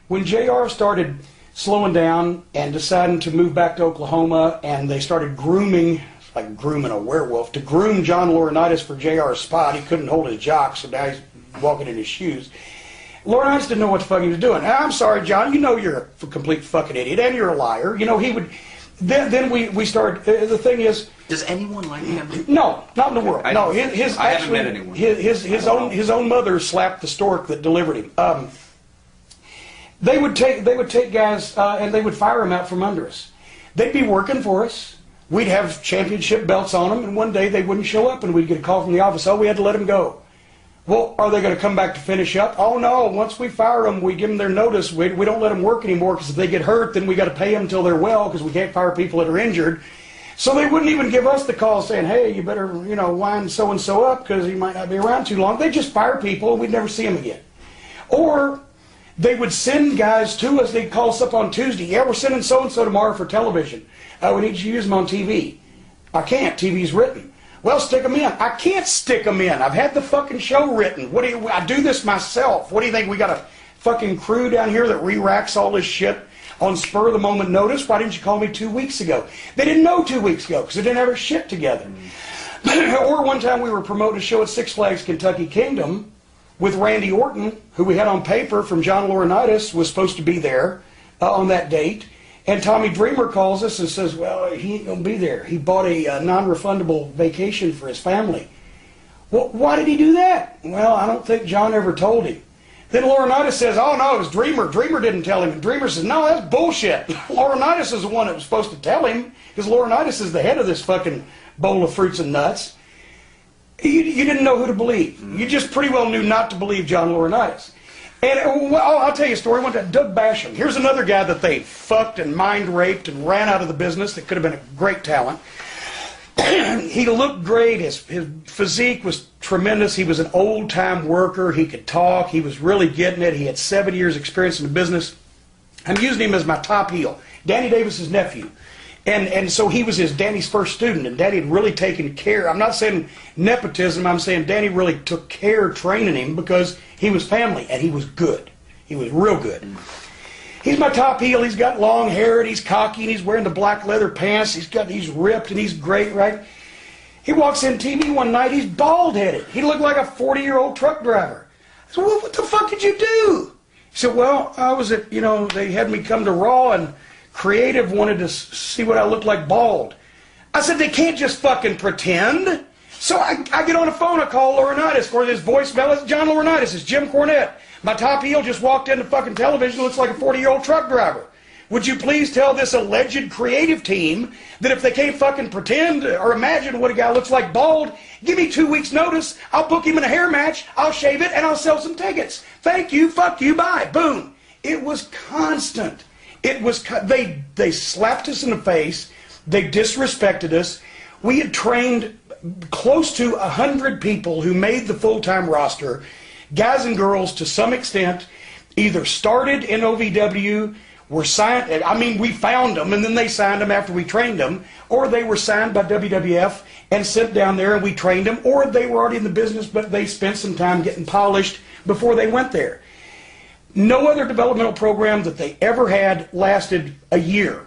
When JR started slowing down and deciding to move back to Oklahoma, and they started grooming, like grooming a werewolf, to groom John Laurinaitis for JR's spot. He couldn't hold his jock, so now he's walking in his shoes. Laurinaitis didn't know what the fuck he was doing. I'm sorry, John, you know you're a complete fucking idiot, and you're a liar. You know, he would... Then we started... The thing is... Does anyone like him? No, not in the world. No, I haven't met anyone. His own mother slapped the stork that delivered him. They would take guys and they would fire them out from under us. They'd be working for us. We'd have championship belts on them, and one day they wouldn't show up, and we'd get a call from the office. Oh, we had to let them go. Well, are they going to come back to finish up? Oh no! Once we fire them, we give them their notice. We don't let them work anymore, because if they get hurt, then we got to pay them until they're well, because we can't fire people that are injured. So they wouldn't even give us the call saying, hey, you better, wind so-and-so up because he might not be around too long. They just fire people and we'd never see them again. Or they would send guys to us. They'd call us up on Tuesday. Yeah, we're sending so-and-so tomorrow for television. We need you to use them on TV. I can't. TV's written. Well, stick them in. I can't stick them in. I've had the fucking show written. I do this myself. What do you think? We got a fucking crew down here that re-racks all this shit on spur-of-the-moment notice? Why didn't you call me 2 weeks ago? They didn't know 2 weeks ago because they didn't have their shit together. Or one time we were promoting a show at Six Flags Kentucky Kingdom with Randy Orton, who we had on paper from John Laurinaitis, was supposed to be there on that date. And Tommy Dreamer calls us and says, well, he ain't going to be there. He bought a non-refundable vacation for his family. Well, why did he do that? Well, I don't think John ever told him. Then Laurinaitis says, oh, no, it was Dreamer. Dreamer didn't tell him. And Dreamer says, no, that's bullshit. Laurinaitis is the one that was supposed to tell him, because Laurinaitis is the head of this fucking bowl of fruits and nuts. You didn't know who to believe. You just pretty well knew not to believe John Laurinaitis. And I'll tell you a story. One time, Doug Basham. Here's another guy that they fucked and mind-raped and ran out of the business that could have been a great talent. He looked great. His physique was tremendous. He was an old-time worker. He could talk. He was really getting it. He had 7 years experience in the business. I'm using him as my top heel. Danny Davis's nephew. And so he was Danny's first student, and Danny had really taken care. I'm not saying nepotism. I'm saying Danny really took care training him because he was family, and he was good. He was real good. He's my top heel. He's got long hair, and he's cocky, and he's wearing the black leather pants. He's ripped, and he's great, right? He walks in TV one night. He's bald-headed. He looked like a 40-year-old truck driver. I said, well, what the fuck did you do? He said, well, I was at, they had me come to Raw, and Creative wanted to see what I looked like bald. I said, they can't just fucking pretend. So I get on the phone, I call Laurinaitis for his voicemail. It's John Laurinaitis, it's Jim Cornette. My top heel just walked into fucking television, looks like a 40-year-old truck driver. Would you please tell this alleged creative team that if they can't fucking pretend or imagine what a guy looks like bald, give me 2 weeks notice, I'll book him in a hair match, I'll shave it, and I'll sell some tickets. Thank you, fuck you, bye. Boom. It was constant. It was, they slapped us in the face, they disrespected us. We had trained close to 100 people who made the full-time roster, guys and girls to some extent, either started in OVW, were signed, I mean, we found them and then they signed them after we trained them, or they were signed by WWF and sent down there and we trained them, or they were already in the business but they spent some time getting polished before they went there. No other developmental program that they ever had lasted a year.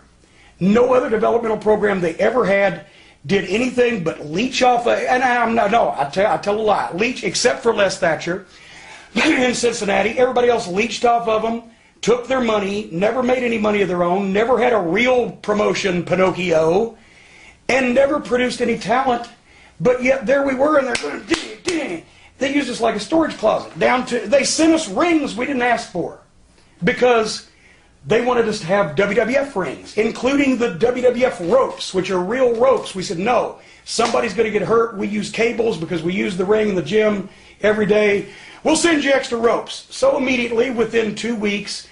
No other developmental program they ever had did anything but leech off and I tell a lie. Leech, except for Les Thatcher in Cincinnati. Everybody else leeched off of them, took their money, never made any money of their own, never had a real promotion Pinocchio, and never produced any talent. But yet there we were, and they're going, they used us like a storage closet. They sent us rings we didn't ask for because they wanted us to have WWF rings, including the WWF ropes, which are real ropes. We said, no, somebody's going to get hurt. We use cables because we use the ring in the gym every day. We'll send you extra ropes. So immediately, within 2 weeks,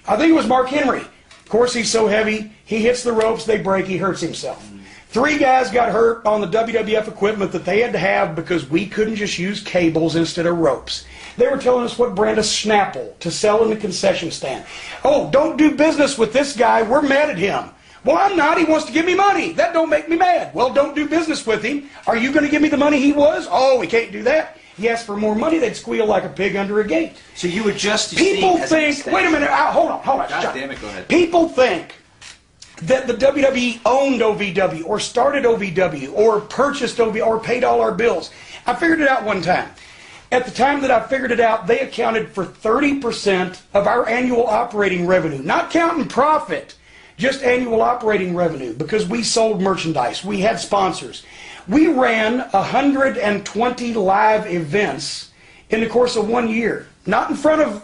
I think it was Mark Henry. Of course, he's so heavy, he hits the ropes, they break, he hurts himself. 3 guys got hurt on the WWF equipment that they had to have because we couldn't just use cables instead of ropes. They were telling us what brand of Snapple to sell in the concession stand. Oh, don't do business with this guy, we're mad at him. Well, I'm not, he wants to give me money. That don't make me mad. Well, don't do business with him. Are you going to give me the money he was? Oh, we can't do that. You ask for more money, they'd squeal like a pig under a gate. So you would just People think, wait a minute, hold on. God damn it, go ahead. People think that the WWE owned OVW or started OVW or purchased OVW or paid all our bills. I figured it out one time. At the time that I figured it out, they accounted for 30% of our annual operating revenue. Not counting profit, just annual operating revenue, because we sold merchandise. We had sponsors. We ran 120 live events in the course of 1 year. Not in front of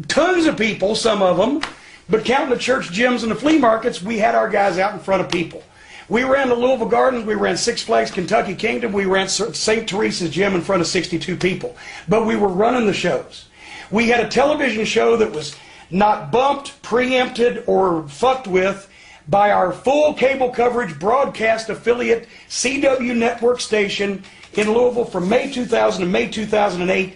tons of people, some of them, but counting the church gyms and the flea markets, we had our guys out in front of people. We ran the Louisville Gardens, we ran Six Flags Kentucky Kingdom, we ran St. Teresa's Gym in front of 62 people. But we were running the shows. We had a television show that was not bumped, preempted, or fucked with by our full cable coverage broadcast affiliate CW network station in Louisville from May 2000 to May 2008.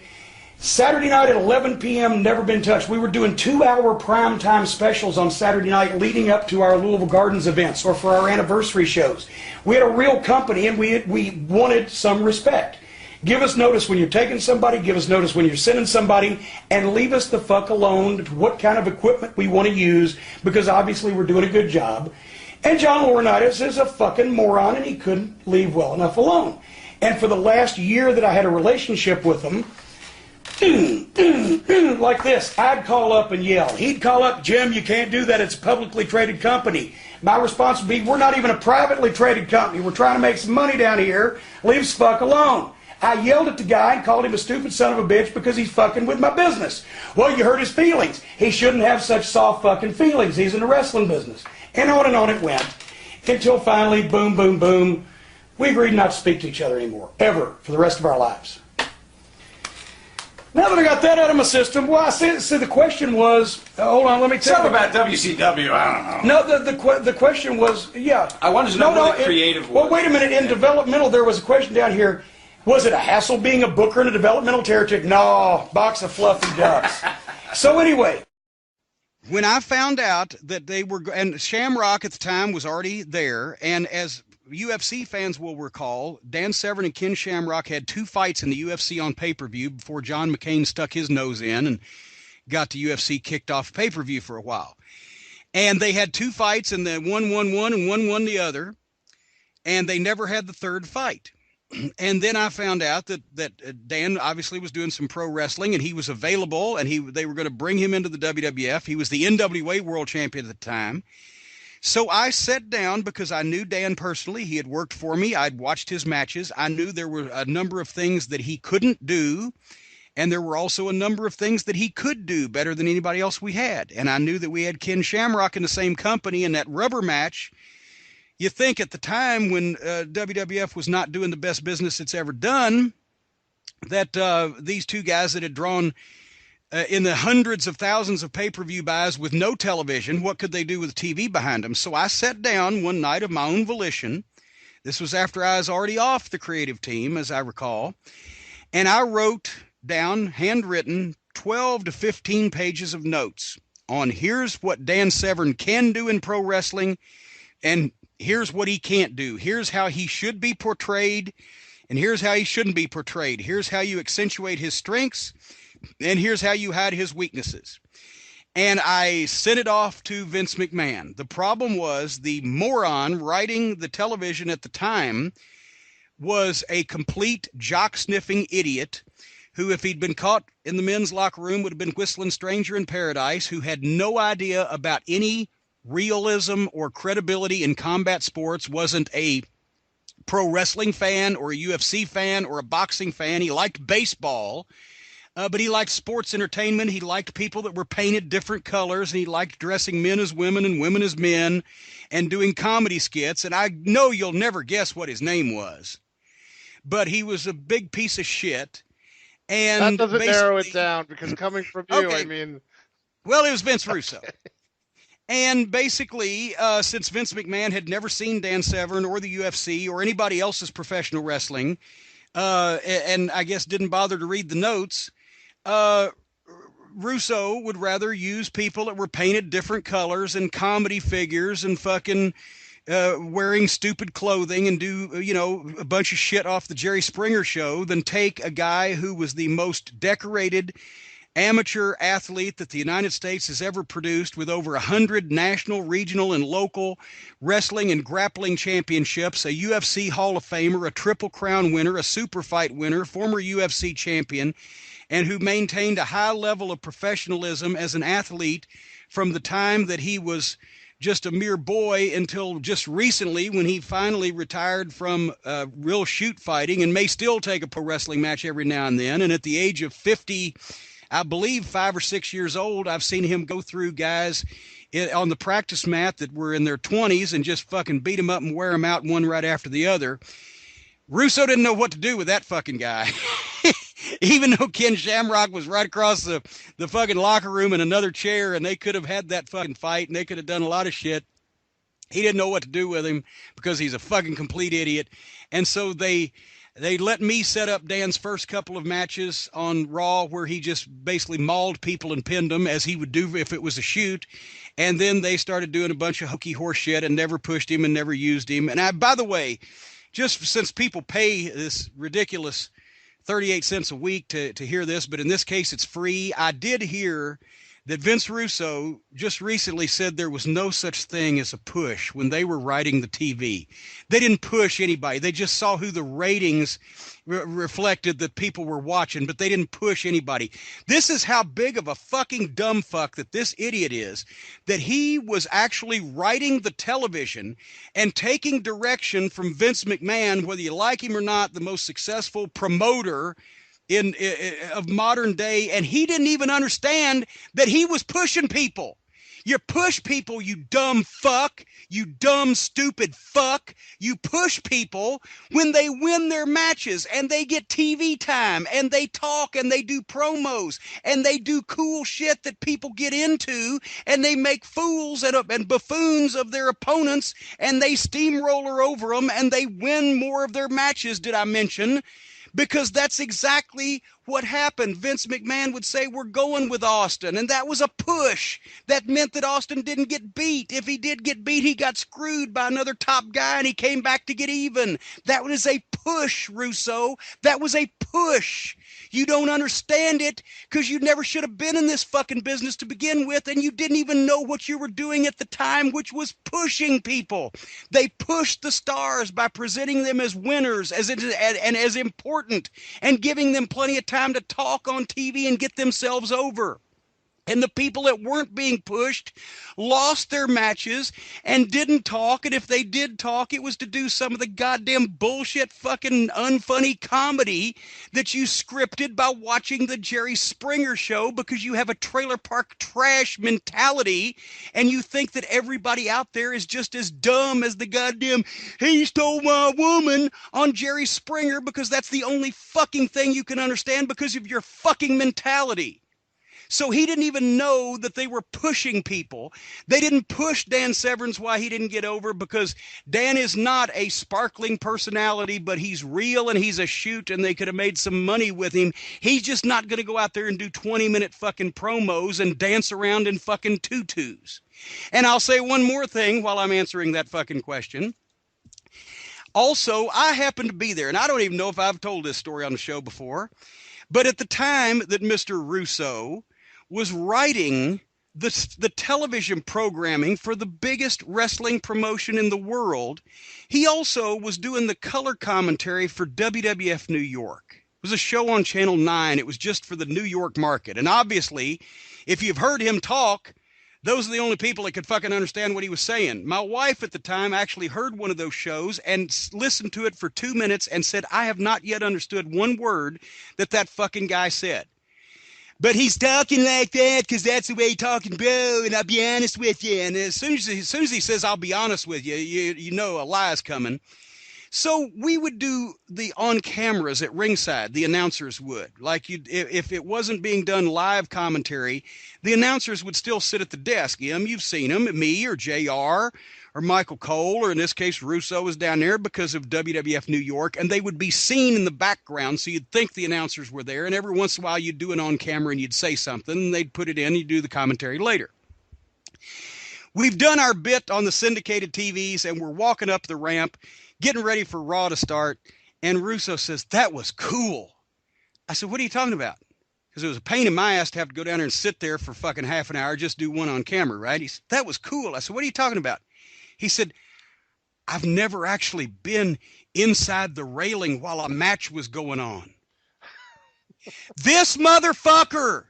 Saturday night at 11 p.m., never been touched. We were doing 2-hour primetime specials on Saturday night leading up to our Louisville Gardens events or for our anniversary shows. We had a real company, and we wanted some respect. Give us notice when you're taking somebody, give us notice when you're sending somebody, and leave us the fuck alone what kind of equipment we want to use, because obviously we're doing a good job. And John Laurinaitis is a fucking moron, and he couldn't leave well enough alone. And for the last year that I had a relationship with him, like this, I'd call up and yell. He'd call up, Jim, you can't do that. It's a publicly traded company. My response would be, we're not even a privately traded company. We're trying to make some money down here. Leave us fuck alone. I yelled at the guy and called him a stupid son of a bitch because he's fucking with my business. Well, you hurt his feelings. He shouldn't have such soft fucking feelings. He's in the wrestling business. And on it went. Until finally, boom, boom, boom, we agreed not to speak to each other anymore. Ever. For the rest of our lives. Now that I got that out of my system, well, I said the question was, hold on, let me tell Something you. about WCW, I don't know. No, the question was, yeah. I wanted to know what the creative was. Well, wait a minute. In developmental, there was a question down here. Was it a hassle being a booker in a developmental territory? No, box of fluffy ducks. So anyway. When I found out that they were, and Shamrock at the time was already there, and as UFC fans will recall, Dan Severn and Ken Shamrock had 2 fights in the UFC on pay-per-view before John McCain stuck his nose in and got the UFC kicked off pay-per-view for a while. And they had 2 fights, and then one won one and one won the other, and they never had the third fight. And then I found out that Dan obviously was doing some pro wrestling, and he was available, and they were going to bring him into the WWF. He was the NWA world champion at the time. So I sat down because I knew Dan personally. He had worked for me. I'd watched his matches. I knew there were a number of things that he couldn't do, and there were also a number of things that he could do better than anybody else we had. And I knew that we had Ken Shamrock in the same company, and that rubber match, you think at the time when WWF was not doing the best business it's ever done, that these 2 guys that had drawn in the hundreds of thousands of pay-per-view buys with no television, what could they do with TV behind them? So I sat down one night of my own volition. This was after I was already off the creative team, as I recall. And I wrote down, handwritten, 12 to 15 pages of notes on here's what Dan Severn can do in pro wrestling, and here's what he can't do. Here's how he should be portrayed, and here's how he shouldn't be portrayed. Here's how you accentuate his strengths, and here's how you hide his weaknesses. And I sent it off to Vince McMahon. The problem was the moron writing the television at the time was a complete jock-sniffing idiot who, if he'd been caught in the men's locker room, would have been whistling Stranger in Paradise, who had no idea about any realism or credibility in combat sports, wasn't a pro wrestling fan or a UFC fan or a boxing fan. He liked baseball, but he liked sports entertainment. He liked people that were painted different colors, and he liked dressing men as women and women as men and doing comedy skits. And I know you'll never guess what his name was, but he was a big piece of shit. And that doesn't narrow it down, because coming from you, okay. I mean... Well, it was Vince Russo. And basically, since Vince McMahon had never seen Dan Severn or the UFC or anybody else's professional wrestling, and I guess didn't bother to read the notes, Russo would rather use people that were painted different colors and comedy figures and fucking wearing stupid clothing and do, a bunch of shit off the Jerry Springer show than take a guy who was the most decorated amateur athlete that the United States has ever produced, with over 100 national, regional, and local wrestling and grappling championships, a UFC Hall of Famer, a Triple Crown winner, a super fight winner, former UFC champion, and who maintained a high level of professionalism as an athlete from the time that he was just a mere boy until just recently, when he finally retired from real shoot fighting and may still take a pro wrestling match every now and then. And at the age of 50, I believe 5 or 6 years old, I've seen him go through guys on the practice mat that were in their 20s and just fucking beat them up and wear them out one right after the other. Russo didn't know what to do with that fucking guy. Even though Ken Shamrock was right across the fucking locker room in another chair, and they could have had that fucking fight and they could have done a lot of shit, he didn't know what to do with him because he's a fucking complete idiot. And so they let me set up Dan's first couple of matches on Raw, where he just basically mauled people and pinned them, as he would do if it was a shoot. And then they started doing a bunch of hokey horse shit and never pushed him and never used him. And by the way, just since people pay this ridiculous 38 cents a week to hear this, but in this case it's free, I did hear that Vince Russo just recently said there was no such thing as a push when they were writing the TV. They didn't push anybody. They just saw who the ratings reflected that people were watching, but they didn't push anybody. This is how big of a fucking dumb fuck that this idiot is, that he was actually writing the television and taking direction from Vince McMahon, whether you like him or not, the most successful promoter of modern day, and he didn't even understand that he was pushing people. You push people, you dumb fuck, you dumb stupid fuck. You push people when they win their matches and they get TV time and they talk and they do promos and they do cool shit that people get into, and they make fools and buffoons of their opponents, and they steamroller over them and they win more of their matches, did I mention? Because that's exactly what happened. Vince McMahon would say, we're going with Austin. And that was a push. That meant that Austin didn't get beat. If he did get beat, he got screwed by another top guy and he came back to get even. That was a push, Russo. That was a push. You don't understand it because you never should have been in this fucking business to begin with, and you didn't even know what you were doing at the time, which was pushing people. They pushed the stars by presenting them as winners and as important, and giving them plenty of time to talk on TV and get themselves over. And the people that weren't being pushed lost their matches and didn't talk. And if they did talk, it was to do some of the goddamn bullshit fucking unfunny comedy that you scripted by watching the Jerry Springer show, because you have a trailer park trash mentality and you think that everybody out there is just as dumb as the goddamn "he stole my woman" on Jerry Springer, because that's the only fucking thing you can understand because of your fucking mentality. So he didn't even know that they were pushing people. They didn't push Dan Severn's why he didn't get over, because Dan is not a sparkling personality, but he's real and he's a shoot, and they could have made some money with him. He's just not going to go out there and do 20-minute fucking promos and dance around in fucking tutus. And I'll say one more thing while I'm answering that fucking question. Also, I happened to be there, and I don't even know if I've told this story on the show before, but at the time that Mr. Russo was writing the television programming for the biggest wrestling promotion in the world, he also was doing the color commentary for WWF New York. It was a show on Channel 9. It was just for the New York market. And obviously, if you've heard him talk, those are the only people that could fucking understand what he was saying. My wife at the time actually heard one of those shows and listened to it for 2 minutes and said, I have not yet understood one word that fucking guy said. But he's talking like that because that's the way he's talking, bro, and I'll be honest with you. And as soon as he says, I'll be honest with you, you know a lie's coming. So we would do the on cameras at ringside, the announcers would. Like if it wasn't being done live commentary, the announcers would still sit at the desk. You've seen them, me or JR or Michael Cole, or in this case, Russo was down there because of WWF New York, and they would be seen in the background, so you'd think the announcers were there, and every once in a while you'd do it on camera and you'd say something, and they'd put it in, and you'd do the commentary later. We've done our bit on the syndicated TVs, and we're walking up the ramp, getting ready for Raw to start. And Russo says, that was cool. I said, what are you talking about? Because it was a pain in my ass to have to go down there and sit there for fucking half an hour, just do one on camera, right? He said, that was cool. I said, what are you talking about? He said, I've never actually been inside the railing while a match was going on. This motherfucker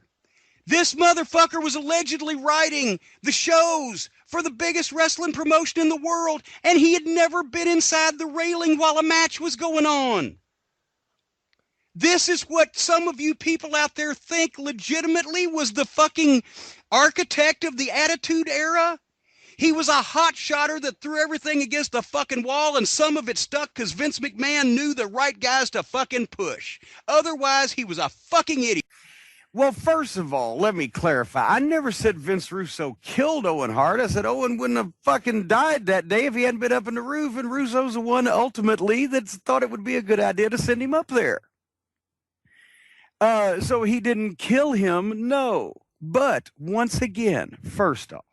was allegedly writing the shows for the biggest wrestling promotion in the world, and he had never been inside the railing while a match was going on. This is what some of you people out there think legitimately was the fucking architect of the Attitude Era. He was a hot shotter that threw everything against the fucking wall, and some of it stuck because Vince McMahon knew the right guys to fucking push. Otherwise, he was a fucking idiot. Well, first of all, let me clarify. I never said Vince Russo killed Owen Hart. I said Owen wouldn't have fucking died that day if he hadn't been up in the roof, and Russo's the one ultimately that thought it would be a good idea to send him up there. So he didn't kill him, no. But once again, first off,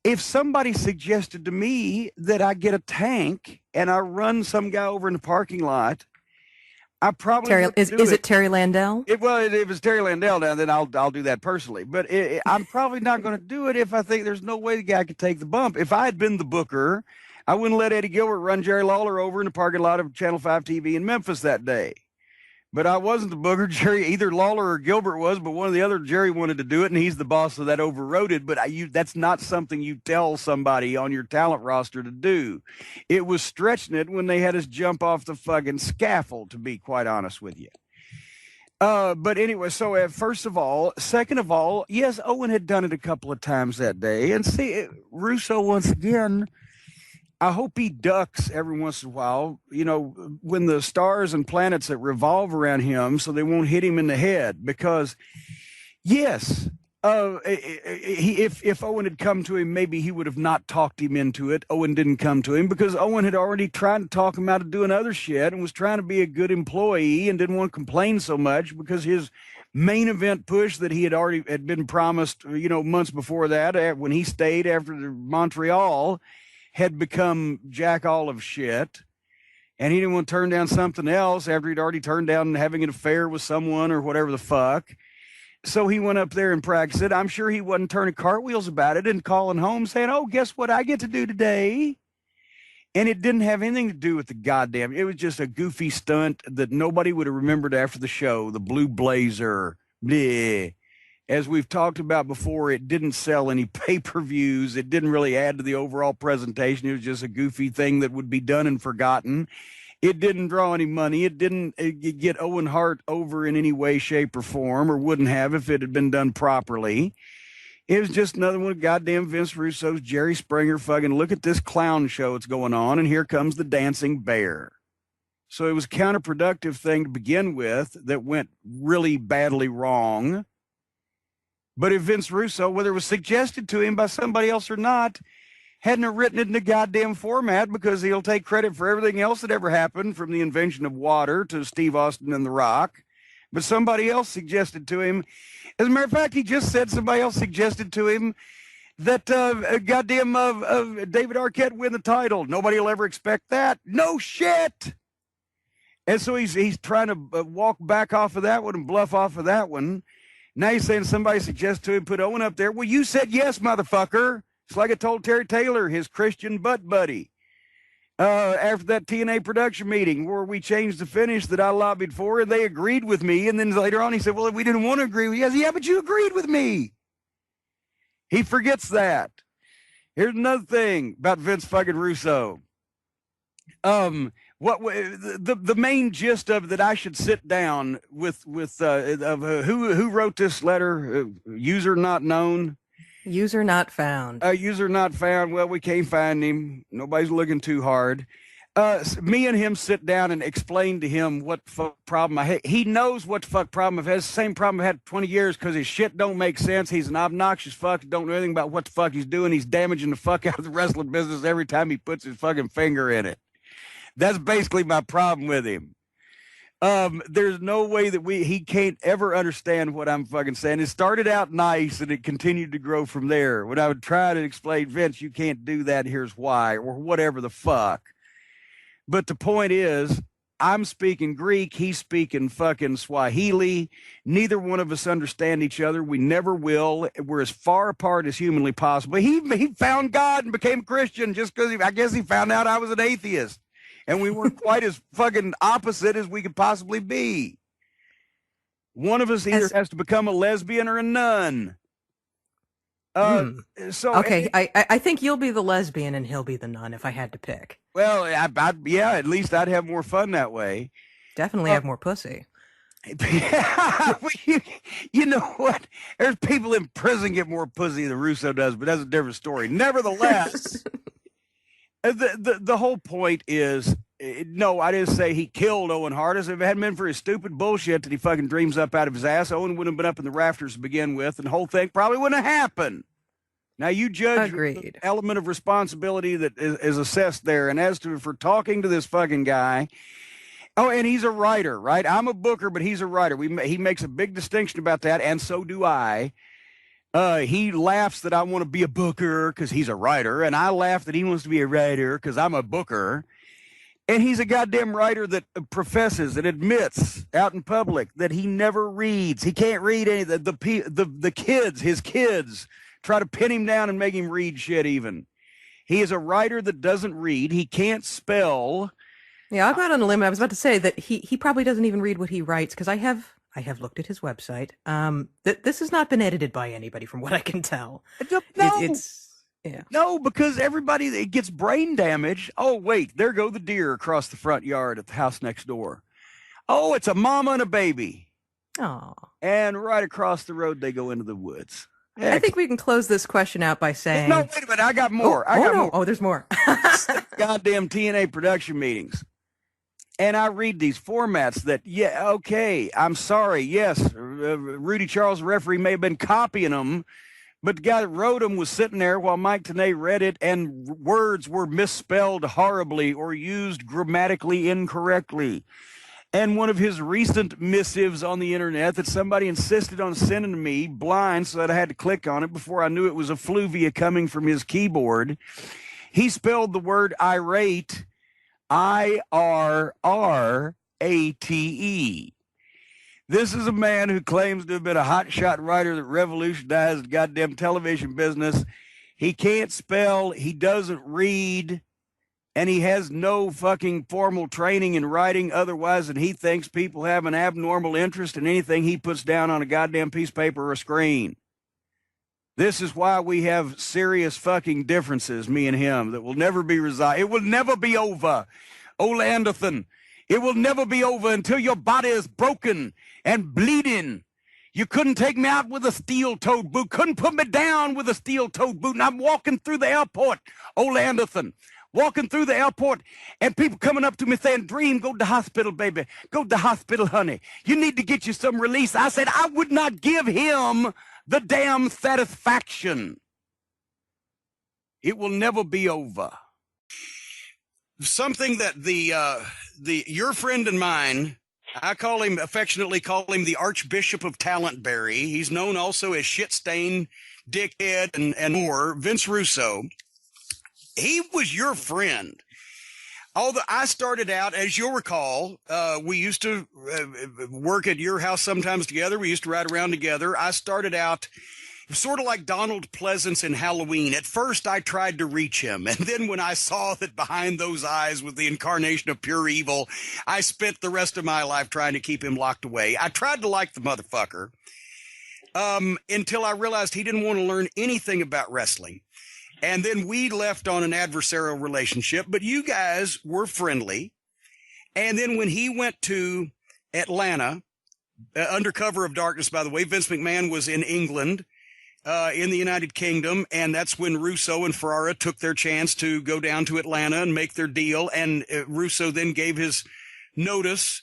if somebody suggested to me that I get a tank and I run some guy over in the parking lot, I probably is it Terry Landell? If it's Terry Landell now, then I'll do that personally. But I'm probably not going to do it if I think there's no way the guy could take the bump. If I had been the booker, I wouldn't let Eddie Gilbert run Jerry Lawler over in the parking lot of Channel 5 TV in Memphis that day. But I wasn't the booker. Jerry, either Lawler or Gilbert was, but one of the other, Jerry wanted to do it, and he's the boss, so that overrode it. But that's not something you tell somebody on your talent roster to do. It was stretching it when they had us jump off the fucking scaffold, to be quite honest with you. But anyway, so first of all, second of all, yes, Owen had done it a couple of times that day. And see, Russo, once again, I hope he ducks every once in a while, you know, when the stars and planets that revolve around him, so they won't hit him in the head. Because, yes, if Owen had come to him, maybe he would have not talked him into it. Owen didn't come to him because Owen had already tried to talk him out of doing other shit and was trying to be a good employee and didn't want to complain so much because his main event push that he had been promised, you know, months before that, when he stayed after the Montreal, had become jack all of shit, and he didn't want to turn down something else after he'd already turned down having an affair with someone or whatever the fuck. So he went up there and practiced it. I'm sure he wasn't turning cartwheels about it and calling home saying, oh, guess what I get to do today? And it didn't have anything to do with the goddamn, it was just a goofy stunt that nobody would have remembered after the show, the blue blazer, bleh. As we've talked about before, it didn't sell any pay-per-views. It didn't really add to the overall presentation. It was just a goofy thing that would be done and forgotten. It didn't draw any money. It didn't get Owen Hart over in any way, shape, or form, or wouldn't have if it had been done properly. It was just another one of goddamn Vince Russo's Jerry Springer fucking look at this clown show that's going on, and here comes the dancing bear. So it was a counterproductive thing to begin with that went really badly wrong. But if Vince Russo, whether it was suggested to him by somebody else or not, hadn't have written it in the goddamn format, because he'll take credit for everything else that ever happened, from the invention of water to Steve Austin and The Rock. But somebody else suggested to him. As a matter of fact, he just said somebody else suggested to him that David Arquette win the title. Nobody will ever expect that. No shit. And so he's trying to walk back off of that one and bluff off of that one. Now he's saying somebody suggests to him, put Owen up there. Well, you said yes, motherfucker. It's like I told Terry Taylor, his Christian butt buddy, after that TNA production meeting where we changed the finish that I lobbied for, and they agreed with me. And then later on he said, well, we didn't want to agree with you. I said, yeah, but you agreed with me. He forgets that. Here's another thing about Vince fucking Russo. The main gist of that I should sit down with who wrote this letter, user not known. User not found. User not found. Well, we can't find him. Nobody's looking too hard. Me and him sit down and explain to him what the fuck problem I had. He knows what the fuck problem I've had. It's the same problem I've had for 20 years because his shit don't make sense. He's an obnoxious fuck. Don't know anything about what the fuck he's doing. He's damaging the fuck out of the wrestling business every time he puts his fucking finger in it. That's basically my problem with him. There's no way that he can't ever understand what I'm fucking saying. It started out nice and it continued to grow from there. When I would try to explain, Vince, you can't do that, here's why, or whatever the fuck. But the point is, I'm speaking Greek, he's speaking fucking Swahili. Neither one of us understand each other. We never will. We're as far apart as humanly possible. He found God and became a Christian just because I guess he found out I was an atheist. And we weren't quite as fucking opposite as we could possibly be. One of us either has to become a lesbian or a nun. So okay, I think you'll be the lesbian and he'll be the nun if I had to pick. Well, yeah, at least I'd have more fun that way. Definitely have more pussy. You know what? There's people in prison get more pussy than Russo does, but that's a different story. Nevertheless, the whole point is, no, I didn't say he killed Owen Hardis. If it hadn't been for his stupid bullshit that he fucking dreams up out of his ass, Owen wouldn't have been up in the rafters to begin with, and the whole thing probably wouldn't have happened. Now, you judge the element of responsibility that is assessed there. And as to for talking to this fucking guy, oh, and he's a writer, right? I'm a booker, but he's a writer. He makes a big distinction about that, and so do I. He laughs that I want to be a booker because he's a writer, and I laugh that he wants to be a writer because I'm a booker. And he's a goddamn writer that professes and admits out in public that he never reads. He can't read any of the kids, his kids, try to pin him down and make him read shit even. He is a writer that doesn't read. He can't spell. Yeah, I'm out on a limb. I was about to say that he probably doesn't even read what he writes because I have looked at his website. This has not been edited by anybody from what I can tell. No. Yeah. No, because everybody it gets brain damage. Oh, wait, there go the deer across the front yard at the house next door. Oh, it's a mama and a baby. Oh. And right across the road, they go into the woods. I think we can close this question out by saying... No, wait a minute. I got more. More. Oh, there's more. Goddamn TNA production meetings. And I read these formats that, yeah, okay, I'm sorry. Yes, Rudy Charles, referee, may have been copying them, but the guy that wrote them was sitting there while Mike Tenay read it, and words were misspelled horribly or used grammatically incorrectly. And one of his recent missives on the internet that somebody insisted on sending to me blind so that I had to click on it before I knew it was effluvia coming from his keyboard. He spelled the word irate, I-R-R-A-T-E. This is a man who claims to have been a hotshot writer that revolutionized the goddamn television business. He can't spell, he doesn't read, and he has no fucking formal training in writing otherwise, and he thinks people have an abnormal interest in anything he puts down on a goddamn piece of paper or a screen. This is why we have serious fucking differences, me and him, that will never be resolved. It will never be over. Old Anderson, it will never be over until your body is broken and bleeding. You couldn't take me out with a steel-toed boot, couldn't put me down with a steel-toed boot, and I'm walking through the airport, Old Anderson. Walking through the airport and people coming up to me saying, Dream, go to the hospital, baby. Go to the hospital, honey. You need to get you some release. I said, I would not give him the damn satisfaction. It will never be over. Something that your friend and mine, I affectionately call him the Archbishop of Talentberry. He's known also as Shitstain, Dickhead, and more, Vince Russo. He was your friend. Although I started out, as you'll recall, we used to work at your house sometimes together. We used to ride around together. I started out sort of like Donald Pleasance in Halloween. At first, I tried to reach him. And then when I saw that behind those eyes was the incarnation of pure evil, I spent the rest of my life trying to keep him locked away. I tried to like the motherfucker until I realized he didn't want to learn anything about wrestling. And then we left on an adversarial relationship, but you guys were friendly. And then when he went to Atlanta, under cover of darkness, by the way, Vince McMahon was in England, in the United Kingdom. And that's when Russo and Ferrara took their chance to go down to Atlanta and make their deal. And Russo then gave his notice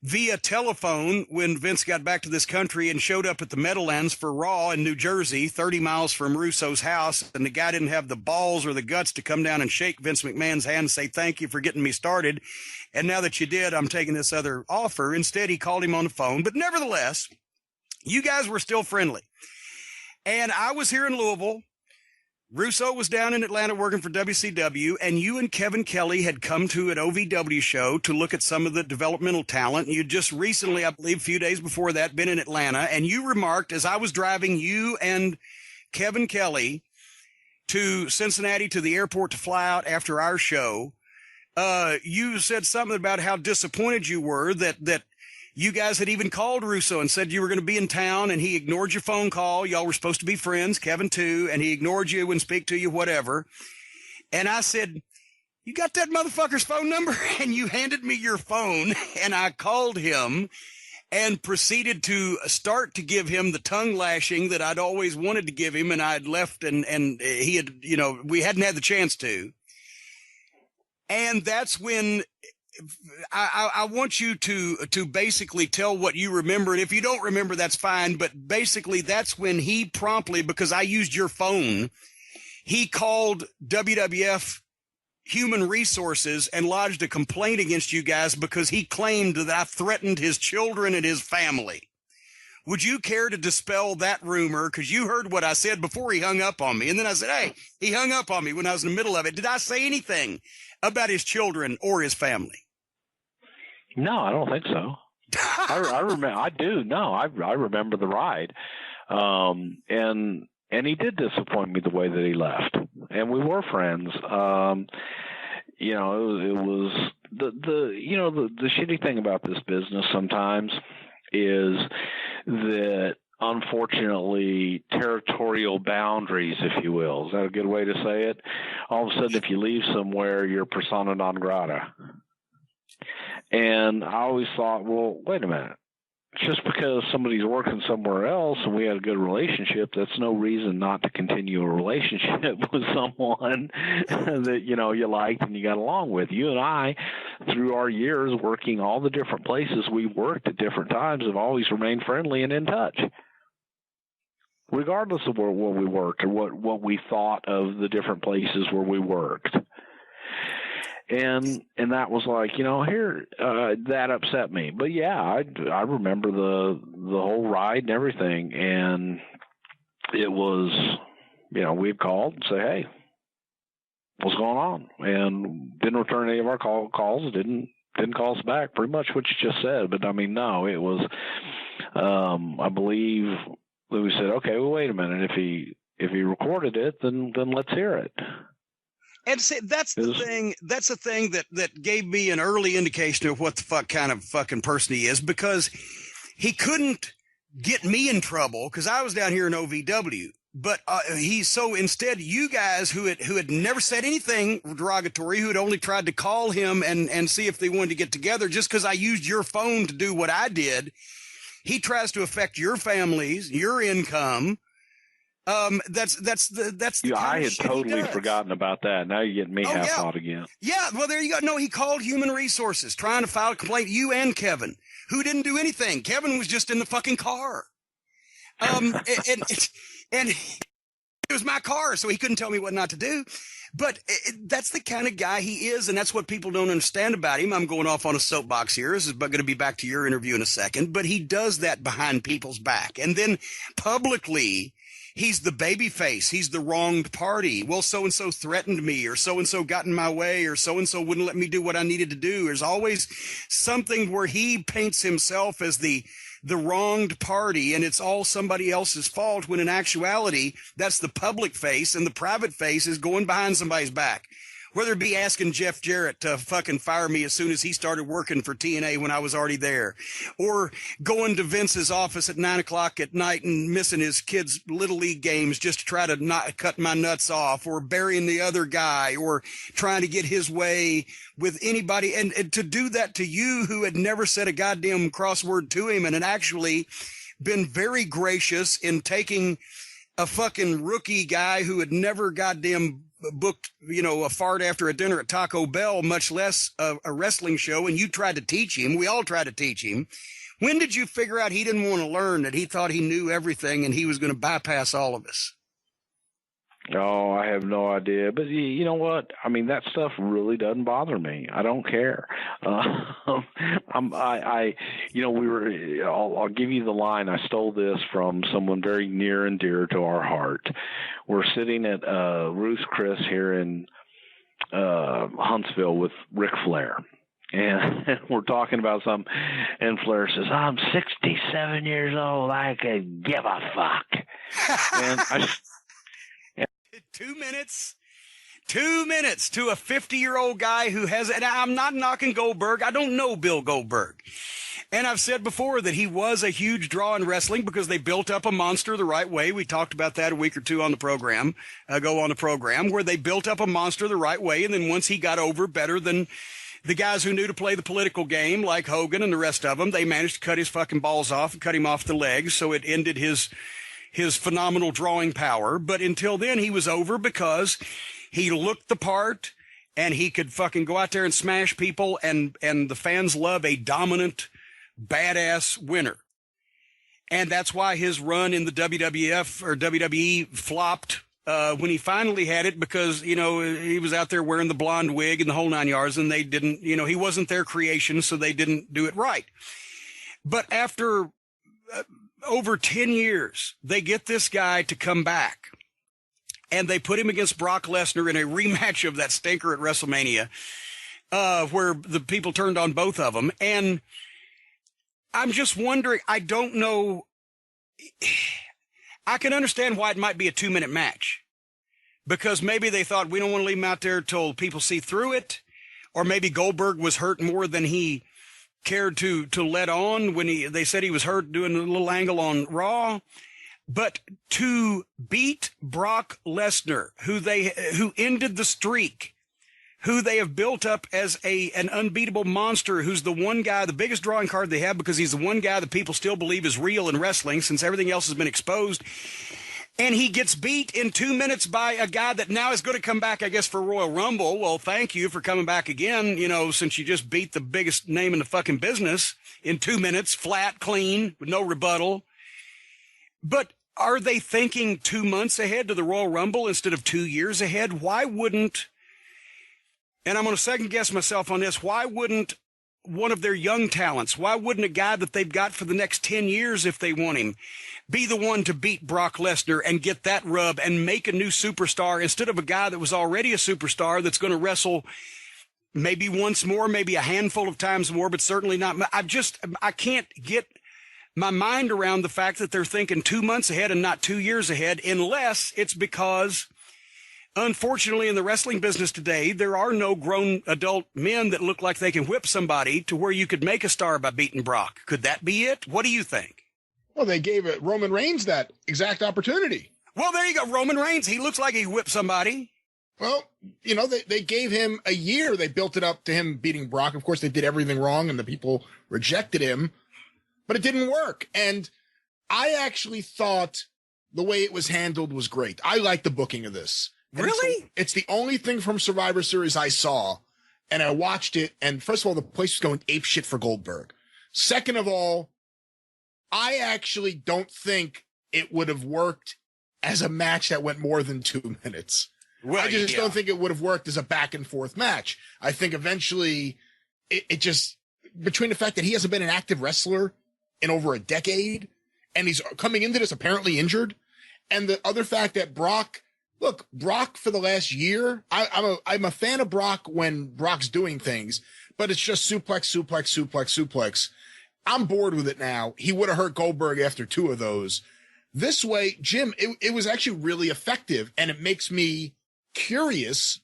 via telephone when Vince got back to this country and showed up at the Meadowlands for Raw in New Jersey, 30 miles from Russo's house, and the guy didn't have the balls or the guts to come down and shake Vince McMahon's hand and say, thank you for getting me started. And now that you did, I'm taking this other offer. Instead, he called him on the phone. But nevertheless, you guys were still friendly. And I was here in Louisville. Russo was down in Atlanta working for WCW, and you and Kevin Kelly had come to an OVW show to look at some of the developmental talent. You just recently, I believe, a few days before that, been in Atlanta, and you remarked as I was driving you and Kevin Kelly to Cincinnati to the airport to fly out after our show, you said something about how disappointed you were that you guys had even called Russo and said you were going to be in town, and he ignored your phone call. Y'all were supposed to be friends, Kevin too, and he ignored you, wouldn't speak to you, whatever. And I said, you got that motherfucker's phone number? And you handed me your phone, and I called him and proceeded to start to give him the tongue lashing that I'd always wanted to give him, and I'd left, and he had, we hadn't had the chance to. And that's when I want you to basically tell what you remember. And if you don't remember, that's fine. But basically, that's when he promptly, because I used your phone, he called WWF Human Resources and lodged a complaint against you guys because he claimed that I threatened his children and his family. Would you care to dispel that rumor? Because you heard what I said before he hung up on me. And then I said, hey, he hung up on me when I was in the middle of it. Did I say anything about his children or his family? No, I don't think so. I remember. I do. No, I remember the ride, and he did disappoint me the way that he left. And we were friends. It was the shitty thing about this business sometimes is that, unfortunately, territorial boundaries, if you will, is that a good way to say it? All of a sudden, if you leave somewhere, you're persona non grata. And I always thought, well, wait a minute. Just because somebody's working somewhere else and we had a good relationship, that's no reason not to continue a relationship with someone that, you liked and you got along with. You and I, through our years working all the different places we worked at different times, have always remained friendly and in touch, regardless of what we worked or what we thought of the different places where we worked. And that was like, that upset me. But yeah, I remember the whole ride and everything. And it was, we'd called and say, hey, what's going on? And didn't return any of our calls. Didn't call us back. Pretty much what you just said. But I mean, no, it was, I believe that we said, okay, well, wait a minute. If he recorded it, then let's hear it. And see, that's the thing. That's the thing that gave me an early indication of what the fuck kind of fucking person he is, because he couldn't get me in trouble because I was down here in OVW. But instead, you guys who had never said anything derogatory, who had only tried to call him and see if they wanted to get together, just because I used your phone to do what I did, he tries to affect your families, your income. That's the yeah, kind I of had shit totally he does. forgotten about that. Now you're getting me half-thought again. Yeah, well, there you go. No, he called Human Resources trying to file a complaint. You and Kevin, who didn't do anything. Kevin was just in the fucking car. And it was my car, so he couldn't tell me what not to do. But that's the kind of guy he is, and that's what people don't understand about him. I'm going off on a soapbox here. This is going to be back to your interview in a second. But he does that behind people's back. And then publicly, he's the baby face. He's the wronged party. Well, so-and-so threatened me, or so-and-so got in my way, or so-and-so wouldn't let me do what I needed to do. There's always something where he paints himself as the wronged party, and it's all somebody else's fault, when in actuality, that's the public face, and the private face is going behind somebody's back. Whether it be asking Jeff Jarrett to fucking fire me as soon as he started working for TNA when I was already there, or going to Vince's office at 9 o'clock at night and missing his kids' Little League games just to try to not cut my nuts off, or burying the other guy, or trying to get his way with anybody. And to do that to you, who had never said a goddamn crossword to him and had actually been very gracious in taking a fucking rookie guy who had never goddamn booked, a fart after a dinner at Taco Bell, much less a wrestling show, and you tried to teach him. We all tried to teach him. When did you figure out he didn't want to learn, that he thought he knew everything and he was going to bypass all of us? Oh, I have no idea. But you know what? I mean, that stuff really doesn't bother me. I don't care. I'll give you the line. I stole this from someone very near and dear to our heart. We're sitting at Ruth's Chris here in Huntsville with Ric Flair. And we're talking about something, and Flair says, I'm 67 years old. I could give a fuck. And 2 minutes. 2 minutes to a 50-year-old guy who has, and I'm not knocking Goldberg. I don't know Bill Goldberg. And I've said before that he was a huge draw in wrestling because they built up a monster the right way. We talked about that a week or two on the program, where they built up a monster the right way. And then once he got over better than the guys who knew to play the political game, like Hogan and the rest of them, they managed to cut his fucking balls off and cut him off the legs. So it ended his phenomenal drawing power. But until then, he was over because he looked the part and he could fucking go out there and smash people. And the fans love a dominant, badass winner. And that's why his run in the WWF or WWE flopped when he finally had it, because, he was out there wearing the blonde wig and the whole 9 yards, and they didn't, he wasn't their creation, so they didn't do it right. But after over 10 years, they get this guy to come back, and they put him against Brock Lesnar in a rematch of that stinker at WrestleMania, where the people turned on both of them. And I'm just wondering, I don't know. I can understand why it might be a 2-minute match, because maybe they thought we don't want to leave him out there till people see through it. Or maybe Goldberg was hurt more than he cared to let on when they said he was hurt doing a little angle on Raw. But to beat Brock Lesnar, who ended the streak, who they have built up as an unbeatable monster, who's the one guy, the biggest drawing card they have, because he's the one guy that people still believe is real in wrestling since everything else has been exposed. And he gets beat in 2 minutes by a guy that now is going to come back, I guess, for Royal Rumble. Well, thank you for coming back again, since you just beat the biggest name in the fucking business in 2 minutes, flat, clean, with no rebuttal. But are they thinking 2 months ahead to the Royal Rumble instead of 2 years ahead? Why wouldn't, and I'm going to second guess myself on this, why wouldn't one of their young talents, why wouldn't a guy that they've got for the next 10 years, if they want him, be the one to beat Brock Lesnar and get that rub and make a new superstar instead of a guy that was already a superstar that's going to wrestle maybe once more, maybe a handful of times more, but certainly not. I can't get my mind around the fact that they're thinking 2 months ahead and not 2 years ahead, unless it's because, unfortunately, in the wrestling business today, there are no grown adult men that look like they can whip somebody to where you could make a star by beating Brock. Could that be it? What do you think? Well, they gave Roman Reigns that exact opportunity. Well, there you go. Roman Reigns. He looks like he whipped somebody. Well, they gave him a year. They built it up to him beating Brock. Of course, they did everything wrong and the people rejected him, but it didn't work. And I actually thought the way it was handled was great. I like the booking of this. And really? It's the only thing from Survivor Series I saw, and I watched it. And first of all, the place was going ape shit for Goldberg. Second of all, I actually don't think it would have worked as a match that went more than 2 minutes. Well, I just don't think it would have worked as a back and forth match. I think eventually it just, between the fact that he hasn't been an active wrestler in over a decade, and he's coming into this apparently injured, and the other fact that Brock for the last year, I'm a fan of Brock when Brock's doing things, but it's just suplex. I'm bored with it now. He would have hurt Goldberg after 2 of those. This way, Jim, it was actually really effective, and it makes me curious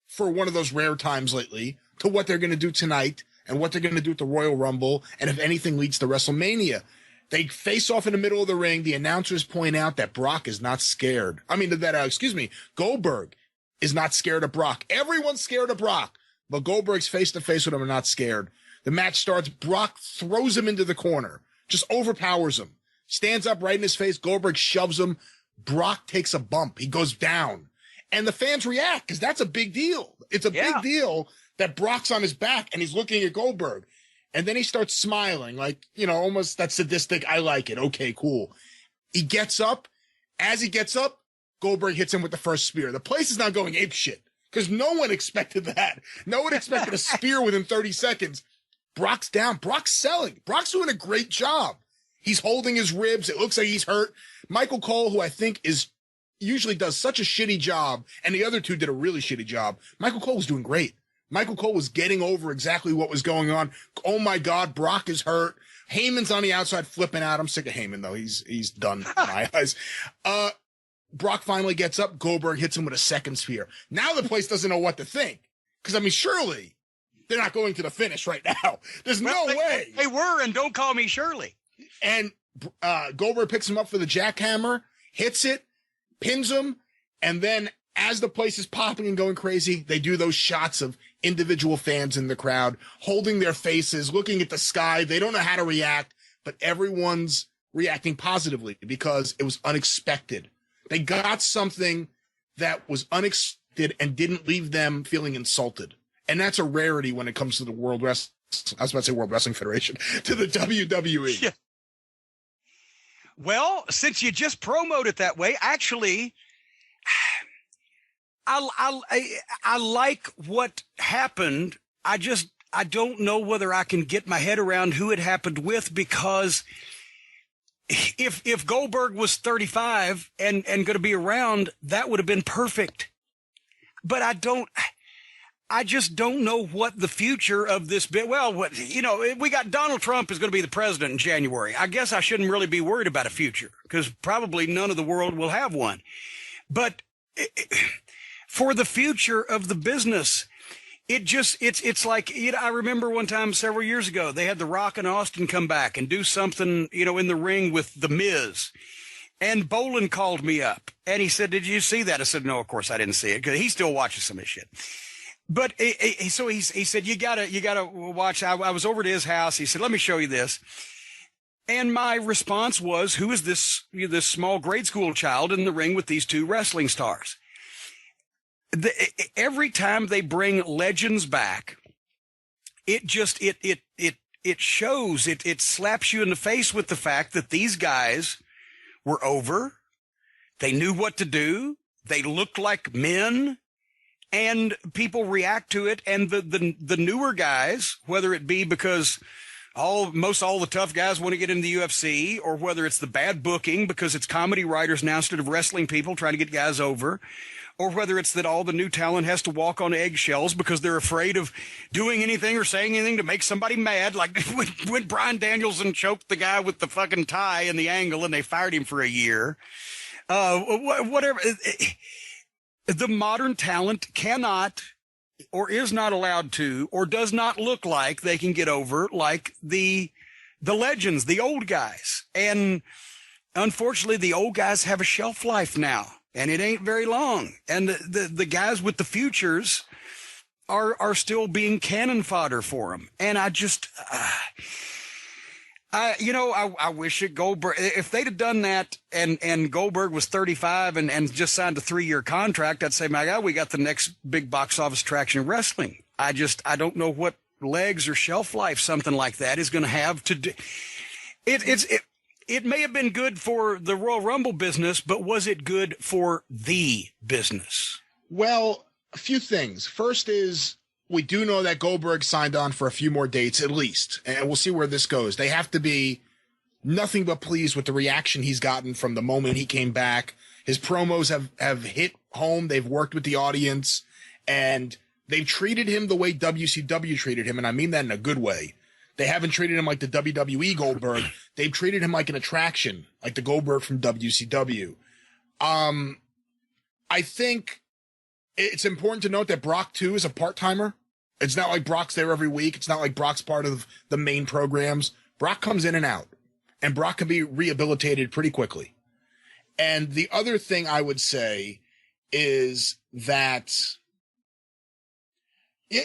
for one of those rare times lately to what they're going to do tonight and what they're going to do at the Royal Rumble, and if anything leads to WrestleMania. They face off in the middle of the ring. The announcers point out that Brock is not scared. Goldberg is not scared of Brock. Everyone's scared of Brock, but Goldberg's face to face with him and not scared. The match starts. Brock throws him into the corner, just overpowers him, stands up right in his face. Goldberg shoves him. Brock takes a bump. He goes down. And the fans react because that's a big deal. It's a big deal that Brock's on his back and he's looking at Goldberg. And then he starts smiling like, almost that sadistic, I like it. Okay, cool. He gets up. As he gets up, Goldberg hits him with the first spear. The place is now going apeshit because no one expected that. No one expected a spear within 30 seconds. Brock's down. Brock's selling. Brock's doing a great job. He's holding his ribs. It looks like he's hurt. Michael Cole, who I think usually does such a shitty job, and the other two did a really shitty job. Michael Cole was doing great. Michael Cole was getting over exactly what was going on. Oh my God, Brock is hurt. Heyman's on the outside flipping out. I'm sick of Heyman though. He's done in my eyes. Brock finally gets up. Goldberg hits him with a second spear. Now the place doesn't know what to think. Because, surely they're not going to the finish right now. There's no way. They were, and don't call me Shirley. And Goldberg picks him up for the jackhammer, hits it, pins him, and then as the place is popping and going crazy, they do those shots of individual fans in the crowd holding their faces, looking at the sky. They don't know how to react, but everyone's reacting positively because it was unexpected. They got something that was unexpected and didn't leave them feeling insulted. And that's a rarity when it comes to the World Wrestling Federation, to the WWE. Yeah. Well, since you just promoted it that way, actually, I like what happened. I don't know whether I can get my head around who it happened with, because if Goldberg was 35 and going to be around, that would have been perfect. But I just don't know what the future of this bit. Well, we got Donald Trump is going to be the president in January. I guess I shouldn't really be worried about a future because probably none of the world will have one. But for the future of the business, it's like, I remember one time several years ago, they had The Rock and Austin come back and do something, in the ring with The Miz. And Bolin called me up and he said, "Did you see that?" I said, "No, of course I didn't see it," because he still watches some of this shit. But so he said, you gotta watch. I was over to his house. He said, "Let me show you this." And my response was, who is this small grade school child in the ring with these two wrestling stars? Every time they bring legends back, it shows, it slaps you in the face with the fact that these guys were over. They knew what to do. They looked like men, and people react to it. And the newer guys, whether it be because most all the tough guys want to get into the UFC, or whether it's the bad booking because it's comedy writers now instead of wrestling people trying to get guys over, or whether it's that all the new talent has to walk on eggshells because they're afraid of doing anything or saying anything to make somebody mad, like when Bryan Danielson choked the guy with the fucking tie in the angle and they fired him for a year. Whatever. The modern talent cannot or is not allowed to or does not look like they can get over like the legends, the old guys. And unfortunately, the old guys have a shelf life now. And it ain't very long. And the guys with the futures are still being cannon fodder for them. And I just, I wish that Goldberg, if they'd have done that and Goldberg was 35 and just signed a 3-year contract, I'd say, my God, we got the next big box office attraction in wrestling. I don't know what legs or shelf life something like that is going to have to do. It may have been good for the Royal Rumble business, but was it good for the business? Well, a few things. First is, we do know that Goldberg signed on for a few more dates at least, and we'll see where this goes. They have to be nothing but pleased with the reaction he's gotten from the moment he came back. His promos have hit home. They've worked with the audience, and they've treated him the way WCW treated him, and I mean that in a good way. They haven't treated him like the WWE Goldberg. They've treated him like an attraction, like the Goldberg from WCW. I think it's important to note that Brock, too, is a part-timer. It's not like Brock's there every week. It's not like Brock's part of the main programs. Brock comes in and out, and Brock can be rehabilitated pretty quickly. And the other thing I would say is that, I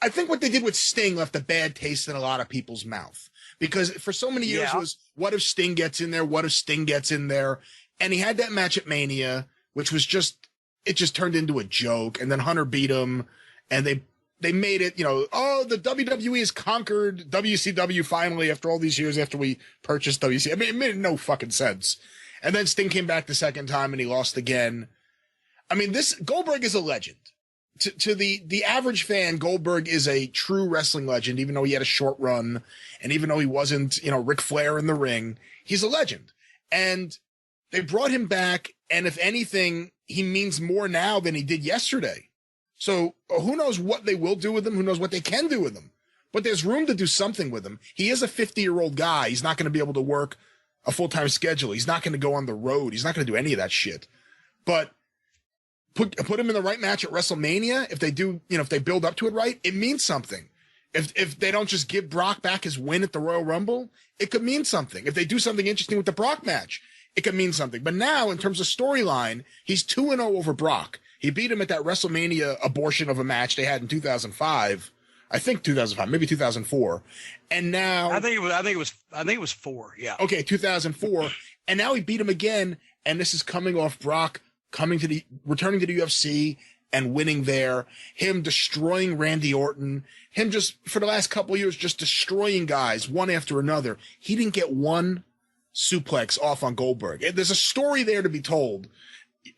think what they did with Sting left a bad taste in a lot of people's mouth, because for so many years it was, what if Sting gets in there? What if Sting gets in there? And he had that match at Mania, which was it just turned into a joke. And then Hunter beat him, and they made it, oh, the WWE has conquered WCW finally after all these years after we purchased WCW. I mean, it made no fucking sense. And then Sting came back the second time and he lost again. I mean, Goldberg is a legend. To the average fan, Goldberg is a true wrestling legend, even though he had a short run and even though he wasn't, Ric Flair in the ring, he's a legend. And they brought him back. And if anything, he means more now than he did yesterday. So who knows what they will do with him? Who knows what they can do with him? But there's room to do something with him. He is a 50-year-old guy. He's not going to be able to work a full-time schedule. He's not going to go on the road. He's not going to do any of that shit. But put him in the right match at WrestleMania. If they do, if they build up to it right, it means something. If they don't just give Brock back his win at the Royal Rumble, it could mean something. If they do something interesting with the Brock match, it could mean something. But now, in terms of storyline, he's 2-0 over Brock. He beat him at that WrestleMania abortion of a match they had in 2005. I think 2005, maybe 2004. And now I think it was 4. Yeah. Okay, 2004. And now he beat him again. And this is coming off Brock returning to the UFC and winning there. Him destroying Randy Orton. Him just for the last couple of years just destroying guys one after another. He didn't get one suplex off on Goldberg. There's a story there to be told.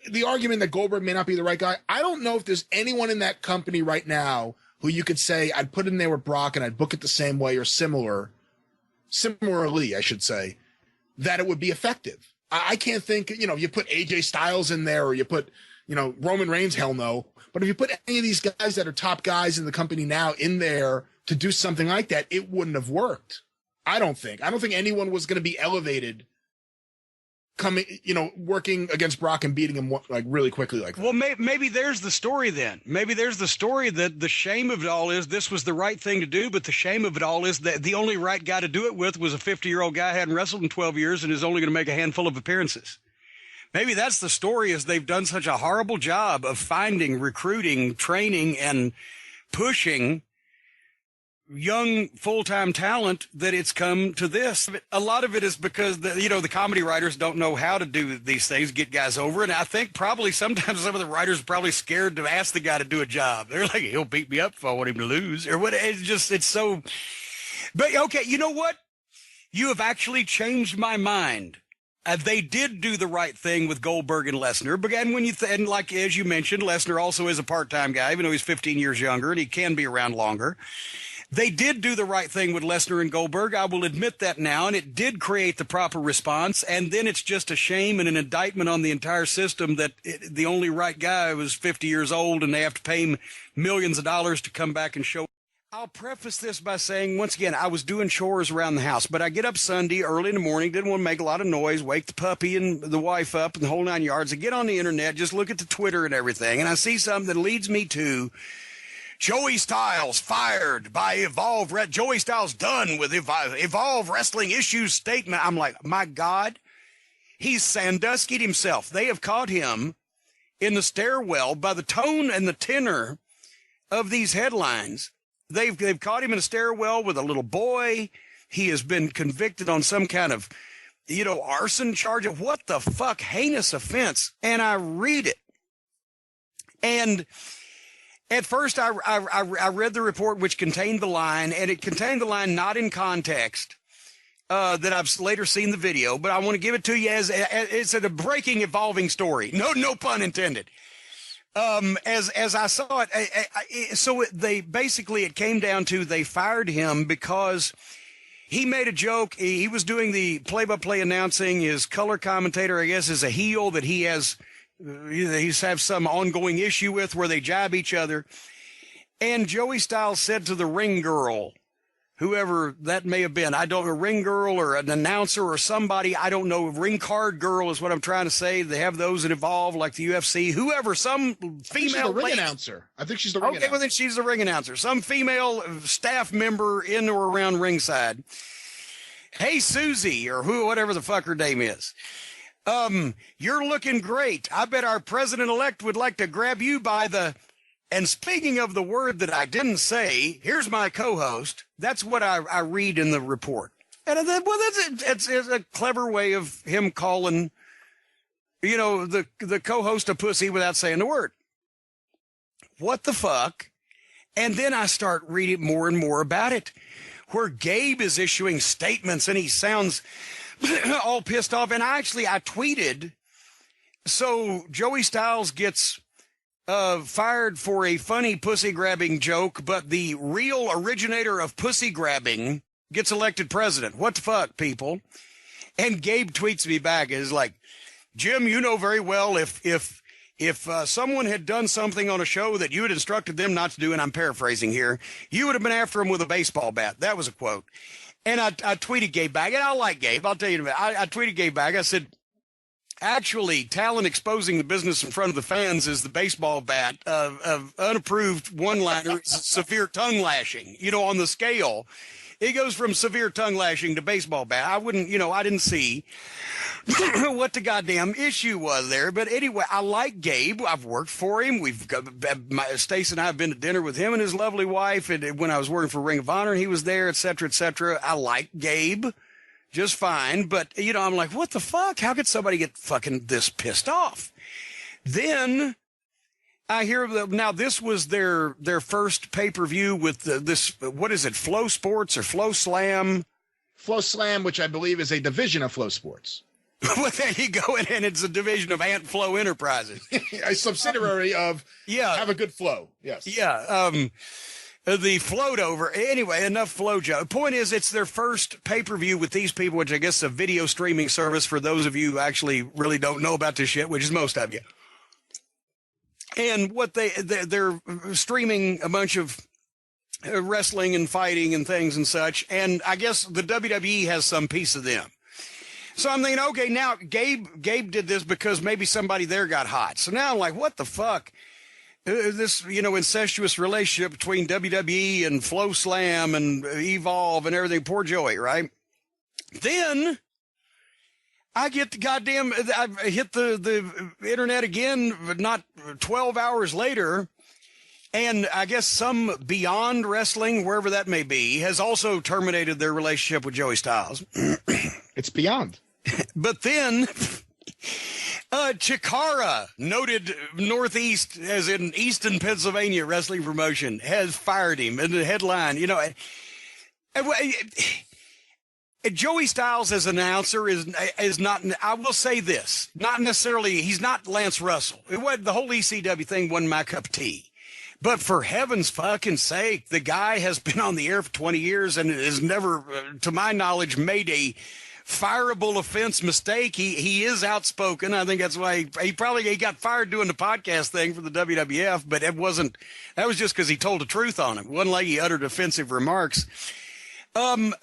The argument that Goldberg may not be the right guy, I don't know if there's anyone in that company right now who you could say I'd put in there with Brock and I'd book it the same way or similarly, I should say, that it would be effective. I can't think, you put AJ Styles in there or you put, Roman Reigns, hell no. But if you put any of these guys that are top guys in the company now in there to do something like that, it wouldn't have worked. I don't think anyone was going to be elevated coming, working against Brock and beating him like really quickly like that. Well, maybe there's the story then. Maybe there's the story that the shame of it all is this was the right thing to do, but the shame of it all is that the only right guy to do it with was a 50-year-old guy who hadn't wrestled in 12 years and is only going to make a handful of appearances. Maybe that's the story, is they've done such a horrible job of finding, recruiting, training, and pushing young full-time talent that it's come to this. A lot of it is because the comedy writers don't know how to do these things, get guys over. And I think probably sometimes some of the writers are probably scared to ask the guy to do a job. They're like, he'll beat me up if I want him to lose or what. It's so, but okay. You know what? You have actually changed my mind. They did do the right thing with Goldberg and Lesnar. But when and like, as you mentioned, Lesnar also is a part-time guy, even though he's 15 years younger and he can be around longer. They did do the right thing with Lesnar and Goldberg. I will admit that now, and it did create the proper response. And then it's just a shame and an indictment on the entire system that the only right guy was 50 years old, and they have to pay him millions of dollars to come back and show. I'll preface this by saying, once again, I was doing chores around the house, but I get up Sunday early in the morning, didn't want to make a lot of noise, wake the puppy and the wife up and the whole 9 yards. I get on the internet, just look at the Twitter and everything, and I see something that leads me to Joey Styles fired by Evolve. Joey Styles done with Evolve Wrestling Issues statement. I'm like, my God, he's Sandusky'd himself. They have caught him in the stairwell by the tone and the tenor of these headlines. They've caught him in a stairwell with a little boy. He has been convicted on some kind of, arson charge of what the fuck, heinous offense. And I read it. And at first, I read the report, which contained the line, and it contained the line not in context, that I've later seen the video, but I want to give it to you as it's a breaking, evolving story. No pun intended. As I saw it, so it came down to they fired him because he made a joke. He was doing the play-by-play announcing. His color commentator, I guess, is a heel that he's have some ongoing issue with where they jab each other. And Joey Styles said to the ring girl, whoever that may have been, a ring girl or an announcer or somebody, I don't know, ring card girl is what I'm trying to say. They have those that evolve like the UFC, whoever, some female ring announcer. I think she's the ring announcer. Okay, well then she's the ring announcer. Some female staff member in or around ringside. Hey, Susie, or whatever the fuck her name is. You're looking great. I bet our president-elect would like to grab you by the... And speaking of the word that I didn't say, here's my co-host. That's what I read in the report. And I thought, well, it's a clever way of him calling the co-host of Pussy without saying the word. What the fuck? And then I start reading more and more about it, where Gabe is issuing statements and he sounds all pissed off. And I tweeted, so Joey Styles gets fired for a funny pussy grabbing joke, but the real originator of pussy grabbing gets elected president. What the fuck, people? And Gabe tweets me back, is like, Jim, you know very well if someone had done something on a show that you had instructed them not to do, and I'm paraphrasing here, you would have been after him with a baseball bat. That was a quote. And I tweeted Gabe back, and I like Gabe. I'll tell you in a minute. I tweeted Gabe back. I said, actually, talent exposing the business in front of the fans is the baseball bat. Of unapproved one-liner, severe tongue lashing, on the scale. It goes from severe tongue lashing to baseball bat. I didn't see what the goddamn issue was there. But anyway, I like Gabe. I've worked for him. Stacey and I have been to dinner with him and his lovely wife. And when I was working for Ring of Honor, he was there, et cetera, et cetera. I like Gabe just fine. But, I'm like, what the fuck? How could somebody get fucking this pissed off? Then I hear now this was their first pay-per-view with this, what is it, Flow Sports or Flow Slam? Flow Slam, which I believe is a division of Flow Sports. Well, there you go, and it's a division of Ant Flow Enterprises. A subsidiary of Have a Good Flow, yes. Yeah, the float over. Anyway, enough flow joke. Point is, it's their first pay-per-view with these people, which I guess is a video streaming service for those of you who actually really don't know about this shit, which is most of you. And what they're streaming a bunch of wrestling and fighting and things and such. And I guess the WWE has some piece of them. So I'm thinking, okay, now Gabe did this because maybe somebody there got hot. So now I'm like, what the fuck? This, incestuous relationship between WWE and Flow Slam and Evolve and everything. Poor Joey, right? Then I get I hit the internet again, but not 12 hours later. And I guess some Beyond Wrestling, wherever that may be, has also terminated their relationship with Joey Styles. It's Beyond. But then Chikara, noted Northeast, as in Easton, Pennsylvania wrestling promotion, has fired him. And the headline, Joey Styles as an announcer is not, I will say this, not necessarily, he's not Lance Russell. The whole ECW thing wasn't my cup of tea. But for heaven's fucking sake, the guy has been on the air for 20 years and has never, to my knowledge, made a fireable offense mistake. He is outspoken. I think that's why he got fired doing the podcast thing for the WWF, but that was just because he told the truth on it. It wasn't like he uttered offensive remarks. And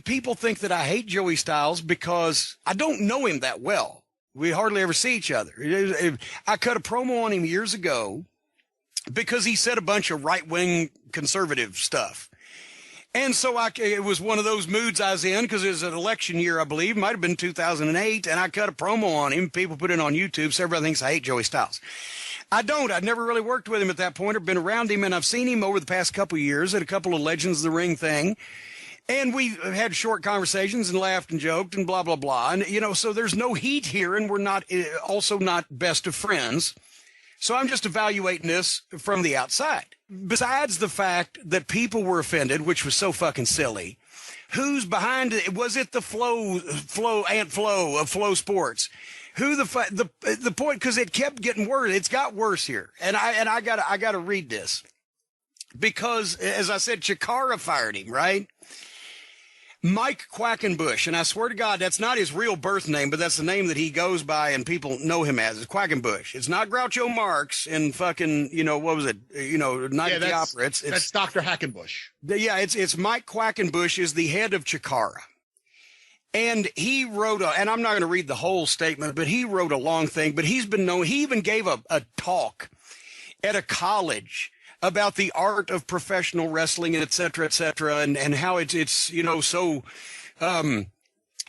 people think that I hate Joey Styles because I don't know him that well. We hardly ever see each other. I cut a promo on him years ago because he said a bunch of right-wing conservative stuff. And so it was one of those moods I was in because it was an election year, I believe. It might have been 2008. And I cut a promo on him. People put it on YouTube, so everybody thinks I hate Joey Styles. I don't. I'd never really worked with him at that point or been around him. And I've seen him over the past couple of years at a couple of Legends of the Ring thing. And we had short conversations and laughed and joked and blah, blah, blah. And, so there's no heat here. And we're also not best of friends. So I'm just evaluating this from the outside. Besides the fact that people were offended, which was so fucking silly, who's behind it? Was it the Ant Flow of Flow Sports? Who the point? Because it kept getting worse. It's got worse here, and I gotta read this because, as I said, Chikara fired him, right? Mike Quackenbush, and I swear to God, that's not his real birth name, but that's the name that he goes by and people know him as. It's Quackenbush. It's not Groucho Marx in fucking, what was it? Night at the Opera. That's Dr. Hackenbush. Yeah, it's Mike Quackenbush is the head of Chikara. And he wrote and I'm not going to read the whole statement, but he wrote a long thing, but he's been known, he even gave a talk at a college about the art of professional wrestling and et cetera, and how it's so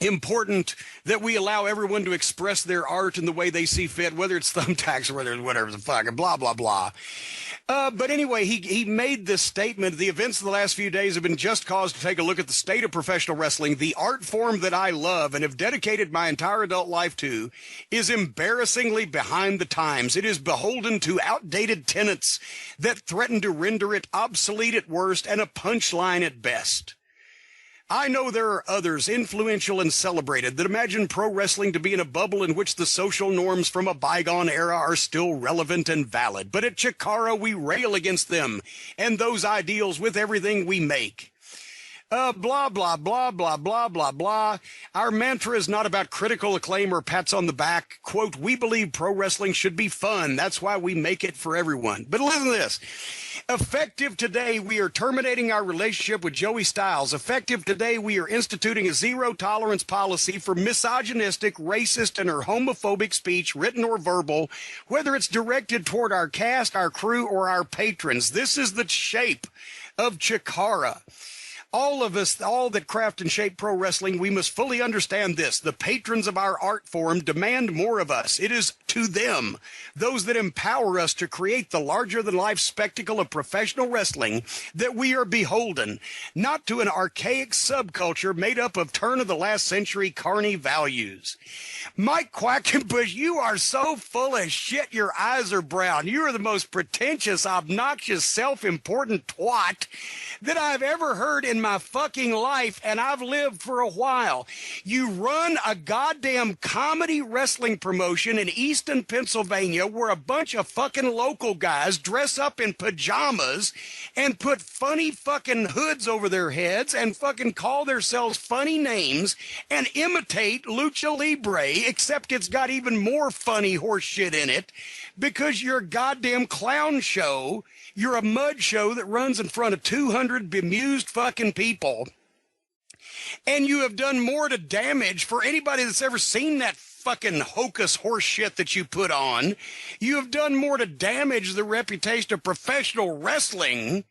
important that we allow everyone to express their art in the way they see fit, whether it's thumbtacks or whether it's whatever the fuck, and blah, blah, blah. But anyway, he made this statement. The events of the last few days have been just cause to take a look at the state of professional wrestling. The art form that I love and have dedicated my entire adult life to is embarrassingly behind the times. It is beholden to outdated tenets that threaten to render it obsolete at worst and a punchline at best. I know there are others, influential and celebrated, that imagine pro wrestling to be in a bubble in which the social norms from a bygone era are still relevant and valid. But at Chikara, we rail against them and those ideals with everything we make. Blah, blah, blah, blah, blah, blah, blah. Our mantra is not about critical acclaim or pats on the back. Quote, we believe pro wrestling should be fun. That's why we make it for everyone. But listen to this. Effective today, we are terminating our relationship with Joey Styles. Effective today, we are instituting a zero-tolerance policy for misogynistic, racist, and or homophobic speech, written or verbal, whether it's directed toward our cast, our crew, or our patrons. This is the shape of Chikara. All of us, all that craft and shape pro wrestling, we must fully understand this. The patrons of our art form demand more of us. It is to them, those that empower us to create the larger-than-life spectacle of professional wrestling, that we are beholden, not to an archaic subculture made up of turn-of-the-last-century carny values. Mike Quackenbush, you are so full of shit, your eyes are brown. You are the most pretentious, obnoxious, self-important twat that I've ever heard in my fucking life, and I've lived for a while. You run a goddamn comedy wrestling promotion in Easton, Pennsylvania, where a bunch of fucking local guys dress up in pajamas and put funny fucking hoods over their heads and fucking call themselves funny names and imitate Lucha Libre, except it's got even more funny horse shit in it because you're a goddamn clown show. You're a mud show that runs in front of 200 bemused fucking people. And you have done more to damage for anybody that's ever seen that fucking hocus horse shit that you put on. You have done more to damage the reputation of professional wrestling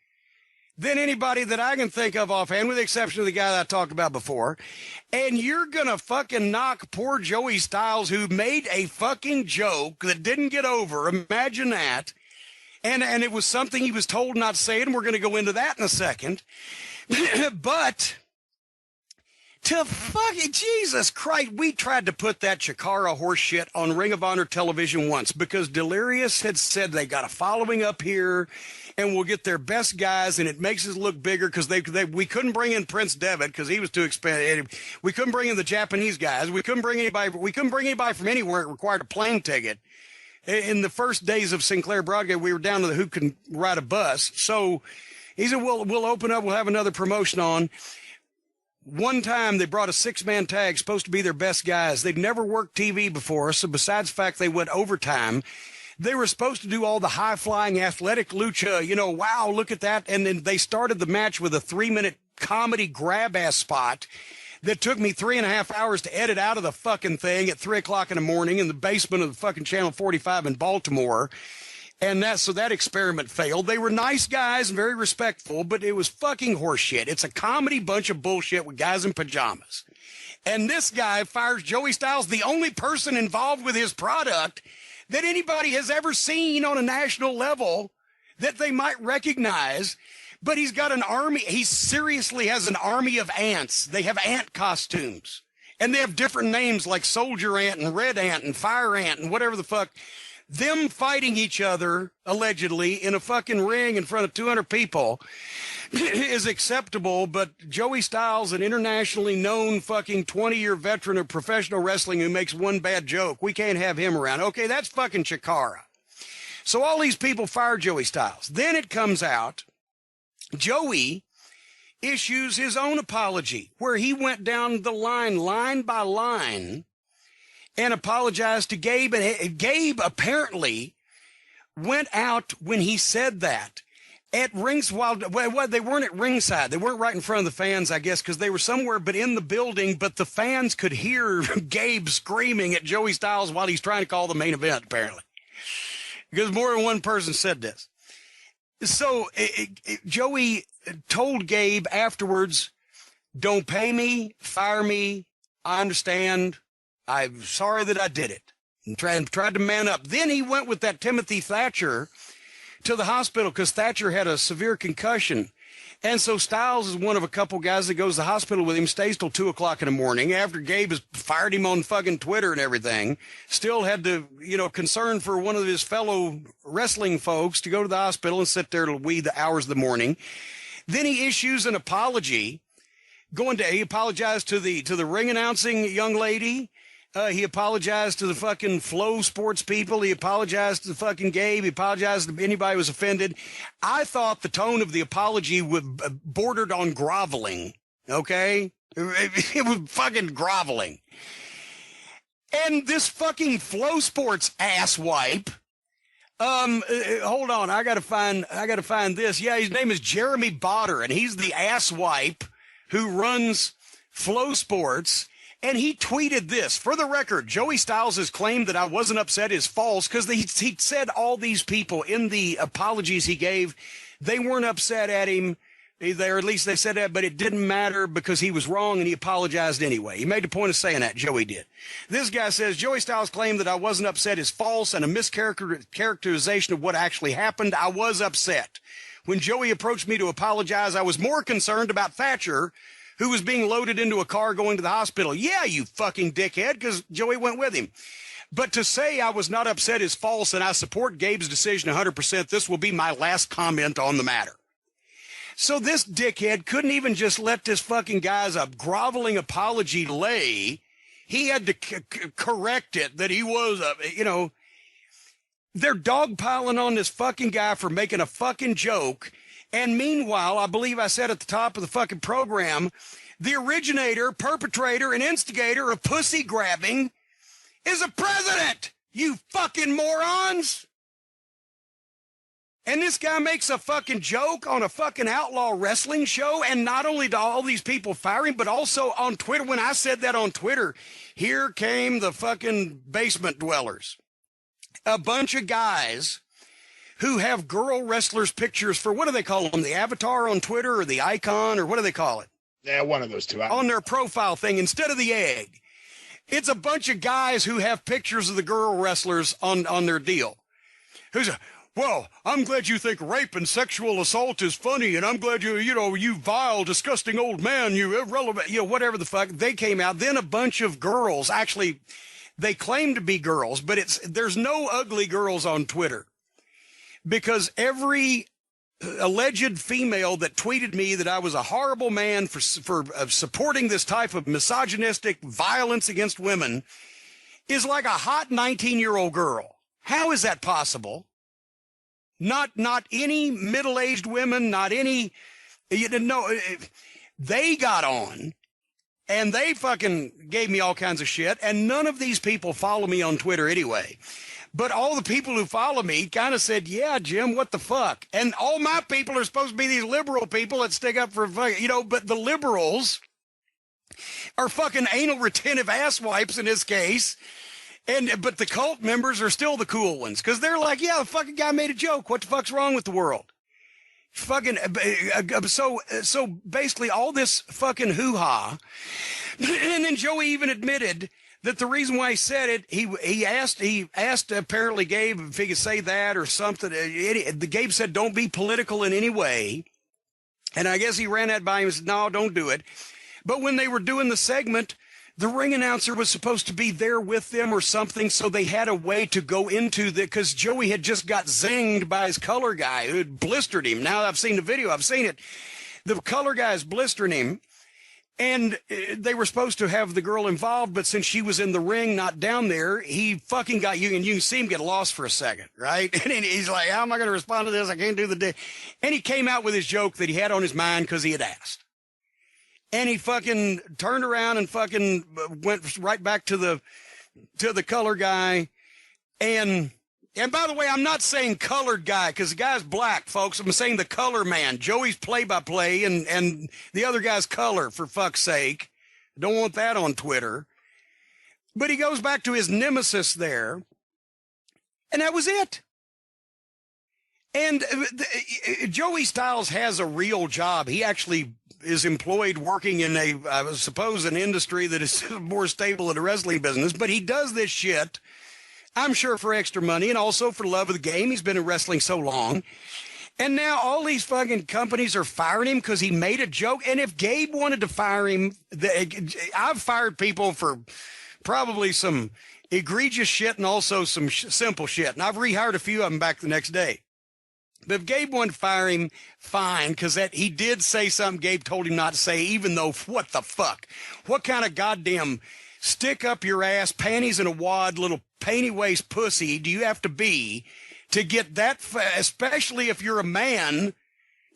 than anybody that I can think of offhand, with the exception of the guy that I talked about before. And you're gonna fucking knock poor Joey Styles, who made a fucking joke that didn't get over. Imagine that. And it was something he was told not to say, and we're going to go into that in a second. But to fucking Jesus Christ, we tried to put that Chikara horse shit on Ring of Honor television once because Delirious had said they got a following up here and we'll get their best guys, and it makes us look bigger because we couldn't bring in Prince Devitt because he was too expensive. We couldn't bring in the Japanese guys. We couldn't bring anybody from anywhere. It required a plane ticket. In the first days of Sinclair Broadcast, we were down to the who can ride a bus. So he said, we'll open up. We'll have another promotion on. One time they brought a 6-man tag, supposed to be their best guys. They'd never worked TV before. So besides the fact they went overtime, they were supposed to do all the high-flying athletic lucha, wow, look at that. And then they started the match with a 3-minute comedy grab-ass spot that took me 3.5 hours to edit out of the fucking thing at 3 o'clock in the morning in the basement of the fucking Channel 45 in Baltimore. And so that experiment failed. They were nice guys and very respectful, but it was fucking horseshit. It's a comedy bunch of bullshit with guys in pajamas. And this guy fires Joey Styles, the only person involved with his product that anybody has ever seen on a national level that they might recognize. But he's got an army. He seriously has an army of ants. They have ant costumes. And they have different names like Soldier Ant and Red Ant and Fire Ant and whatever the fuck. Them fighting each other, allegedly, in a fucking ring in front of 200 people is acceptable. But Joey Styles, an internationally known fucking 20-year veteran of professional wrestling who makes one bad joke, we can't have him around. Okay, that's fucking Chikara. So all these people fire Joey Styles. Then it comes out Joey issues his own apology where he went down the line by line, and apologized to Gabe. And Gabe apparently went out when he said that at rings. Well, they weren't at ringside. They weren't right in front of the fans, I guess, because they were somewhere but in the building. But the fans could hear Gabe screaming at Joey Styles while he's trying to call the main event, apparently, because more than one person said this. So Joey told Gabe afterwards, don't pay me, fire me. I understand. I'm sorry that I did it. And tried to man up. Then he went with that Timothy Thatcher to the hospital because Thatcher had a severe concussion. And so Styles is one of a couple guys that goes to the hospital with him, stays till 2 o'clock in the morning after Gabe has fired him on fucking Twitter and everything. Still had to, concern for one of his fellow wrestling folks to go to the hospital and sit there till wee the hours of the morning. Then he issues an apology, he apologized to the ring announcing young lady. He apologized to the fucking Flow Sports people. He apologized to the fucking Gabe. He apologized to anybody who was offended. I thought the tone of the apology bordered on groveling. Okay? It was fucking groveling. And this fucking Flow Sports asswipe. Hold on. I gotta find this. Yeah, his name is Jeremy Botter, and he's the asswipe who runs Flow Sports. And he tweeted this. For the record, Joey Styles' claim that I wasn't upset is false because he said all these people in the apologies he gave, they weren't upset at him. Or at least they said that, but it didn't matter because he was wrong and he apologized anyway. He made the point of saying that. Joey did. This guy says, Joey Styles' claim that I wasn't upset is false and a mischaracterization of what actually happened. I was upset. When Joey approached me to apologize, I was more concerned about Thatcher, who was being loaded into a car going to the hospital. Yeah, you fucking dickhead, because Joey went with him. But to say I was not upset is false, and I support Gabe's decision 100%. This will be my last comment on the matter. So this dickhead couldn't even just let this fucking guy's groveling apology lay. He had to correct it that he was, they're dogpiling on this fucking guy for making a fucking joke. And meanwhile, I believe I said at the top of the fucking program, the originator, perpetrator, and instigator of pussy grabbing is a president, you fucking morons. And this guy makes a fucking joke on a fucking outlaw wrestling show, and not only do all these people fire him, but also on Twitter. When I said that on Twitter, here came the fucking basement dwellers. A bunch of guys who have girl wrestlers' pictures for, what do they call them, the avatar on Twitter or the icon, or what do they call it? Yeah, one of those two. On their profile thing instead of the egg. It's a bunch of guys who have pictures of the girl wrestlers on their deal. Well, I'm glad you think rape and sexual assault is funny, and I'm glad you vile, disgusting old man, you irrelevant, whatever the fuck. They came out. Then a bunch of girls, actually, they claim to be girls, but there's no ugly girls on Twitter. Because every alleged female that tweeted me that I was a horrible man for supporting this type of misogynistic violence against women is like a hot 19-year-old girl. How is that possible? Not any middle-aged women, not any, they got on and they fucking gave me all kinds of shit. And none of these people follow me on Twitter anyway. But all the people who follow me kind of said, yeah, Jim, what the fuck? And all my people are supposed to be these liberal people that stick up for, but the liberals are fucking anal retentive asswipes in this case. But the cult members are still the cool ones because they're like, yeah, the fucking guy made a joke. What the fuck's wrong with the world? Fucking, so basically all this fucking hoo-ha. And then Joey even admitted that the reason why he said it, he asked apparently Gabe if he could say that or something. The Gabe said, don't be political in any way. And I guess he ran that by him and said, no, don't do it. But when they were doing the segment, the ring announcer was supposed to be there with them or something. So they had a way to go into because Joey had just got zinged by his color guy who had blistered him. Now I've seen the video. I've seen it. The color guy is blistering him. And they were supposed to have the girl involved, but since she was in the ring, not down there, he fucking got you, and you can see him get lost for a second, right? And he's like, how am I going to respond to this? I can't do the day. And he came out with his joke that he had on his mind because he had asked. And he fucking turned around and fucking went right back to the color guy. And by the way, I'm not saying colored guy because the guy's black, folks. I'm saying the color man. Joey's play-by-play and the other guy's color, for fuck's sake. Don't want that on Twitter. But he goes back to his nemesis there. And that was it. And Joey Styles has a real job. He actually is employed working in I suppose, an industry that is more stable than the wrestling business. But he does this shit I'm sure for extra money and also for love of the game. He's been in wrestling so long. And now all these fucking companies are firing him because he made a joke. And if Gabe wanted to fire him, I've fired people for probably some egregious shit and also some simple shit. And I've rehired a few of them back the next day. But if Gabe wanted to fire him, fine, because he did say something Gabe told him not to say, even though, what the fuck? What kind of goddamn stick up your ass, panties in a wad, little panty waist pussy do you have to be to get that, especially if you're a man,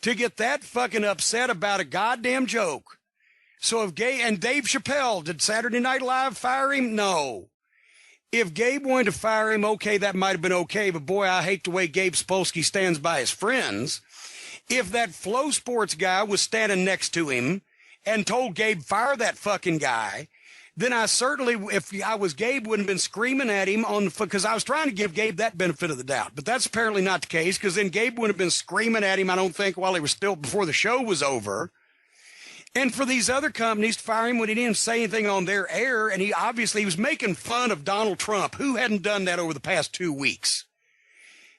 to get that fucking upset about a goddamn joke? So if Gabe, and Dave Chappelle, did Saturday Night Live fire him? No. If Gabe wanted to fire him, okay, that might have been okay, but boy, I hate the way Gabe Spolsky stands by his friends. If that Flow Sports guy was standing next to him and told Gabe, fire that fucking guy, then I certainly, if I was Gabe, wouldn't have been screaming at him because I was trying to give Gabe that benefit of the doubt. But that's apparently not the case, because then Gabe would have been screaming at him, I don't think, while he was still, before the show was over. And for these other companies to fire him when he didn't say anything on their air, and he was making fun of Donald Trump. Who hadn't done that over the past 2 weeks?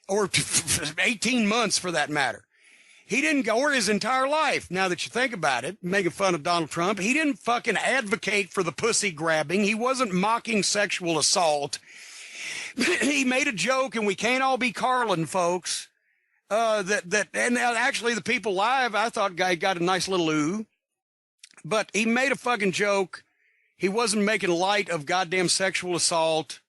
Or 18 months, for that matter. He didn't go, or his entire life, now that you think about it, making fun of Donald Trump. He didn't fucking advocate for the pussy grabbing. He wasn't mocking sexual assault. He made a joke, and we can't all be Carlin, folks. And actually the people live, I thought guy got a nice little ooh. But he made a fucking joke. He wasn't making light of goddamn sexual assault.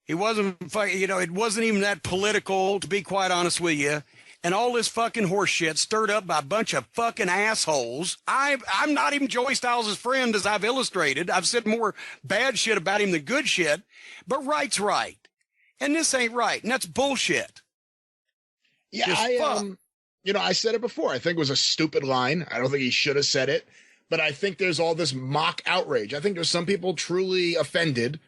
He wasn't, it wasn't even that political, to be quite honest with you. And all this fucking horse shit stirred up by a bunch of fucking assholes. I'm not even Joey Styles' friend, as I've illustrated. I've said more bad shit about him than good shit. But right's right. And this ain't right. And that's bullshit. Yeah, I said it before. I think it was a stupid line. I don't think he should have said it. But I think there's all this mock outrage. I think there's some people truly offended,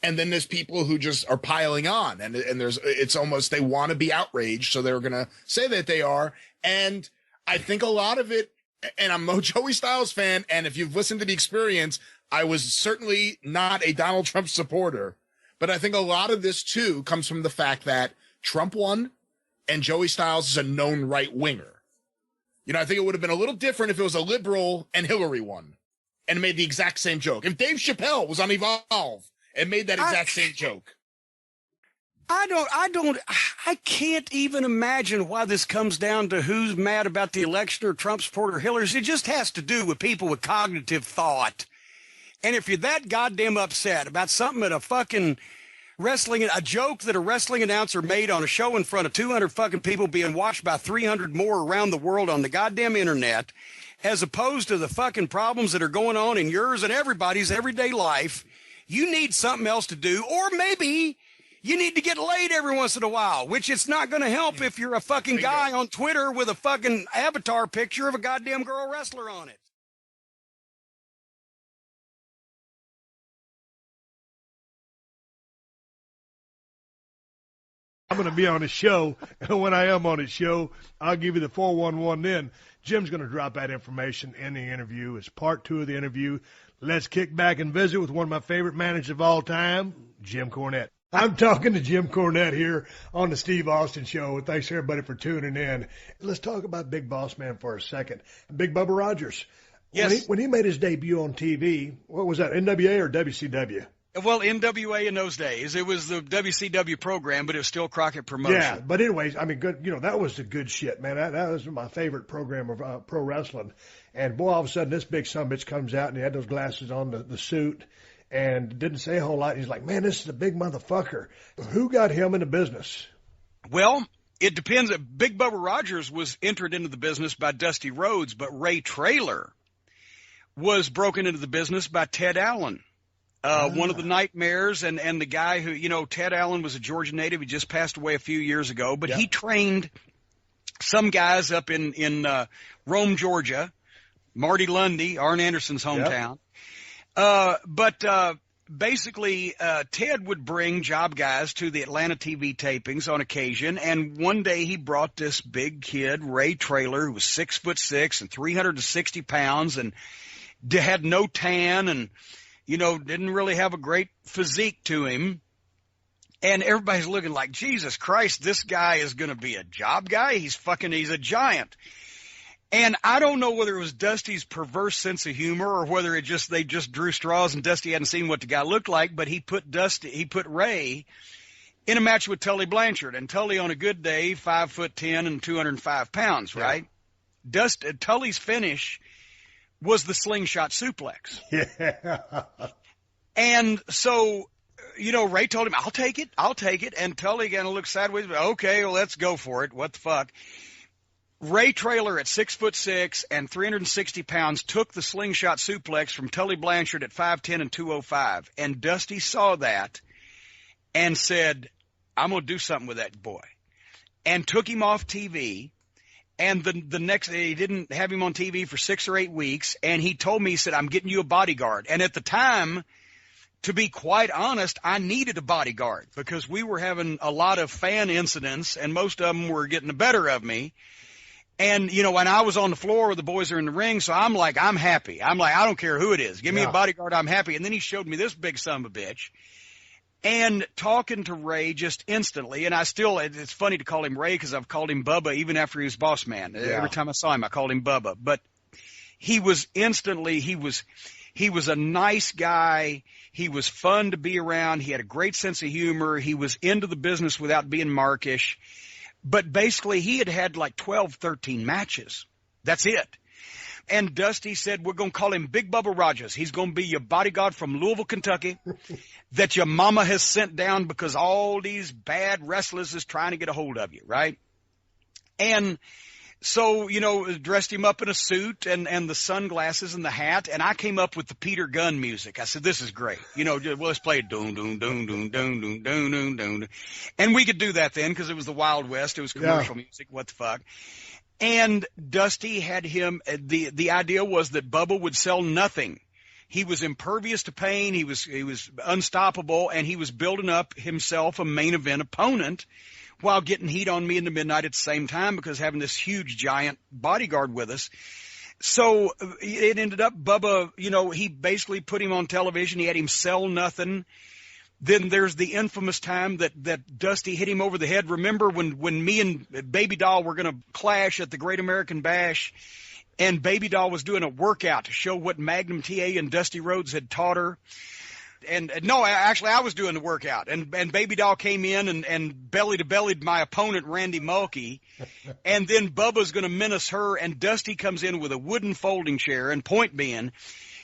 and then there's people who just are piling on, and it's almost they want to be outraged, so they're gonna say that they are. And I think a lot of it, and I'm no Joey Styles fan, and if you've listened to the experience, I was certainly not a Donald Trump supporter, but I think a lot of this too comes from the fact that Trump won, and Joey Styles is a known right winger. I think it would have been a little different if it was a liberal and Hillary won and made the exact same joke. If Dave Chappelle was on Evolve and made that exact same joke. I can't even imagine why this comes down to who's mad about the election or Trump supporter or Hillary. It just has to do with people with cognitive thought. And if you're that goddamn upset about something at a fucking a joke that a wrestling announcer made on a show in front of 200 fucking people being watched by 300 more around the world on the goddamn internet, as opposed to the fucking problems that are going on in yours and everybody's everyday life, you need something else to do. Or maybe you need to get laid every once in a while, which it's not going to help if you're a fucking guy on Twitter with a fucking avatar picture of a goddamn girl wrestler on it. I'm going to be on his show, and when I am on his show, I'll give you the 411 then. Jim's going to drop that information in the interview. It's part 2 of the interview. Let's kick back and visit with one of my favorite managers of all time, Jim Cornette. I'm talking to Jim Cornette here on the Steve Austin Show. Thanks, everybody, for tuning in. Let's talk about Big Boss Man for a second. Big Bubba Rogers. Yes. When he made his debut on TV, what was that, NWA or WCW? Well, NWA in those days, it was the WCW program, but it was still Crockett Promotion. Yeah, but anyways, I mean, good. That was the good shit, man. That was my favorite program of pro wrestling. And boy, all of a sudden, this big sumbitch comes out, and he had those glasses on, the suit, and didn't say a whole lot. He's like, man, this is a big motherfucker. Who got him in the business? Well, it depends. Big Bubba Rogers was entered into the business by Dusty Rhodes, but Ray Traylor was broken into the business by Ted Allen. One of the nightmares, and the guy who, Ted Allen was a Georgia native. He just passed away a few years ago, but he trained some guys up in Rome, Georgia, Marty Lundy, Arn Anderson's hometown. Basically, Ted would bring job guys to the Atlanta TV tapings on occasion, and one day he brought this big kid, Ray Traylor, who was 6'6" and 360 pounds, and had no tan, and didn't really have a great physique to him. And everybody's looking like, Jesus Christ, this guy is going to be a job guy. He's a giant. And I don't know whether it was Dusty's perverse sense of humor or whether they just drew straws and Dusty hadn't seen what the guy looked like, but he put Ray in a match with Tully Blanchard, and Tully on a good day, 5'10" and 205 pounds, right? Yeah. Tully's finish was the slingshot suplex. Yeah. And so, Ray told him, I'll take it. And Tully kind of looked sideways, but okay, well, let's go for it. What the fuck? Ray Traylor at 6'6" and 360 pounds took the slingshot suplex from Tully Blanchard at 5'10" and 205. And Dusty saw that and said, I'm going to do something with that boy. And took him off TV. And the next day, he didn't have him on TV for 6 or 8 weeks. And he told me, he said, I'm getting you a bodyguard. And at the time, to be quite honest, I needed a bodyguard because we were having a lot of fan incidents and most of them were getting the better of me. And, when I was on the floor, the boys are in the ring, so I'm like, I'm happy. I'm like, I don't care who it is. Give me a bodyguard, I'm happy. And then he showed me this big son of a bitch. And talking to Ray just instantly, and it's funny to call him Ray because I've called him Bubba even after he was boss man. Yeah. Every time I saw him, I called him Bubba. But he was a nice guy. He was fun to be around. He had a great sense of humor. He was into the business without being markish. But basically, he had like 12, 13 matches. That's it. And Dusty said, we're going to call him Big Bubba Rogers. He's going to be your bodyguard from Louisville, Kentucky, that your mama has sent down because all these bad wrestlers is trying to get a hold of you, right? And so, dressed him up in a suit and the sunglasses and the hat. And I came up with the Peter Gunn music. I said, this is great. Well, let's play it. Doon, doon, doon, doon, doon, doon, doon, doon, doon. And we could do that then because it was the Wild West. It was commercial music. What the fuck? And Dusty had him, the idea was that Bubba would sell nothing. He was impervious to pain. He was unstoppable, and he was building up himself a main event opponent while getting heat on me in the midnight at the same time because having this huge giant bodyguard with us. So it ended up Bubba, he basically put him on television. He had him sell nothing. Then there's the infamous time that Dusty hit him over the head. Remember when me and Baby Doll were going to clash at the Great American Bash, and Baby Doll was doing a workout to show what Magnum TA and Dusty Rhodes had taught her. And no, actually I was doing the workout, and Baby Doll came in and belly to bellied my opponent, Randy Mulkey. And then Bubba's going to menace her, and Dusty comes in with a wooden folding chair, and point being,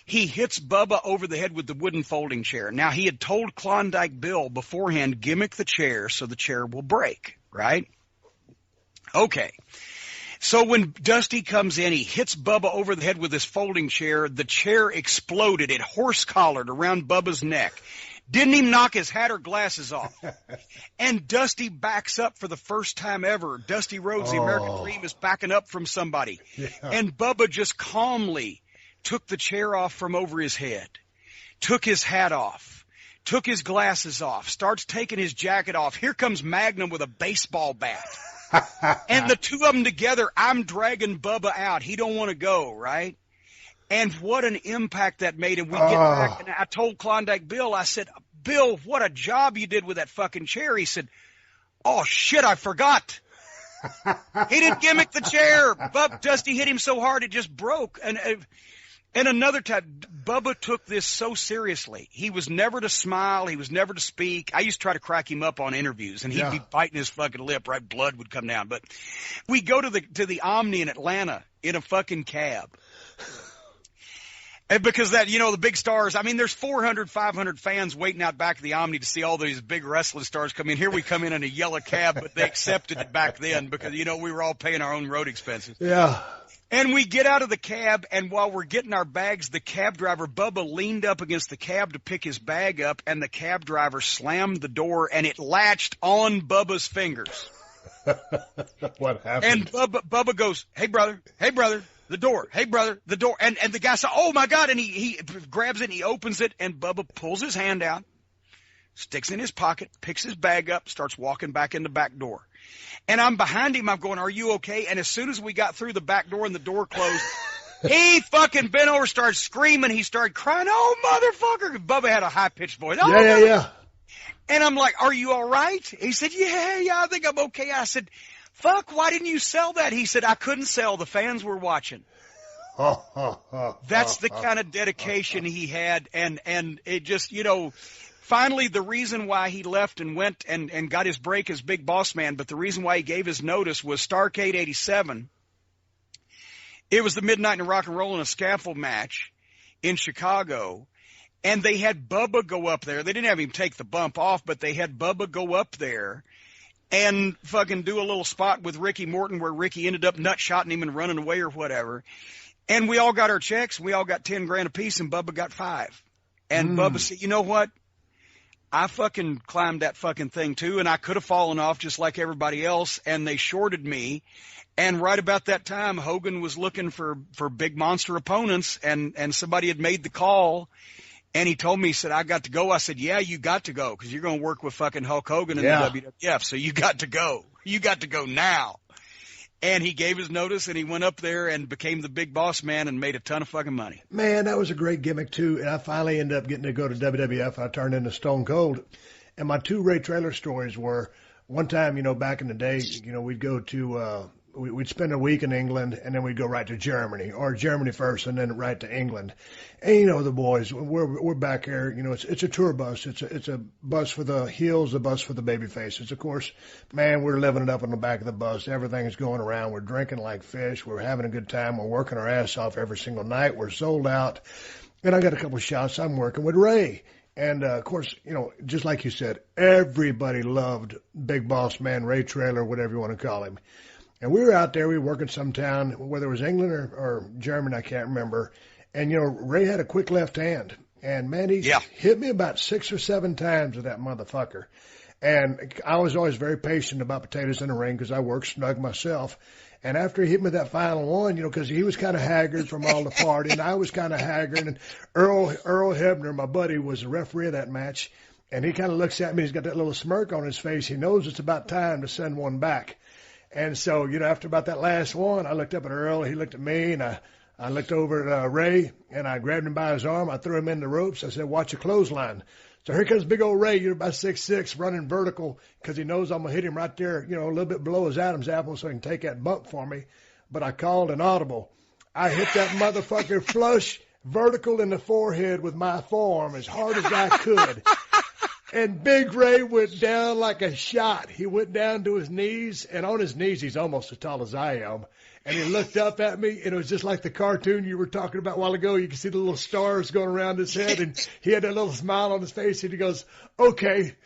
he hits Bubba over the head with the wooden folding chair. Now, he had told Klondike Bill beforehand, gimmick the chair so the chair will break, right? Okay. So when Dusty comes in, he hits Bubba over the head with this folding chair. The chair exploded. It horse-collared around Bubba's neck. Didn't even knock his hat or glasses off. And Dusty backs up for the first time ever. Dusty Rhodes, the American Dream, is backing up from somebody. Yeah. And Bubba just calmly took the chair off from over his head, took his hat off, took his glasses off, starts taking his jacket off. Here comes Magnum with a baseball bat. And the two of them together, I'm dragging Bubba out. He don't want to go, right? And what an impact that made. And we get back, and I told Klondike Bill, I said, Bill, what a job you did with that fucking chair. He said, oh, shit, I forgot. He didn't gimmick the chair. Dusty hit him so hard it just broke. And another time, Bubba took this so seriously. He was never to smile. He was never to speak. I used to try to crack him up on interviews, and he'd be biting his fucking lip, right? Blood would come down. But we go to the Omni in Atlanta in a fucking cab. And because that, the big stars, I mean, there's 400, 500 fans waiting out back of the Omni to see all these big wrestling stars come in. Here we come in a yellow cab, but they accepted it back then because, we were all paying our own road expenses. Yeah. And we get out of the cab, and while we're getting our bags, the cab driver, Bubba, leaned up against the cab to pick his bag up, and the cab driver slammed the door, and it latched on Bubba's fingers. What happened? And Bubba goes, hey, brother, the door, hey, brother, the door. And the guy said, oh, my God, and he grabs it, and he opens it, and Bubba pulls his hand out, sticks in his pocket, picks his bag up, starts walking back in the back door. And I'm behind him. I'm going, are you okay? And as soon as we got through the back door and the door closed, he fucking bent over, started screaming. He started crying, oh, motherfucker. Bubba had a high-pitched voice. Oh, yeah. And I'm like, are you all right? He said, yeah, I think I'm okay. I said, fuck, why didn't you sell that? He said, I couldn't sell. The fans were watching. That's the kind of dedication he had. And it just, finally the reason why he left and went and got his break as Big Boss Man, but the reason why he gave his notice was Starrcade 87. It was the Midnight in Rock and Roll in a Scaffold match in Chicago. And they had Bubba go up there. They didn't have him take the bump off, but they had Bubba go up there and fucking do a little spot with Ricky Morton where Ricky ended up nut-shotting him and running away or whatever. And we all got our checks. We all got 10 grand apiece, and Bubba got 5. And Bubba said, you know what? I fucking climbed that fucking thing too, and I could have fallen off just like everybody else, and they shorted me. And right about that time, Hogan was looking for big monster opponents, and somebody had made the call. And he told me, he said, I got to go. I said, yeah, you got to go because you're going to work with fucking Hulk Hogan in the WWF. So you got to go. You got to go now. And he gave his notice and he went up there and became the Big Boss Man and made a ton of fucking money. Man, that was a great gimmick too. And I finally ended up getting to go to WWF. I turned into Stone Cold. And my 2 Ray Traylor stories were one time, back in the day, we'd go to, we'd spend a week in England and then we'd go right to Germany, or Germany first and then right to England. And the boys, we're back here, it's a tour bus. It's a bus for the heels, a bus for the baby faces. Of course, man, we're living it up on the back of the bus. Everything's going around. We're drinking like fish. We're having a good time. We're working our ass off every single night. We're sold out. And I got a couple of shots. I'm working with Ray. And, of course, just like you said, everybody loved Big Boss Man, Ray Traylor, whatever you want to call him. And we were out there, we were working some town, whether it was England or German, I can't remember. And, Ray had a quick left hand. And, man, he hit me about 6 or 7 times with that motherfucker. And I was always very patient about potatoes in the ring because I work snug myself. And after he hit me that final one, because he was kind of haggard from all the party, and I was kind of haggard. And Earl Hebner, my buddy, was the referee of that match. And he kind of looks at me. He's got that little smirk on his face. He knows it's about time to send one back. And so, after about that last one, I looked up at Earl. He looked at me, and I looked over at Ray, and I grabbed him by his arm. I threw him in the ropes. I said, watch your clothesline. So here comes big old Ray. You're about 6'6", running vertical because he knows I'm going to hit him right there, a little bit below his Adam's apple so he can take that bump for me. But I called an audible. I hit that motherfucker flush vertical in the forehead with my forearm as hard as I could. And Big Ray went down like a shot. He went down to his knees, and on his knees he's almost as tall as I am. And he looked up at me, and it was just like the cartoon you were talking about a while ago. You can see the little stars going around his head, and he had that little smile on his face, and he goes, okay.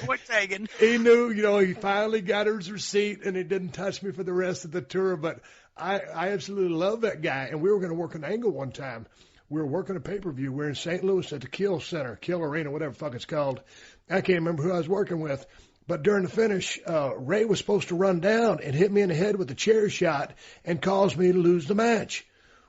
Point taken. He knew, he finally got his receipt, and he didn't touch me for the rest of the tour. But I absolutely love that guy. And we were going to work an angle one time. We were working a pay-per-view. We were in St. Louis at the Kill Center, Kill Arena, whatever the fuck it's called. I can't remember who I was working with. But during the finish, Ray was supposed to run down and hit me in the head with a chair shot and cause me to lose the match.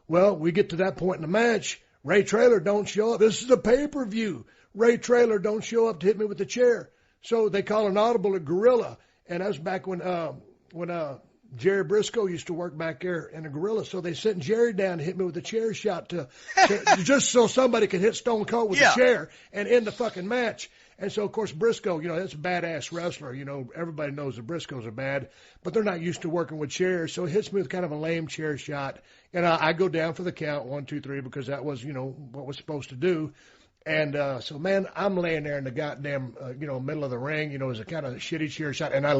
Well, we get to that point in the match. Ray Traylor don't show up. This is a pay-per-view. Ray Traylor don't show up to hit me with the chair. So they call an audible a gorilla. And that was back when Jerry Briscoe used to work back there in a gorilla. So they sent Jerry down to hit me with a chair shot to just so somebody could hit Stone Cold with a chair and end the fucking match. And so, of course, Briscoe, that's a badass wrestler. Everybody knows the Briscoes are bad, but they're not used to working with chairs. So it hits me with kind of a lame chair shot. And I go down for the count, 1, 2, 3, because that was, what was supposed to do. And so, man, I'm laying there in the goddamn, middle of the ring. It was a kind of shitty chair shot. And I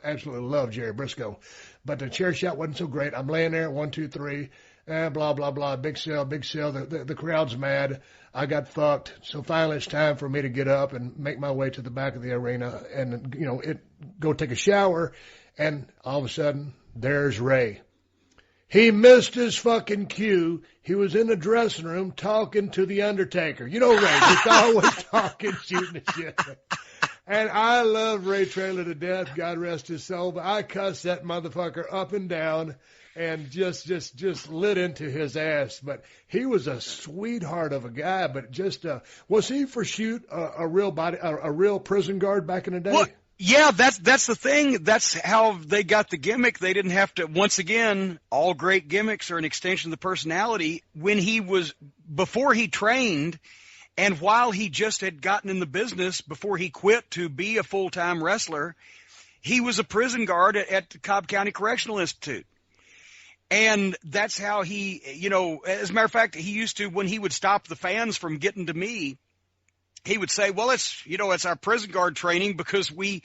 absolutely love Jerry Briscoe. But the chair shot wasn't so great. I'm laying there, 1, 2, 3, blah, blah, blah, big sell. The crowd's mad. I got fucked. So finally it's time for me to get up and make my way to the back of the arena and, go take a shower. And all of a sudden, there's Ray. He missed his fucking cue. He was in the dressing room talking to the Undertaker. Ray, just always talking, shooting the shit. And I love Ray Traylor to death, God rest his soul, but I cussed that motherfucker up and down and just lit into his ass. But he was a sweetheart of a guy, but was he for shoot a real prison guard back in the day? Well, yeah, that's the thing. That's how they got the gimmick. They didn't have to, once again, all great gimmicks are an extension of the personality. Before he trained And while he just had gotten in the business before he quit to be a full-time wrestler, he was a prison guard at the Cobb County Correctional Institute. And that's how he, as a matter of fact, he used to, when he would stop the fans from getting to me, he would say, well, it's our prison guard training because we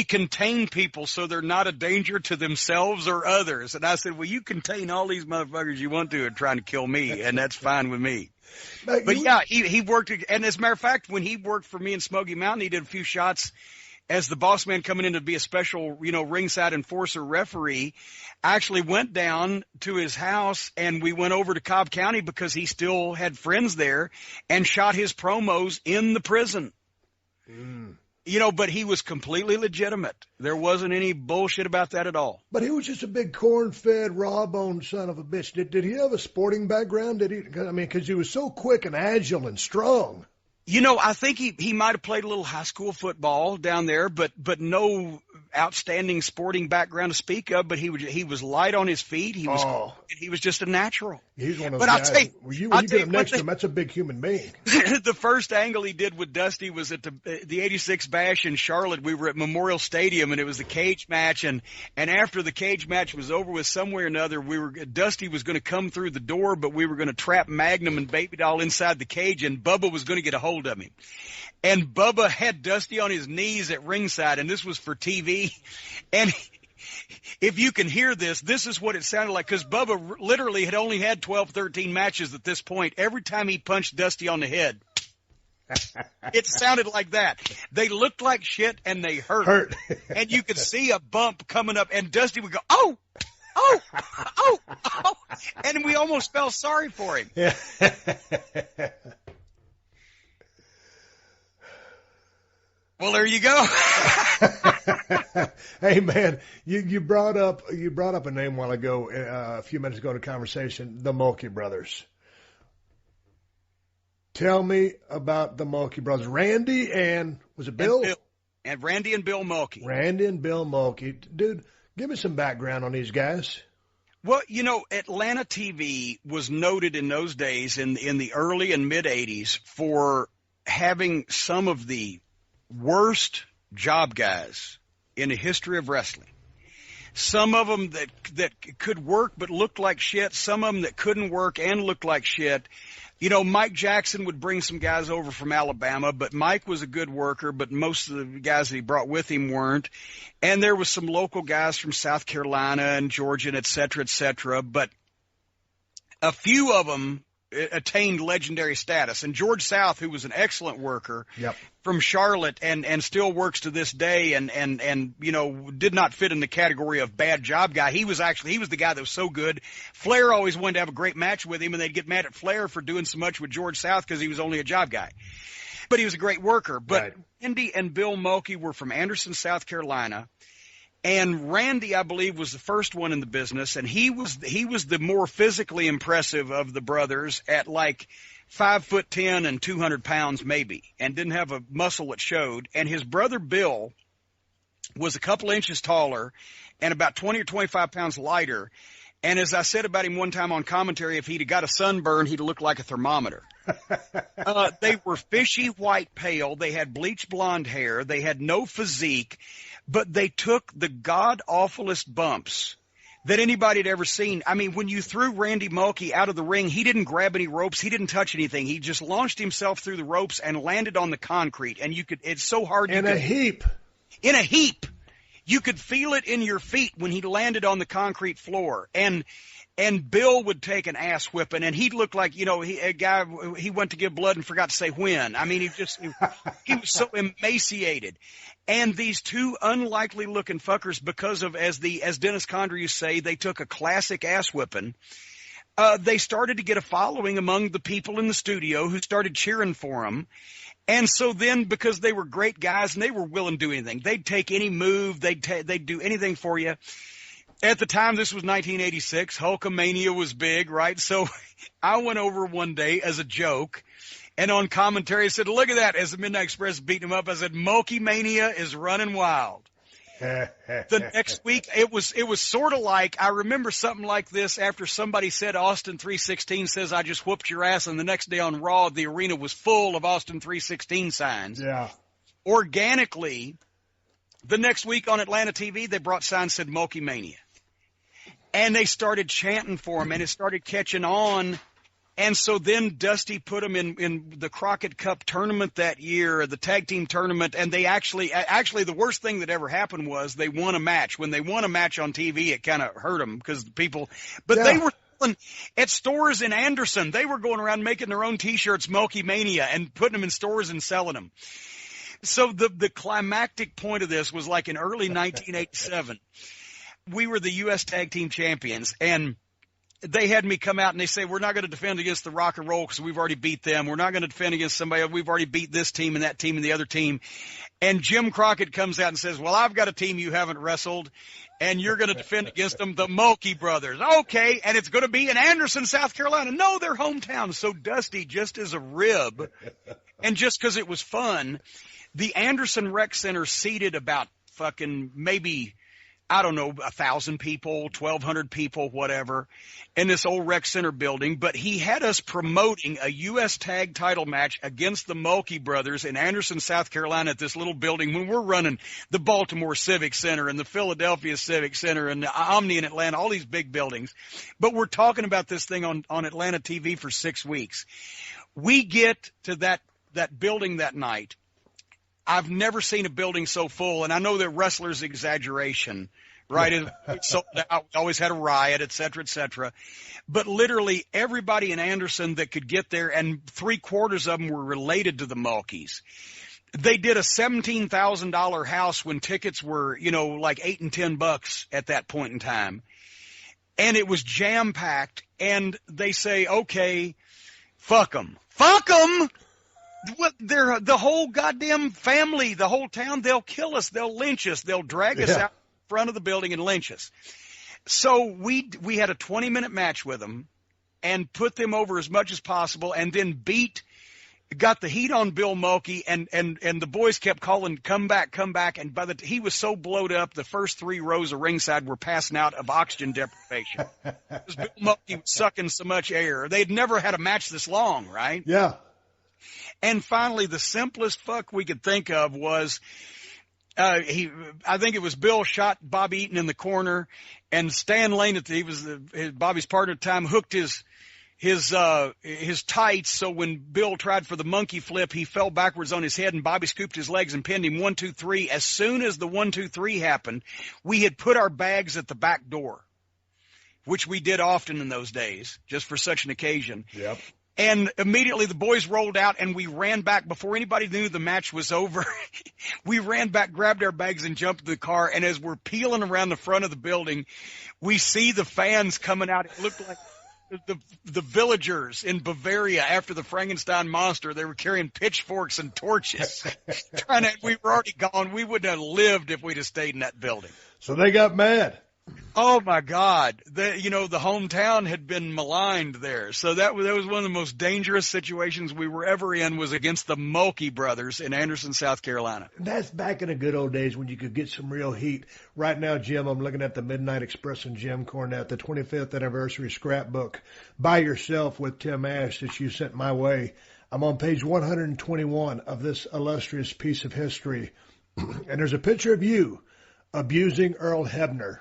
contain people so they're not a danger to themselves or others. And I said, well, you contain all these motherfuckers you want to and trying to kill me, and that's fine with me. But yeah, he worked, and as a matter of fact, when he worked for me in Smoky Mountain, he did a few shots as the boss man coming in to be a special, ringside enforcer referee. I actually went down to his house and we went over to Cobb County because he still had friends there and shot his promos in the prison. But he was completely legitimate. There wasn't any bullshit about that at all. But he was just a big corn-fed, raw-boned son of a bitch. Did he have a sporting background? Because he was so quick and agile and strong. I think he might have played a little high school football down there, but no outstanding sporting background to speak of. But he was light on his feet. He was just a natural. He's one of those guys. When you get him next to him, that's a big human being. The first angle he did with Dusty was at the 86 Bash in Charlotte. We were at Memorial Stadium, and it was a cage match. And after the cage match was over with, some way or another, Dusty was going to come through the door, but we were going to trap Magnum and Baby Doll inside the cage, and Bubba was going to get a hold of him. And Bubba had Dusty on his knees at ringside, and this was for TV. And if you can hear this is what it sounded like, because Bubba literally had only had 12, 13 matches at this point. Every time he punched Dusty on the head, it sounded like that. They looked like shit, and they hurt. And you could see a bump coming up, and Dusty would go, oh, oh, oh, oh. And we almost felt sorry for him. Yeah. Well, there you go. Hey man, you brought up a name a while ago, a few minutes ago in a conversation, the Mulkey brothers. Tell me about the Mulkey brothers. Randy and was it Bill? And Randy and Bill Mulkey. Randy and Bill Mulkey. Dude, give me some background on these guys. Well, Atlanta TV was noted in those days in the early and mid 80s for having some of the worst job guys in the history of wrestling. Some of them that could work but looked like shit. Some of them that couldn't work and looked like shit. Mike Jackson would bring some guys over from Alabama, but Mike was a good worker, but most of the guys that he brought with him weren't. And there was some local guys from South Carolina and Georgia and et cetera, but a few of them attained legendary status. And George South, who was an excellent worker from Charlotte and still works to this day and did not fit in the category of bad job guy. He was the guy that was so good. Flair always wanted to have a great match with him, and they'd get mad at Flair for doing so much with George South because he was only a job guy. But he was a great worker. But Randy and Bill Mulkey were from Anderson, South Carolina. And Randy, I believe, was the first one in the business, and he was the more physically impressive of the brothers at like 5'10" and 200 pounds maybe, and didn't have a muscle that showed. And his brother Bill was a couple inches taller and about 20 or 25 pounds lighter. And as I said about him one time on commentary, if he'd have got a sunburn, he'd look like a thermometer. They were fishy white pale. They had bleached blonde hair. They had no physique. But they took the god-awfulest bumps that anybody had ever seen. I mean, when you threw Randy Mulkey out of the ring, he didn't grab any ropes. He didn't touch anything. He just launched himself through the ropes and landed on the concrete. And it's so hard. In a heap. You could feel it in your feet when he landed on the concrete floor. And Bill would take an ass whipping, and he'd look like, he went to give blood and forgot to say when. I mean, he was so emaciated. And these two unlikely looking fuckers, because of, as Dennis Condrey used to say, they took a classic ass whipping. They started to get a following among the people in the studio who started cheering for them. And so then, because they were great guys and they were willing to do anything, they'd take any move, they'd do anything for you. At the time, this was 1986. Hulkamania was big, right? So I went over one day as a joke, and on commentary I said, look at that, as the Midnight Express beating him up, I said, Mulkey Mania is running wild. The next week, it was sort of like, I remember something like this after somebody said Austin 316 says, I just whooped your ass, and the next day on Raw, the arena was full of Austin 316 signs. Yeah. Organically, the next week on Atlanta TV, they brought signs that said Mulkey Mania. And they started chanting for him, and it started catching on. And so then Dusty put them in the Crockett Cup tournament that year, the tag team tournament, and they actually the worst thing that ever happened was they won a match. When they won a match on TV, it kind of hurt them because the people, but they were selling at stores in Anderson. They were going around making their own T-shirts, Mulkey Mania, and putting them in stores and selling them. So the climactic point of this was like in early 1987. We were the U.S. Tag Team Champions, and they had me come out and they say, we're not going to defend against the Rock and Roll because we've already beat them. We're not going to defend against somebody. We've already beat this team and that team and the other team. And Jim Crockett comes out and says, well, I've got a team you haven't wrestled, and you're going to defend against them, the Mulkey brothers. Okay, and it's going to be in Anderson, South Carolina. No, their hometown. So Dusty, just as a rib, and just because it was fun, the Anderson Rec Center seated about fucking maybe, I don't know, 1,000 people, 1,200 people, whatever, in this old rec center building. But he had us promoting a U.S. tag title match against the Mulkey brothers in Anderson, South Carolina, at this little building when we're running the Baltimore Civic Center and the Philadelphia Civic Center and the Omni in Atlanta, all these big buildings. But we're talking about this thing on Atlanta TV for 6 weeks. We get to that building that night. I've never seen a building so full, and I know that wrestlers' exaggeration, right? It's sold out. We always had a riot, et cetera, but literally everybody in Anderson that could get there, and 3/4 of them were related to the Mulkeys. They did a $17,000 house when tickets were, like $8 and $10 at that point in time, and it was jam packed. And they say, "Okay, fuck them." What? They're the whole goddamn family, the whole town. They'll kill us. They'll lynch us. They'll drag us out in front of the building and lynch us. So we had a 20-minute match with them and put them over as much as possible, and then got the heat on Bill Mulkey, and the boys kept calling, come back. And he was so blowed up, the first 3 rows of ringside were passing out of oxygen deprivation. Because Bill Mulkey was sucking so much air. They'd never had a match this long, right? Yeah. And finally, the simplest fuck we could think of was, I think it was Bill shot Bobby Eaton in the corner, and Stan Lane, he was Bobby's partner at the time, hooked his tights. So when Bill tried for the monkey flip, he fell backwards on his head, and Bobby scooped his legs and pinned him 1, 2, 3. As soon as the 1, 2, 3 happened, we had put our bags at the back door, which we did often in those days, just for such an occasion. Yep. And immediately the boys rolled out, and we ran back before anybody knew the match was over. We ran back, grabbed our bags, and jumped in the car. And as we're peeling around the front of the building, we see the fans coming out. It looked like the villagers in Bavaria after the Frankenstein monster. They were carrying pitchforks and torches. We were already gone. We wouldn't have lived if we'd have stayed in that building. So they got mad. Oh my God. The hometown had been maligned there. So that was one of the most dangerous situations we were ever in, was against the Mulkey brothers in Anderson, South Carolina. That's back in the good old days when you could get some real heat. Right now, Jim, I'm looking at the Midnight Express and Jim Cornette, the 25th anniversary scrapbook by yourself with Tim Ash that you sent my way. I'm on page 121 of this illustrious piece of history. And there's a picture of you abusing Earl Hebner.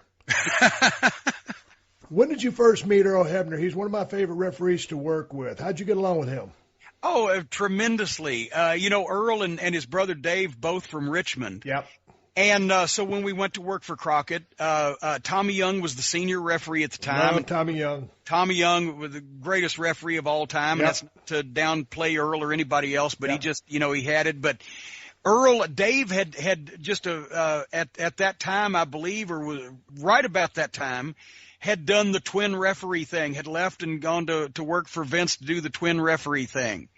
When did you first meet Earl Hebner? He's one of my favorite referees to work with. How'd you get along with him? Oh, tremendously. Earl and his brother Dave, both from Richmond. Yep. And so when we went to work for Crockett, Tommy Young was the senior referee at the time. Love Tommy Young. Tommy Young was the greatest referee of all time. Yep. And that's not to downplay Earl or anybody else, but he just, he had it. But Dave had just at that time, I believe, or was right about that time, had done the twin referee thing, had left and gone to work for Vince to do the twin referee thing.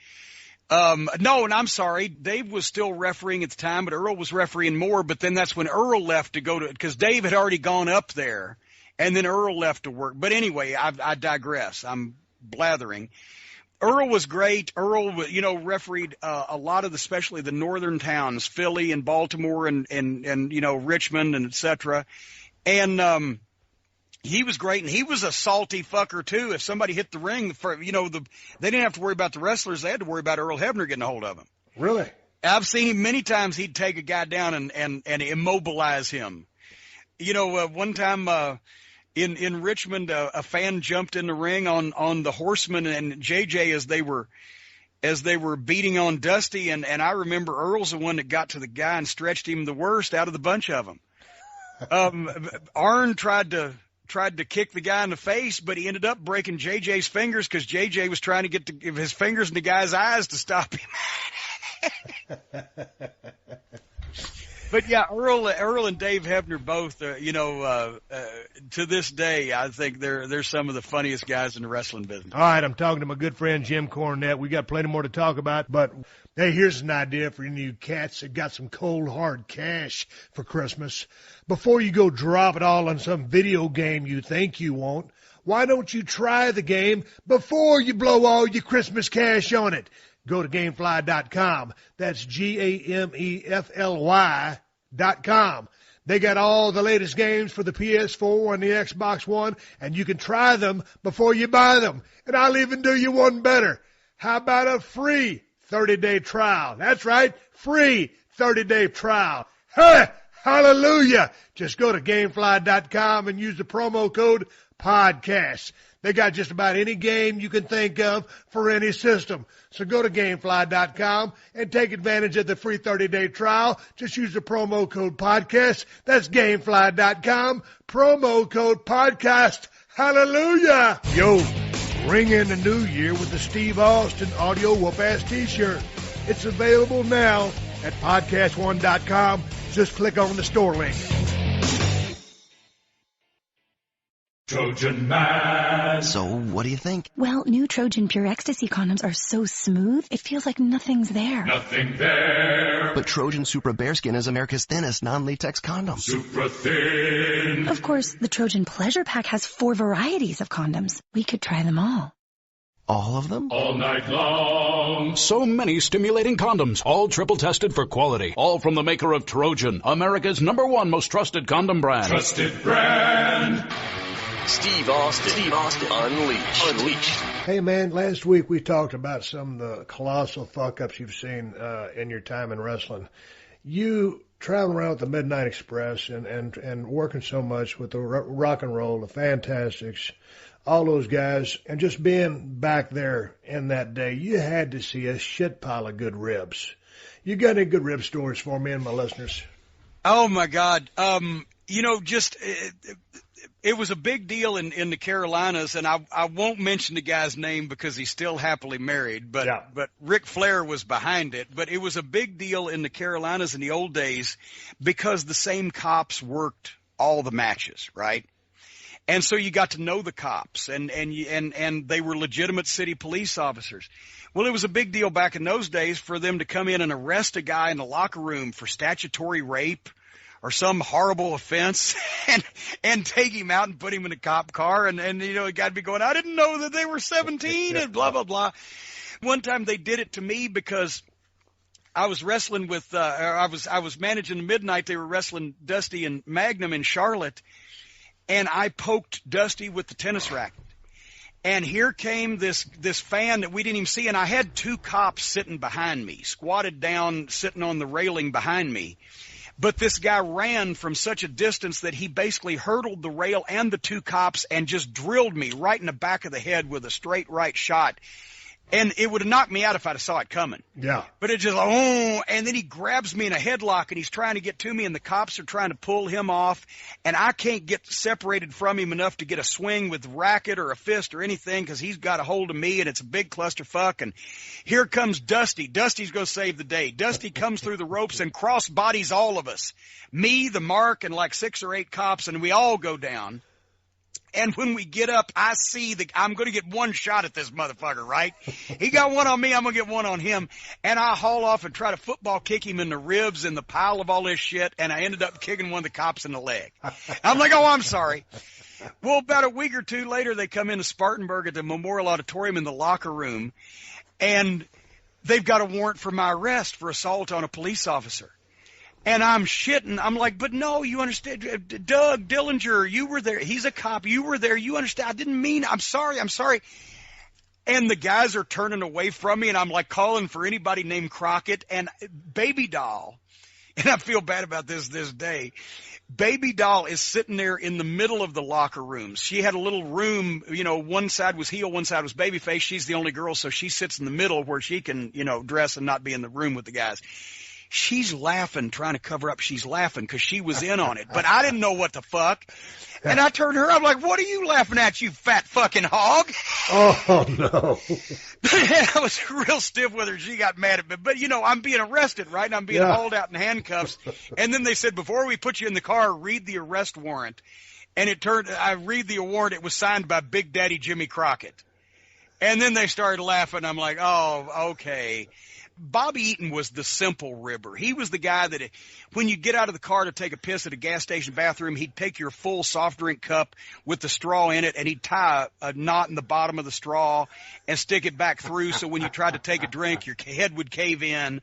No, and I'm sorry, Dave was still refereeing at the time, but Earl was refereeing more. But then that's when Earl left to go to, because Dave had already gone up there, and then Earl left to work. But anyway, I digress. I'm blathering. Earl was great. Earl, refereed a lot of, especially the northern towns, Philly and Baltimore and Richmond and et cetera. And he was great, and he was a salty fucker too. If somebody hit the ring, they didn't have to worry about the wrestlers; they had to worry about Earl Hebner getting a hold of him. Really? I've seen him many times. He'd take a guy down and immobilize him. One time in Richmond, a fan jumped in the ring on the Horseman and JJ as they were beating on Dusty, and I remember Earl's the one that got to the guy and stretched him the worst out of the bunch of them. Arn tried to kick the guy in the face, but he ended up breaking JJ's fingers because JJ was trying to get his fingers in the guy's eyes to stop him. But yeah, Earl and Dave Hebner both, to this day, I think they're some of the funniest guys in the wrestling business. All right, I'm talking to my good friend Jim Cornette. We got plenty more to talk about, but hey, here's an idea for any of you cats that got some cold hard cash for Christmas. Before you go drop it all on some video game you think you want, why don't you try the game before you blow all your Christmas cash on it? Go to Gamefly.com. That's GAMEFLY.com. They got all the latest games for the PS4 and the Xbox One, and you can try them before you buy them. And I'll even do you one better. How about a free 30-day trial? That's right, free 30-day trial. Hey, hallelujah! Just go to Gamefly.com and use the promo code PODCAST. They got just about any game you can think of for any system. So go to Gamefly.com and take advantage of the free 30-day trial. Just use the promo code PODCAST. That's Gamefly.com, promo code PODCAST. Hallelujah! Yo, ring in the new year with the Steve Austin Audio Whoop-Ass T-shirt. It's available now at PodcastOne.com. Just click on the store link. Trojan Man. So, what do you think? Well, new Trojan Pure Ecstasy condoms are so smooth, it feels like nothing's there. Nothing there. But Trojan Supra Bearskin is America's thinnest non-latex condom. Supra thin. Of course, the Trojan Pleasure Pack has 4 varieties of condoms. We could try them all. All of them? All night long. So many stimulating condoms, all triple tested for quality. All from the maker of Trojan, America's #1 most trusted condom brand. Trusted brand. Steve Austin Unleashed. Hey, man, last week we talked about some of the colossal fuck-ups you've seen in your time in wrestling. You traveling around with the Midnight Express and working so much with the rock and roll, the Fantastics, all those guys, and just being back there in that day, you had to see a shit pile of good ribs. You got any good rib stories for me and my listeners? Oh, my God. It was a big deal in the Carolinas, and I won't mention the guy's name because he's still happily married, but Ric Flair was behind it. But it was a big deal in the Carolinas in the old days because the same cops worked all the matches, right? And so you got to know the cops, and they were legitimate city police officers. Well, it was a big deal back in those days for them to come in and arrest a guy in the locker room for statutory rape or some horrible offense and take him out and put him in a cop car. And the guy'd be going, I didn't know that they were 17 and blah, blah, blah. One time they did it to me because I was wrestling with, I was managing the Midnight. They were wrestling Dusty and Magnum in Charlotte. And I poked Dusty with the tennis racket. And here came this fan that we didn't even see. And I had 2 cops sitting behind me, squatted down, sitting on the railing behind me. But this guy ran from such a distance that he basically hurdled the rail and the 2 cops and just drilled me right in the back of the head with a straight right shot. And it would have knocked me out if I'd have saw it coming. Yeah. But it just, and then he grabs me in a headlock and he's trying to get to me and the cops are trying to pull him off. And I can't get separated from him enough to get a swing with racket or a fist or anything because he's got a hold of me and it's a big clusterfuck. And here comes Dusty. Dusty's going to save the day. Dusty comes through the ropes and cross bodies all of us. Me, the Mark, and like 6 or 8 cops, and we all go down. And when we get up, I see I'm going to get one shot at this motherfucker, right? He got one on me, I'm going to get one on him. And I haul off and try to football kick him in the ribs in the pile of all this shit, and I ended up kicking one of the cops in the leg. I'm like, oh, I'm sorry. Well, about a week or two later, they come into Spartanburg at the Memorial Auditorium in the locker room, and they've got a warrant for my arrest for assault on a police officer. And I'm shitting. I'm like, but no, you understand. Doug Dillinger, you were there. He's a cop. You were there. You understand. I didn't mean, I'm sorry. And the guys are turning away from me, and I'm like calling for anybody named Crockett and Baby Doll. And I feel bad about this day. Baby Doll is sitting there in the middle of the locker rooms. She had a little room, one side was heel, one side was Babyface. She's the only girl, so she sits in the middle where she can, dress and not be in the room with the guys. She's laughing, trying to cover up. She's laughing because she was in on it. But I didn't know what the fuck. And I turned to her. I'm like, what are you laughing at, you fat fucking hog? Oh, no. I was real stiff with her. She got mad at me. But, I'm being arrested, right? And I'm being hauled out in handcuffs. And then they said, before we put you in the car, read the arrest warrant. And I read the warrant. It was signed by Big Daddy Jimmy Crockett. And then they started laughing. I'm like, oh, okay. Bobby Eaton was the simple ribber. He was the guy that when you get out of the car to take a piss at a gas station bathroom, he'd take your full soft drink cup with the straw in it, and he'd tie a knot in the bottom of the straw and stick it back through so when you tried to take a drink, your head would cave in.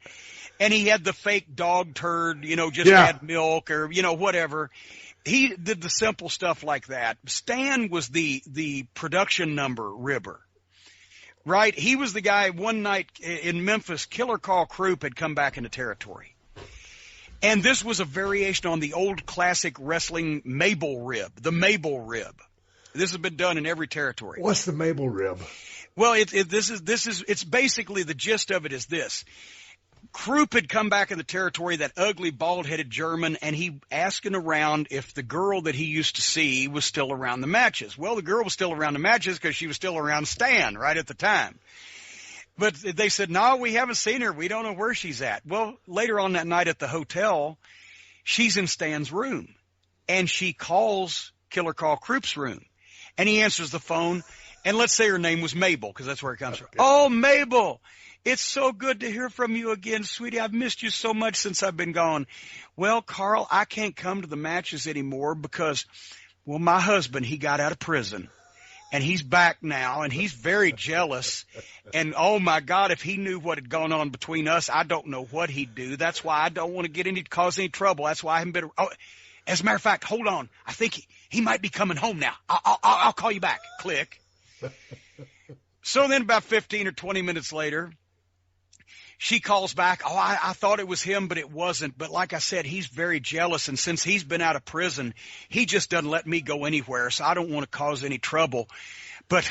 And he had the fake dog turd, add milk or, whatever. He did the simple stuff like that. Stan was the production number ribber. Right? He was the guy one night in Memphis, Killer Carl Krupp had come back into territory. And this was a variation on the old classic wrestling Mabel rib, the Mabel rib. This has been done in every territory. What's the Mabel rib? Well, it's basically the gist of it is this. Krupp had come back in the territory, that ugly, bald-headed German, and he asking around if the girl that he used to see was still around the matches. Well, the girl was still around the matches because she was still around Stan right at the time. But they said, no, we haven't seen her. We don't know where she's at. Well, later on that night at the hotel, she's in Stan's room, and she calls Killer Carl Krupp's room, and he answers the phone, and let's say her name was Mabel because that's where it comes from. Oh, Mabel. It's so good to hear from you again, sweetie. I've missed you so much since I've been gone. Well, Carl, I can't come to the matches anymore because, well, my husband, he got out of prison, and he's back now, and he's very jealous. And, oh, my God, if he knew what had gone on between us, I don't know what he'd do. That's why I don't want to cause any trouble. That's why I haven't been. Oh, as a matter of fact, hold on. I think he might be coming home now. I'll call you back. Click. So then about 15 or 20 minutes later, she calls back. Oh, I thought it was him, but it wasn't. But like I said, he's very jealous. And since he's been out of prison, he just doesn't let me go anywhere. So I don't want to cause any trouble. But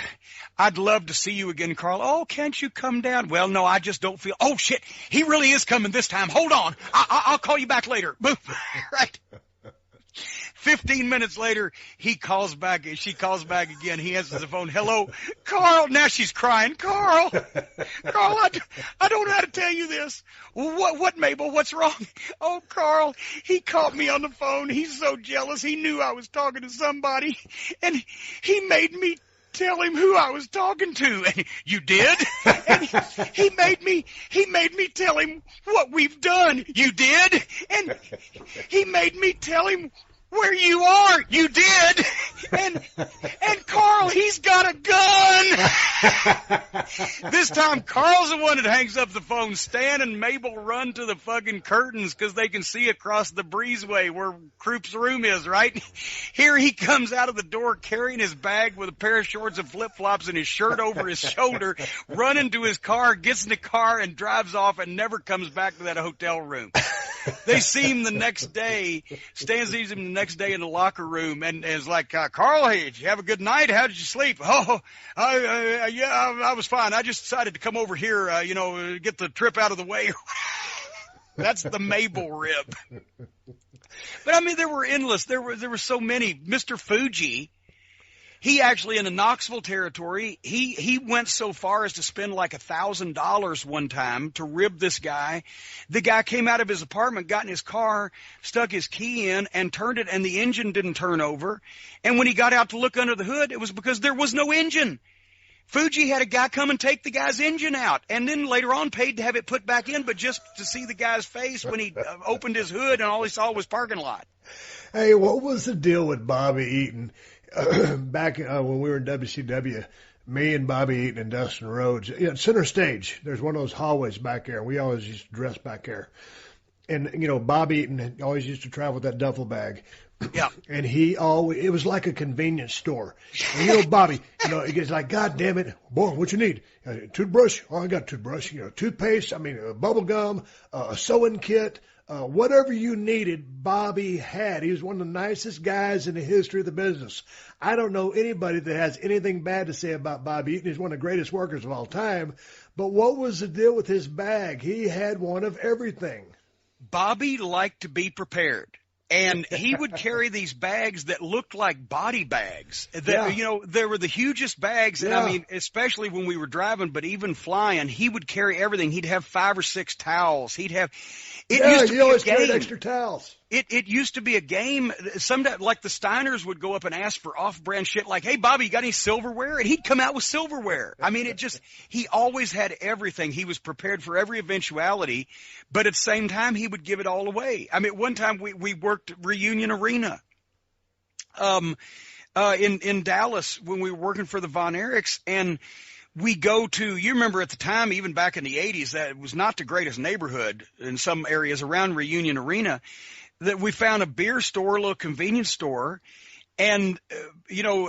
I'd love to see you again, Carl. Oh, can't you come down? Well, no, I just don't feel. Oh, shit. He really is coming this time. Hold on. I'll call you back later. Boom. Right. 15 minutes later, he calls back. She calls back again. He answers the phone. Hello, Carl. Now she's crying. Carl, I don't know how to tell you this. What, Mabel? What's wrong? Oh, Carl, he caught me on the phone. He's so jealous. He knew I was talking to somebody, and he made me tell him who I was talking to. And you did? And he made me tell him what we've done. You did? And he made me tell him where you are. You did. And Carl, he's got a gun. This time, Carl's the one that hangs up the phone. Stan and Mabel run to the fucking curtains because they can see across the breezeway where Krupp's room is, right? Here he comes out of the door carrying his bag with a pair of shorts and flip-flops and his shirt over his shoulder, running to his car, gets in the car and drives off and never comes back to that hotel room. They see him the next day. Stan sees him the next day in the locker room and is like, Carl, hey, did you have a good night? How did you sleep? Oh, I was fine. I just decided to come over here, get the trip out of the way. That's the Mabel rib. But I mean, there were endless. There were so many. Mr. Fuji, He actually, in the Knoxville territory, he went so far as to spend like $1,000 one time to rib this guy. The guy came out of his apartment, got in his car, stuck his key in, and turned it, and the engine didn't turn over. And when he got out to look under the hood, it was because there was no engine. Fuji had a guy come and take the guy's engine out, and then later on paid to have it put back in, but just to see the guy's face when he opened his hood, and all he saw was parking lot. Hey, what was the deal with Bobby Eaton back when we were in WCW? Me and Bobby Eaton and Dustin Rhodes, center stage. There's one of those hallways back there. We always used to dress back there. And, Bobby Eaton always used to travel with that duffel bag. Yeah. And it was like a convenience store. And Bobby, he gets like, God damn it, boy, what you need? Toothbrush? Oh, I got a toothbrush. Toothpaste, bubble gum, a sewing kit, whatever you needed, Bobby had. He was one of the nicest guys in the history of the business. I don't know anybody that has anything bad to say about Bobby Eaton. He's one of the greatest workers of all time. But what was the deal with his bag? He had one of everything. Bobby liked to be prepared. And he would carry these bags that looked like body bags. There were the hugest bags. And I mean, especially when we were driving, but even flying, he would carry everything. He'd have 5 or 6 towels. He'd have, it used to be always a game. Carried extra towels. It used to be a game. Sometimes, like the Steiners would go up and ask for off-brand shit like, hey, Bobby, you got any silverware? And he'd come out with silverware. I mean, he always had everything. He was prepared for every eventuality, but at the same time, he would give it all away. I mean, one time we worked Reunion Arena in Dallas when we were working for the Von Erichs, and we go to, you remember at the time, even back in the 80s, that it was not the greatest neighborhood in some areas around Reunion Arena, that we found a beer store, a little convenience store, and,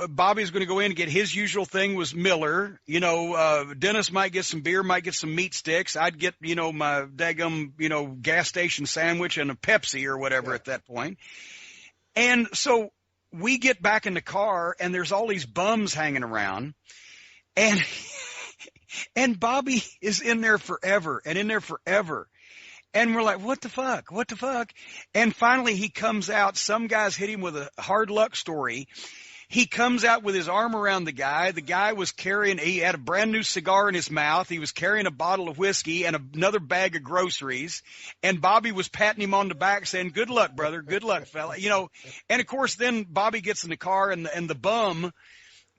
Bobby's going to go in and get his usual thing was Miller. Dennis might get some beer, might get some meat sticks. I'd get, my daggum, gas station sandwich and a Pepsi or whatever at that point. And so we get back in the car, and there's all these bums hanging around, and Bobby is in there forever and in there forever. And we're like, what the fuck? What the fuck? And finally he comes out. Some guys hit him with a hard luck story. He comes out with his arm around the guy. The guy was he had a brand new cigar in his mouth. He was carrying a bottle of whiskey and another bag of groceries. And Bobby was patting him on the back saying, good luck, brother. Good luck, fella. And of course then Bobby gets in the car and the bum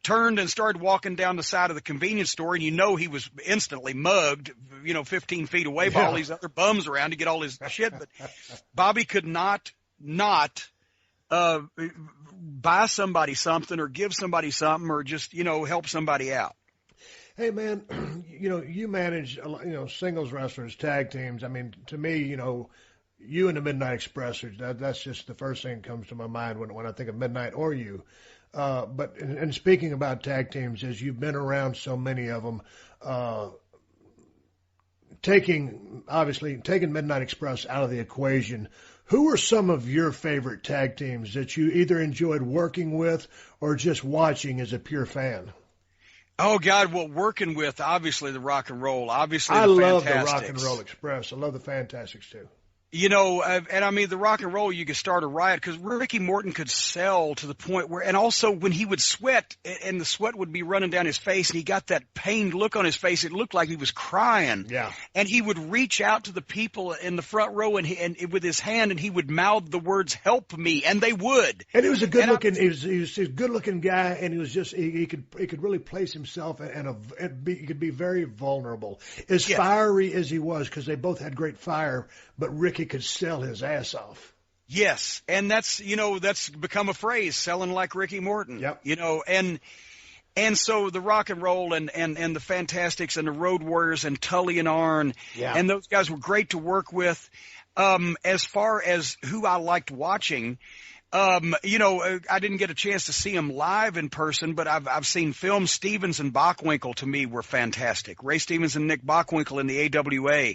turned and started walking down the side of the convenience store, and he was instantly mugged, 15 feet away by all these other bums around to get all his shit. But Bobby could not buy somebody something or give somebody something or just, help somebody out. Hey, man, you manage, singles wrestlers, tag teams. I mean, to me, you and the Midnight Express, that's just the first thing that comes to my mind when I think of Midnight or you. But speaking about tag teams, as you've been around so many of them, taking Midnight Express out of the equation, who are some of your favorite tag teams that you either enjoyed working with or just watching as a pure fan? Oh God, well, working with obviously the Rock and Roll, obviously I the love the Fantastics. Rock and Roll Express. I love the Fantastics too. And I mean, the Rock and Roll, you could start a riot because Ricky Morton could sell to the point where, and also when he would sweat and the sweat would be running down his face and he got that pained look on his face, it looked like he was crying. Yeah. And he would reach out to the people in the front row and with his hand and he would mouth the words, help me. And they would. And he was he was a good looking guy, and he was just, he could really place himself he could be very vulnerable. As fiery as he was, because they both had great fire, but Ricky could sell his ass off. Yes, and that's become a phrase, selling like Ricky Morton. Yep. And so the Rock and Roll and the Fantastics and the Road Warriors and Tully and Arn, and those guys were great to work with. As far as who I liked watching, I didn't get a chance to see them live in person, but I've seen films. Stevens and Bockwinkel to me were fantastic. Ray Stevens and Nick Bockwinkel in the AWA.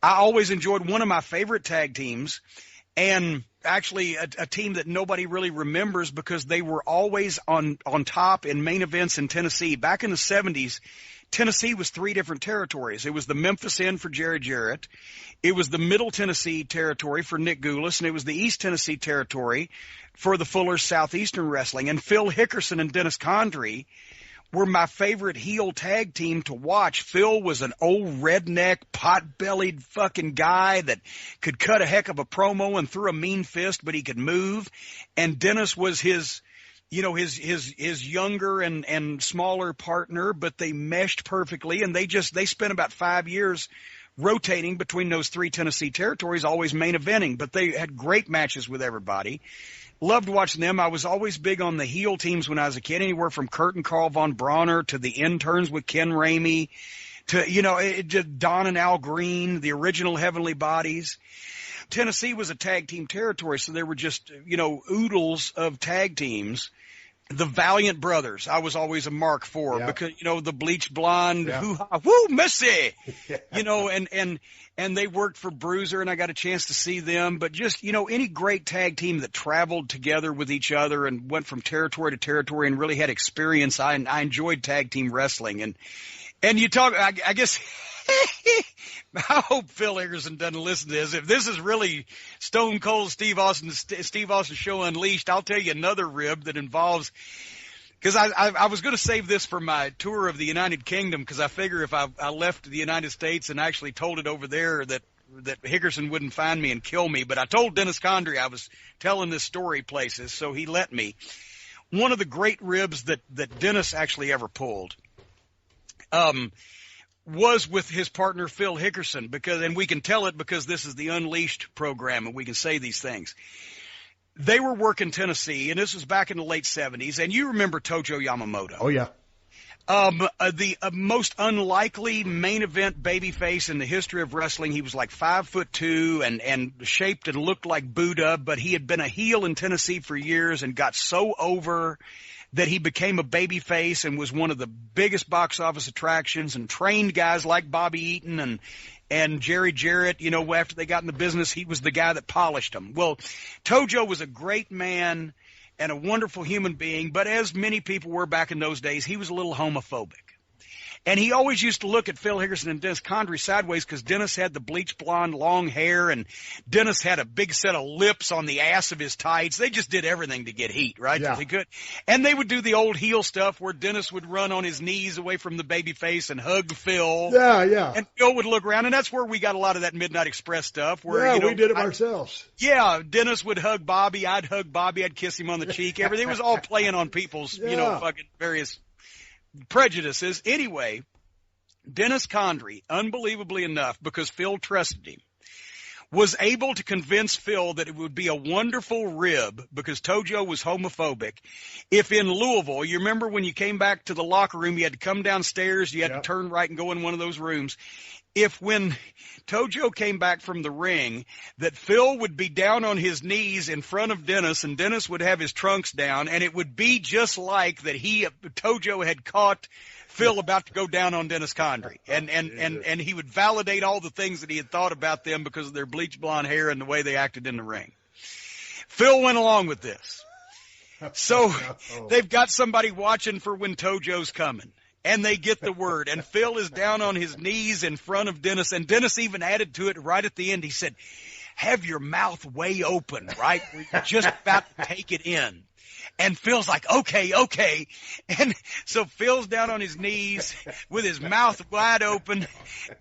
I always enjoyed one of my favorite tag teams, and actually a team that nobody really remembers because they were always on top in main events in Tennessee. Back in the 70s, Tennessee was 3 different territories. It was the Memphis End for Jerry Jarrett. It was the Middle Tennessee territory for Nick Goulas, and it was the East Tennessee territory for the Fullers Southeastern Wrestling. And Phil Hickerson and Dennis Condrey were my favorite heel tag team to watch. Phil was an old redneck, pot-bellied fucking guy that could cut a heck of a promo and threw a mean fist, but he could move. And Dennis was his younger and smaller partner, but they meshed perfectly. And they spent about 5 years rotating between those 3 Tennessee territories, always main eventing, but they had great matches with everybody. Loved watching them. I was always big on the heel teams when I was a kid, anywhere from Kurt and Carl Von Bronner to the interns with Ken Ramey to, Don and Al Green, the original Heavenly Bodies. Tennessee was a tag team territory, so there were just, oodles of tag teams. The Valiant Brothers, I was always a mark for because, the bleach blonde, woo, Missy, and they worked for Bruiser, and I got a chance to see them. But just, any great tag team that traveled together with each other and went from territory to territory and really had experience. I enjoyed tag team wrestling. And you talk, I guess, I hope Phil Hickerson doesn't listen to this. If this is really Stone Cold Steve Austin Show Unleashed, I'll tell you another rib that involves, because I was going to save this for my tour of the United Kingdom, because I figure if I left the United States and actually told it over there that Hickerson wouldn't find me and kill me. But I told Dennis Condrey I was telling this story places, so he let me. One of the great ribs that Dennis actually ever pulled was with his partner Phil Hickerson, and we can tell it because this is the Unleashed program and we can say these things. They were working Tennessee, and this was back in the late 70s, and you remember Tojo Yamamoto. Oh, yeah. The most unlikely main event babyface in the history of wrestling. He was like 5'2" and shaped and looked like Buddha, but he had been a heel in Tennessee for years and got so over that he became a babyface and was one of the biggest box office attractions and trained guys like Bobby Eaton and Jerry Jarrett. After they got in the business, he was the guy that polished them. Well, Tojo was a great man and a wonderful human being, but as many people were back in those days, he was a little homophobic. And he always used to look at Phil Hickerson and Dennis Condrey sideways because Dennis had the bleach blonde long hair and Dennis had a big set of lips on the ass of his tights. They just did everything to get heat, right? Yeah. They could. And they would do the old heel stuff where Dennis would run on his knees away from the baby face and hug Phil. Yeah, yeah. And Phil would look around, and that's where we got a lot of that Midnight Express stuff. Where, we did it ourselves. Yeah, Dennis would hug Bobby. I'd hug Bobby. I'd kiss him on the cheek. Everything was all playing on people's, fucking various prejudices. Anyway, Dennis Condrey, unbelievably enough, because Phil trusted him, was able to convince Phil that it would be a wonderful rib, because Tojo was homophobic, if in Louisville, you remember when you came back to the locker room, you had to come downstairs, you had to turn right and go in one of those rooms. If when Tojo came back from the ring, that Phil would be down on his knees in front of Dennis, and Dennis would have his trunks down, and it would be just like that Tojo had caught Phil about to go down on Dennis Condrey, and he would validate all the things that he had thought about them because of their bleach blonde hair and the way they acted in the ring. Phil went along with this. So they've got somebody watching for when Tojo's coming. And they get the word, and Phil is down on his knees in front of Dennis, and Dennis even added to it right at the end. He said, have your mouth way open, right? You're just about to take it in. And Phil's like, okay. And so Phil's down on his knees with his mouth wide open.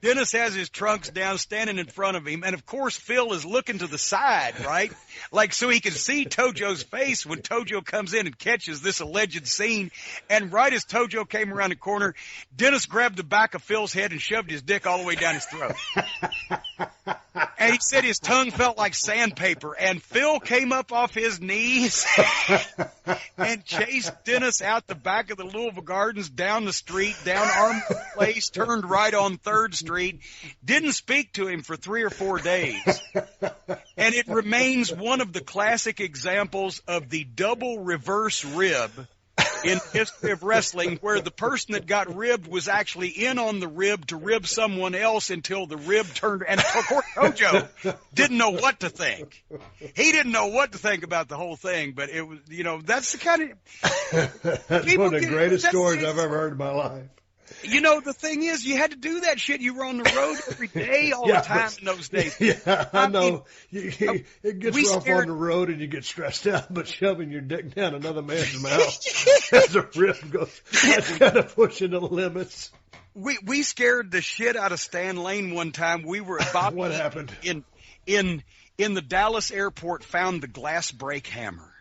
Dennis has his trunks down, standing in front of him. And, of course, Phil is looking to the side, right? Like so he can see Tojo's face when Tojo comes in and catches this alleged scene. And right as Tojo came around the corner, Dennis grabbed the back of Phil's head and shoved his dick all the way down his throat. And he said his tongue felt like sandpaper. And Phil came up off his knees and chased Dennis out the back of the Louisville Gardens, down the street, down Armour Place, turned right on 3rd Street, didn't speak to him for 3 or 4 days. And it remains one of the classic examples of the double reverse rib in history of wrestling, where the person that got ribbed was actually in on the rib to rib someone else until the rib turned. And of course, Tojo didn't know what to think. He didn't know what to think about the whole thing, but it was, that's the kind of that's one of the greatest stories I've ever heard in my life. You know, the thing is, you had to do that shit. You were on the road every day, all the time in those days. Yeah, I know. It gets rough on the road and you get stressed out, but shoving your dick down another man's mouth as a rib goes, that's kind of pushing the limits. We scared the shit out of Stan Lane one time. We were about what happened? In the Dallas airport, found the glass brake hammer.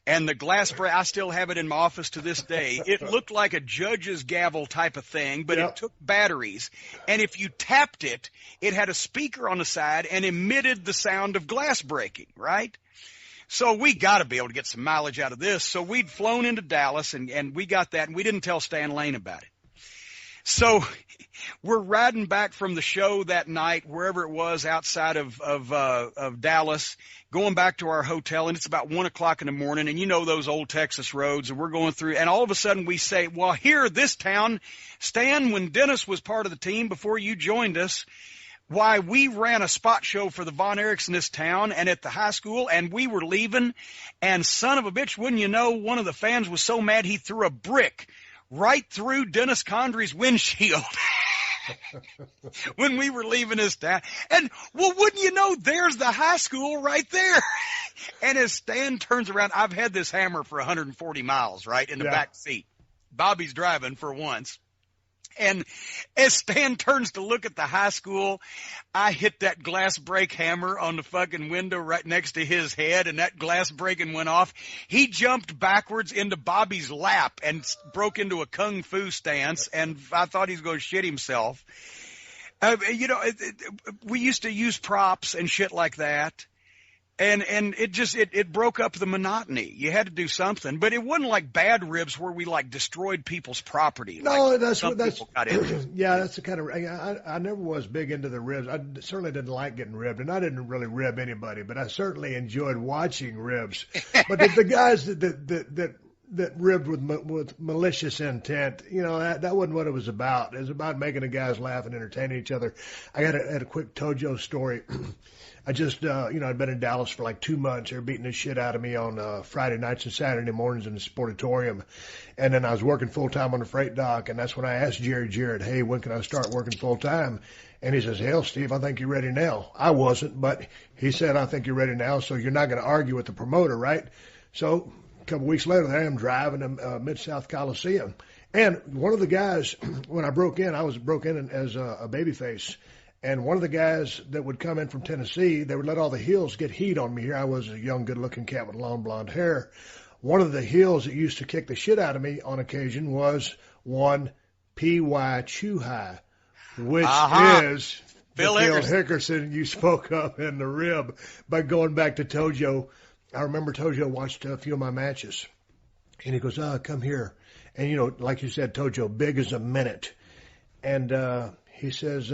And the glass brake, I still have it in my office to this day. It looked like a judge's gavel type of thing, but it took batteries. And if you tapped it, it had a speaker on the side and emitted the sound of glass breaking, right? So we got to be able to get some mileage out of this. So we'd flown into Dallas, and we got that, and we didn't tell Stan Lane about it. So we're riding back from the show that night, wherever it was outside of Dallas, going back to our hotel, and it's about 1 o'clock in the morning, and you know those old Texas roads, and we're going through, and all of a sudden we say, well, here, this town, Stan, when Dennis was part of the team before you joined us, why, we ran a spot show for the Von Erichs in this town and at the high school, and we were leaving, and son of a bitch, wouldn't you know, one of the fans was so mad he threw a brick right through Dennis Condry's windshield when we were leaving his town. And, well, wouldn't you know, there's the high school right there. And as Stan turns around, I've had this hammer for 140 miles, right, in the back seat. Bobby's driving for once. And as Stan turns to look at the high school, I hit that glass brake hammer on the fucking window right next to his head, and that glass breaking went off. He jumped backwards into Bobby's lap and broke into a kung fu stance, and I thought he was going to shit himself. You know, we used to use props and shit like that. And it broke up the monotony. You had to do something, but it wasn't like Bad Ribs where we like destroyed people's property. No, like that's yeah, that's the kind of. I never was big into the ribs. I certainly didn't like getting ribbed, and I didn't really rib anybody, but I certainly enjoyed watching ribs. But the guys that ribbed with malicious intent, you know, that wasn't what it was about. It was about making the guys laugh and entertaining each other. I had a quick Tojo story. I just, I'd been in Dallas for like 2 months. They were beating the shit out of me on Friday nights and Saturday mornings in the Sportatorium. And then I was working full-time on the freight dock, and that's when I asked Jerry Jarrett, hey, when can I start working full-time? And he says, hell, Steve, I think you're ready now. I wasn't, but he said, I think you're ready now, so you're not going to argue with the promoter, right? So a couple weeks later, there I am driving to Mid-South Coliseum. And one of the guys, when I broke in, broke in as a babyface. And one of the guys that would come in from Tennessee, they would let all the heels get heat on me. Here I was, a young, good-looking cat with long blonde hair. One of the heels that used to kick the shit out of me on occasion was one P.Y. Chuhai, which is Phil Hickerson you spoke of in the rib. But going back to Tojo, I remember Tojo watched a few of my matches. And he goes, come here. And, you know, like you said, Tojo, big as a minute. And he says,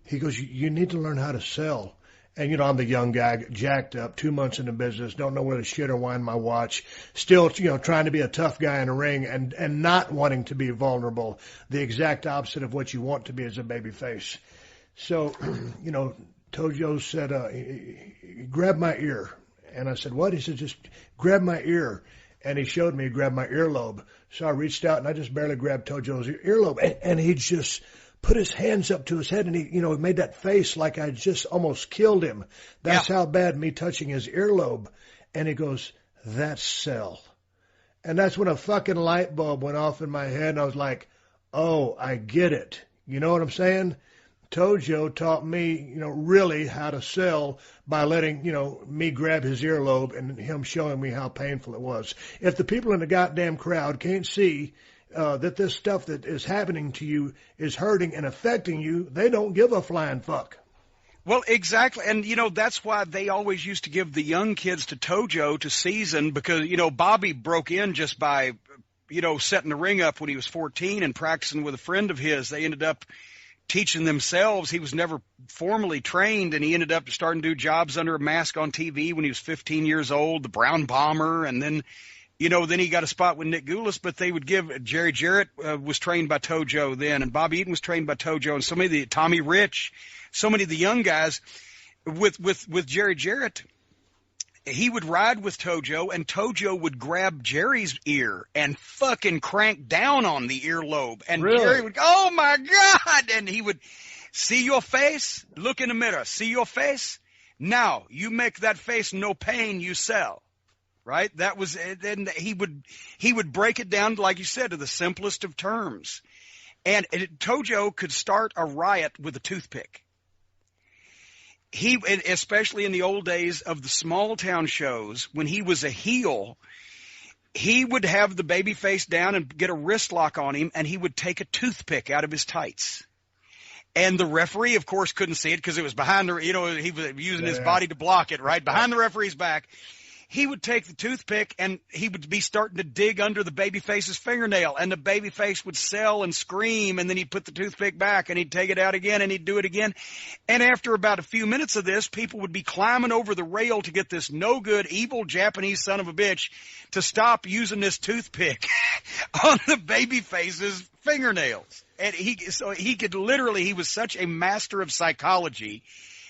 he goes, you need to learn how to sell. And, you know, I'm the young guy, jacked up, 2 months in the business, don't know where to shit or wind my watch, still, you know, trying to be a tough guy in the ring and not wanting to be vulnerable, the exact opposite of what you want to be as a baby face. So, you know, Tojo said, grab my ear. And I said, what? He said, just grab my ear. And he showed me, he grabbed my earlobe. So I reached out and I just barely grabbed Tojo's earlobe. And he just put his hands up to his head and he, you know, made that face like I just almost killed him. That's how bad me touching his earlobe. And he goes, that's sell. And that's when a fucking light bulb went off in my head and I was like, oh, I get it. You know what I'm saying? Tojo taught me, you know, really how to sell by letting, you know, me grab his earlobe and him showing me how painful it was. If the people in the goddamn crowd can't see that this stuff that is happening to you is hurting and affecting you, they don't give a flying fuck. Well, exactly. And, you know, that's why they always used to give the young kids to Tojo to season because, you know, Bobby broke in just by, you know, setting the ring up when he was 14 and practicing with a friend of his. They ended up teaching themselves. He was never formally trained, and he ended up starting to do jobs under a mask on TV when he was 15 years old, the Brown Bomber, and then, you know, then he got a spot with Nick Goulas, but they would give Jerry Jarrett was trained by Tojo then, and Bobby Eaton was trained by Tojo, and so many of the Tommy Rich, so many of the young guys with Jerry Jarrett. he would ride with Tojo, and Tojo would grab Jerry's ear and fucking crank down on the earlobe. And Really? Jerry would go, oh my God. And he would, see your face? Look in the mirror. See your face? Now, you make that face no pain, you sell. Right? That was, then he would break it down, like you said, to the simplest of terms. And Tojo could start a riot with a toothpick. He, especially in the old days of the small town shows, when he was a heel, he would have the baby face down and get a wrist lock on him, and he would take a toothpick out of his tights. And the referee, of course, couldn't see it because it was behind the, he was using his body to block it, right? Behind the referee's back. He would take the toothpick and he would be starting to dig under the babyface's fingernail, and the babyface would sell and scream, and then he'd put the toothpick back and he'd take it out again and he'd do it again. And after about a few minutes of this, people would be climbing over the rail to get this no good, evil Japanese son of a bitch to stop using this toothpick on the babyface's fingernails. And he was such a master of psychology.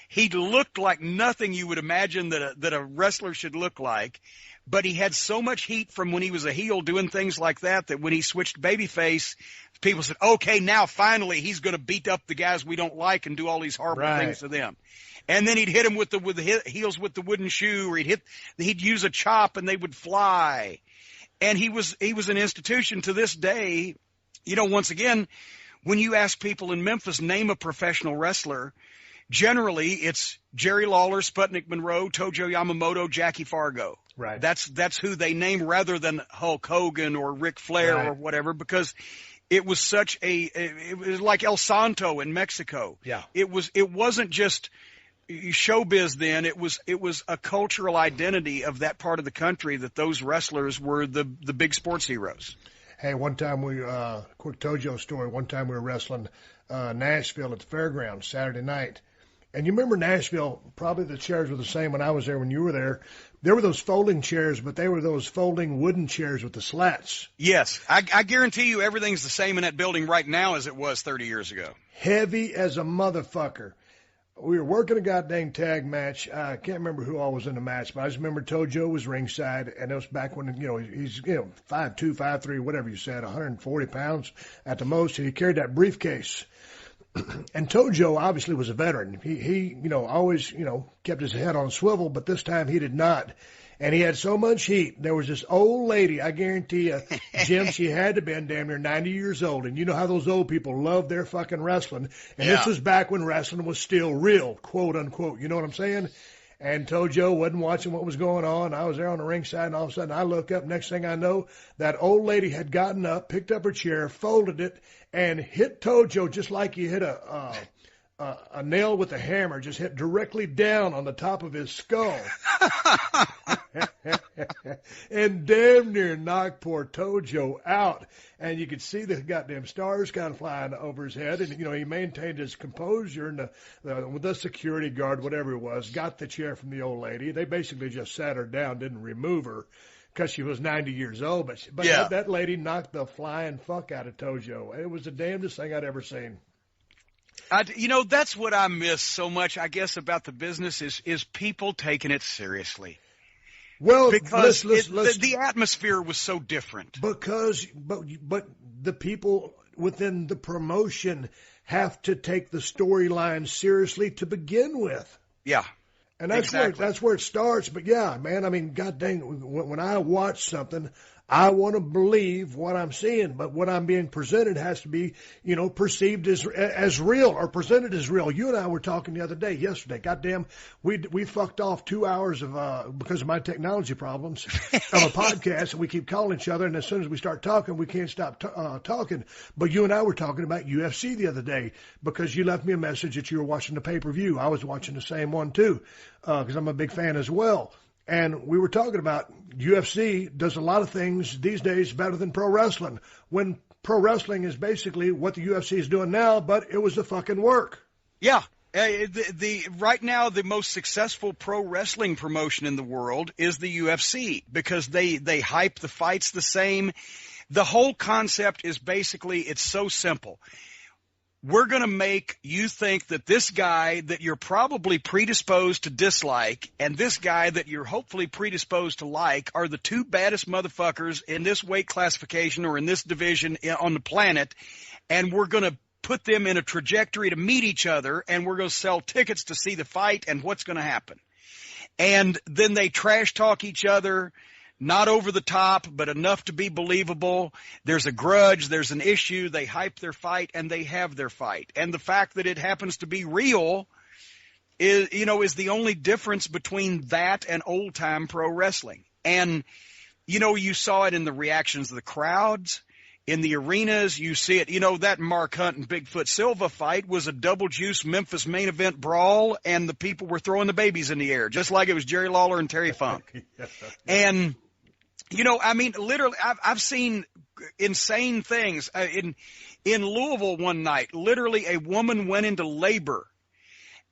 He looked like nothing you would imagine that a wrestler should look like, but he had so much heat from when he was a heel doing things like that when he switched babyface, people said, okay, now finally he's going to beat up the guys we don't like and do all these horrible things to them. And then he'd hit him with the heels with the wooden shoe, or he'd use a chop and they would fly. And he was an institution to this day. Once again, when you ask people in Memphis, name a professional wrestler, generally, it's Jerry Lawler, Sputnik Monroe, Tojo Yamamoto, Jackie Fargo. Right. That's who they name rather than Hulk Hogan or Ric Flair or whatever, because it was it was like El Santo in Mexico. Yeah. It wasn't just showbiz then. It was a cultural identity of that part of the country that those wrestlers were the big sports heroes. Hey, one time quick Tojo story. One time we were wrestling Nashville at the fairgrounds Saturday night. And you remember Nashville, probably the chairs were the same when I was there, when you were there. There were those folding chairs, but they were those folding wooden chairs with the slats. Yes. I guarantee you everything's the same in that building right now as it was 30 years ago. Heavy as a motherfucker. We were working a goddamn tag match. I can't remember who all was in the match, but I just remember Tojo was ringside, and it was back when, he's 5'2", 5'3", whatever you said, 140 pounds at the most, and he carried that briefcase. And Tojo obviously was a veteran. He always, kept his head on a swivel, but this time he did not. And he had so much heat. There was this old lady, I guarantee you, Jim, she had to have been damn near 90 years old. And you know how those old people love their fucking wrestling. And this was back when wrestling was still real, quote unquote. You know what I'm saying? And Tojo wasn't watching what was going on. I was there on the ringside, and all of a sudden I look up. Next thing I know, that old lady had gotten up, picked up her chair, folded it, and hit Tojo just like you hit a nail with a hammer, just hit directly down on the top of his skull. And damn near knocked poor Tojo out. And you could see the goddamn stars kind of flying over his head. And, he maintained his composure. And the security guard, whatever it was, got the chair from the old lady. They basically just sat her down, didn't remove her, because she was 90 years old. But that lady knocked the flying fuck out of Tojo. It was the damnedest thing I'd ever seen. That's what I miss so much, I guess, about the business is people taking it seriously. Well, because the atmosphere was so different. But the people within the promotion have to take the storyline seriously to begin with. Yeah. And that's where it starts. But yeah, man, I mean, god dang, when I watch something, I want to believe what I'm seeing, but what I'm being presented has to be, perceived as real or presented as real. You and I were talking yesterday. Goddamn, we fucked off 2 hours of because of my technology problems of a podcast, and we keep calling each other. And as soon as we start talking, we can't stop talking. But you and I were talking about UFC the other day because you left me a message that you were watching the pay-per-view. I was watching the same one too because I'm a big fan as well. And we were talking about UFC does a lot of things these days better than pro wrestling, when pro wrestling is basically what the UFC is doing now, but it was the fucking work. Yeah. Right now, the most successful pro wrestling promotion in the world is the UFC because they hype the fights the same. The whole concept is basically, it's so simple. we're going to make you think that this guy that you're probably predisposed to dislike and this guy that you're hopefully predisposed to like are the two baddest motherfuckers in this weight classification or in this division on the planet, and we're going to put them in a trajectory to meet each other, and we're going to sell tickets to see the fight and what's going to happen. And then they trash talk each other, not over the top, but enough to be believable. There's a grudge, there's an issue, they hype their fight, and they have their fight. And the fact that it happens to be real is the only difference between that and old-time pro wrestling. And, you saw it in the reactions of the crowds. In the arenas, you see it. That Mark Hunt and Bigfoot Silva fight was a double juice Memphis main event brawl, and the people were throwing the babies in the air, just like it was Jerry Lawler and Terry Funk. And, literally, I've seen insane things. In Louisville one night, literally a woman went into labor,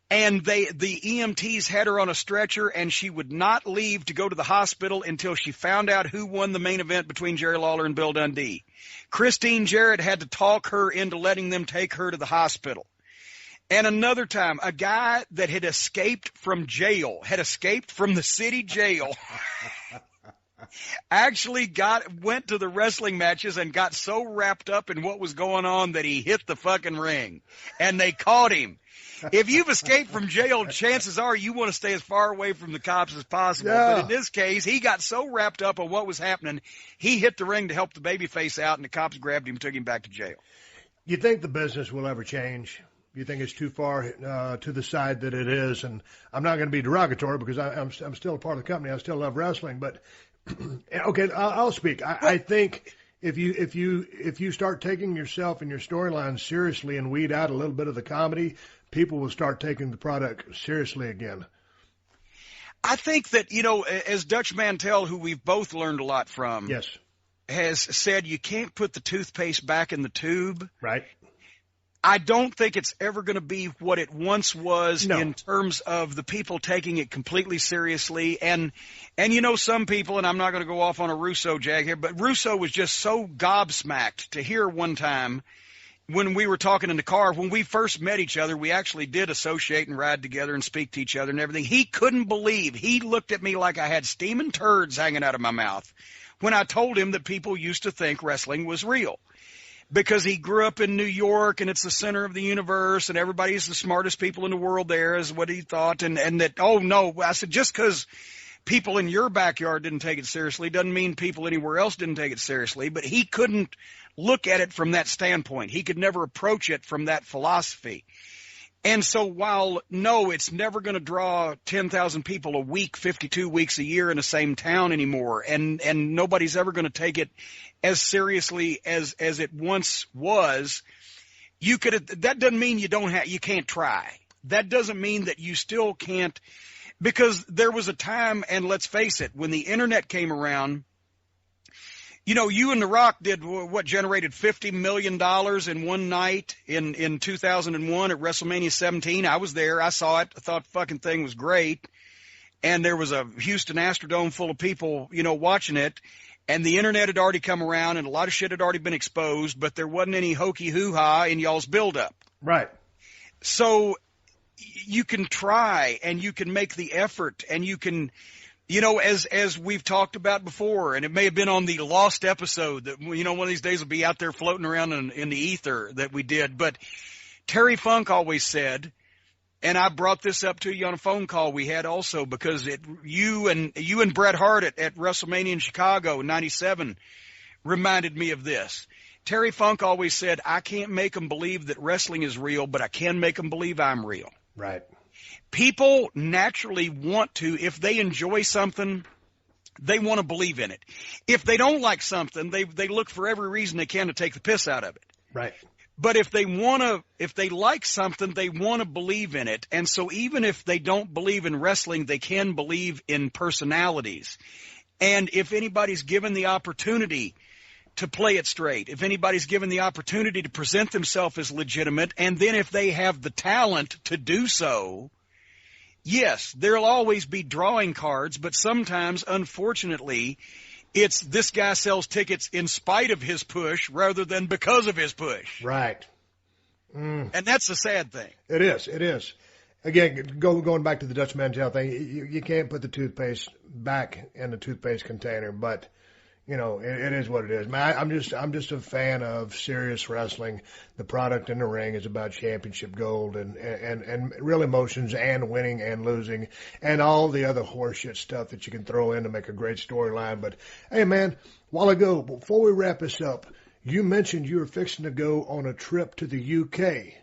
and the EMTs had her on a stretcher, and she would not leave to go to the hospital until she found out who won the main event between Jerry Lawler and Bill Dundee. Christine Jarrett had to talk her into letting them take her to the hospital. And another time, a guy that had escaped from the city jail, actually went to the wrestling matches and got so wrapped up in what was going on that he hit the fucking ring. And they caught him. If you've escaped from jail, chances are you want to stay as far away from the cops as possible. Yeah. But in this case, he got so wrapped up on what was happening, he hit the ring to help the babyface out, and the cops grabbed him and took him back to jail. You think the business will ever change? You think it's too far to the side that it is? And I'm not going to be derogatory because I'm still a part of the company. I still love wrestling. But, okay, I'll speak. I think if you start taking yourself and your storyline seriously and weed out a little bit of the comedy, people will start taking the product seriously again. I think that, as Dutch Mantell, who we've both learned a lot from, yes, has said, you can't put the toothpaste back in the tube. Right. I don't think it's ever going to be what it once was in terms of the people taking it completely seriously. And some people, and I'm not going to go off on a Russo jag here, but Russo was just so gobsmacked to hear one time when we were talking in the car, when we first met each other, we actually did associate and ride together and speak to each other and everything. He couldn't believe. He looked at me like I had steaming turds hanging out of my mouth when I told him that people used to think wrestling was real. Because he grew up in New York and it's the center of the universe and everybody's the smartest people in the world there is what he thought. And that, oh no, I said, just because people in your backyard didn't take it seriously doesn't mean people anywhere else didn't take it seriously. But he couldn't look at it from that standpoint. He could never approach it from that philosophy. And so while, no, it's never going to draw 10,000 people a week, 52 weeks a year in the same town anymore, and nobody's ever going to take it as seriously as it once was, that doesn't mean you can't try. That doesn't mean that you still can't, because there was a time, and let's face it, when the internet came around, you and The Rock did what generated $50 million in one night in 2001 at WrestleMania 17. I was there. I saw it. I thought the fucking thing was great. And there was a Houston Astrodome full of people, watching it. And the internet had already come around and a lot of shit had already been exposed, but there wasn't any hokey hoo-ha in y'all's buildup. Right. So you can try and you can make the effort and you can, as we've talked about before, and it may have been on the lost episode that, one of these days will be out there floating around in the ether that we did. But Terry Funk always said, and I brought this up to you on a phone call we had also, because you and Bret Hart at WrestleMania in Chicago in '97 reminded me of this. Terry Funk always said, I can't make them believe that wrestling is real, but I can make them believe I'm real. Right. People naturally want to, if they enjoy something, they want to believe in it. If they don't like something, they look for every reason they can to take the piss out of it. Right. But if they like something, they want to believe in it. And so even if they don't believe in wrestling, they can believe in personalities. And if anybody's given the opportunity to play it straight, if anybody's given the opportunity to present themselves as legitimate, and then if they have the talent to do so, yes, there'll always be drawing cards, but sometimes, unfortunately, it's this guy sells tickets in spite of his push rather than because of his push. Right. And that's the sad thing. It is. It is. Again, going back to the Dutch Mantel thing, you can't put the toothpaste back in the toothpaste container, but you know, it is what it is. Man, I'm just a fan of serious wrestling. The product in the ring is about championship gold and real emotions and winning and losing and all the other horseshit stuff that you can throw in to make a great storyline. But hey, man, a while ago, before we wrap this up, you mentioned you were fixing to go on a trip to the UK.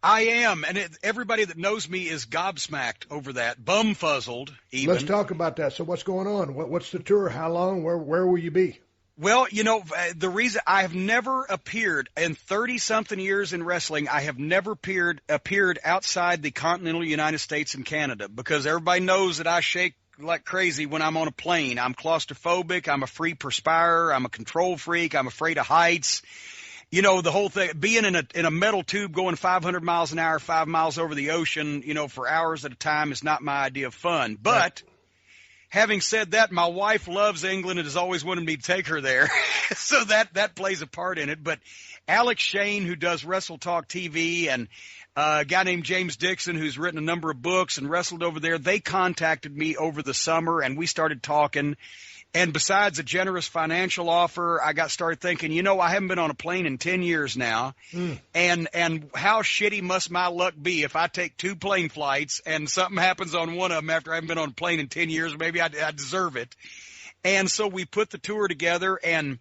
I am, and everybody that knows me is gobsmacked over that, bumfuzzled even. Let's talk about that. So what's going on? What's the tour? How long? Where will you be? Well, you know, the reason I have never appeared in 30-something years in wrestling, I have never appeared outside the continental United States and Canada, because everybody knows that I shake like crazy when I'm on a plane. I'm claustrophobic. I'm a free perspirer. I'm a control freak. I'm afraid of heights. You know, the whole thing, being in a metal tube going 500 miles an hour, 5 miles over the ocean, you know, for hours at a time is not my idea of fun. But having said that, my wife loves England and has always wanted me to take her there. So that plays a part in it. But Alex Shane, who does Wrestle Talk TV, and a guy named James Dixon, who's written a number of books and wrestled over there, they contacted me over the summer and we started talking. And besides a generous financial offer, I got started thinking, you know, I haven't been on a plane in 10 years now. And how shitty must my luck be if I take 2 plane flights and something happens on one of them after I haven't been on a plane in 10 years? Maybe I deserve it. And so we put the tour together, and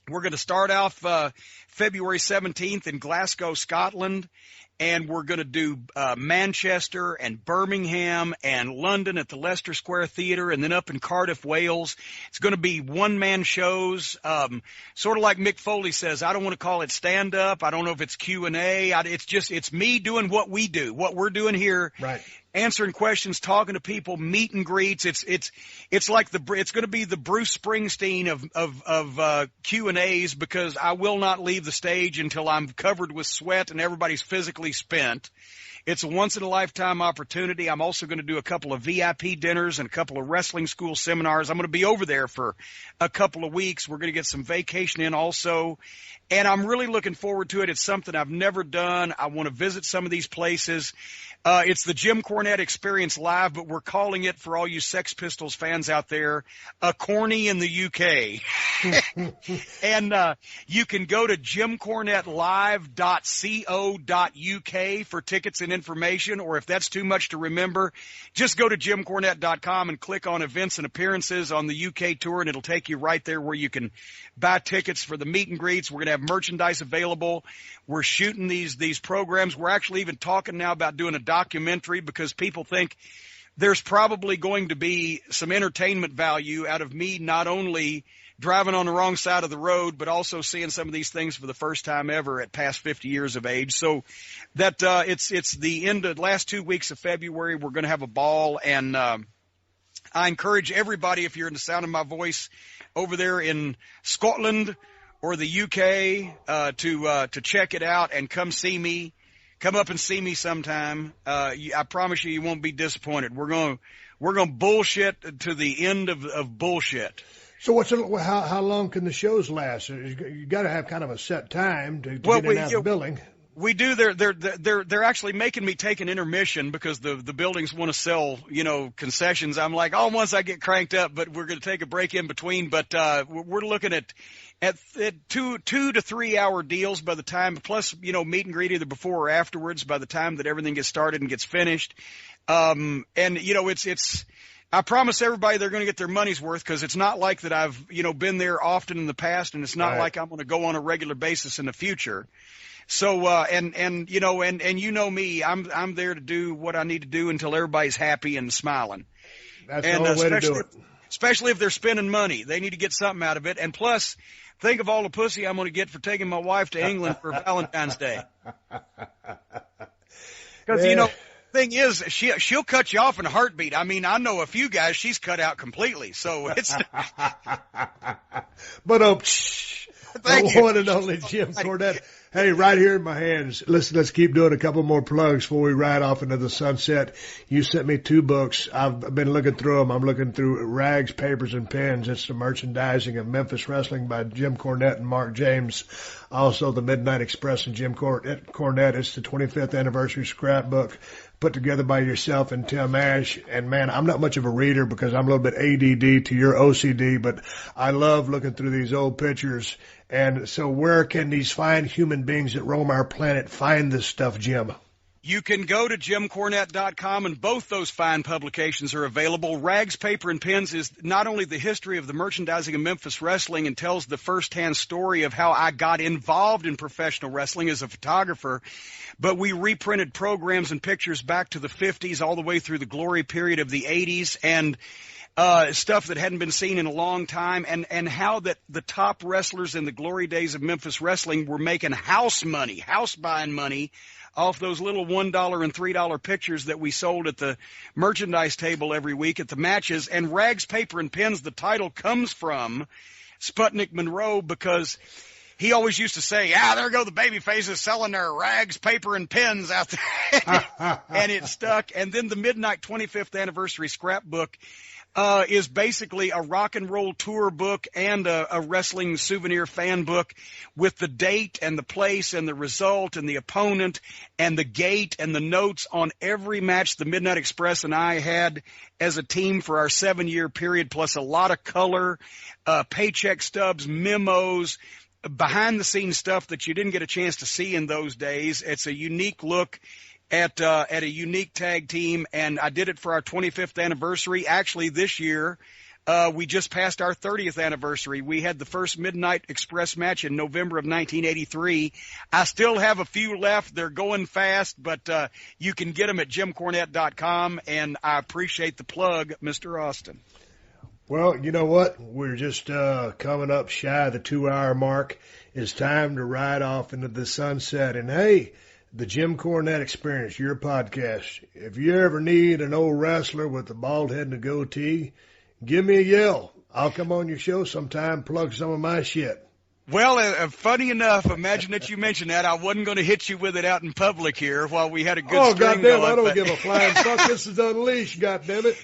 we're going to start off February 17th in Glasgow, Scotland. And we're going to do Manchester and Birmingham and London at the Leicester Square Theatre, and then up in Cardiff, Wales. It's going to be one-man shows, sort of like Mick Foley says. I don't want to call it stand-up. I don't know if it's Q&A. It's me doing what we do, what we're doing here. Right. Answering questions, talking to people, meet and greets. It's like it's going to be the Bruce Springsteen of Q&As, because I will not leave the stage until I'm covered with sweat and everybody's physically spent. It's a once-in-a-lifetime opportunity. I'm also going to do a couple of VIP dinners and a couple of wrestling school seminars. I'm going to be over there for a couple of weeks. We're going to get some vacation in also, and I'm really looking forward to it. It's something I've never done. I want to visit some of these places. It's the Jim Cornette Experience Live, but we're calling it, for all you Sex Pistols fans out there, a corny in the UK. And you can go to jimcornettelive.co.uk for tickets and information, or if that's too much to remember, just go to jimcornette.com and click on events and appearances on the UK tour, and it'll take you right there where you can buy tickets for the meet and greets. We're going to have merchandise available. We're shooting these programs. We're actually even talking now about doing a documentary, because people think there's probably going to be some entertainment value out of me not only driving on the wrong side of the road, but also seeing some of these things for the first time ever at past 50 years of age. So that it's the end of the last 2 weeks of February. We're going to have a ball, and I encourage everybody, if you're in the sound of my voice over there in Scotland or the UK, to check it out and come see me. Come up and see me sometime. I promise you won't be disappointed. We're going to bullshit to the end of bullshit. So how long can the shows last? You got to have kind of a set time to get in and out of the building. We do. They're actually making me take an intermission, because the buildings want to sell, you know, concessions. I'm like, once I get cranked up, but we're going to take a break in between. But we're looking at 2 to 3 hour deals by the time, plus, you know, meet and greet either before or afterwards by the time that everything gets started and gets finished. And you know, it's. I promise everybody they're going to get their money's worth, because it's not like that I've, you know, been there often in the past, and it's not like I'm going to go on a regular basis in the future. So, and you know, and you know me, I'm there to do what I need to do until everybody's happy and smiling. That's the only way to do it. Especially if they're spending money. They need to get something out of it. And plus, think of all the pussy I'm going to get for taking my wife to England for Valentine's Day. Because, you know, thing is, she'll cut you off in a heartbeat. I mean, I know a few guys she's cut out completely. So it's. But thank you, one and only Jim Cornette. Hey, right here in my hands. Listen, let's keep doing a couple more plugs before we ride off into the sunset. You sent me 2 books. I've been looking through them. I'm looking through Rags, Papers, and Pens. It's the merchandising of Memphis Wrestling by Jim Cornette and Mark James. Also, the Midnight Express and Jim Cornette. It's the 25th anniversary scrapbook put together by yourself and Tim Ash. And man, I'm not much of a reader because I'm a little bit ADD to your OCD, but I love looking through these old pictures. And so where can these fine human beings that roam our planet find this stuff, Jim? You can go to jimcornette.com, and both those fine publications are available. Rags, Paper, and Pens is not only the history of the merchandising of Memphis wrestling and tells the firsthand story of how I got involved in professional wrestling as a photographer, but we reprinted programs and pictures back to the 50s all the way through the glory period of the 80s, and stuff that hadn't been seen in a long time, and how that the top wrestlers in the glory days of Memphis wrestling were making house buying money off those little $1 and $3 pictures that we sold at the merchandise table every week at the matches. And Rags, Paper, and Pens, the title comes from Sputnik Monroe, because he always used to say, there go the baby faces selling their rags, paper, and pens out there. And it stuck. And then the Midnight 25th Anniversary Scrapbook is basically a rock and roll tour book and a wrestling souvenir fan book with the date and the place and the result and the opponent and the gate and the notes on every match the Midnight Express and I had as a team for our 7-year period, plus a lot of color, paycheck stubs, memos, behind-the-scenes stuff that you didn't get a chance to see in those days. It's a unique look at a unique tag team, and I did it for our 25th anniversary. Actually, this year, we just passed our 30th anniversary. We had the first Midnight Express match in November of 1983. I still have a few left. They're going fast, but you can get them at jimcornette.com, and I appreciate the plug, Mr. Austin. Well, you know what? We're just coming up shy of the 2-hour mark. It's time to ride off into the sunset. And, hey, the Jim Cornette Experience, your podcast. If you ever need an old wrestler with a bald head and a goatee, give me a yell. I'll come on your show sometime, plug some of my shit. Well, funny enough, imagine that you mentioned that. I wasn't going to hit you with it out in public here while we had a good string goddamn, going. I don't give a flying fuck. This is Unleashed, goddammit.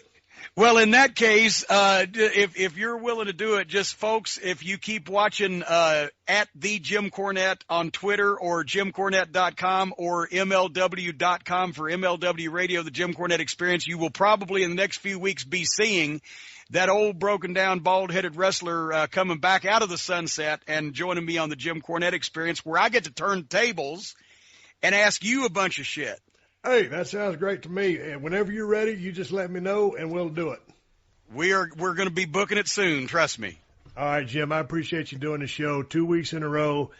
Well, in that case, if you're willing to do it, just folks, if you keep watching at the Jim Cornette on Twitter or jimcornette.com or MLW.com for MLW Radio, the Jim Cornette Experience, you will probably in the next few weeks be seeing that old broken down bald-headed wrestler coming back out of the sunset and joining me on the Jim Cornette Experience, where I get to turn tables and ask you a bunch of shit. Hey, that sounds great to me. And whenever you're ready, you just let me know, and we'll do it. We're going to be booking it soon. Trust me. All right, Jim, I appreciate you doing the show 2 weeks in a row.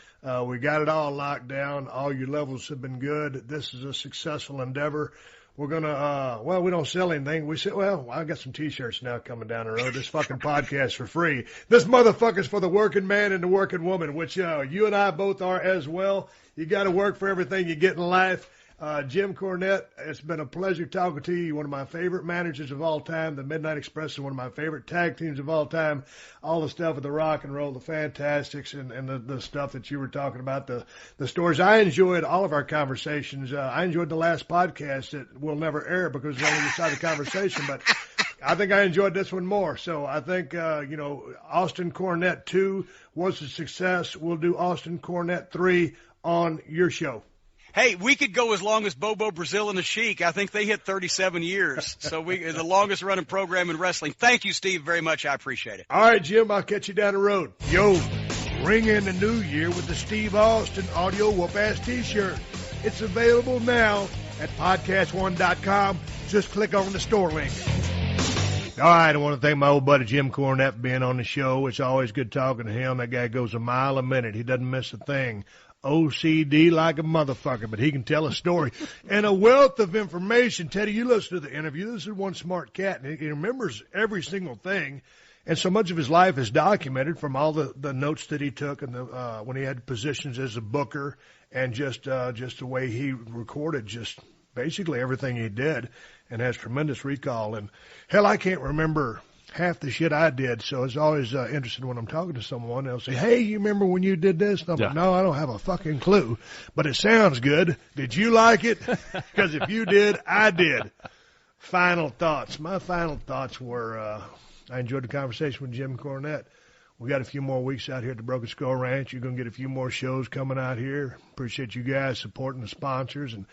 We got it all locked down. All your levels have been good. This is a successful endeavor. We're going to, we don't sell anything. We say, I got some T-shirts now coming down the road. This fucking podcast for free. This motherfucker's for the working man and the working woman, which you and I both are as well. You got to work for everything you get in life. Jim Cornette, it's been a pleasure talking to you. One of my favorite managers of all time. The Midnight Express is one of my favorite tag teams of all time. All the stuff with the rock and roll, the Fantastics, and the stuff that you were talking about, the stories. I enjoyed all of our conversations. I enjoyed the last podcast that will never air because it's only the side of the conversation, but I think I enjoyed this one more. So I think, Austin Cornette 2 was a success. We'll do Austin Cornette 3 on your show. Hey, we could go as long as Bobo Brazil and the Sheik. I think they hit 37 years. So the longest running program in wrestling. Thank you, Steve, very much. I appreciate it. All right, Jim, I'll catch you down the road. Yo, ring in the new year with the Steve Austin Audio Whoop-Ass T-shirt. It's available now at podcastone.com. Just click on the store link. All right, I want to thank my old buddy Jim Cornette for being on the show. It's always good talking to him. That guy goes a mile a minute. He doesn't miss a thing. OCD like a motherfucker, but he can tell a story. And a wealth of information. Teddy, you listen to the interview. This is one smart cat, and he remembers every single thing. And so much of his life is documented from all the notes that he took and when he had positions as a booker and just the way he recorded just basically everything he did and has tremendous recall. And, hell, I can't remember half the shit I did. So it's always interesting when I'm talking to someone. They'll say, hey, you remember when you did this? And I'm like, no, I don't have a fucking clue. But it sounds good. Did you like it? Because if you did, I did. Final thoughts. My final thoughts were I enjoyed the conversation with Jim Cornette. We got a few more weeks out here at the Broken Skull Ranch. You're going to get a few more shows coming out here. Appreciate you guys supporting the sponsors and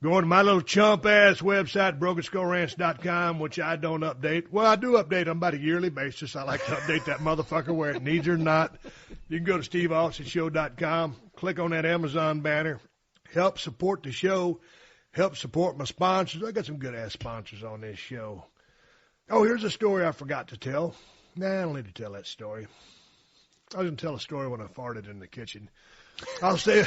going to my little chump-ass website, BrokenSkullRanch.com, which I don't update. Well, I do update on about a yearly basis. I like to update that motherfucker where it needs or not. You can go to SteveAustinShow.com, click on that Amazon banner, help support the show, help support my sponsors. I got some good-ass sponsors on this show. Oh, here's a story I forgot to tell. Nah, I don't need to tell that story. I was going to tell a story when I farted in the kitchen. I'll say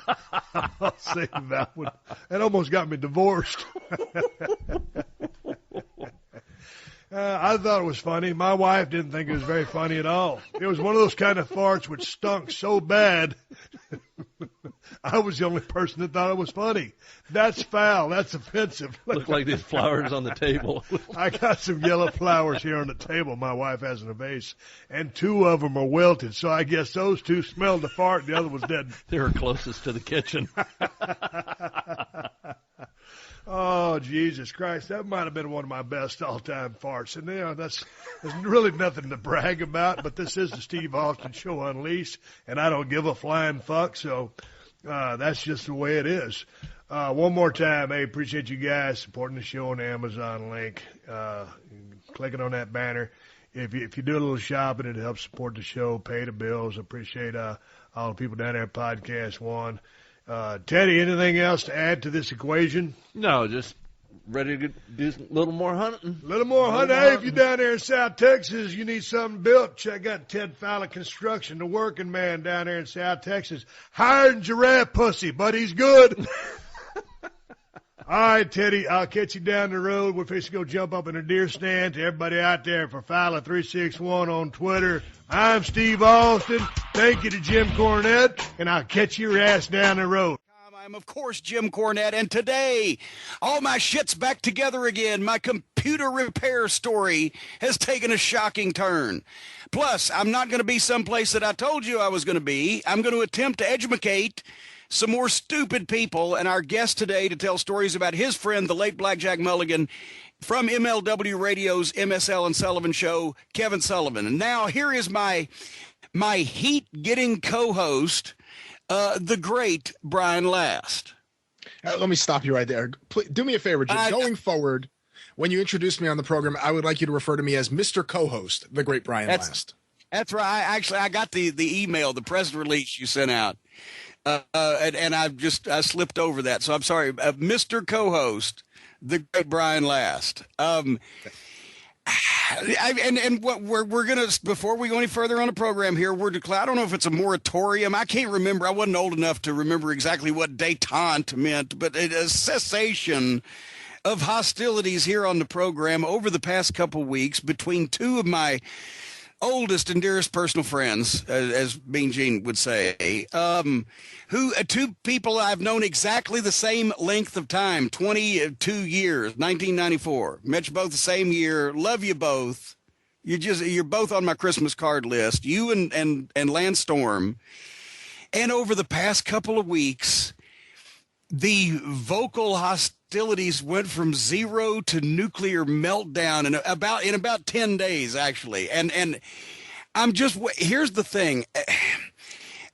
that one. That almost got me divorced. I thought it was funny. My wife didn't think it was very funny at all. It was one of those kind of farts which stunk so bad. I was the only person that thought it was funny. That's foul. That's offensive. Look like these flowers on the table. I got some yellow flowers here on the table my wife has in a vase, and 2 of them are wilted, so I guess those 2 smelled the fart and the other was dead. They were closest to the kitchen. Oh, Jesus Christ. That might have been one of my best all-time farts. And, there's really nothing to brag about, but this is the Steve Austin Show Unleashed, and I don't give a flying fuck, so that's just the way it is. One more time, hey, appreciate you guys supporting the show on the Amazon link, clicking on that banner. If you do a little shopping, it helps support the show, pay the bills. Appreciate all the people down there at Podcast One. Teddy, anything else to add to this equation? No, just ready to do a little more hunting. A little more hunting. Hey, if you're down there in South Texas, you need something built, check out Ted Fowler Construction, the working man down there in South Texas. Hiring giraffe pussy, but he's good. All right, Teddy, I'll catch you down the road. We're fixing to go jump up in a deer stand. To everybody out there, for Fowler361 on Twitter, I'm Steve Austin. Thank you to Jim Cornette, and I'll catch your ass down the road. I'm, of course, Jim Cornette, and today, all my shit's back together again. My computer repair story has taken a shocking turn. Plus, I'm not going to be someplace that I told you I was going to be. I'm going to attempt to educate some more stupid people, and our guest today to tell stories about his friend, the late Blackjack Mulligan, from MLW Radio's MSL and Sullivan show, Kevin Sullivan. And now here is my heat-getting co-host, the great Brian Last. Let me stop you right there. Please, do me a favor, Jim. Going forward, when you introduce me on the program, I would like you to refer to me as Mr. Co-host, the great Brian Last. That's right. I got the email, the press release you sent out. And I slipped over that. So I'm sorry. Mr. Co-host, the great Brian Last. And what we're going to, before we go any further on the program here, I don't know if it's a moratorium. I can't remember. I wasn't old enough to remember exactly what détente meant, but a cessation of hostilities here on the program over the past couple weeks between 2 of my oldest and dearest personal friends, as Mean Gene would say, 2 people I've known exactly the same length of time, 22 years, 1994. Met you both the same year. Love you both. You're both on my Christmas card list. You and Lance Storm. And over the past couple of weeks, the vocal hostilities went from 0 to nuclear meltdown in about 10 days, actually. And I'm just, here's the thing.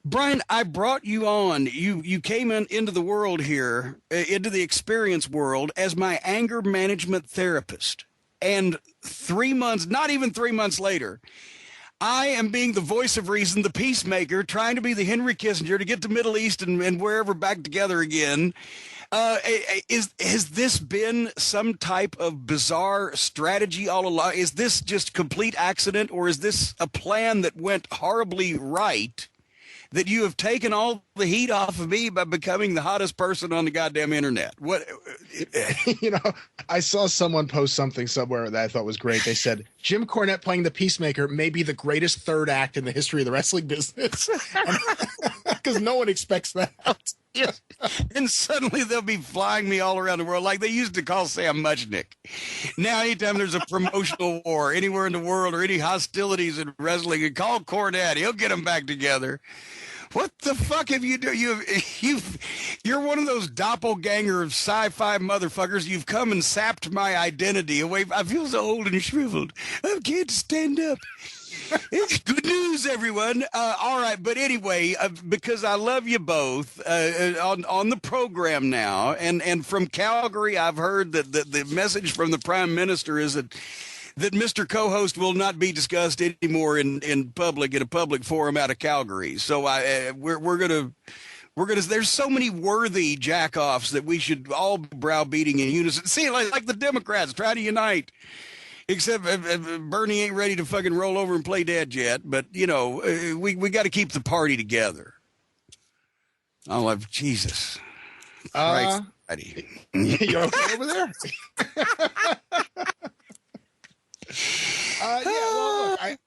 Brian, I brought you on. You came into the world here, into the experience world, as my anger management therapist. And 3 months, not even 3 months later, I am being the voice of reason, the peacemaker, trying to be the Henry Kissinger to get the Middle East and wherever back together again. Has this been some type of bizarre strategy all along? Is this just complete accident, or is this a plan that went horribly right, that you have taken all the heat off of me by becoming the hottest person on the goddamn internet? What? I saw someone post something somewhere that I thought was great. They said, Jim Cornette playing the Peacemaker may be the greatest third act in the history of the wrestling business. Because no one expects that. Yes. and suddenly they'll be flying me all around the world like they used to call Sam Muchnick. Now, anytime there's a promotional war anywhere in the world or any hostilities in wrestling, you call Cornette. He'll get them back together. What the fuck have you done? You're one of those doppelganger of sci-fi motherfuckers. You've come and sapped my identity away. I feel so old and shriveled. I can't stand up. It's good news, everyone. All right, but anyway, because I love you both on the program now, and from Calgary, I've heard that the message from the Prime Minister is that Mr. Co-host will not be discussed anymore in public, in a public forum out of Calgary. So we're gonna. There's so many worthy jackoffs that we should all be browbeating in unison. See, like the Democrats try to unite. Except Bernie ain't ready to fucking roll over and play dead yet. But, you know, we got to keep the party together. Oh, Jesus. Christ. You okay over there? Yeah, well, look,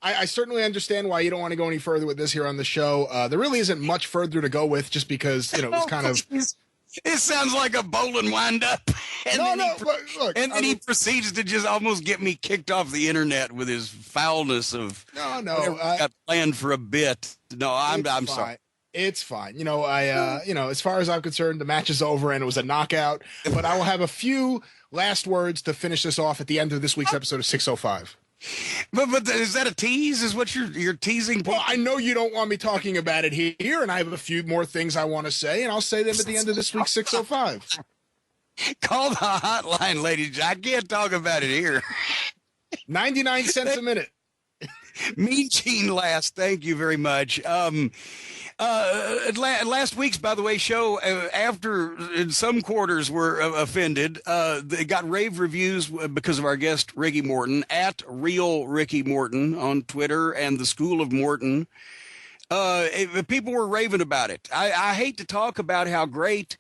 I certainly understand why you don't want to go any further with this here on the show. There really isn't much further to go with just because, you know, it's kind of... It sounds like a bowling wind-up. And then he proceeds to just almost get me kicked off the internet with his foulness of got planned for a bit. No, I'm sorry. It's fine. You know, as far as I'm concerned, the match is over and it was a knockout. But I will have a few last words to finish this off at the end of this week's episode of 605. But is that a tease? Is what you're teasing? Well, I know you don't want me talking about it here, and I have a few more things I want to say, and I'll say them at the end of this week's 605. Call the hotline, ladies. I can't talk about it here. 99 cents a minute. Mean Gene last. Thank you very much. Last week's, by the way, show, after in some quarters were offended, they got rave reviews because of our guest, Ricky Morton, at Real Ricky Morton on Twitter and the School of Morton. People were raving about it. I hate to talk about how great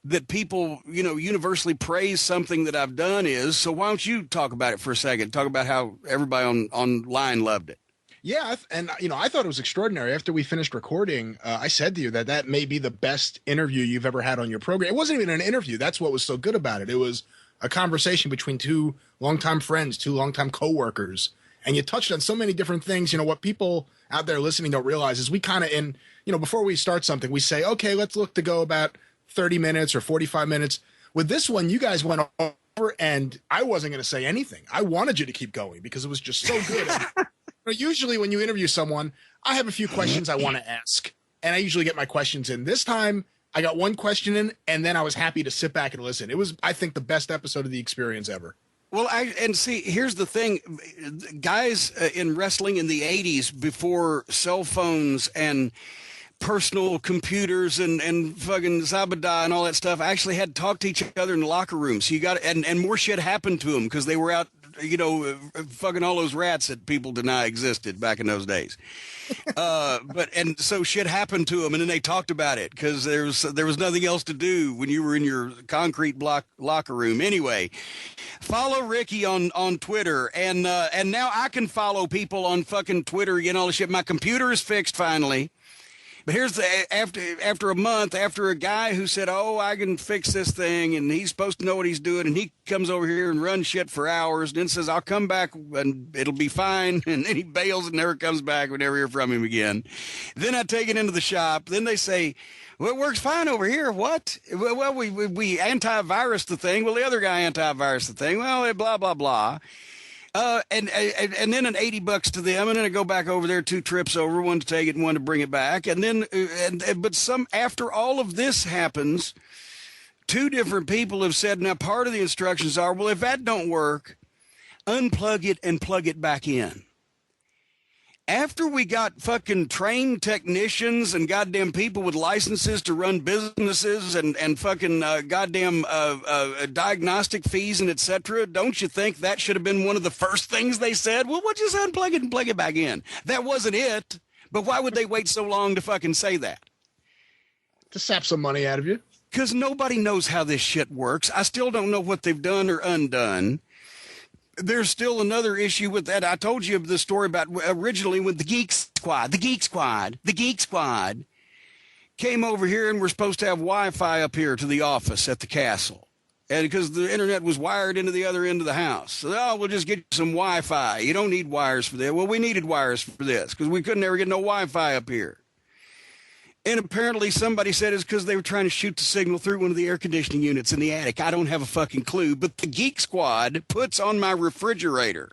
that people, you know, universally praise something that I've done is. So why don't you talk about it for a second? Talk about how everybody online loved it. Yeah, and you know, I thought it was extraordinary. After we finished recording, I said to you that may be the best interview you've ever had on your program. It wasn't even an interview. That's what was so good about it. It was a conversation between two longtime friends, two longtime coworkers, and you touched on so many different things. You know, what people out there listening don't realize is we kind of before we start something, we say, okay, let's look to go about 30 minutes or 45 minutes. With this one, you guys went over, and I wasn't going to say anything. I wanted you to keep going because it was just so good. Usually when you interview someone, I have a few questions I want to ask, and I usually get my questions in. This time, I got one question in, and then I was happy to sit back and listen. It was, I think, the best episode of the experience ever. Well, see, here's the thing. Guys in wrestling in the 80s, before cell phones and personal computers and fucking Zabada and all that stuff, actually had to talk to each other in the locker room. So you got, and more shit happened to them because they were out, you know, fucking all those rats that people deny existed back in those days. And so shit happened to them, and then they talked about it because there was nothing else to do when you were in your concrete block locker room. Anyway, follow Ricky on Twitter, and now I can follow people on fucking Twitter again. All the shit. My computer is fixed finally. But here's the after a month, after a guy who said, "Oh, I can fix this thing," and he's supposed to know what he's doing, and he comes over here and runs shit for hours, and then says, "I'll come back and it'll be fine," and then he bails and never comes back. We never hear from him again. Then I take it into the shop. Then they say, "Well, it works fine over here." What? Well, we antivirus the thing. Well, the other guy antivirus the thing. Well, blah blah blah. And then an $80 to them, and then I go back over there 2 trips over, one to take it and one to bring it back, and then after all of this happens, 2 different people have said, now part of the instructions are, well, if that don't work, unplug it and plug it back in. After we got fucking trained technicians and goddamn people with licenses to run businesses and fucking goddamn diagnostic fees and etc., don't you think that should have been one of the first things they said? Well, we'll just unplug it and plug it back in. That wasn't it. But why would they wait so long to fucking say that? To sap some money out of you. Because nobody knows how this shit works. I still don't know what they've done or undone. There's still another issue with that. I told you the story about originally with the Geek Squad came over here and we're supposed to have Wi-Fi up here to the office at the castle. And because the internet was wired into the other end of the house. So, oh, we'll just get you some Wi-Fi. You don't need wires for that. Well, we needed wires for this because we couldn't ever get no Wi-Fi up here. And apparently somebody said it's because they were trying to shoot the signal through one of the air conditioning units in the attic. I don't have a fucking clue. But the Geek Squad puts on my refrigerator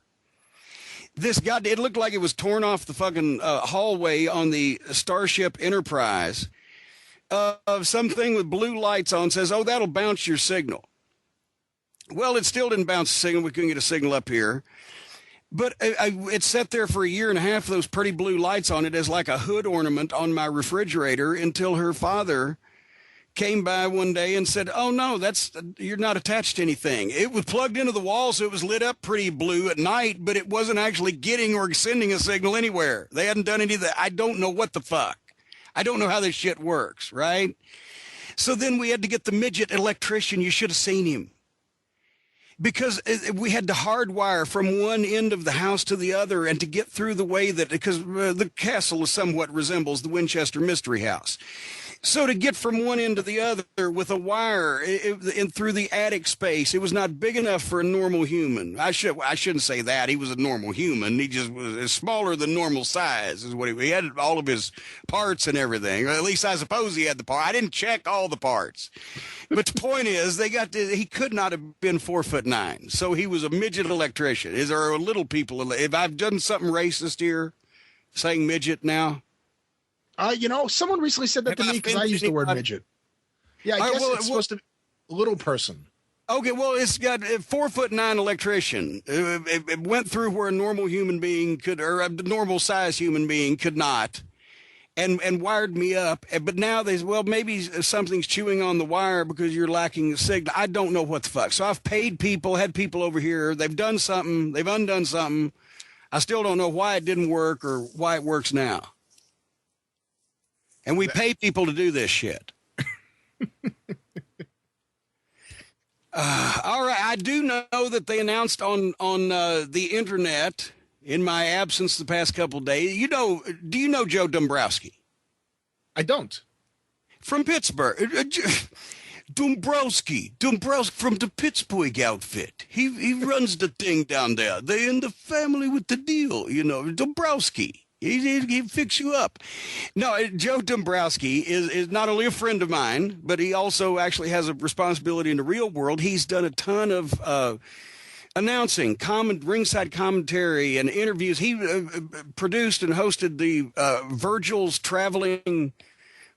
this god, it looked like it was torn off the fucking hallway on the Starship Enterprise of something with blue lights on, says, oh, that'll bounce your signal. Well, it still didn't bounce the signal. We couldn't get a signal up here. But it sat there for a year and a half, those pretty blue lights on it as like a hood ornament on my refrigerator until her father came by one day and said, oh, no, you're not attached to anything. It was plugged into the wall, so it was lit up pretty blue at night, but it wasn't actually getting or sending a signal anywhere. They hadn't done any of that. I don't know what the fuck. I don't know how this shit works, right? So then we had to get the midget electrician. You should have seen him. Because we had to hardwire from one end of the house to the other and to get through the way that, because the castle somewhat resembles the Winchester Mystery House. So to get from one end to the other with a wire and through the attic space, it was not big enough for a normal human. I shouldn't say that. He was a normal human. He just was smaller than normal size is what he had all of his parts and everything. Or at least I suppose he had the part. I didn't check all the parts. But the point is, he could not have been 4'9". So he was a midget electrician. Is there little people? If I've done something racist here, saying midget now? Someone recently said that to me because I used the word midget. Yeah, I guess it's supposed to be little person. Okay, well, it's got a 4'9" electrician. It went through where a normal human being could, or a normal size human being could not, and wired me up. But now maybe something's chewing on the wire because you're lacking the signal. I don't know what the fuck. So I've paid people, had people over here. They've done something. They've undone something. I still don't know why it didn't work or why it works now. And we pay people to do this shit. All right. I do know that they announced on the internet in my absence the past couple of days. Do you know Joe Dombrowski? I don't. From Pittsburgh. Dombrowski from the Pittsburgh outfit. He runs the thing down there. They in the family with the deal, Dombrowski. He'd fix you up. No, Joe Dombrowski is not only a friend of mine, but he also actually has a responsibility in the real world. He's done a ton of announcing, ringside commentary, and interviews. He produced and hosted the Virgil's Traveling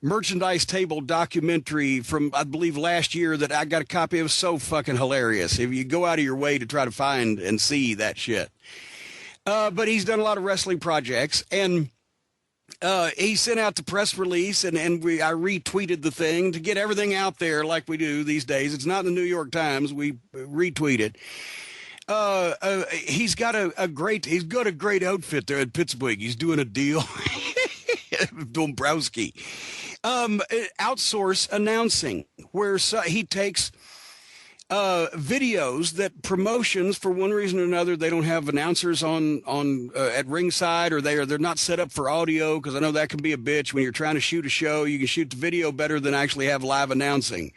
Merchandise Table documentary from, I believe, last year that I got a copy of. So fucking hilarious. If you go out of your way to try to find and see that shit. But he's done a lot of wrestling projects, and he sent out the press release, and I retweeted the thing to get everything out there like we do these days. It's not in the New York Times. We retweet it. He's got a great outfit there at Pittsburgh. He's doing a deal. Dombrowski. Outsource announcing, where he takes videos that promotions, for one reason or another, they don't have announcers on at ringside, or they're not set up for audio, because I know that can be a bitch when you're trying to shoot a show. You can shoot the video better than actually have live announcing.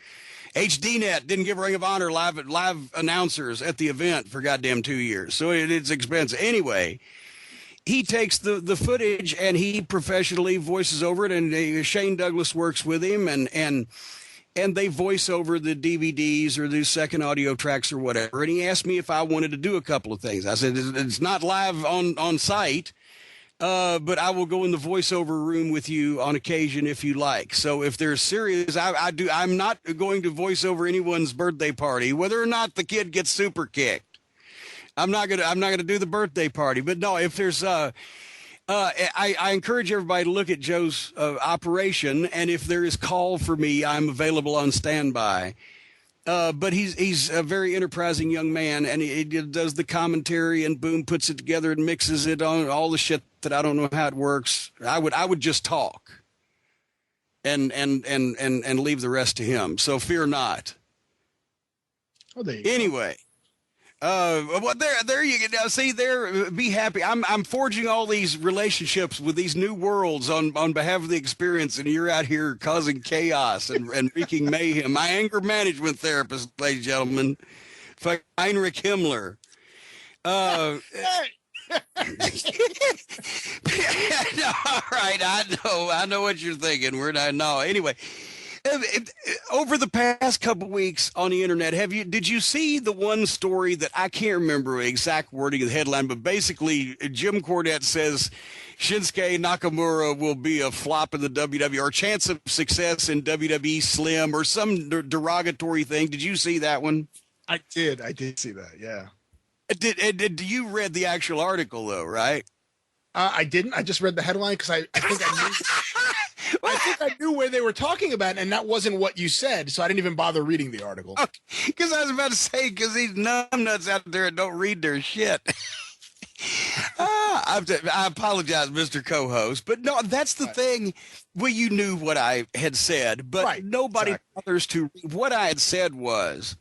HDNet didn't give Ring of Honor live announcers at the event for goddamn 2 years, so it's expensive. Anyway, he takes the footage and he professionally voices over it, and Shane Douglas works with him, and they voice over the DVDs or the second audio tracks or whatever. And he asked me if I wanted to do a couple of things. I said, it's not live on site, but I will go in the voiceover room with you on occasion if you like. So if there's serious, I'm not going to voice over anyone's birthday party, whether or not the kid gets super kicked. I'm not gonna do the birthday party. But no, if there's I encourage everybody to look at Joe's operation, and if there is call for me, I'm available on standby. But he's a very enterprising young man, and he does the commentary, and boom, puts it together and mixes it on all the shit that I don't know how it works. I would just talk and leave the rest to him. So fear not. Oh, there you anyway. Well, there you go. Now, see, be happy. I'm forging all these relationships with these new worlds on behalf of the experience, and you're out here causing chaos and wreaking mayhem. My anger management therapist, ladies and gentlemen, Heinrich Himmler. All right, I know what you're thinking. We're not. No, anyway. Over the past couple of weeks on the internet, did you see the one story that I can't remember the exact wording of the headline, but basically Jim Cornette says Shinsuke Nakamura will be a flop in the WWE or chance of success in WWE slim or some derogatory thing? Did you see that one? I did see that. Yeah. Did you read the actual article though, right? I didn't. I just read the headline because I think I knew. I think I knew where they were talking about, and that wasn't what you said, so I didn't even bother reading the article. Because I was about to say, because these numbnuts out there don't read their shit. I apologize, Mr. Co-host, but no, that's the thing. Well, you knew what I had said, but nobody bothers to read. What I had said was,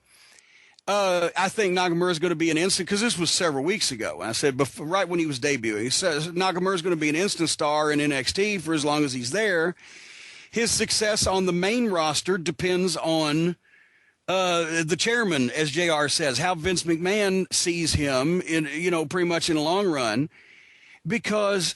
I think Nakamura is going to be an instant, because this was several weeks ago. I said, right when he was debuting, he says Nakamura is going to be an instant star in NXT for as long as he's there. His success on the main roster depends on the chairman, as JR says, how Vince McMahon sees him in, pretty much in the long run, because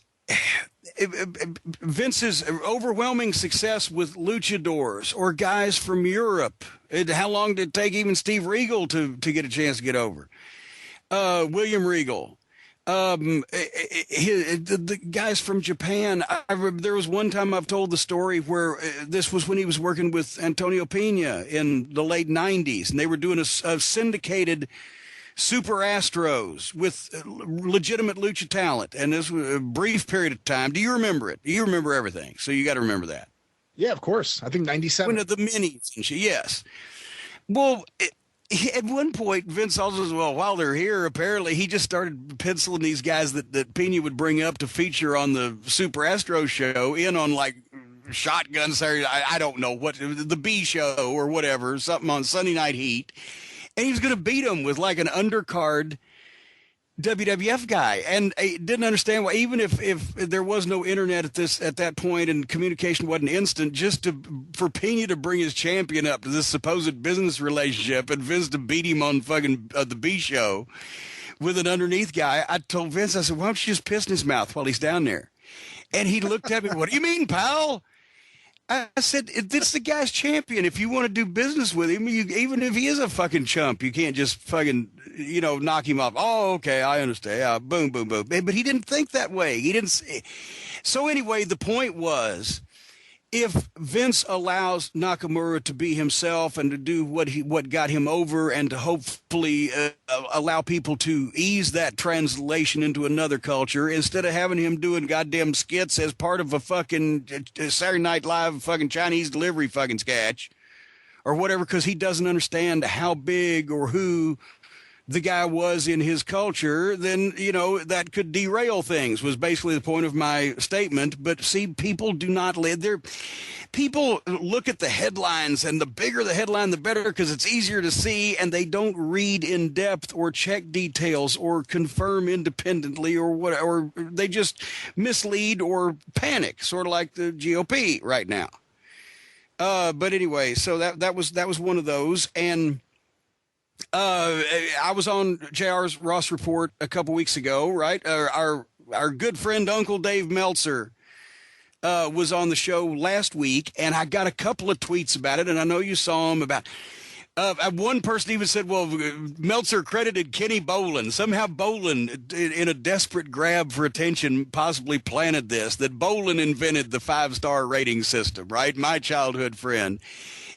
Vince's overwhelming success with luchadors or guys from Europe. How long did it take even Steve Regal to get a chance to get over? William Regal. The guys from Japan. There was one time I've told the story where this was when he was working with Antonio Pena in the late 90s, and they were doing a syndicated Super Astros with legitimate lucha talent, and this was a brief period of time. Do you remember it? You remember everything, so you got to remember that. Yeah, of course. I think 97. One of the minis and shit, yes. Well, at one point, Vince also said, well, while they're here, apparently he just started penciling these guys that Pena would bring up to feature on the Super Astro show in on like Shotgun Saturday. I don't know what, the B show or whatever, something on Sunday Night Heat. And he was going to beat him with like an undercard WWF guy, and I didn't understand why, even if there was no internet at that point and communication wasn't instant, just for Pena to bring his champion up to this supposed business relationship and Vince to beat him on fucking the B show with an underneath guy. I told Vince, I said, why don't you just piss in his mouth while he's down there? And he looked at me, what do you mean, pal? I said, it's the guy's champion. If you want to do business with him, even if he is a fucking chump, you can't just fucking, knock him off. Oh, okay, I understand. Boom, boom, boom. But he didn't think that way. He didn't. So anyway, the point was, if Vince allows Nakamura to be himself and to do what got him over, and to hopefully allow people to ease that translation into another culture, instead of having him doing goddamn skits as part of a fucking Saturday Night Live fucking Chinese delivery fucking sketch or whatever, because he doesn't understand how big or who the guy was in his culture, then, that could derail things, was basically the point of my statement. But see, people do not live there. People look at the headlines, and the bigger the headline, the better, because it's easier to see, and they don't read in depth or check details or confirm independently or what, or they just mislead or panic, sort of like the GOP right now. But anyway, so that was one of those. And I was on JR's Ross Report a couple weeks ago, right? Our good friend Uncle Dave Meltzer was on the show last week, and I got a couple of tweets about it, and I know you saw them about. One person even said, well, Meltzer credited Kenny Bolin. Somehow Bolin, in a desperate grab for attention, possibly planted this, that Bolin invented the 5-star rating system, right? My childhood friend.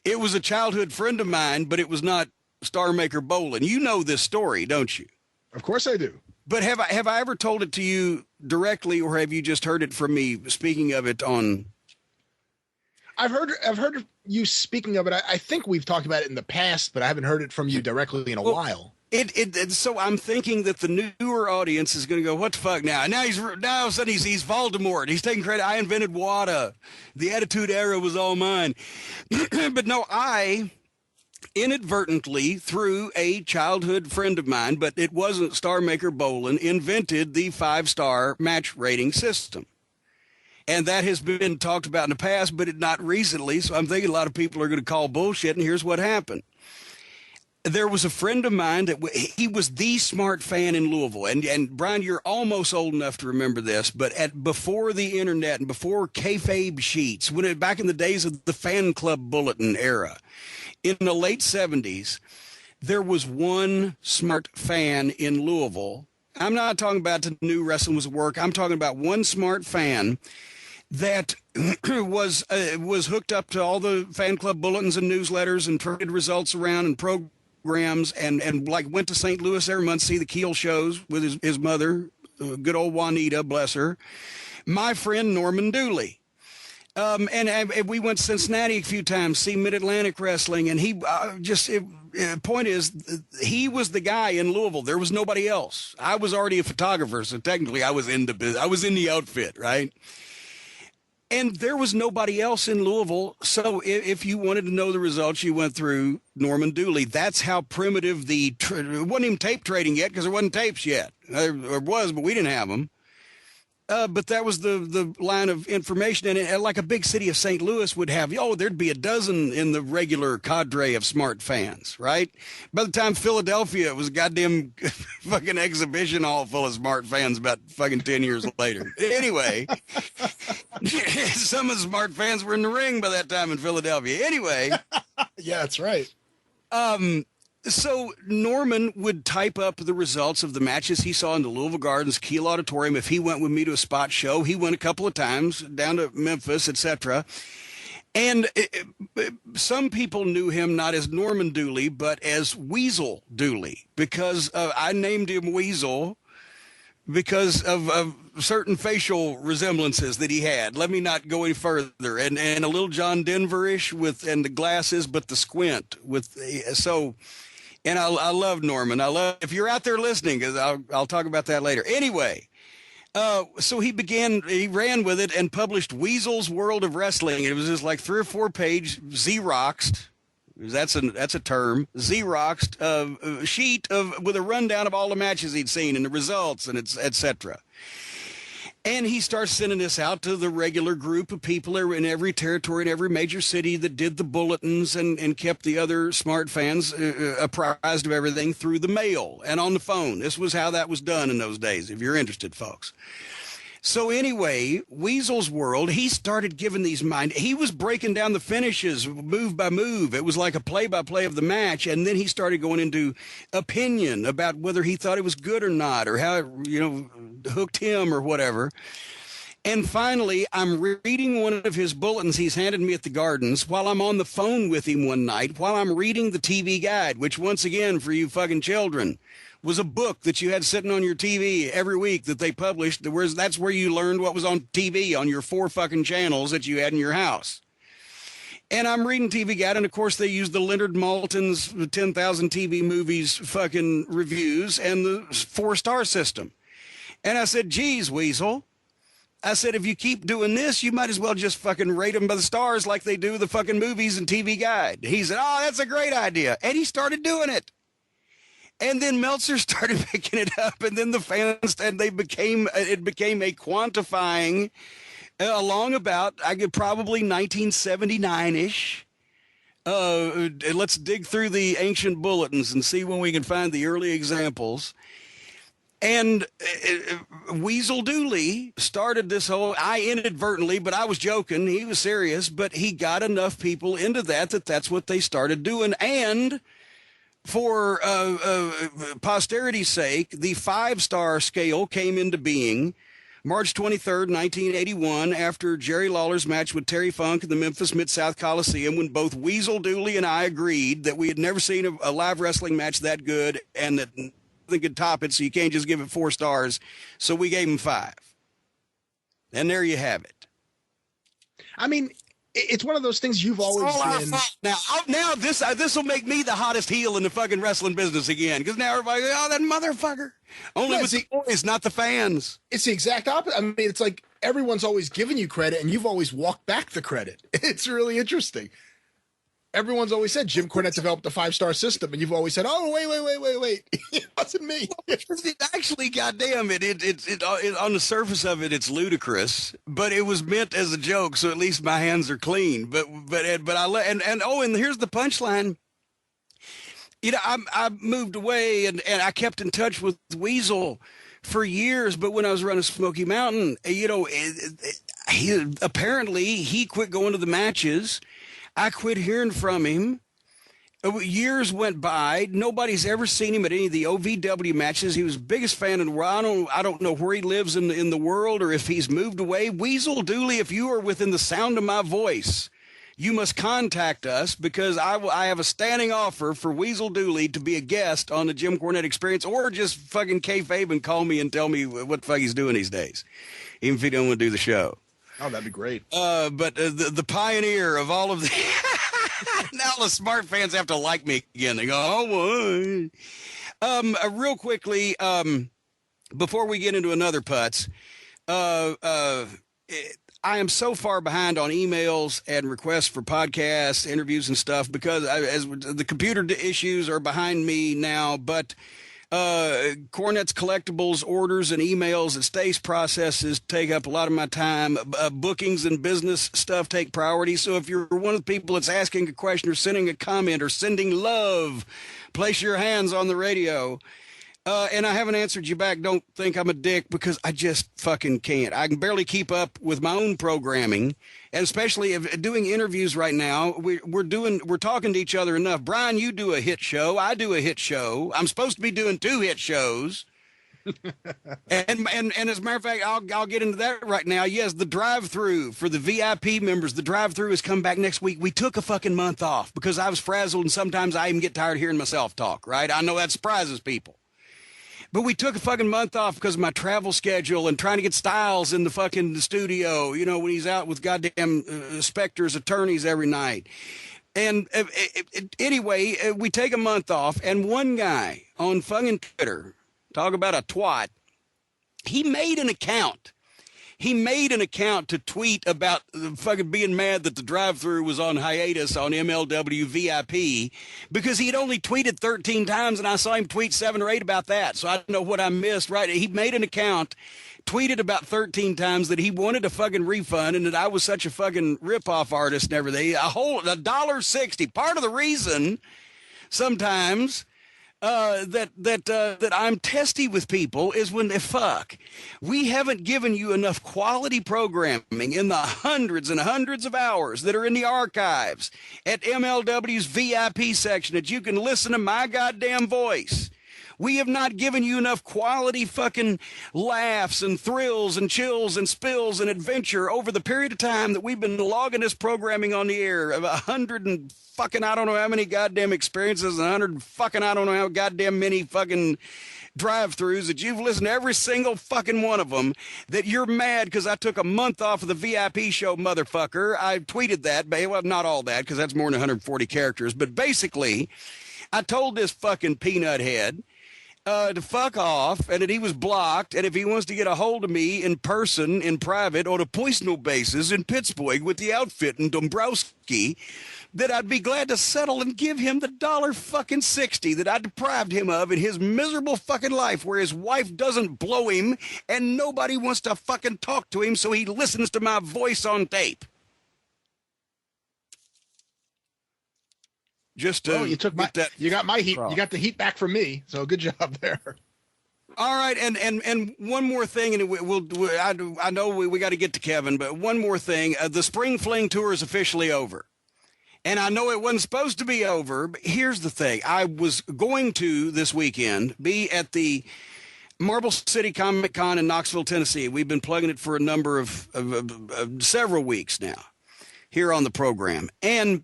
It was a childhood friend of mine, but it was not Star Maker Bolin. You know this story, don't you? Of course I do. But have I ever told it to you directly, or have you just heard it from me speaking of it on? I've heard you speaking of it. I think we've talked about it in the past, but I haven't heard it from you directly in a while. So I'm thinking that the newer audience is going to go, what the fuck now? Now all of a sudden he's Voldemort. He's taking credit. I invented WADA. The Attitude Era was all mine. But no, inadvertently, through a childhood friend of mine, but it wasn't Star Maker Bolin, invented the 5-star match rating system. And that has been talked about in the past, but not recently. So I'm thinking a lot of people are going to call bullshit. And here's what happened. There was a friend of mine that he was the smart fan in Louisville. And Brian, you're almost old enough to remember this, but before the internet and before kayfabe sheets, back in the days of the fan club bulletin era, in the late 70s, there was one smart fan in Louisville. I'm not talking about the new wrestling was work. I'm talking about one smart fan that was hooked up to all the fan club bulletins and newsletters and traded results around and programs and like went to St. Louis every month to see the Keel shows with his mother, good old Juanita, bless her. My friend Norman Dooley. And we went to Cincinnati a few times, see Mid-Atlantic Wrestling, and he point is, he was the guy in Louisville. There was nobody else. I was already a photographer, so technically I was in the outfit, right? And there was nobody else in Louisville, so if you wanted to know the results, you went through Norman Dooley. That's how primitive it wasn't even tape trading yet, because there wasn't tapes yet. There was, but we didn't have them. But that was the line of information. And like a big city of St. Louis would have, there'd be a dozen in the regular cadre of smart fans, right? By the time Philadelphia, it was a goddamn fucking exhibition hall full of smart fans about fucking 10 years later. Anyway, some of the smart fans were in the ring by that time in Philadelphia. Anyway. Yeah, that's right. So Norman would type up the results of the matches he saw in the Louisville Gardens Keel Auditorium. If he went with me to a spot show, he went a couple of times down to Memphis, etc. And some people knew him not as Norman Dooley, but as Weasel Dooley, because I named him Weasel because of certain facial resemblances that he had. Let me not go any further. And a little John Denver-ish and the glasses, but the squint And I love Norman. if you're out there listening, because I'll talk about that later. Anyway, so he ran with it and published Weasel's World of Wrestling. It was just like 3 or 4 page Xeroxed. That's a term. Xeroxed sheet with a rundown of all the matches he'd seen and the results and etc. And he starts sending this out to the regular group of people in every territory, in every major city that did the bulletins and kept the other smart fans apprised of everything through the mail and on the phone. This was how that was done in those days, if you're interested, folks. So anyway, Weasel's World, he started giving these he was breaking down the finishes move by move. It was like a play-by-play of the match, and then he started going into opinion about whether he thought it was good or not, or how it, hooked him or whatever. And finally, I'm reading one of his bulletins he's handed me at the Gardens while I'm on the phone with him one night, while I'm reading the TV Guide, which once again, for you fucking children, was a book that you had sitting on your TV every week that they published. That's where you learned what was on TV on your 4 fucking channels that you had in your house. And I'm reading TV Guide, and of course they used the Leonard Maltin's 10,000 TV movies fucking reviews and the 4-star system. And I said, geez, Weasel. I said, if you keep doing this, you might as well just fucking rate them by the stars like they do the fucking movies and TV Guide. He said, oh, that's a great idea. And he started doing it. And then Meltzer started picking it up, and then the fans, and it became a quantifying along about, I could probably 1979-ish. Let's dig through the ancient bulletins and see when we can find the early examples. And Weasel Dooley started this I inadvertently, but I was joking. He was serious, but he got enough people into that's what they started doing. And for posterity's sake, the 5-star scale came into being March 23rd, 1981, after Jerry Lawler's match with Terry Funk in the Memphis Mid-South Coliseum, when both Weasel Dooley and I agreed that we had never seen a live wrestling match that good and that nothing could top it, so you can't just give it 4 stars. So we gave him 5. And there you have it. I mean, it's one of those things you've always been. Now this will make me the hottest heel in the fucking wrestling business again, because now everybody, that motherfucker. Only with the boys, not the fans. It's the exact opposite. I mean, it's like everyone's always given you credit, and you've always walked back the credit. It's really interesting. everyone's always said Jim Cornette developed the 5-star system, and you've always said, "Oh, wait, it wasn't me." Actually, goddamn it, on the surface of it, it's ludicrous, but it was meant as a joke, so at least my hands are clean. But and here's the punchline. You know, I moved away and I kept in touch with Weasel for years, but when I was running Smoky Mountain, you know, apparently he quit going to the matches. I quit hearing from him. Years went by. Nobody's ever seen him at any of the OVW matches. He was the biggest fan in the world. I don't know where he lives in the world or if he's moved away. Weasel Dooley, if you are within the sound of my voice, you must contact us because I have a standing offer for Weasel Dooley to be a guest on the Jim Cornette Experience, or just fucking kayfabe and call me and tell me what the fuck he's doing these days, even if he don't want to do the show. Oh, that'd be great. But the pioneer of all of the now the smart fans have to like me again. They go, oh, what? Real quickly, before we get into another putz, I am so far behind on emails and requests for podcasts, interviews, and stuff because as the computer issues are behind me now, but Cornette's collectibles orders and emails and Stace processes take up a lot of my time. Bookings and business stuff take priority. So if you're one of the people that's asking a question or sending a comment or sending love, place your hands on the radio. And I haven't answered you back. Don't think I'm a dick because I just fucking can't. I can barely keep up with my own programming, and especially if doing interviews right now. We're talking to each other enough. Brian, you do a hit show. I do a hit show. I'm supposed to be doing 2 hit shows. and as a matter of fact, I'll get into that right now. Yes, the drive-through for the VIP members. The drive-through has come back next week. We took a fucking month off because I was frazzled, and sometimes I even get tired of hearing myself talk. Right? I know that surprises people. But we took a fucking month off because of my travel schedule and trying to get Styles in the fucking studio, you know, when he's out with goddamn Spectre's attorneys every night. And anyway, we take a month off, and one guy on fucking Twitter, talk about a twat, he made an account. He made an account to tweet about fucking being mad that the drive-thru was on hiatus on MLW VIP because he had only tweeted 13 times, and I saw him tweet 7 or 8 about that. So I don't know what I missed, right? He made an account, tweeted about 13 times that he wanted a fucking refund and that I was such a fucking rip-off artist and everything. $1.60. Part of the reason sometimes that I'm testy with people is when they fuck. We haven't given you enough quality programming in the hundreds and hundreds of hours that are in the archives at MLW's VIP section that you can listen to my goddamn voice. We have not given you enough quality fucking laughs and thrills and chills and spills and adventure over the period of time that we've been logging this programming on the air of 100 and fucking I don't know how many goddamn experiences, 100 fucking I don't know how goddamn many fucking drive-thrus that you've listened to every single fucking one of them, that you're mad because I took a month off of the VIP show, motherfucker. I tweeted that, but well, not all that because that's more than 140 characters, but basically I told this fucking peanut head to fuck off, and that he was blocked, and if he wants to get a hold of me in person, in private, on a personal basis in Pittsburgh with the outfit in Dombrowski, that I'd be glad to settle and give him the $60 that I deprived him of in his miserable fucking life, where his wife doesn't blow him and nobody wants to fucking talk to him, so he listens to my voice on tape. Just to you took that. You got my heat. You got the heat back from me. So good job there. All right, and one more thing, and I know we got to get to Kevin, but one more thing. The Spring Fling Tour is officially over. And I know it wasn't supposed to be over, but here's the thing. I was going to, this weekend, be at the Marble City Comic Con in Knoxville, Tennessee. We've been plugging it for a number of several weeks now here on the program. And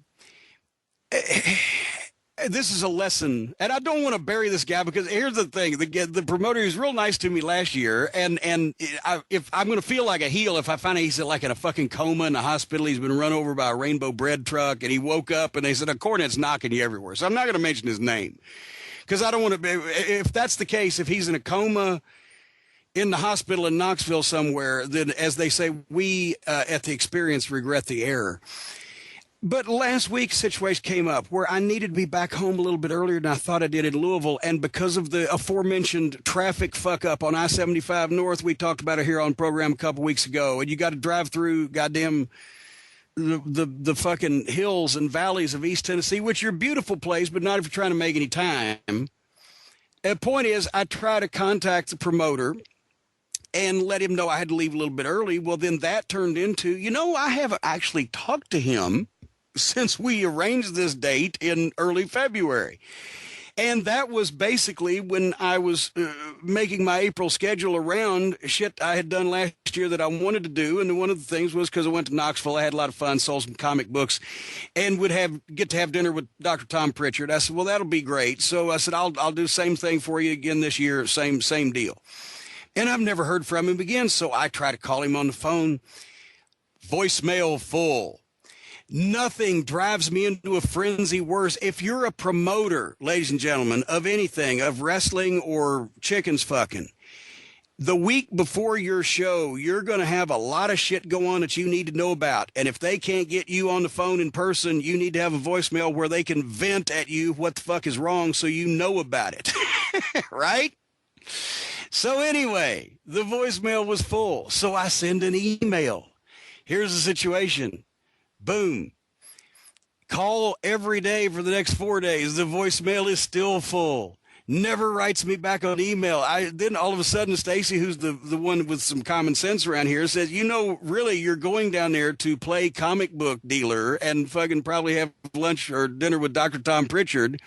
this is a lesson, and I don't want to bury this guy because here's the thing: the promoter was real nice to me last year, and if I'm going to feel like a heel if I find out he's like in a fucking coma in the hospital, he's been run over by a rainbow bread truck, and he woke up and they said a Cornette's knocking you everywhere. So I'm not going to mention his name because I don't want to. If that's the case, if he's in a coma in the hospital in Knoxville somewhere, then as they say, we at the Experience regret the error. But last week, situation came up where I needed to be back home a little bit earlier than I thought I did in Louisville. And because of the aforementioned traffic fuck up on I-75 North, we talked about it here on program a couple weeks ago. And you got to drive through goddamn the fucking hills and valleys of East Tennessee, which are a beautiful place, but not if you're trying to make any time. The point is, I try to contact the promoter and let him know I had to leave a little bit early. Well, then that turned into, I haven't actually talked to him since we arranged this date in early February. And that was basically when I was making my April schedule around shit I had done last year that I wanted to do. And one of the things was because I went to Knoxville, I had a lot of fun, sold some comic books, and would get to have dinner with Dr. Tom Pritchard. I said, well, that'll be great. So I said, I'll do the same thing for you again this year, same deal. And I've never heard from him again, so I try to call him on the phone. Voicemail full. Nothing drives me into a frenzy worse. If you're a promoter, ladies and gentlemen, of anything, of wrestling or chickens fucking, the week before your show, you're going to have a lot of shit go on that you need to know about. And if they can't get you on the phone in person, you need to have a voicemail where they can vent at you what the fuck is wrong so you know about it. Right? So anyway, the voicemail was full. So I send an email. Here's the situation. Boom. Call every day for the next 4 days. The voicemail is still full. Never writes me back on email. Then all of a sudden, Stacy, who's the one with some common sense around here, says, really, you're going down there to play comic book dealer and fucking probably have lunch or dinner with Dr. Tom Pritchard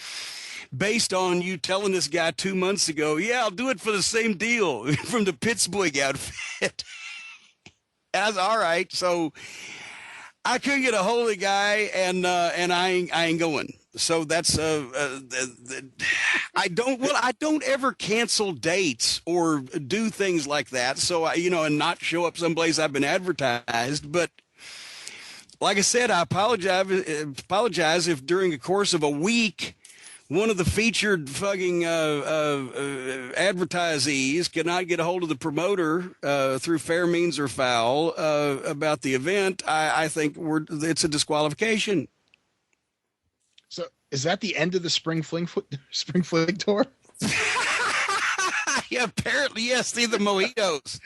based on you telling this guy 2 months ago, yeah, I'll do it for the same deal from the Pittsburgh outfit. That's all right. So I couldn't get a hold of the guy, and I ain't going. So that's I don't ever cancel dates or do things like that. So and not show up someplace I've been advertised. But like I said, I apologize if during the course of a week, one of the featured fucking advertisees cannot get a hold of the promoter through fair means or foul about the event. I think it's a disqualification. So is that the end of the Spring Fling tour? Yeah, apparently, yes. See the mojitos.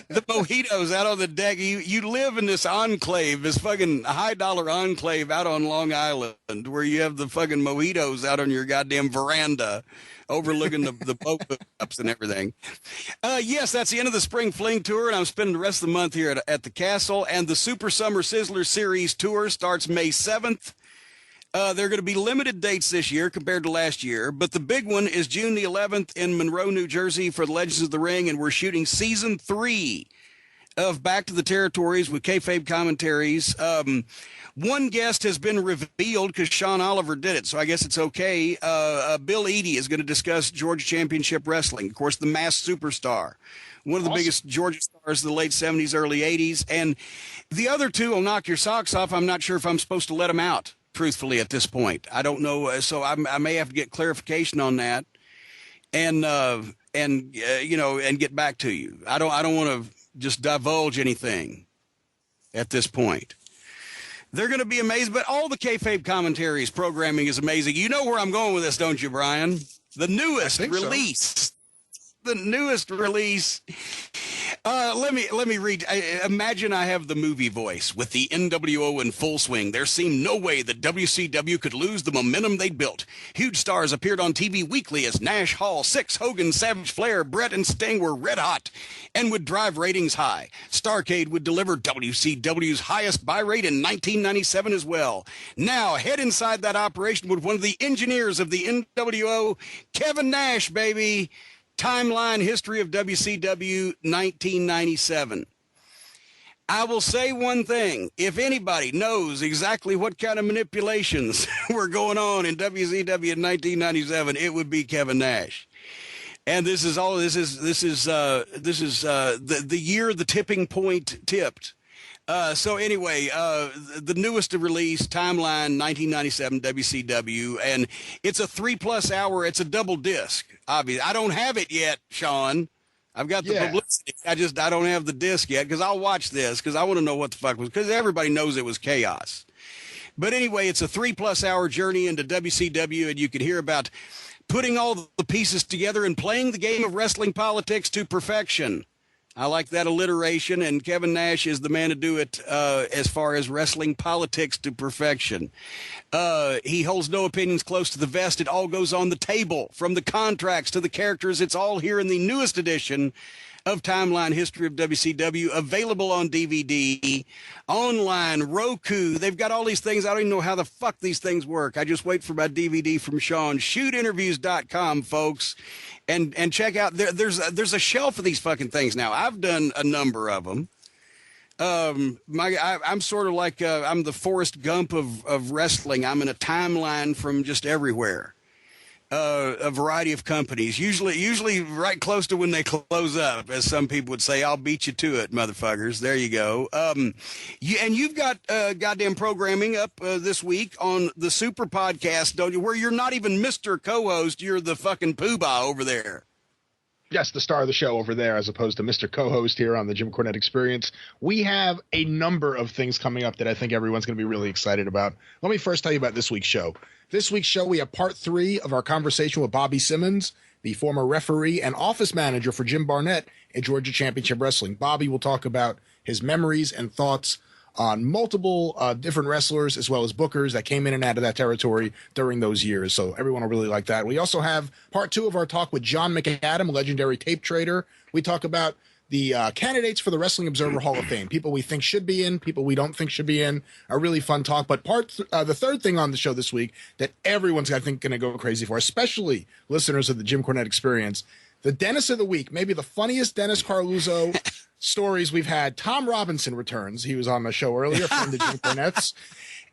The mojitos out on the deck. You live in this enclave, this fucking high-dollar enclave out on Long Island where you have the fucking mojitos out on your goddamn veranda overlooking the boat ups and everything. Yes, that's the end of the Spring Fling tour, and I'm spending the rest of the month here at the castle. And the Super Summer Sizzler Series tour starts May 7th. There are going to be limited dates this year compared to last year, but the big one is June the 11th in Monroe, New Jersey for the Legends of the Ring, and we're shooting season 3 of Back to the Territories with kayfabe commentaries. One guest has been revealed because Sean Oliver did it, so I guess it's okay. Bill Eadie is going to discuss Georgia Championship Wrestling, of course, the Masked Superstar. One of the biggest Georgia stars of the late 70s, early 80s. And the other two will knock your socks off. I'm not sure if I'm supposed to let them out. Truthfully, at this point, I don't know. So I may have to get clarification on that, and get back to you. I don't want to just divulge anything at this point. They're going to be amazed, but all the kayfabe commentaries programming is amazing. You know where I'm going with this, don't you, Brian? The newest release. So. The newest release. Let me read. Imagine I have the movie voice with the NWO in full swing. There seemed no way that WCW could lose the momentum they'd built. Huge stars appeared on TV weekly as Nash, Hall, Six, Hogan, Savage, Flair, Brett, and Sting were red hot and would drive ratings high. Starrcade would deliver WCW's highest buy rate in 1997 as well. Now, head inside that operation with one of the engineers of the NWO, Kevin Nash, baby. Timeline history of WCW 1997. I will say one thing. If anybody knows exactly what kind of manipulations were going on in WCW in 1997, it would be Kevin Nash. And this is the year the tipping point tipped. So anyway, the newest release, Timeline 1997 WCW, and it's a 3+ hour. It's a double disc. Obviously, I don't have it yet, Sean. I've got the publicity. I don't have the disc yet because I'll watch this because I want to know what the fuck was, because everybody knows it was chaos. But anyway, it's a 3+ hour journey into WCW, and you can hear about putting all the pieces together and playing the game of wrestling politics to perfection. I like that alliteration, and Kevin Nash is the man to do it as far as wrestling politics to perfection. He holds no opinions close to the vest. It all goes on the table, from the contracts to the characters. It's all here in the newest edition of Timeline History of WCW, available on DVD, online, Roku. They've got all these things. I don't even know how the fuck these things work. I just wait for my DVD from Sean. ShootInterviews.com, folks, and check out. There's a shelf of these fucking things now. I've done a number of them. I'm sort of like I'm the Forrest Gump of wrestling. I'm in a timeline from just everywhere. A variety of companies, usually right close to when they close up, as some people would say. I'll beat you to it, motherfuckers. There you go. You've got goddamn programming up this week on the Super Podcast, don't you? Where you're not even Mr. Co-host, you're the fucking poobah over there. Yes, the star of the show over there, as opposed to Mr. Co-host here on the Jim Cornette Experience. We have a number of things coming up that I think everyone's going to be really excited about. Let me first tell you about this week's show. This week's show, we have part 3 of our conversation with Bobby Simmons, the former referee and office manager for Jim Barnett in Georgia Championship Wrestling. Bobby will talk about his memories and thoughts on multiple different wrestlers as well as bookers that came in and out of that territory during those years. So everyone will really like that. We also have part 2 of our talk with John McAdam, legendary tape trader. We talk about the candidates for the Wrestling Observer Hall of Fame, people we think should be in, people we don't think should be in. A really fun talk. But the third thing on the show this week that everyone's, I think, going to go crazy for, especially listeners of the Jim Cornette Experience, the Dennis of the Week, maybe the funniest Dennis Carluzzo stories we've had. Tom Robinson returns. He was on the show earlier from the Jim Cornettes.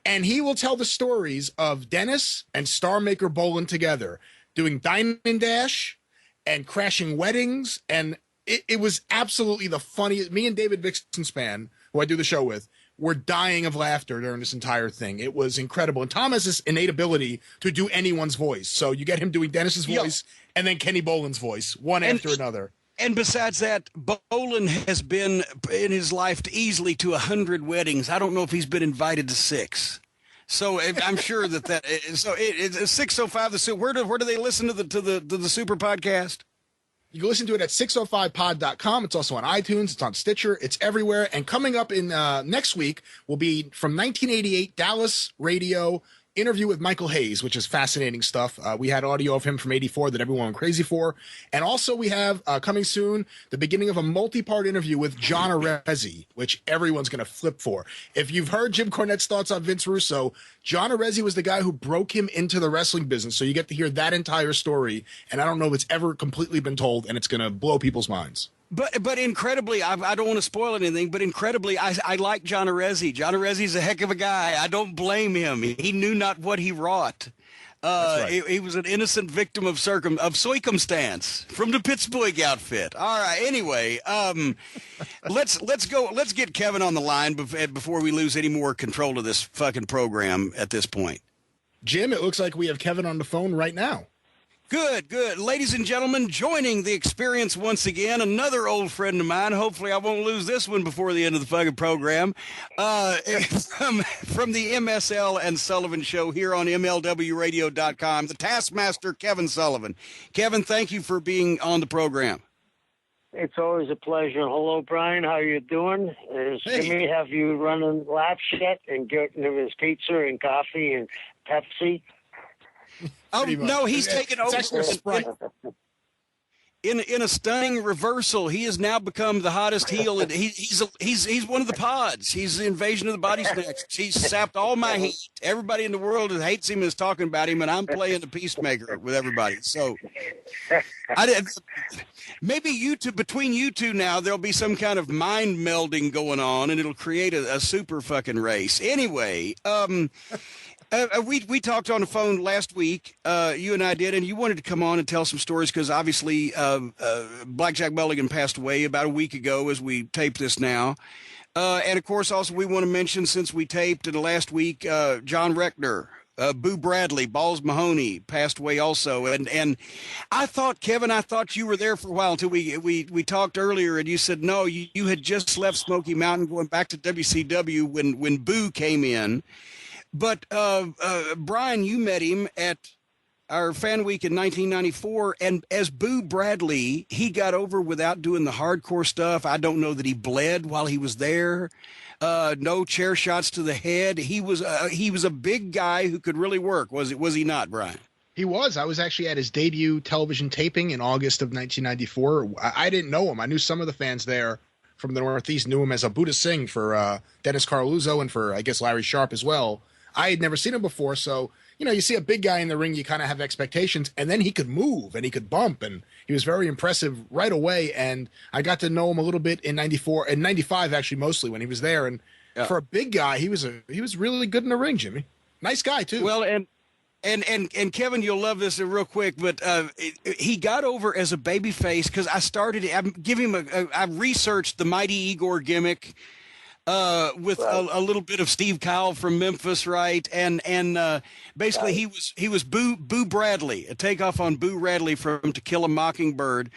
And he will tell the stories of Dennis and Star Maker Bolin together, doing Diamond Dash and crashing weddings. And it was absolutely the funniest. Me and David Vixenspan, who I do the show with, were dying of laughter during this entire thing. It was incredible. And Tom has this innate ability to do anyone's voice. So you get him doing Dennis's voice and then Kenny Bolin's voice, one after another. And besides that, Bolin has been in his life easily to 100 weddings. I don't know if he's been invited to 6. So I'm sure that so it's 605. Where do they listen to the Super Podcast? You can listen to it at 605pod.com. It's also on iTunes. It's on Stitcher. It's everywhere. And coming up in next week will be from 1988 Dallas radio interview with Michael Hayes, which is fascinating stuff. We had audio of him from 84 that everyone went crazy for. And also we have coming soon the beginning of a multi-part interview with John Arezzi, which everyone's going to flip for. If you've heard Jim Cornette's thoughts on Vince Russo, John Arezzi was the guy who broke him into the wrestling business. So you get to hear that entire story. And I don't know if it's ever completely been told, and it's going to blow people's minds. But incredibly, I don't want to spoil anything, but incredibly, I like John Arezzi. John Arezzi's a heck of a guy. I don't blame him. He knew not what he wrought. Right. He was an innocent victim of circumstance from the Pittsburgh outfit. All right. Anyway, let's get Kevin on the line before we lose any more control of this fucking program at this point. Jim, it looks like we have Kevin on the phone right now. Good. Ladies and gentlemen, joining the experience once again, another old friend of mine. Hopefully I won't lose this one before the end of the fucking program. From the MSL and Sullivan Show here on MLWradio.com, the Taskmaster, Kevin Sullivan. Kevin, thank you for being on the program. It's always a pleasure. Hello, Brian. How you doing? Is Jimmy have you running laps yet and getting him his pizza and coffee and Pepsi? Oh no, he's taken over. In a stunning reversal, he has now become the hottest heel, and he's one of the pods. He's the Invasion of the Body Snatchers. He's sapped all my heat. Everybody in the world that hates him is talking about him, and I'm playing the peacemaker with everybody. So, maybe between you two now, there'll be some kind of mind melding going on, and it'll create a super fucking race. Anyway, we talked on the phone last week, you and I did, and you wanted to come on and tell some stories because obviously Blackjack Mulligan passed away about a week ago as we tape this now. And, of course, also we want to mention, since we taped in the last week, John Reckner, Boo Bradley, Balls Mahoney passed away also. And I thought, Kevin, you were there for a while until we talked earlier, and you said, no, you had just left Smoky Mountain going back to WCW when Boo came in. But Brian, you met him at our fan week in 1994, and as Boo Bradley, he got over without doing the hardcore stuff. I don't know that he bled while he was there. No chair shots to the head. He was a big guy who could really work. Was he not, Brian? He was. I was actually at his debut television taping in August of 1994. I didn't know him. I knew some of the fans there from the Northeast knew him as a Buddha Singh for Dennis Carluzzo and for, I guess, Larry Sharp as well. I had never seen him before, so you see a big guy in the ring, you kind of have expectations, and then he could move and he could bump, and he was very impressive right away. And I got to know him a little bit in '94 and '95, actually, mostly when he was there. And for a big guy, he was really good in the ring, Jimmy. Nice guy too. Well, and Kevin, you'll love this real quick, but he got over as a babyface because I researched the Mighty Igor gimmick. With a little bit of Steve Kyle from Memphis, right? And basically he was Boo Bradley, a takeoff on Boo Radley from To Kill a Mockingbird,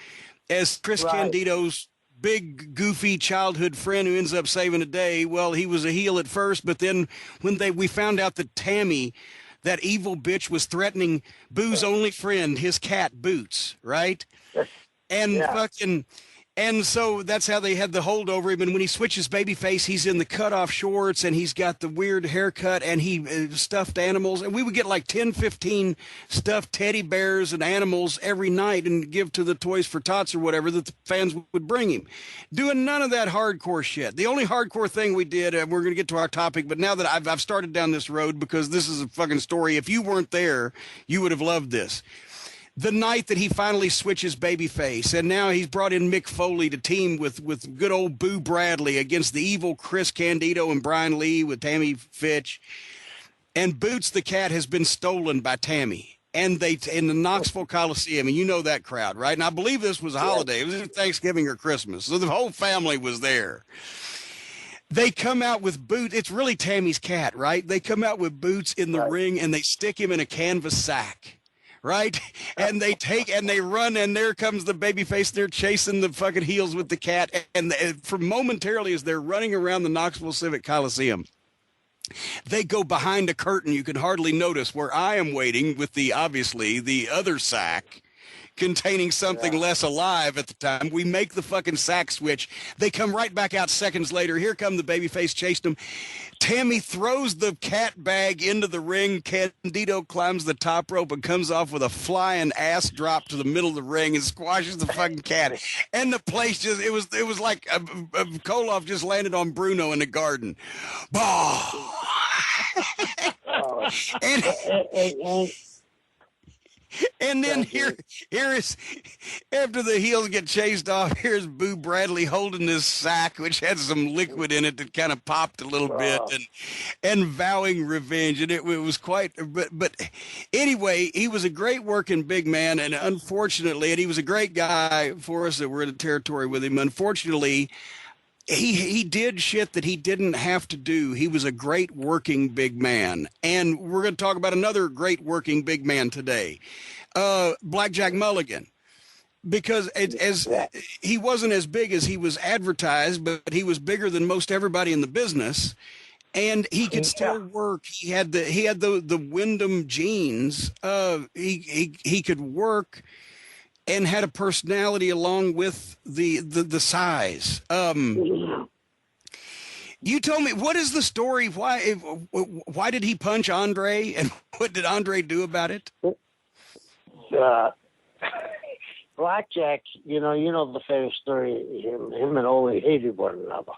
as Chris Candido's big goofy childhood friend who ends up saving the day. Well, he was a heel at first, but then when we found out that Tammy, that evil bitch, was threatening Boo's only friend, his cat Boots, right? And so that's how they had the hold over him. And when he switches babyface, he's in the cutoff shorts and he's got the weird haircut and he stuffed animals. And we would get like 10, 15 stuffed teddy bears and animals every night and give to the Toys for Tots or whatever that the fans would bring him. Doing none of that hardcore shit. The only hardcore thing we did, and we're going to get to our topic, but now that I've started down this road because this is a fucking story. If you weren't there, you would have loved this. The night that he finally switches babyface, and now he's brought in Mick Foley to team with good old Boo Bradley against the evil Chris Candido and Brian Lee with Tammy Fitch. And Boots the cat has been stolen by Tammy. And they in the Knoxville Coliseum, and you know that crowd, right? And I believe this was a holiday. It was Thanksgiving or Christmas. So the whole family was there. They come out with Boots. It's really Tammy's cat, right? They come out with Boots in the ring, and they stick him in a canvas sack. Right? And they run, and there comes the babyface. They're chasing the fucking heels with the cat. And for momentarily, as they're running around the Knoxville Civic Coliseum, they go behind a curtain you can hardly notice, where I am waiting with the other sack containing something less alive at the time. We make the fucking sack switch. They come right back out seconds later. Here come the babyface chasing them. Tammy throws the cat bag into the ring. Candido climbs the top rope and comes off with a flying ass drop to the middle of the ring and squashes the fucking cat. And the place it was like a Koloff just landed on Bruno in the garden. Bah! And then here is, after the heels get chased off, here's Boo Bradley holding this sack, which had some liquid in it that kind of popped a little bit, and vowing revenge. And it was quite, but anyway, he was a great working big man, and unfortunately, and he was a great guy for us that were in the territory with him. Unfortunately, he did shit that he didn't have to do. He was a great working big man. And we're going to talk about another great working big man today, Blackjack Mulligan. Because as he wasn't as big as he was advertised, but he was bigger than most everybody in the business. And he could still work. He had the Wyndham genes. He could work and had a personality along with the size. You told me, what is the story? Why did he punch Andre, and what did Andre do about it? Blackjack, you know the famous story. Him and Ole hated one another.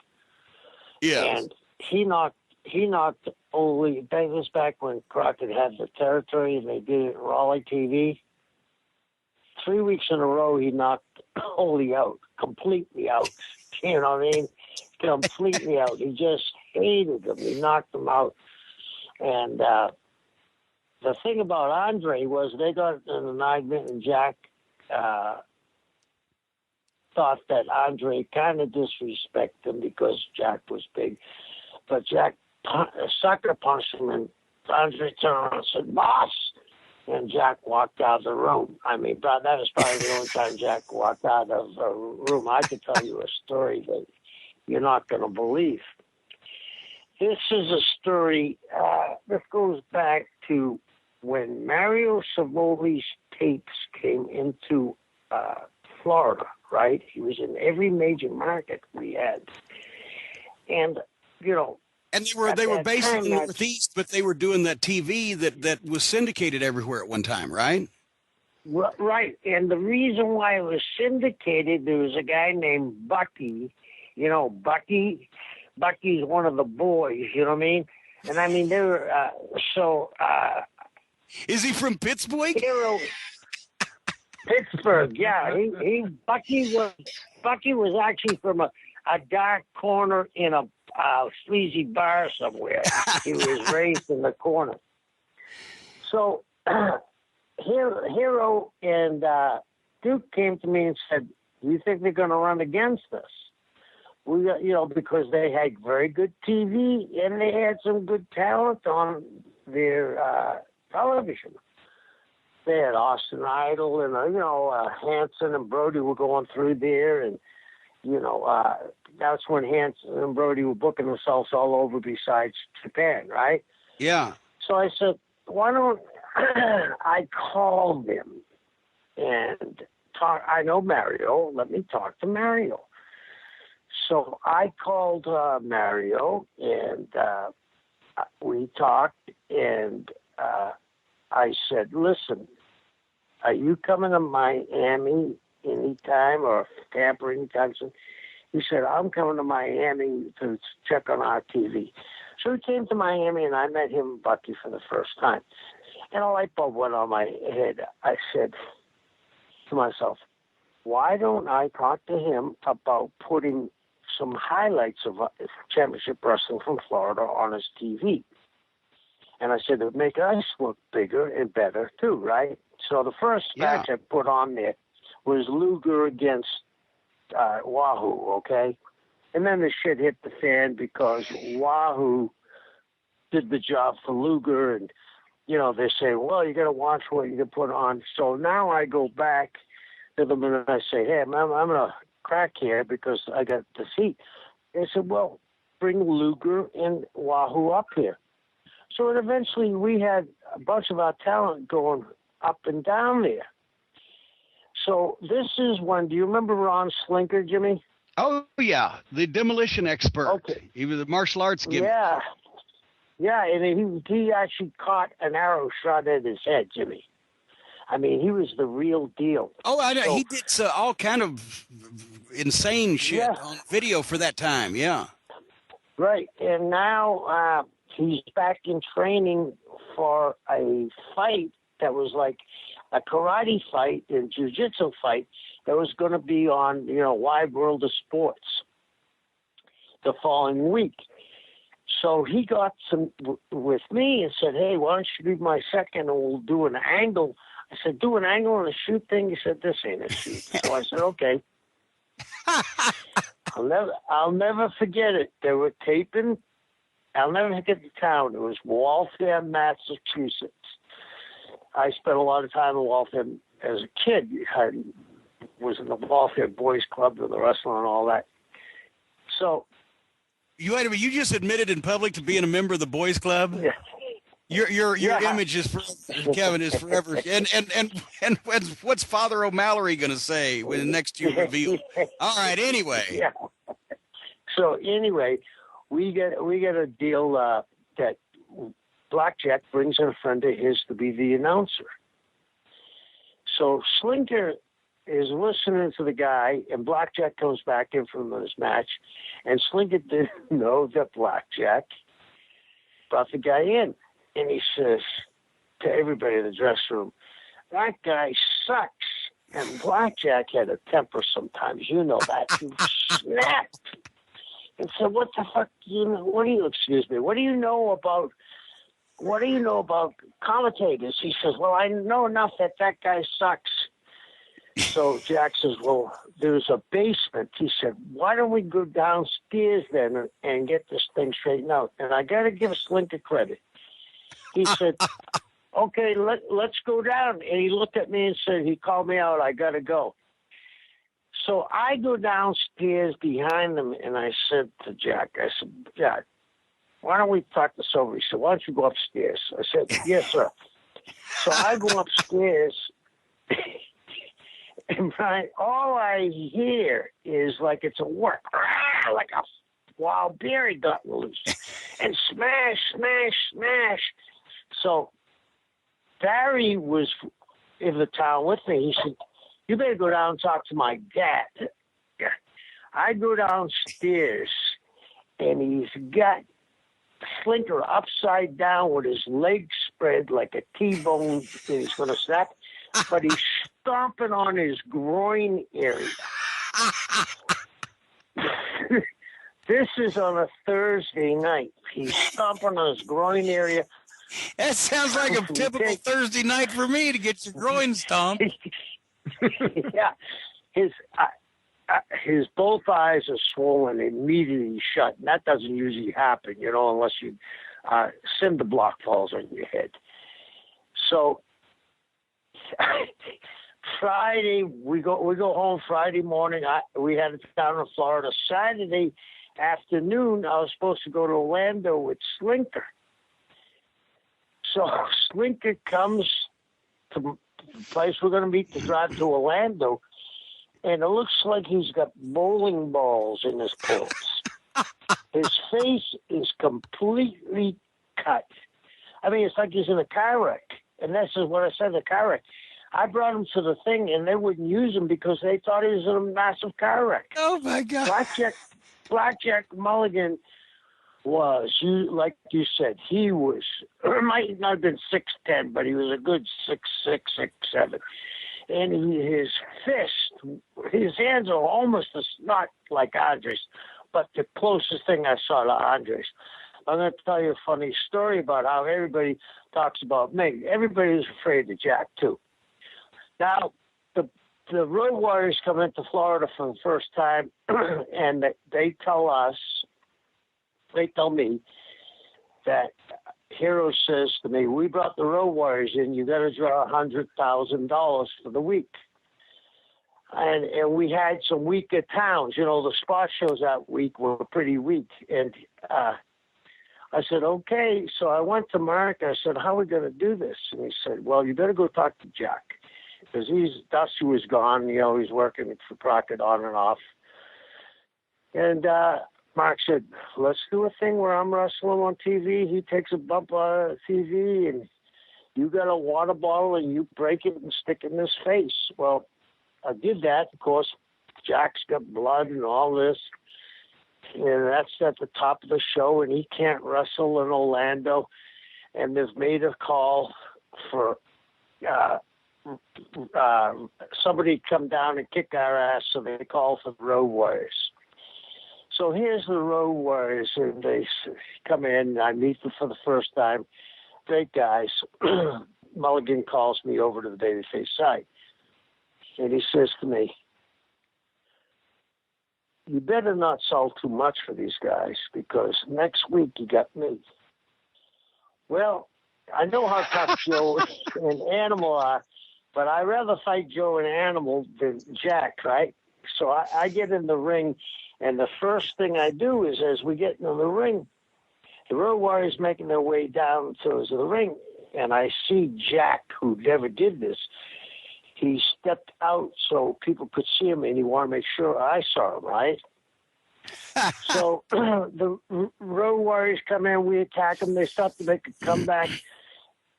Yeah, and he knocked Ole. That was back when Crockett had the territory, and they did it Raleigh TV. 3 weeks in a row, he knocked Ole out, completely out. You know what I mean? Completely out. He just hated him. He knocked him out. And the thing about Andre was they got in an argument, and Jack thought that Andre kind of disrespected him because Jack was big. But Jack sucker punched him, and Andre turned around and said, "Boss!" And Jack walked out of the room. I mean, that was probably the only time Jack walked out of the room. I could tell you a story that you're not going to believe. This is a story. This goes back to when Mario Savoli's tapes came into Florida, right? He was in every major market we had. And, you know, and they were based in the Northeast, but they were doing that TV that was syndicated everywhere at one time, right? Right. And the reason why it was syndicated, there was a guy named Bucky. You know, Bucky's one of the boys, you know what I mean? And I mean, they were, is he from Pittsburgh? Pittsburgh, yeah. Bucky was actually from a dark corner in a sleazy bar somewhere. He was raised in the corner. So Hero and Duke came to me and said, "Do you think they're going to run against us?" We got, you know, because they had very good TV and they had some good talent on their television. They had Austin Idol and Hanson and Brody were going through there, and that's when Hanson and Brody were booking themselves all over besides Japan, right? Yeah. So I said, why don't I call them and talk? I know Mario. Let me talk to Mario. So I called Mario, and we talked, and I said, listen, are you coming to Miami anytime or Tampa anytime soon? He said, I'm coming to Miami to check on our TV. So he came to Miami, and I met him and Bucky for the first time. And a light bulb went on my head. I said to myself, why don't I talk to him about putting some highlights of championship wrestling from Florida on his TV? And I said, it would make us look bigger and better too, right? So the first match I put on there was Luger against Wahoo, okay? And then the shit hit the fan because Wahoo did the job for Luger, and, they say, well, you got to watch what you can put on. So now I go back to them and I say, hey, I'm going to crack here because I got the seat. They said, well, bring Luger and Wahoo up here. So eventually we had a bunch of our talent going up and down there. So this is when, do you remember Ron Slinker, Jimmy? Oh, yeah, the demolition expert. Okay. He was a martial arts gimmick. Yeah. Yeah, and he actually caught an arrow shot at his head, Jimmy. I mean, he was the real deal. Oh, I know. So, he did all kind of insane shit on video for that time, yeah. Right, and now he's back in training for a fight that was like a karate fight and jiu-jitsu fight that was going to be on, Wide World of Sports the following week. So he got some with me and said, hey, why don't you be my second and we'll do an angle. I said, do an angle on a shoot thing? He said, this ain't a shoot. So I said, okay. I'll never forget it. They were taping. I'll never forget the town. It was Waltham, Massachusetts. I spent a lot of time in Waltham as a kid. I was in the Waltham Boys Club with the wrestling and all that. So you just admitted in public to being a member of the Boys Club? Yeah. Your image is Kevin is forever. And what's Father O'Malley going to say when next you reveal? All right. Anyway. Yeah. So anyway, we get a deal that Blackjack brings in a friend of his to be the announcer. So Slinker is listening to the guy, and Blackjack comes back in from this match, and Slinker didn't know that Blackjack brought the guy in. And he says to everybody in the dressing room, that guy sucks. And Blackjack had a temper sometimes. You know that. He snapped. And said, what the fuck what do you know about commentators? He says, well, I know enough that guy sucks. So Jack says, well, there's a basement. He said, why don't we go downstairs then and get this thing straightened out? And I got to give Slinker credit. He said, okay, let's go down. And he looked at me and said, he called me out, I got to go. So I go downstairs behind them, and I said to Jack, I said, Jack, why don't we talk this over? He said, why don't you go upstairs? I said, yes, sir. So I go upstairs, and all I hear is like it's a work, like a wild berry got loose, and smash, smash, smash. So Barry was in the town with me. He said, you better go down and talk to my dad. I go downstairs, and he's got Slinker upside down with his legs spread like a T-bone, and he's going to snap, but he's stomping on his groin area. This is on a Thursday night. He's stomping on his groin area. That sounds like a typical Thursday night for me to get your groin stomped. Yeah. His both eyes are swollen, immediately shut, and that doesn't usually happen, unless you cinder block falls on your head. So Friday, we go home Friday morning. We had it down in Florida. Saturday afternoon, I was supposed to go to Orlando with Slinker. So Slinker comes to the place we're going to meet to drive to Orlando, and it looks like he's got bowling balls in his pants. His face is completely cut. I mean, it's like he's in a car wreck. And this is what I said, a car wreck. I brought him to the thing, and they wouldn't use him because they thought he was in a massive car wreck. Oh, my God. Blackjack Mulligan was, like you said, he was, might not have been 6'10", but he was a good 6'6", 6'7". And his hands are almost not like Andres, but the closest thing I saw to Andres. I'm going to tell you a funny story about how everybody talks about me. Everybody was afraid of Jack, too. Now, the Road Warriors come into Florida for the first time, and they tell me that Hero says to me, we brought the Road Warriors in, you got to draw $100,000 for the week. And we had some weaker towns. The spot shows that week were pretty weak. And I said, okay. So I went to Mark. I said, how are we going to do this? And he said, well, you better go talk to Jack. Because Dusty was gone. He's working for Crockett on and off. And Mark said, let's do a thing where I'm wrestling on TV. He takes a bump on TV, and you got a water bottle, and you break it and stick it in his face. Well, I did that. Of course, Jack's got blood and all this. And that's at the top of the show, and he can't wrestle in Orlando. And they've made a call for somebody to come down and kick our ass, so they call for the Road Warriors. So here's the Road Warriors, and they come in. I meet them for the first time. Great guys. Mulligan calls me over to the babyface side, and he says to me, you better not sell too much for these guys, because next week you got me. Well, I know how tough Joe and Animal are, but I'd rather fight Joe and Animal than Jack, right? So I get in the ring, and the first thing I do is, as we get into the ring, the Road Warriors making their way down towards the ring, and I see Jack, who never did this. He stepped out so people could see him, and he wanted to make sure I saw him, right? So the Road Warriors come in, we attack them, they start to make a comeback.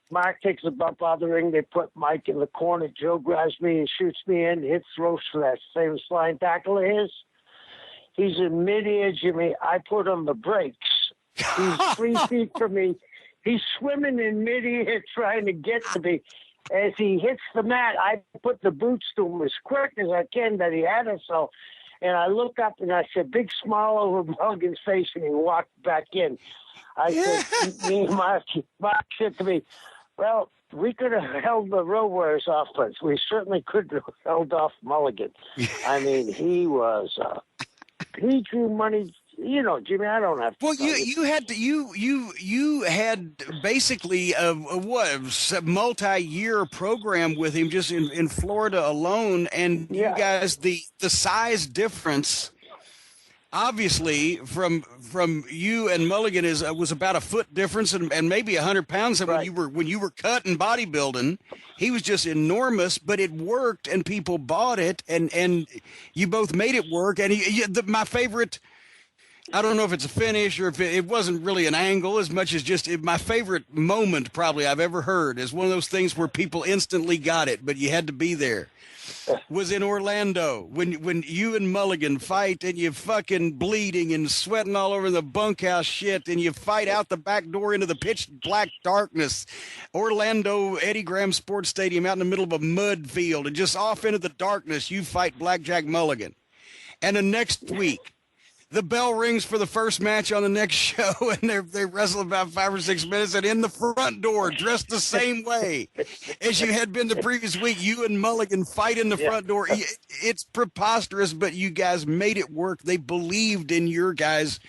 Mark takes a bump out of the ring, they put Mike in the corner, Joe grabs me and shoots me in, hits ropes for that famous flying tackle of his. He's in midair, Jimmy. I put on the brakes. He's 3 feet from me. He's swimming in midair trying to get to me. As he hits the mat, I put the boots to him as quick as I can that he had himself. And I look up and I said, big smile over Mulligan's face, and he walked back in. I said, me and Mark said to me, well, we could have held the Road Warriors off, but we certainly could have held off Mulligan. I mean, he was, he drew money. Jimmy, I don't have to. Well, you had basically a multi-year program with him just in Florida alone, and you guys, the size difference obviously from you and Mulligan was about a foot difference and maybe 100 pounds. And Right. when you were cut and bodybuilding, he was just enormous, but it worked and people bought it, and you both made it work. And my favorite, I don't know if it's a finish or if it wasn't really an angle as much as just my favorite moment probably I've ever heard is one of those things where people instantly got it, but you had to be there. Was in Orlando when you and Mulligan fight and you fucking bleeding and sweating all over the bunkhouse shit and you fight out the back door into the pitch black darkness. Orlando Eddie Graham Sports Stadium out in the middle of a mud field, and just off into the darkness you fight Blackjack Mulligan. And the next week the bell rings for the first match on the next show, and they wrestle about 5 or 6 minutes, and in the front door, dressed the same way as you had been the previous week, you and Mulligan fight in the front door. It's preposterous, but you guys made it work. They believed in your guys,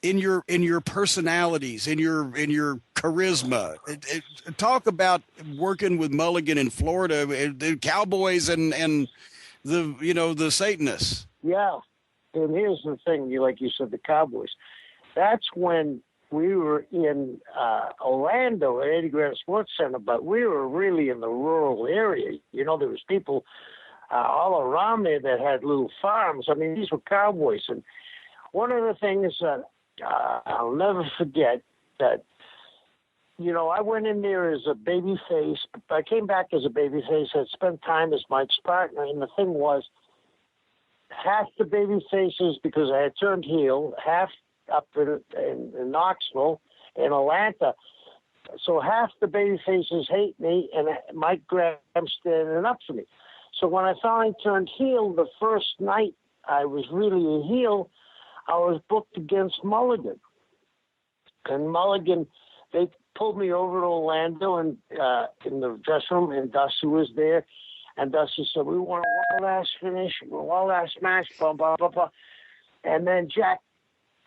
in your personalities, in your charisma. Talk about working with Mulligan in Florida, the Cowboys and the Satanists. Yeah. And here's the thing, like you said, the Cowboys. That's when we were in Orlando at Eddie Graham Sports Center, but we were really in the rural area. There was people all around there that had little farms. I mean, these were cowboys. And one of the things that I'll never forget that, I went in there as a baby face. I came back as a baby face. I spent time as Mike's partner. And the thing was, half the baby faces, because I had turned heel, half up in Knoxville, in Atlanta. So half the baby faces hate me, and Mike Graham's standing up for me. So when I finally turned heel, the first night I was really a heel, I was booked against Mulligan. And Mulligan, they pulled me over to Orlando and in the dressing room, and Dusty was there. And Dusty said, we want a one-last finish, one-last match, blah, blah, blah, blah. And then Jack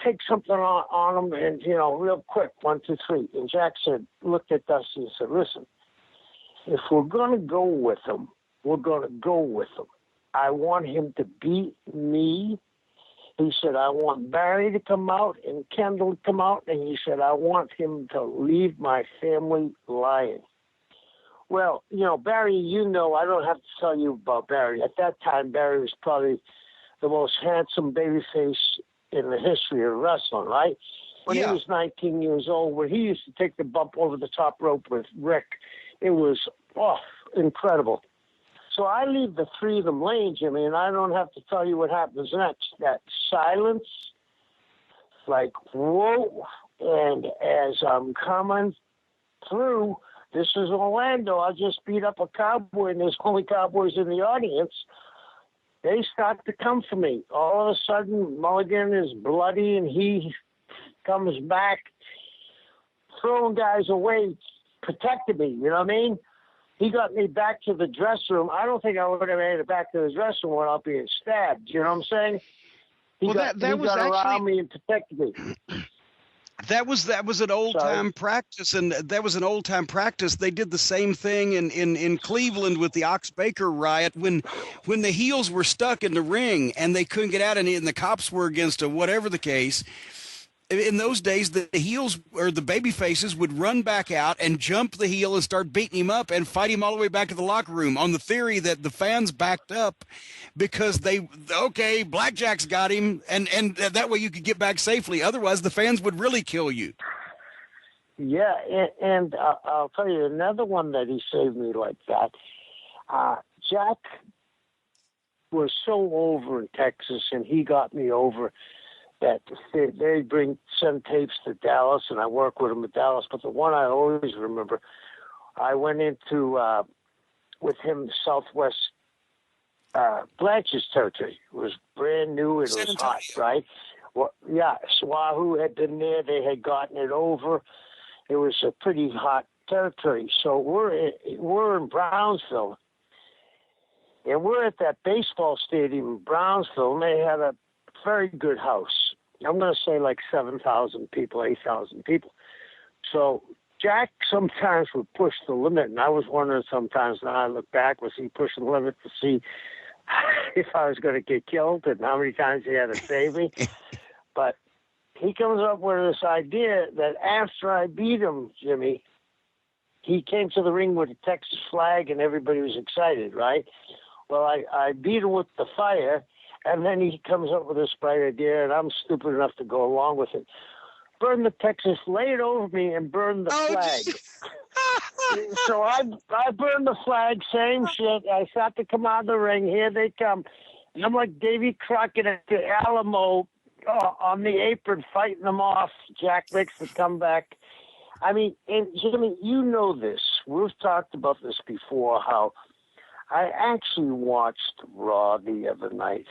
takes something on him and, real quick, 1, 2, 3. And Jack looked at Dusty and said, listen, if we're going to go with him, we're going to go with him. I want him to beat me. He said, I want Barry to come out and Kendall to come out. And he said, I want him to leave my family lying. Well, Barry, I don't have to tell you about Barry. At that time, Barry was probably the most handsome babyface in the history of wrestling, right? When he was 19 years old, when he used to take the bump over the top rope with Rick, it was, incredible. So I leave the three of them lane, Jimmy, and I don't have to tell you what happens next. That silence, like, whoa, and as I'm coming through, this is Orlando. I just beat up a cowboy, and there's only cowboys in the audience. They start to come for me. All of a sudden, Mulligan is bloody, and he comes back, throwing guys away, protecting me. You know what I mean? He got me back to the dressing room. I don't think I would have made it back to the dressing room without being stabbed. You know what I'm saying? He got around me and protected me. That was an old time practice, and that was an old time practice. They did the same thing in Cleveland with the Ox Baker riot when the heels were stuck in the ring and they couldn't get out, and the cops were against them, whatever the case. In those days, the heels or the baby faces would run back out and jump the heel and start beating him up and fight him all the way back to the locker room on the theory that the fans backed up because Blackjack's got him, and that way you could get back safely. Otherwise, the fans would really kill you. Yeah, and I'll tell you another one that he saved me like that. Jack was so over in Texas, and he got me over that they send tapes to Dallas, and I work with them at Dallas. But the one I always remember, I went into with him Southwest Blanche's territory. It was brand new. It was hot, right? Well, yeah, Swahoo had been there. They had gotten it over. It was a pretty hot territory. So we're in Brownsville, and we're at that baseball stadium in Brownsville, and they had a very good house. I'm going to say like 7,000 people, 8,000 people. So Jack sometimes would push the limit, and I was wondering sometimes, now I look back, was he pushing the limit to see if I was going to get killed and how many times he had to save me. But he comes up with this idea that after I beat him, Jimmy, he came to the ring with a Texas flag and everybody was excited, right? Well, I beat him with the fire, and then he comes up with this bright idea, and I'm stupid enough to go along with it. Burn the Texas, lay it over me, and burn the flag. So I burned the flag, same shit. I start to come out of the ring. Here they come. And I'm like Davy Crockett at the Alamo on the apron fighting them off. Jack makes the comeback. I mean, and Jimmy, you know this. We've talked about this before, how I actually watched Raw the other night.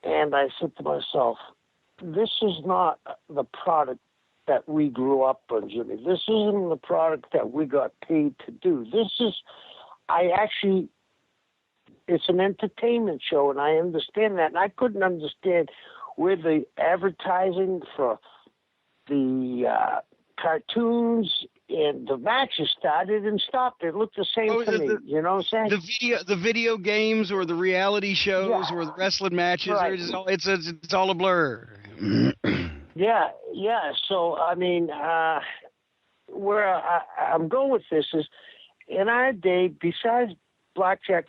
And I said to myself, this is not the product that we grew up on, Jimmy. This isn't the product that we got paid to do. It's an entertainment show, and I understand that. And I couldn't understand where the advertising for the cartoons and the matches started and stopped. It looked the same to me. You know what I'm saying? The video games or the reality shows or the wrestling matches, right. It's all a blur. Yeah. So, I mean, where I'm going with this is, in our day, besides Blackjack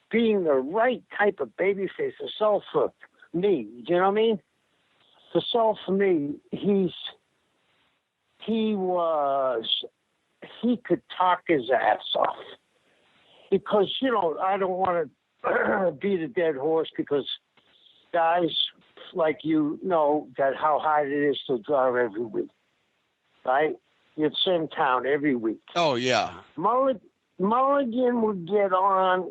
being the right type of babyface to sell for me, you know what I mean? To sell for me, he could talk his ass off. Because, I don't want to beat a dead horse, because guys like you know that how hard it is to draw every week, right? It's in town every week. Oh, yeah. Mulligan would get on,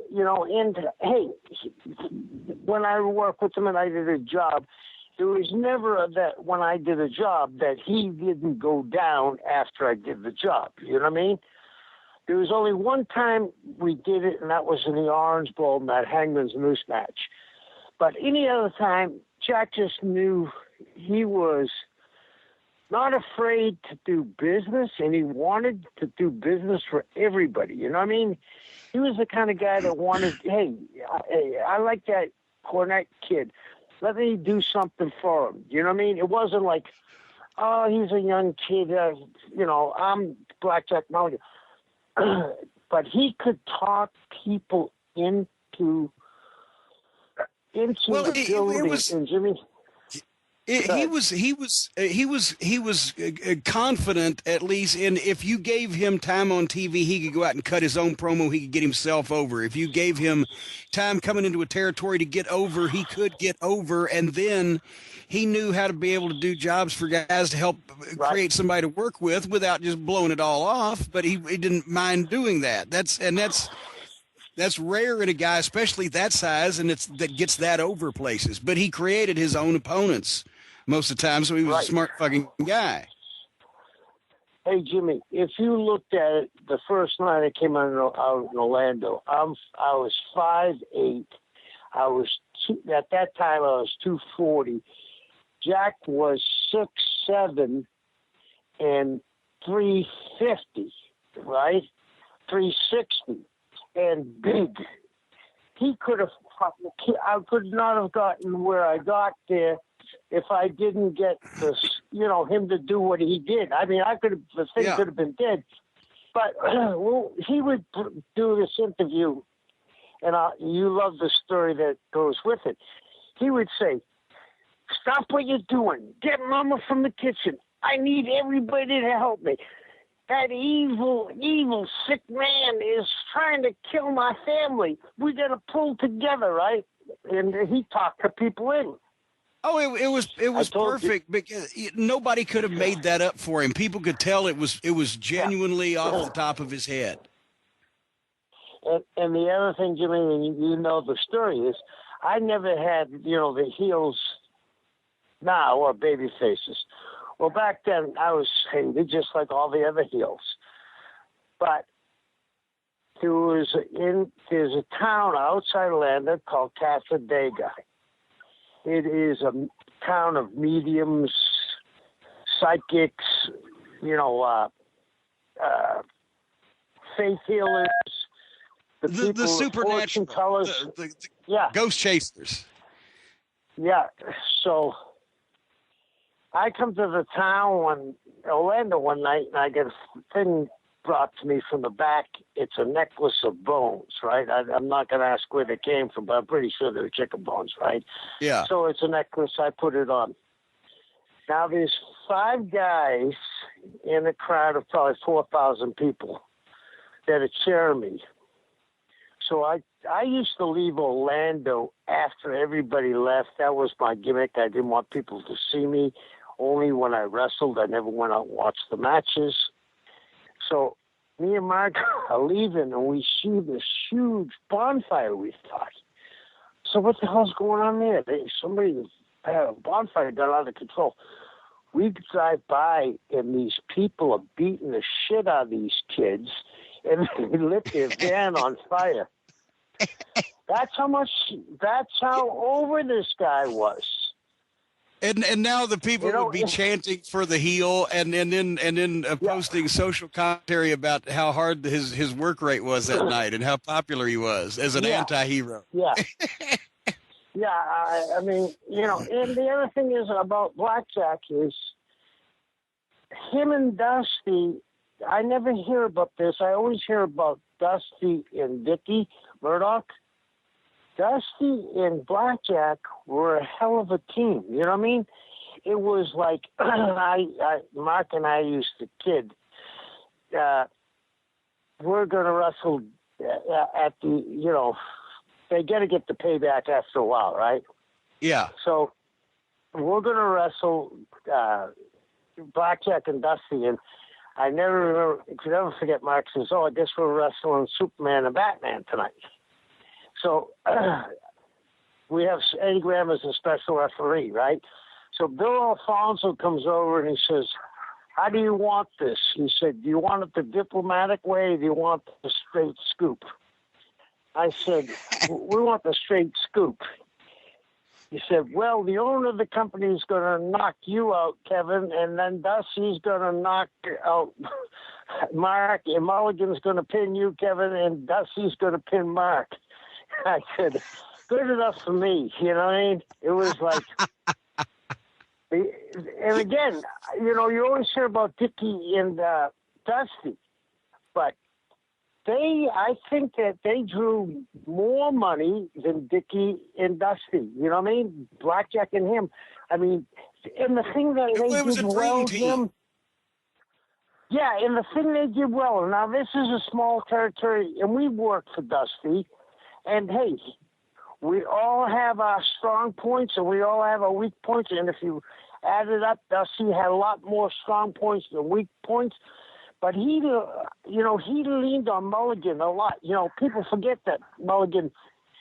when I worked with him and I did a job, there was never that when I did a job that he didn't go down after I did the job. You know what I mean? There was only one time we did it, and that was in the Orange Bowl in that Hangman's Noose match. But any other time, Jack just knew he was not afraid to do business, and he wanted to do business for everybody. You know what I mean? He was the kind of guy that wanted, hey, I like that Cornette kid. Let me do something for him. You know what I mean? It wasn't like, oh, he's a young kid. I'm Blackjack Mulligan. But he could talk people into the building. And Jimmy, he was confident, at least, in if you gave him time on TV, he could go out and cut his own promo. He could get himself over. If you gave him time coming into a territory to get over, he could get over. And then he knew how to be able to do jobs for guys to help create somebody to work with without just blowing it all off. But he didn't mind doing that. That's rare in a guy, especially that size, and that gets that over places. But he created his own opponents most of the time, so he was a smart fucking guy. Hey, Jimmy, if you looked at it, the first night I came out in Orlando, I was 5'8". At that time, I was 240. Jack was 6'7" and 350, right? 360. And big. He could have. I could not have gotten where I got there if I didn't get this. Him to do what he did. I mean, the thing could have been dead. But he would do this interview, and you love the story that goes with it. He would say, "Stop what you're doing. Get Mama from the kitchen. I need everybody to help me. That evil, sick man is trying to kill my family. We got to pull together, right?" And he talked to people in. Oh, it was perfect because nobody could have made that up for him. People could tell it was genuinely off the top of his head. And the other thing, Jimmy, and you know the story is, I never had the heels now or baby faces. Well, back then, I was hated just like all the other heels. But there's a town outside Atlanta called Casadega. It is a town of mediums, psychics, faith healers, the supernatural, the ghost chasers. Yeah. So I come to the town Orlando one night, and I get a thing brought to me from the back. It's a necklace of bones, right? I'm not going to ask where they came from, but I'm pretty sure they're chicken bones, right? Yeah. So it's a necklace. I put it on. Now there's 5 guys in a crowd of probably 4,000 people that are cheering me. So I used to leave Orlando after everybody left. That was my gimmick. I didn't want people to see me. Only when I wrestled. I never went out and watched the matches. So me and Mark are leaving, and we see this huge bonfire we thought. So what the hell's going on there? Somebody had a bonfire got out of control. We drive by, and these people are beating the shit out of these kids, and they lit their van on fire. That's how over this guy was. And now the people would be chanting for the heel, and then posting social commentary about how hard his work rate was that night and how popular he was as an anti-hero. Yeah. Yeah, I mean, and the other thing is about Blackjack is him and Dusty. I never hear about this. I always hear about Dusty and Dickie Murdoch. Dusty and Blackjack were a hell of a team. You know what I mean? It was like Mark and I used to kid. We're going to wrestle at the, they got to get the payback after a while, right? Yeah. So we're going to wrestle Blackjack and Dusty, and I could never forget Mark says, "Oh, I guess we're wrestling Superman and Batman tonight." So we have Eddie Graham as a special referee, right? So Bill Alfonso comes over and he says, "How do you want this?" He said, "Do you want it the diplomatic way, or do you want the straight scoop?" I said, "We want the straight scoop." He said, "Well, the owner of the company is going to knock you out, Kevin, and then Dusty's going to knock out Mark, and Mulligan's going to pin you, Kevin, and Dusty's going to pin Mark." I said, "Good enough for me." You know what I mean? It was like, and again, you always hear about Dickie and Dusty, but I think that they drew more money than Dickie and Dusty. You know what I mean? Blackjack and him. I mean, and the thing that they did well, Jim. Yeah, and the thing they did well. Now this is a small territory, and we worked for Dusty. And hey, we all have our strong points, and we all have our weak points. And if you add it up, Dusty had a lot more strong points than weak points. But he leaned on Mulligan a lot. People forget that Mulligan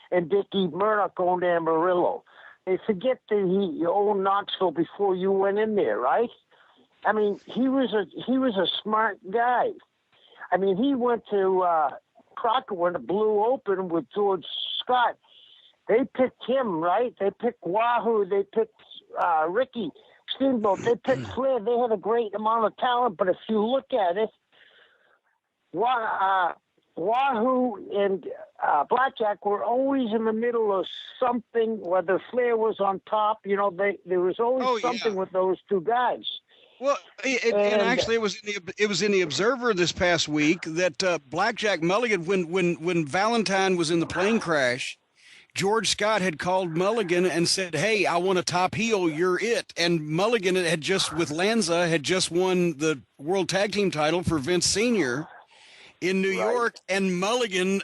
and Dickie Murdoch owned Amarillo. They forget that he owned Knoxville before you went in there, right? I mean, he was a smart guy. I mean, he went to Crocker when it blew open with George Scott. They picked him, right? They picked Wahoo. They picked Ricky Steamboat. They picked Flair. They had a great amount of talent, but if you look at it, Wahoo and Blackjack were always in the middle of something, whether Flair was on top. There was always something with those two guys. Well, and actually, it was in the Observer this past week that Blackjack Mulligan, when Valentine was in the plane crash, George Scott had called Mulligan and said, "Hey, I want a top heel. You're it." And Mulligan had just, with Lanza, had just won the World Tag Team title for Vince Sr. in New York, and Mulligan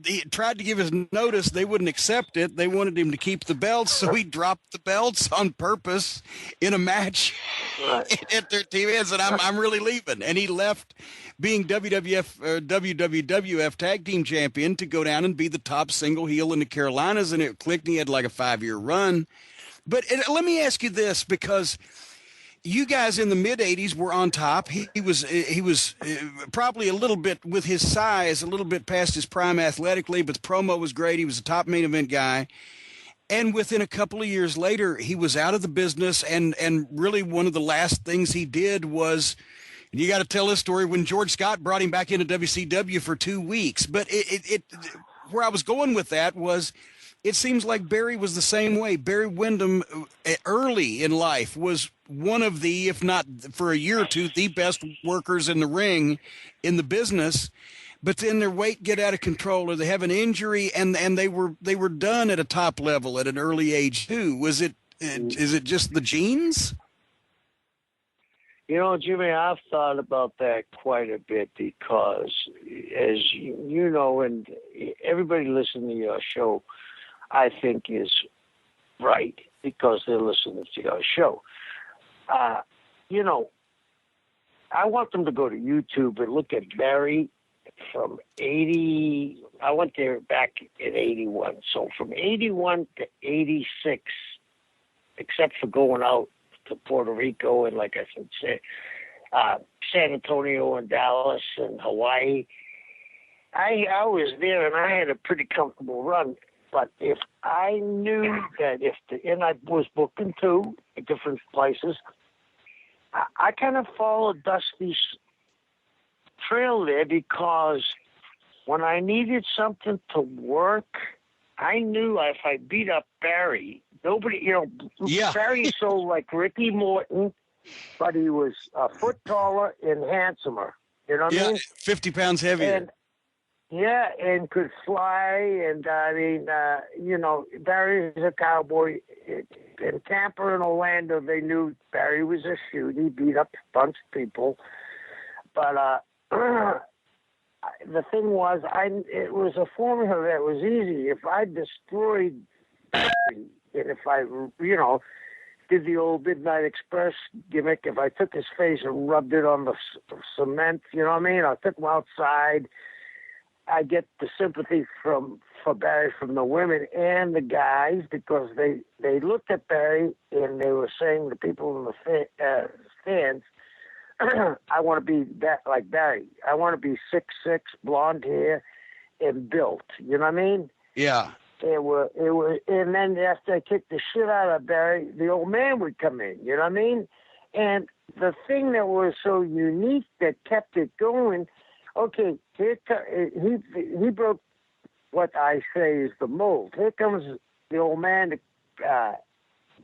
he tried to give his notice. They wouldn't accept it. They wanted him to keep the belts, so he dropped the belts on purpose in a match at their TV and said, I'm really leaving. And he left being WWF Tag Team Champion to go down and be the top single heel in the Carolinas, and it clicked, and he had like a 5-year run. But let me ask you this, because you guys in the mid-'80s were on top. He was probably a little bit, with his size, a little bit past his prime athletically, but the promo was great. He was a top main event guy. And within a couple of years later, he was out of the business, and really one of the last things he did was And you got to tell this story when George Scott brought him back into WCW for 2 weeks. But where I was going with that was, it seems like Barry was the same way. Barry Windham, early in life, was one of the, if not for a year or two, the best workers in the ring in the business. But then their weight get out of control, or they have an injury, and they were done at a top level at an early age too. Is it just the genes? You know, Jimmy, I've thought about that quite a bit because, as you know, and everybody listening to your show, I think is right because they're listening to your show. You know, I want them to go to YouTube and look at Barry from 80. I went there back in 81. So from 81 to 86, except for going out to Puerto Rico and, like I said, San Antonio and Dallas and Hawaii, I was there and I had a pretty comfortable run. But if I knew that and I was booking too at different places, I kind of followed Dusty's trail there because when I needed something to work, I knew if I beat up Barry, nobody, Barry's so like Ricky Morton, but he was a foot taller and handsomer. You know what I mean? 50 pounds heavier. And could fly. And I mean, Barry is a cowboy. In Tampa and Orlando, they knew Barry was a shoot. He beat up a bunch of people. But the thing was, it was a formula that was easy. If I destroyed Barry, and if I, did the old Midnight Express gimmick, if I took his face and rubbed it on the cement, you know what I mean? I took him outside. I get the sympathy for Barry from the women and the guys because they looked at Barry and they were saying to people in the stands, I want to be that like Barry. I want to be 6'6", blonde hair, and built. You know what I mean? Yeah. And then after I kicked the shit out of Barry, the old man would come in. You know what I mean? And the thing that was so unique that kept it going. Okay, he broke what I say is the mold. Here comes the old man to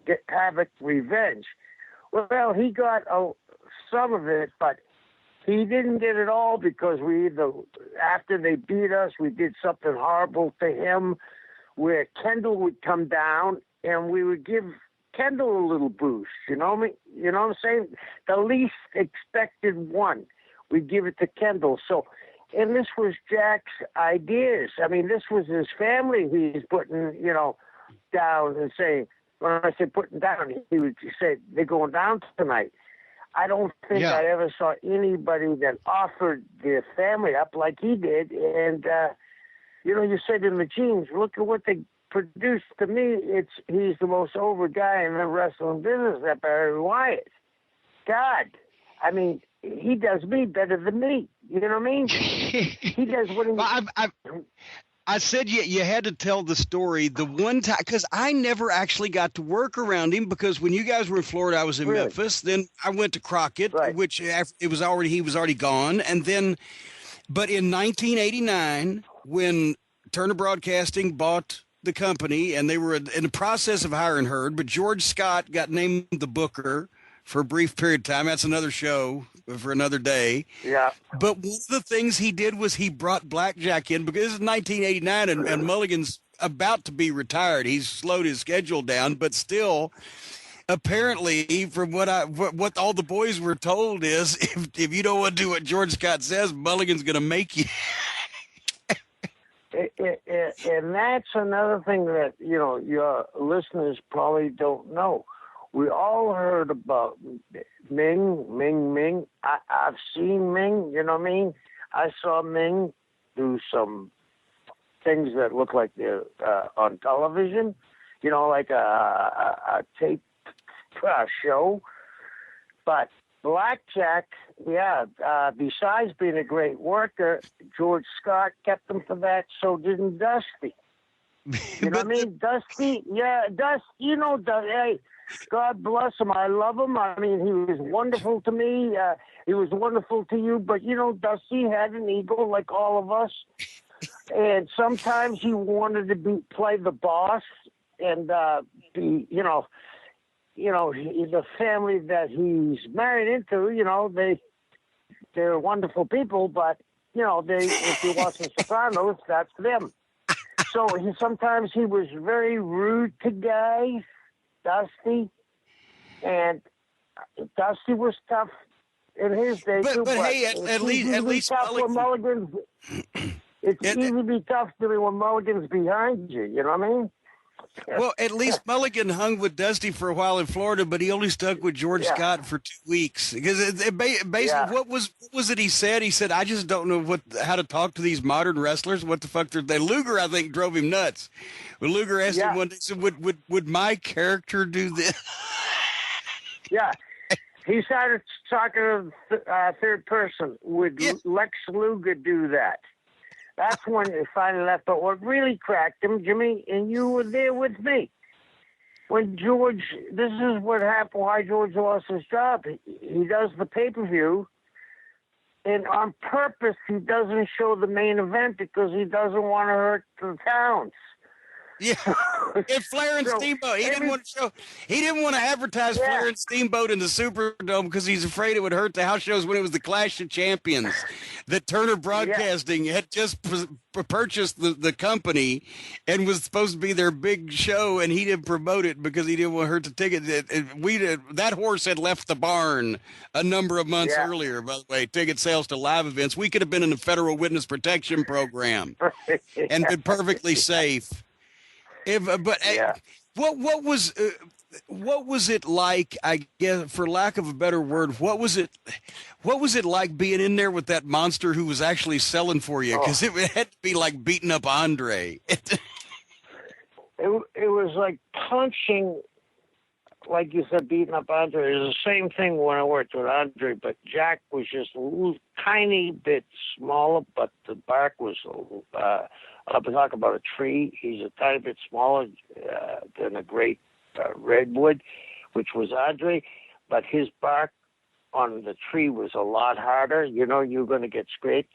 get Havoc revenge. Well, he got some of it, but he didn't get it all because after they beat us, we did something horrible to him where Kendall would come down and we would give Kendall a little boost. You know what I'm saying? The least expected one. We give it to Kendall. So, and this was Jack's ideas. I mean, this was his family he's putting, down and saying, when I say putting down, he would say, they're going down tonight. I don't think I ever saw anybody that offered their family up like he did. And, you said in the genes, look at what they produced. To me, he's the most over guy in the wrestling business, that Barry Wyatt. God, I mean, he does me better than me. You know what I mean? He does what he... I said you had to tell the story the one time, because I never actually got to work around him, because when you guys were in Florida, I was in Memphis. Then I went to Crockett, which he was already gone. And then, but in 1989, when Turner Broadcasting bought the company and they were in the process of hiring Hurd, but George Scott got named the booker for a brief period of time. That's another show for another day. Yeah. But one of the things he did was he brought Blackjack in, because it's 1989 and Mulligan's about to be retired. He's slowed his schedule down, but still, apparently, from what all the boys were told is, if you don't want to do what George Scott says, Mulligan's going to make you. And that's another thing that, your listeners probably don't know. We all heard about Ming. I've seen Ming, you know what I mean? I saw Ming do some things that look like they're on television, like a tape show. But Blackjack, besides being a great worker, George Scott kept him for that, so didn't Dusty. You know what I mean? Dusty, you know, hey, God bless him. I love him. I mean, he was wonderful to me. He was wonderful to you. But, you know, Dusty had an ego like all of us. And sometimes he wanted to play the boss and be, the family that he's married into, you know, they're wonderful people, but, you know, if you watch The Sopranos, that's them. So sometimes he was very rude to guys, Dusty, and Dusty was tough in his day too. But hey, at least Mulligan's. It's easy to be tough when Mulligan's behind you. You know what I mean? Well, at least Mulligan hung with Dusty for a while in Florida, but he only stuck with George Scott for 2 weeks. Because basically, what was it he said? He said, "I just don't know how to talk to these modern wrestlers. What the fuck they?" Luger, I think, drove him nuts. When Luger asked him one day, said, "Would my character do this?" Yeah. He started talking third person. Would Lex Luger do that? That's when it finally left. But what really cracked him, Jimmy, and you were there with me, when George, this is what happened, why George lost his job. He does the pay-per-view, and on purpose, he doesn't show the main event because he doesn't want to hurt the towns. Yeah, and Flair and Steamboat. He didn't want to advertise Flair and Steamboat in the Superdome because he's afraid it would hurt the house shows when it was the Clash of Champions. That Turner Broadcasting had just purchased the company and was supposed to be their big show, and he didn't promote it because he didn't want to hurt the ticket. That horse had left the barn a number of months earlier. By the way, ticket sales to live events. We could have been in the Federal Witness Protection Program and been perfectly safe. What was it like? I guess, for lack of a better word, what was it like being in there with that monster who was actually selling for you? Because it had to be like beating up Andre. It was like punching, like you said, beating up Andre. It was the same thing when I worked with Andre, but Jack was just a little tiny bit smaller, but the bark was. I'm talking about a tree. He's a tiny bit smaller than a great redwood, which was Andre, but his bark on the tree was a lot harder. You know, you're going to get scraped.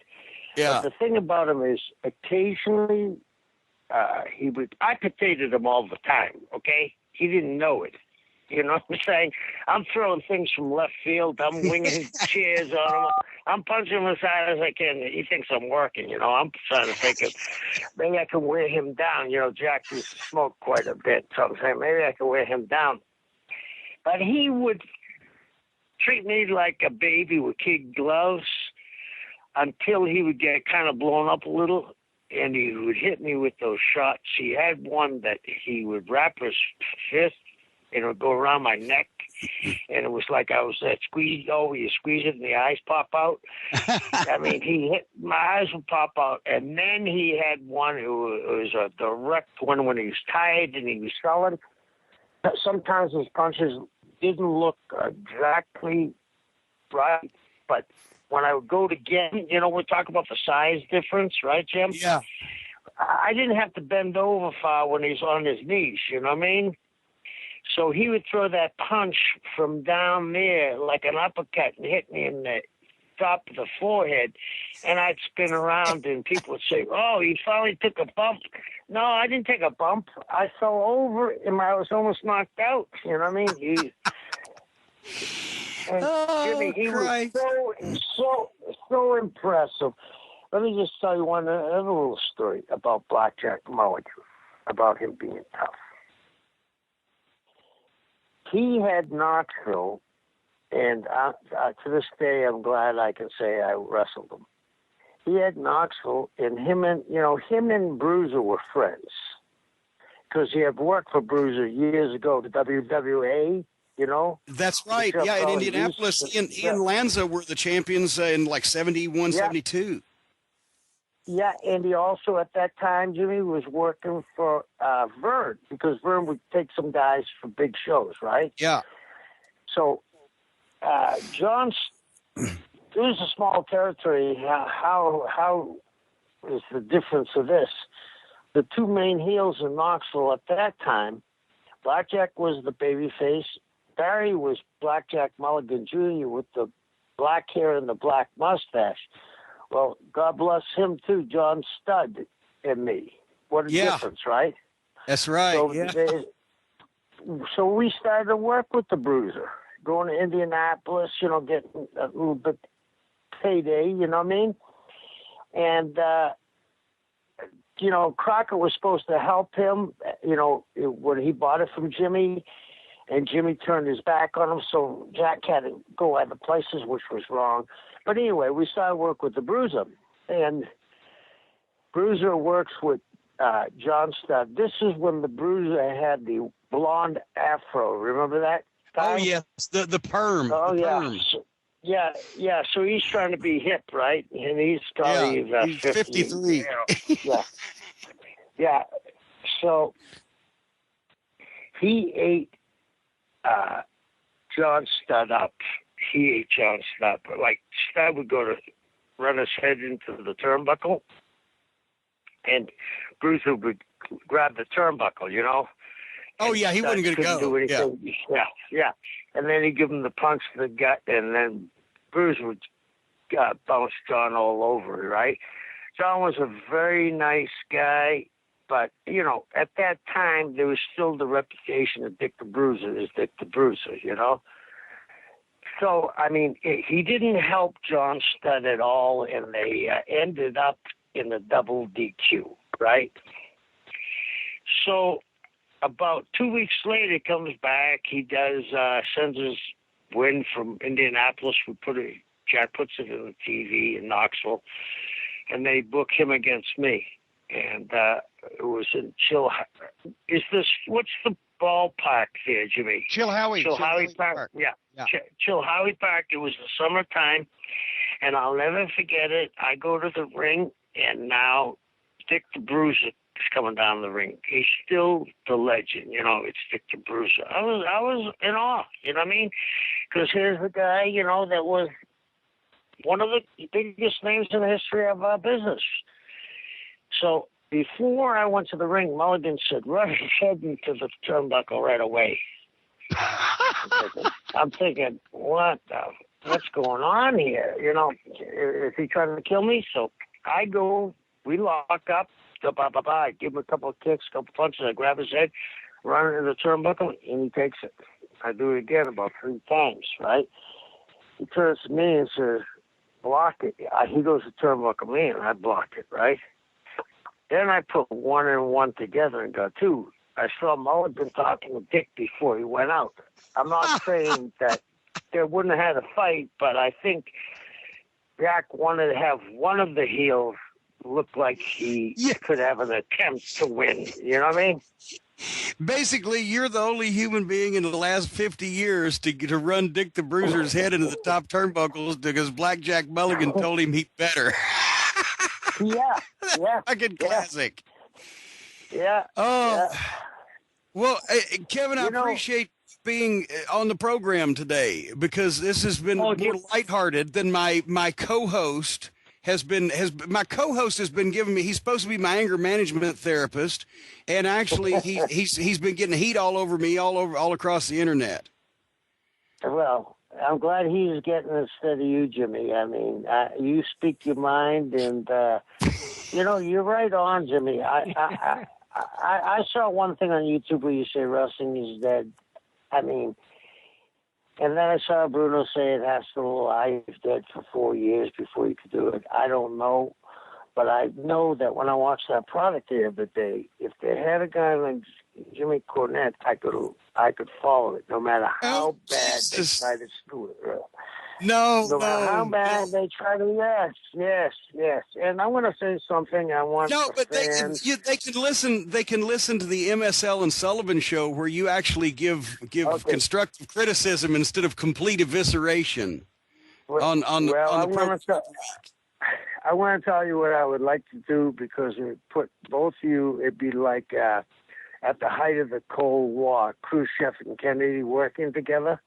Yeah. But the thing about him is, occasionally, I potated him all the time. Okay, he didn't know it. You know what I'm saying? I'm throwing things from left field. I'm winging chairs on him. I'm punching him as hard as I can. He thinks I'm working, you know. I'm trying to think of maybe I can wear him down. You know, Jack used to smoke quite a bit, so I'm saying maybe I can wear him down. But he would treat me like a baby with kid gloves until he would get kind of blown up a little, and he would hit me with those shots. He had one that he would wrap his fist, and it would go around my neck, and it was like I was squeezed over. You squeeze it, and the eyes pop out. I mean, my eyes would pop out, and then he had one who was a direct one when he was tired and he was selling. Sometimes his punches didn't look exactly right, but when I would go to get, you know, we're talking about the size difference, right, Jim? Yeah. I didn't have to bend over far when he's on his knees, you know what I mean? So he would throw that punch from down there like an uppercut and hit me in the top of the forehead, and I'd spin around and people would say, "Oh, he finally took a bump." No, I didn't take a bump. I fell over and I was almost knocked out. You know what I mean? Jimmy, he was so impressive. Let me just tell you another little story about Blackjack Mulligan, about him being tough. He had Knoxville, and to this day, I'm glad I can say I wrestled him. He had Knoxville, and him and Bruiser were friends, because he had worked for Bruiser years ago, the WWA. You know? That's right. Yeah, in Indianapolis, he and Lanza were the champions in like 71, 72. Yeah, and he also at that time, Jimmy, was working for Vern, because Vern would take some guys for big shows, right? Yeah. So, John's, it was a small territory. How is the difference of this? the two main heels in Knoxville at that time, Blackjack was the babyface. Barry was Blackjack Mulligan Jr. with the black hair and the black mustache. Well, God bless him too, John Studd and me. What a difference, right? That's right. So we started to work with the Bruiser, going to Indianapolis, getting a little bit payday, you know what I mean? And, Crockett was supposed to help him, when he bought it from Jimmy, and Jimmy turned his back on him, so Jack had to go other places, which was wrong. But anyway, we started work with the Bruiser, and Bruiser works with John Studd. This is when the Bruiser had the blonde afro. Remember that guy? Oh, yes, the perm. Oh, the yeah. perm. Yeah. So he's trying to be hip, right? And he's probably he's 53. Yeah. So he ate John Studd up. He ate John Studd. Like, Studd would go to run his head into the turnbuckle, and Bruiser would grab the turnbuckle, Oh, yeah, he wasn't going to go. Do anything. Yeah. And then he'd give him the punch to the gut, and then Bruiser would bounce John all over, right? John was a very nice guy, but, at that time, there was still the reputation of Dick the Bruiser as Dick the Bruiser, So, I mean, he didn't help John Studd at all, and they ended up in a double DQ, right? So about 2 weeks later, he comes back. He does sends his win from Indianapolis. Jack puts it in the TV in Knoxville, and they book him against me. And it was in what's the ballpark there, Jimmy? Chilhowie Park. Yeah. Chilhowie Park. It was the summertime, and I'll never forget it. I go to the ring, and now Dick the Bruiser is coming down the ring. He's still the legend, it's Dick the Bruiser. I was in awe, you know what I mean? Because here's the guy, that was one of the biggest names in the history of our business. So before I went to the ring, Mulligan said, run his head into the turnbuckle right away. I'm thinking, what's going on here? Is he trying to kill me? So I go, we lock up, I give him a couple of kicks, a couple of punches, I grab his head, run into the turnbuckle, and he takes it. I do it again about 3 times, right? He turns to me and says, block it. He goes to turnbuckle me, and I block it, right? Then I put 1 and 1 together and got 2. I saw Mulligan talking to Dick before he went out. I'm not saying that they wouldn't have had a fight, but I think Jack wanted to have one of the heels look like he could have an attempt to win. You know what I mean? Basically, you're the only human being in the last 50 years to run Dick the Bruiser's head into the top turnbuckles because Blackjack Mulligan told him he'd better. Yeah. Fucking classic. Yeah. Oh. Well, Kevin, I appreciate being on the program today because this has been more lighthearted than my co-host has been giving me. He's supposed to be my anger management therapist, and actually he's been getting heat all over me all across the internet. Well, I'm glad he's getting it instead of you, Jimmy. I mean, you speak your mind, and you're right on, Jimmy. I saw one thing on YouTube where you say wrestling is dead. I mean, and then I saw Bruno say it has to lie dead for 4 years before you could do it. I don't know, but I know that when I watched that product the other day, if they had a guy like Jimmy Cornette, I could follow it no matter how bad they try to screw it. No matter how bad they try to. Yes. And I'm going to say something. I want fans. They can listen. They can listen to the MSL and Sullivan show where you actually give constructive criticism instead of complete evisceration. On the program. I want to tell you what I would like to do because it put both of you. It'd be like at the height of the Cold War, Khrushchev and Kennedy working together.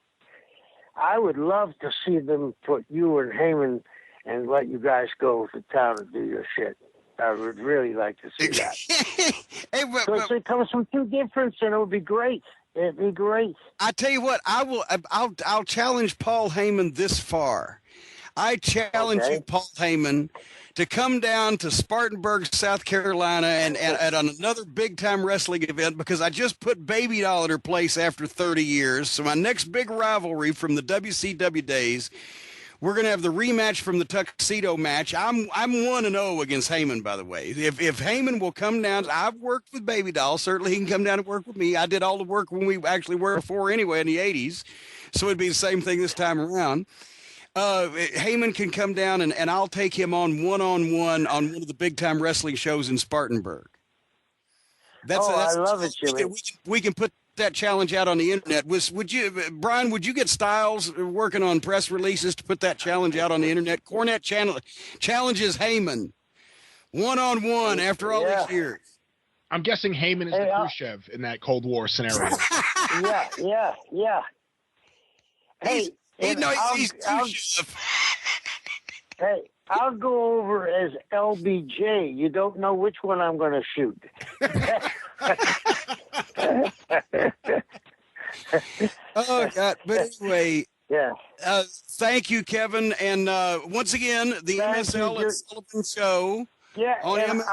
I would love to see them put you and Heyman and let you guys go to town and do your shit. I would really like to see that. Because it comes from two different, and it would be great. It'd be great. I tell you what, I'll challenge Paul Heyman this far. I challenge you, Paul Heyman, to come down to Spartanburg, South Carolina, and at another big-time wrestling event, because I just put Baby Doll in her place after 30 years. So my next big rivalry from the WCW days, we're going to have the rematch from the Tuxedo match. I'm 1-0 against Heyman, by the way. If Heyman will come down, I've worked with Baby Doll. Certainly he can come down and work with me. I did all the work when we actually worked before anyway in the 80s. So it'd be the same thing this time around. Heyman can come down and I'll take him on one-on-one on one of the big-time wrestling shows in Spartanburg. I love it, Jimmy. We can put that challenge out on the internet. Brian, would you get Styles working on press releases to put that challenge out on the internet? Cornette challenges Heyman one-on-one after all these years. I'm guessing Heyman is the Khrushchev in that Cold War scenario. Yeah. Hey, I'll go over as LBJ. You don't know which one I'm going to shoot. Oh, God. But anyway, yeah. Thank you, Kevin. And once again, the MSL and Sullivan Show. Yeah, and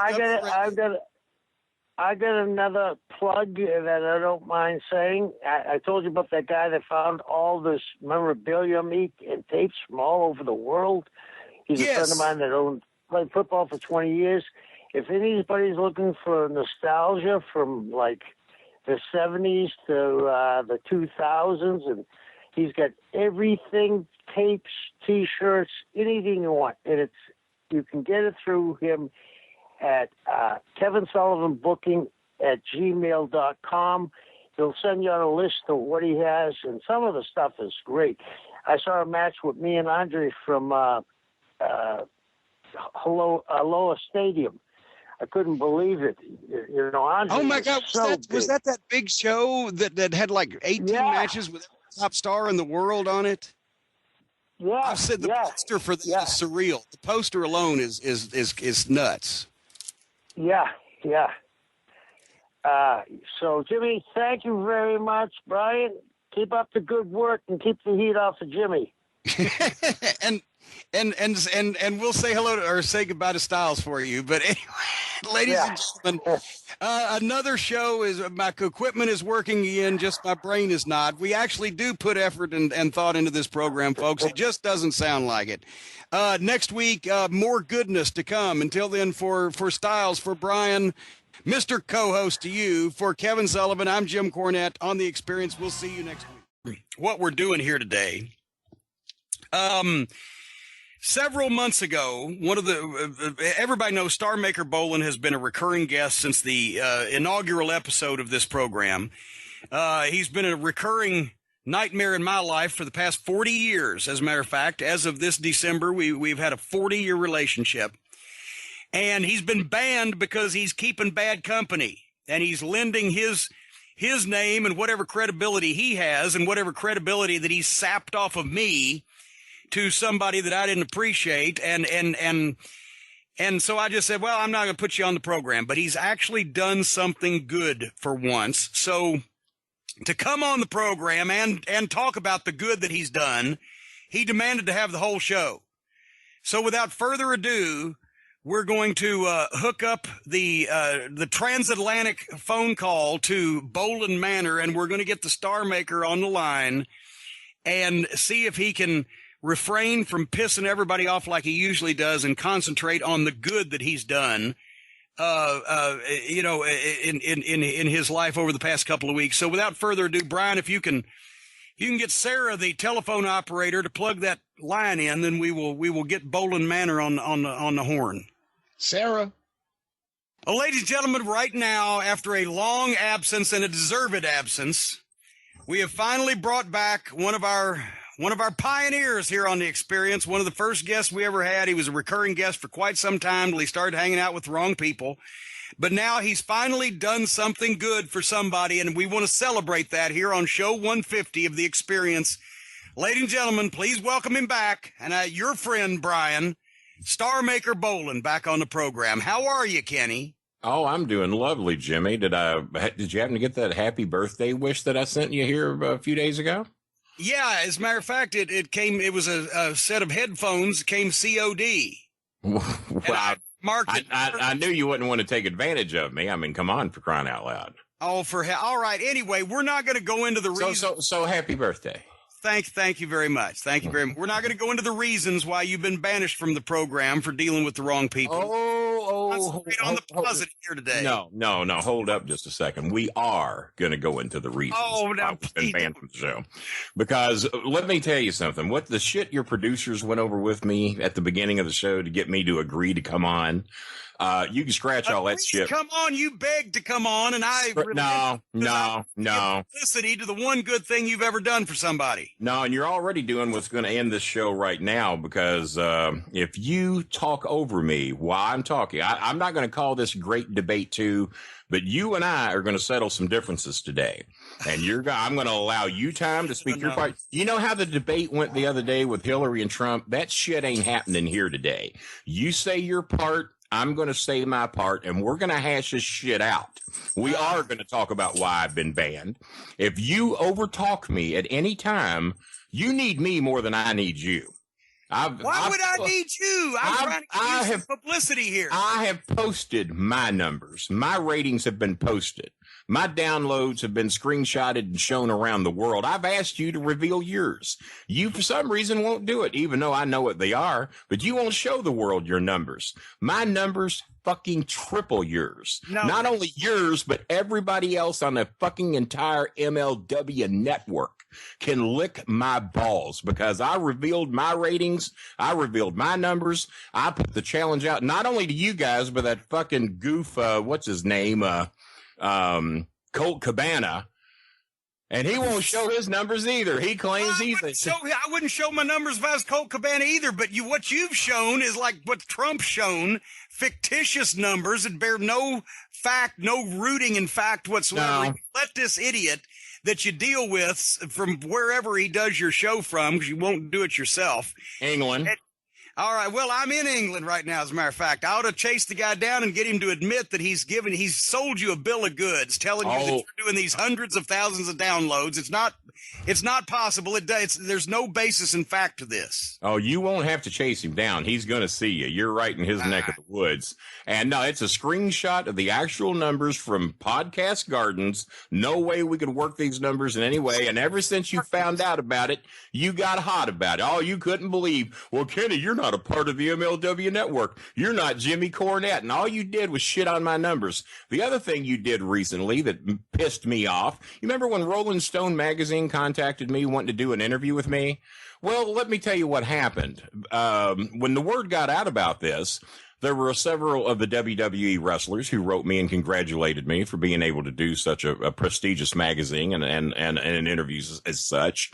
I got another plug that I don't mind saying. I told you about that guy that found all this memorabilia and tapes from all over the world. He's a friend of mine that played football for 20 years. If anybody's looking for nostalgia from like the 70s to the 2000s, and he's got everything, tapes, T-shirts, anything you want. And you can get it through him at Kevin Sullivan Booking at gmail.com. He'll send you on a list of what he has, and some of the stuff is great. I saw a match with me and Andre from Aloha Stadium. I couldn't believe it. You know, Andre. Oh my God! Was that big show that had like 18 matches with every top star in the world on it? Yeah. I've said the poster for this is surreal. The poster alone is nuts. Yeah. So Jimmy, thank you very much. Brian, keep up the good work and keep the heat off of Jimmy. and we'll say hello or say goodbye to Styles for you. But anyway, ladies and gentlemen, another show is my equipment is working again. Just my brain is not. We actually do put effort and thought into this program, folks. It just doesn't sound like it. Next week, more goodness to come. Until then, for Styles, for Brian, Mr. Co-host to you, for Kevin Sullivan, I'm Jim Cornette on The Experience. We'll see you next week. What we're doing here today. Several months ago, everybody knows Star Maker Bolin has been a recurring guest since the inaugural episode of this program. He's been a recurring nightmare in my life for the past 40 years. As a matter of fact, as of this December, we've had a 40-year relationship. And he's been banned because he's keeping bad company. And he's lending his name and whatever credibility he has and whatever credibility that he's sapped off of me to somebody that I didn't appreciate. And so I just said, well, I'm not going to put you on the program, but he's actually done something good for once. So to come on the program and talk about the good that he's done, he demanded to have the whole show. So without further ado, we're going to hook up the transatlantic phone call to Bolin Manor, and we're going to get the Star Maker on the line and see if he can refrain from pissing everybody off like he usually does and concentrate on the good that he's done, in his life over the past couple of weeks. So without further ado, Brian, if you can get Sarah, the telephone operator, to plug that line in, then we will get Bolin Manor on the horn. Sarah. Well, ladies and gentlemen, right now, after a long absence and a deserved absence, we have finally brought back one of our pioneers here on The Experience, one of the first guests we ever had. He was a recurring guest for quite some time till he started hanging out with the wrong people. But now he's finally done something good for somebody, and we want to celebrate that here on show 150 of The Experience. Ladies and gentlemen, please welcome him back, and your friend, Brian, Star Maker Bolin back on the program. How are you, Kenny? Oh, I'm doing lovely, Jimmy. Did you happen to get that happy birthday wish that I sent you here a few days ago? Yeah, as a matter of fact, it came. It was a set of headphones. Came COD. Well, I knew you wouldn't want to take advantage of me. I mean, come on, for crying out loud. Oh, all right. Anyway, we're not going to go into the reasons. So happy birthday. Thank you very much. Thank you very much. We're not going to go into the reasons why you've been banished from the program for dealing with the wrong people. Concentrate on the positive here today. No. Hold up just a second. We are going to go into the reasons why we've been banned from the show. Because let me tell you something. What the shit your producers went over with me at the beginning of the show to get me to agree to come on. You can scratch all that shit. Come on, you begged to come on, and I no. Publicity to the one good thing you've ever done for somebody. No, and you're already doing what's going to end this show right now because if you talk over me while I'm talking, I'm not going to call this great debate 2, but you and I are going to settle some differences today, and I'm going to allow you time to speak your part. You know how the debate went the other day with Hillary and Trump? That shit ain't happening here today. You say your part. I'm going to say my part, and we're going to hash this shit out. We are going to talk about why I've been banned. If you overtalk me at any time, you need me more than I need you. Why would I need you? I'm trying to get you some publicity here. I have posted my numbers. My ratings have been posted. My downloads have been screenshotted and shown around the world. I've asked you to reveal yours. You, for some reason, won't do it, even though I know what they are, but you won't show the world your numbers. My numbers fucking triple yours. No. Not only yours, but everybody else on the fucking entire MLW network can lick my balls because I revealed my ratings. I revealed my numbers. I put the challenge out, not only to you guys, but that fucking goof, what's his name? Colt Cabana, and he won't show his numbers either. He claims I wouldn't show my numbers if I was Colt Cabana either, but what you've shown is like what Trump's shown, fictitious numbers that bear no fact, no rooting in fact whatsoever. No. Let this idiot that you deal with from wherever he does your show from, because you won't do it yourself. England. All right. Well, I'm in England right now, as a matter of fact. I ought to chase the guy down and get him to admit that he's sold you a bill of goods, telling you that you're doing these hundreds of thousands of downloads. It's not possible. There's no basis in fact to this. Oh, you won't have to chase him down. He's going to see you. You're right in his neck of the woods. And no, it's a screenshot of the actual numbers from Podcast Gardens. No way we could work these numbers in any way. And ever since you found out about it, you got hot about it. Oh, you couldn't believe. Well, Kenny, you're not a part of the MLW network. You're not Jimmy Cornette. And all you did was shit on my numbers. The other thing you did recently that pissed me off, you remember when Rolling Stone magazine contacted me wanting to do an interview with me? Well, let me tell you what happened. When the word got out about this, there were several of the WWE wrestlers who wrote me and congratulated me for being able to do such a prestigious magazine and interviews as such.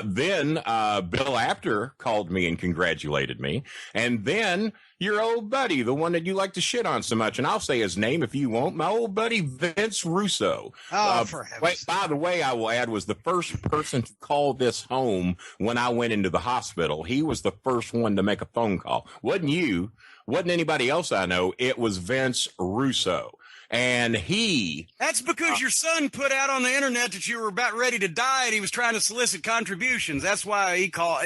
Then Bill Apter called me and congratulated me. And then your old buddy, the one that you like to shit on so much, and I'll say his name if you won't, my old buddy Vince Russo. For heaven's by the way, I will add, was the first person to call this home when I went into the hospital. He was the first one to make a phone call. Wasn't you. Wasn't anybody else I know. It was Vince Russo. And that's because your son put out on the internet that you were about ready to die and he was trying to solicit contributions. That's why he called.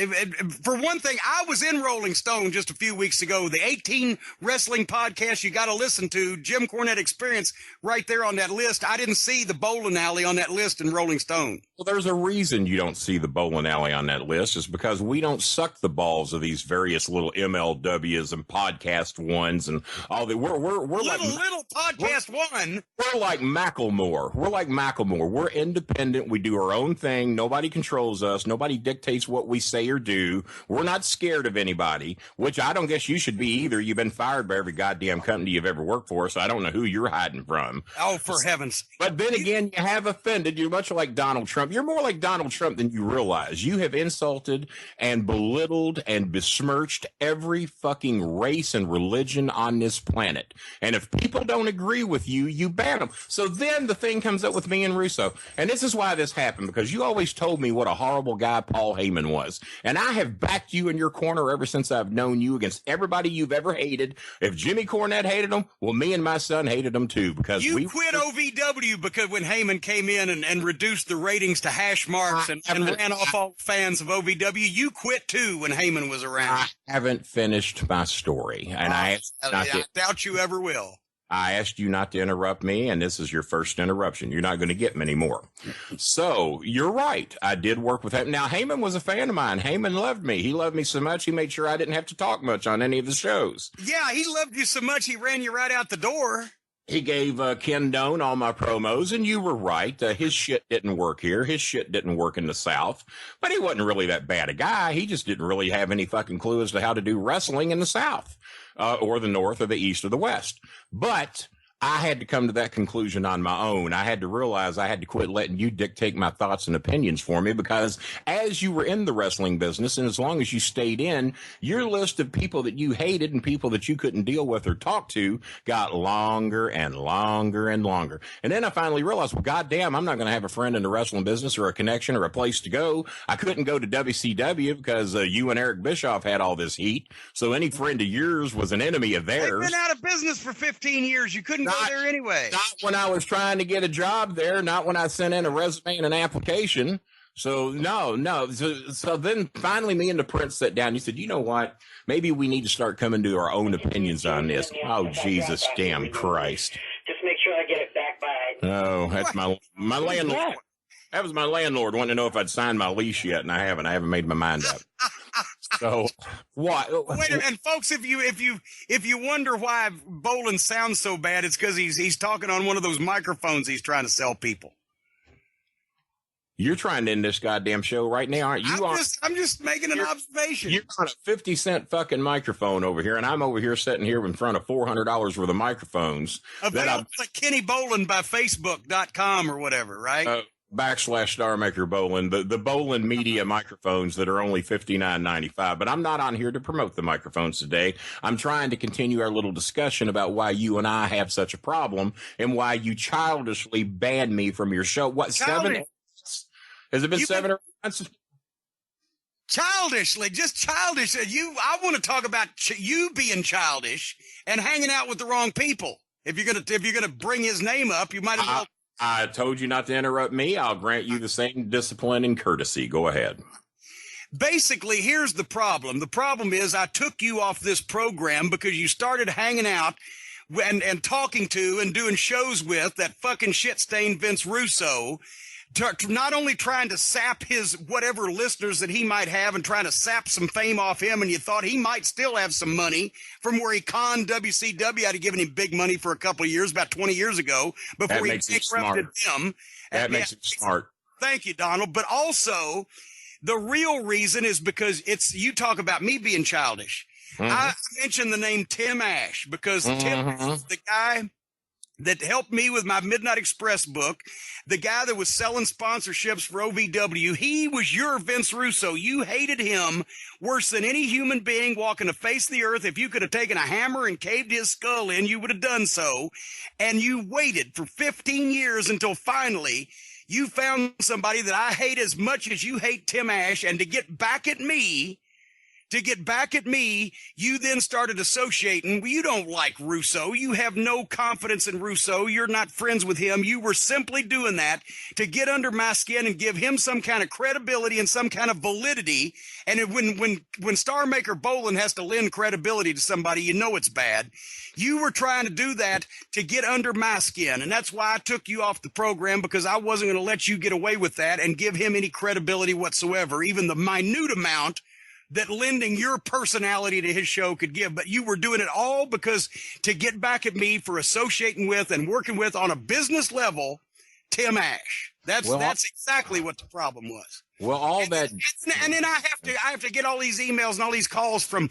For one thing, I was in Rolling Stone just a few weeks ago, the 18 wrestling podcast you got to listen to, Jim Cornette Experience, right there on that list. I didn't see the bowling alley on that list in Rolling Stone. Well, there's a reason you don't see the bowling alley on that list. Is because we don't suck the balls of these various little MLWs and podcast ones and all that. We're little podcast one. We're like Macklemore. We're independent. We do our own thing. Nobody controls us. Nobody dictates what we say or do. We're not scared of anybody, which I don't guess you should be either. You've been fired by every goddamn company you've ever worked for, so I don't know who you're hiding from. Oh, for heaven's sake. But then again, you have offended. You're much like Donald Trump. You're more like Donald Trump than you realize. You have insulted and belittled and besmirched every fucking race and religion on this planet. And if people don't agree with with you, you ban them. So then the thing comes up with me and Russo. And this is why this happened, because you always told me what a horrible guy Paul Heyman was. And I have backed you in your corner ever since I've known you against everybody you've ever hated. If Jimmy Cornette hated him, well, me and my son hated him too, because you quit OVW because when Heyman came in and reduced the ratings to hash marks and ran off all fans of OVW, you quit too when Heyman was around. I haven't finished my story, and I doubt you ever will. I asked you not to interrupt me, and this is your first interruption. You're not going to get many more. So you're right. I did work with him. Now, Heyman was a fan of mine. Heyman loved me. He loved me so much, he made sure I didn't have to talk much on any of the shows. Yeah, he loved you so much, he ran you right out the door. He gave Ken Doane all my promos, and you were right. His shit didn't work here. His shit didn't work in the South. But he wasn't really that bad a guy. He just didn't really have any fucking clue as to how to do wrestling in the South, or the North, or the East, or the West. But I had to come to that conclusion on my own. I had to realize I had to quit letting you dictate my thoughts and opinions for me, because as you were in the wrestling business, and as long as you stayed in, your list of people that you hated and people that you couldn't deal with or talk to got longer and longer and longer. And then I finally realized, well, goddamn, I'm not going to have a friend in the wrestling business or a connection or a place to go. I couldn't go to WCW because you and Eric Bischoff had all this heat. So any friend of yours was an enemy of theirs. They've been out of business for 15 years. You couldn't go there anyway. Not when I was trying to get a job there, not when I sent in a resume and an application. So no. So then finally me and the Prince sat down. You said, you know what? Maybe we need to start coming to our own opinions on this. Oh, Jesus damn Christ. Just make sure I get it back by. Oh, that's my landlord. That was my landlord wanting to know if I'd signed my lease yet, and I haven't. I haven't made my mind up. So what? Wait, and folks, if you wonder why Bolin sounds so bad, it's because he's talking on one of those microphones he's trying to sell people. You're trying to end this goddamn show right now, aren't you? I'm just making an observation. You're on a 50-cent fucking microphone over here, and I'm over here sitting here in front of $400 worth of microphones. Available at Kenny Bolin by Facebook.com or whatever, right? /Star Maker Bolin, the Bolin Media microphones that are only $59.95. But I'm not on here to promote the microphones today. I'm trying to continue our little discussion about why you and I have such a problem and why you childishly banned me from your show. What, 7 months? Has it been 7 or 8 months? Childishly, just childish. I want to talk about you being childish and hanging out with the wrong people. If you're gonna bring his name up, you might as well. I told you not to interrupt me. I'll grant you the same discipline and courtesy. Go ahead. Basically, here's the problem. The problem is I took you off this program because you started hanging out and talking to and doing shows with that fucking shit-stained Vince Russo, not only trying to sap his whatever listeners that he might have and trying to sap some fame off him, and you thought he might still have some money from where he conned WCW out of giving him big money for a couple of years, about 20 years ago, before he bankrupted them. That makes him smart. Thank you, Donald. But also, the real reason is because you talk about me being childish. Mm-hmm. I mentioned the name Tim Ash because Tim is the guy that helped me with my Midnight Express book, the guy that was selling sponsorships for OVW. He was your Vince Russo. You hated him worse than any human being walking the face of the earth. If you could have taken a hammer and caved his skull in, you would have done so. And you waited for 15 years until finally you found somebody that I hate as much as you hate Tim Ash. And to get back at me, you then started associating. You don't like Russo. You have no confidence in Russo. You're not friends with him. You were simply doing that to get under my skin and give him some kind of credibility and some kind of validity. And when Star Maker Bolin has to lend credibility to somebody, you know it's bad. You were trying to do that to get under my skin. And that's why I took you off the program, because I wasn't going to let you get away with that and give him any credibility whatsoever, even the minute amount that lending your personality to his show could give. But you were doing it all because to get back at me for associating with and working with on a business level Tim Ash. That's exactly what the problem was. Well, and then I have to get all these emails and all these calls from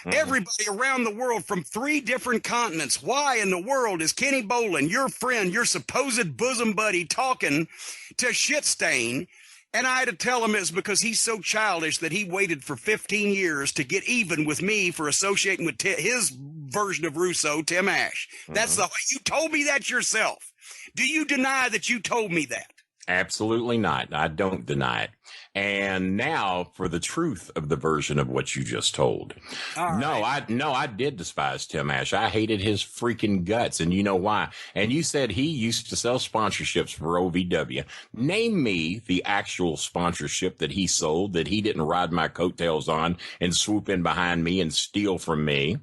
everybody around the world from 3 different continents. Why in the world is Kenny Bolin, your friend, your supposed bosom buddy, talking to Shitstain? And I had to tell him it's because he's so childish that he waited for 15 years to get even with me for associating with his version of Russo, Tim Ash. That's you told me that yourself. Do you deny that you told me that? Absolutely not. I don't deny it. And now for the truth of the version of what you just told. I did despise Tim Ash. I hated his freaking guts. And you know why? And you said he used to sell sponsorships for OVW. Name me the actual sponsorship that he sold that he didn't ride my coattails on and swoop in behind me and steal from me.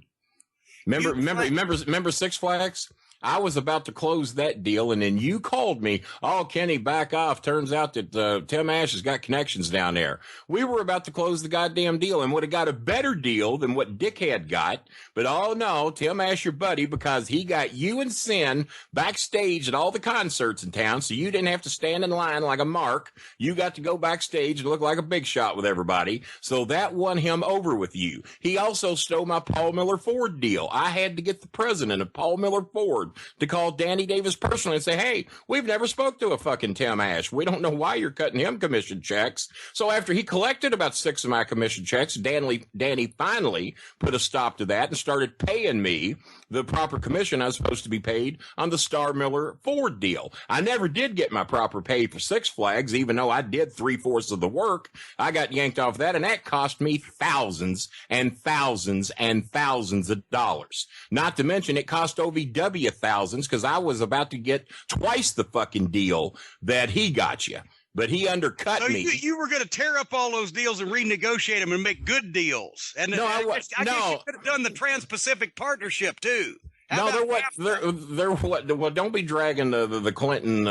Remember Six Flags? I was about to close that deal, and then you called me. Oh, Kenny, back off. Turns out that Tim Ash has got connections down there. We were about to close the goddamn deal and would have got a better deal than what Dickhead got. But oh no, Tim Ash, your buddy, because he got you and Sin backstage at all the concerts in town, so you didn't have to stand in line like a mark. You got to go backstage and look like a big shot with everybody. So that won him over with you. He also stole my Paul Miller Ford deal. I had to get the president of Paul Miller Ford to call Danny Davis personally and say, hey, we've never spoke to a fucking Tim Ash. We don't know why you're cutting him commission checks. So after he collected about 6 of my commission checks, Danny finally put a stop to that and started paying me the proper commission I was supposed to be paid on the Star Miller Ford deal. I never did get my proper pay for Six Flags, even though I did 3/4 of the work. I got yanked off that, and that cost me thousands and thousands and thousands of dollars. Not to mention it cost OVW thousands because I was about to get twice the fucking deal that he got you. But he undercut me. You were going to tear up all those deals and renegotiate them and make good deals. And I guess you could have done the Trans-Pacific Partnership too. Well, don't be dragging the Clinton,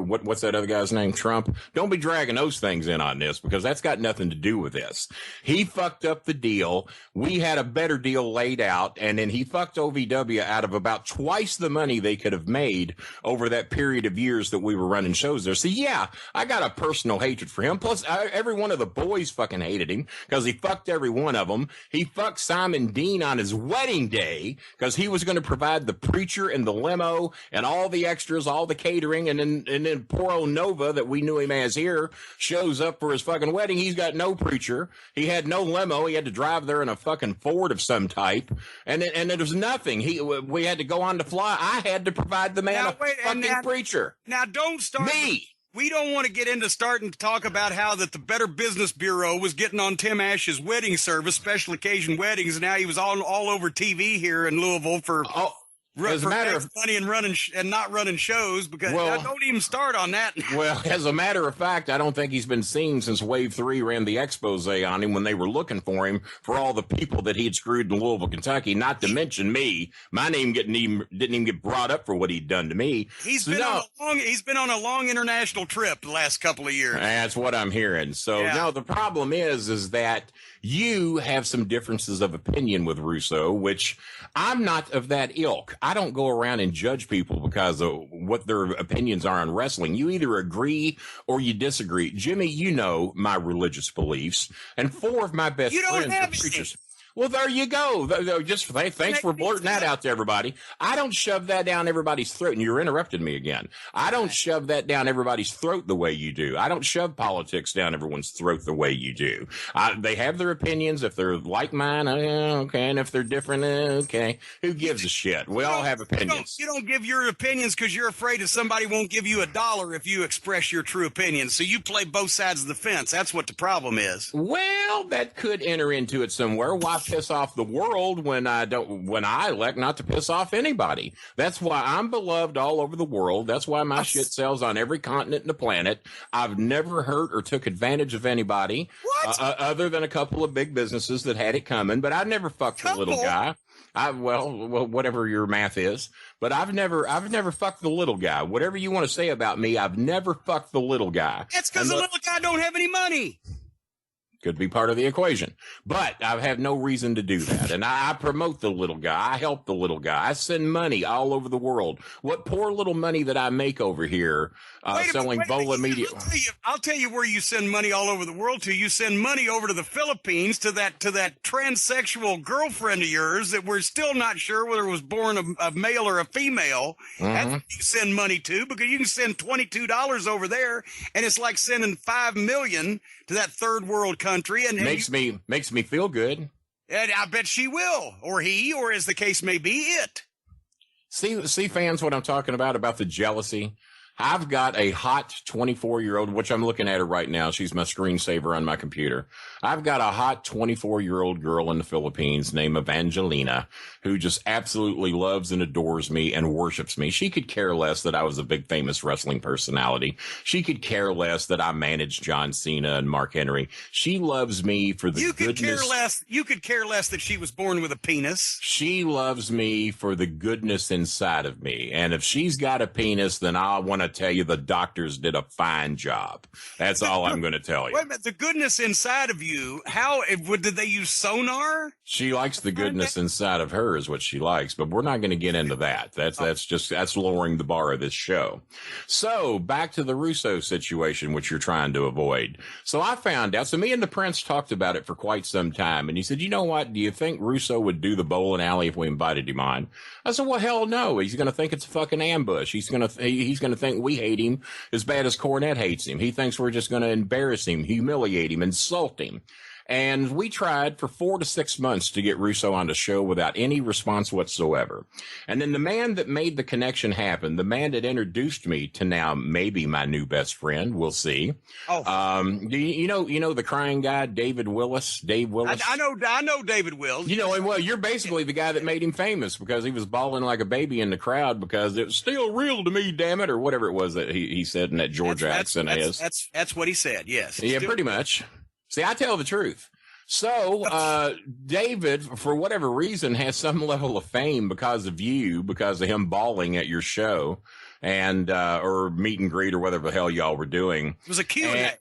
what's that other guy's name? Trump. Don't be dragging those things in on this because that's got nothing to do with this. He fucked up the deal. We had a better deal laid out, and then he fucked OVW out of about twice the money they could have made over that period of years that we were running shows there. So yeah, I got a personal hatred for him. Plus, every one of the boys fucking hated him because he fucked every one of them. He fucked Simon Dean on his wedding day because he was going to provide the preacher and the limo and all the extras, all the catering, and then poor old Nova that we knew him as here shows up for his fucking wedding. He's got no preacher. He had no limo. He had to drive there in a fucking Ford of some type, and there was nothing. We had to go on to fly. I had to provide the man fucking preacher. Now don't start me. We don't want to get into starting to talk about how that the Better Business Bureau was getting on Tim Ash's wedding service, special occasion weddings, and now he was all over TV here in Louisville for as a matter of money and not running shows because don't even start on that. Well, as a matter of fact, I don't think he's been seen since Wave 3 ran the expose on him when they were looking for him for all the people that he'd screwed in Louisville, Kentucky, not to mention me. My name didn't even get brought up for what he'd done to me. He's been on a long international trip the last couple of years. That's what I'm hearing. So no, the problem is that you have some differences of opinion with Russo, which I'm not of that ilk. I don't go around and judge people because of what their opinions are on wrestling. You either agree or you disagree. Jimmy, you know my religious beliefs, and 4 of my best friends are preachers. Well, there you go. Just thanks for blurting that out to everybody. I don't shove that down everybody's throat. And you're interrupting me again. I don't shove that down everybody's throat the way you do. I don't shove politics down everyone's throat the way you do. They have their opinions. If they're like mine, okay. And if they're different, okay. Who gives a shit? We all have opinions. You don't give your opinions because you're afraid that somebody won't give you $1 if you express your true opinion. So you play both sides of the fence. That's what the problem is. Well, that could enter into it somewhere. Why piss off the world when I elect not to piss off anybody? That's why I'm beloved all over the world. That's why my shit sells on every continent in the planet. I've never hurt or took advantage of anybody other than a couple of big businesses that had it coming, but I never fucked the little guy. Well, whatever your math is, but I've never fucked the little guy. Whatever you want to say about me, I've never fucked the little guy. That's because the little guy don't have any money. Could be part of the equation, but I have no reason to do that. And I promote the little guy. I help the little guy. I send money all over the world. What poor little money that I make over here selling Bola Media. I'll tell you where you send money all over the world to. You send money over to the Philippines to that transsexual girlfriend of yours that we're still not sure whether it was born a male or a female. Mm-hmm. That's what you send money to, because you can send $22 over there, and it's like sending $5 million to that third world country. And makes me feel good. And I bet she will, or he, or as the case may be, it. See, fans, what I'm talking about the jealousy. I've got a hot 24-year-old, which I'm looking at her right now. She's my screensaver on my computer. I've got a hot 24-year-old girl in the Philippines named Evangelina who just absolutely loves and adores me and worships me. She could care less that I was a big famous wrestling personality. She could care less that I managed John Cena and Mark Henry. She loves me for the goodness. You could care less that she was born with a penis. She loves me for the goodness inside of me. And if she's got a penis, then I want to tell you the doctors did a fine job. That's all I'm going to tell you. Wait a minute, the goodness inside of you, did they use sonar? She likes the goodness inside of her is what she likes, but we're not going to get into that. That's lowering the bar of this show. So back to the Russo situation, which you're trying to avoid. So I found out, so me and the Prince talked about it for quite some time. And he said, you know what? Do you think Russo would do the bowling alley if we invited him on? I said, well, hell no. He's going to think it's a fucking ambush. He's going to think we hate him as bad as Cornette hates him. He thinks we're just going to embarrass him, humiliate him, insult him. And we tried for 4 to 6 months to get Russo on the show without any response whatsoever. And then the man that made the connection happen, the man that introduced me to now maybe my new best friend, we'll see. Oh, you know the crying guy, Dave Willis? I know David Willis. You know him well. You're basically the guy that made him famous because he was bawling like a baby in the crowd because it was still real to me, damn it, or whatever it was that he said in that Georgia accent. That's what he said. Yes. Yeah, pretty much. See, I tell the truth. So, David, for whatever reason, has some level of fame because of you, because of him bawling at your show and, or meet and greet or whatever the hell y'all were doing. It was a Q&A.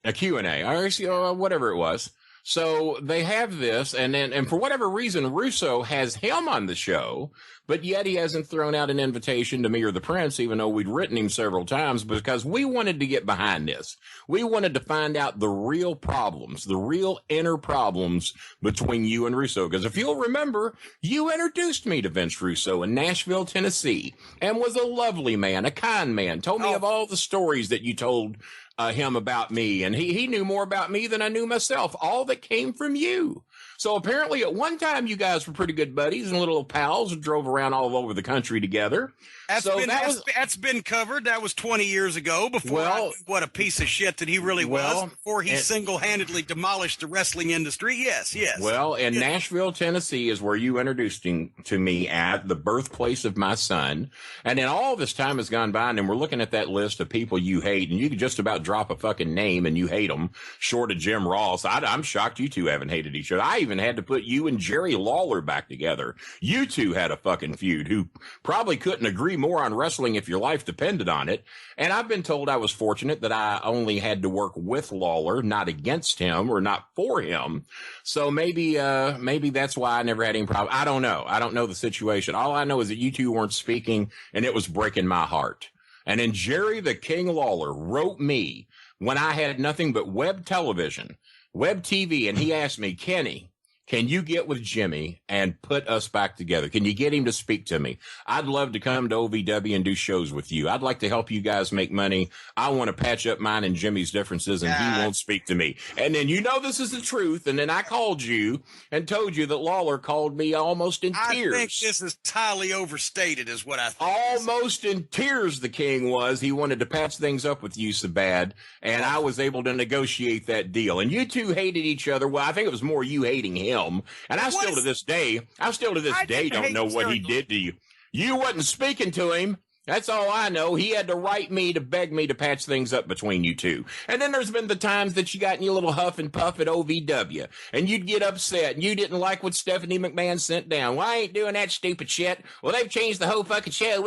A Q&A, or whatever it was. So they have this, and for whatever reason, Russo has him on the show, but yet he hasn't thrown out an invitation to me or the Prince, even though we'd written him several times, because we wanted to get behind this. We wanted to find out the real problems, the real inner problems between you and Russo. Because if you'll remember, you introduced me to Vince Russo in Nashville, Tennessee, and was a lovely man, a kind man, told me of all the stories that you told him about me, and he knew more about me than I knew myself, all that came from you. So apparently at one time you guys were pretty good buddies and little pals and drove around all over the country together. That's been covered. That was 20 years ago before I knew what a piece of shit that he really was, before he single-handedly demolished the wrestling industry. Yes. Well, in Nashville, Tennessee is where you introduced him to me at, the birthplace of my son. And then all this time has gone by, and we're looking at that list of people you hate, and you could just about drop a fucking name and you hate them, short of Jim Ross. I'm shocked you two haven't hated each other. I even had to put you and Jerry Lawler back together. You two had a fucking feud who probably couldn't agree more on wrestling if your life depended on it. And I've been told I was fortunate that I only had to work with Lawler, not against him or not for him. So maybe that's why I never had any problem. I don't know. I don't know the situation. All I know is that you two weren't speaking, and it was breaking my heart. And then Jerry the King Lawler wrote me when I had nothing but web television, web TV, and he asked me, Kenny, can you get with Jimmy and put us back together? Can you get him to speak to me? I'd love to come to OVW and do shows with you. I'd like to help you guys make money. I want to patch up mine and Jimmy's differences, and he won't speak to me. And then this is the truth. And then I called you and told you that Lawler called me almost in tears. I think this is highly overstated is what I think. Almost in tears the King was. He wanted to patch things up with you so bad, and I was able to negotiate that deal. And you two hated each other. Well, I think it was more you hating him. And I still to this day don't know what he did to you. You wasn't speaking to him. That's all I know. He had to write me to beg me to patch things up between you two. And then there's been the times that you got in your little huff and puff at OVW, and you'd get upset, and you didn't like what Stephanie McMahon sent down. Well, I ain't doing that stupid shit. Well, they've changed the whole fucking show.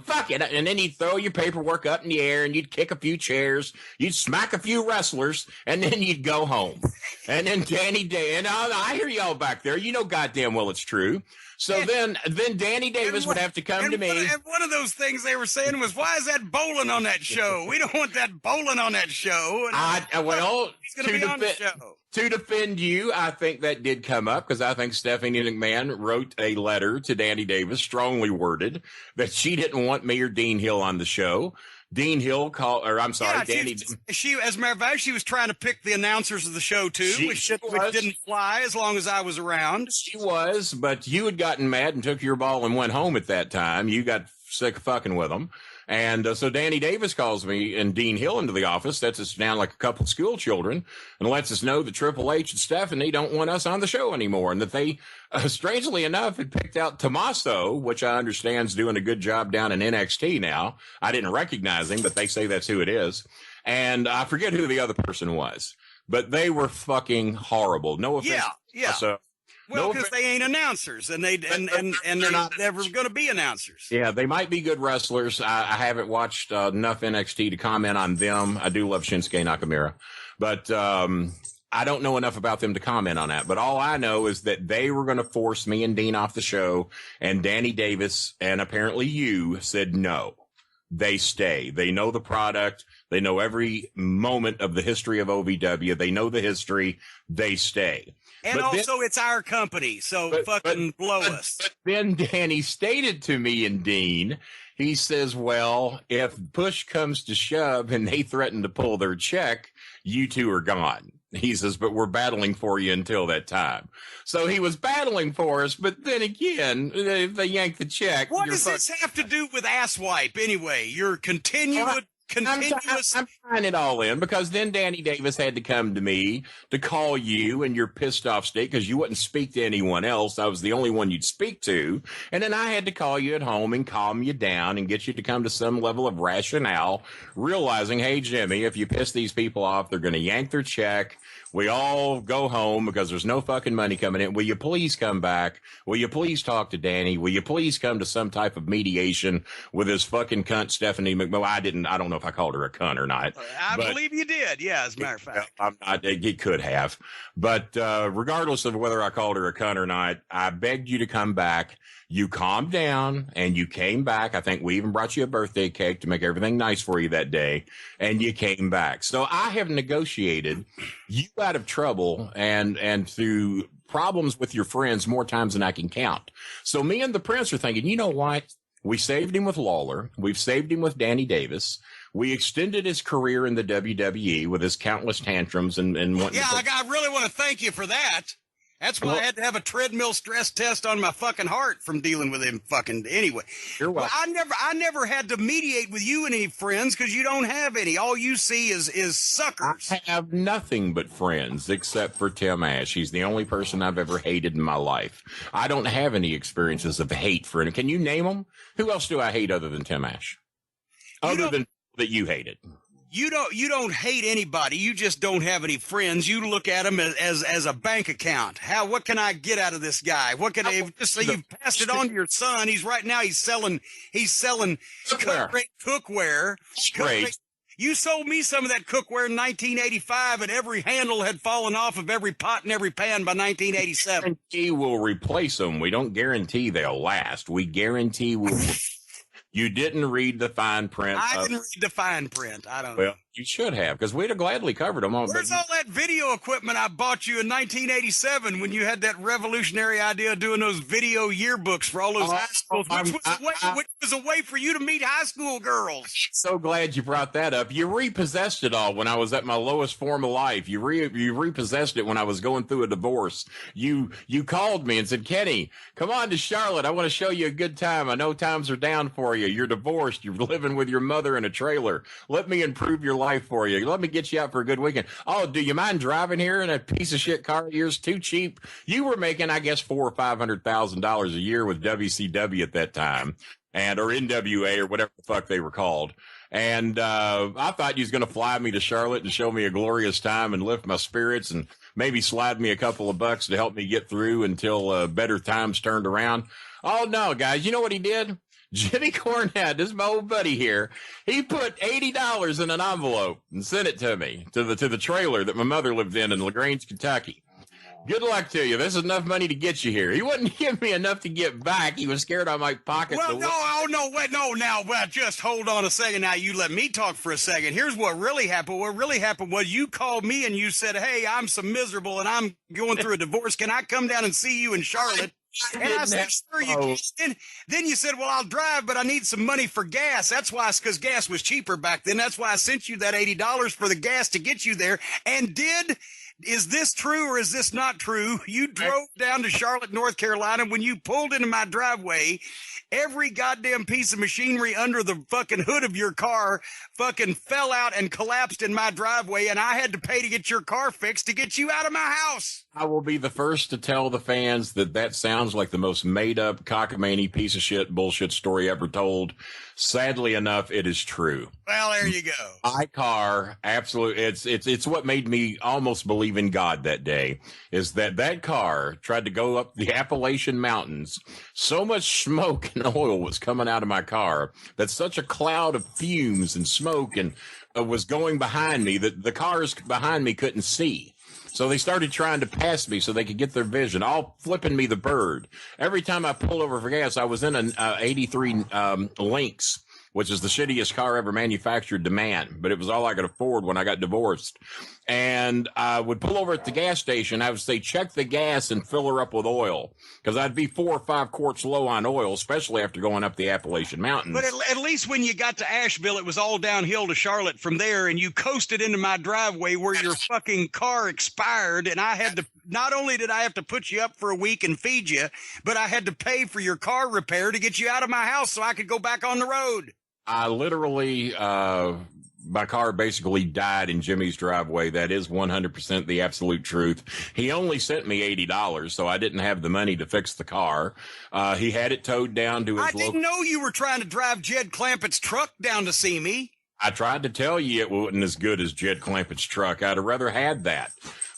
Fuck it. And then you'd throw your paperwork up in the air, and you'd kick a few chairs, you'd smack a few wrestlers, and then you'd go home. And then Danny Day, and I hear y'all back there. You know goddamn well it's true. So then Danny Davis would have to come to me. And one of those things they were saying was, why is that bowling on that show? We don't want that bowling on that show. He's going to be on the show. To defend you, I think that did come up because I think Stephanie McMahon wrote a letter to Danny Davis, strongly worded, that she didn't want me or Dean Hill on the show. Dean Hill called, or I'm sorry, Yeah, Danny. she, as a matter of fact, she was trying to pick the announcers of the show too, which didn't fly as long as I was around. She was, but you had gotten mad and took your ball and went home at that time. You got sick of fucking with them. And so Danny Davis calls me and Dean Hill into the office, sets us down like a couple of school children, and lets us know that Triple H and Stephanie don't want us on the show anymore, and that they, strangely enough, had picked out Tommaso, which I understand is doing a good job down in NXT now. I didn't recognize him, but they say that's who it is. And I forget who the other person was, but they were fucking horrible. No offense. Yeah. So, well, because they ain't announcers, and they're never going to be announcers. Yeah, they might be good wrestlers. I haven't watched enough NXT to comment on them. I do love Shinsuke Nakamura, but I don't know enough about them to comment on that. But all I know is that they were going to force me and Dean off the show, and Danny Davis and apparently you said no. They stay. They know the product. They know every moment of the history of OVW. They know the history. They stay. And but also, it's our company, so blow us. But then Danny stated to me and Dean, he says, well, if push comes to shove and they threaten to pull their check, you two are gone. He says, but we're battling for you until that time. So he was battling for us, but then again, if they yank the check. What does this have to do with asswipe anyway? Your continuous... I'm tying it all in because then Danny Davis had to come to me to call you in your pissed off state because you wouldn't speak to anyone else. I was the only one you'd speak to. And then I had to call you at home and calm you down and get you to come to some level of rationale, realizing, hey, Jimmy, if you piss these people off, they're going to yank their check. We all go home because there's no fucking money coming in. Will you please come back? Will you please talk to Danny? Will you please come to some type of mediation with this fucking cunt, Stephanie McMahon? I don't know if I called her a cunt or not. I believe you did. Yeah, as a matter of fact. It could have. But regardless of whether I called her a cunt or not, I begged you to come back. You calmed down and you came back. I think we even brought you a birthday cake to make everything nice for you that day. And you came back. So I have negotiated you out of trouble and through problems with your friends more times than I can count. So me and the Prince are thinking, you know what? We saved him with Lawler. We've saved him with Danny Davis. We extended his career in the WWE with his countless tantrums and yeah, I really want to thank you for that. That's why I had to have a treadmill stress test on my fucking heart from dealing with him fucking anyway. You're welcome. I never had to mediate with you and any friends because you don't have any. All you see is suckers. I have nothing but friends except for Tim Ash. He's the only person I've ever hated in my life. I don't have any experiences of hate for him. Can you name them? Who else do I hate other than Tim Ash? Other than that you hated. You don't hate anybody. You just don't have any friends. You look at him as a bank account. What can I get out of this guy? What can I just say? You've passed it on to your son. He's selling cut-rate cookware. Great. You sold me some of that cookware in 1985, and every handle had fallen off of every pot and every pan by 1987. We will replace them. We don't guarantee they'll last. We guarantee we'll. You didn't read the fine print. I didn't read the fine print. I don't know. Well, you should have, because we'd have gladly covered them. Where's all that video equipment I bought you in 1987 when you had that revolutionary idea of doing those video yearbooks for all those high schools, which was a way for you to meet high school girls? So glad you brought that up. You repossessed it all when I was at my lowest form of life. You repossessed it when I was going through a divorce. You called me and said, Kenny, come on to Charlotte. I want to show you a good time. I know times are down for you. You're divorced. You're living with your mother in a trailer. Let me improve your life for you. Let me get you out for a good weekend. Oh, do you mind driving here in a piece of shit car of yours? Too cheap. You were making, I guess, $400,000 or $500,000 a year with WCW at that time, or NWA or whatever the fuck they were called. And I thought you was going to fly me to Charlotte and show me a glorious time and lift my spirits and maybe slide me a couple of bucks to help me get through until better times turned around. Oh no, guys! You know what he did? Jimmy Cornette, this is my old buddy here. He put $80 in an envelope and sent it to me to the trailer that my mother lived in LaGrange, Kentucky. Good luck to you. This is enough money to get you here. He wouldn't give me enough to get back. He was scared I might pocket the... Now, just hold on a second. Now, you let me talk for a second. Here's what really happened. What really happened was you called me and you said, hey, I'm so miserable and I'm going through a divorce. Can I come down and see you in Charlotte? And I said, sure, you can. Then you said, well, I'll drive, but I need some money for gas. That's why, because gas was cheaper back then. That's why I sent you that $80 for the gas to get you there. And is this true or is this not true? You drove down to Charlotte, North Carolina. When you pulled into my driveway, every goddamn piece of machinery under the fucking hood of your car fucking fell out and collapsed in my driveway, and I had to pay to get your car fixed to get you out of my house. I will be the first to tell the fans that sounds like the most made-up, cockamamie, piece of shit, bullshit story ever told. Sadly enough, it is true. Well, there you go. My car, absolutely, it's what made me almost believe in God that day, is that car tried to go up the Appalachian Mountains. So much smoke and oil was coming out of my car that such a cloud of fumes and smoke and was going behind me that the cars behind me couldn't see. So they started trying to pass me so they could get their vision, all flipping me the bird. Every time I pulled over for gas, I was in an 83 Lynx, which is the shittiest car ever manufactured to man, but it was all I could afford when I got divorced. And I would pull over at the gas station. I would say, check the gas and fill her up with oil, because I'd be 4 or 5 quarts low on oil, especially after going up the Appalachian Mountains. But at least when you got to Asheville, it was all downhill to Charlotte from there, and you coasted into my driveway where your fucking car expired, and I had to, not only did I have to put you up for a week and feed you, but I had to pay for your car repair to get you out of my house so I could go back on the road. I literally, my car basically died in Jimmy's driveway. That is 100% the absolute truth. He only sent me $80, so I didn't have the money to fix the car. He had it towed down to his I didn't know you were trying to drive Jed Clampett's truck down to see me. I tried to tell you it wasn't as good as Jed Clampett's truck. I'd have rather had that.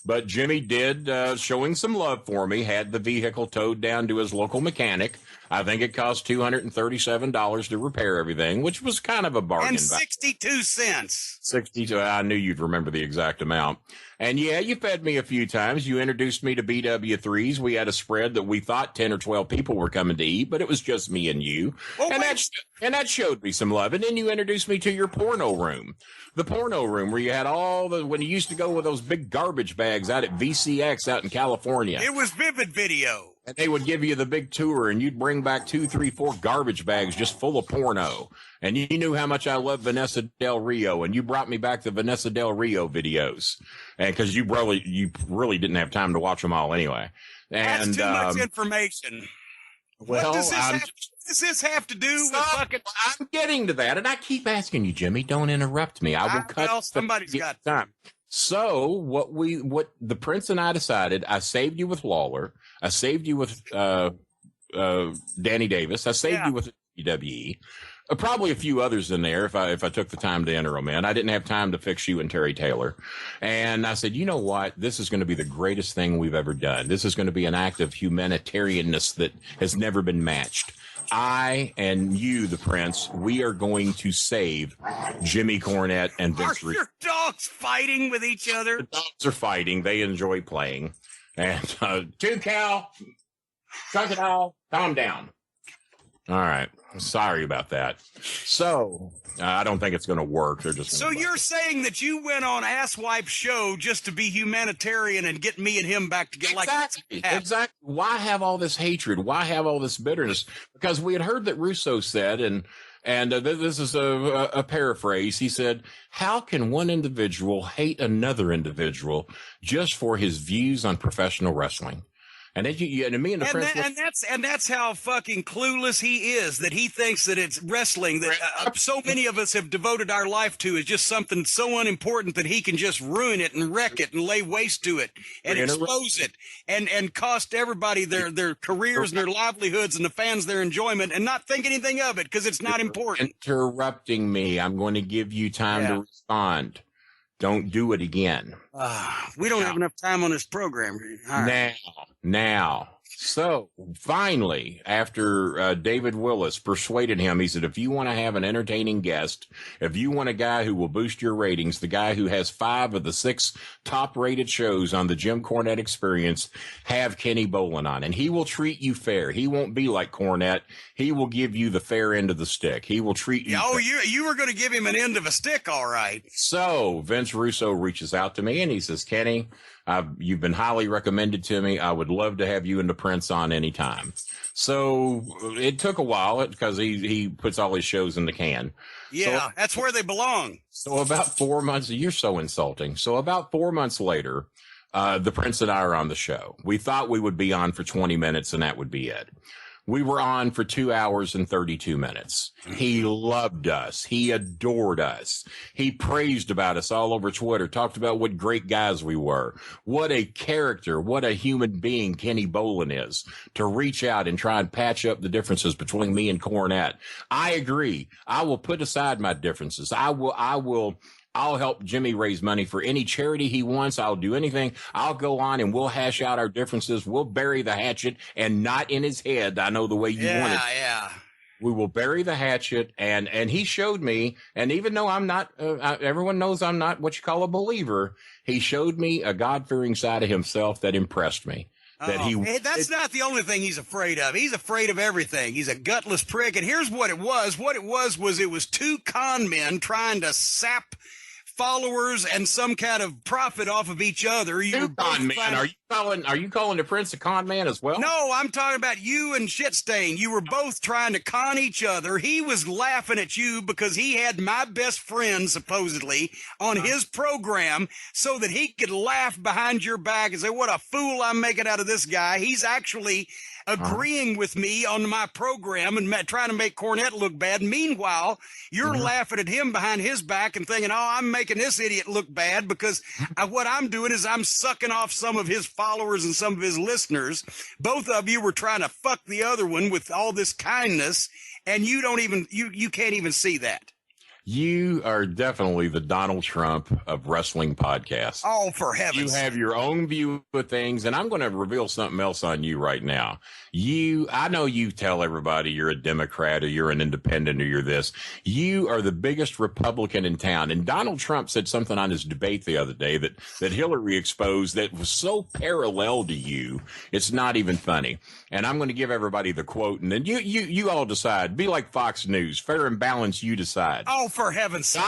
But Jimmy did, showing some love for me, had the vehicle towed down to his local mechanic. I think it cost $237 to repair everything, which was kind of a bargain. And 62 cents. 62. I knew you'd remember the exact amount. And yeah, you fed me a few times. You introduced me to BW3s. We had a spread that we thought 10 or 12 people were coming to eat, but it was just me and you. Well, and that showed me some love. And then you introduced me to your porno room. The porno room where you had when you used to go with those big garbage bags out at VCX out in California. It was Vivid Video. And they would give you the big tour, and you'd bring back 2, 3, 4 garbage bags just full of porno. And you knew how much I loved Vanessa Del Rio, and you brought me back the Vanessa Del Rio videos, and because you really didn't have time to watch them all anyway. And that's too much information. Well, what does this have to do with fucking? I'm getting to that, and I keep asking you, Jimmy. Don't interrupt me. I will cut. Well, somebody's got time. So what the Prince and I decided, I saved you with Lawler. I saved you with Danny Davis. I saved you with WWE. Probably a few others in there if I took the time to enter them in. I didn't have time to fix you and Terry Taylor. And I said, you know what? This is going to be the greatest thing we've ever done. This is going to be an act of humanitarianness that has never been matched. I and you, the Prince, we are going to save Jimmy Cornette and Vince Russo. Are your dogs fighting with each other? The dogs are fighting. They enjoy playing. And Cal, chunk it all, calm down. All right. Sorry about that. So I don't think it's going to work. They're just. So you're saying that you went on Asswipe's show just to be humanitarian and get me and him back together? Exactly. Exactly. Why have all this hatred? Why have all this bitterness? Because we had heard that Russo said, and this is a paraphrase. He said, "How can one individual hate another individual just for his views on professional wrestling?" And then me and the Prince, and that's how fucking clueless he is, that he thinks that it's wrestling that so many of us have devoted our life to is just something so unimportant that he can just ruin it and wreck it and lay waste to it and expose it and cost everybody their careers and their livelihoods and the fans their enjoyment and not think anything of it because it's not important. Interrupting me. I'm going to give you time to respond. Don't do it again. We don't have enough time on this program. All right. Now. So finally, after David Willis persuaded him, he said, if you want to have an entertaining guest, if you want a guy who will boost your ratings, the guy who has 5 of the 6 top rated shows on the Jim Cornette Experience, have Kenny Bolin on, and he will treat you fair. He won't be like Cornette. He will give you the fair end of the stick. He will treat you. Oh, you were going to give him an end of a stick. All right. So Vince Russo reaches out to me and he says, Kenny, You've been highly recommended to me. I would love to have you and the Prince on anytime. So it took a while because he puts all his shows in the can. Yeah, so, that's where they belong. So about 4 months, you're so insulting. So about 4 months later, the Prince and I are on the show. We thought we would be on for 20 minutes and that would be it. We were on for 2 hours and 32 minutes. He loved us. He adored us. He praised about us all over Twitter, talked about what great guys we were. What a character, what a human being Kenny Bolin is to reach out and try and patch up the differences between me and Cornette. I agree. I will put aside my differences. I'll help Jimmy raise money for any charity he wants. I'll do anything. I'll go on and we'll hash out our differences. We'll bury the hatchet and not in his head. I know the way you want it. Yeah. We will bury the hatchet. And he showed me, and even though I'm not, everyone knows I'm not what you call a believer, he showed me a God-fearing side of himself that impressed me. That's not the only thing he's afraid of. He's afraid of everything. He's a gutless prick. And here's what it was. What it was two con men trying to sap followers and some kind of profit off of each other. You're con man. Are you calling the Prince a con man as well? No, I'm talking about you and Shitstain. You were both trying to con each other. He was laughing at you because he had my best friend, supposedly, on his program so that he could laugh behind your back and say, what a fool I'm making out of this guy. He's actually agreeing with me on my program and trying to make Cornette look bad. Meanwhile, you're laughing at him behind his back and thinking, oh, I'm making this idiot look bad because what I'm doing is I'm sucking off some of his followers and some of his listeners. Both of you were trying to fuck the other one with all this kindness, and you can't even see that. You are definitely the Donald Trump of wrestling podcasts. Oh, for heaven's sake. You have your own view of things, and I'm going to reveal something else on you right now. I know you tell everybody you're a Democrat or you're an independent or you're this. You are the biggest Republican in town. And Donald Trump said something on his debate the other day that Hillary exposed that was so parallel to you, it's not even funny. And I'm going to give everybody the quote, and then you all decide. Be like Fox News, fair and balanced, you decide. Oh, for heaven's sake.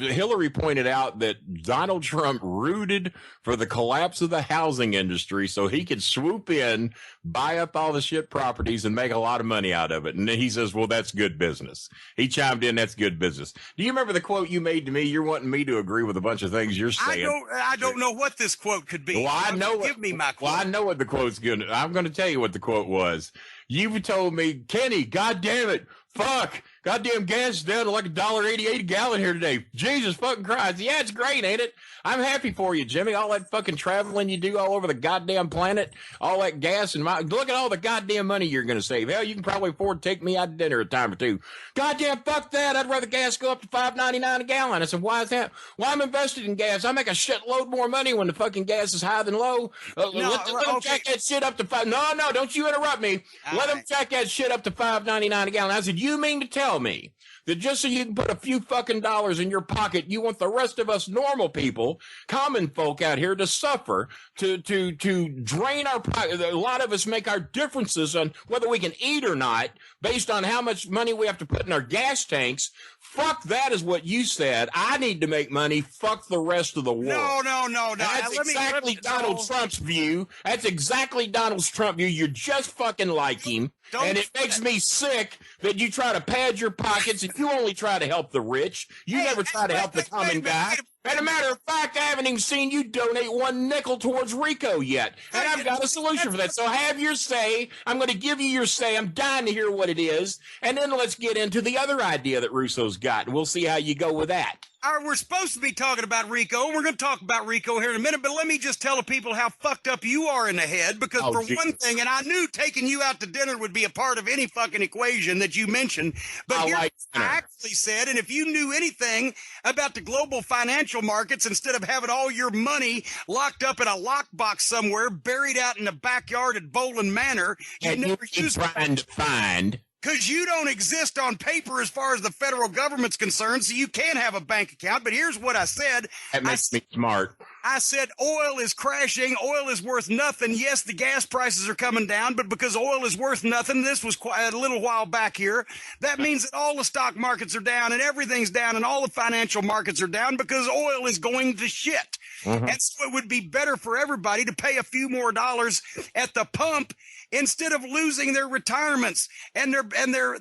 Hillary pointed out that Donald Trump rooted for the collapse of the housing industry so he could swoop in, buy up all the shit properties and make a lot of money out of it. And then he says, well, that's good business. He chimed in, that's good business. Do you remember the quote you made to me? You're wanting me to agree with a bunch of things you're saying. I don't know what this quote could be. Well, give me my quote. Well, I know what the quote's going to. I'm going to tell you what the quote was. You told me, Kenny, God damn it, fuck, goddamn gas is down to like $1.88 a gallon here today. Jesus fucking Christ. Yeah, it's great, ain't it? I'm happy for you, Jimmy. All that fucking traveling you do all over the goddamn planet, all that gas and look at all the goddamn money you're going to save. Hell, you can probably afford to take me out to dinner a time or two. Goddamn, fuck that. I'd rather gas go up to $5.99 a gallon. I said, why is that? Well, I'm invested in gas. I make a shitload more money when the fucking gas is higher than low. Let them check that shit up to No, don't you interrupt me. Let them check that shit up to $5.99 a gallon. I said, you mean to tell me that just so you can put a few fucking dollars in your pocket, you want the rest of us normal people, common folk out here to suffer, to drain our pocket? A lot of us make our differences on whether we can eat or not based on how much money we have to put in our gas tanks. Fuck that is what you said. I need to make money. Fuck the rest of the world. No. That's exactly Donald Trump's view. That's exactly Donald Trump's view. You're just fucking like him. And it makes me sick that you try to pad your pockets and you only try to help the rich. You never try to help the common guy. As a matter of fact, I haven't even seen you donate one nickel towards Rico yet. And I've got a solution for that. So have your say. I'm going to give you your say. I'm dying to hear what it is. And then let's get into the other idea that Russo's got. And we'll see how you go with that. We're supposed to be talking about Rico. We're going to talk about Rico here in a minute, but let me just tell the people how fucked up you are in the head, because one thing, and I knew taking you out to dinner would be a part of any fucking equation that you mentioned, but I actually said, and if you knew anything about the global financial markets, instead of having all your money locked up in a lockbox somewhere, buried out in the backyard at Bolin Manor, you'd never use trying to find. Because you don't exist on paper as far as the federal government's concerned, so you can have a bank account. But here's what I said. That makes me smart. I said oil is crashing. Oil is worth nothing. Yes, the gas prices are coming down, but because oil is worth nothing, this was quite a little while back here. That means that all the stock markets are down and everything's down and all the financial markets are down because oil is going to shit. And so it would be better for everybody to pay a few more dollars at the pump instead of losing their retirements and their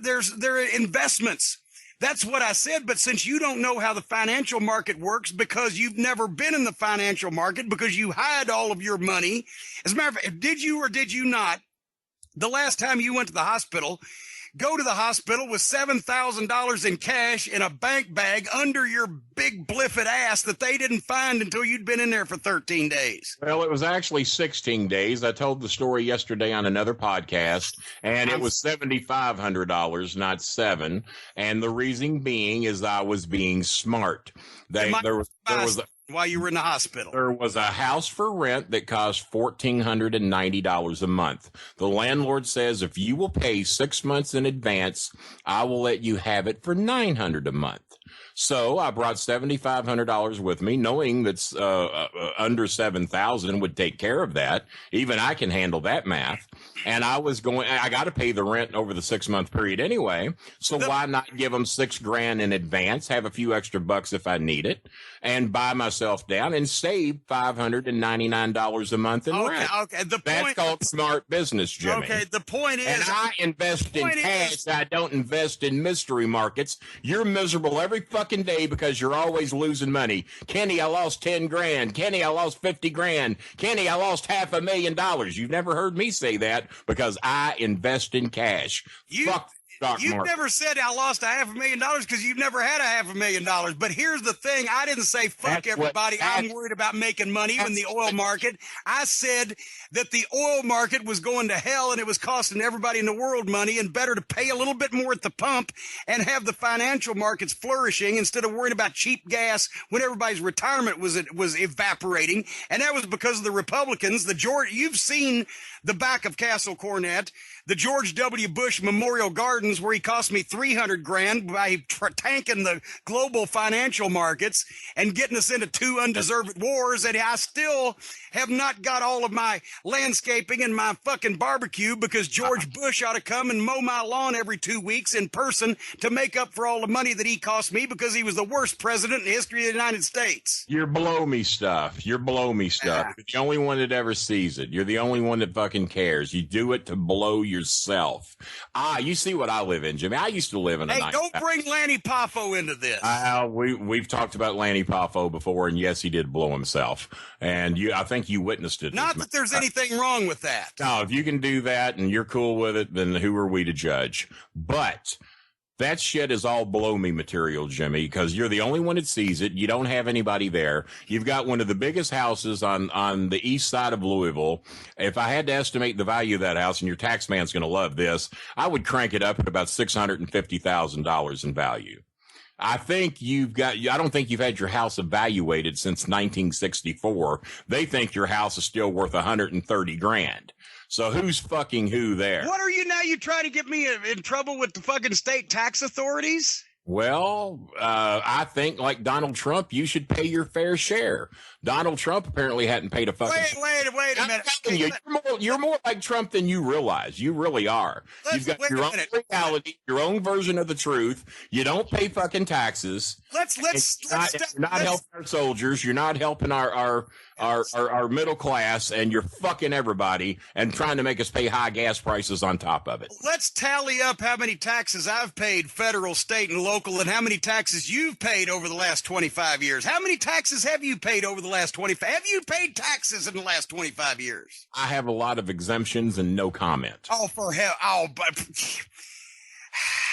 investments. That's what I said. But since you don't know how the financial market works because you've never been in the financial market because you hide all of your money. As a matter of fact, did you or did you not, the last time you went to the hospital, go to the hospital with $7,000 in cash in a bank bag under your big bliffed ass that they didn't find until you'd been in there for 13 days? Well, it was actually 16 days. I told the story yesterday on another podcast, and it was $7,500, not $7. And the reason being is I was being smart. There was while you were in the hospital. There was a house for rent that cost $1,490 a month. The landlord says, if you will pay 6 months in advance, I will let you have it for $900 a month. So I brought $7,500 with me, knowing that's under $7,000 would take care of that. Even I can handle that math. And I got to pay the rent over the 6 month period anyway. So why not give them $6,000 in advance, have a few extra bucks if I need it, and buy myself down and save $599 a month in rent. Okay. That's called smart business, Jimmy. Okay. The point is, and I invest in cash. I don't invest in mystery markets. You're miserable every fucking day because you're always losing money. Kenny, I lost $10,000. Kenny, I lost $50,000. Kenny, I lost $500,000. You've never heard me say that because I invest in cash. Fuck stock You've market. never said I lost $500,000 because you've never had $500,000. But here's the thing. I didn't say, fuck everybody. I'm worried about making money in the oil market. I said that the oil market was going to hell and it was costing everybody in the world money and better to pay a little bit more at the pump and have the financial markets flourishing instead of worrying about cheap gas when everybody's retirement was evaporating. And that was because of the Republicans. You've seen the back of Castle Cornet, the George W. Bush Memorial Gardens, where he cost me $300,000 by tanking the global financial markets and getting us into 2 undeserved wars. And I still have not got all of my landscaping and my fucking barbecue because George Bush ought to come and mow my lawn every 2 weeks in person to make up for all the money that he cost me because he was the worst president in the history of the United States. You're below me stuff. You're below me stuff. You're the only one that ever sees it. You're the only one that fucking cares. You do it to blow yourself. You see what I live in, Jimmy. I used to live in a Hey, nice don't house. bring Lanny Poffo into this. We've talked about Lanny Poffo before, and yes, he did blow himself. And I think you witnessed it. Not that there's anything wrong with that. No, if you can do that and you're cool with it, then who are we to judge? But that shit is all below me material, Jimmy, because you're the only one that sees it. You don't have anybody there. You've got one of the biggest houses on the east side of Louisville. If I had to estimate the value of that house, and your tax man's going to love this, I would crank it up at about $650,000 in value. I don't think you've had your house evaluated since 1964. They think your house is still worth $130,000. So who's fucking who there? What are you now? You trying to get me in trouble with the fucking state tax authorities? Well, I think like Donald Trump, you should pay your fair share. Donald Trump apparently hadn't paid a fucking. Wait a minute. You're more like Trump than you realize. You really are. You've got your own reality, your own version of the truth. You don't pay fucking taxes. You're not helping our soldiers. You're not helping our middle class, and you're fucking everybody and trying to make us pay high gas prices on top of it. Let's tally up how many taxes I've paid, federal, state, and local, and how many taxes you've paid over the last 25 years. How many taxes have you paid over the last 25? Have you paid taxes in the last 25 years? I have a lot of exemptions and no comment. Oh, for hell. Oh, but...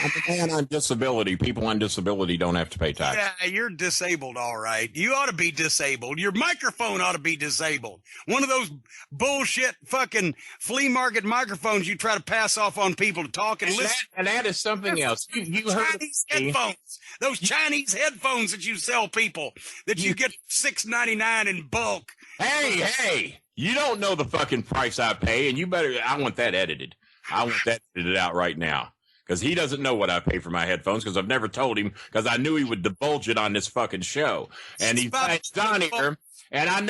I'm a man on disability. People on disability don't have to pay taxes. Yeah, you're disabled, all right. You ought to be disabled. Your microphone ought to be disabled. One of those bullshit fucking flea market microphones you try to pass off on people to talk and listen. And that is something else. You heard Chinese headphones. Those Chinese headphones that you sell people that you get $6.99 in bulk. Hey, you don't know the fucking price I pay, and I want that edited. I want that edited out right now. Because he doesn't know what I pay for my headphones, because I've never told him, because I knew he would divulge it on this fucking show. And he's on here, And I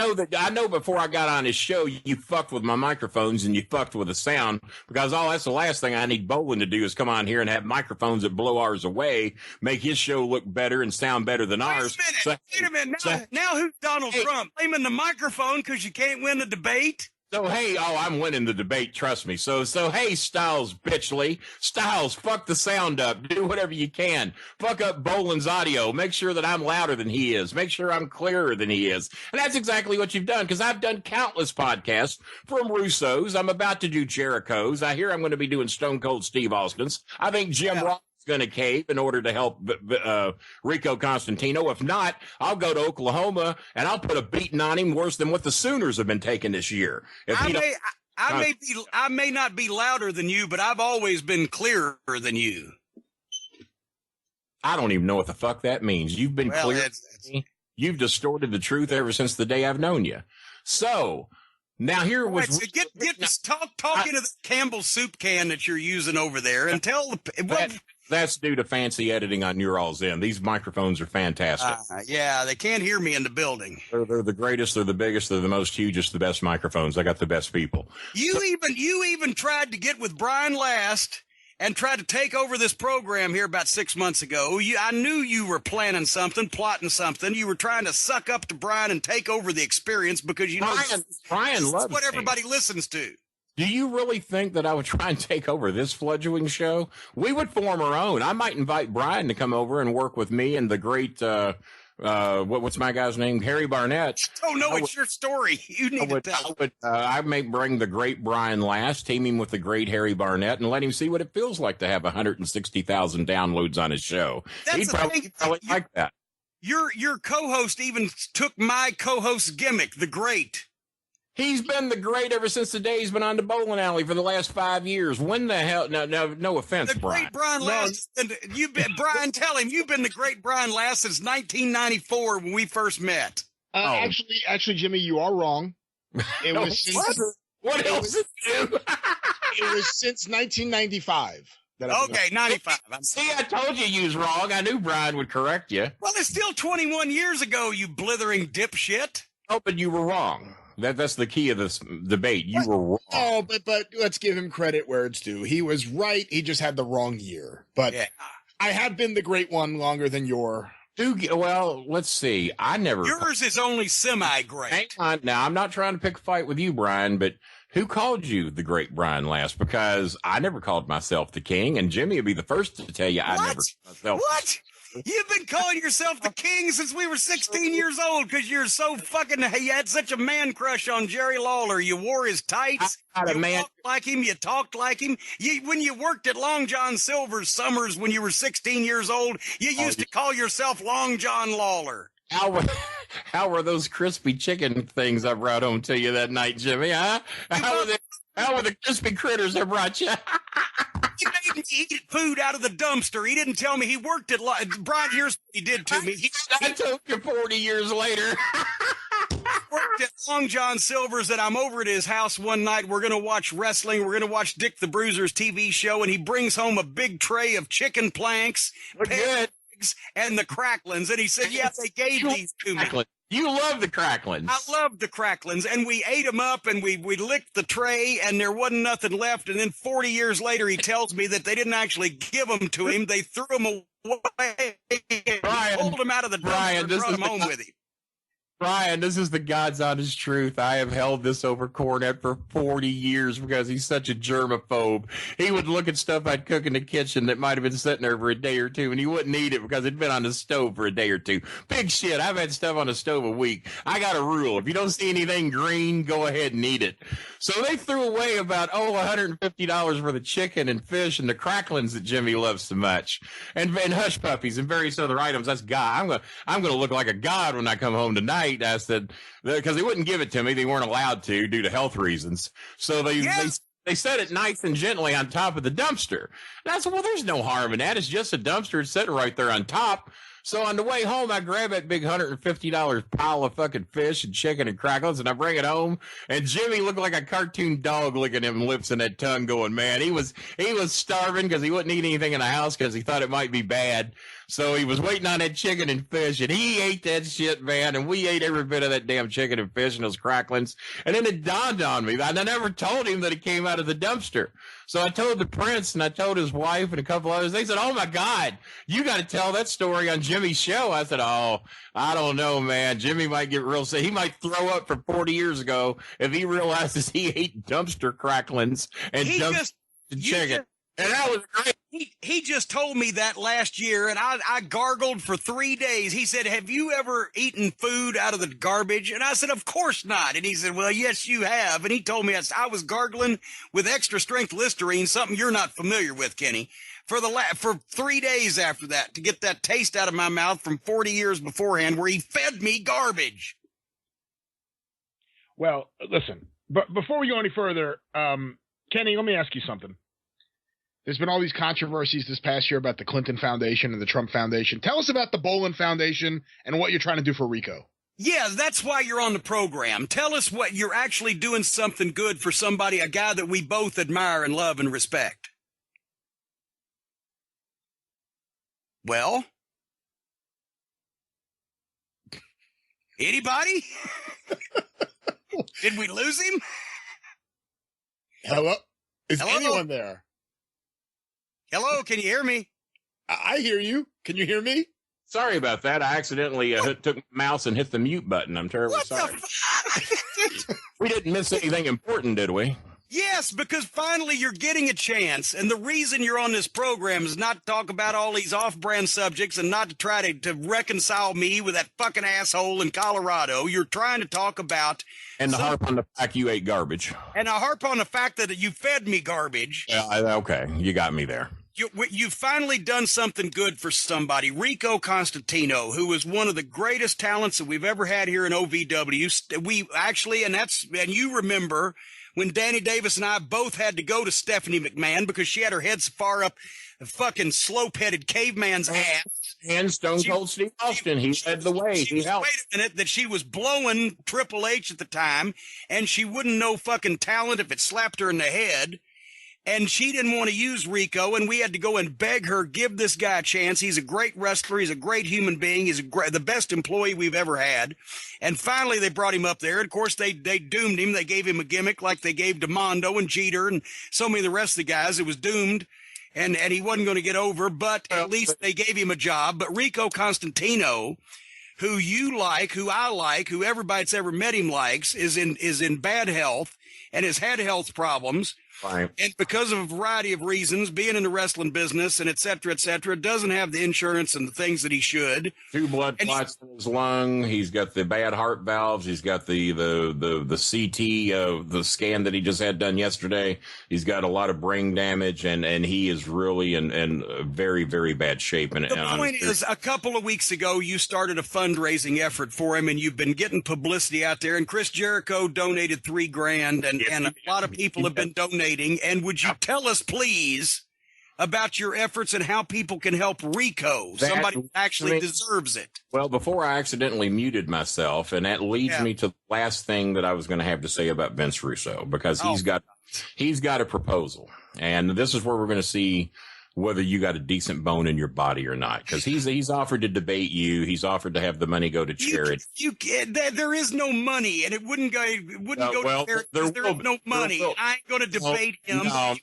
know before I got on his show, you fucked with my microphones and you fucked with the sound, because that's the last thing I need Bolin to do is come on here and have microphones that blow ours away, make his show look better and sound better than ours. Wait a minute. Now who's Donald Trump? Blaming the microphone because you can't win the debate? So, hey, I'm winning the debate, trust me. So, hey, Styles Bitchley. Styles, fuck the sound up. Do whatever you can. Fuck up Bolin's audio. Make sure that I'm louder than he is. Make sure I'm clearer than he is. And that's exactly what you've done, because I've done countless podcasts from Russo's. I'm about to do Jericho's. I hear I'm going to be doing Stone Cold Steve Austin's. I think Jim Ross going to cave in order to help Rico Constantino. If not, I'll go to Oklahoma and I'll put a beating on him worse than what the Sooners have been taking this year. I may not be louder than you, but I've always been clearer than you. I don't even know what the fuck that means. You've been clear. You've distorted the truth ever since the day I've known you. So now here was talk into the Campbell soup can that you're using over there and tell that's due to fancy editing on your all's end. These microphones are fantastic. Yeah, they can't hear me in the building. They're the greatest. They're the biggest. They're the most hugest. The best microphones. I got the best people. You even tried to get with Brian Last and tried to take over this program here about 6 months ago. I knew you were planning something, plotting something. You were trying to suck up to Brian and take over the experience because Brian loves what everybody listens to. Do you really think that I would try and take over this fledgling show? We would form our own. I might invite Brian to come over and work with me and the great, what's my guy's name? Harry Barnett. Oh, no, it's your story. You need to tell. I may bring the great Brian Last, team him with the great Harry Barnett, and let him see what it feels like to have 160,000 downloads on his show. He'd probably like that. Your co-host even took my co-host's gimmick, the great. He's been the great ever since the day he's been on the bowling alley for the last 5 years. When the hell? No offense, Brian. Great Brian Last. Brian, tell him you've been the great Brian Last since 1994 when we first met. Actually, Jimmy, you are wrong. It was since, what else is new? It was since 1995. Okay, 95. See, I told you was wrong. I knew Brian would correct you. Well, it's still 21 years ago, you blithering dipshit. Oh, but you were wrong. That's the key of this debate. You were wrong. Oh, but let's give him credit where it's due. He was right. He just had the wrong year. But I have been the great one longer than your. Well, let's see. Yours is only semi-great. Hang on. Now, I'm not trying to pick a fight with you, Brian, but who called you the great Brian Last? Because I never called myself the king, and Jimmy would be the first to tell you I never called myself. What? You've been calling yourself the king since we were 16 years old because you're so you had such a man crush on Jerry Lawler. You wore his tights. You walked like him. You talked like him. When you worked at Long John Silver's summers when you were 16 years old, you used to call yourself Long John Lawler. How were those crispy chicken things I brought home to you that night, Jimmy? Huh? How were the crispy critters I brought you? He made me eat food out of the dumpster. He didn't tell me he worked at Brian. Here's what he did to me. I told you 40 years later. Worked at Long John Silver's, and I'm over at his house one night. We're going to watch wrestling. We're going to watch Dick the Bruiser's TV show, and he brings home a big tray of chicken planks, eggs, and the cracklins. And he said, yeah, they gave these to me. You love the cracklins. I love the cracklins, and we ate them up, and we licked the tray, and there wasn't nothing left. And then 40 years later, he tells me that they didn't actually give them to him; they threw them away, pulled them out of the dumpster, and brought them home with him. Brian, this is the God's honest truth. I have held this over Cornette for 40 years because he's such a germaphobe. He would look at stuff I'd cook in the kitchen that might have been sitting there for a day or two, and he wouldn't eat it because it'd been on the stove for a day or two. Big shit. I've had stuff on the stove a week. I got a rule. If you don't see anything green, go ahead and eat it. So they threw away about, $150 worth of chicken and fish and the cracklins that Jimmy loves so much, and hush puppies and various other items. That's God. I'm gonna look like a god when I come home tonight. I said, because they wouldn't give it to me. They weren't allowed to due to health reasons. So they set it nice and gently on top of the dumpster. And I said, well, there's no harm in that. It's just a dumpster. It's sitting right there on top. So on the way home, I grab that big $150 pile of fucking fish and chicken and crackles, and I bring it home. And Jimmy looked like a cartoon dog licking them lips and that tongue going, man. He was starving because he wouldn't eat anything in the house because he thought it might be bad. So he was waiting on that chicken and fish, and he ate that shit, man, and we ate every bit of that damn chicken and fish and those cracklings. And then it dawned on me, and I never told him that it came out of the dumpster. So I told the prince, and I told his wife and a couple others. They said, "Oh, my God, you got to tell that story on Jimmy's show." I said, "Oh, I don't know, man. Jimmy might get real sick. He might throw up from 40 years ago if he realizes he ate dumpster cracklings and dumpster chicken." And that was great. He just told me that last year, and I gargled for 3 days. He said, "Have you ever eaten food out of the garbage?" And I said, "Of course not." And he said, "Well, yes, you have." And he told me I was gargling with extra strength Listerine, something you're not familiar with, Kenny, for 3 days after that to get that taste out of my mouth from 40 years beforehand where he fed me garbage. Well, listen, but before we go any further, Kenny, let me ask you something. There's been all these controversies this past year about the Clinton Foundation and the Trump Foundation. Tell us about the Bolin Foundation and what you're trying to do for RICO. Yeah, that's why you're on the program. Tell us what you're actually doing something good for somebody, a guy that we both admire and love and respect. Well? Anybody? Did we lose him? Hello? Is Hello? anyone there? Hello, can you hear me? I hear you. Can you hear me? Sorry about that. I accidentally took my mouse and hit the mute button. I'm terribly sorry. We didn't miss anything important, did we? Yes, because finally you're getting a chance. And the reason you're on this program is not to talk about all these off-brand subjects and not to try to reconcile me with that fucking asshole in Colorado. You're trying to talk about... And to harp on the fact you ate garbage. And I harp on the fact that you fed me garbage. Okay, you got me there. You've finally done something good for somebody. Rico Constantino, who is one of the greatest talents that we've ever had here in OVW. We actually, and you remember when Danny Davis and I both had to go to Stephanie McMahon because she had her head so far up the fucking slope-headed caveman's ass. And Stone Cold Steve Austin, he led the way. He helped. Wait a minute, that she was blowing Triple H at the time, and she wouldn't know fucking talent if it slapped her in the head. And she didn't want to use Rico, and we had to go and beg her, give this guy a chance. He's a great wrestler. He's a great human being. He's the best employee we've ever had. And finally, they brought him up there. And of course, they doomed him. They gave him a gimmick like they gave DeMondo and Jeter and so many of the rest of the guys. It was doomed, and he wasn't going to get over, but at least they gave him a job. But Rico Constantino, who you like, who I like, who everybody that's ever met him likes, is in bad health and has had health problems. Right. And because of a variety of reasons, being in the wrestling business and et cetera, doesn't have the insurance and the things that he should. 2 blood clots in his lung. He's got the bad heart valves. He's got the CT of the scan that he just had done yesterday. He's got a lot of brain damage, and he is really in very, very bad shape. And the point is, a couple of weeks ago, you started a fundraising effort for him, and you've been getting publicity out there. And Chris Jericho donated $3,000, and a lot of people have been donating. And would you tell us, please, about your efforts and how people can help Rico, somebody who actually deserves it? Well, before I accidentally muted myself, and that leads me to the last thing that I was going to have to say about Vince Russo, because he's got a proposal, and this is where we're going to see whether you got a decent bone in your body or not, because he's offered to debate you. He's offered to have the money go to charity. There is no money, and it wouldn't go to charity because there is no money. I ain't going to debate him. No.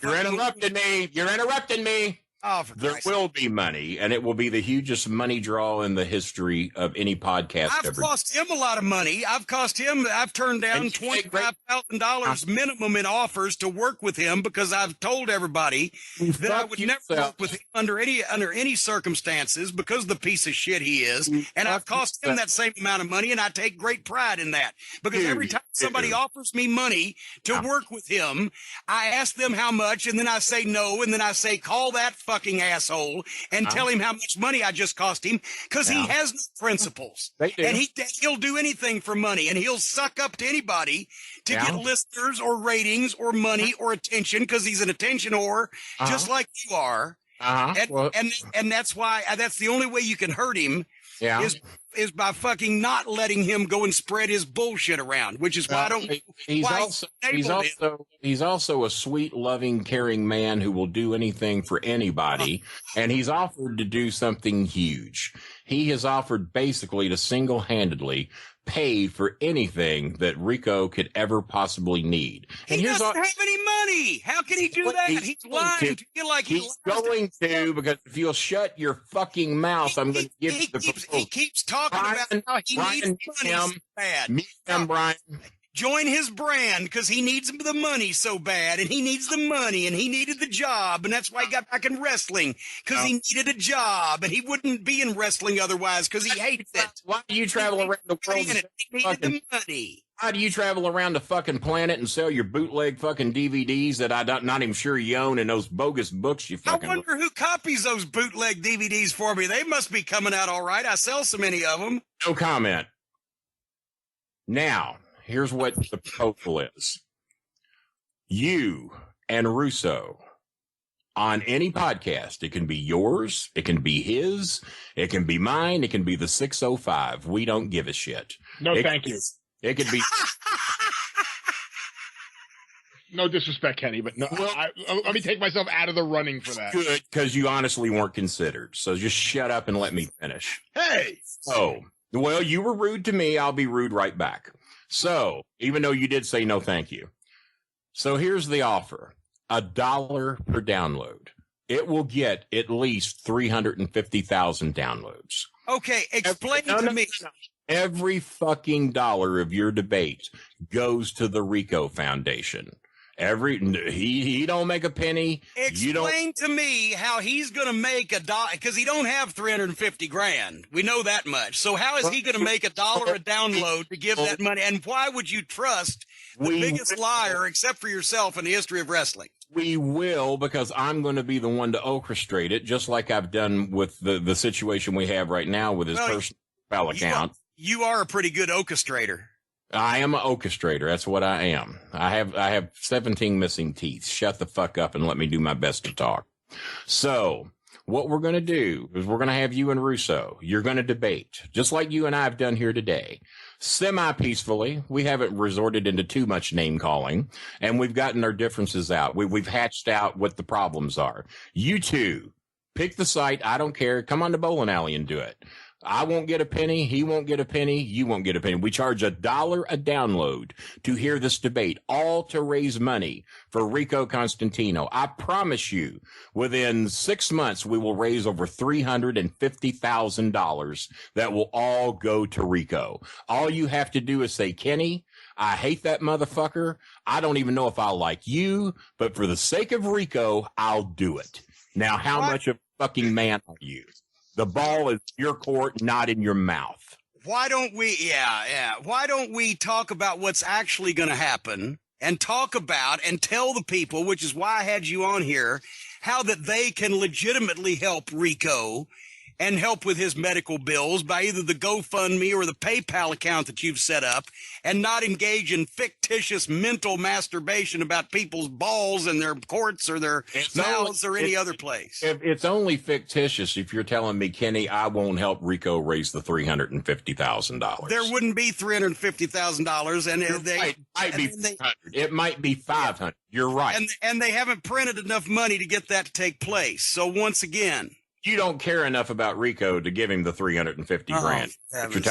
You're interrupting me. Oh, there will be money, and it will be the hugest money draw in the history of any podcast. I've cost him a lot of money. I've turned down $25,000 minimum in offers to work with him because I've told everybody that I would never work with him under any circumstances because of the piece of shit he is. And I've cost him that same amount of money, and I take great pride in that because every time somebody offers me money to work with him, I ask them how much, and then I say no, and then I say, call that fucking asshole and tell him how much money I just cost him because he has no principles. And he'll do anything for money, and he'll suck up to anybody to get listeners or ratings or money or attention because he's an attention whore just like you are. And that's why that's the only way you can hurt him Yeah. is by fucking not letting him go and spread his bullshit around, which is why I don't. He's also a sweet, loving, caring man who will do anything for anybody, and he's offered to do something huge. He has offered basically to single-handedly pay for anything that Rico could ever possibly need. He doesn't have any money. How can he do that? He's lying to you like he's going to, because if you'll shut your fucking mouth, I'm going to give you the proposal. He keeps talking about how he needs money so bad. Meet him, Brian. Join his brand because he needs the money so bad, and he needs the money, and he needed the job, and that's why he got back in wrestling, because he needed a job, and he wouldn't be in wrestling otherwise because he hates it. Why do you travel around the world? He needed the money. How do you travel around the fucking planet and sell your bootleg fucking DVDs that I'm not even sure you own, and those bogus books you fucking... I wonder who copies those bootleg DVDs for me. They must be coming out all right. I sell so many of them. No comment. Now, here's what the proposal is. You and Russo on any podcast, it can be yours, it can be his, it can be mine, it can be the 605. We don't give a shit. No, thank you. It could be... No disrespect, Kenny, but no. Let me take myself out of the running for that. Good, because you honestly weren't considered. So just shut up and let me finish. Hey! Oh, well, you were rude to me. I'll be rude right back. So, even though you did say no thank you. So here's the offer. $1 per download. It will get at least 350,000 downloads. Okay, explain to me. Every fucking dollar of your debate goes to the Rico Foundation. He don't make a penny. Explain to me how he's going to make $1, because he don't have 350 grand. We know that much. So how is he going to make $1 a download to give that money? And why would you trust the biggest liar, except for yourself, in the history of wrestling? We will, because I'm going to be the one to orchestrate it, just like I've done with the situation we have right now with his personal PayPal account. You are a pretty good orchestrator. I am an orchestrator. That's what I am. I have 17 missing teeth. Shut the fuck up and let me do my best to talk. So what we're going to do is we're going to have you and Russo. You're going to debate, just like you and I have done here today, semi-peacefully. We haven't resorted into too much name calling, and we've gotten our differences out. We've hatched out what the problems are. You two pick the site. I don't care. Come on to Bowling Alley and do it. I won't get a penny. He won't get a penny. You won't get a penny. We charge $1 a download to hear this debate, all to raise money for Rico Constantino. I promise you, within 6 months, we will raise over $350,000 that will all go to Rico. All you have to do is say, Kenny, I hate that motherfucker. I don't even know if I'll like you, but for the sake of Rico, I'll do it. Now, how much of a fucking man are you? The ball is your court, not in your mouth. Why don't we, why don't we talk about what's actually going to happen and talk about and tell the people, which is why I had you on here, how that they can legitimately help Rico and help with his medical bills by either the GoFundMe or the PayPal account that you've set up, and not engage in fictitious mental masturbation about people's balls and their courts or their mouths or any other place. It's only fictitious if you're telling me, Kenny, I won't help Rico raise the $350,000. There wouldn't be $350,000, and it might be $500. You're right. And they haven't printed enough money to get that to take place. So once again, you don't care enough about Rico to give him the 350 grand. Where did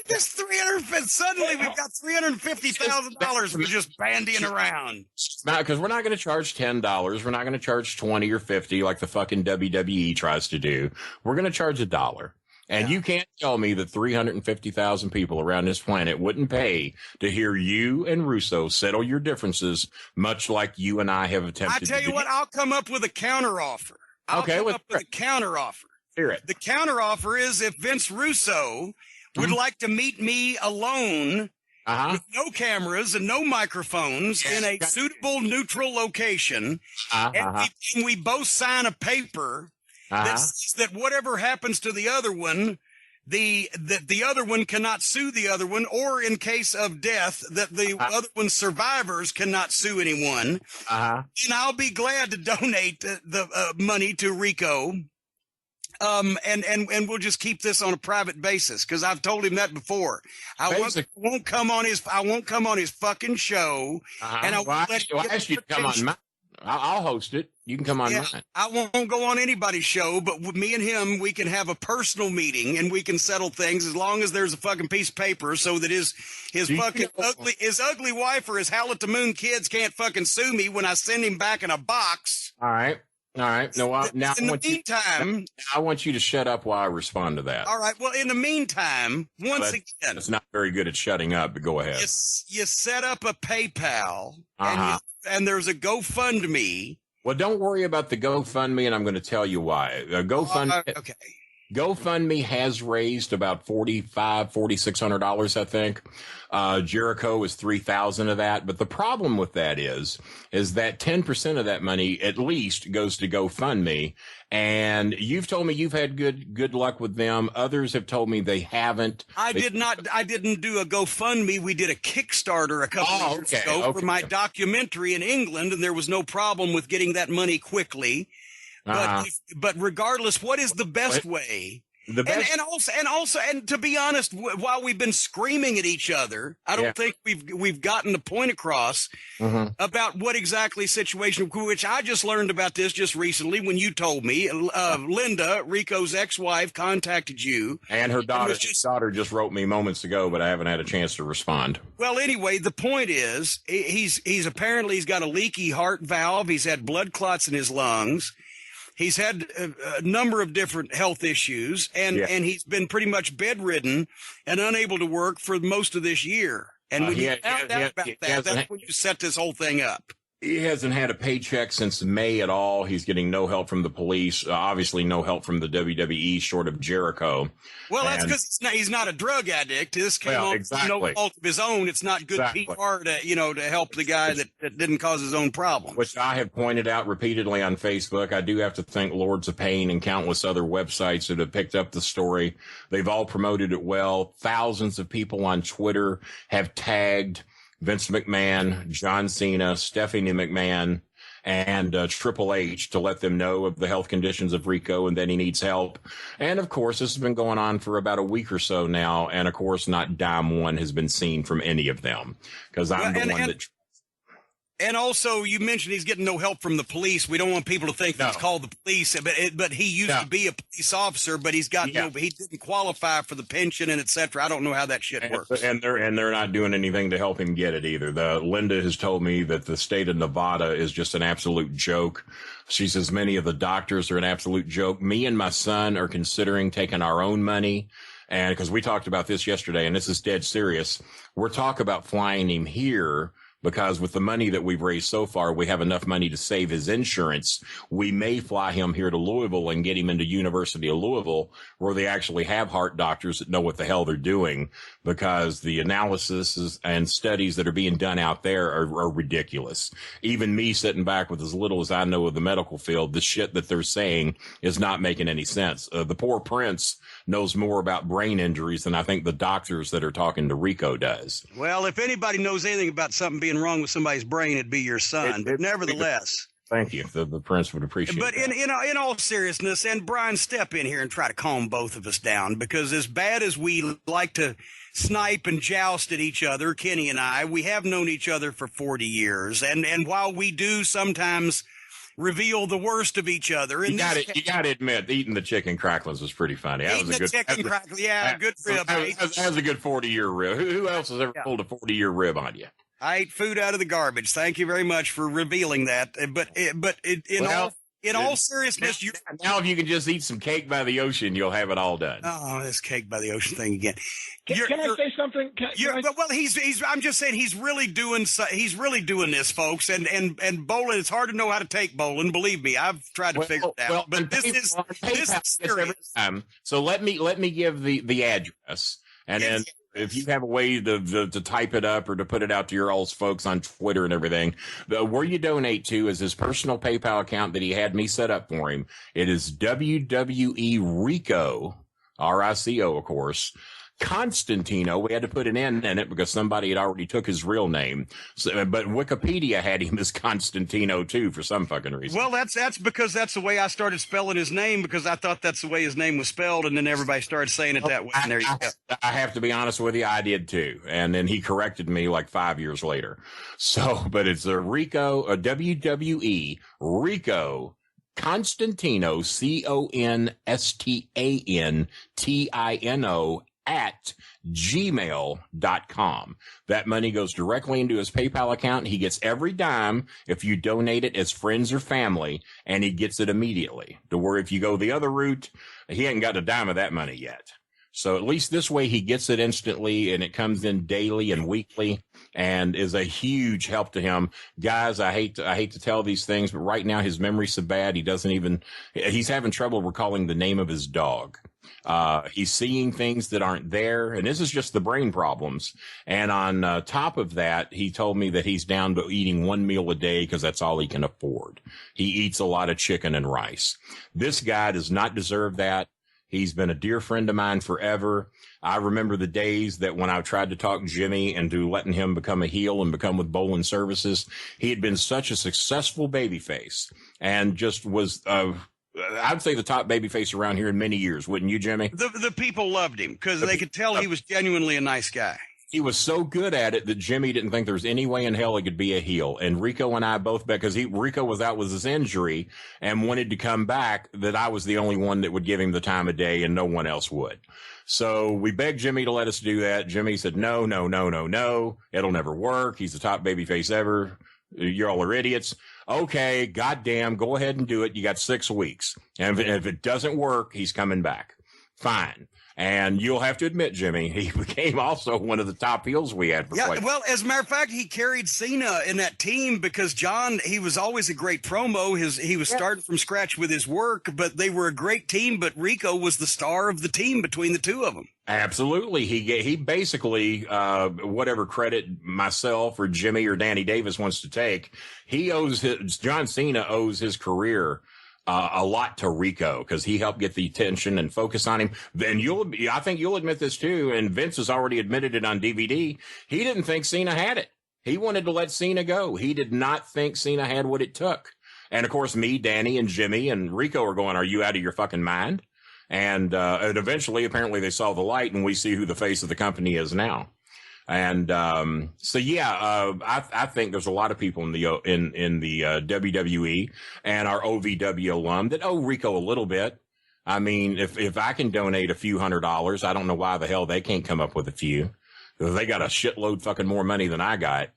this 350? Suddenly we've got $350,000 for just bandying around. Now, because we're not going to charge $10. We're not going to charge 20 or 50 like the fucking WWE tries to do. We're going to charge $1. And you can't tell me that 350,000 people around this planet wouldn't pay to hear you and Russo settle your differences, much like you and I have attempted to do. I tell you what, I'll come up with a counteroffer. I'll come up with a counteroffer. Hear it. The counteroffer is if Vince Russo would like to meet me alone with no cameras and no microphones in a suitable, neutral location, and we both sign a paper that says that whatever happens to the other one, the other one cannot sue the other one, or in case of death, that the other one's survivors cannot sue anyone. And I'll be glad to donate the money to Rico. And we'll just keep this on a private basis because I've told him that before. I won't come on his fucking show, and I won't let him ask you to come on mine. I'll host it. You can come on mine. I won't go on anybody's show, but with me and him, we can have a personal meeting and we can settle things as long as there's a fucking piece of paper so that his fucking ugly wife or his Howl at the Moon kids can't fucking sue me when I send him back in a box. All right. No, in the meantime, I want you to shut up while I respond to that. All right. Well, in the meantime, once again, it's not very good at shutting up, but go ahead. You set up a PayPal and there's a GoFundMe. Well, don't worry about the GoFundMe, and I'm going to tell you why. GoFundMe has raised about $4,600, I think. Jericho is $3,000 of that. But the problem with that is that 10% of that money at least goes to GoFundMe. And you've told me you've had good luck with them. Others have told me they haven't. I didn't do a GoFundMe. We did a Kickstarter a couple of years ago for my documentary in England, and there was no problem with getting that money quickly. But regardless, what is the best way? And to be honest, while we've been screaming at each other, I don't think we've gotten the point across about what exactly situation, which I just learned about this just recently when you told me. Linda, Rico's ex-wife, contacted you. And her daughter just wrote me moments ago, but I haven't had a chance to respond. Well, anyway, the point is he's apparently got a leaky heart valve. He's had blood clots in his lungs. He's had a number of different health issues, and he's been pretty much bedridden and unable to work for most of this year. And when you found out about that, that's when you set this whole thing up. He hasn't had a paycheck since May at all. He's getting no help from the police. Obviously, no help from the WWE, short of Jericho. Well, that's because he's not a drug addict. This came on no fault of his own. It's not good PR to help the guy that didn't cause his own problem. Which I have pointed out repeatedly on Facebook. I do have to thank Lords of Pain and countless other websites that have picked up the story. They've all promoted it well. Thousands of people on Twitter have tagged Vince McMahon, John Cena, Stephanie McMahon, and Triple H to let them know of the health conditions of Rico and that he needs help. And, of course, this has been going on for about a week or so now. And, of course, not dime one has been seen from any of them because I'm the one that... And also, you mentioned he's getting no help from the police. We don't want people to think he's called the police, but he used to be a police officer, but he's got he didn't qualify for the pension and et cetera. I don't know how that shit works. And they're not doing anything to help him get it either. Linda has told me that the state of Nevada is just an absolute joke. She says many of the doctors are an absolute joke. Me and my son are considering taking our own money. And because we talked about this yesterday, and this is dead serious, we're talking about flying him here. Because with the money that we've raised so far, we have enough money to save his insurance. We may fly him here to Louisville and get him into University of Louisville, where they actually have heart doctors that know what the hell they're doing, because the analysis and studies that are being done out there are ridiculous. Even me sitting back with as little as I know of the medical field, the shit that they're saying is not making any sense. The poor Prince knows more about brain injuries than I think the doctors that are talking to Rico does. Well, if anybody knows anything about something being wrong with somebody's brain, it'd be your son. But nevertheless, thank you. The Prince would appreciate. But in all seriousness, and Brian, step in here and try to calm both of us down, because as bad as we like to snipe and joust at each other, Kenny and I, we have known each other for 40 years, and while we do sometimes reveal the worst of each other. You got to admit, eating the chicken cracklings was pretty funny. That was a good chicken crackling, good rib. That was a good 40-year rib. Who else has ever pulled a 40-year rib on you? I ate food out of the garbage. Thank you very much for revealing that. But in all seriousness, now if you can just eat some cake by the ocean, you'll have it all done. Oh, this cake by the ocean thing again. Can I say something? Well, I'm just saying he's really doing this, folks. And bowling, it's hard to know how to take bowling. Believe me, I've tried to figure it out. Well, but this is serious. So let me give the address, and then if you have a way to type it up or to put it out to your old folks on Twitter and everything, where you donate to is his personal PayPal account that he had me set up for him. It is WWE Rico, RICO, of course, 20 at gmail.com. And then if you have a way to type it up or to put it out to your old folks on Twitter and everything, where you donate to is his personal PayPal account that he had me set up for him. It is WWE Rico, RICO, 20 at gmail.com. And then if you have a way to type it up or to put it out to your old folks on Twitter and everything, where you donate to is his personal PayPal account that he had me set up for him. It is WWE Rico, RICO, Constantino, we had to put an N in it because somebody had already took his real name. So, but Wikipedia had him as Constantino too for some fucking reason. Well, that's because that's the way I started spelling his name, because I thought that's the way his name was spelled, and then everybody started saying it that way. And there you go. I have to be honest with you, I did too. And then he corrected me like 5 years later. So, but it's a Rico, a WWE, Rico Constantino, Constantino at gmail.com. That money goes directly into his PayPal account. He gets every dime if you donate it as friends or family, and he gets it immediately. To where if you go the other route, he ain't got a dime of that money yet. So at least this way he gets it instantly, and it comes in daily and weekly, and is a huge help to him. Guys, I hate to tell these things, but right now his memory's so bad he's having trouble recalling the name of his dog. He's seeing things that aren't there, and this is just the brain problems. And on top of that, he told me that he's down to eating one meal a day because that's all he can afford. He eats a lot of chicken and rice. This guy does not deserve that. He's been a dear friend of mine forever. I remember the days that when I tried to talk Jimmy into letting him become a heel and become with Bowling Services, he had been such a successful babyface and just was, I'd say the top babyface around here in many years. Wouldn't you, Jimmy? The people loved him because they could tell he was genuinely a nice guy. He was so good at it that Jimmy didn't think there was any way in hell he could be a heel. And Rico and I both bet, because Rico was out with his injury and wanted to come back, that I was the only one that would give him the time of day and no one else would. So we begged Jimmy to let us do that. Jimmy said, no. It'll never work. He's the top babyface ever. You all are idiots. Okay, goddamn, go ahead and do it. You got 6 weeks. And if it doesn't work, he's coming back. Fine. And you'll have to admit, Jimmy, he became also one of the top heels we had. Well, as a matter of fact, he carried Cena in that team because John, he was always a great promo. He was starting from scratch with his work, but they were a great team. But Rico was the star of the team between the two of them. Absolutely. He basically, whatever credit myself or Jimmy or Danny Davis wants to take, John Cena owes his career a lot to Rico, because he helped get the attention and focus on him. Then I think you'll admit this too, and Vince has already admitted it on DVD. He didn't think Cena had it. He wanted to let Cena go. He did not think Cena had what it took. And of course, me, Danny, and Jimmy and Rico are going, "Are you out of your fucking mind?" And eventually, apparently, they saw the light, and we see who the face of the company is now. And I think there's a lot of people in the WWE and our OVW alum that owe Rico a little bit. I mean, if I can donate a few $100s, I don't know why the hell they can't come up with a few. They got a shitload fucking more money than I got.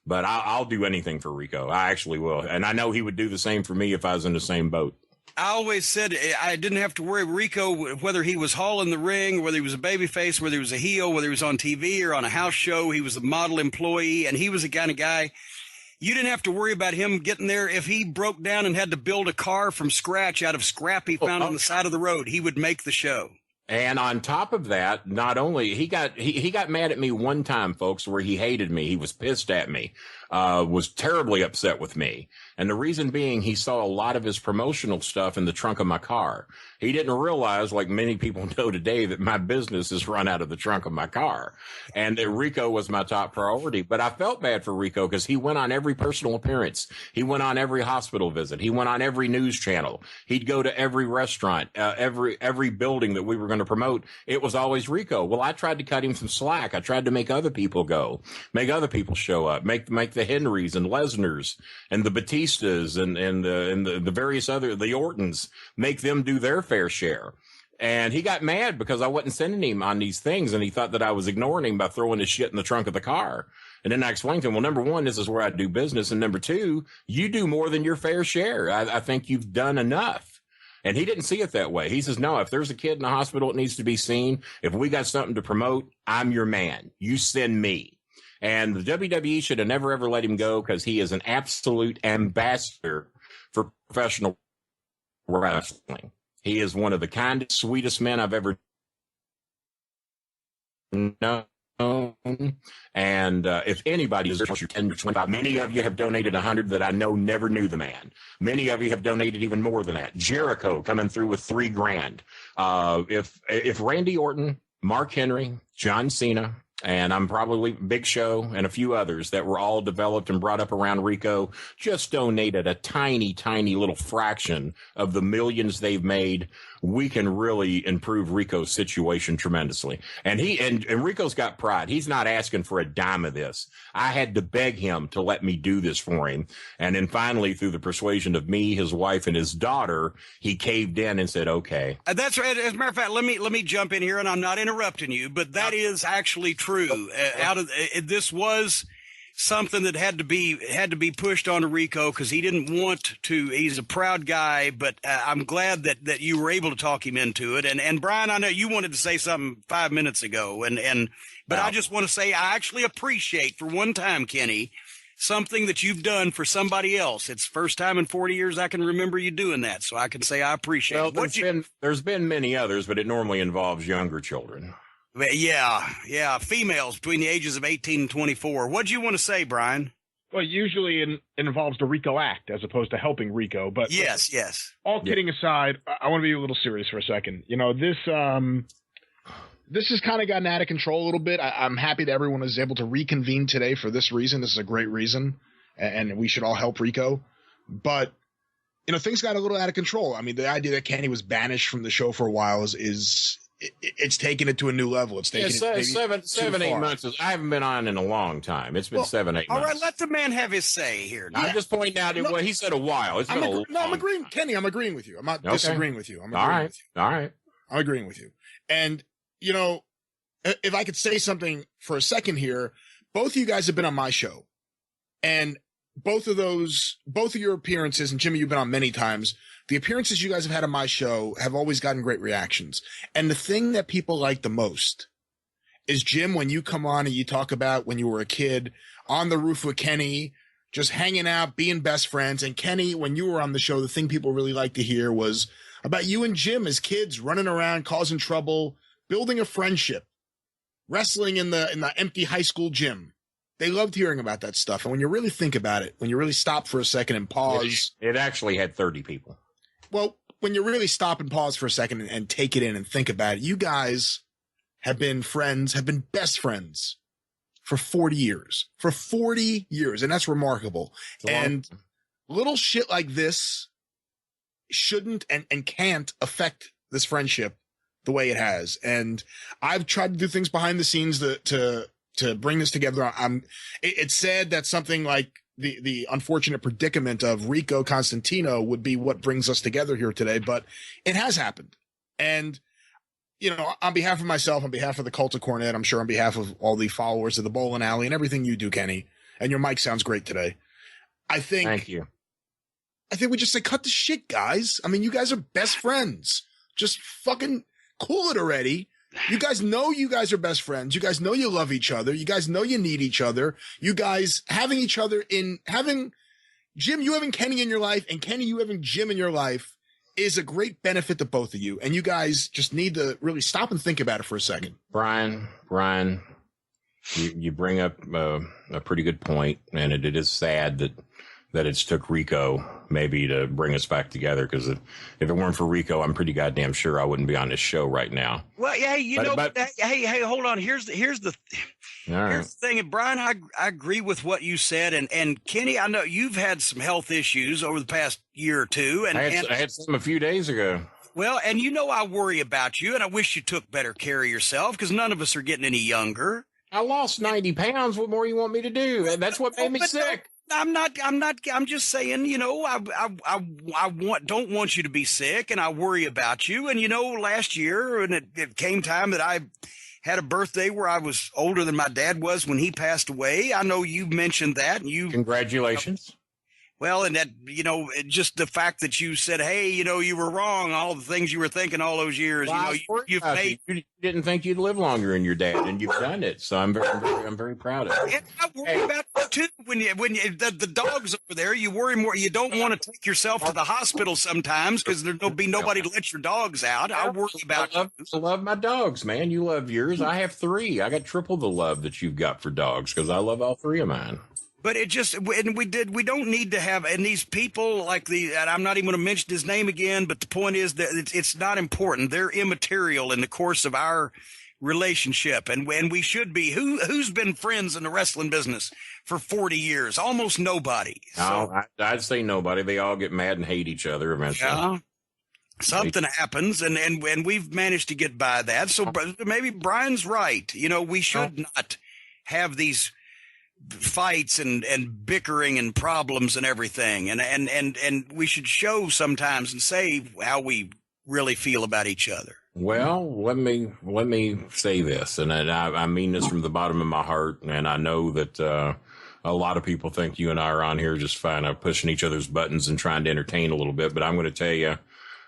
But I'll do anything for Rico. I actually will. And I know he would do the same for me if I was in the same boat. I always said I didn't have to worry Rico, whether he was hauling the ring, whether he was a babyface, whether he was a heel, whether he was on TV or on a house show. He was a model employee, and he was the kind of guy you didn't have to worry about him getting there. If he broke down and had to build a car from scratch out of scrap he found on the side of the road, he would make the show. And on top of that, not only he got mad at me one time, folks, where he hated me. He was pissed at me, was terribly upset with me. And the reason being, he saw a lot of his promotional stuff in the trunk of my car. He didn't realize, like many people know today, that my business is run out of the trunk of my car, and that Rico was my top priority. But I felt bad for Rico because he went on every personal appearance. He went on every hospital visit. He went on every news channel. He'd go to every restaurant, every building that we were going to promote. It was always Rico. Well, I tried to cut him some slack. I tried to make other people go, make other people show up, make the Henrys and Lesners and the Batistas and the various other, the Ortons, make them do their fair share. And he got mad because I wasn't sending him on these things, and he thought that I was ignoring him by throwing his shit in the trunk of the car. And then I explained to him, well, number one, this is where I do business, and number two, you do more than your fair share. I think you've done enough. And he didn't see it that way. He says, no, if there's a kid in the hospital that needs to be seen, if we got something to promote, I'm your man. You send me. And the WWE should have never, ever let him go, because he is an absolute ambassador for professional wrestling. He is one of the kindest, sweetest men I've ever known. And if anybody deserves your 10 to 25, many of you have donated 100 that I know never knew the man. Many of you have donated even more than that. Jericho coming through with $3,000. If Randy Orton Mark Henry, John Cena, and I'm probably Big Show and a few others that were all developed and brought up around Rico, just donated a tiny, tiny little fraction of the millions they've made, we can really improve Rico's situation tremendously. And Rico's got pride. He's not asking for a dime of this. I had to beg him to let me do this for him. And then finally, through the persuasion of me, his wife, and his daughter, he caved in and said, okay. That's right. As a matter of fact, let me jump in here, and I'm not interrupting you, but that is actually true. This was something that had to be pushed onto Rico because he didn't want to. He's a proud guy, but I'm glad that you were able to talk him into it. And Brian, I know you wanted to say something 5 minutes ago, but I just want to say I actually appreciate, for one time, Kenny, something that you've done for somebody else. It's the first time in 40 years I can remember you doing that, so I can say I appreciate it. There's been many others, but it normally involves younger children. Yeah, females between the ages of 18 and 24. What do you want to say, Brian? Well, usually it involves the Rico act as opposed to helping Rico. But yes. All kidding aside, I want to be a little serious for a second. You know, this has kind of gotten out of control a little bit. I'm happy that everyone is able to reconvene today for this reason. This is a great reason, and we should all help Rico. But, you know, things got a little out of control. I mean, the idea that Kenny was banished from the show for a while it's taken it to a new level. It's taken it 7, 8 months. I haven't been on in a long time. It's been 7, 8 months. All right, let the man have his say here. I'm just pointing out what he said a while. It's been a long I'm agreeing, Kenny. I'm agreeing with you. I'm not disagreeing with you. I'm agreeing with you. All right. I'm agreeing with you. And you know, if I could say something for a second here, both of you guys have been on my show, and both of your appearances, and Jimmy, you've been on many times. The appearances you guys have had on my show have always gotten great reactions. And the thing that people like the most is, Jim, when you come on and you talk about when you were a kid on the roof with Kenny, just hanging out, being best friends. And Kenny, when you were on the show, the thing people really liked to hear was about you and Jim as kids running around, causing trouble, building a friendship, wrestling in the empty high school gym. They loved hearing about that stuff. And when you really think about it, when you really stop for a second and pause. It actually had 30 people. Well, when you really stop and pause for a second and take it in and think about it, you guys have been friends, have been best friends for 40 years. For 40 years. And that's remarkable. And little shit like this shouldn't and can't affect this friendship the way it has. And I've tried to do things behind the scenes to bring this together. It's said that something like the unfortunate predicament of Rico Constantino would be what brings us together here today, but it has happened. And, you know, on behalf of myself, on behalf of the Cult of Cornet, I'm sure on behalf of all the followers of the Bowling Alley and everything you do, Kenny, and your mic sounds great today. Thank you. I think we just say, cut the shit, guys. I mean, you guys are best friends. Just fucking cool it already. You guys know you guys are best friends. You guys know you love each other. You guys know you need each other. You guys having each other having Jim, you having Kenny in your life, and Kenny, you having Jim in your life is a great benefit to both of you. And you guys just need to really stop and think about it for a second. Brian, you bring up a pretty good point, and it is sad that it's took Rico maybe to bring us back together, because if it weren't for Rico, I'm pretty goddamn sure I wouldn't be on this show right now. Well, yeah, hey, hold on. Here's the thing. And Brian, I agree with what you said. And Kenny, I know you've had some health issues over the past year or two. And I had some a few days ago. Well, and you know I worry about you, and I wish you took better care of yourself, because none of us are getting any younger. I lost 90 pounds. What more you want me to do? That's what made me sick. I'm just saying, you know, I don't want you to be sick, and I worry about you. And, you know, last year, and it came time that I had a birthday where I was older than my dad was when he passed away. I know you mentioned that, and congratulations. Well, and that, you know, just the fact that you said, hey, you know, you were wrong, all the things you were thinking all those years, well, you didn't think you'd live longer than your dad, and you've done it. So I'm very proud of it. And I worry about that too. When the dogs over there, you worry more. You don't want to take yourself to the hospital sometimes because there'll be nobody to let your dogs out. I worry about I love my dogs, man. You love yours. I have 3. I got triple the love that you've got for dogs because I love all 3 of mine. But it just, and we don't need to have, and these people like and I'm not even going to mention his name again, but the point is that it's not important. They're immaterial in the course of our relationship, and we should be. Who's been friends in the wrestling business for 40 years? Almost nobody. So, no, I'd say nobody. They all get mad and hate each other eventually. Yeah. Something happens, and we've managed to get by that. So maybe Brian's right. You know, we should not have these fights and bickering and problems and everything. And we should show sometimes and say how we really feel about each other. Well, let me say this, and I mean this from the bottom of my heart, and I know that a lot of people think you and I are on here just fine, pushing each other's buttons and trying to entertain a little bit, but I'm going to tell you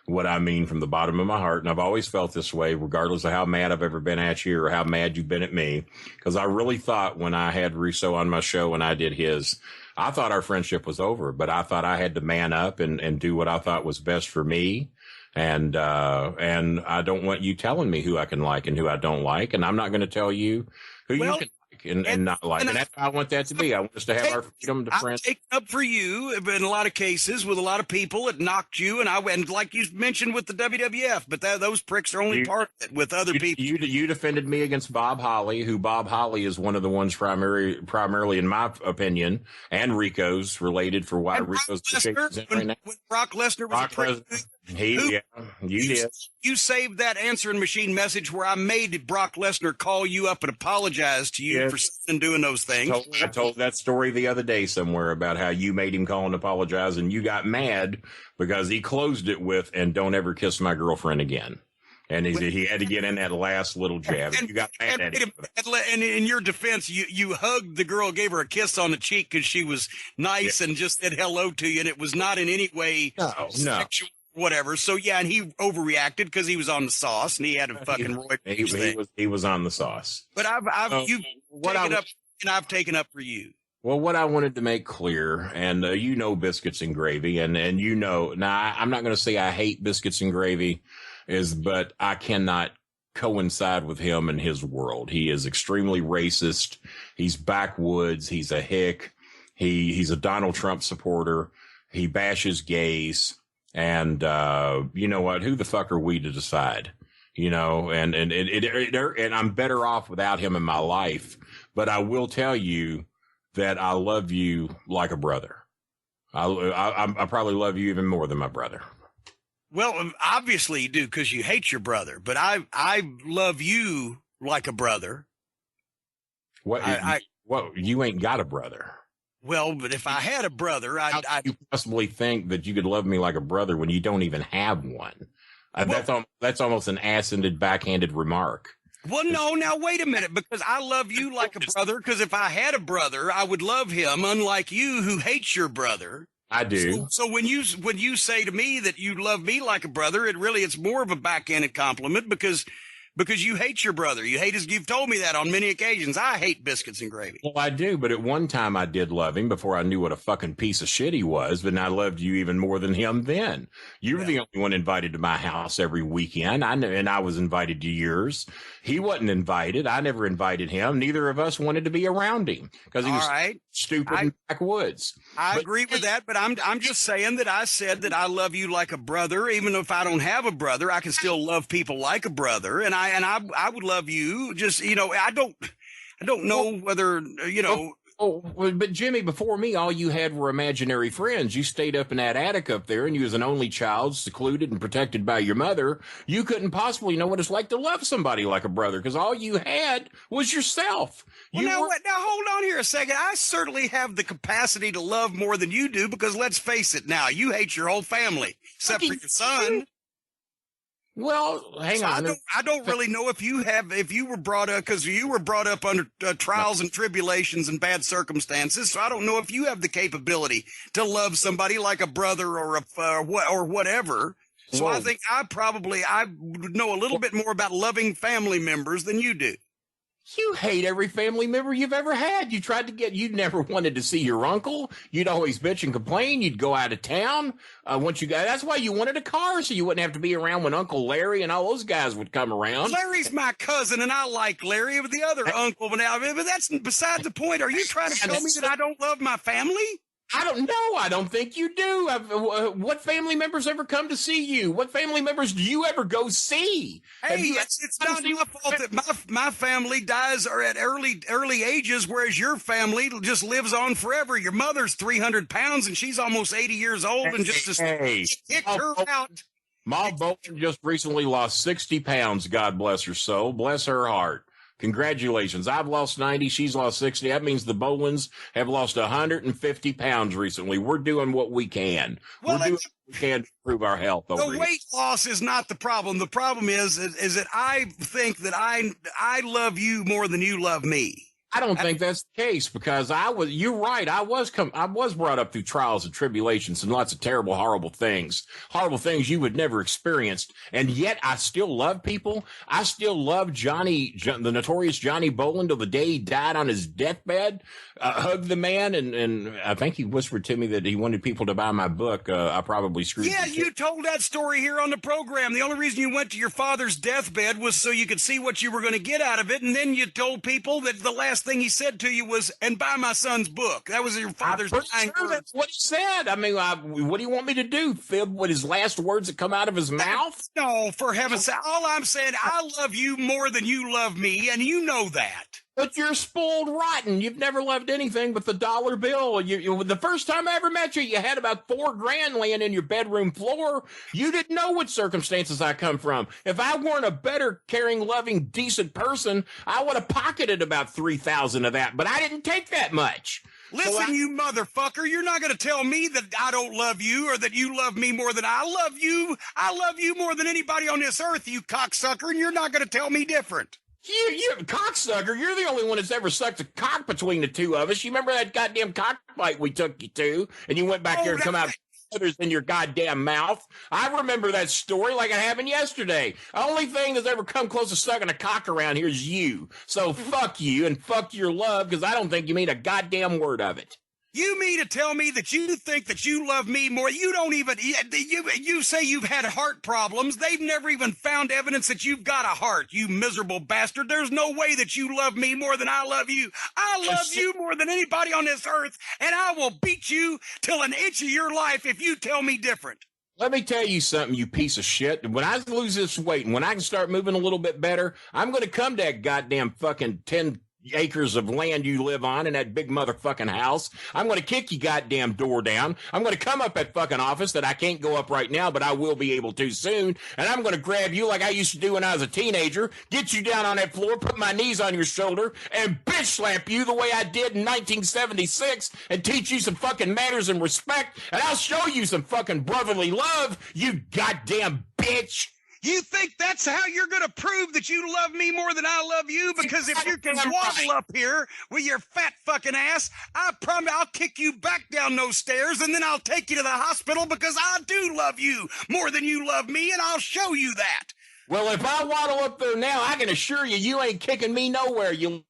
what I mean from the bottom of my heart. And I've always felt this way, regardless of how mad I've ever been at you or how mad you've been at me. Because I really thought when I had Russo on my show and I did his, I thought our friendship was over, but I thought I had to man up and do what I thought was best for me. And I don't want you telling me who I can like and who I don't like. And I'm not going to tell you who you can like and not like. And that's how I want that to be. I want us to have our freedom to friends. I've taken up for you in a lot of cases with a lot of people. It knocked you, and like you mentioned with the WWF, but those pricks are only part of it with other people. You defended me against Bob Holly, who Bob Holly is one of the ones primarily, in my opinion, and Rico's related for why Rico's the shape he's in right now. When Brock Lesnar was a prick. You did. You saved that answering machine message where I made Brock Lesnar call you up and apologize to you for doing those things. I told that story the other day somewhere about how you made him call and apologize, and you got mad because he closed it with, "And don't ever kiss my girlfriend again." And he had to get in that last little jab. And you got mad at him. And in your defense, you hugged the girl, gave her a kiss on the cheek because she was nice and just said hello to you, and it was not in any way sexual. Whatever. So and he overreacted because he was on the sauce and he had a fucking roid. He was on the sauce. But you've taken up, and I've taken up for you. Well, what I wanted to make clear, and biscuits and gravy, and now I'm not going to say I hate biscuits and gravy, but I cannot coincide with him and his world. He is extremely racist. He's backwoods. He's a hick. He's a Donald Trump supporter. He bashes gays. And, you know what? Who the fuck are we to decide? And I'm better off without him in my life. But I will tell you that I love you like a brother. I probably love you even more than my brother. Well, obviously you do because you hate your brother. But I love you like a brother. You ain't got a brother. Well, but if I had a brother, How do you possibly think that you could love me like a brother when you don't even have one? That's almost an ass-ended, backhanded remark. Well, no, now wait a minute, because I love you like a brother, because if I had a brother, I would love him, unlike you who hates your brother. I do. So when you say to me that you love me like a brother, it's more of a backhanded compliment because you hate your brother. You've told me that on many occasions. I hate biscuits and gravy. Well, I do, but at one time I did love him before I knew what a fucking piece of shit he was, but I loved you even more than him then. You were the only one invited to my house every weekend, and I was invited to yours. He wasn't invited. I never invited him. Neither of us wanted to be around him because he was stupid and backwoods. I agree with that, but I'm just saying that I said that I love you like a brother. Even if I don't have a brother, I can still love people like a brother, and I would love you. Just I don't know whether but Jimmy, before me, all you had were imaginary friends. You stayed up in that attic up there, and you was an only child, secluded and protected by your mother. You couldn't possibly know what it's like to love somebody like a brother, because all you had was yourself. Now hold on here a second. I certainly have the capacity to love more than you do, because let's face it now, you hate your whole family, except for your son. Well, hang on. I don't really know if you were brought up, because you were brought up under trials and tribulations and bad circumstances. So I don't know if you have the capability to love somebody like a brother or whatever. So I think I would know a little bit more about loving family members than you do. You hate every family member you've ever had. You never wanted to see your uncle. You'd always bitch and complain. You'd go out of town. That's why you wanted a car, so you wouldn't have to be around when Uncle Larry and all those guys would come around. Larry's my cousin, and I like Larry, but the other uncle, but that's beside the point. Are you trying to tell me that I don't love my family? I don't know. I don't think you do. What family members ever come to see you? What family members do you ever go see? Hey, it's not my fault that my family dies or at early ages, whereas your family just lives on forever. Your mother's 300 pounds and she's almost 80 years old and just kicked her out. Ma Bolton just recently lost 60 pounds. God bless her soul. Bless her heart. Congratulations. I've lost 90. She's lost 60. That means the Bolins have lost 150 pounds recently. We're doing what we can. We're doing what we can to improve our health. The weight loss is not the problem. The problem is that I think that I love you more than you love me. I don't think that's the case because you're right. I was brought up through trials and tribulations and lots of terrible, horrible things you would never experienced. And yet I still love people. I still love the notorious Johnny Bolin till the day he died on his deathbed. Hugged the man. And I think he whispered to me that he wanted people to buy my book. I probably screwed. Yeah, you told that story here on the program. The only reason you went to your father's deathbed was so you could see what you were going to get out of it. And then you told people that the last thing he said to you was, and buy my son's book. That was your father's dying words. That's what he said. I mean, what do you want me to do? Fib what his last words that come out of his mouth? No, for heaven's sake. All I'm saying, I love you more than you love me, and you know that. But you're spoiled rotten. You've never loved anything but the dollar bill. The first time I ever met you, you had about $4,000 laying in your bedroom floor. You didn't know what circumstances I come from. If I weren't a better, caring, loving, decent person, I would have pocketed about $3,000 of that. But I didn't take that much. Listen, you motherfucker, you're not going to tell me that I don't love you or that you love me more than I love you. I love you more than anybody on this earth, you cocksucker, and you're not going to tell me different. You cocksucker, you're the only one that's ever sucked a cock between the two of us. You remember that goddamn cockfight we took you to, and you went back there and come out others in your goddamn mouth? I remember that story like it happened yesterday. The only thing that's ever come close to sucking a cock around here is you. So fuck you and fuck your love, because I don't think you mean a goddamn word of it. You mean to tell me that you think that you love me more? You don't even, you say you've had heart problems. They've never even found evidence that you've got a heart, you miserable bastard. There's no way that you love me more than I love you. I love you more than anybody on this earth, and I will beat you till an inch of your life if you tell me different. Let me tell you something, you piece of shit. When I lose this weight and when I can start moving a little bit better, I'm going to come to that goddamn fucking 10 acres of land you live on in that big motherfucking house. I'm going to kick your goddamn door down. I'm going to come up that fucking office that I can't go up right now, but I will be able to soon. And I'm going to grab you like I used to do when I was a teenager, get you down on that floor, put my knees on your shoulder, and bitch slap you the way I did in 1976 and teach you some fucking manners and respect. And I'll show you some fucking brotherly love, you goddamn bitch. You think that's how you're going to prove that you love me more than I love you? Because if you can waddle up here with your fat fucking ass, I promise I'll kick you back down those stairs and then I'll take you to the hospital because I do love you more than you love me, and I'll show you that. Well, if I waddle up there now, I can assure you, you ain't kicking me nowhere, you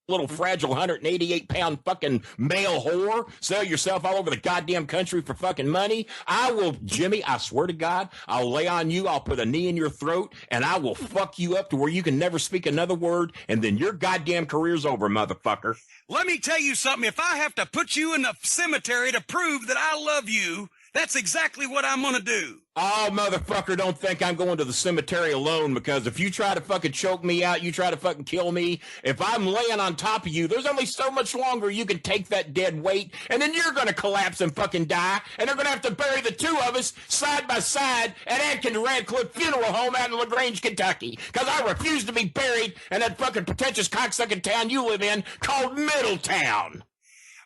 little fragile 188-pound fucking male whore. Sell yourself all over the goddamn country for fucking money. I will, Jimmy, I swear to God, I'll lay on you, I'll put a knee in your throat, and I will fuck you up to where you can never speak another word, and then your goddamn career's over, motherfucker. Let me tell you something. If I have to put you in the cemetery to prove that I love you, that's exactly what I'm going to do. Oh, motherfucker, don't think I'm going to the cemetery alone, because if you try to fucking choke me out, you try to fucking kill me, if I'm laying on top of you, there's only so much longer you can take that dead weight, and then you're going to collapse and fucking die, and they're going to have to bury the two of us side by side at Adkins Radcliffe Funeral Home out in LaGrange, Kentucky, because I refuse to be buried in that fucking pretentious cocksucking town you live in called Middletown.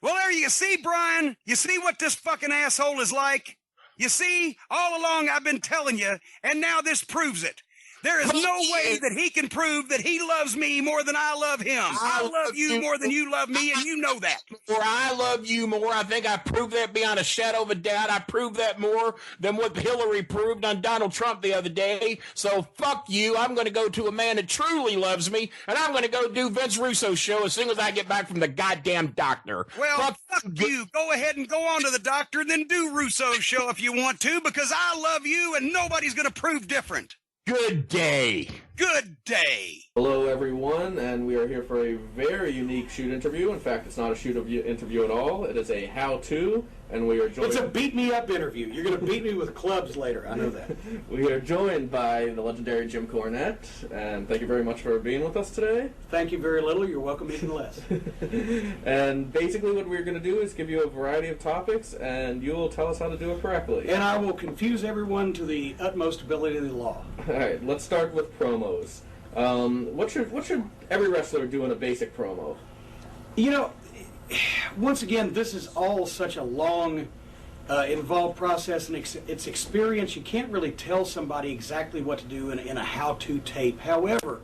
Well, there you see, Brian. You see what this fucking asshole is like? You see, all along I've been telling you, and now this proves it. There is no way that he can prove that he loves me more than I love him. I love you more than you love me, and you know that. Or I love you more. I think I proved that beyond a shadow of a doubt. I proved that more than what Hillary proved on Donald Trump the other day. So fuck you. I'm going to go to a man that truly loves me, and I'm going to go do Vince Russo's show as soon as I get back from the goddamn doctor. Well, fuck you. Go ahead and go on to the doctor, and then do Russo's show if you want to, because I love you, and nobody's going to prove different. Good day. Good day. Hello, everyone, and we we are here for a very unique shoot interview. In fact, it's not a shoot interview at all. It is a how-to, and we are joined... It's a beat-me-up interview. You're going to beat me with clubs later. I know that. We are joined by the legendary Jim Cornette, and thank you very much for being with us today. Thank you very little. You're welcome even less. And basically what we're going to do is give you a variety of topics, and you will tell us how to do it correctly. And I will confuse everyone to the utmost ability of the law. All right, let's start with promos. What should every wrestler do in a basic promo? You know, once again, this is all such a long, involved process, and it's experience. You can't really tell somebody exactly what to do in a how-to tape. However,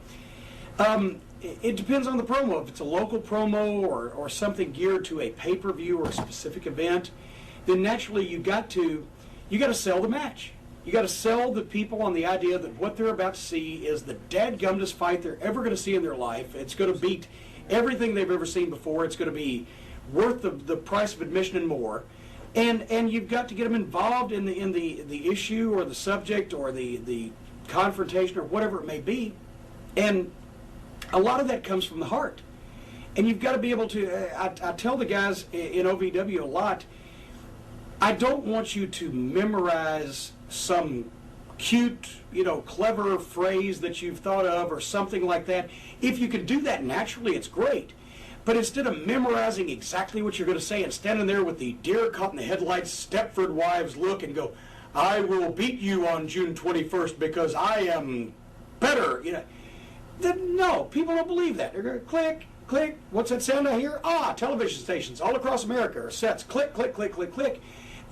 it depends on the promo. If it's a local promo or something geared to a pay-per-view or a specific event, then naturally you got to sell the match. You got to sell the people on the idea that what they're about to see is the dadgumdest fight they're ever going to see in their life. It's going to beat everything they've ever seen before. It's going to be worth the price of admission and more. And you've got to get them involved in the issue or the subject or the confrontation or whatever it may be. And a lot of that comes from the heart. And you've got to be able to, I tell the guys in OVW a lot, I don't want you to memorize some cute, clever phrase that you've thought of or something like that. If you can do that naturally, it's great. But instead of memorizing exactly what you're going to say and standing there with the deer caught in the headlights, Stepford Wives look and go, I will beat you on June 21st because I am better, then no, people don't believe that. They're going to click, click. What's that sound I hear? Television stations all across America are sets. Click, click, click, click, click.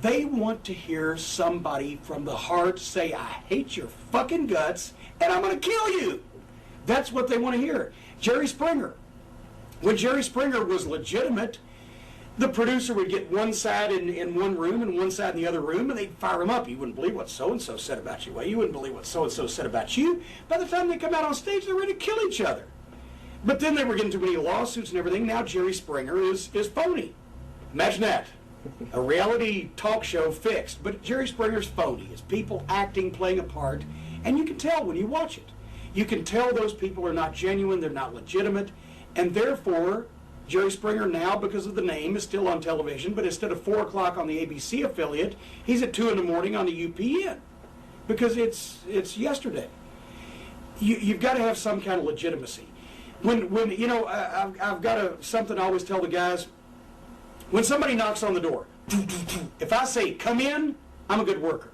They want to hear somebody from the heart say, I hate your fucking guts, and I'm going to kill you. That's what they want to hear. Jerry Springer. When Jerry Springer was legitimate, the producer would get one side in one room and one side in the other room, and they'd fire him up. You wouldn't believe what so-and-so said about you. Well, you wouldn't believe what so-and-so said about you. By the time they come out on stage, they're ready to kill each other. But then they were getting too many lawsuits and everything. Now Jerry Springer is phony. Imagine that. A reality talk show fixed, but Jerry Springer's phony. It's people acting, playing a part, and you can tell when you watch it. You can tell those people are not genuine, they're not legitimate, and therefore, Jerry Springer now, because of the name, is still on television, but instead of 4 o'clock on the ABC affiliate, he's at 2 in the morning on the UPN, because it's yesterday. You've got to have some kind of legitimacy. When I've got something I always tell the guys. When somebody knocks on the door, if I say, come in, I'm a good worker.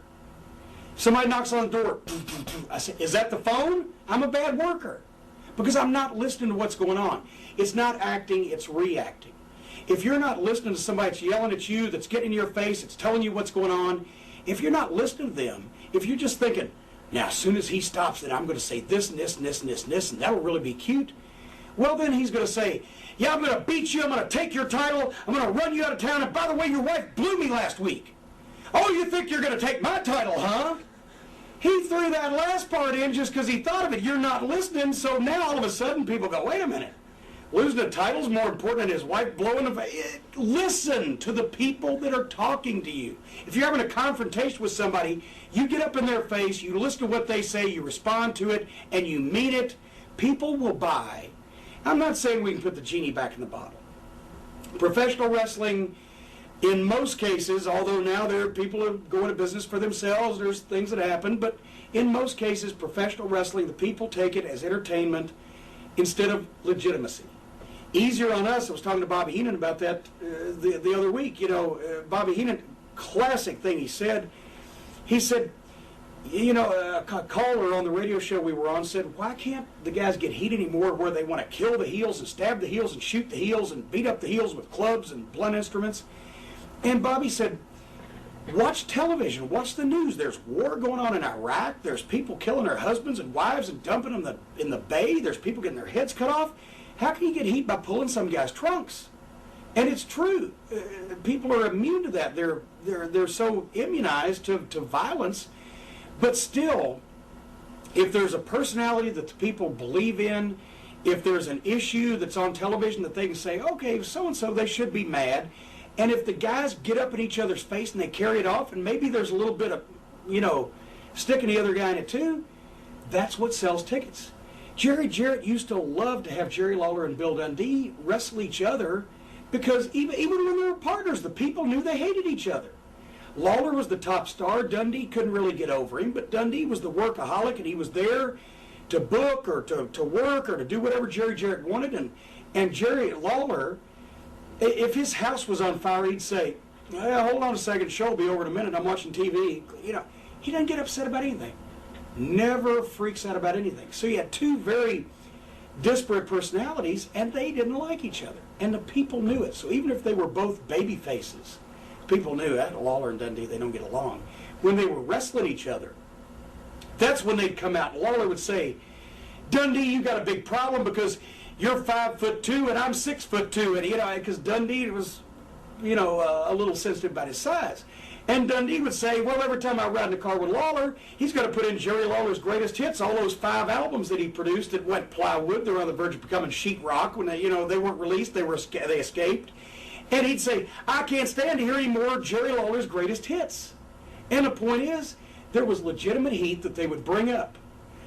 Somebody knocks on the door, I say, is that the phone? I'm a bad worker. Because I'm not listening to what's going on. It's not acting, it's reacting. If you're not listening to somebody that's yelling at you, that's getting in your face, that's telling you what's going on, if you're not listening to them, if you're just thinking, now as soon as he stops, then I'm going to say this and this and this and this and this, and that'll really be cute, well then he's going to say, yeah, I'm going to beat you, I'm going to take your title, I'm going to run you out of town, and by the way, your wife blew me last week. Oh, you think you're going to take my title, huh? He threw that last part in just because he thought of it. You're not listening, so now all of a sudden people go, wait a minute. Losing the title's more important than his wife blowing him. Listen to the people that are talking to you. If you're having a confrontation with somebody, you get up in their face, you listen to what they say, you respond to it, and you mean it. People will buy. I'm not saying we can put the genie back in the bottle. Professional wrestling, in most cases, although now there are people who are going to business for themselves, there's things that happen, but in most cases, professional wrestling, the people take it as entertainment instead of legitimacy. Easier on us. I was talking to Bobby Heenan about that the other week. Bobby Heenan, classic thing he said, a caller on the radio show we were on said, why can't the guys get heat anymore where they want to kill the heels and stab the heels and shoot the heels and beat up the heels with clubs and blunt instruments? And Bobby said, watch television, watch the news. There's war going on in Iraq. There's people killing their husbands and wives and dumping them in the bay. There's people getting their heads cut off. How can you get heat by pulling some guy's trunks? And it's true. People are immune to that. They're so immunized to violence. But still, if there's a personality that the people believe in, if there's an issue that's on television that they can say, okay, so-and-so, they should be mad. And if the guys get up in each other's face and they carry it off, and maybe there's a little bit of, sticking the other guy in it too, that's what sells tickets. Jerry Jarrett used to love to have Jerry Lawler and Bill Dundee wrestle each other because even when they were partners, the people knew they hated each other. Lawler was the top star. Dundee couldn't really get over him, but Dundee was the workaholic, and he was there to book or to work or to do whatever Jerry Jarrett wanted. And Jerry Lawler, if his house was on fire, he'd say, well, hold on a second, show will be over in a minute, I'm watching TV. You know, he doesn't get upset about anything. Never freaks out about anything. So you had two very disparate personalities, and they didn't like each other. And the people knew it. So even if they were both baby faces, people knew that. Lawler and Dundee, they don't get along. When they were wrestling each other, that's when they'd come out. Lawler would say, Dundee, you got a big problem because you're 5'2" and I'm 6'2", and you know, because Dundee was, you know, a little sensitive about his size. And Dundee would say, well, every time I ride in the car with Lawler, he's going to put in Jerry Lawler's greatest hits, all those 5 albums that he produced that went plywood. They were on the verge of becoming sheetrock when they, you know, they weren't released. They escaped. And he'd say, I can't stand to hear any more Jerry Lawler's greatest hits. And the point is, there was legitimate heat that they would bring up.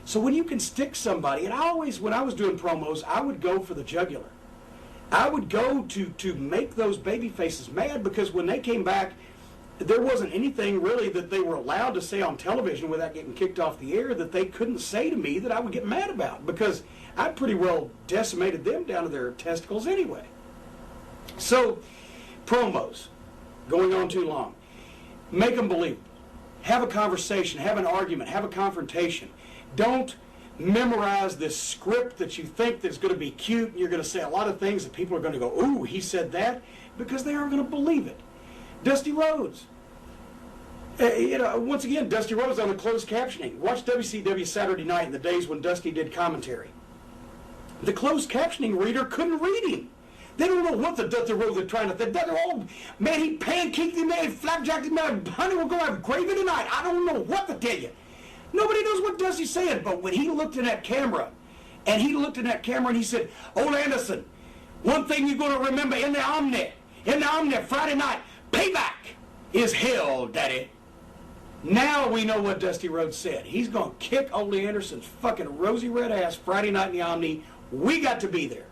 So when you can stick somebody, and I always, when I was doing promos, I would go for the jugular. I would go to make those baby faces mad, because when they came back, there wasn't anything really that they were allowed to say on television without getting kicked off the air that they couldn't say to me that I would get mad about, because I pretty well decimated them down to their testicles anyway. So, promos, going on too long, make them believable. Have a conversation, have an argument, have a confrontation. Don't memorize this script that you think that's going to be cute, and you're going to say a lot of things that people are going to go, ooh, he said that, because they aren't going to believe it. Dusty Rhodes. You know, once again, Dusty Rhodes on the closed captioning. Watch WCW Saturday Night in the days when Dusty did commentary. The closed captioning reader couldn't read him. They don't know what the Dusty Rhodes are trying to think. They're all, man, he pancaked him, man, flapjacked him, man, honey, we're going to have gravy tonight. I don't know what to tell you. Nobody knows what Dusty's saying, but when he looked in that camera, and he said, Old Anderson, one thing you're going to remember in the Omni, Friday night, payback is hell, Daddy. Now we know what Dusty Rhodes said. He's going to kick Ole Anderson's fucking rosy red ass Friday night in the Omni. We got to be there.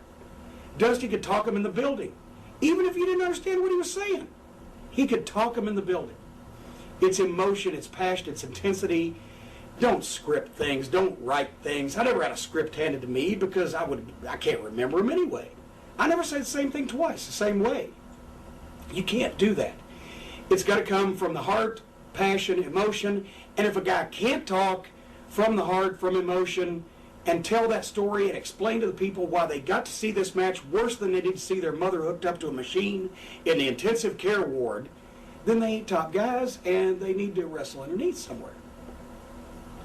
Dusty could talk him in the building. Even if you didn't understand what he was saying, he could talk him in the building. It's emotion, it's passion, it's intensity. Don't script things. Don't write things. I never had a script handed to me because I can't remember them anyway. I never said the same thing twice, the same way. You can't do that. It's got to come from the heart, passion, emotion. And if a guy can't talk from the heart, from emotion, and tell that story and explain to the people why they got to see this match worse than they did to see their mother hooked up to a machine in the intensive care ward, then they ain't top guys, and they need to wrestle underneath somewhere.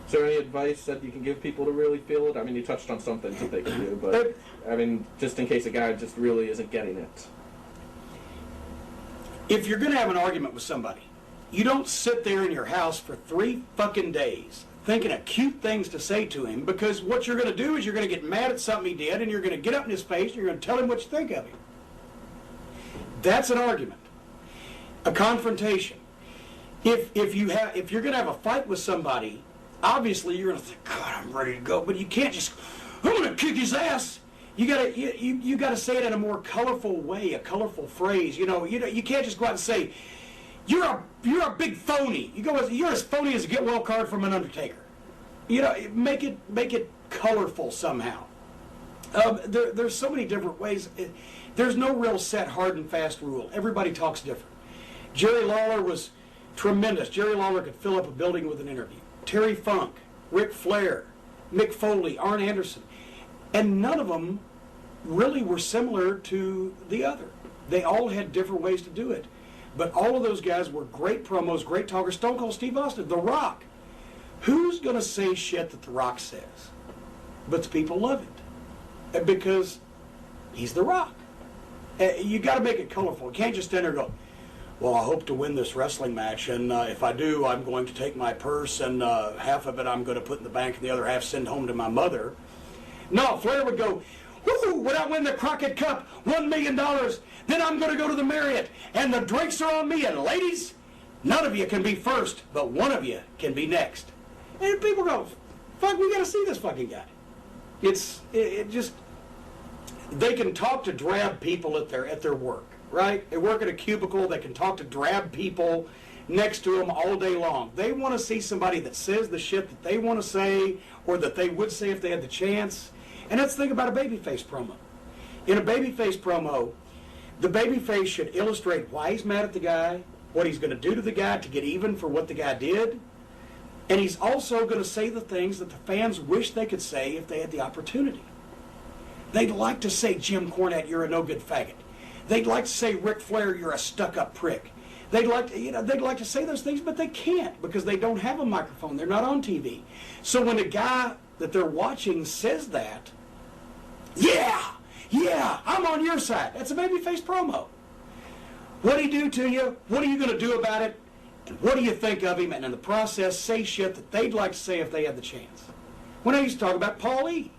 Is there any advice that you can give people to really feel it? I mean, you touched on some things that they can do, but I mean, just in case a guy just really isn't getting it. If you're going to have an argument with somebody, you don't sit there in your house for 3 fucking days thinking of cute things to say to him, because what you're going to do is you're going to get mad at something he did, and you're going to get up in his face and you're going to tell him what you think of him. That's an argument. A confrontation. If you're going to have a fight with somebody, obviously you're going to think, God, I'm ready to go, but you can't just, I'm going to kick his ass. You gotta say it in a more colorful way, a colorful phrase. You can't just go out and say, you're a big phony. You're as phony as a get well card from an Undertaker. Make it colorful somehow. There's so many different ways. There's no real set, hard and fast rule. Everybody talks different. Jerry Lawler was tremendous. Jerry Lawler could fill up a building with an interview. Terry Funk, Ric Flair, Mick Foley, Arn Anderson. And none of them really were similar to the other. They all had different ways to do it. But all of those guys were great promos, great talkers. Stone Cold Steve Austin, The Rock. Who's going to say shit that The Rock says? But the people love it. Because he's The Rock. You got to make it colorful. You can't just stand there and go, well, I hope to win this wrestling match, and if I do, I'm going to take my purse, and half of it I'm going to put in the bank, and the other half send home to my mother. No, Flair would go, woo, when I win the Crockett Cup, $1 million, then I'm going to go to the Marriott, and the drinks are on me, and ladies, none of you can be first, but one of you can be next. And people go, fuck, we got to see this fucking guy. it just, they can talk to drab people at their work, right? They work at a cubicle. They can talk to drab people next to them all day long. They want to see somebody that says the shit that they want to say, or that they would say if they had the chance. And let's think about a babyface promo. In a babyface promo, the babyface should illustrate why he's mad at the guy, what he's going to do to the guy to get even for what the guy did, and he's also going to say the things that the fans wish they could say if they had the opportunity. They'd like to say, Jim Cornette, you're a no-good faggot. They'd like to say, Ric Flair, you're a stuck-up prick. They'd like to say those things, but they can't because they don't have a microphone. They're not on TV. So when the guy that they're watching says that, yeah, I'm on your side. That's a babyface promo. What'd he do to you? What are you going to do about it? And what do you think of him? And in the process, say shit that they'd like to say if they had the chance. When I used to talk about Paul E.,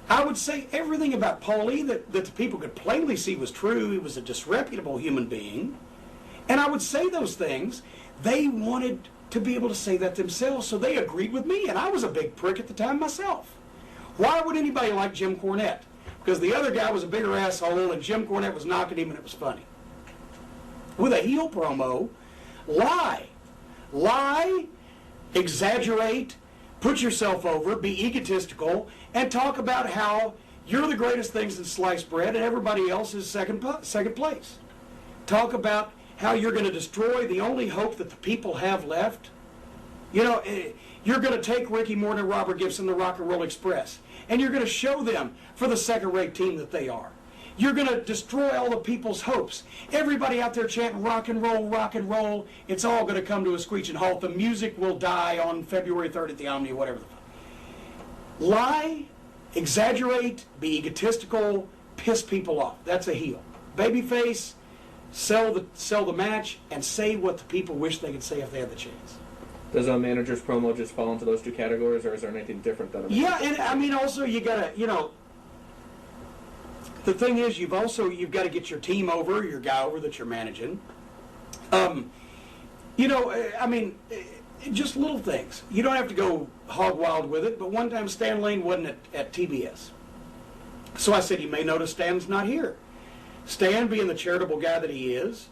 I would say everything about Paul E. that the people could plainly see was true. He was a disreputable human being. And I would say those things. They wanted to be able to say that themselves, so they agreed with me. And I was a big prick at the time myself. Why would anybody like Jim Cornette? Because the other guy was a bigger asshole, and Jim Cornette was knocking him, and it was funny. With a heel promo, lie, exaggerate, put yourself over, be egotistical, and talk about how you're the greatest things in sliced bread and everybody else is second place. Talk about how you're going to destroy the only hope that the people have left. You know, you're going to take Ricky Morton and Robert Gibson, the Rock and Roll Express, and you're going to show them for the second-rate team that they are. You're going to destroy all the people's hopes. Everybody out there chanting rock and roll, rock and roll. It's all going to come to a screeching halt. The music will die on February 3rd at the Omni, whatever the fuck. Lie, exaggerate, be egotistical, piss people off. That's a heel. Babyface, sell the match, and say what the people wish they could say if they had the chance. Does a manager's promo just fall into those two categories, or is there anything different that? Yeah, and I mean, also you gotta, the thing is, you've got to get your team over, your guy over that you're managing. I mean, just little things. You don't have to go hog wild with it. But one time Stan Lane wasn't at TBS, so I said, you may notice Stan's not here. Stan, being the charitable guy that he is,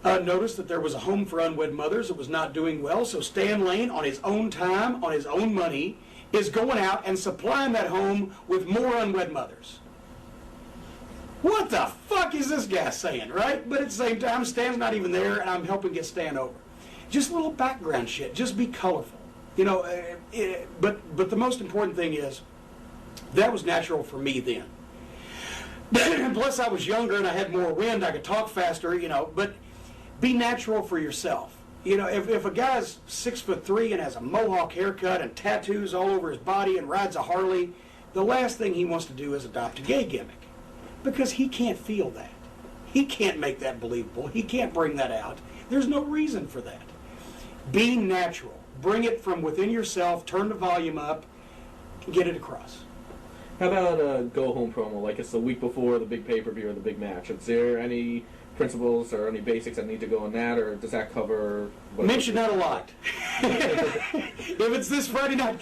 noticed that there was a home for unwed mothers that was not doing well, so Stan Lane, on his own time, on his own money, is going out and supplying that home with more unwed mothers. What the fuck is this guy saying, right? But at the same time, Stan's not even there, and I'm helping get Stan over. Just a little background shit. Just be colorful. But the most important thing is, that was natural for me then. Plus, I was younger, and I had more wind. I could talk faster, but be natural for yourself. If a guy's 6'3" and has a mohawk haircut and tattoos all over his body and rides a Harley, the last thing he wants to do is adopt a gay gimmick. Because he can't feel that. He can't make that believable. He can't bring that out. There's no reason for that. Being natural. Bring it from within yourself, turn the volume up, and get it across. How about a go-home promo, like it's the week before the big pay-per-view or the big match? Is there any principles or any basics that need to go in that, or does that cover... Mention that a lot. If it's this Friday night,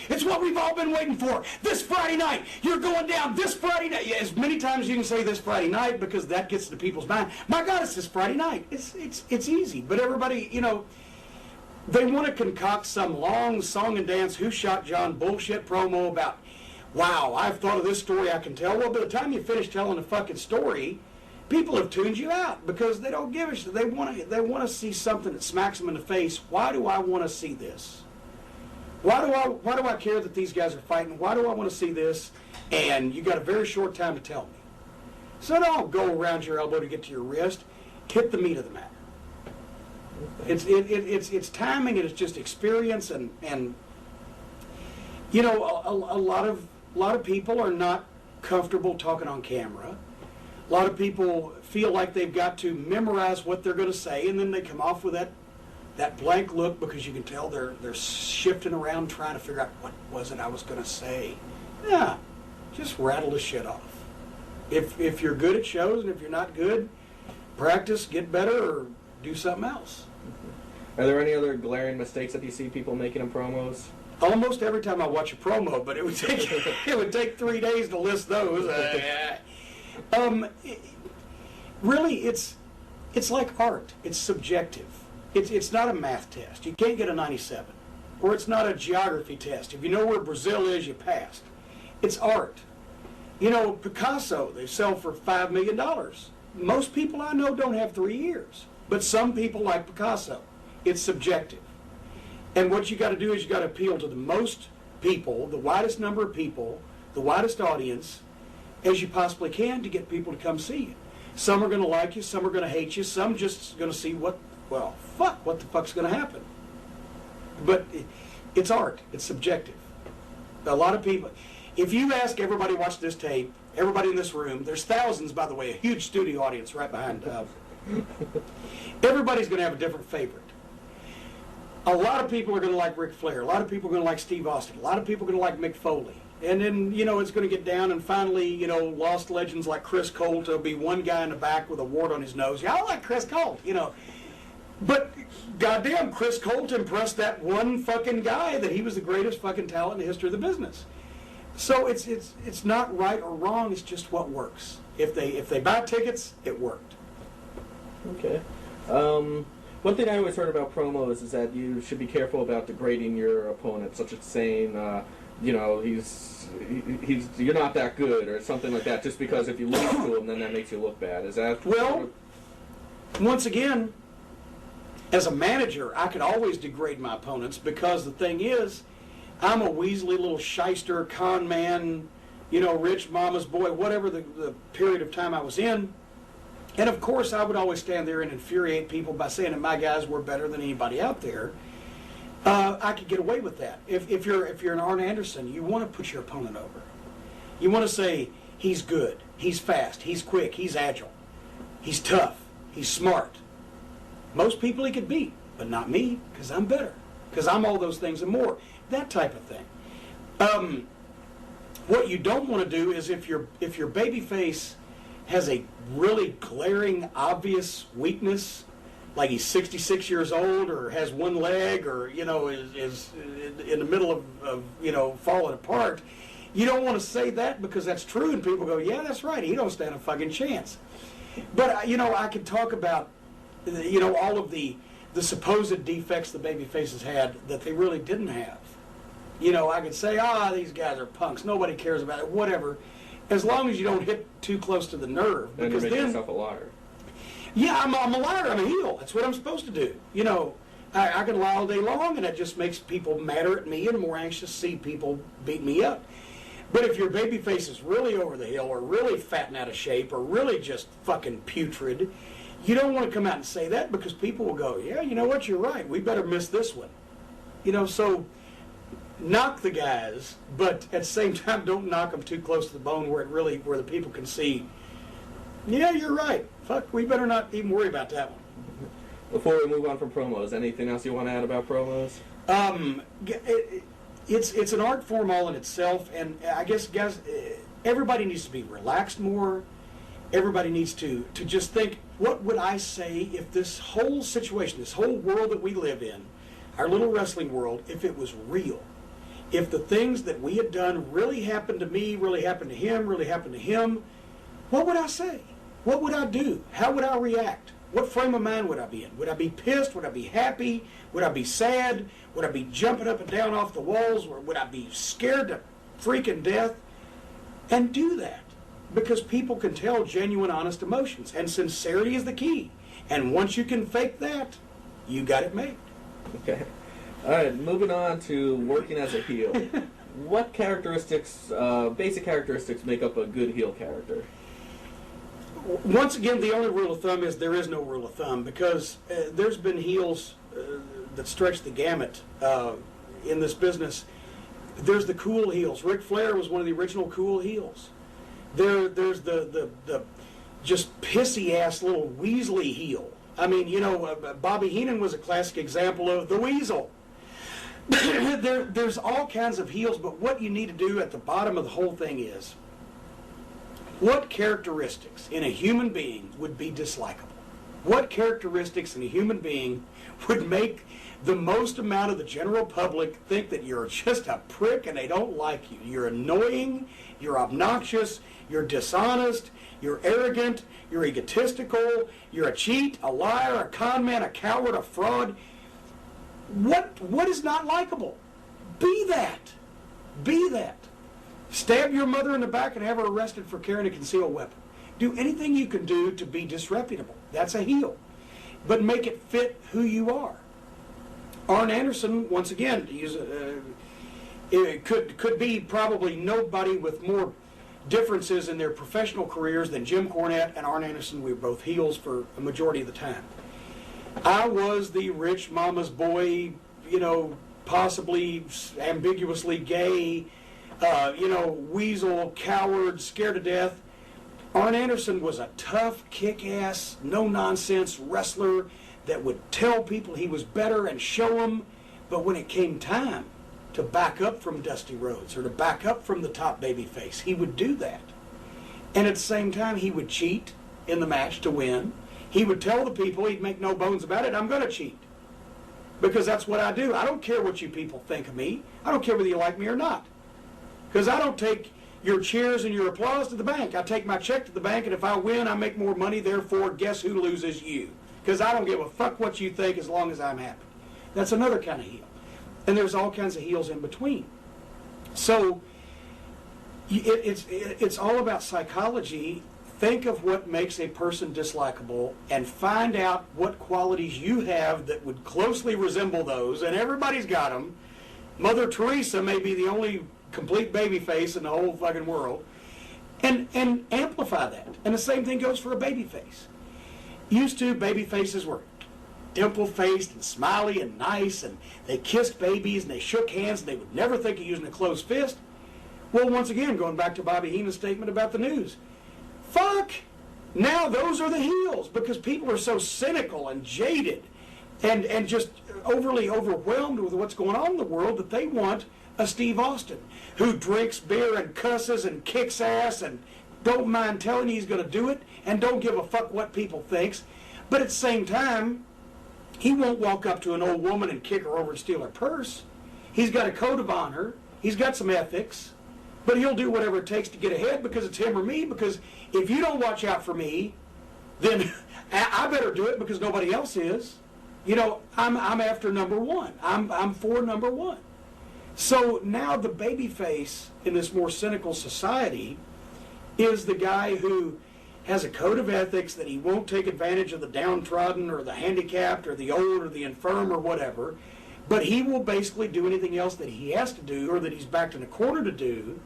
it's what we've all been waiting for. This Friday night, you're going down this Friday night. As many times as you can say this Friday night, because that gets to people's mind. My God, it's this Friday night. It's easy. But everybody, they want to concoct some long song and dance, who shot John bullshit promo about, wow, I've thought of this story I can tell. Well, by the time you finish telling the fucking story, people have tuned you out because they don't give a shit. They want to see something that smacks them in the face. Why do I want to see this? Why do I care that these guys are fighting? Why do I want to see this? And you got a very short time to tell me. So don't go around your elbow to get to your wrist. Hit the meat of the matter. It's timing and it's just experience and a lot of people are not comfortable talking on camera. A lot of people feel like they've got to memorize what they're going to say, and then they come off with that blank look because you can tell they're shifting around trying to figure out what was it I was going to say. Yeah, just rattle the shit off. If you're good at shows, and if you're not good, practice, get better, or do something else. Are there any other glaring mistakes that you see people making in promos? almost every time I watch a promo, but it would take 3 days to list those. Really, it's like art. It's subjective. It's not a math test. You can't get a 97. Or it's not a geography test. If you know where Brazil is, you passed. It's art. You know, Picasso, they sell for $5 million. Most people I know don't have 3 years. But some people like Picasso. It's subjective. And what you got to do is you got to appeal to the most people, the widest number of people, the widest audience, as you possibly can to get people to come see you. Some are going to like you, some are going to hate you, some just going to see what the fuck's going to happen. But it's art. It's subjective. A lot of people, if you ask everybody watch this tape, everybody in this room, there's thousands, by the way, a huge studio audience right behind. Everybody's going to have a different favorite. A lot of people are going to like Ric Flair. A lot of people are going to like Steve Austin. A lot of people are going to like Mick Foley. And then, it's going to get down, and finally, lost legends like Chris Colt. There'll be one guy in the back with a wart on his nose. Yeah, I like Chris Colt, But goddamn, Chris Colt impressed that one fucking guy that he was the greatest fucking talent in the history of the business. So it's not right or wrong. It's just what works. If they buy tickets, it worked. Okay. One thing I always heard about promos is that you should be careful about degrading your opponent, such as saying, you're not that good or something like that, just because if you lose to him, then that makes you look bad. Is that... Well, once again, as a manager, I could always degrade my opponents because the thing is, I'm a weaselly little shyster, con man, rich mama's boy, whatever the period of time I was in. And of course, I would always stand there and infuriate people by saying that my guys were better than anybody out there. I could get away with that. If you're an Arn Anderson, you want to put your opponent over. You want to say, he's good, he's fast, he's quick, he's agile, he's tough, he's smart. Most people he could beat, but not me, because I'm better, because I'm all those things and more. That type of thing. What you don't want to do is if your babyface has a really glaring, obvious weakness, like he's 66 years old or has one leg or, is in the middle of falling apart, you don't want to say that because that's true and people go, yeah, that's right, he don't stand a fucking chance. But, I could talk about, all of the supposed defects the baby faces had that they really didn't have. I could say, these guys are punks, nobody cares about it, whatever. As long as you don't hit too close to the nerve. Because then you make yourself a liar. Yeah, I'm a liar. I'm a heel. That's what I'm supposed to do. I can lie all day long, and it just makes people madder at me and more anxious to see people beat me up. But if your baby face is really over the hill or really fat and out of shape or really just fucking putrid, you don't want to come out and say that because people will go, yeah, you know what, you're right. We better miss this one. So knock the guys, but at the same time, don't knock them too close to the bone where the people can see, yeah, you're right. Fuck, we better not even worry about that one. Before we move on from promos, anything else you want to add about promos? It's an art form all in itself, and I guess, guys, everybody needs to be relaxed more. Everybody needs to just think, what would I say if this whole situation, this whole world that we live in, our little wrestling world, if it was real? If the things that we had done really happened to me, really happened to him, really happened to him, what would I say? What would I do? How would I react? What frame of mind would I be in? Would I be pissed? Would I be happy? Would I be sad? Would I be jumping up and down off the walls? Or would I be scared to freaking death? And do that. Because people can tell genuine, honest emotions. And sincerity is the key. And once you can fake that, you got it made. Okay. All right, moving on to working as a heel. What characteristics, basic characteristics, make up a good heel character? Once again, the only rule of thumb is there is no rule of thumb because there's been heels that stretch the gamut in this business. There's the cool heels. Ric Flair was one of the original cool heels. There's the just pissy-ass little Weasley heel. I mean, Bobby Heenan was a classic example of the Weasel. There's all kinds of heels, but what you need to do at the bottom of the whole thing is, what characteristics in a human being would be dislikable? What characteristics in a human being would make the most amount of the general public think that you're just a prick and they don't like you? You're annoying, you're obnoxious, you're dishonest, you're arrogant, you're egotistical, you're a cheat, a liar, a con man, a coward, a fraud. What is not likable? Be that. Be that. Stab your mother in the back and have her arrested for carrying a concealed weapon. Do anything you can do to be disreputable. That's a heel. But make it fit who you are. Arn Anderson, once again, it could be probably nobody with more differences in their professional careers than Jim Cornette and Arn Anderson. We were both heels for a majority of the time. I was the rich mama's boy, possibly ambiguously gay, weasel, coward, scared to death. Arn Anderson was a tough, kick-ass, no-nonsense wrestler that would tell people he was better and show them, but when it came time to back up from Dusty Rhodes or to back up from the top babyface, he would do that. And at the same time, he would cheat in the match to win. He would tell the people, he'd make no bones about it, I'm going to cheat. Because that's what I do. I don't care what you people think of me. I don't care whether you like me or not. Because I don't take your cheers and your applause to the bank. I take my check to the bank, and if I win, I make more money. Therefore, guess who loses? You. Because I don't give a fuck what you think as long as I'm happy. That's another kind of heel. And there's all kinds of heels in between. So it's all about psychology. Think of what makes a person dislikable and find out what qualities you have that would closely resemble those. And everybody's got them. Mother Teresa may be the only complete baby face in the whole fucking world, and amplify that. And the same thing goes for a baby face. Used to, baby faces were dimple-faced and smiley and nice, and they kissed babies and they shook hands and they would never think of using a closed fist. Well, once again, going back to Bobby Heenan's statement about the news, fuck, now those are the heels because people are so cynical and jaded and just overly overwhelmed with what's going on in the world that they want a Steve Austin who drinks beer and cusses and kicks ass and don't mind telling you he's going to do it and don't give a fuck what people thinks. But at the same time, he won't walk up to an old woman and kick her over and steal her purse. He's got a code of honor. He's got some ethics. But he'll do whatever it takes to get ahead because it's him or me. Because if you don't watch out for me, then I better do it because nobody else is. I'm after number one. I'm for number one. So now the babyface in this more cynical society is the guy who has a code of ethics that he won't take advantage of the downtrodden or the handicapped or the old or the infirm or whatever, but he will basically do anything else that he has to do or that he's backed in a corner to do.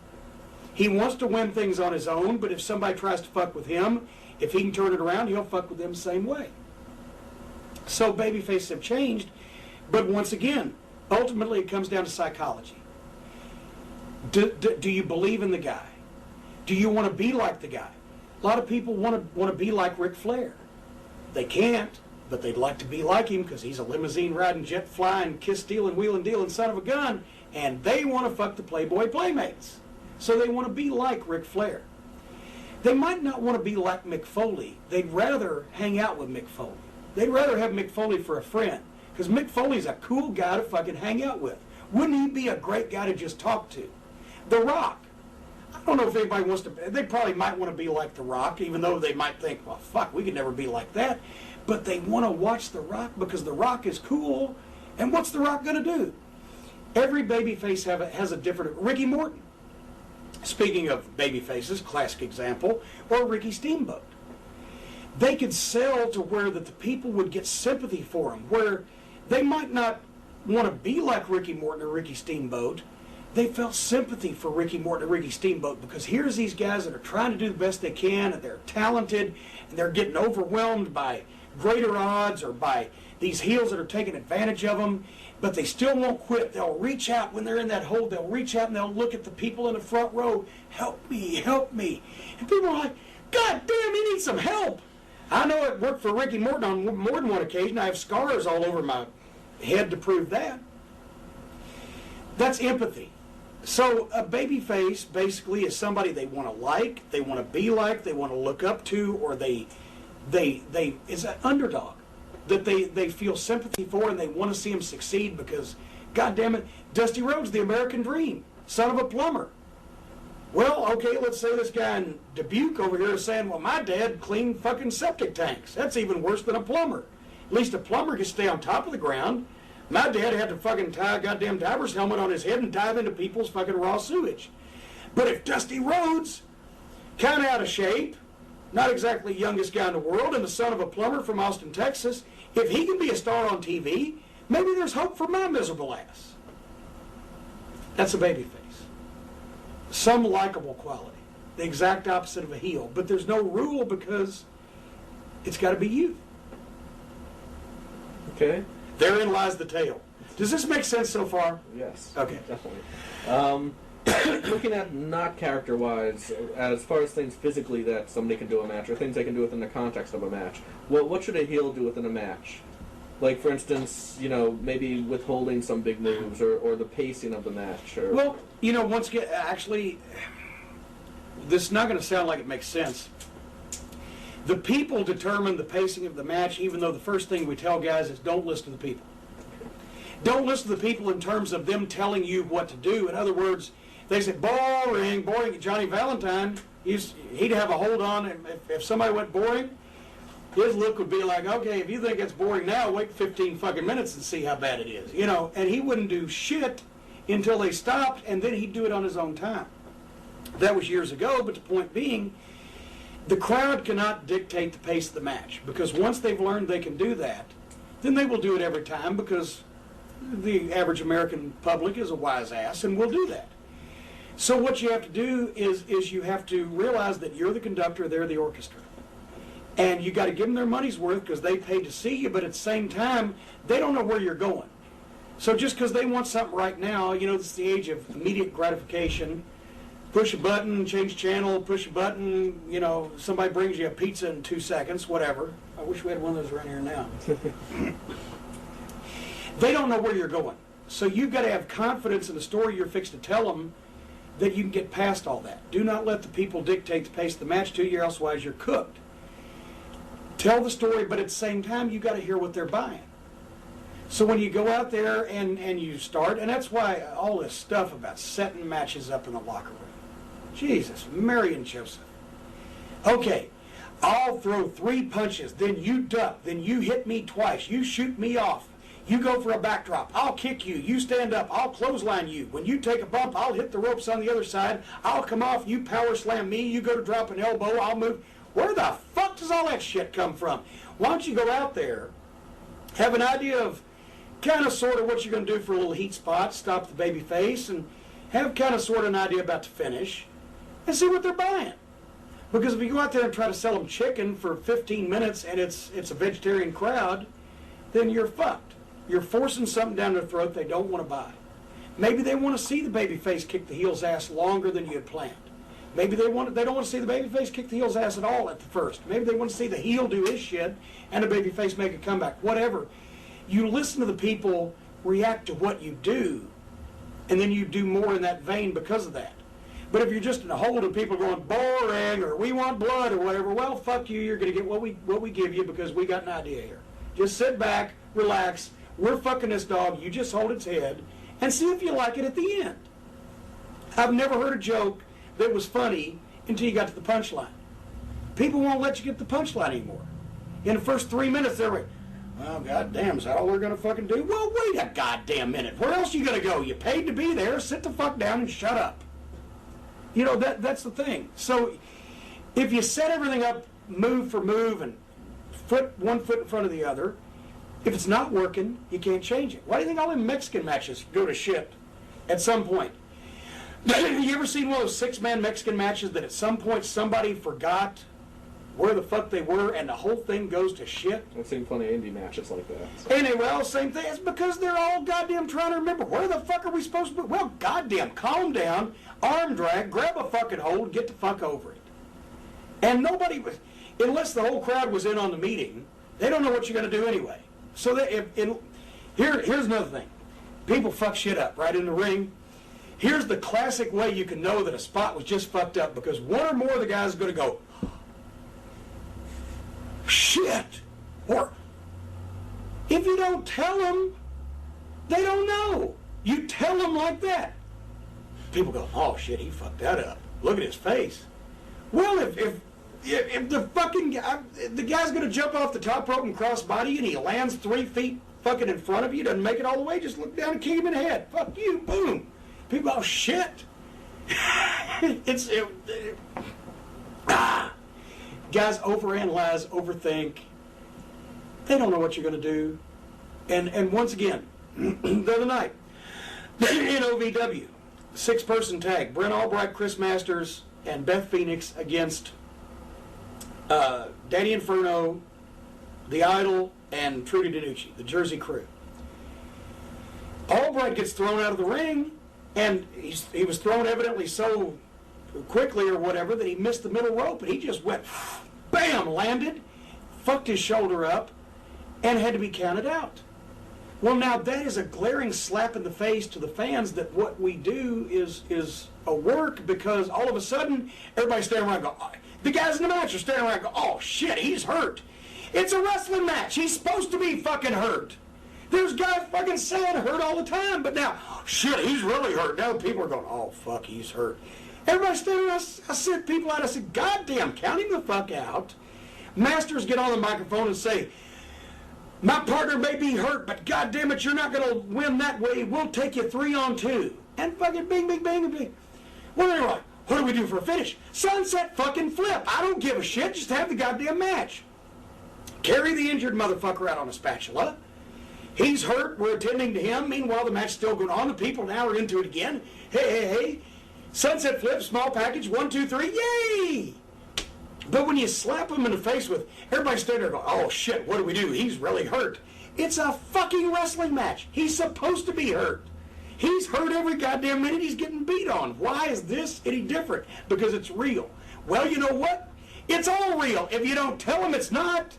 He wants to win things on his own, but if somebody tries to fuck with him, if he can turn it around, he'll fuck with them the same way. So babyfaces have changed, but once again, ultimately, it comes down to psychology. Do you believe in the guy? Do you want to be like the guy? A lot of people want to be like Ric Flair. They can't, but they'd like to be like him because he's a limousine riding, jet flying, kiss stealing, wheeling dealing son of a gun, and they want to fuck the Playboy Playmates. So they want to be like Ric Flair. They might not want to be like Mick Foley. They'd rather hang out with Mick Foley. They'd rather have Mick Foley for a friend. Because Mick Foley's a cool guy to fucking hang out with. Wouldn't he be a great guy to just talk to? The Rock. I don't know if anybody wants to, they probably might want to be like The Rock, even though they might think, well, fuck, we could never be like that. But they want to watch The Rock because The Rock is cool. And what's The Rock going to do? Every babyface has a different, Ricky Morton. Speaking of babyfaces, classic example, or Ricky Steamboat. They could sell to where that the people would get sympathy for him, where they might not want to be like Ricky Morton or Ricky Steamboat. They felt sympathy for Ricky Morton and Ricky Steamboat because here's these guys that are trying to do the best they can and they're talented and they're getting overwhelmed by greater odds or by these heels that are taking advantage of them, but they still won't quit. They'll reach out when they're in that hole. They'll reach out and they'll look at the people in the front row. Help me, help me. And people are like, God damn, he needs some help. I know it worked for Ricky Morton on more than one occasion. I have scars all over my head to prove that. That's empathy. So a baby face basically is somebody they want to like, they want to be like, they want to look up to, or they is an underdog that they feel sympathy for, and they want to see him succeed because, God damn it, Dusty Rhodes, the American dream, son of a plumber. Well, okay, let's say this guy in Dubuque over here is saying, well, my dad cleaned fucking septic tanks. That's even worse than a plumber. At least a plumber can stay on top of the ground. My dad had to fucking tie a goddamn diver's helmet on his head and dive into people's fucking raw sewage. But if Dusty Rhodes, kind of out of shape, not exactly youngest guy in the world, and the son of a plumber from Austin, Texas, if he can be a star on TV, maybe there's hope for my miserable ass. That's a babyface. Some likable quality. The exact opposite of a heel. But there's no rule because it's got to be you. Okay. Therein lies the tale. Does this make sense so far? Yes. Okay. Definitely. Looking at not character-wise, as far as things physically that somebody can do a match, or things they can do within the context of a match, what should a heel do within a match? Like, for instance, maybe withholding some big moves, or the pacing of the match. Or... Well, once again, actually, this is not going to sound like it makes sense. The people determine the pacing of the match, even though the first thing we tell guys is don't listen to the people. Don't listen to the people in terms of them telling you what to do. In other words, they say, boring. Johnny Valentine, he'd have a hold on, if somebody went boring, his look would be like, okay, if you think it's boring now, wait 15 fucking minutes and see how bad it is. And he wouldn't do shit until they stopped, and then he'd do it on his own time. That was years ago, but the point being, the crowd cannot dictate the pace of the match, because once they've learned they can do that, then they will do it every time, because the average American public is a wise ass and will do that. So what you have to do is you have to realize that you're the conductor, they're the orchestra. And you got to give them their money's worth because they paid to see you, but at the same time, they don't know where you're going. So just because they want something right now, it's the age of immediate gratification. Push a button, change channel, push a button, somebody brings you a pizza in 2 seconds, whatever. I wish we had one of those around here now. They don't know where you're going. So you've got to have confidence in the story you're fixed to tell them that you can get past all that. Do not let the people dictate the pace of the match to you, otherwise you're cooked. Tell the story, but at the same time, you got to hear what they're buying. So when you go out there and you start, and that's why all this stuff about setting matches up in the locker room. Jesus, Mary and Joseph. Okay, I'll throw 3 punches, then you duck, then you hit me twice, you shoot me off. You go for a backdrop, I'll kick you, you stand up, I'll clothesline you. When you take a bump, I'll hit the ropes on the other side, I'll come off, you power slam me, you go to drop an elbow, I'll move. Where the fuck does all that shit come from? Why don't you go out there, have an idea of kind of sort of what you're going to do for a little heat spot, stop the baby face, and have kind of sort of an idea about the finish, and see what they're buying. Because if you go out there and try to sell them chicken for 15 minutes and it's a vegetarian crowd, then you're fucked. You're forcing something down their throat they don't want to buy. Maybe they want to see the baby face kick the heel's ass longer than you had planned. Maybe they don't want to see the babyface kick the heel's ass at all at the first. Maybe they want to see the heel do his shit and the babyface make a comeback. Whatever. You listen to the people, react to what you do, and then you do more in that vein because of that. But if you're just in a hold of people going boring or we want blood or whatever, well, fuck you. You're going to get what we give you because we got an idea here. Just sit back, relax. We're fucking this dog. You just hold its head and see if you like it at the end. I've never heard a joke that was funny until you got to the punchline. People won't let you get the punchline anymore. In the first 3 minutes, they're like, well, goddamn, is that all we're going to fucking do? Well, wait a goddamn minute. Where else are you going to go? You paid to be there. Sit the fuck down and shut up. That's the thing. So if you set everything up move for move and one foot in front of the other, if it's not working, you can't change it. Why do you think all them Mexican matches go to shit at some point? Have you ever seen one of those 6-man Mexican matches that at some point somebody forgot where the fuck they were and the whole thing goes to shit? I've seen plenty of indie matches like that. So. Anyway, well, same thing. It's because they're all goddamn trying to remember where the fuck are we supposed to be? Well, goddamn, calm down, arm drag, grab a fucking hold, get the fuck over it. And nobody was, unless the whole crowd was in on the meeting, they don't know what you're going to do anyway. So here's another thing. People fuck shit up right in the ring. Here's the classic way you can know that a spot was just fucked up, because one or more of the guys is going to go, shit. Or if you don't tell them, they don't know. You tell them like that. People go, oh shit, he fucked that up. Look at his face. Well, if the fucking guy, the guy's going to jump off the top rope and cross body and he lands 3 feet fucking in front of you, doesn't make it all the way, just look down and kick him in the head. Fuck you, boom. People go, oh shit. Guys overanalyze, overthink. They don't know what you're going to do. And once again, the other night, in OVW, 6-person tag, Brent Albright, Chris Masters, and Beth Phoenix against Danny Inferno, The Idol, and Trudy DiNucci, the Jersey Crew. Albright gets thrown out of the ring, and he was thrown evidently so quickly or whatever that he missed the middle rope, and he just went, bam, landed, fucked his shoulder up, and had to be counted out. Well, now that is a glaring slap in the face to the fans that what we do is a work, because all of a sudden everybody's standing around and go, oh, the guys in the match are standing around and go, oh shit, he's hurt. It's a wrestling match. He's supposed to be fucking hurt. There's guys fucking saying hurt all the time, but now, oh, shit, he's really hurt. Now people are going, oh fuck, he's hurt. Everybody's standing around. I sent people out. I said, goddamn, count him the fuck out. Masters get on the microphone and say, my partner may be hurt, but goddamn it, you're not going to win that way. We'll take you 3-on-2. And fucking bing, bing, bing, bing. Well, anyway, what do we do for a finish? Sunset fucking flip. I don't give a shit. Just have the goddamn match. Carry the injured motherfucker out on a spatula. He's hurt. We're attending to him. Meanwhile, the match's still going on. The people now are into it again. Hey. Sunset flip, small package, 1, 2, 3, yay! But when you slap him in the face with, everybody standing there going, oh shit, what do we do? He's really hurt. It's a fucking wrestling match. He's supposed to be hurt. He's hurt every goddamn minute he's getting beat on. Why is this any different? Because it's real. Well, you know what? It's all real. If you don't tell him it's not,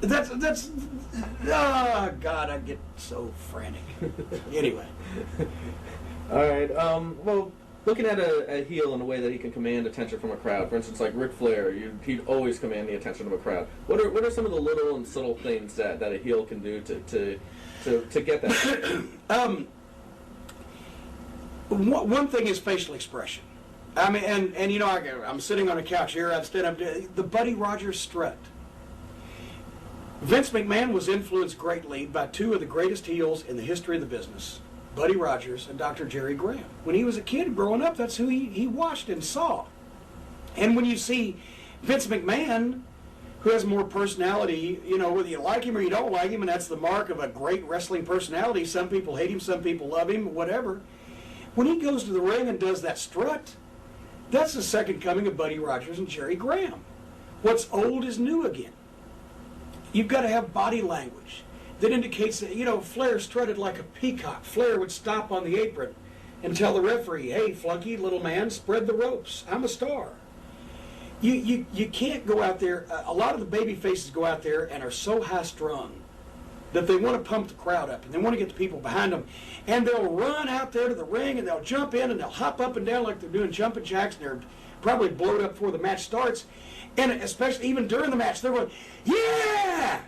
that's oh God, I get so frantic. Anyway. All right, well, looking at a heel in a way that he can command attention from a crowd, for instance, like Ric Flair, he'd always command the attention of a crowd. What are some of the little and subtle things that a heel can do to get that? One thing is facial expression. I mean, and you know, I'm sitting on a couch here. I'd stand up. The Buddy Rogers strut. Vince McMahon was influenced greatly by 2 of the greatest heels in the history of the business, Buddy Rogers and Dr. Jerry Graham. When he was a kid growing up, that's who he watched and saw. And when you see Vince McMahon, who has more personality, you know, whether you like him or you don't like him, and that's the mark of a great wrestling personality. Some people hate him, some people love him, whatever. When he goes to the ring and does that strut, that's the second coming of Buddy Rogers and Jerry Graham. What's old is new again. You've got to have body language that indicates that, you know, Flair strutted like a peacock. Flair would stop on the apron and tell the referee, hey, flunky, little man, spread the ropes. I'm a star. You can't go out there. A lot of the baby faces go out there and are so high-strung that they want to pump the crowd up and they want to get the people behind them. And they'll run out there to the ring and they'll jump in and they'll hop up and down like they're doing jumping jacks, and they're probably blowed up before the match starts. And especially even during the match, they're going, yeah!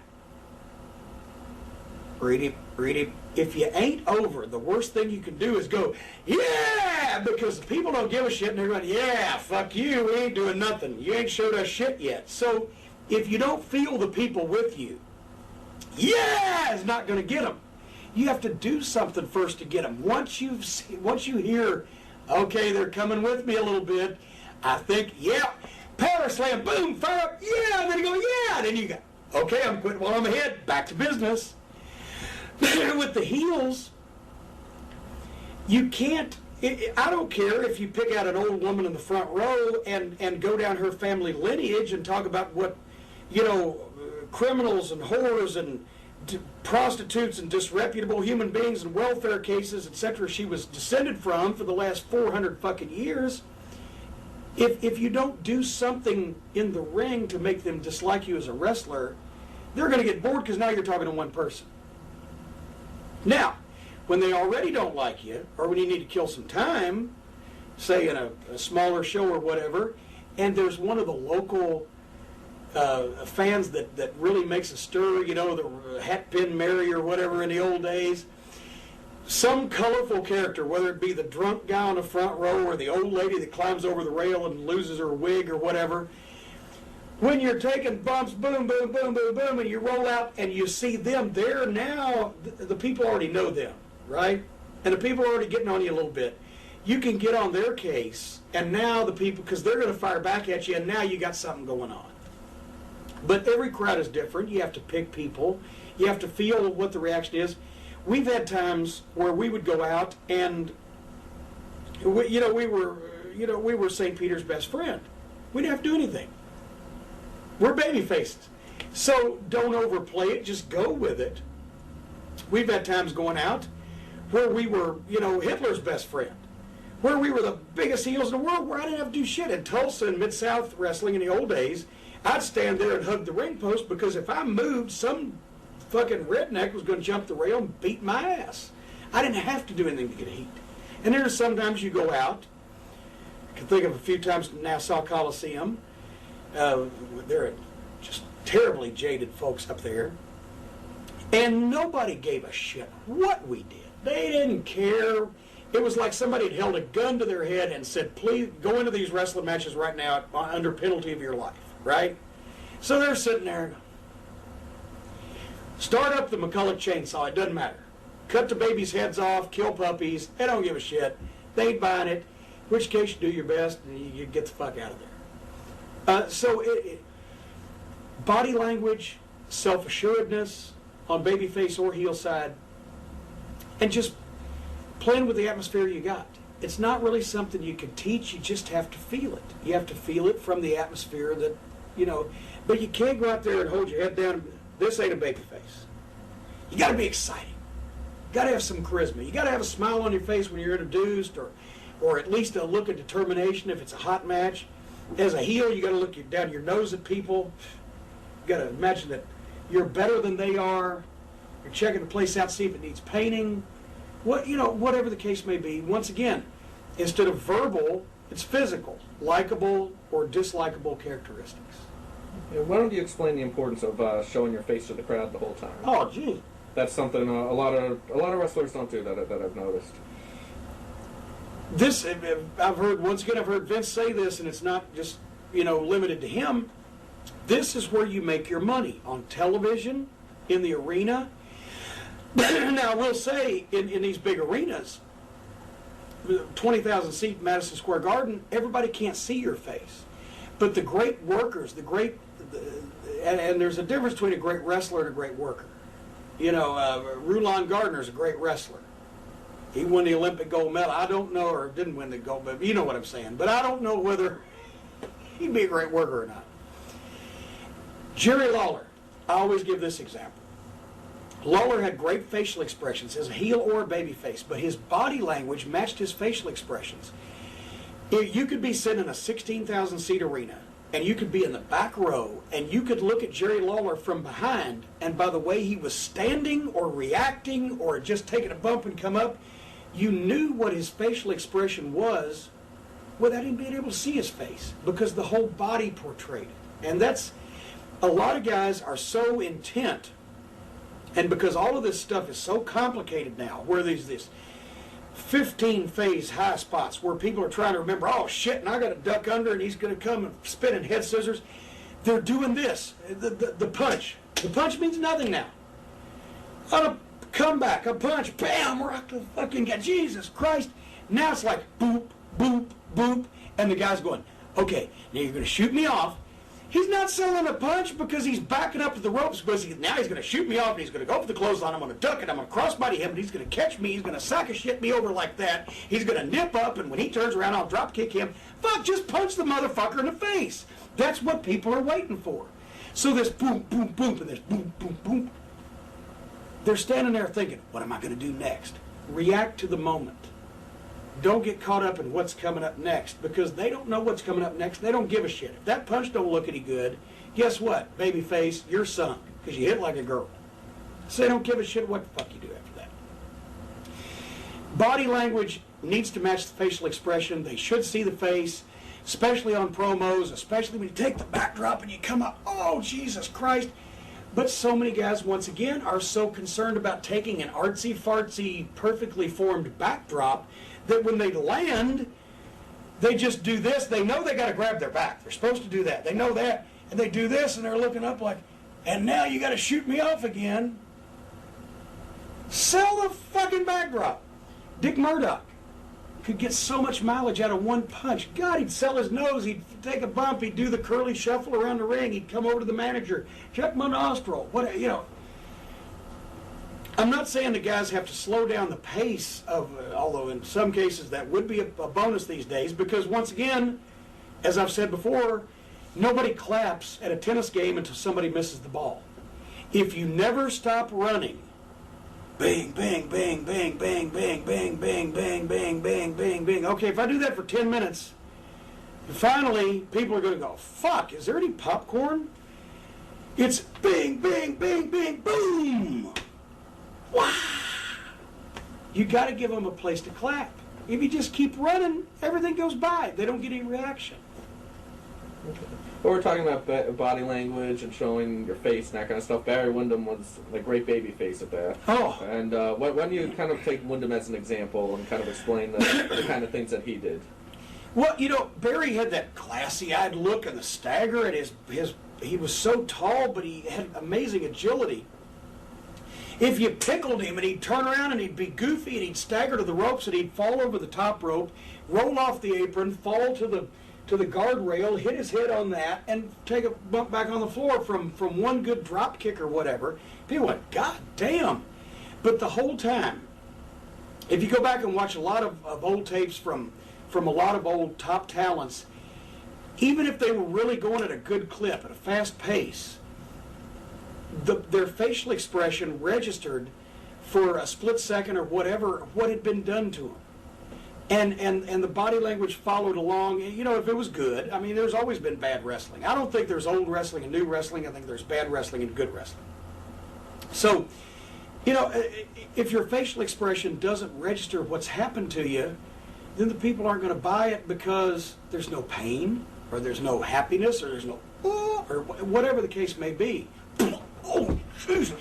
Read him. If you ain't over, the worst thing you can do is go, yeah! Because the people don't give a shit and they're going, yeah, fuck you, we ain't doing nothing. You ain't showed us shit yet. So if you don't feel the people with you, yeah, is not going to get them. You have to do something first to get them. Once you hear, okay, they're coming with me a little bit, I think, yeah, power slam, boom, fire up, yeah, and then you go, yeah, and then you go, okay, I'm quitting while I'm ahead, back to business. With the heels, you can't, I don't care if you pick out an old woman in the front row and go down her family lineage and talk about what, you know, criminals and whores and prostitutes and disreputable human beings and welfare cases, etc. she was descended from for the last 400 fucking years. If you don't do something in the ring to make them dislike you as a wrestler, they're going to get bored because now you're talking to one person. Now, when they already don't like you, or when you need to kill some time, say in a smaller show or whatever, and there's one of the local fans that really makes a stir, you know, the hat pin Mary or whatever in the old days. Some colorful character, whether it be the drunk guy on the front row or the old lady that climbs over the rail and loses her wig or whatever. When you're taking bumps, boom, boom, boom, boom, boom, and you roll out and you see them there now, the people already know them, right? And the people are already getting on you a little bit. You can get on their case, and now the people, because they're going to fire back at you, and now you got something going on. But every crowd is different. You have to pick people. You have to feel what the reaction is. We've had times where we would go out and, we were St. Peter's best friend. We didn't have to do anything. We're baby faces. So don't overplay it. Just go with it. We've had times going out where we were, Hitler's best friend, where we were the biggest heels in the world, where I didn't have to do shit. In Tulsa and Mid-South wrestling in the old days, I'd stand there and hug the ring post because if I moved, some fucking redneck was going to jump the rail and beat my ass. I didn't have to do anything to get heat. And there's sometimes you go out. I can think of a few times in Nassau Coliseum. There are just terribly jaded folks up there. And nobody gave a shit what we did. They didn't care. It was like somebody had held a gun to their head and said, please go into these wrestling matches right now under penalty of your life, right? So they're sitting there. Start up the McCulloch chainsaw, it doesn't matter. Cut the babies' heads off, kill puppies, they don't give a shit. They ain't buying it, in which case you do your best and you get the fuck out of there. Body language, self-assuredness on babyface or heel side, and just playing with the atmosphere you got. It's not really something you can teach, you just have to feel it. You have to feel it from the atmosphere that, but you can't go out there and hold your head down. This ain't a babyface. You got to be exciting. You got to have some charisma. You got to have a smile on your face when you're introduced, or at least a look of determination if it's a hot match. As a heel, you got to look down your nose at people. You got to imagine that you're better than they are. You're checking the place out, see if it needs painting. Whatever the case may be. Once again, instead of verbal, it's physical, likable or dislikable characteristics. Yeah, why don't you explain the importance of showing your face to the crowd the whole time? Oh, gee. That's something a lot of wrestlers don't do that I've noticed. This I've heard Vince say this, and it's not just limited to him. This is where you make your money, on television, in the arena. Now, we'll say in these big arenas, 20,000 seat Madison Square Garden, everybody can't see your face. But the great workers, and there's a difference between a great wrestler and a great worker. Rulon Gardner's a great wrestler. He won the Olympic gold medal. I don't know, or didn't win the gold medal, you know what I'm saying. But I don't know whether he'd be a great worker or not. Jerry Lawler, I always give this example. Lawler had great facial expressions as a heel or a baby face, but his body language matched his facial expressions. You could be sitting in a 16,000 seat arena, and you could be in the back row, and you could look at Jerry Lawler from behind, and by the way he was standing or reacting or just taking a bump and come up, you knew what his facial expression was without even being able to see his face, because the whole body portrayed it. And that's, a lot of guys are so intent, and because all of this stuff is so complicated now, where there's this 15-phase high spots where people are trying to remember, oh shit, and I got to duck under and he's going to come and spin in head scissors. They're doing this, the punch. The punch means nothing now. On a comeback, a punch, bam, rock the fucking guy, Jesus Christ. Now it's like boop, boop, boop, and the guy's going, okay, now you're going to shoot me off. He's not selling a punch because he's backing up to the ropes, because now he's going to shoot me off, and he's going to go for the clothesline, I'm going to duck it, I'm going to crossbody him, and he's going to catch me, he's going to sack a shit me over like that, he's going to nip up, and when he turns around, I'll drop kick him. Fuck, just punch the motherfucker in the face. That's what people are waiting for. So this boom, boom, boom, and this boom, boom, boom. They're standing there thinking, what am I going to do next? React to the moment. Don't get caught up in what's coming up next, because they don't know what's coming up next. They don't give a shit. If that punch don't look any good, guess what, babyface, you're sunk, because you hit like a girl. So they don't give a shit what the fuck you do after that. Body language needs to match the facial expression. They should see the face. especially on promos, especially when you take the backdrop and you come up, oh, Jesus Christ. But so many guys, once again, are so concerned about taking an artsy-fartsy, perfectly formed backdrop that when they land, they just do this. They know they got to grab their back. They're supposed to do that. They know that. And they do this, and they're looking up like, and now you got to shoot me off again. Sell the fucking backdrop. Dick Murdoch could get so much mileage out of one punch. God, he'd sell his nose. He'd take a bump. He'd do the curly shuffle around the ring. He'd come over to the manager. Check my nostril. What, you know. I'm not saying the guys have to slow down the pace of, although in some cases that would be a bonus these days, because once again, as I've said before, nobody claps at a tennis game until somebody misses the ball. If you never stop running, bang, bang, bang, bang, bang, bang, bang, bang, bang, bang, bang, bang, bang. Okay, if I do that for 10 minutes, finally people are going to go, fuck, is there any popcorn? It's bang, bang, bang, bang, boom. Wow. You got to give them a place to clap. If you just keep running, everything goes by. They don't get any reaction. Okay. Well, we're talking about body language and showing your face and that kind of stuff. Barry Windham was a great baby face at that. Oh. And when you kind of take Windham as an example and kind of explain the kind of things that he did. Well, you know, Barry had that glassy-eyed look and the stagger, and he was so tall, but he had amazing agility. If you pickled him and he'd turn around and he'd be goofy and he'd stagger to the ropes and he'd fall over the top rope, roll off the apron, fall to the guardrail, hit his head on that, and take a bump back on the floor from one good drop kick or whatever. People went, God damn. But the whole time, if you go back and watch a lot of old tapes from a lot of old top talents, even if they were really going at a good clip, at a fast pace, their facial expression registered for a split second or whatever what had been done to them. And the body language followed along. You know, if it was good, I mean, there's always been bad wrestling. I don't think there's old wrestling and new wrestling. I think there's bad wrestling and good wrestling. So, you know, if your facial expression doesn't register what's happened to you, then the people aren't going to buy it because there's no pain or there's no happiness or there's no, or whatever the case may be. Oh, Jesus.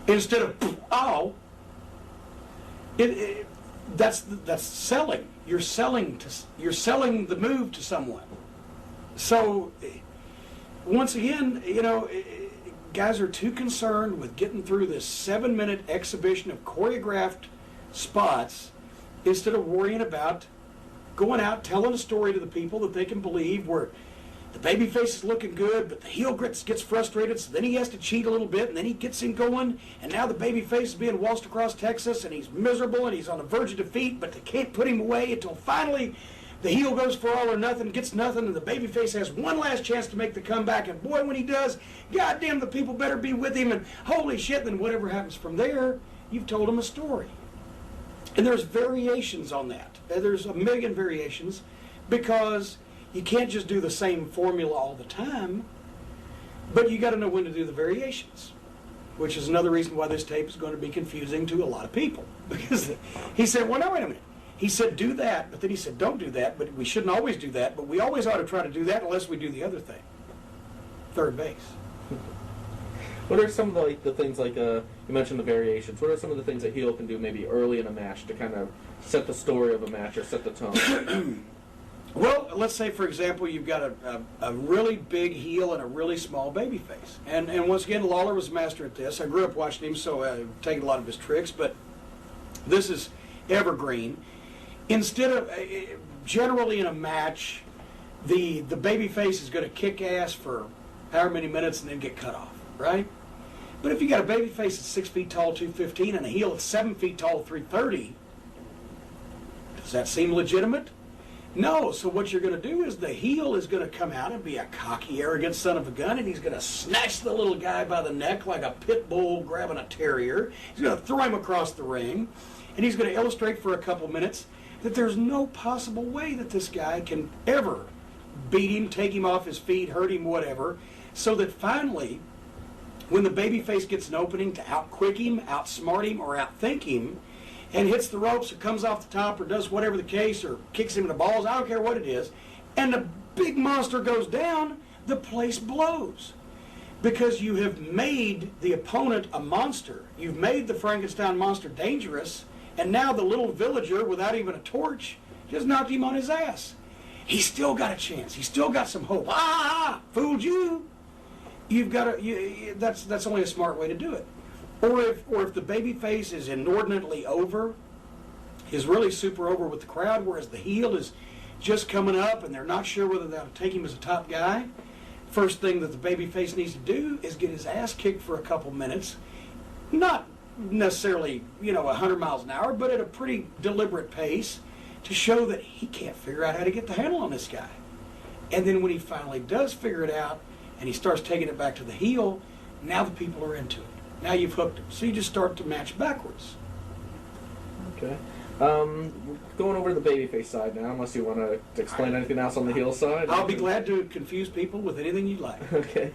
Instead of, oh, that's selling. You're selling the move to someone. So once again, you know, guys are too concerned with getting through this 7-minute exhibition of choreographed spots instead of worrying about going out telling a story to the people that they can believe, where the babyface is looking good, but the heel gets frustrated, so then he has to cheat a little bit, and then he gets him going, and now the babyface is being waltzed across Texas, and he's miserable, and he's on the verge of defeat, but they can't put him away until finally the heel goes for all or nothing, gets nothing, and the babyface has one last chance to make the comeback, and boy, when he does, goddamn, the people better be with him, and holy shit, then whatever happens from there, you've told them a story. And there's variations on that. There's a million variations, because you can't just do the same formula all the time, but you got to know when to do the variations, which is another reason why this tape is going to be confusing to a lot of people. Because he said, well, no, wait a minute. He said, do that, but then he said, don't do that, but we shouldn't always do that, but we always ought to try to do that unless we do the other thing. Third base. What are some of the things, like you mentioned the variations, what are some of the things a heel can do maybe early in a match to kind of set the story of a match or set the tone? Well, let's say, for example, you've got a really big heel and a really small baby face. And once again, Lawler was a master at this. I grew up watching him, so I've taken a lot of his tricks, but this is evergreen. Instead of, generally in a match, the baby face is going to kick ass for however many minutes and then get cut off, right? But if you got a baby face that's 6 feet tall, 215, and a heel that's 7 feet tall, 330, does that seem legitimate? No. So what you're going to do is the heel is going to come out and be a cocky, arrogant son of a gun, and he's going to snatch the little guy by the neck like a pit bull grabbing a terrier. He's going to throw him across the ring, and he's going to illustrate for a couple minutes that there's no possible way that this guy can ever beat him, take him off his feet, hurt him, whatever, so that finally, when the babyface gets an opening to outquick him, outsmart him, or outthink him, and hits the ropes or comes off the top or does whatever the case or kicks him in the balls, I don't care what it is, and the big monster goes down, the place blows. Because you have made the opponent a monster. You've made the Frankenstein monster dangerous, and now the little villager, without even a torch, just knocked him on his ass. He's still got a chance. He's still got some hope. Ah, fooled you. You've got to. That's only a smart way to do it. Or if the baby face is inordinately over, is really super over with the crowd, whereas the heel is just coming up and they're not sure whether they'll take him as a top guy. First thing that the baby face needs to do is get his ass kicked for a couple minutes, not necessarily 100 miles an hour, but at a pretty deliberate pace, to show that he can't figure out how to get the handle on this guy. And then when he finally does figure it out and he starts taking it back to the heel, now the people are into it. Now you've hooked him. So you just start to match backwards. Okay. Going over to the babyface side now, unless you want to explain anything else on the heel side. I'll be glad to confuse people with anything you'd like. Okay.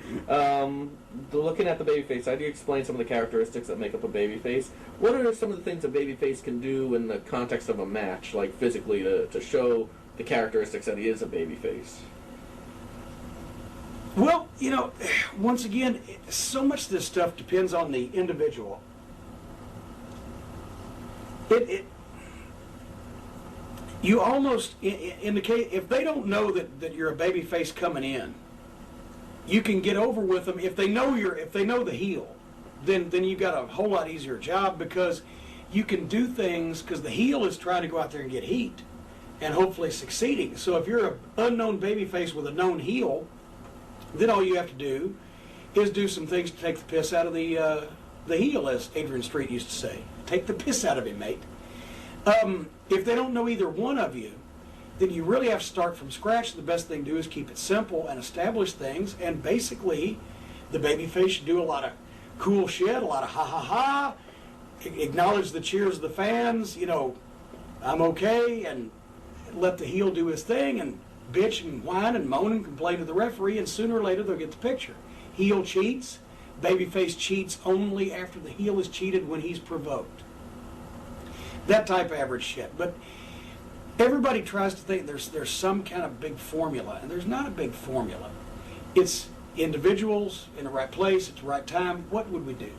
Looking at the babyface side, you explain some of the characteristics that make up a babyface. What are some of the things a babyface can do in the context of a match, like physically, to show the characteristics that he is a babyface? Well, once again, so much of this stuff depends on the individual. You almost, in the case, if they don't know that you're a baby face coming in, you can get over with them. If they know the heel, then you've got a whole lot easier job, because you can do things, because the heel is trying to go out there and get heat and hopefully succeeding. So if you're an unknown baby face with a known heel, then all you have to do is do some things to take the piss out of the heel, as Adrian Street used to say. Take the piss out of him, mate. If they don't know either one of you, then you really have to start from scratch. The best thing to do is keep it simple and establish things. And basically, the babyface should do a lot of cool shit, a lot of ha-ha-ha, acknowledge the cheers of the fans, I'm okay, and let the heel do his thing and bitch and whine and moan and complain to the referee, and sooner or later they'll get the picture. Heel cheats. Babyface cheats only after the heel is cheated, when he's provoked. That type of average shit. But everybody tries to think there's some kind of big formula, and there's not a big formula. It's individuals in the right place at the right time. What would we do?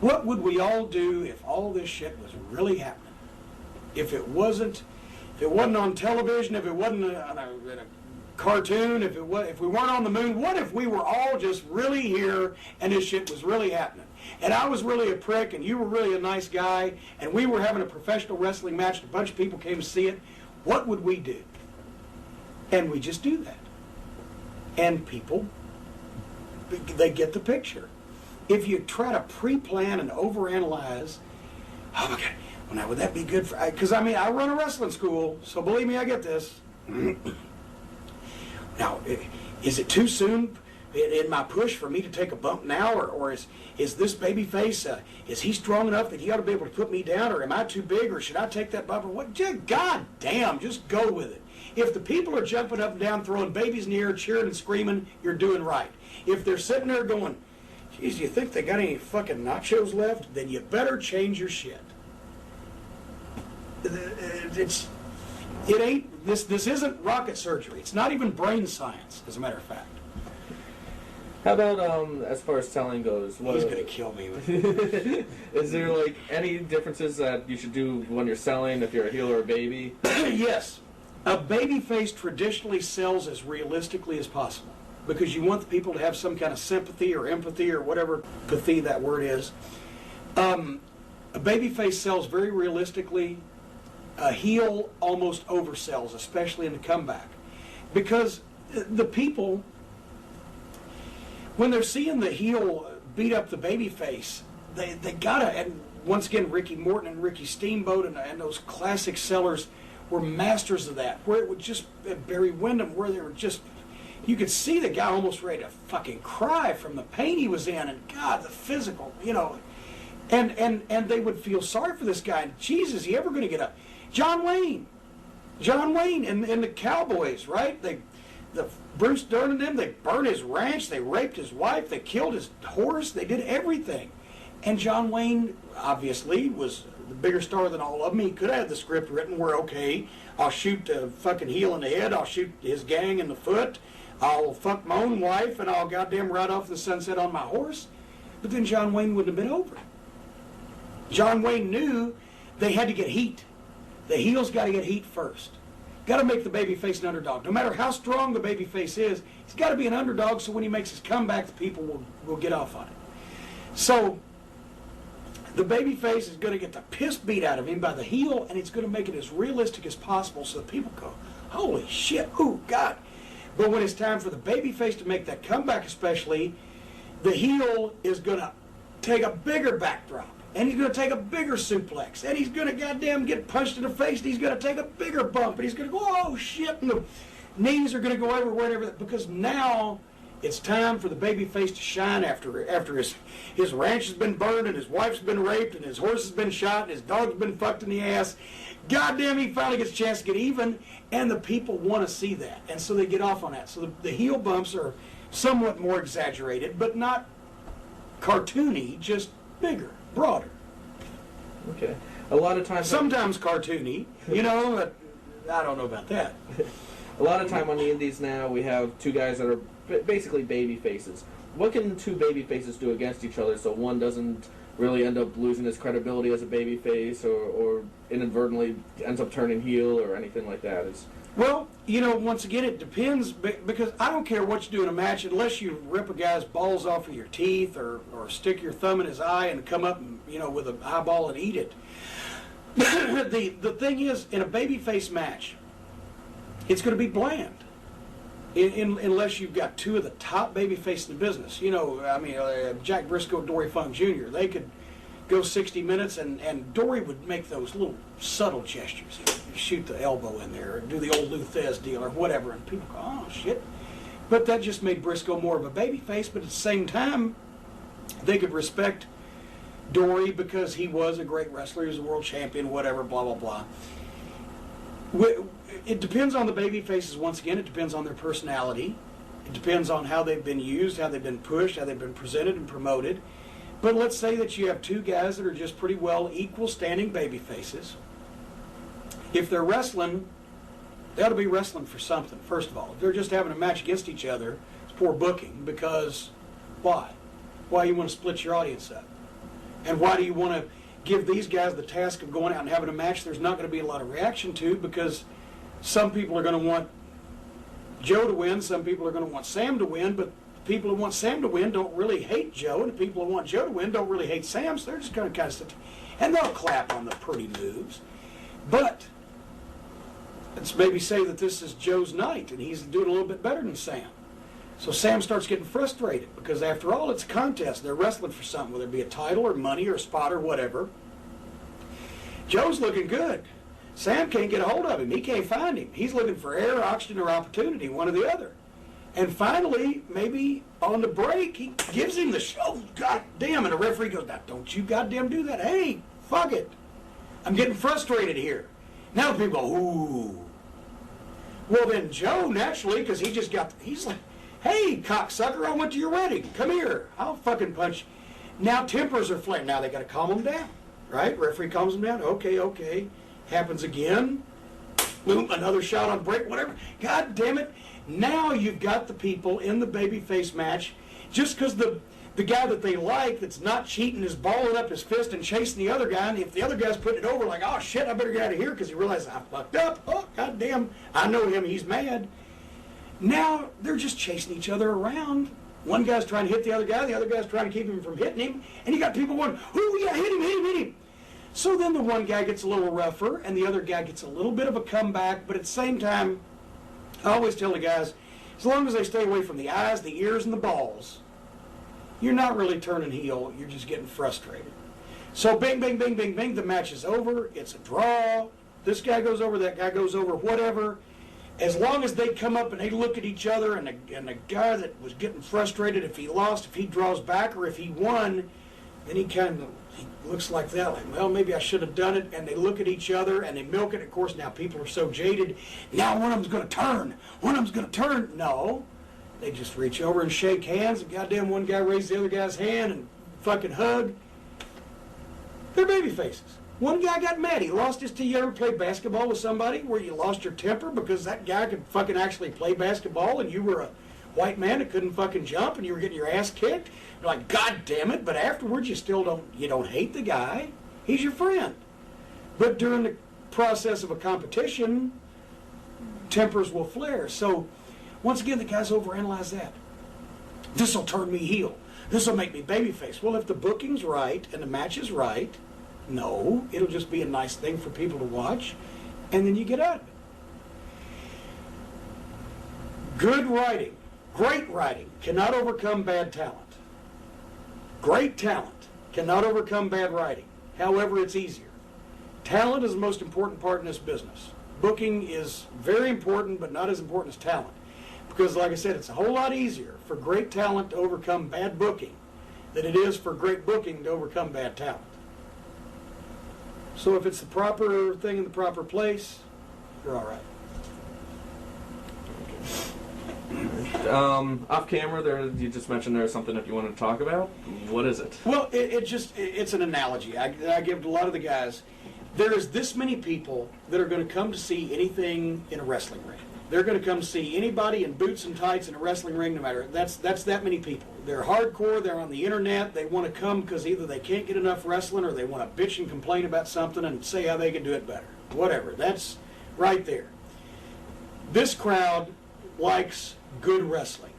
What would we all do if all this shit was really happening? If it wasn't on television, if it wasn't in a cartoon, if we weren't on the moon, what if we were all just really here and this shit was really happening? And I was really a prick, and you were really a nice guy, and we were having a professional wrestling match, and a bunch of people came to see it. What would we do? And we just do that. And people, they get the picture. If you try to pre-plan and overanalyze, oh my God, well, now would that be good for, because I run a wrestling school, so believe me, I get this. Now, is it too soon in my push for me to take a bump now, or is this baby face, is he strong enough that he ought to be able to put me down, or am I too big, or should I take that bump, or what? God damn, just go with it. If the people are jumping up and down, throwing babies in the air, cheering and screaming, you're doing right. If they're sitting there going, geez, you think they got any fucking nachos left? Then you better change your shit. This isn't rocket surgery. It's not even brain science, as a matter of fact. How about as far as selling goes? He's gonna kill me. Is there any differences that you should do when you're selling, if you're a heel or a baby? Yes, a baby face traditionally sells as realistically as possible, because you want the people to have some kind of sympathy or empathy or whatever pathy that word is. A baby face sells very realistically. A heel almost oversells, especially in the comeback, because the people, when they're seeing the heel beat up the baby face, they gotta, and once again, Ricky Morton and Ricky Steamboat and those classic sellers were masters of that, where it would just, Barry Windham, where they were just, you could see the guy almost ready to fucking cry from the pain he was in, and God, the physical, and they would feel sorry for this guy, and Jesus, is he ever gonna get up? John Wayne and the Cowboys, right? The Bruce Dern and them, they burned his ranch, they raped his wife, they killed his horse, they did everything. And John Wayne obviously was the bigger star than all of them. He could have the script written where, okay, I'll shoot the fucking heel in the head, I'll shoot his gang in the foot, I'll fuck my own wife, and I'll goddamn ride off the sunset on my horse. But then John Wayne wouldn't have been over. John Wayne knew they had to get heat. The heel's got to get heat first. Got to make the babyface an underdog. No matter how strong the babyface is, he's got to be an underdog so when he makes his comeback, the people will get off on it. So the babyface is going to get the piss beat out of him by the heel, and it's going to make it as realistic as possible so that people go, holy shit, oh, God. But when it's time for the babyface to make that comeback especially, the heel is going to take a bigger backdrop. And he's going to take a bigger suplex. And he's going to goddamn get punched in the face. And he's going to take a bigger bump. And he's going to go, oh, shit. And the knees are going to go everywhere. And everything. Because now it's time for the babyface to shine after his ranch has been burned and his wife's been raped and his horse has been shot and his dog's been fucked in the ass. Goddamn, he finally gets a chance to get even. And the people want to see that. And so they get off on that. So the heel bumps are somewhat more exaggerated, but not cartoony, just bigger. Broader. Okay. A lot of times... Sometimes cartoony, you know, but I don't know about that. A lot of time on the indies now, we have two guys that are basically baby faces. What can two baby faces do against each other so one doesn't really end up losing his credibility as a baby face or inadvertently ends up turning heel or anything like that? Well, you know, once again, it depends, because I don't care what you do in a match unless you rip a guy's balls off of your teeth or stick your thumb in his eye and come up, and, you know, with an eyeball and eat it. The thing is, in a babyface match, it's going to be bland. Unless you've got two of the top babyfaces in the business. You know, I mean, Jack Briscoe and Dory Funk Jr., they could go 60 minutes, and Dory would make those little subtle gestures. He'd shoot the elbow in there, or do the old Lou Thez deal, or whatever, and people go, oh, shit. But that just made Briscoe more of a babyface, but at the same time, they could respect Dory because he was a great wrestler, he was a world champion, whatever, blah, blah, blah. It depends on the babyfaces, once again, it depends on their personality. It depends on how they've been used, how they've been pushed, how they've been presented and promoted. But let's say that you have two guys that are just pretty well equal standing baby faces. If they're wrestling, they ought to be wrestling for something, first of all. If they're just having a match against each other, it's poor booking, because why? Why do you want to split your audience up? And why do you want to give these guys the task of going out and having a match there's not going to be a lot of reaction to, because some people are going to want Joe to win, some people are going to want Sam to win, but people who want Sam to win don't really hate Joe, and the people who want Joe to win don't really hate Sam, so they're just going to kind of sit, and they'll clap on the pretty moves. But let's maybe say that this is Joe's night, and he's doing a little bit better than Sam. So Sam starts getting frustrated, because after all, it's a contest. They're wrestling for something, whether it be a title or money or a spot or whatever. Joe's looking good. Sam can't get a hold of him. He can't find him. He's looking for air, oxygen, or opportunity, one or the other. And finally, maybe on the break, he gives him the show. God damn, and the referee goes, now, don't you goddamn do that. Hey, fuck it. I'm getting frustrated here. Now the people go, ooh. Well, then Joe, naturally, because he's like, hey, cocksucker, I went to your wedding. Come here. I'll fucking punch. Now tempers are flaring. Now they got to calm them down, right? Referee calms them down. Okay. Happens again. Boom, another shot on break, whatever. God damn it. Now you've got the people in the babyface match, just because the guy that they like that's not cheating is balling up his fist and chasing the other guy, and if the other guy's putting it over like, oh shit, I better get out of here because he realizes I fucked up. Oh, god damn, I know him, he's mad. Now they're just chasing each other around. One guy's trying to hit the other guy's trying to keep him from hitting him, and you got people going, ooh yeah, hit him. So then the one guy gets a little rougher, and the other guy gets a little bit of a comeback, but at the same time, I always tell the guys, as long as they stay away from the eyes, the ears, and the balls, you're not really turning heel, you're just getting frustrated. So bing, bing, bing, bing, bing, the match is over, it's a draw, this guy goes over, that guy goes over, whatever. As long as they come up and they look at each other, and the guy that was getting frustrated, if he lost, if he draws back, or if he won, then he looks like that, like, well, maybe I should have done it, and they look at each other, and they milk it. Of course, now people are so jaded, now one of them's going to turn. No, they just reach over and shake hands, and goddamn one guy raises the other guy's hand and fucking hug. They're baby faces. One guy got mad. He lost his You ever play basketball with somebody where you lost your temper because that guy could fucking actually play basketball and you were a white man that couldn't fucking jump and you were getting your ass kicked? You're like, God damn it, but afterwards you don't hate the guy. He's your friend. But during the process of a competition, tempers will flare. So, once again, the guys overanalyze that. This will turn me heel. This will make me babyface. Well, if the booking's right and the match is right, no, it'll just be a nice thing for people to watch, and then you get out of it. Good writing, great writing, cannot overcome bad talent. Great talent cannot overcome bad writing. However, it's easier. Talent is the most important part in this business. Booking is very important, but not as important as talent. Because, like I said, it's a whole lot easier for great talent to overcome bad booking than it is for great booking to overcome bad talent. So if it's the proper thing in the proper place, you're all right. Off camera, you just mentioned there's something that you wanted to talk about. What is it? Well, it's an analogy I give to a lot of the guys. There is this many people that are going to come to see anything in a wrestling ring. They're going to come see anybody in boots and tights in a wrestling ring, no matter. That's that many people. They're hardcore. They're on the internet. They want to come because either they can't get enough wrestling or they want to bitch and complain about something and say how they can do it better. Whatever. That's right there. This crowd likes good wrestling.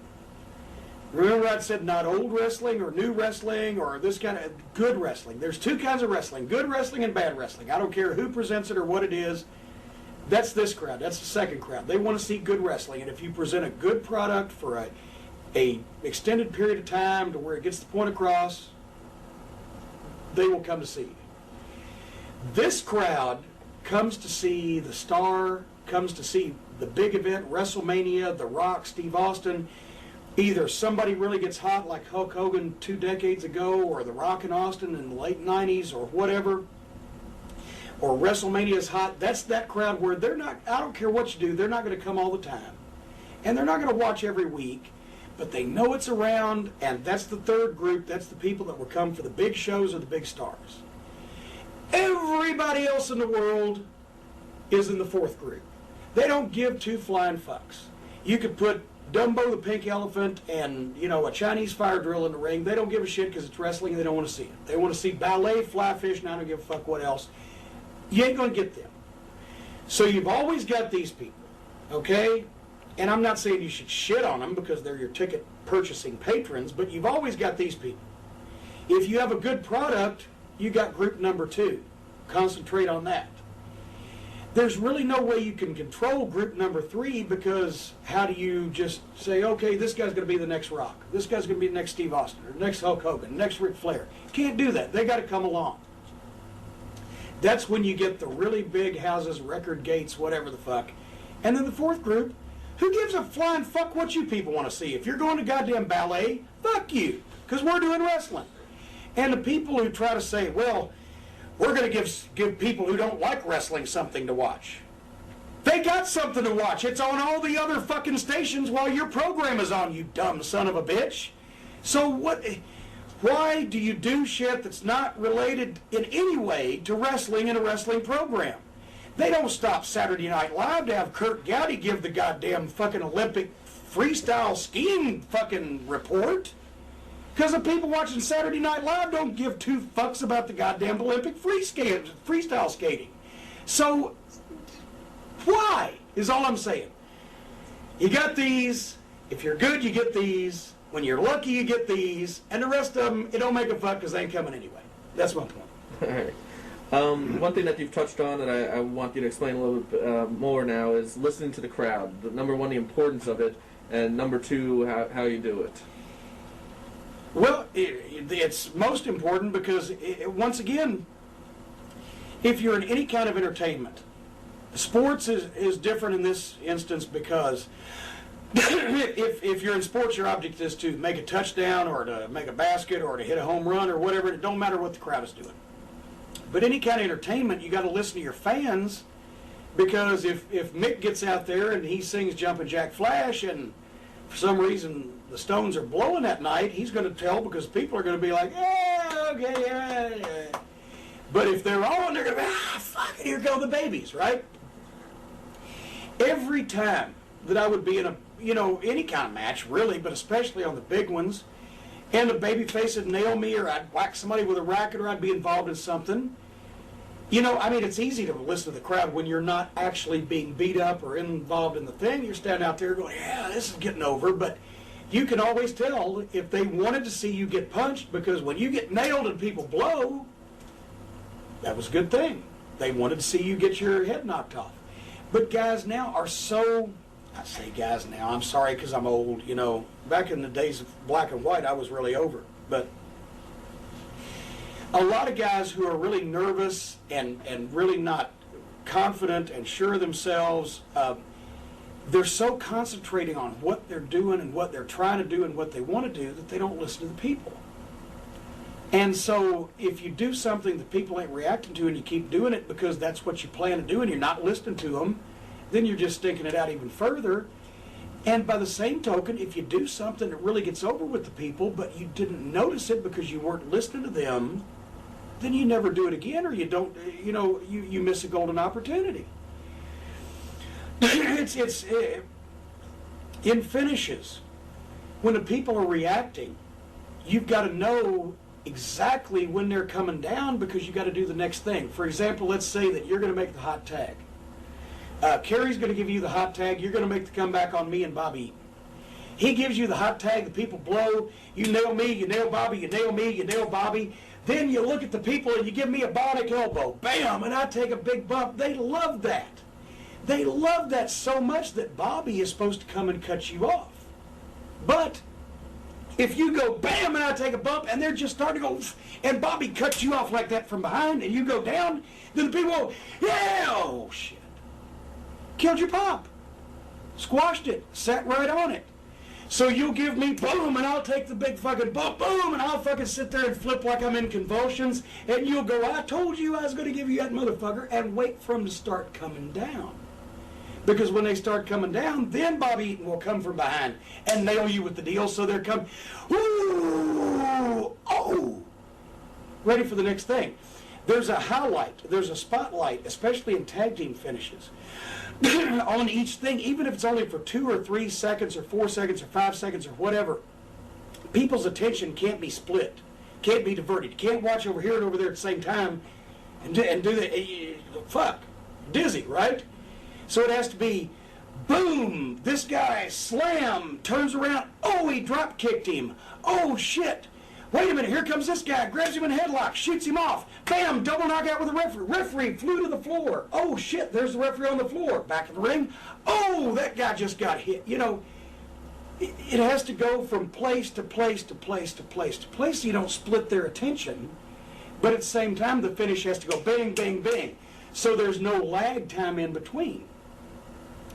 Remember I said not old wrestling or new wrestling or this kind of good wrestling. There's two kinds of wrestling, good wrestling and bad wrestling. I don't care who presents it or what it is. That's this crowd. That's the second crowd. They want to see good wrestling. And if you present a good product for a extended period of time to where it gets the point across, they will come to see you. This crowd comes to see the star, comes to see the big event, WrestleMania, The Rock, Steve Austin. Either somebody really gets hot like Hulk Hogan 2 decades ago, or The Rock and Austin in the late 90s, or whatever, or WrestleMania is hot. That's that crowd where they're not, I don't care what you do, they're not going to come all the time. And they're not going to watch every week, but they know it's around, and that's the third group. That's the people that will come for the big shows or the big stars. Everybody else in the world is in the fourth group. They don't give two flying fucks. You could put Dumbo the pink elephant and, a Chinese fire drill in the ring. They don't give a shit because it's wrestling and they don't want to see it. They want to see ballet, fly fish, and I don't give a fuck what else. You ain't going to get them. So you've always got these people, okay? And I'm not saying you should shit on them because they're your ticket purchasing patrons, but you've always got these people. If you have a good product, you got group number 2. Concentrate on that. There's really no way you can control group number 3 because how do you just say, okay, this guy's going to be the next Rock, this guy's going to be the next Steve Austin, or the next Hulk Hogan, the next Ric Flair. Can't do that. They got to come along. That's when you get the really big houses, record gates, whatever the fuck. And then the fourth group, who gives a flying fuck what you people want to see? If you're going to goddamn ballet, fuck you, because we're doing wrestling. And the people who try to say, well, we're going to give people who don't like wrestling something to watch. They got something to watch. It's on all the other fucking stations while your program is on, you dumb son of a bitch. So what? Why do you do shit that's not related in any way to wrestling in a wrestling program? They don't stop Saturday Night Live to have Kurt Gowdy give the goddamn fucking Olympic freestyle skiing fucking report. Because the people watching Saturday Night Live don't give two fucks about the goddamn Olympic freestyle skating. So, why is all I'm saying. You got these. If you're good, you get these. When you're lucky, you get these. And the rest of them, it don't make a fuck because they ain't coming anyway. That's my point. All right. One thing that you've touched on that I want you to explain a little bit more now is listening to the crowd. Number one, the importance of it, and number two, how you do it. Well, it's most important because, once again, if you're in any kind of entertainment, sports is different in this instance because if you're in sports, your object is to make a touchdown or to make a basket or to hit a home run or whatever. It don't matter what the crowd is doing. But any kind of entertainment, you got to listen to your fans because if Mick gets out there and he sings Jumpin' Jack Flash and for some reason the Stones are blowing that night, he's going to tell because people are going to be like, yeah, okay, yeah. But if they're on, they're going to be, fuck it, here go the babies, right? Every time that I would be in a, any kind of match, really, but especially on the big ones, and a babyface would nail me, or I'd whack somebody with a racket, or I'd be involved in something, it's easy to listen to the crowd when you're not actually being beat up or involved in the thing. You're standing out there going, yeah, this is getting over, but you can always tell if they wanted to see you get punched, because when you get nailed and people blow, that was a good thing. They wanted to see you get your head knocked off. But guys now are so, I say guys now, I'm sorry because I'm old, back in the days of black and white, I was really over. But a lot of guys who are really nervous and really not confident and sure of themselves, they're so concentrating on what they're doing and what they're trying to do and what they want to do that they don't listen to the people. And so if you do something that people ain't reacting to and you keep doing it because that's what you plan to do and you're not listening to them, then you're just stinking it out even further. And by the same token, if you do something that really gets over with the people, but you didn't notice it because you weren't listening to them, then you never do it again, or you don't, you miss a golden opportunity. It's in finishes, when the people are reacting, you've got to know exactly when they're coming down, because you got to do the next thing. For example, let's say that you're going to make the hot tag. Kerry's going to give you the hot tag. You're going to make the comeback on me and Bobby Eaton. He gives you the hot tag. The people blow. You nail me. You nail Bobby. You nail me. You nail Bobby. Then you look at the people and you give me a bionic elbow. Bam! And I take a big bump. They love that. They love that so much that Bobby is supposed to come and cut you off. But if you go bam and I take a bump and they're just starting to go and Bobby cuts you off like that from behind and you go down, then the people go, yeah, oh shit. Killed your pop. Squashed it. Sat right on it. So you'll give me boom and I'll take the big fucking bump, boom, and I'll fucking sit there and flip like I'm in convulsions, and you'll go, I told you I was going to give you that motherfucker, and wait for them to start coming down. Because when they start coming down, then Bobby Eaton will come from behind and nail you with the deal. So they're coming, ooh, oh, ready for the next thing. There's a highlight, there's a spotlight, especially in tag team finishes, on each thing, even if it's only for 2 or 3 seconds or 4 seconds or 5 seconds or whatever. People's attention can't be split, can't be diverted. You can't watch over here and over there at the same time and do that. Fuck, dizzy, right? So it has to be, boom, this guy, slam, turns around, oh, he drop kicked him, oh shit, wait a minute, here comes this guy, grabs him in a headlock, shoots him off, bam, double knockout with the referee, referee flew to the floor, oh shit, there's the referee on the floor, back of the ring, oh, that guy just got hit, it has to go from place to place to place to place to place, so you don't split their attention, but at the same time, the finish has to go bang, bang, bang, so there's no lag time in between.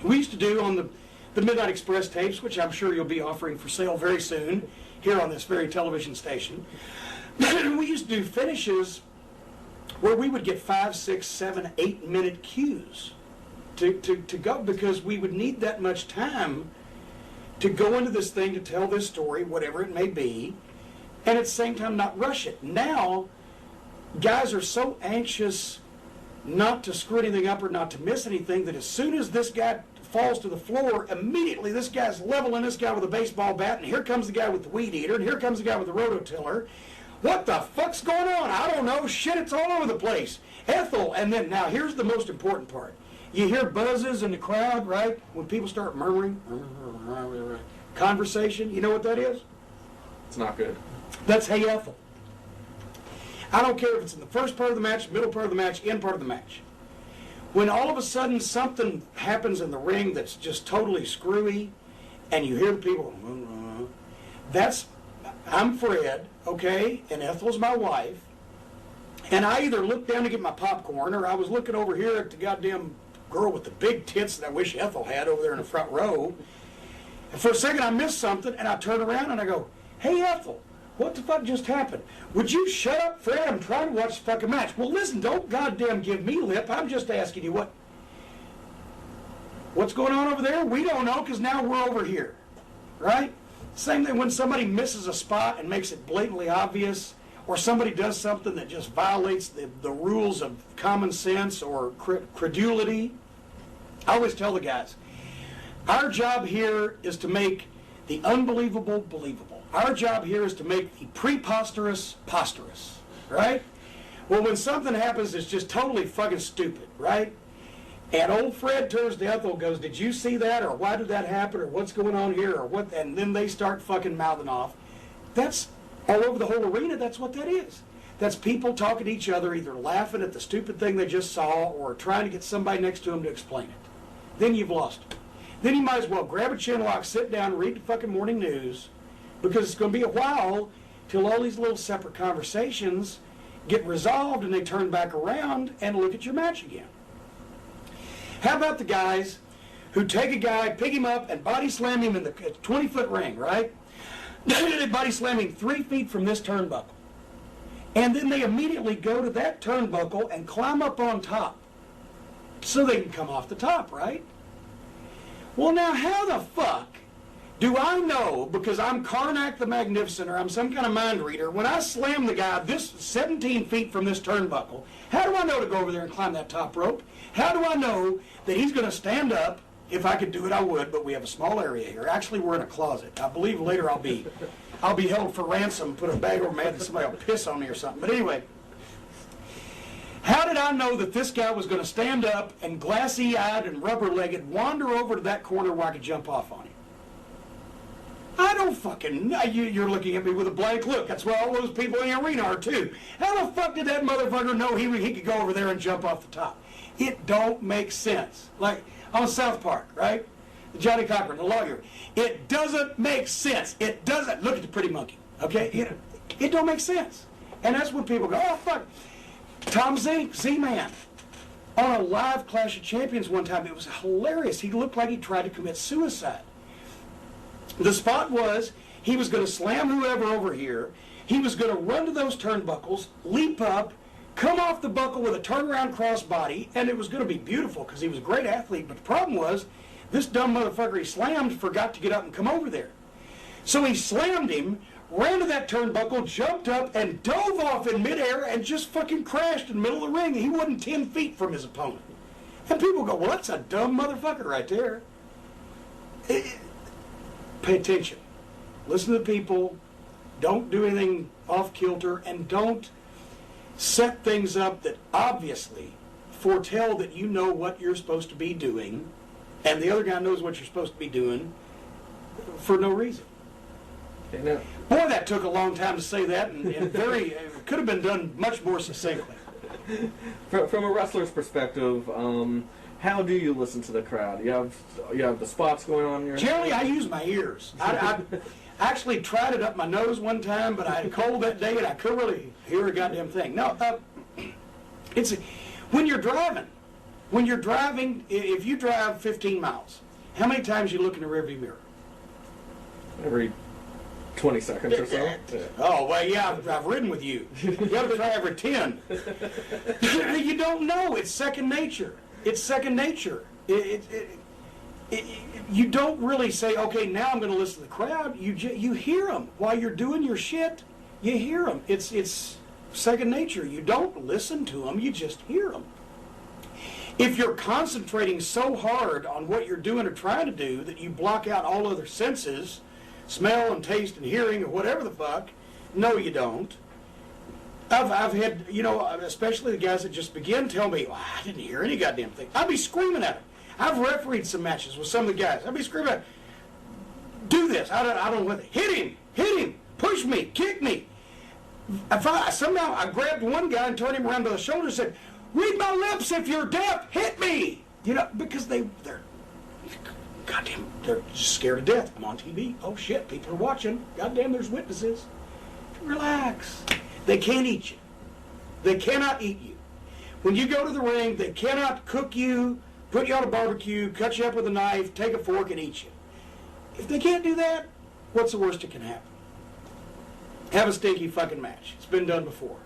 We used to do on the Midnight Express tapes, which I'm sure you'll be offering for sale very soon here on this very television station. We used to do finishes where we would get 5, 6, 7, 8 minute cues to go, because we would need that much time to go into this thing, to tell this story, whatever it may be, and at the same time not rush it. Now, guys are so anxious not to screw anything up or not to miss anything that as soon as this guy falls to the floor, immediately this guy's leveling this guy with a baseball bat, and here comes the guy with the weed eater, and here comes the guy with the rototiller. What the fuck's going on? I don't know. Shit, it's all over the place. Ethel, and then, now here's the most important part. You hear buzzes in the crowd, right? When people start murmuring, conversation, you know what that is? It's not good. That's Hey Ethel. I don't care if it's in the first part of the match, middle part of the match, end part of the match. When all of a sudden something happens in the ring that's just totally screwy, and you hear the people, I'm Fred, okay, and Ethel's my wife, and I either looked down to get my popcorn, or I was looking over here at the goddamn girl with the big tits that I wish Ethel had over there in the front row, and for a second I missed something, and I turn around and I go, hey Ethel, what the fuck just happened? Would you shut up, Fred? I'm trying to watch the fucking match. Well, listen, don't goddamn give me lip. I'm just asking you what's going on over there? We don't know, because now we're over here, right? Same thing when somebody misses a spot and makes it blatantly obvious, or somebody does something that just violates the rules of common sense or credulity, I always tell the guys, our job here is to make the unbelievable believable. Our job here is to make the preposterous posterous, right? Well, when something happens that's just totally fucking stupid, right? And old Fred turns to Ethel and goes, did you see that? Or why did that happen? Or what's going on here? Or what? And then they start fucking mouthing off. That's all over the whole arena. That's what that is. That's people talking to each other, either laughing at the stupid thing they just saw or trying to get somebody next to them to explain it. Then you've lost it. Then you might as well grab a chin lock, sit down, read the fucking morning news, because it's going to be a while till all these little separate conversations get resolved and they turn back around and look at your match again. How about the guys who take a guy, pick him up, and body slam him in the 20-foot ring, right? They body slam him 3 feet from this turnbuckle. And then they immediately go to that turnbuckle and climb up on top so they can come off the top, right? Well, now, how the fuck do I know, because I'm Karnak the Magnificent or I'm some kind of mind reader, when I slam the guy this 17 feet from this turnbuckle, how do I know to go over there and climb that top rope? How do I know that he's going to stand up? If I could do it, I would, but we have a small area here. Actually, we're in a closet. I believe later I'll be held for ransom, put a bag over my head, and somebody will piss on me or something. But anyway, how did I know that this guy was going to stand up and glassy-eyed and rubber-legged wander over to that corner where I could jump off on him? I don't fucking know. You're looking at me with a blank look. That's why all those people in the arena are too. How the fuck did that motherfucker know he could go over there and jump off the top? It don't make sense. Like on South Park, right? Johnny Cochran, the lawyer. It doesn't make sense. It doesn't. Look at the pretty monkey, okay? It don't make sense. And that's when people go, oh, fuck. Tom Z-Man, on a live Clash of Champions one time, it was hilarious. He looked like he tried to commit suicide. The spot was, he was going to slam whoever over here. He was going to run to those turnbuckles, leap up, come off the buckle with a turnaround crossbody, and it was going to be beautiful because he was a great athlete. But the problem was, this dumb motherfucker he slammed forgot to get up and come over there. So he slammed him, ran to that turnbuckle, jumped up, and dove off in midair and just fucking crashed in the middle of the ring. He wasn't 10 feet from his opponent. And people go, well, that's a dumb motherfucker right there. Pay attention. Listen to the people. Don't do anything off kilter, and don't set things up that obviously foretell that you know what you're supposed to be doing, and the other guy knows what you're supposed to be doing for no reason. Boy, that took a long time to say that, and very could have been done much more succinctly. From a wrestler's perspective, how do you listen to the crowd? You have the spots going on in your Generally, I use my ears. I actually tried it up my nose one time, but I had a cold that day and I couldn't really hear a goddamn thing. No, it's when you're driving. When you're driving, if you drive 15 miles, how many times you look in the rearview mirror? Every 20 seconds or so. Oh, well, yeah, I've ridden with you. You got to try every 10. You don't know. It's second nature. It's second nature. You don't really say, okay, now I'm going to listen to the crowd. You hear them. While you're doing your shit, you hear them. It's second nature. You don't listen to them. You just hear them. If you're concentrating so hard on what you're doing or trying to do that you block out all other senses, smell and taste and hearing or whatever the fuck, no, you don't. I've had, especially the guys that just begin tell me, well, I didn't hear any goddamn thing. I'd be screaming at them. I've refereed some matches with some of the guys. I'd be screaming at them, do this. I don't know what. Hit him, push me, kick me. Somehow I grabbed one guy and turned him around by the shoulder and said, read my lips if you're deaf, hit me. Because they're just scared to death. I'm on TV. Oh shit, people are watching. Goddamn, there's witnesses. Relax. They can't eat you. They cannot eat you. When you go to the ring, they cannot cook you, put you on a barbecue, cut you up with a knife, take a fork and eat you. If they can't do that, what's the worst that can happen? Have a stinky fucking match. It's been done before.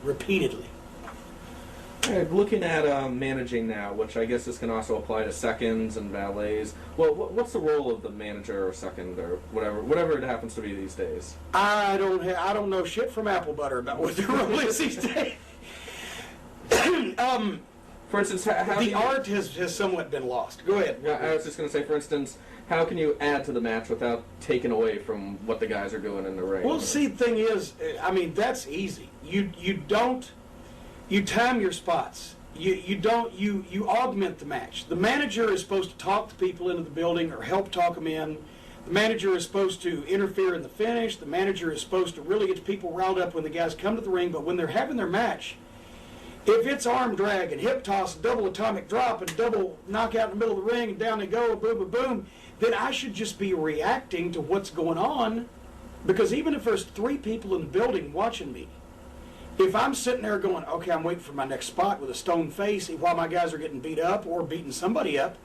Repeatedly. Looking at managing now, which I guess this can also apply to seconds and valets. Well, what's the role of the manager or second or whatever it happens to be these days? I don't know shit from apple butter about what the role is these days. For instance, how the art has somewhat been lost. Go ahead. I was just going to say, for instance, how can you add to the match without taking away from what the guys are doing in the ring? Well, see, the thing is, I mean, that's easy. You time your spots. You augment the match. The manager is supposed to talk the people into the building or help talk them in. The manager is supposed to interfere in the finish. The manager is supposed to really get people riled up when the guys come to the ring. But when they're having their match, if it's arm drag and hip toss, double atomic drop, and double knockout in the middle of the ring, and down they go, boom, boom, boom, then I should just be reacting to what's going on. Because even if there's 3 people in the building watching me, if I'm sitting there going, okay, I'm waiting for my next spot with a stone face while my guys are getting beat up or beating somebody up,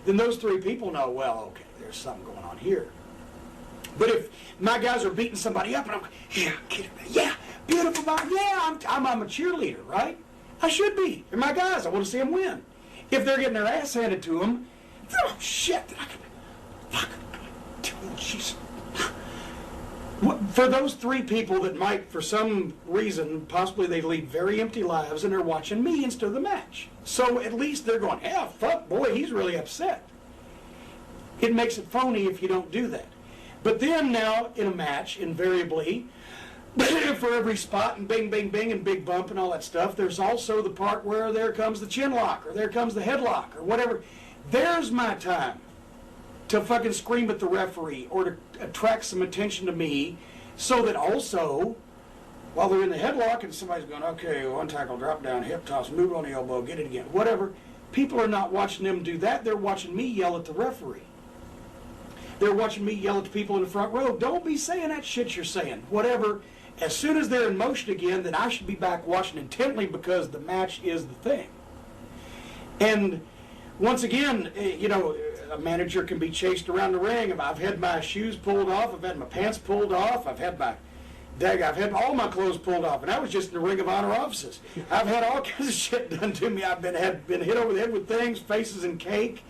then those 3 people know, well, okay, there's something going on here. But if my guys are beating somebody up and I'm like, yeah, beautiful, yeah, I'm a cheerleader, right? I should be. They're my guys. I want to see them win. If they're getting their ass handed to them, oh, shit, fuck, jeez. For those 3 people that might, for some reason, possibly they lead very empty lives and they're watching me instead of the match. So at least they're going, yeah, fuck, boy, he's really upset. It makes it phony if you don't do that. But then now, in a match, invariably, for every spot and bing, bing, bing and big bump and all that stuff, there's also the part where there comes the chin lock or there comes the headlock or whatever. There's my time to fucking scream at the referee or to attract some attention to me so that also, while they're in the headlock and somebody's going, okay, one tackle, drop down, hip toss, move on the elbow, get it again, whatever, people are not watching them do that. They're watching me yell at the referee. They're watching me yell at the people in the front row. Don't be saying that shit you're saying. Whatever. As soon as they're in motion again, then I should be back watching intently because the match is the thing. And once again, you know, a manager can be chased around the ring. I've had my shoes pulled off. I've had my pants pulled off. I've had all my clothes pulled off, and that was just in the Ring of Honor offices. I've had all kinds of shit done to me. I've been hit over the head with things, faces and cake.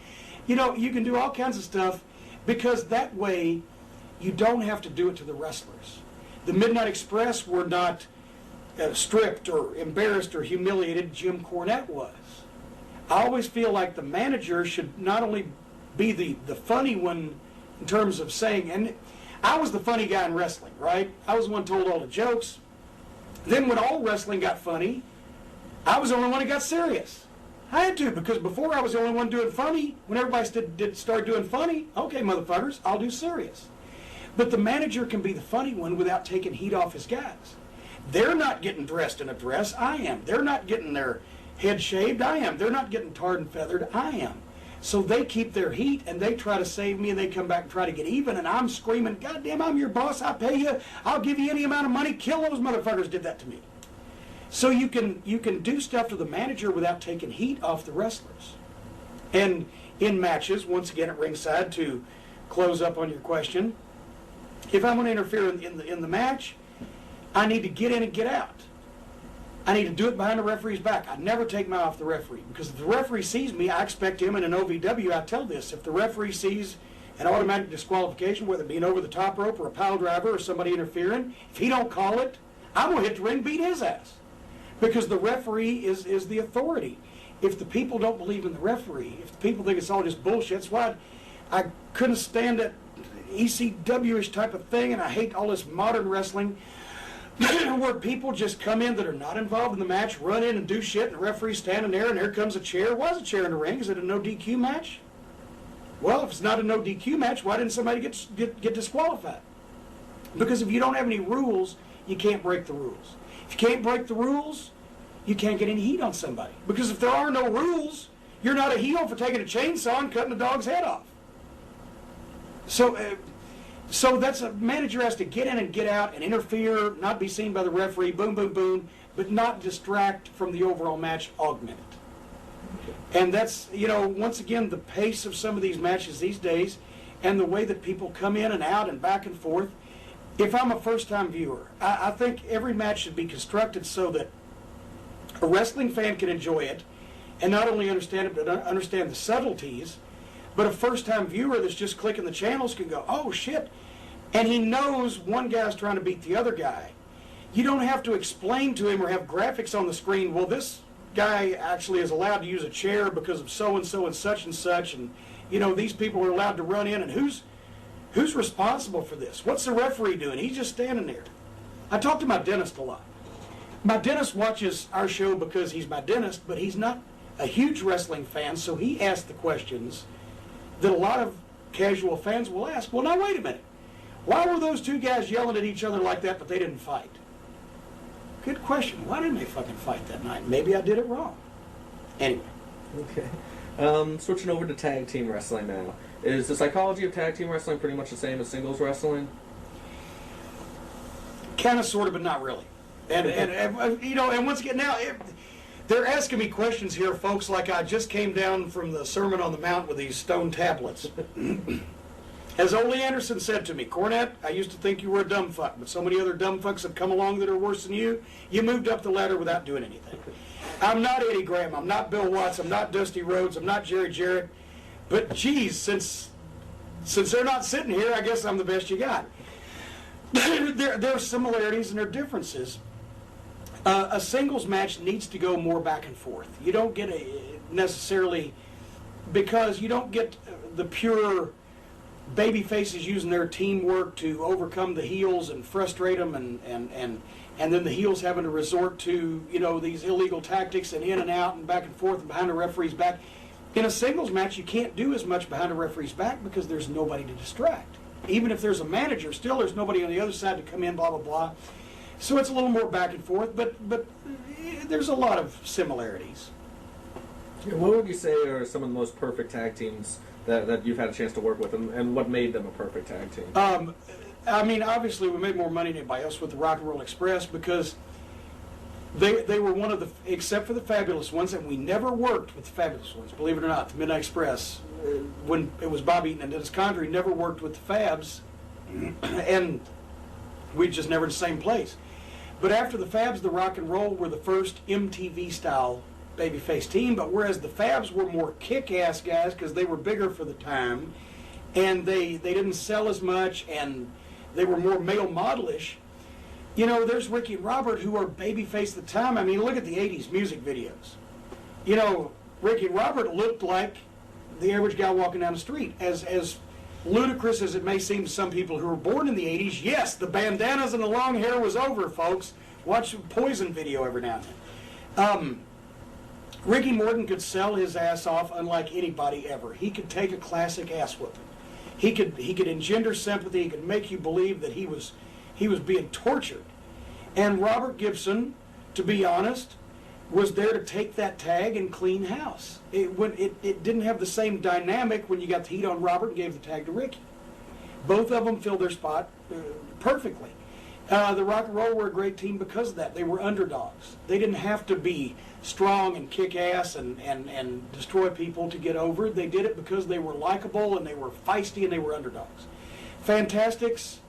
You know, you can do all kinds of stuff because that way you don't have to do it to the wrestlers. The Midnight Express were not stripped or embarrassed or humiliated. Jim Cornette was. I always feel like the manager should not only be the funny one in terms of saying, and I was the funny guy in wrestling, right? I was the one told all the jokes. Then when all wrestling got funny, I was the only one that got serious. I had to, because before I was the only one doing funny. When everybody started doing funny, okay, motherfuckers, I'll do serious. But the manager can be the funny one without taking heat off his guys. They're not getting dressed in a dress, I am. They're not getting their head shaved, I am. They're not getting tarred and feathered, I am. So they keep their heat and they try to save me and they come back and try to get even and I'm screaming, God damn, I'm your boss, I pay you, I'll give you any amount of money, kill those motherfuckers did that to me. So you can do stuff to the manager without taking heat off the wrestlers. And in matches, once again at ringside, to close up on your question, if I'm going to interfere in the match, I need to get in and get out. I need to do it behind the referee's back. I never take my eye off the referee because if the referee sees me, I expect him in an OVW. I tell this, if the referee sees an automatic disqualification, whether it be an over the top rope or a pile driver or somebody interfering, if he don't call it, I'm going to hit the ring, beat his ass. Because the referee is the authority. If the people don't believe in the referee, if the people think it's all just bullshit, that's why I couldn't stand that ECW-ish type of thing, and I hate all this modern wrestling where people just come in that are not involved in the match, run in and do shit, and the referee's standing there, and here comes a chair. Why is a chair in the ring? Is it a no DQ match? Well, if it's not a no DQ match, why didn't somebody get disqualified? Because if you don't have any rules, you can't break the rules. If you can't break the rules, you can't get any heat on somebody. Because if there are no rules, you're not a heel for taking a chainsaw and cutting a dog's head off. So that's a manager has to get in and get out and interfere, not be seen by the referee, boom, boom, boom, but not distract from the overall match, augment it. And that's, you know, once again, the pace of some of these matches these days and the way that people come in and out and back and forth. If I'm a first-time viewer, I think every match should be constructed so that A wrestling fan can enjoy it and not only understand it, but understand the subtleties. But a first-time viewer that's just clicking the channels can go, oh, shit. And he knows one guy's trying to beat the other guy. You don't have to explain to him or have graphics on the screen, well, this guy actually is allowed to use a chair because of so-and-so and such, and, you know, these people are allowed to run in, and who's responsible for this? What's the referee doing? He's just standing there. I talk to my dentist a lot. My dentist watches our show because he's my dentist, but he's not a huge wrestling fan, so he asks the questions that a lot of casual fans will ask. Well, now, wait a minute. Why were those two guys yelling at each other like that, but they didn't fight? Good question. Why didn't they fucking fight that night? Maybe I did it wrong. Anyway. Okay. Switching over to tag team wrestling now. Is the psychology of tag team wrestling pretty much the same as singles wrestling? Kind of, sort of, but not really. And you know, and once again, now, they're asking me questions here, folks, like I just came down from the Sermon on the Mount with these stone tablets. As Ole Anderson said to me, Cornette, I used to think you were a dumb fuck, but so many other dumb fucks have come along that are worse than you. You moved up the ladder without doing anything. I'm not Eddie Graham. I'm not Bill Watts. I'm not Dusty Rhodes. I'm not Jerry Jarrett. But, geez, since they're not sitting here, I guess I'm the best you got. There are similarities and there are differences. A singles match needs to go more back and forth. You don't get necessarily, because you don't get the pure baby faces using their teamwork to overcome the heels and frustrate them, and then the heels having to resort to, you know, these illegal tactics and in and out and back and forth and behind the referee's back. In a singles match, you can't do as much behind the referee's back because there's nobody to distract. Even if there's a manager, still there's nobody on the other side to come in, blah, blah, blah. So it's a little more back and forth, but there's a lot of similarities. What would you say are some of the most perfect tag teams that you've had a chance to work with, and what made them a perfect tag team? I mean, obviously we made more money than anybody else with the Rock and Roll Express because they were one of the, except for the Fabulous Ones, and we never worked with the Fabulous Ones, believe it or not. The Midnight Express, when it was Bob Eaton and Dennis Condrey, never worked with the Fabs, and we just never in the same place. But after the Fabs, the Rock and Roll were the first MTV-style babyface team, but whereas the Fabs were more kick-ass guys because they were bigger for the time, and they didn't sell as much, and they were more male modelish. You know, there's Ricky and Robert who are babyface at the time. I mean, look at the 80s music videos. You know, Ricky and Robert looked like the average guy walking down the street. As ludicrous as it may seem to some people who were born in the 80s, yes, the bandanas and the long hair was over, folks. Watch a Poison video every now and then. Ricky Morton could sell his ass off unlike anybody ever. He could take a classic ass whooping. He could engender sympathy. He could make you believe that he was being tortured. And Robert Gibson, to be honest, was there to take that tag and clean house. It didn't have the same dynamic when you got the heat on Robert and gave the tag to Ricky. Both of them filled their spot perfectly. The Rock and Roll were a great team because of that. They were underdogs. They didn't have to be strong and kick ass and destroy people to get over. They did it because they were likable and they were feisty and they were underdogs. Fantastics,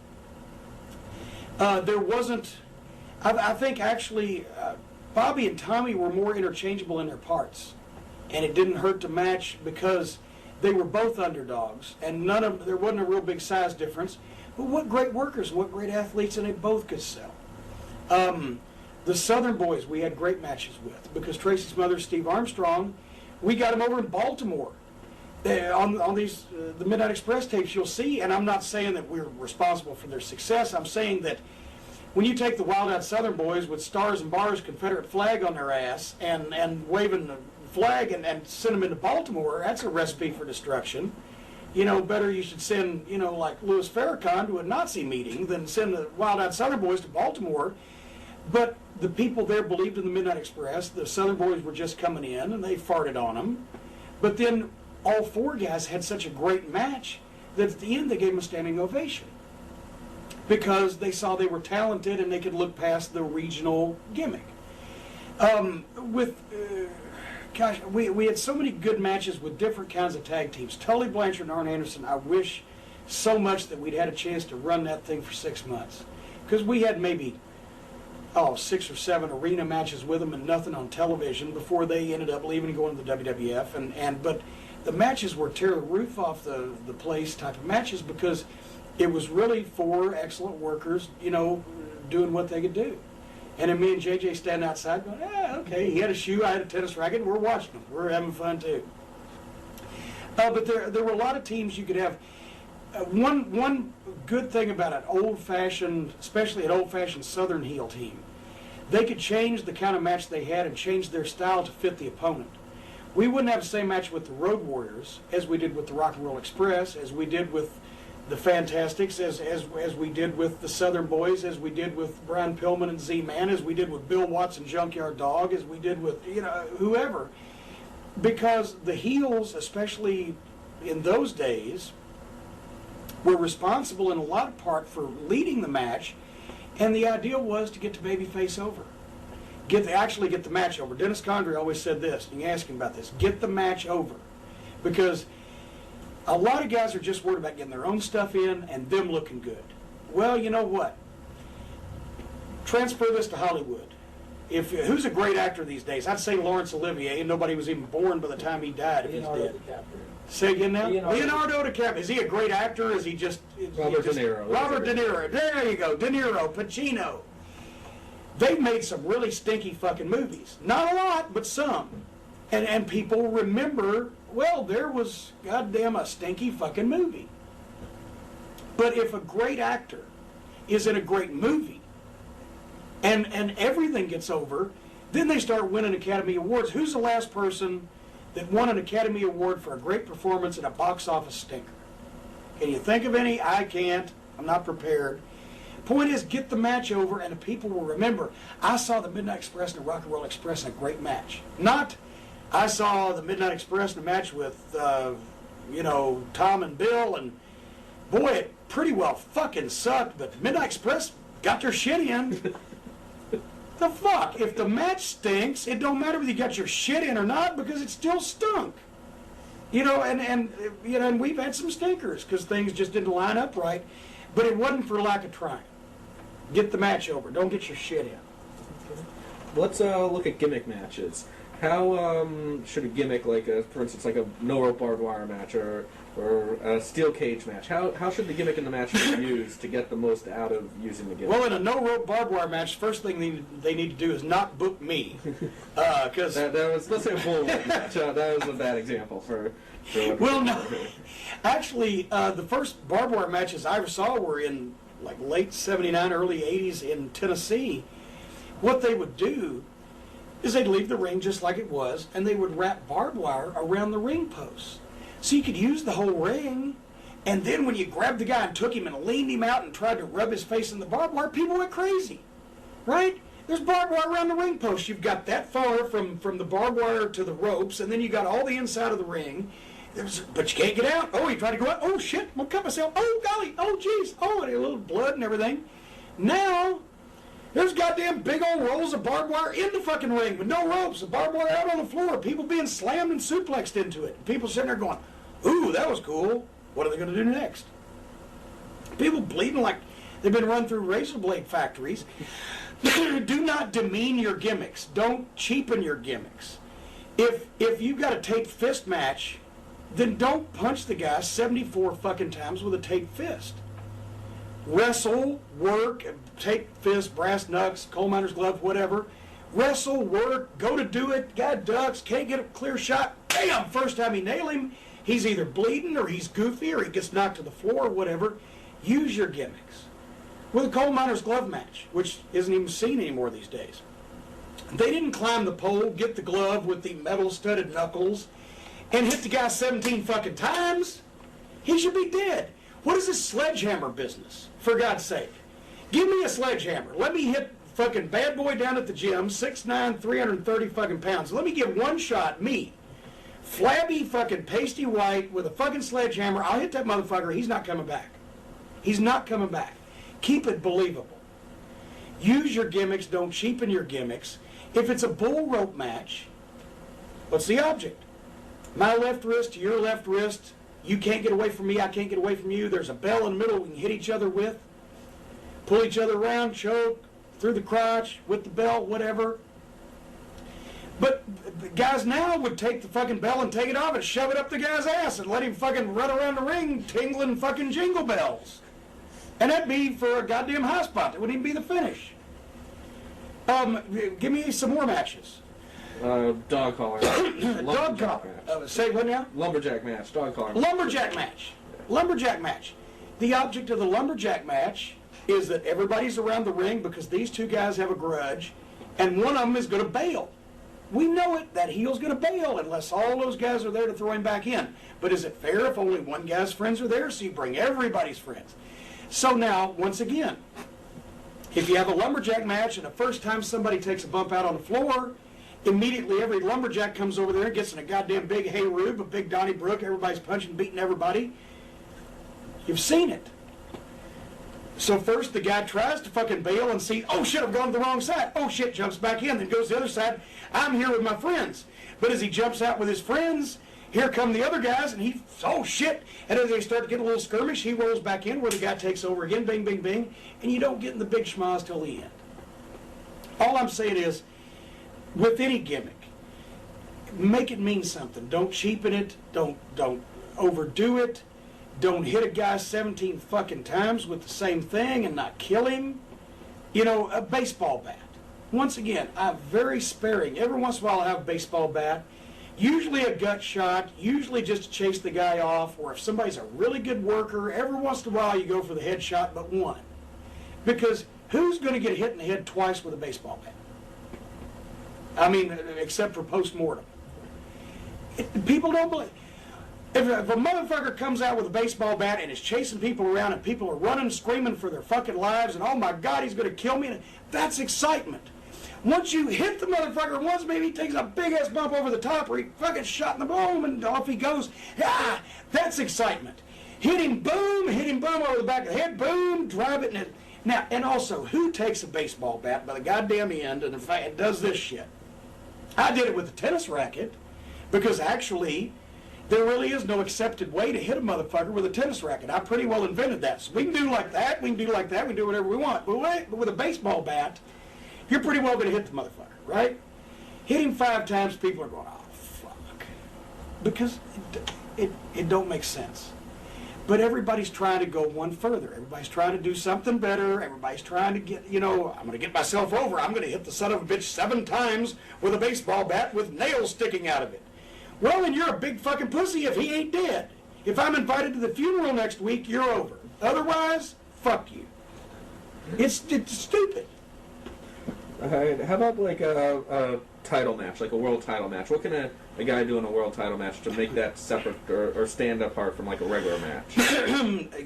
there wasn't, I think actually Bobby and Tommy were more interchangeable in their parts, and it didn't hurt to match because they were both underdogs, and there wasn't a real big size difference. But what great workers, what great athletes, and they both could sell. The Southern Boys we had great matches with because Tracy's mother, Steve Armstrong, we got him over in Baltimore. On these the Midnight Express tapes you'll see, and I'm not saying that we're responsible for their success. I'm saying that when you take the Wild Out Southern Boys with stars and bars, Confederate flag on their ass, and waving the flag and send them into Baltimore, that's a recipe for destruction. You know, better you should send, you know, like Louis Farrakhan to a Nazi meeting than send the Wild Out Southern Boys to Baltimore. But the people there believed in the Midnight Express. The Southern Boys were just coming in, and they farted on them. But then all four guys had such a great match that at the end they gave them a standing ovation because they saw they were talented and they could look past the regional gimmick. Gosh, we had so many good matches with different kinds of tag teams. Tully Blanchard and Arn Anderson, I wish so much that we'd had a chance to run that thing for 6 months. Because we had maybe, 6 or 7 arena matches with them and nothing on television before they ended up leaving and going to the WWF. But the matches were tear the roof off the place type of matches because it was really 4 excellent workers, doing what they could do. And then me and JJ stand outside going, okay, he had a shoe, I had a tennis racket, and we're watching them. We're having fun too. But there were a lot of teams you could have. One good thing about an old-fashioned, especially an old-fashioned Southern heel team, they could change the kind of match they had and change their style to fit the opponent. We wouldn't have the same match with the Road Warriors as we did with the Rock and Roll Express, as we did with the Fantastics, as we did with the Southern Boys, as we did with Brian Pillman and Z-Man, as we did with Bill Watts and Junkyard Dog, as we did with, whoever. Because the heels, especially in those days, were responsible in a lot of part for leading the match, and the idea was to get the babyface over. Actually get the match over. Dennis Condrey always said this, and you ask him about this, get the match over. Because a lot of guys are just worried about getting their own stuff in and them looking good. Well, you know what? Transfer this to Hollywood. Who's a great actor these days? I'd say Laurence Olivier, and nobody was even born by the time he died if he's dead. Say again now? Leonardo DiCaprio. Is he a great actor? Is he just... Robert De Niro. Robert De Niro. There you go. De Niro, Pacino. They've made some really stinky fucking movies. Not a lot, but some. And people remember, well, there was goddamn a stinky fucking movie. But if a great actor is in a great movie and everything gets over, then they start winning Academy Awards. Who's the last person that won an Academy Award for a great performance in a box office stinker? Can you think of any? I can't. I'm not prepared. Point is, get the match over, and the people will remember. I saw the Midnight Express and the Rock and Roll Express in a great match. Not, I saw the Midnight Express in a match with, Tom and Bill, and boy, it pretty well fucking sucked, but Midnight Express got their shit in. The fuck? If the match stinks, it don't matter whether you got your shit in or not because it still stunk. And we've had some stinkers because things just didn't line up right, but it wasn't for lack of trying. Get the match over. Don't get your shit in. Let's look at gimmick matches. How should a gimmick, for instance, like a no-rope barbed wire match or a steel cage match, how should the gimmick in the match be used to get the most out of using the gimmick? Well, in a no-rope barbed wire match, first thing they need to do is not book me. Cause that was, let's say a bull rope match. That was a bad example for well, no. Actually, the first barbed wire matches I ever saw were in late 79, early 80s in Tennessee. What they would do is they'd leave the ring just like it was, and they would wrap barbed wire around the ring posts. So you could use the whole ring, and then when you grabbed the guy and took him and leaned him out and tried to rub his face in the barbed wire, people went crazy, right? There's barbed wire around the ring post. You've got that far from the barbed wire to the ropes, and then you got all the inside of the ring, but you can't get out. Oh, you try to go out. Oh, shit, I'm going to cut myself. Oh, golly. Oh, jeez. Oh, and a little blood and everything. Now, there's goddamn big old rolls of barbed wire in the fucking ring with no ropes. The barbed wire out on the floor. People being slammed and suplexed into it. People sitting there going, ooh, that was cool. What are they going to do next? People bleeding like they've been run through razor blade factories. Do not demean your gimmicks. Don't cheapen your gimmicks. If you've got a taped fist match, then don't punch the guy 74 fucking times with a taped fist. Wrestle, work, tape fist, brass knucks, coal miner's glove, whatever. Wrestle, work, go to do it, guy ducks, can't get a clear shot. Bam! First time you nail him, he's either bleeding or he's goofy or he gets knocked to the floor or whatever. Use your gimmicks. With a coal miner's glove match, which isn't even seen anymore these days. They didn't climb the pole, get the glove with the metal-studded knuckles, and hit the guy 17 fucking times. He should be dead. What is this sledgehammer business, for God's sake? Give me a sledgehammer. Let me hit fucking bad boy down at the gym, 6'9", 330 fucking pounds. Let me get one shot, me. Flabby fucking pasty white with a fucking sledgehammer. I'll hit that motherfucker. He's not coming back. He's not coming back. Keep it believable. Use your gimmicks. Don't cheapen your gimmicks. If it's a bull rope match, what's the object? My left wrist to your left wrist. You can't get away from me, I can't get away from you. There's a bell in the middle we can hit each other with. Pull each other around, choke, through the crotch, with the belt, whatever. But guys now would take the fucking belt and take it off and shove it up the guy's ass and let him fucking run around the ring tingling fucking jingle bells. And that'd be for a goddamn high spot. That wouldn't even be the finish. Give me some more matches. Dog collar. Dog collar. Say what now? Lumberjack match. Dog collar. Lumberjack match. Lumberjack match. The object of the lumberjack match is that everybody's around the ring because these two guys have a grudge, and one of them is going to bail. We know it. That heel's going to bail unless all those guys are there to throw him back in. But is it fair if only one guy's friends are there? So you bring everybody's friends. So now, once again, if you have a lumberjack match and the first time somebody takes a bump out on the floor, immediately every lumberjack comes over there and gets in a goddamn big Hey Rube, a big Donnybrook, everybody's punching, beating everybody. You've seen it. So first the guy tries to fucking bail and see, oh shit, I've gone to the wrong side. Oh shit, jumps back in, then goes to the other side. I'm here with my friends. But as he jumps out with his friends, here come the other guys, and he, oh shit. And as they start to get a little skirmish, he rolls back in where the guy takes over again, bing, bing, bing, and you don't get in the big schmoz till the end. All I'm saying is, with any gimmick, make it mean something. Don't cheapen it. Don't overdo it. Don't hit a guy 17 fucking times with the same thing and not kill him. You know, a baseball bat. Once again, I'm very sparing. Every once in a while I have a baseball bat. Usually a gut shot, usually just to chase the guy off, or if somebody's a really good worker, every once in a while you go for the head shot but one. Because who's going to get hit in the head twice with a baseball bat? I mean, except for post-mortem. People don't believe. If a motherfucker comes out with a baseball bat and is chasing people around and people are running, screaming for their fucking lives and, oh my God, he's going to kill me, that's excitement. Once you hit the motherfucker once, maybe he takes a big-ass bump over the top or he fucking shot in the boom and off he goes. Ah, that's excitement. Hit him boom over the back of the head, boom, drive it. Now, and also, who takes a baseball bat by the goddamn end and does this shit? I did it with a tennis racket because actually there really is no accepted way to hit a motherfucker with a tennis racket. I pretty well invented that. So we can do like that, we can do like that, we can do whatever we want. But with a baseball bat, you're pretty well going to hit the motherfucker, right? Hit him 5 times, people are going, oh, fuck. Because it don't make sense. But everybody's trying to go one further. Everybody's trying to do something better. Everybody's trying to get, you know, I'm going to get myself over. I'm going to hit the son of a bitch 7 times with a baseball bat with nails sticking out of it. Well, then you're a big fucking pussy if he ain't dead. If I'm invited to the funeral next week, you're over. Otherwise, fuck you. It's stupid. How about like a title match, like a world title match? What can a guy do in a world title match to make that separate or stand apart from like a regular match?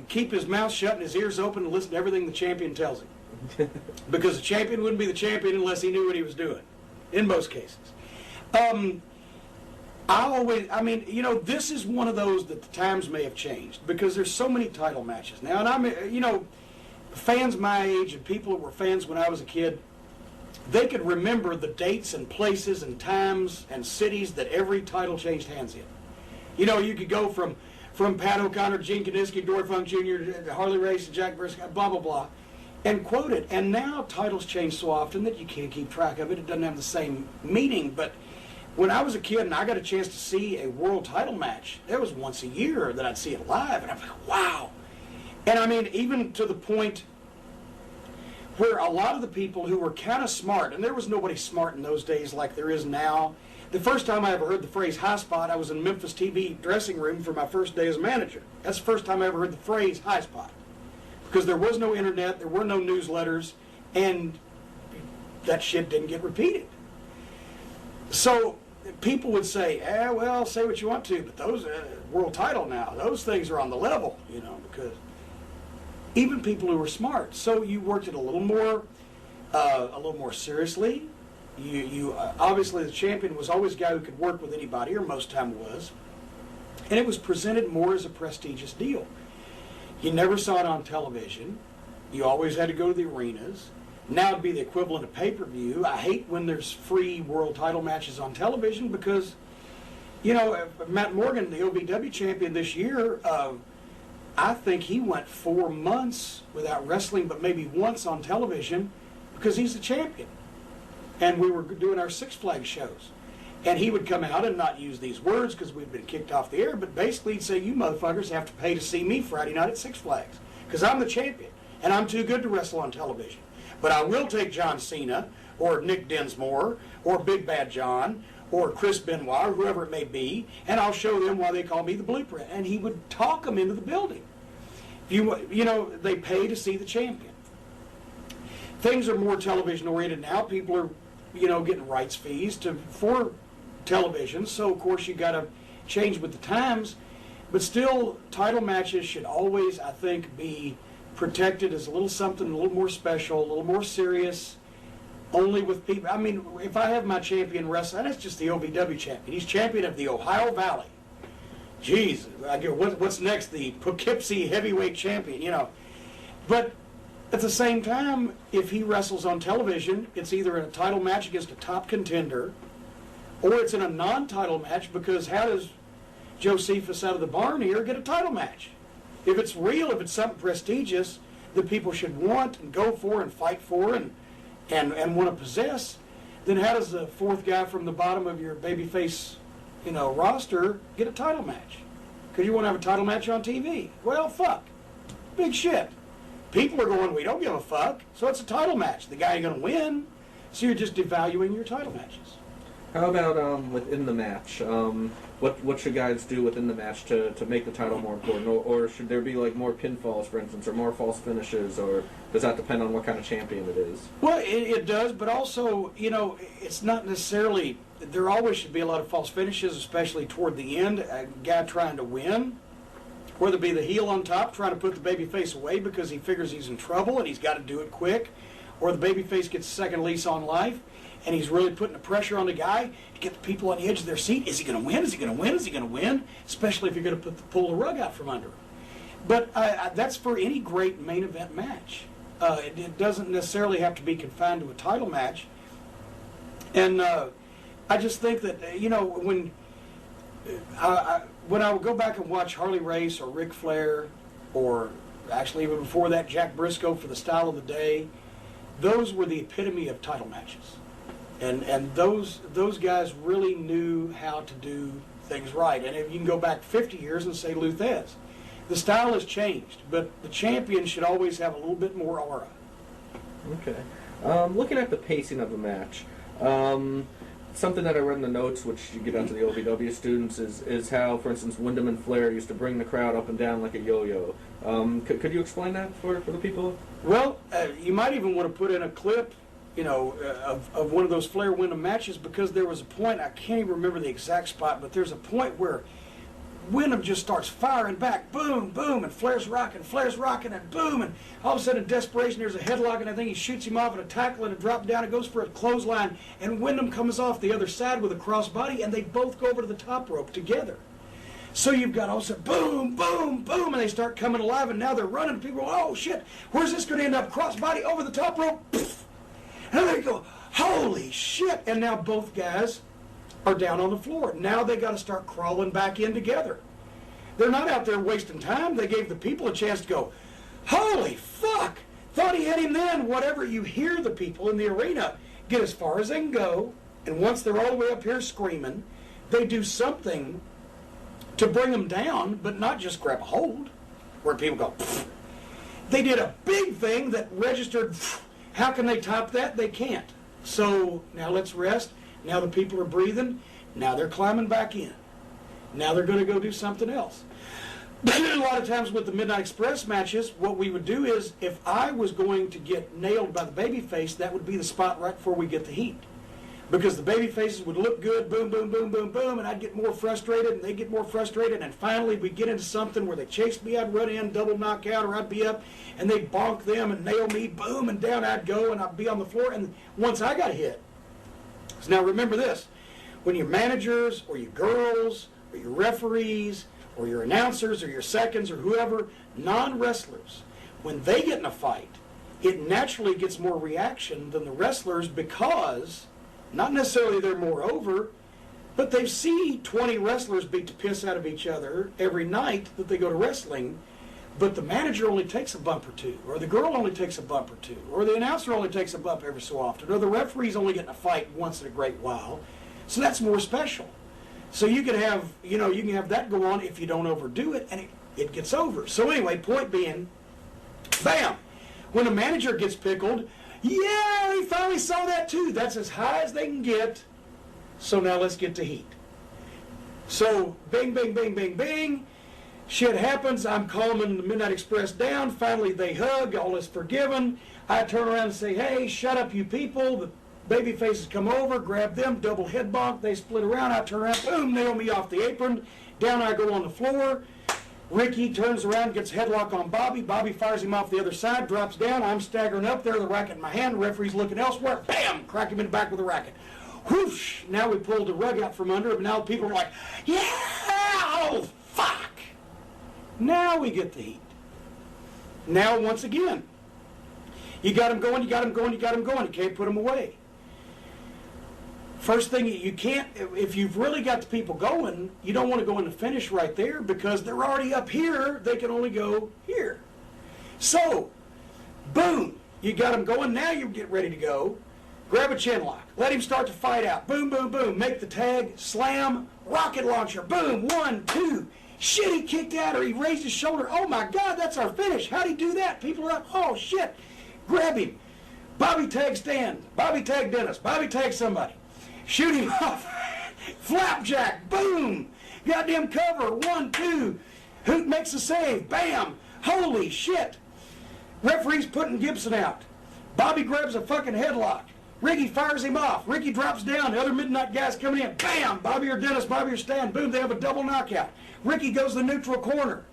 Keep his mouth shut and his ears open and listen to everything the champion tells him. Because the champion wouldn't be the champion unless he knew what he was doing, in most cases. I mean, you know, this is one of those that the times may have changed because there's so many title matches now. And you know, fans my age and people who were fans when I was a kid, they could remember the dates and places and times and cities that every title changed hands in. You know, you could go from Pat O'Connor, Gene Kaniski, Dory Funk Jr., Harley Race, Jack Briscoe, blah, blah, blah, and quote it. And now titles change so often that you can't keep track of it. It doesn't have the same meaning. But when I was a kid and I got a chance to see a world title match, there was once a year that I'd see it live, and I'm like, wow. And I mean, even to the point where a lot of the people who were kind of smart, and there was nobody smart in those days like there is now. The first time I ever heard the phrase high spot, I was in Memphis TV dressing room for my first day as manager. That's the first time I ever heard the phrase high spot. Because there was no internet, there were no newsletters, and that shit didn't get repeated. So people would say, well, say what you want to, but those world title now, those things are on the level, you know, because even people who were smart. So you worked it a little more seriously. You obviously the champion was always a guy who could work with anybody, or most time was, and it was presented more as a prestigious deal. You never saw it on television. You always had to go to the arenas. Now it'd be the equivalent of pay-per-view. I hate when there's free world title matches on television because, you know, Matt Morgan, the OVW champion this year, I think he went 4 months without wrestling, but maybe once on television because he's the champion. And we were doing our Six Flags shows. And he would come out and not use these words because we'd been kicked off the air, but basically he'd say, you motherfuckers have to pay to see me Friday night at Six Flags because I'm the champion and I'm too good to wrestle on television. But I will take John Cena or Nick Dinsmore or Big Bad John or Chris Benoit or whoever it may be, and I'll show them why they call me the Blueprint. And he would talk them into the building. You know, they pay to see the champion. Things are more television oriented now. People are, you know, getting rights fees for television, so of course you got to change with the times, but still title matches should always, I think, be protected as a little something a little more special, a little more serious, only with people. I mean, if I have my champion wrestling, that's just the OVW champion. He's champion of the Ohio Valley. Jeez, I get what's next? The Poughkeepsie heavyweight champion, you know. But at the same time, if he wrestles on television, it's either in a title match against a top contender, or it's in a non-title match, because how does Josephus out of the barn here get a title match? If it's real, if it's something prestigious that people should want and go for and fight for and want to possess, then how does the fourth guy from the bottom of your babyface, you know, roster get a title match? Because you want to have a title match on TV. Well, fuck. Big shit. People are going, we don't give a fuck, so it's a title match. The guy ain't going to win, so you're just devaluing your title matches. How about within the match? What should guys do within the match to make the title more important? Or should there be like more pinfalls, for instance, or more false finishes, or does that depend on what kind of champion it is? Well, it does, but also, you know, it's not necessarily, there always should be a lot of false finishes, especially toward the end, a guy trying to win, whether it be the heel on top trying to put the babyface away because he figures he's in trouble and he's got to do it quick, or the babyface gets a second lease on life, and he's really putting the pressure on the guy to get the people on the edge of their seat. Is he going to win? Is he going to win? Is he going to win? Especially if you're going to pull the rug out from under him. But that's for any great main event match. It doesn't necessarily have to be confined to a title match. And I just think that, you know, when I would go back and watch Harley Race or Ric Flair, or actually even before that, Jack Briscoe for the Style of the Day, those were the epitome of title matches. And those guys really knew how to do things right. And if you can go back 50 years and say Lou Thesz, the style has changed, but the champion should always have a little bit more aura. Okay. Looking at the pacing of the match, something that I read in the notes, which you get onto the OVW students, is how, for instance, Wyndham and Flair used to bring the crowd up and down like a yo-yo. Could you explain that for the people? Well, you might even want to put in a clip, you know, of one of those Flair Wyndham matches, because there was a point, I can't even remember the exact spot, but there's a point where Wyndham just starts firing back, boom, boom, and Flair's rocking, and boom, and all of a sudden in desperation there's a headlock, and I think he shoots him off at a tackle and a drop down, and goes for a clothesline, and Wyndham comes off the other side with a crossbody, and they both go over to the top rope together. So you've got all of a sudden, boom, boom, boom, and they start coming alive, and now they're running, people go, oh shit, where's this going to end up? Crossbody over the top rope, poof. And they go, holy shit, and now both guys are down on the floor. Now they got to start crawling back in together. They're not out there wasting time. They gave the people a chance to go, holy fuck, thought he had him then. Whatever. You hear the people in the arena get as far as they can go, and once they're all the way up here screaming, they do something to bring them down, but not just grab a hold, where people go, pfft. They did a big thing that registered. Pfft. How can they top that? They can't. So now let's rest. Now the people are breathing. Now they're climbing back in. Now they're going to go do something else. A lot of times with the Midnight Express matches, what we would do is, if I was going to get nailed by the babyface, that would be the spot right before we get the heat. Because the babyfaces would look good, boom, boom, boom, boom, boom, and I'd get more frustrated, and they'd get more frustrated, and finally we'd get into something where they chased me, I'd run in, double knockout, or I'd be up, and they'd bonk them and nail me, boom, and down I'd go, and I'd be on the floor, and once I got hit. So now remember this, when your managers, or your girls, or your referees, or your announcers, or your seconds, or whoever, non-wrestlers, when they get in a fight, it naturally gets more reaction than the wrestlers, because not necessarily they're more over, but they see 20 wrestlers beat the piss out of each other every night that they go to wrestling. but the manager only takes a bump or two, or the girl only takes a bump or two, or the announcer only takes a bump every so often, or the referee's only getting a fight once in a great while. So that's more special. So you can have, you can have that go on if you don't overdo it, and it gets over. So anyway, point being, bam! When a manager gets pickled, yeah, he finally saw that too. That's as high as they can get. So now let's get to heat. So bing, bing, bing, bing, bing. Shit happens. I'm calming the Midnight Express down. Finally they hug. All is forgiven. I turn around and say, hey, shut up, you people. The baby faces come over, grab them, double head bonk. They split around. I turn around, boom, nail me off the apron. Down I go on the floor. Ricky turns around, gets a headlock on Bobby. Bobby fires him off the other side, drops down. I'm staggering up there, the racket in my hand. The referee's looking elsewhere. Bam! Crack him in the back with a racket. Whoosh! Now we pulled the rug out from under him. Now people are like, yeah! Oh, fuck! Now we get the heat. Now, once again, you got him going, you got him going, you got him going. You can't put him away. First thing, you can't, if you've really got the people going, you don't want to go in the finish right there because they're already up here. They can only go here. So, boom, you got them going. Now you get ready to go. Grab a chin lock. Let him start to fight out. Boom, boom, boom. Make the tag. Slam. Rocket launcher. Boom. 1, 2. Shit, he kicked out or he raised his shoulder. Oh, my God, that's our finish. How'd he do that? People are like, oh, shit. Grab him. Bobby tag Stan. Bobby tag Dennis. Bobby tag somebody. Shoot him off. Flapjack. Boom. Goddamn cover. 1, 2. Hoot makes a save. Bam. Holy shit. Referee's putting Gibson out. Bobby grabs a fucking headlock. Ricky fires him off. Ricky drops down. The other Midnight guys coming in. Bam. Bobby or Dennis. Bobby or Stan. Boom. They have a double knockout. Ricky goes to the neutral corner.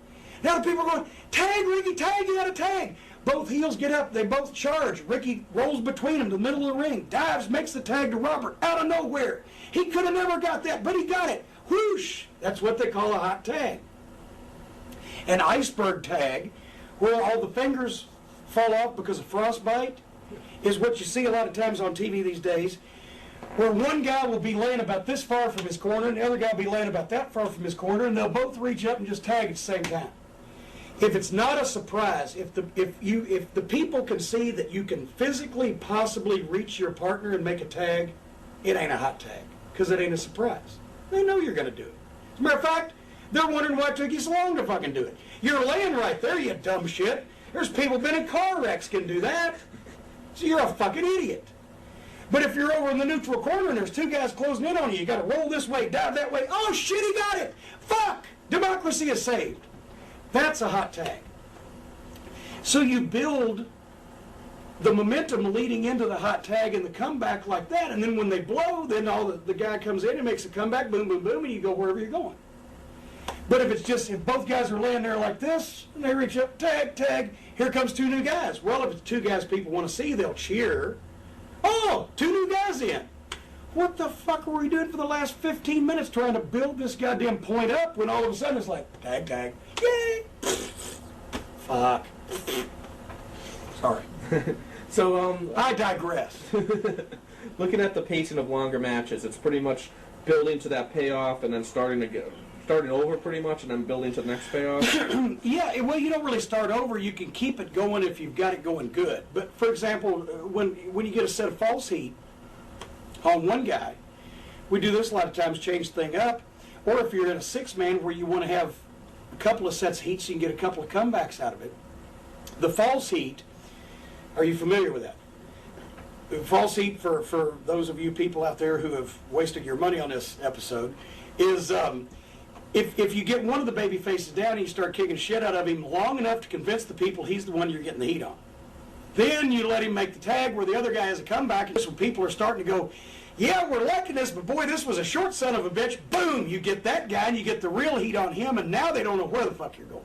Now the people are going, tag, Ricky, tag. You got to tag. Both heels get up. They both charge. Ricky rolls between them to the middle of the ring. Dives, makes the tag to Robert out of nowhere. He could have never got that, but he got it. Whoosh. That's what they call a hot tag. An iceberg tag, where all the fingers fall off because of frostbite, is what you see a lot of times on TV these days, where one guy will be laying about this far from his corner and the other guy will be laying about that far from his corner, and they'll both reach up and just tag at the same time. If it's not a surprise, if the people can see that you can physically possibly reach your partner and make a tag, it ain't a hot tag, because it ain't a surprise. They know you're going to do it. As a matter of fact, they're wondering why it took you so long to fucking do it. You're laying right there, you dumb shit. There's people been in car wrecks can do that. So you're a fucking idiot. But if you're over in the neutral corner and there's two guys closing in on you, you got to roll this way, dive that way. Oh shit, he got it. Fuck. Democracy is saved. That's a hot tag. So you build the momentum leading into the hot tag and the comeback like that, and then when they blow, then all the guy comes in and makes a comeback, boom, boom, boom, and you go wherever you're going. But if both guys are laying there like this, and they reach up, tag, tag, here comes two new guys. Well, if it's two guys people want to see, they'll cheer. Oh, two new guys in. What the fuck were we doing for the last 15 minutes trying to build this goddamn point up when all of a sudden it's like, tag, tag, yay! Fuck. Sorry. So, I digress. Looking at the pacing of longer matches, it's pretty much building to that payoff and then starting over pretty much and then building to the next payoff. Yeah, well, you don't really start over. You can keep it going if you've got it going good. But, for example, when you get a set of false heat on one guy, we do this a lot of times, change the thing up. Or if you're in a six-man where you want to have a couple of sets of heat so you can get a couple of comebacks out of it, the false heat, are you familiar with that? False heat, for those of you people out there who have wasted your money on this episode, is if you get one of the baby faces down and you start kicking shit out of him long enough to convince the people he's the one you're getting the heat on. Then you let him make the tag where the other guy has a comeback, and this when people are starting to go, yeah, we're liking this, but boy, this was a short son of a bitch. Boom, you get that guy and you get the real heat on him, and now they don't know where the fuck you're going.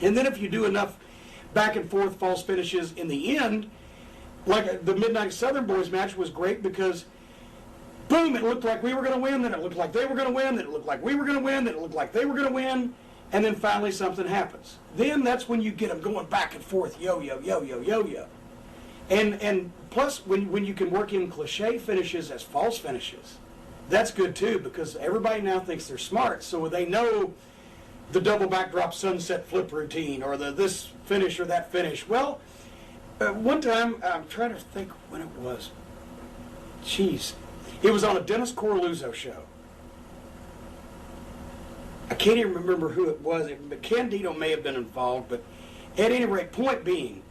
And then if you do enough back and forth false finishes in the end, like the Midnight Southern Boys match was great because boom, it looked like we were going to win, then it looked like they were going to win, then it looked like we were going to win, then it looked like they were going to win, and then finally something happens. Then that's when you get them going back and forth, yo-yo, yo-yo, yo-yo. And plus, when you can work in cliche finishes as false finishes, that's good too, because everybody now thinks they're smart, so they know the double backdrop sunset flip routine, or the this finish or that finish. Well, one time, I'm trying to think when it was. Jeez. It was on a Dennis Coralluzzo show. I can't even remember who it was. Candido may have been involved, but at any rate, point being,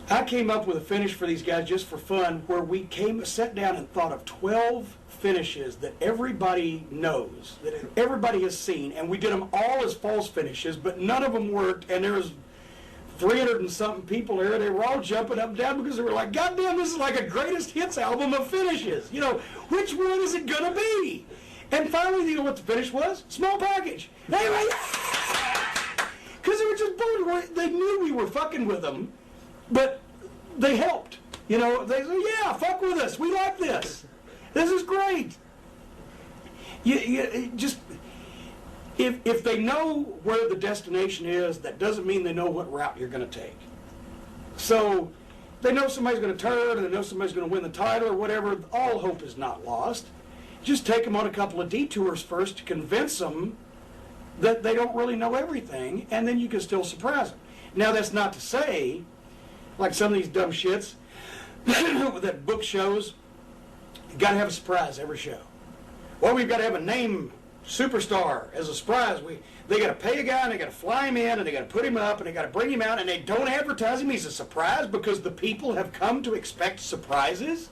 I came up with a finish for these guys just for fun, where we sat down and thought of 12 finishes that everybody knows, that everybody has seen, and we did them all as false finishes, but none of them worked, and there was 300 and something people there. They were all jumping up and down because they were like, God damn, this is like a greatest hits album of finishes. You know, which one is it going to be? And finally, you know what the finish was? Small package. They were because they were just bored. They knew we were fucking with them, but they helped. You know, they said, yeah, fuck with us. We like this. This is great. You just, if they know where the destination is, that doesn't mean they know what route you're going to take. So they know somebody's going to turn, and they know somebody's going to win the title or whatever. All hope is not lost. Just take them on a couple of detours first to convince them that they don't really know everything, and then you can still surprise them. Now, that's not to say, like some of these dumb shits that book shows, you got to have a surprise every show. Well, we've got to have a name superstar as a surprise. They got to pay a guy, and they got to fly him in, and they got to put him up, and they got to bring him out, and they don't advertise him. He's a surprise because the people have come to expect surprises.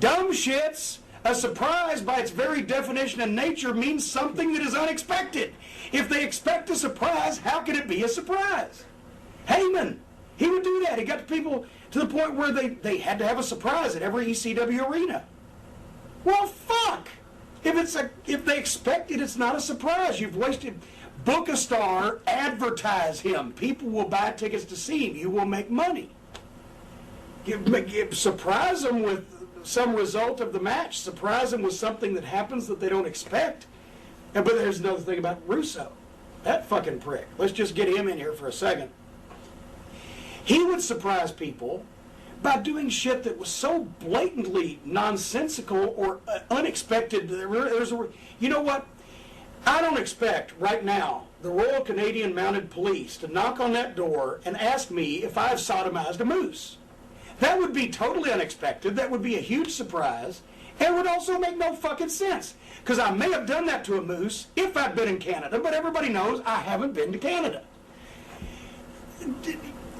Dumb shits. A surprise, by its very definition and nature, means something that is unexpected. If they expect a surprise, how can it be a surprise? Heyman, he would do that. He got the people to the point where they had to have a surprise at every ECW arena. Well, fuck. If they expect it, it's not a surprise. You've wasted. Book a star, advertise him. People will buy tickets to see him. You will make money. Surprise them with some result of the match. Surprise them with something that happens that they don't expect. But there's another thing about Russo. That fucking prick. Let's just get him in here for a second. He would surprise people by doing shit that was so blatantly nonsensical or unexpected. You know what? I don't expect right now the Royal Canadian Mounted Police to knock on that door and ask me if I've sodomized a moose. That would be totally unexpected. That would be a huge surprise. And would also make no fucking sense. Because I may have done that to a moose if I'd been in Canada, but everybody knows I haven't been to Canada.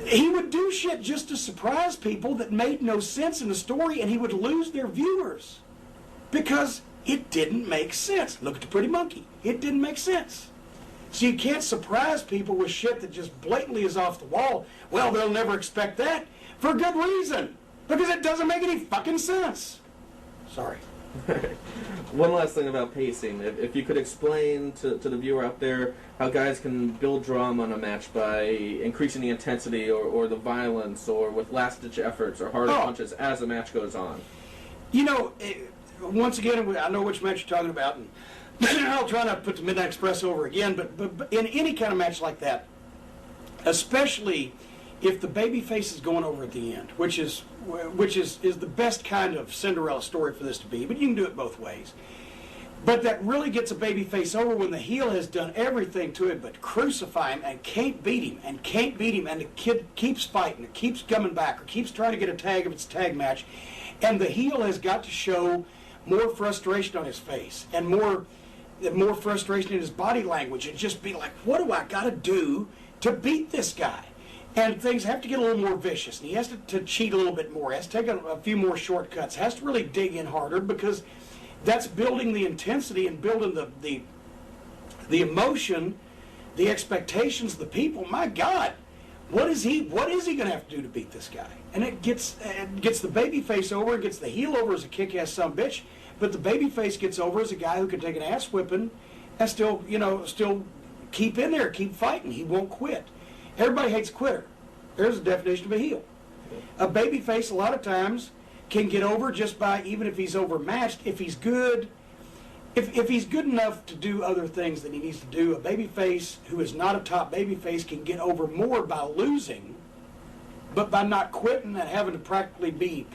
He would do shit just to surprise people that made no sense in the story, and he would lose their viewers. Because it didn't make sense. Look at the Pretty Monkey. It didn't make sense. So you can't surprise people with shit that just blatantly is off the wall. Well, they'll never expect that. For good reason. Because it doesn't make any fucking sense. Sorry. One last thing about pacing. If you could explain to the viewer out there how guys can build drama on a match by increasing the intensity or the violence or with last-ditch efforts or harder punches as the match goes on. You know, once again, I know which match you're talking about, and I'll try not to put the Midnight Express over again, but in any kind of match like that, especially if the babyface is going over at the end, which is the best kind of Cinderella story for this to be, but you can do it both ways. But that really gets a babyface over when the heel has done everything to him but crucify him and can't beat him, and the kid keeps fighting, it keeps coming back, or keeps trying to get a tag if it's a tag match, and the heel has got to show more frustration on his face and more frustration in his body language, and just be like, what do I got to do to beat this guy? And things have to get a little more vicious. And he has to cheat a little bit more. He has to take a few more shortcuts. Has to really dig in harder, because that's building the intensity and building the emotion, the expectations of the people. My God, what is he going to have to do to beat this guy? And it gets the babyface over, it gets the heel over as a kick-ass sumbitch, but the babyface gets over as a guy who can take an ass whipping and still keep in there, keep fighting. He won't quit. Everybody hates a quitter. There's a definition of a heel. A babyface, a lot of times, can get over just by, even if he's overmatched, if he's good, if he's good enough to do other things that he needs to do. A babyface who is not a top babyface can get over more by losing, but by not quitting and having to practically be,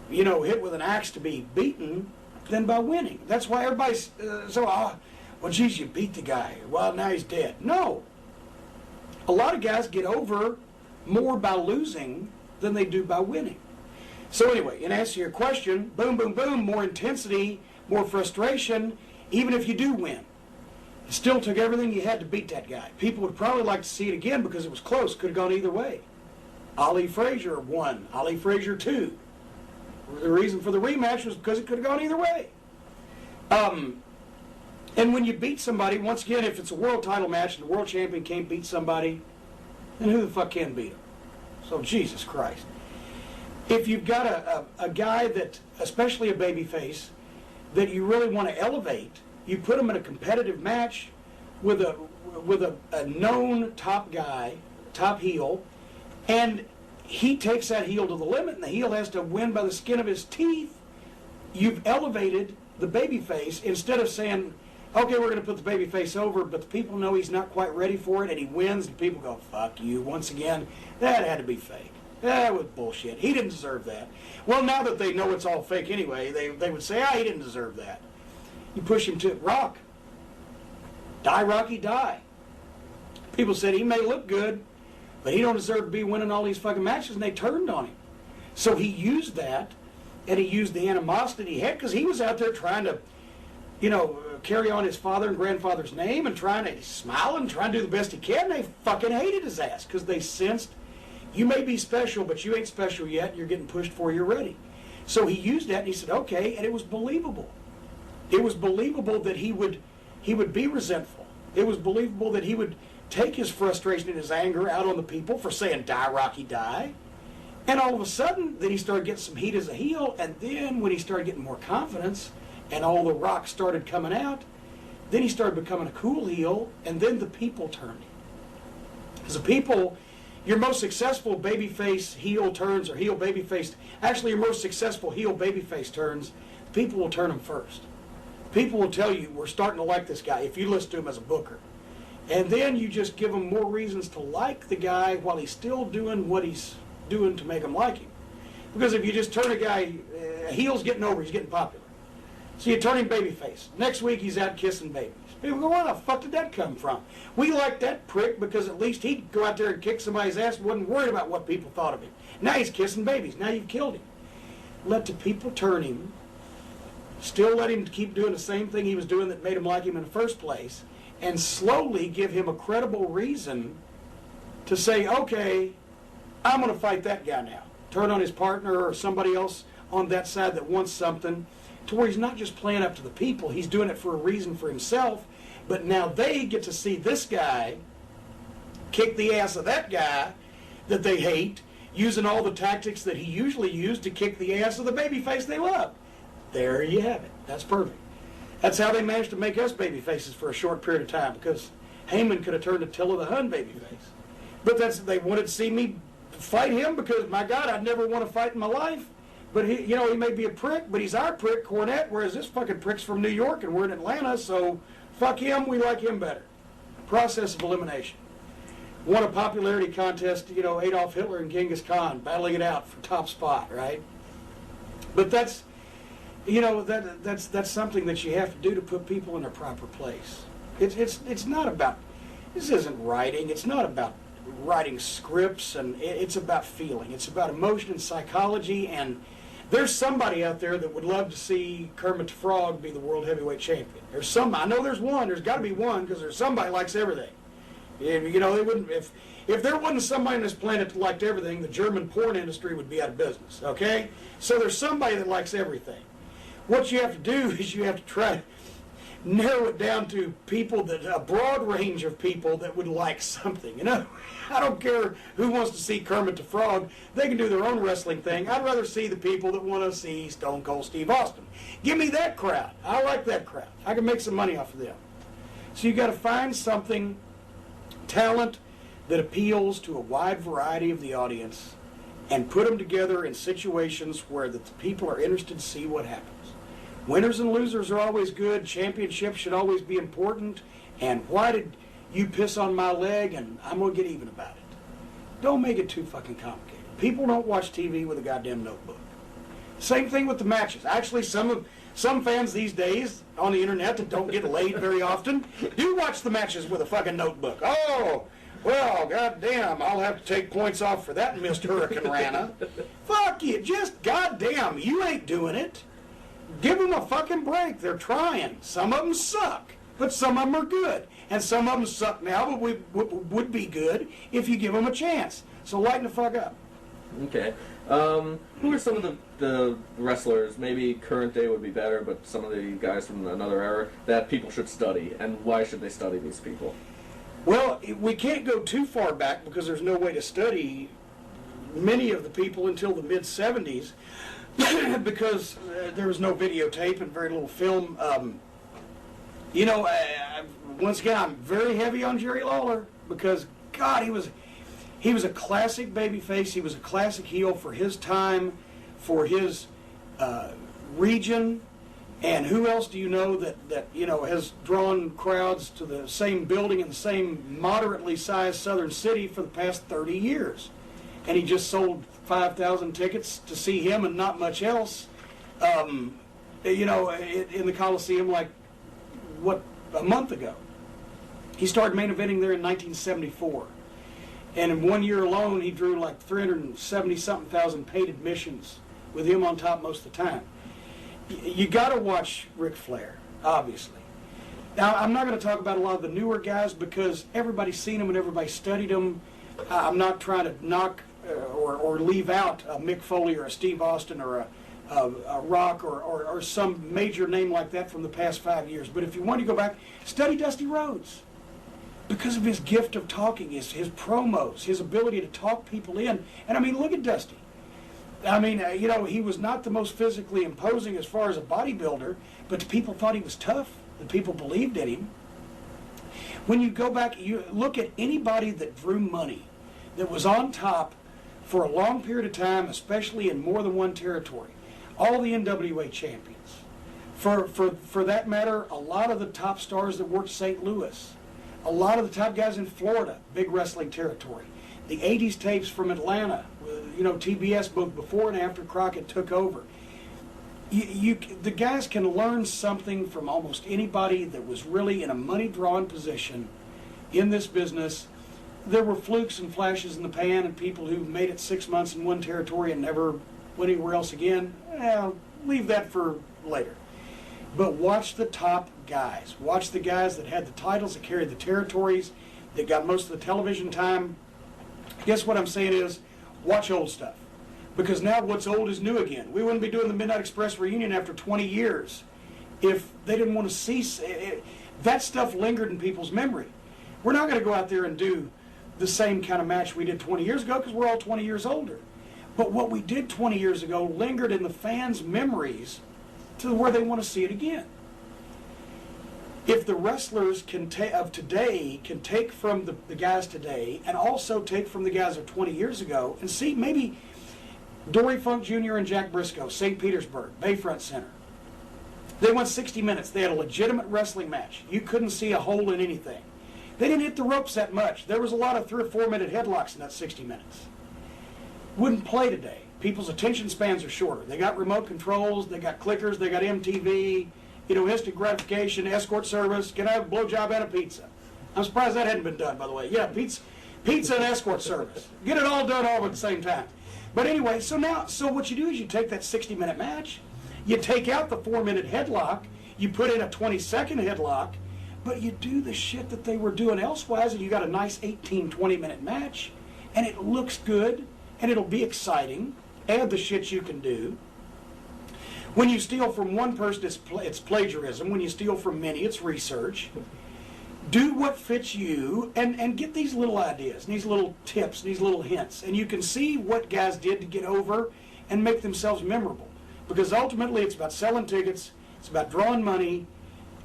hit with an axe to be beaten, than by winning. That's why everybody's well, geez, you beat the guy. Well, now he's dead. No. A lot of guys get over more by losing than they do by winning. So anyway, in answer to your question, boom, boom, boom, more intensity, more frustration, even if you do win. It still took everything you had to beat that guy. People would probably like to see it again because it was close. Could have gone either way. Ali Frazier won. Ali Frazier 2. The reason for the rematch was because it could have gone either way. And when you beat somebody, once again, if it's a world title match and the world champion can't beat somebody, then who the fuck can beat him? So Jesus Christ. If you've got a guy that, especially a babyface, that you really want to elevate, you put him in a competitive match with a known top guy, top heel, and he takes that heel to the limit, and the heel has to win by the skin of his teeth. You've elevated the babyface instead of saying, okay, we're going to put the babyface over, but the people know he's not quite ready for it, and he wins, and people go, fuck you. Once again, that had to be fake. That was bullshit. He didn't deserve that. Well, now that they know it's all fake anyway, they would say, he didn't deserve that. You push him to Rock. Die, Rocky, die. People said he may look good, but he don't deserve to be winning all these fucking matches, and they turned on him. So he used that, and he used the animosity he had, because he was out there trying to, carry on his father and grandfather's name and trying to smile and trying to do the best he can. They fucking hated his ass because they sensed you may be special, but you ain't special yet. You're getting pushed for you're ready. So he used that and he said, okay, and it was believable. It was believable that he would be resentful. It was believable that he would take his frustration and his anger out on the people for saying, die, Rocky, die. And all of a sudden, then he started getting some heat as a heel, and then when he started getting more confidence, and all the rocks started coming out, then he started becoming a cool heel, and then the people turned him. Because the people, your most successful babyface heel turns, or heel babyface, actually your most successful heel babyface turns, people will turn him first. People will tell you, we're starting to like this guy, if you listen to him as a booker. And then you just give them more reasons to like the guy while he's still doing what he's doing to make them like him. Because if you just turn a guy, heel's getting over, he's getting popular. So you turn him babyface. Next week he's out kissing babies. People go, where the fuck did that come from? We liked that prick because at least he'd go out there and kick somebody's ass and wasn't worried about what people thought of him. Now he's kissing babies. Now you've killed him. Let the people turn him. Still let him keep doing the same thing he was doing that made him like him in the first place. And slowly give him a credible reason to say, okay, I'm going to fight that guy now. Turn on his partner or somebody else on that side that wants something, to where he's not just playing up to the people, he's doing it for a reason for himself, but now they get to see this guy kick the ass of that guy that they hate, using all the tactics that he usually used to kick the ass of the babyface they love. There you have it. That's perfect. That's how they managed to make us babyfaces for a short period of time, because Heyman could have turned Attila the Hun babyface. But they wanted to see me fight him because, my God, I'd never want to fight in my life. But he may be a prick, but he's our prick, Cornette, whereas this fucking prick's from New York and we're in Atlanta, so fuck him, we like him better. Process of elimination. Won a popularity contest, Adolf Hitler and Genghis Khan, battling it out for top spot, right? But that's, that's something that you have to do to put people in their proper place. It's not about, this isn't writing, it's not about writing scripts, and it's about feeling. It's about emotion and psychology, and there's somebody out there that would love to see Kermit the Frog be the world heavyweight champion. I know there's one. There's got to be one, because there's somebody that likes everything. They wouldn't, if there wasn't somebody on this planet that liked everything, the German porn industry would be out of business, okay? So there's somebody that likes everything. What you have to do is you have to try to narrow it down to people a broad range of people that would like something, I don't care who wants to see Kermit the Frog. They can do their own wrestling thing. I'd rather see the people that want to see Stone Cold Steve Austin. Give me that crowd. I like that crowd. I can make some money off of them. So you got to find something, talent, that appeals to a wide variety of the audience, and put them together in situations where the people are interested to see what happens. Winners and losers are always good. Championships should always be important. And why did you piss on my leg, and I'm going to get even about it? Don't make it too fucking complicated. People don't watch TV with a goddamn notebook. Same thing with the matches. Actually, some fans these days on the internet that don't get laid very often do watch the matches with a fucking notebook. Oh, well, goddamn, I'll have to take points off for that, Mr. Hurricane Rana. Fuck you, just goddamn, you ain't doing it. Give them a fucking break. They're trying. Some of them suck, but some of them are good. And some of them suck now, but would be good if you give them a chance. So lighten the fuck up. Okay. Who are some of the wrestlers, maybe current day would be better, but some of the guys from another era, that people should study, and why should they study these people? Well, we can't go too far back because there's no way to study many of the people until the mid-'70s because there was no videotape and very little film. Once again, I'm very heavy on Jerry Lawler because, God, he was a classic babyface. He was a classic heel for his time, for his region. And who else do you know that has drawn crowds to the same building in the same moderately sized southern city for the past 30 years? And he just sold 5,000 tickets to see him and not much else, in the Coliseum a month ago. He started main eventing there in 1974. And in 1 year alone, he drew like 370-something thousand paid admissions with him on top most of the time. You got to watch Ric Flair, obviously. Now, I'm not going to talk about a lot of the newer guys because everybody's seen them and everybody studied them. I'm not trying to knock or leave out a Mick Foley or a Steve Austin or a Rock or some major name like that from the past 5 years. But if you want to go back, study Dusty Rhodes. Because of his gift of talking, his promos, his ability to talk people in. And I mean, look at Dusty. I mean, he was not the most physically imposing as far as a bodybuilder, but the people thought he was tough. The people believed in him. When you go back, you look at anybody that drew money, that was on top for a long period of time, especially in more than one territory. All the NWA champions. For that matter, a lot of the top stars that worked St. Louis. A lot of the top guys in Florida, big wrestling territory. The 80s tapes from Atlanta, TBS both before and after Crockett took over. The guys can learn something from almost anybody that was really in a money-drawn position in this business. There were flukes and flashes in the pan and people who made it 6 months in one territory and never went anywhere else again. Leave that for later. But watch the top guys. Watch the guys that had the titles, that carried the territories, that got most of the television time. I guess what I'm saying is, watch old stuff. Because now what's old is new again. We wouldn't be doing the Midnight Express reunion after 20 years if they didn't want to see that stuff lingered in people's memory. We're not going to go out there and do the same kind of match we did 20 years ago because we're all 20 years older. But what we did 20 years ago lingered in the fans' memories to where they want to see it again. If the wrestlers of today can take from the guys today and also take from the guys of 20 years ago and see maybe Dory Funk Jr. and Jack Briscoe, St. Petersburg, Bayfront Center. They went 60 minutes. They had a legitimate wrestling match. You couldn't see a hole in anything. They didn't hit the ropes that much. There was a lot of 3 or 4 minute headlocks in that 60 minutes. Wouldn't play today. People's attention spans are shorter. They got remote controls, they got clickers, they got MTV, instant gratification, escort service. Can I have a blowjob and a pizza? I'm surprised that hadn't been done, by the way. Yeah, pizza and escort service. Get it all done all at the same time. But anyway, so what you do is you take that 60-minute match, you take out the 4-minute headlock, you put in a 20-second headlock, but you do the shit that they were doing elsewise, and you got a nice 18, 20-minute match, and it looks good, and it'll be exciting. Add the shit you can do. When you steal from one person, it's plagiarism. When you steal from many, it's research. Do what fits you and get these little ideas, these little tips, these little hints. And you can see what guys did to get over and make themselves memorable. Because ultimately it's about selling tickets, it's about drawing money,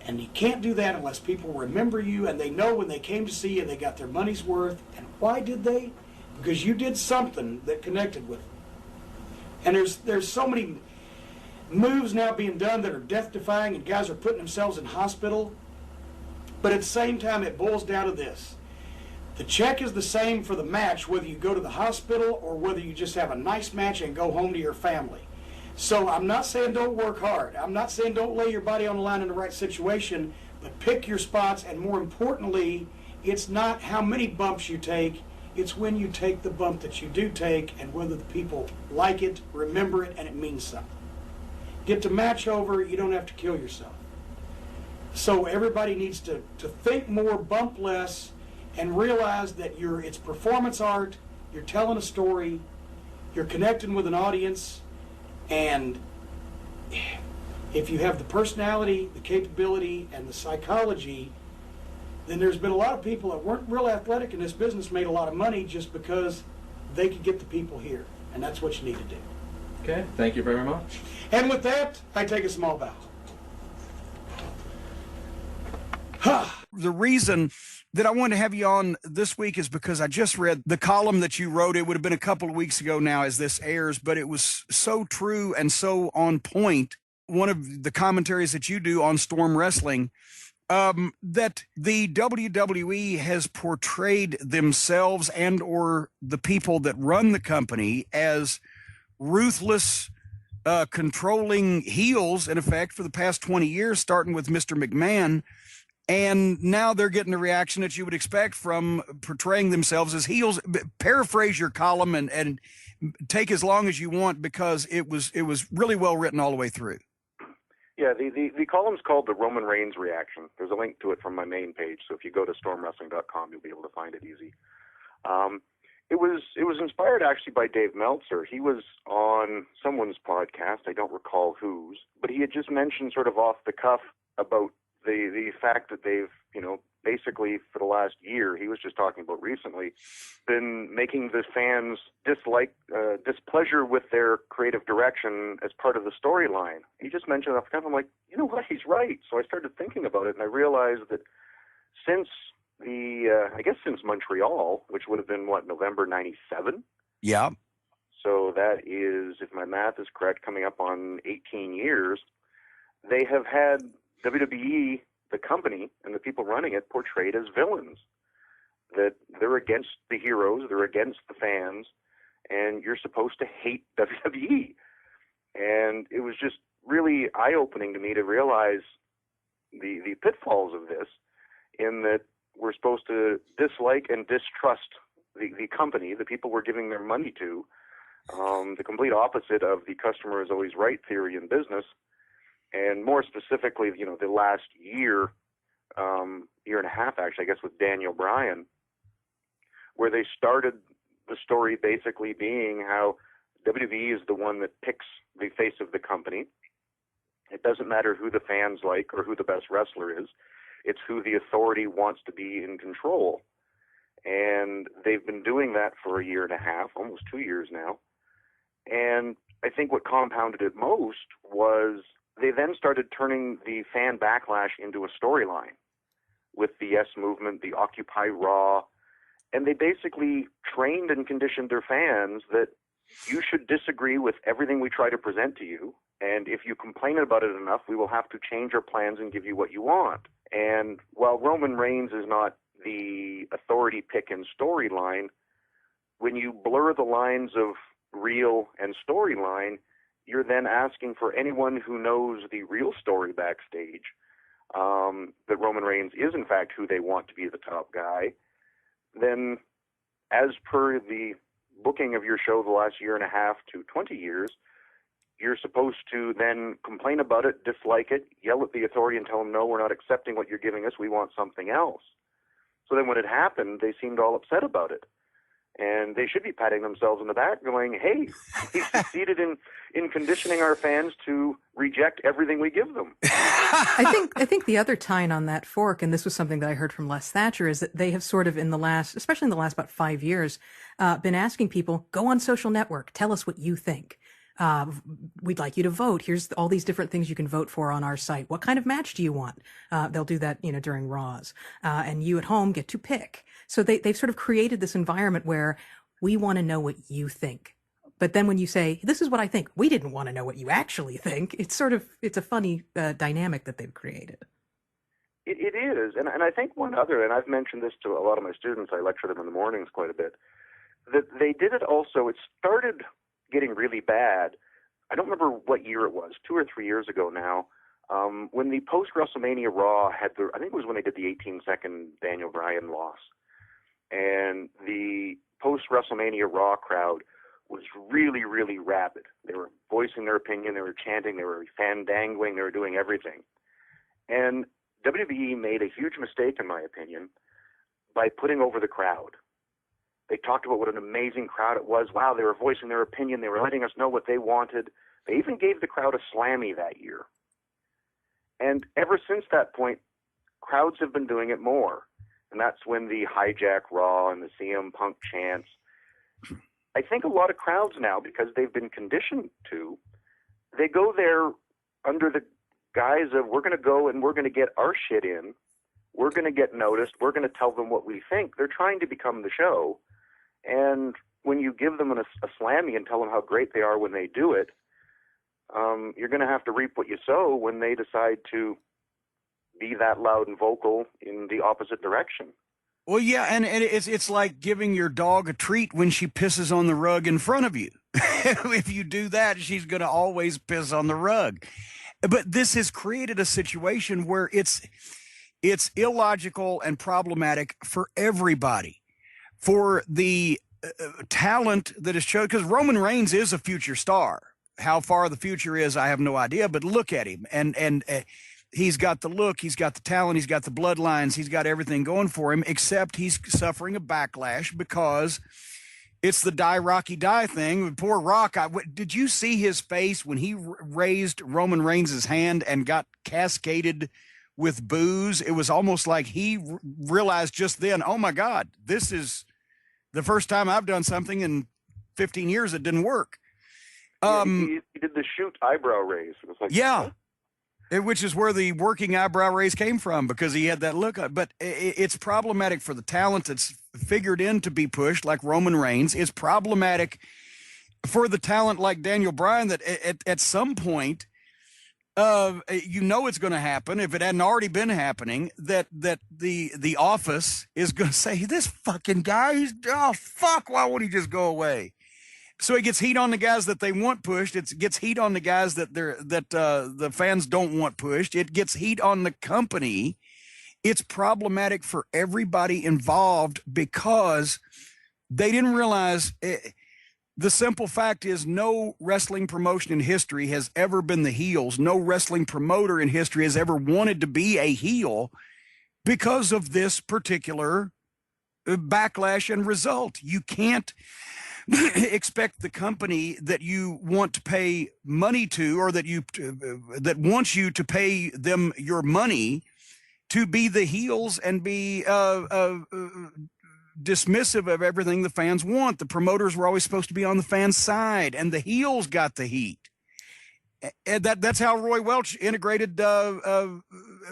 and you can't do that unless people remember you and they know when they came to see you they got their money's worth. And why did they? Because you did something that connected with them. And there's so many moves now being done that are death-defying and guys are putting themselves in hospital. But at the same time, it boils down to this. The check is the same for the match, whether you go to the hospital or whether you just have a nice match and go home to your family. So I'm not saying don't work hard. I'm not saying don't lay your body on the line in the right situation, but pick your spots, and more importantly, it's not how many bumps you take, it's when you take the bump that you do take and whether the people like it, remember it, and it means something. Get the match over, you don't have to kill yourself. So everybody needs to think more, bump less, and realize that it's performance art, you're telling a story, you're connecting with an audience, and if you have the personality, the capability, and the psychology, then there's been a lot of people that weren't real athletic in this business made a lot of money just because they could get the people here, and that's what you need to do. Okay, thank you very much. And with that, I take a small bow. The reason that I wanted to have you on this week is because I just read the column that you wrote. It would have been a couple of weeks ago now as this airs, but it was so true and so on point. One of the commentaries that you do on Storm Wrestling, that the WWE has portrayed themselves and or the people that run the company as ruthless, controlling heels, in effect, for the past 20 years, starting with Mr. McMahon. And now they're getting the reaction that you would expect from portraying themselves as heels. Paraphrase your column and take as long as you want, because it was really well written all the way through. Yeah, the column's called The Roman Reigns Reaction. There's a link to it from my main page, so if you go to stormwrestling.com, you'll be able to find it easy. It was inspired actually by Dave Meltzer. He was on someone's podcast, I don't recall whose, but he had just mentioned sort of off the cuff about the fact that they've, basically for the last year, he was just talking about recently, been making the fans displeasure with their creative direction as part of the storyline. He just mentioned off the cuff. I'm like, you know what, he's right. So I started thinking about it, and I realized that since since Montreal, which would have been, November 97? Yeah. So that is, if my math is correct, coming up on 18 years, they have had WWE, the company, and the people running it portrayed as villains. That they're against the heroes, they're against the fans, and you're supposed to hate WWE. And it was just really eye-opening to me to realize the pitfalls of this, in that we're supposed to dislike and distrust the company, the people we're giving their money to, the complete opposite of the customer is always right theory in business. And more specifically, the last year and a half, actually, I guess, with Daniel Bryan, where they started the story basically being how WWE is the one that picks the face of the company. It doesn't matter who the fans like or who the best wrestler is. It's who the authority wants to be in control. And they've been doing that for a year and a half, almost 2 years now. And I think what compounded it most was they then started turning the fan backlash into a storyline with the Yes Movement, the Occupy Raw, and they basically trained and conditioned their fans that you should disagree with everything we try to present to you, and if you complain about it enough, we will have to change our plans and give you what you want. And while Roman Reigns is not the authority pick and storyline, when you blur the lines of real and storyline, you're then asking for anyone who knows the real story backstage, that Roman Reigns is in fact who they want to be the top guy. Then, as per the booking of your show the last year and a half to 20 years, you're supposed to then complain about it, dislike it, yell at the authority and tell them, no, we're not accepting what you're giving us, we want something else. So then when it happened, they seemed all upset about it. And they should be patting themselves on the back going, hey, we succeeded in conditioning our fans to reject everything we give them. I think the other tine on that fork, and this was something that I heard from Les Thatcher, is that they have sort of especially in the last about 5 years, been asking people, go on social network, tell us what you think. We'd like you to vote. Here's all these different things you can vote for on our site. What kind of match do you want? They'll do that, during Raws. And you at home get to pick. So they've sort of created this environment where we want to know what you think. But then when you say, this is what I think, we didn't want to know what you actually think. It's a funny dynamic that they've created. It is. And I think one other, and I've mentioned this to a lot of my students, I lecture them in the mornings quite a bit, that they did it also, it started getting really bad I don't remember what year it was, 2 or 3 years ago now, when the post-WrestleMania Raw had I think it was when they did the 18-second Daniel Bryan loss. And the post-WrestleMania Raw crowd was really, really rabid. They were voicing their opinion, they were chanting, they were fandangling, they were doing everything. And WWE made a huge mistake, in my opinion, by putting over the crowd. They talked about what an amazing crowd it was. Wow, they were voicing their opinion. They were letting us know what they wanted. They even gave the crowd a Slammy that year. And ever since that point, crowds have been doing it more. And that's when the hijack Raw and the CM Punk chants. I think a lot of crowds now, because they've been conditioned to, they go there under the guise of, we're going to go and we're going to get our shit in. We're going to get noticed. We're going to tell them what we think. They're trying to become the show. And when you give them a Slammy and tell them how great they are when they do it, you're going to have to reap what you sow when they decide to be that loud and vocal in the opposite direction. Well, yeah, and it's like giving your dog a treat when she pisses on the rug in front of you. If you do that, she's going to always piss on the rug. But this has created a situation where it's illogical and problematic for everybody. For the talent that is chosen, because Roman Reigns is a future star. How far the future is, I have no idea, but look at him. And he's got the look, he's got the talent, he's got the bloodlines, he's got everything going for him, except he's suffering a backlash because it's the die Rocky die thing. Poor Rock, did you see his face when he raised Roman Reigns' hand and got cascaded with boos? It was almost like he realized just then, oh my God, this is the first time I've done something in 15 years that didn't work. He did the shoot eyebrow raise. It was like, yeah. Which is where the working eyebrow raise came from, because he had that look. But it's problematic for the talent that's figured in to be pushed, like Roman Reigns. It's problematic for the talent like Daniel Bryan that at some point, it's going to happen, if it hadn't already been happening, that the office is going to say, this fucking guy, oh, fuck, why would he just go away? So it gets heat on the guys that they want pushed. It gets heat on the guys that the fans don't want pushed. It gets heat on the company. It's problematic for everybody involved because they didn't realize the simple fact is no wrestling promotion in history has ever been the heels. No wrestling promoter in history has ever wanted to be a heel because of this particular backlash and result. You can't expect the company that you want to pay money to, or that wants you to pay them your money, to be the heels and be dismissive of everything the fans want. The promoters were always supposed to be on the fans' side, and the heels got the heat. And that's how Roy Welch integrated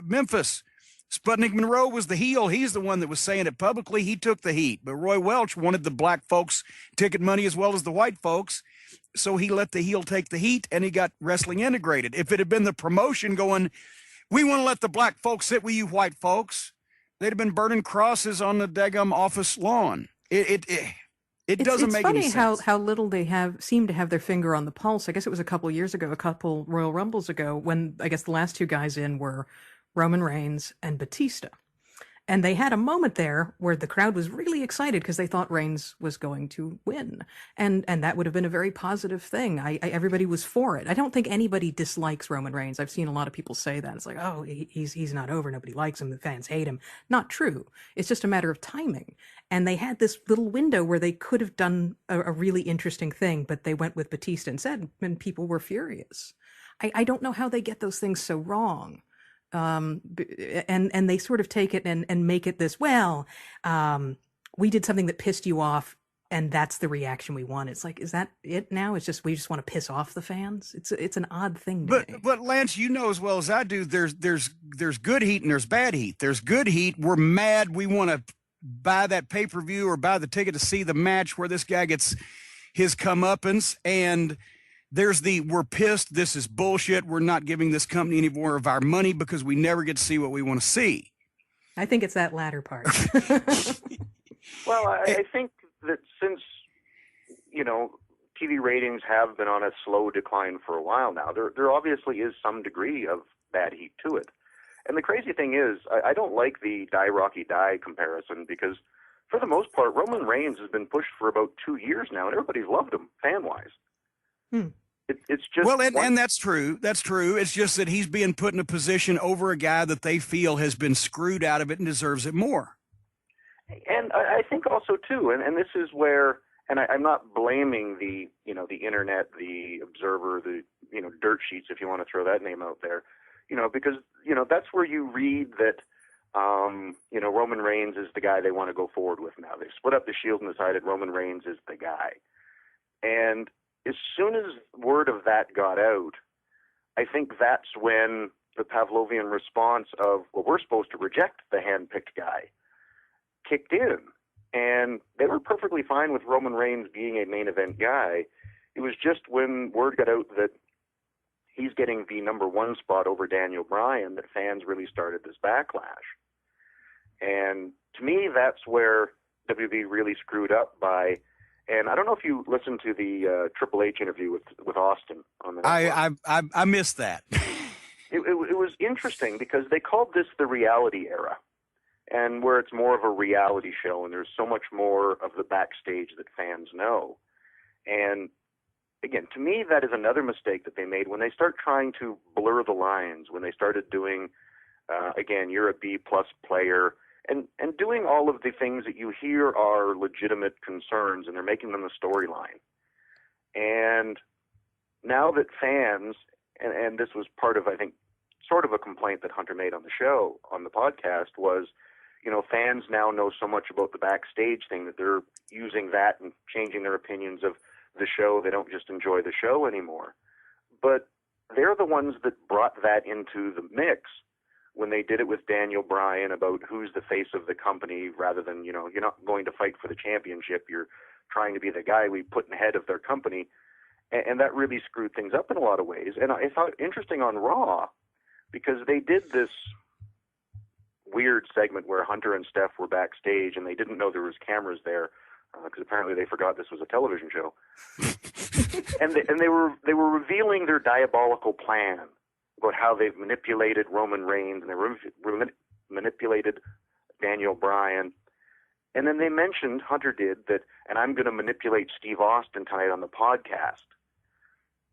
Memphis. Sputnik Monroe was the heel. He's the one that was saying it publicly. He took the heat. But Roy Welch wanted the black folks ticket money as well as the white folks. So he let the heel take the heat, and he got wrestling integrated. If it had been the promotion going, we want to let the black folks sit with you white folks, they'd have been burning crosses on the daggum office lawn. It doesn't make any sense. It's funny how little they seem to have their finger on the pulse. I guess it was a couple years ago, a couple Royal Rumbles ago, when I guess the last two guys in were Roman Reigns and Batista. And they had a moment there where the crowd was really excited because they thought Reigns was going to win. And that would have been a very positive thing. Everybody was for it. I don't think anybody dislikes Roman Reigns. I've seen a lot of people say that. It's like, oh, he's not over. Nobody likes him. The fans hate him. Not true. It's just a matter of timing. And they had this little window where they could have done a really interesting thing, but they went with Batista instead, and people were furious. I don't know how they get those things so wrong. And they sort of take it and make it this, we did something that pissed you off, and that's the reaction we want. It's like, is that it now? It's just, we just want to piss off the fans. It's an odd thing to me. But Lance, you know as well as I do, there's good heat and there's bad heat. There's good heat. We're mad. We want to buy that pay-per-view or buy the ticket to see the match where this guy gets his comeuppance, and there's we're pissed, this is bullshit, we're not giving this company any more of our money because we never get to see what we want to see. I think it's that latter part. Well, I think that since, TV ratings have been on a slow decline for a while now. There obviously is some degree of bad heat to it. And the crazy thing is, I don't like the Die Rocky Die comparison because, for the most part, Roman Reigns has been pushed for about 2 years now, and everybody's loved him, fan-wise. It's just... Well, and that's true. That's true. It's just that he's being put in a position over a guy that they feel has been screwed out of it and deserves it more. And I think also, too, and this is where... And I'm not blaming the internet, the Observer, the, dirt sheets, if you want to throw that name out there, because, that's where you read that, Roman Reigns is the guy they want to go forward with now. They split up the Shield and decided Roman Reigns is the guy. And as soon as word of that got out, I think that's when the Pavlovian response of, well, we're supposed to reject the hand-picked guy, kicked in. And they were perfectly fine with Roman Reigns being a main event guy. It was just when word got out that he's getting the number one spot over Daniel Bryan that fans really started this backlash. And to me, that's where WWE really screwed up by, and I don't know if you listened to the Triple H interview with Austin on the network. I missed that. It was interesting because they called this the reality era. And where it's more of a reality show and there's so much more of the backstage that fans know. And again, to me, that is another mistake that they made when they start trying to blur the lines, when they started doing, again, you're a B-plus player, and doing all of the things that you hear are legitimate concerns, and they're making them a storyline. And now that fans, and this was part of, I think, sort of a complaint that Hunter made on the show, on the podcast, was, fans now know so much about the backstage thing that they're using that and changing their opinions of the show. They don't just enjoy the show anymore. But they're the ones that brought that into the mix when they did it with Daniel Bryan about who's the face of the company rather than, you're not going to fight for the championship. You're trying to be the guy we put in the head of their company. And that really screwed things up in a lot of ways. And I thought it interesting on Raw because they did this weird segment where Hunter and Steph were backstage and they didn't know there was cameras there because apparently they forgot this was a television show. and they were revealing their diabolical plan about how they've manipulated Roman Reigns and they manipulated Daniel Bryan. And then they mentioned, Hunter did, that, and I'm going to manipulate Steve Austin tonight on the podcast.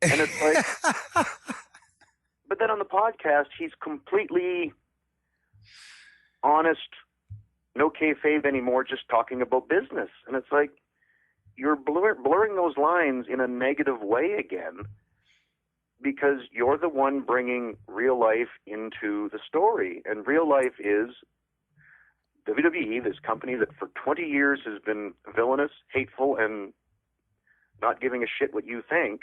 And it's like, but then on the podcast, he's completely honest, no kayfabe anymore, just talking about business. And it's like, you're blurring those lines in a negative way again because you're the one bringing real life into the story. And real life is WWE, this company that for 20 years has been villainous, hateful, and not giving a shit what you think,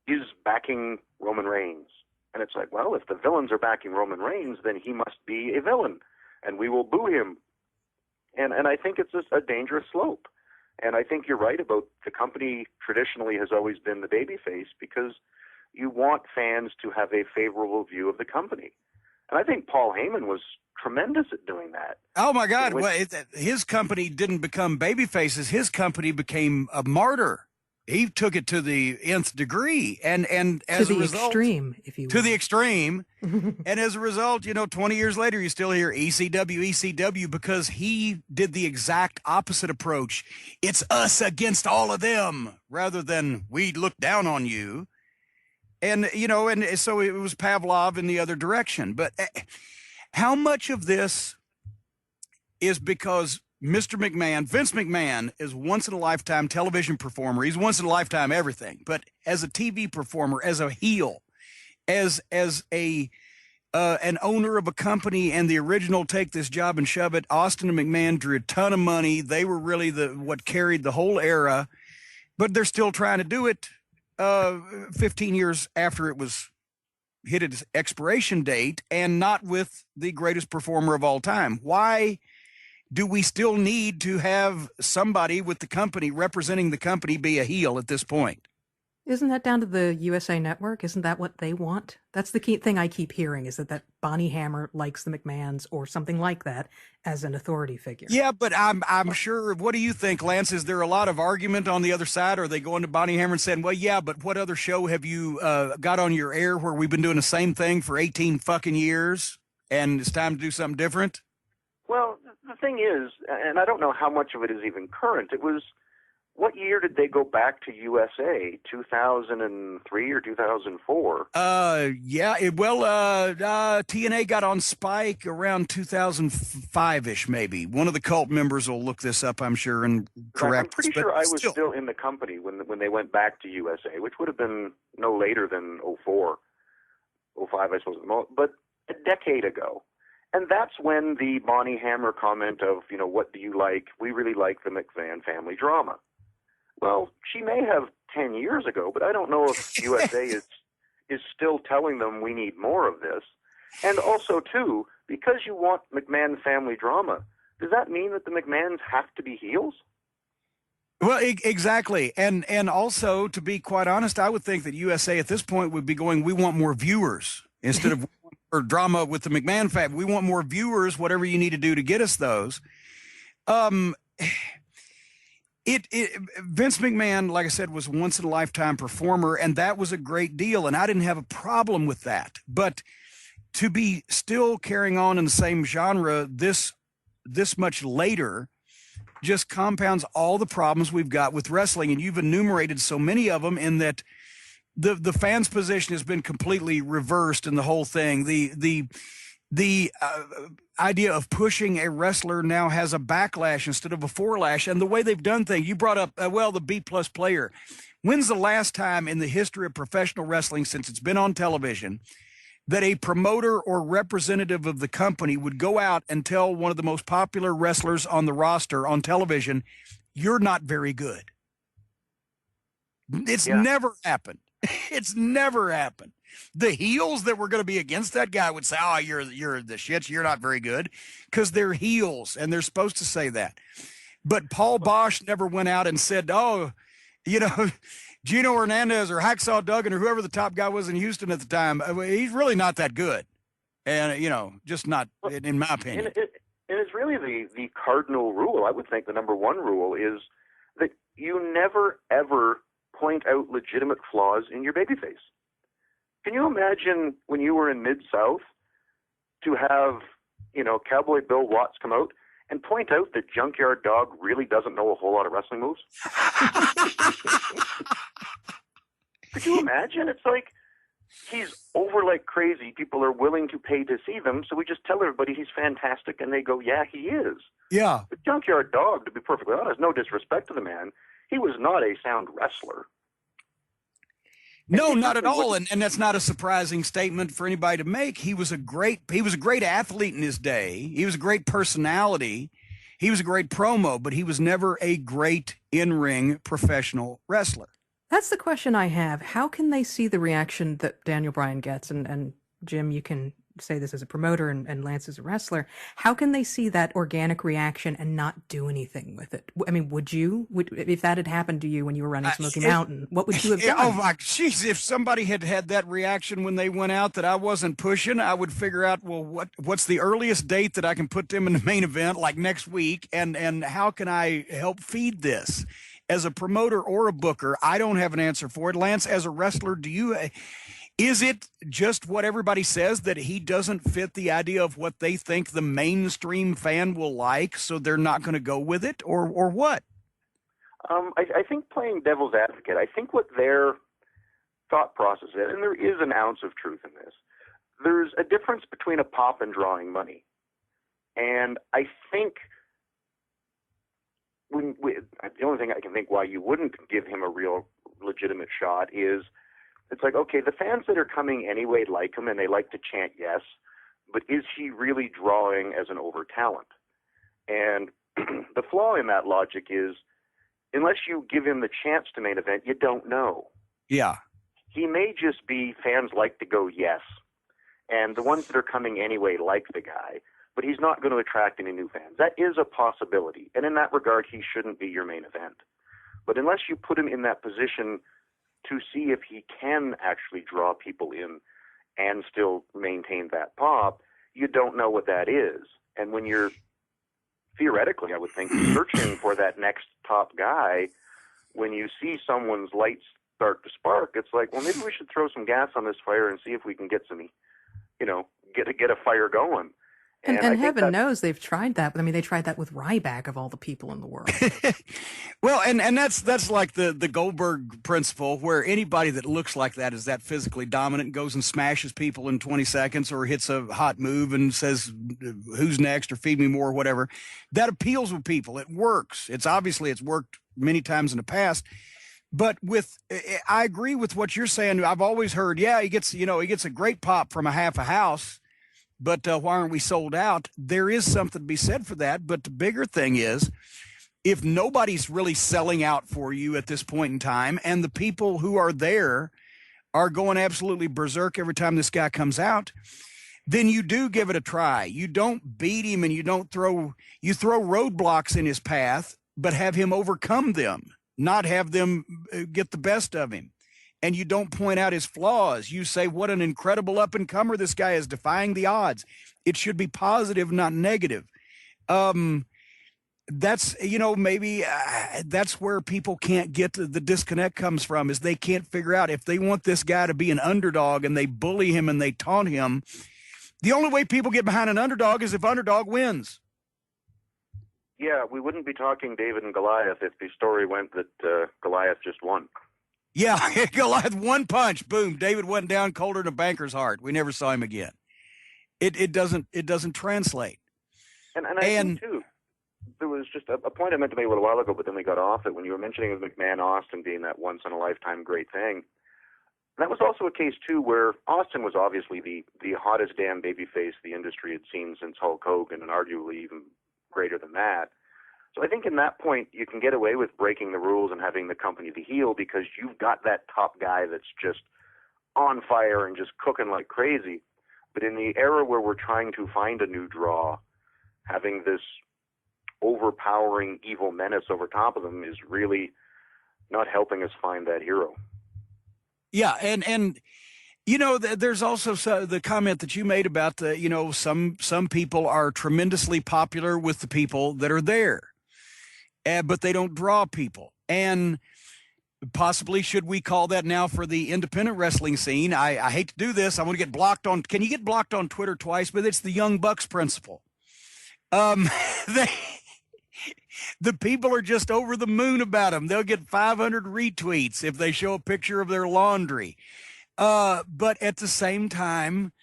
is backing Roman Reigns. And it's like, well, if the villains are backing Roman Reigns, then he must be a villain, and we will boo him. And I think it's a dangerous slope. And I think you're right about the company traditionally has always been the babyface because you want fans to have a favorable view of the company. And I think Paul Heyman was tremendous at doing that. Oh, my God. His company didn't become babyfaces. His company became a martyr. He took it to the nth degree, and as a result, extreme, if you will. To the extreme, and as a result, 20 years later, you still hear ECW, because he did the exact opposite approach. It's us against all of them, rather than we look down on you, and and so it was Pavlov in the other direction. But how much of this is because Mr. McMahon, Vince McMahon, is once-in-a-lifetime television performer. He's once-in-a-lifetime everything. But as a TV performer, as a heel, as an owner of a company and the original Take This Job and Shove It, Austin and McMahon drew a ton of money. They were really what carried the whole era. But they're still trying to do it 15 years after it was hit its expiration date and not with the greatest performer of all time. Why do we still need to have somebody with the company representing the company be a heel at this point? Isn't that down to the USA Network? Isn't that what they want? That's the key thing I keep hearing, is that Bonnie Hammer likes the McMahons or something like that as an authority figure. Yeah, but I'm sure. What do you think, Lance? Is there a lot of argument on the other side? Or are they going to Bonnie Hammer and saying, well, yeah, but what other show have you got on your air where we've been doing the same thing for 18 fucking years and it's time to do something different? Well, the thing is, and I don't know how much of it is even current, it was, what year did they go back to USA? 2003 or 2004? TNA got on Spike around 2005-ish, maybe. One of the cult members will look this up, I'm sure, and correct. I'm pretty sure I was still in the company when they went back to USA, which would have been no later than 04, 05, I suppose, but a decade ago. And that's when the Bonnie Hammer comment of, what do you like? We really like the McMahon family drama. Well, she may have 10 years ago, but I don't know if USA is still telling them we need more of this. And also, too, because you want McMahon family drama, does that mean that the McMahons have to be heels? Well, exactly. And also, to be quite honest, I would think that USA at this point would be going, we want more viewers instead of or drama with the McMahon family. We want more viewers, whatever you need to do to get us those. Vince McMahon, like I said, was a once-in-a-lifetime performer, and that was a great deal, and I didn't have a problem with that. But to be still carrying on in the same genre this much later just compounds all the problems we've got with wrestling, and you've enumerated so many of them in that the fans' position has been completely reversed in the whole thing. The idea of pushing a wrestler now has a backlash instead of a forelash. And the way they've done things, you brought up, the B-plus player. When's the last time in the history of professional wrestling, since it's been on television, that a promoter or representative of the company would go out and tell one of the most popular wrestlers on the roster on television, you're not very good? It's never happened. It's never happened. The heels that were going to be against that guy would say, oh, you're the shits, you're not very good, because they're heels, and they're supposed to say that. But Paul Bosch never went out and said, oh, Gino Hernandez or Hacksaw Duggan or whoever the top guy was in Houston at the time, he's really not that good. And, just not, in my opinion. And it's really the cardinal rule. I would think the number one rule is that you never, ever point out legitimate flaws in your babyface. Can you imagine when you were in Mid-South to have, Cowboy Bill Watts come out and point out that Junkyard Dog really doesn't know a whole lot of wrestling moves? Could you imagine? It's like he's over like crazy. People are willing to pay to see them, so we just tell everybody he's fantastic, and they go, yeah, he is. Yeah. But Junkyard Dog, to be perfectly honest, no disrespect to the man, he was not a sound wrestler. No, not at all. And that's not a surprising statement for anybody to make. He was a great athlete in his day. He was a great personality. He was a great promo, but he was never a great in-ring professional wrestler. That's the question I have. How can they see the reaction that Daniel Bryan gets? And Jim, you can say this as a promoter and Lance as a wrestler. How can they see that organic reaction and not do anything with it? I mean, would if that had happened to you when you were running Smoky Mountain, what would you have done? Oh my, jeez, if somebody had that reaction when they went out that I wasn't pushing, I would figure out, well, what's the earliest date that I can put them in the main event, like next week, and how can I help feed this? As a promoter or a booker, I don't have an answer for it. Lance, as a wrestler, is it just what everybody says, that he doesn't fit the idea of what they think the mainstream fan will like, so they're not going to go with it, or what? I think, playing devil's advocate, I think what their thought process is, and there is an ounce of truth in this, there's a difference between a pop and drawing money. And I think the only thing I can think why you wouldn't give him a real legitimate shot is, it's like, okay, the fans that are coming anyway like him, and they like to chant yes, but is he really drawing as an over talent? And the flaw in that logic is, unless you give him the chance to main event, you don't know. Yeah. He may just be fans like to go yes, and the ones that are coming anyway like the guy, but he's not going to attract any new fans. That is a possibility, and in that regard, he shouldn't be your main event. But unless you put him in that position to see if he can actually draw people in and still maintain that pop, you don't know what that is. And when you're theoretically, I would think, searching for that next top guy, when you see someone's lights start to spark, it's like, well, maybe we should throw some gas on this fire and see if we can get some, get a fire going. And heaven knows they've tried that. I mean, they tried that with Ryback of all the people in the world. Well, and that's like the Goldberg principle, where anybody that looks like that is that physically dominant, goes and smashes people in 20 seconds or hits a hot move and says, who's next, or feed me more, or whatever. That appeals with people. It works. It's worked many times in the past. But I agree with what you're saying. I've always heard, he gets a great pop from a half a house. But why aren't we sold out? There is something to be said for that. But the bigger thing is, if nobody's really selling out for you at this point in time, and the people who are there are going absolutely berserk every time this guy comes out, then you do give it a try. You don't beat him, and you throw roadblocks in his path, but have him overcome them, not have them get the best of him. And you don't point out his flaws. You say, what an incredible up-and-comer this guy is, defying the odds. It should be positive, not negative. That's, maybe that's where people can't get to, the disconnect comes from, is they can't figure out if they want this guy to be an underdog and they bully him and they taunt him. The only way people get behind an underdog is if underdog wins. Yeah, we wouldn't be talking David and Goliath if the story went that Goliath just won. Yeah, Goliath, one punch, boom, David went down colder than a banker's heart. We never saw him again. It doesn't translate. And I think, too, there was just a point I meant to make a little while ago, but then we got off it when you were mentioning McMahon Austin being that once-in-a-lifetime great thing. That was also a case, too, where Austin was obviously the hottest damn babyface the industry had seen since Hulk Hogan, and arguably even greater than that. So I think in that point, you can get away with breaking the rules and having the company the heel, because you've got that top guy that's just on fire and just cooking like crazy. But in the era where we're trying to find a new draw, having this overpowering evil menace over top of them is really not helping us find that hero. Yeah, and there's also the comment that you made about some people are tremendously popular with the people that are there. But they don't draw people. And possibly, should we call that now for the independent wrestling scene? I hate to do this. I want to get blocked on. Can you get blocked on Twitter twice? But it's the Young Bucks principle. The people are just over the moon about them. They'll get 500 retweets if they show a picture of their laundry. But at the same time,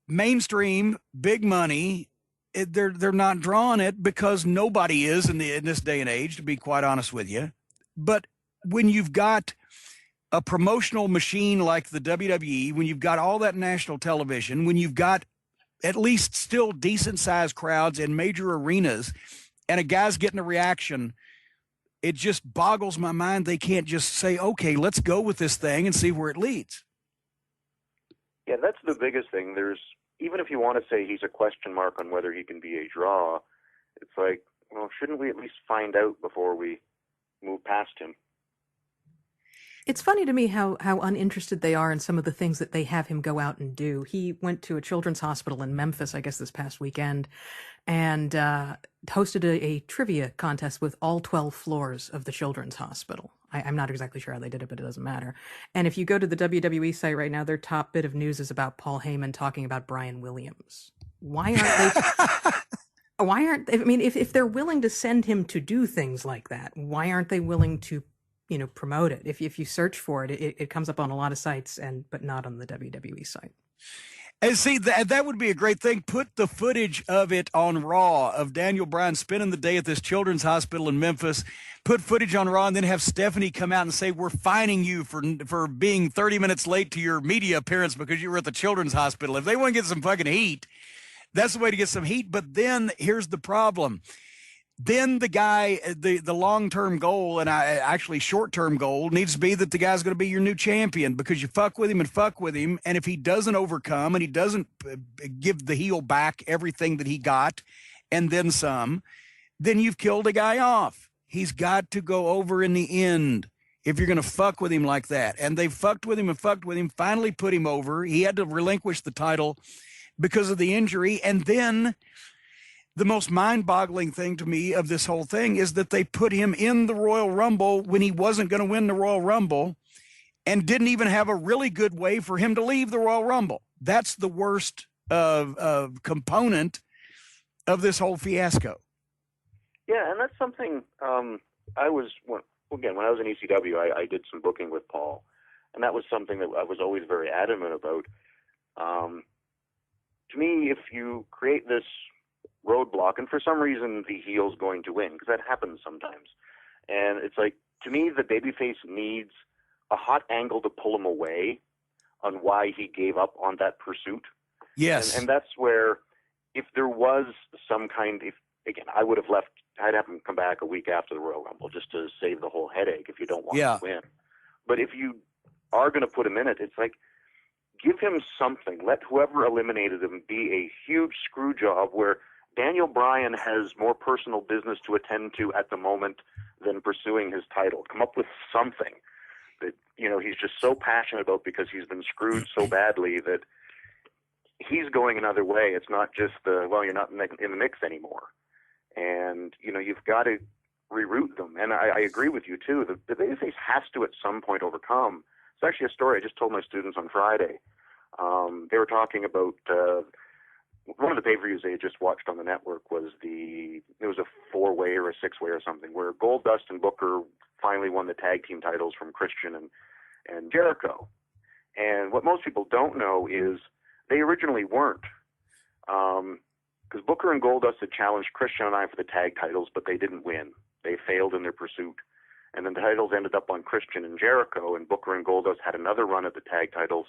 mainstream, big money, they're not drawing it because nobody is in this day and age, to be quite honest with you. But when you've got a promotional machine like the WWE, when you've got all that national television, when you've got at least still decent sized crowds in major arenas, and a guy's getting a reaction, it just boggles my mind they can't just say, okay, let's go with this thing and see where it leads. Yeah, that's the biggest thing. Even if you want to say he's a question mark on whether he can be a draw, it's like, well, shouldn't we at least find out before we move past him? It's funny to me how uninterested they are in some of the things that they have him go out and do. He went to a children's hospital in Memphis, I guess, this past weekend, and hosted a trivia contest with all 12 floors of the children's hospital. I'm not exactly sure how they did it, but it doesn't matter. And if you go to the WWE site right now, their top bit of news is about Paul Heyman talking about Brian Williams. Why aren't they? I mean, if they're willing to send him to do things like that, why aren't they willing to, promote it? If you search for it, it comes up on a lot of sites, but not on the WWE site. And see, that would be a great thing. Put the footage of it on Raw, of Daniel Bryan spending the day at this children's hospital in Memphis. Put footage on Raw, and then have Stephanie come out and say, we're fining you for being 30 minutes late to your media appearance because you were at the children's hospital. If they want to get some fucking heat, that's the way to get some heat. But then here's the problem. Then the guy, the long-term goal, and actually short-term goal, needs to be that the guy's going to be your new champion, because you fuck with him. And if he doesn't overcome and he doesn't give the heel back everything that he got and then some, then you've killed a guy off. He's got to go over in the end. if you're going to fuck with him like that. And they fucked with him and fucked with him, finally put him over. He had to relinquish the title because of the injury. And then the most mind-boggling thing to me of this whole thing is that they put him in the Royal Rumble when he wasn't going to win the Royal Rumble and didn't even have a really good way for him to leave the Royal Rumble. That's the worst component of this whole fiasco. Yeah, and that's something when I was in ECW, I did some booking with Paul, and that was something that I was always very adamant about. To me, if you create this roadblock, and for some reason the heel's going to win, because that happens sometimes, and it's like, to me, the babyface needs a hot angle to pull him away on why he gave up on that pursuit. Yes. And that's where, if there was some kind, again, I would have left, I'd have him come back a week after the Royal Rumble just to save the whole headache if you don't want to win. But if you are going to put him in it, it's like, give him something. Let whoever eliminated him be a huge screw job where Daniel Bryan has more personal business to attend to at the moment than pursuing his title. Come up with something that, he's just so passionate about because he's been screwed so badly that he's going another way. It's not just you're not in the mix anymore. And, you've got to reroute them. And I agree with you, too. The babyface has to, at some point, overcome. It's actually a story I just told my students on Friday. They were talking about one of the pay-per-views they had just watched on the network was it was a 4-way or a 6-way or something, where Goldust and Booker finally won the tag team titles from Christian and Jericho. And what most people don't know is they originally weren't. Because Booker and Goldust had challenged Christian and I for the tag titles, but they didn't win. They failed in their pursuit. And then the titles ended up on Christian and Jericho, and Booker and Goldust had another run at the tag titles,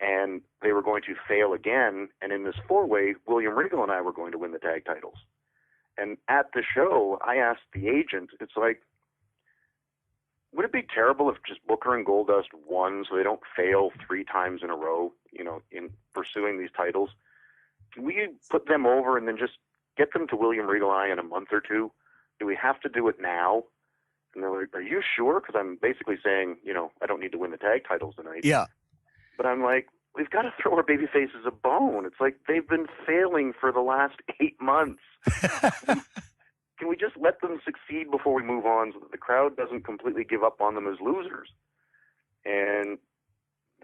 and they were going to fail again. And in this 4-way, William Regal and I were going to win the tag titles. And at the show, I asked the agent, it's like, would it be terrible if just Booker and Goldust won so they don't fail 3 times in a row, in pursuing these titles? Can we put them over and then just get them to William Regal and I in a month or two? Do we have to do it now? And they're like, are you sure? Because I'm basically saying, I don't need to win the tag titles tonight. Yeah. But I'm like, we've got to throw our baby faces a bone. It's like they've been failing for the last 8 months. Can we just let them succeed before we move on so that the crowd doesn't completely give up on them as losers? And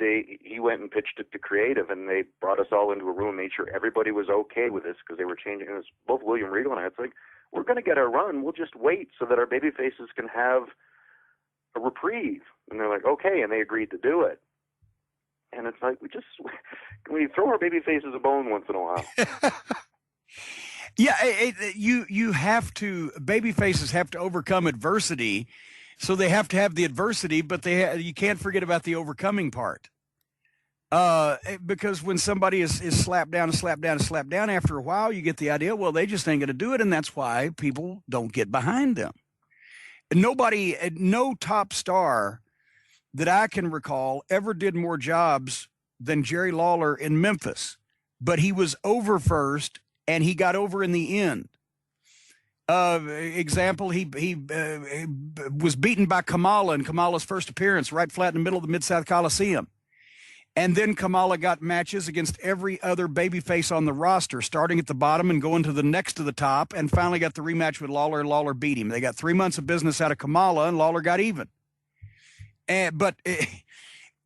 he went and pitched it to creative, and they brought us all into a room and made sure everybody was okay with this because they were changing. And it was both William Regal and I. It's like, we're going to get our run. We'll just wait so that our baby faces can have a reprieve. And they're like, okay, and they agreed to do it. And it's like, we throw our baby faces a bone once in a while. Yeah, you have to. Baby faces have to overcome adversity, so they have to have the adversity, but you can't forget about the overcoming part. Because when somebody is slapped down and slapped down and slapped down, after a while, you get the idea, well, they just ain't going to do it, and that's why people don't get behind them. No top star that I can recall ever did more jobs than Jerry Lawler in Memphis, but he was over first, and he got over in the end. Example, he was beaten by Kamala in Kamala's first appearance, right flat in the middle of the Mid-South Coliseum. And then Kamala got matches against every other babyface on the roster, starting at the bottom and going to the next to the top, and finally got the rematch with Lawler, and Lawler beat him. They got 3 months of business out of Kamala, and Lawler got even. But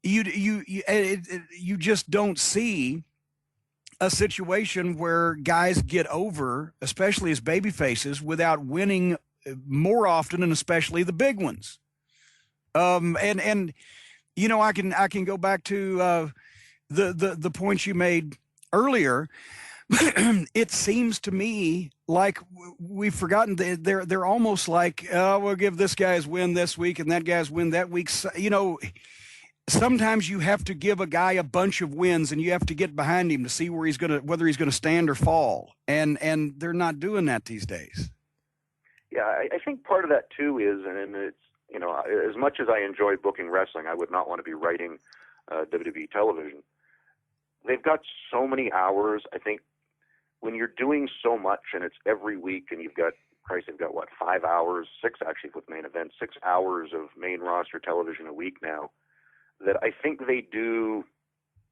you just don't see a situation where guys get over, especially as baby faces, without winning more often, and especially the big ones. And I can go back to the points you made earlier. It seems to me like we've forgotten they're almost like, we'll give this guy's win this week and that guy's win that week. Sometimes you have to give a guy a bunch of wins, and you have to get behind him to see whether he's gonna stand or fall. And they're not doing that these days. Yeah, I think part of that too is, and it's, as much as I enjoy booking wrestling, I would not want to be writing WWE television. They've got so many hours. I think when you're doing so much and it's every week, and you've got Christ, they've got, what, 5 hours, 6 actually with main event, 6 hours of main roster television a week now, that I think they do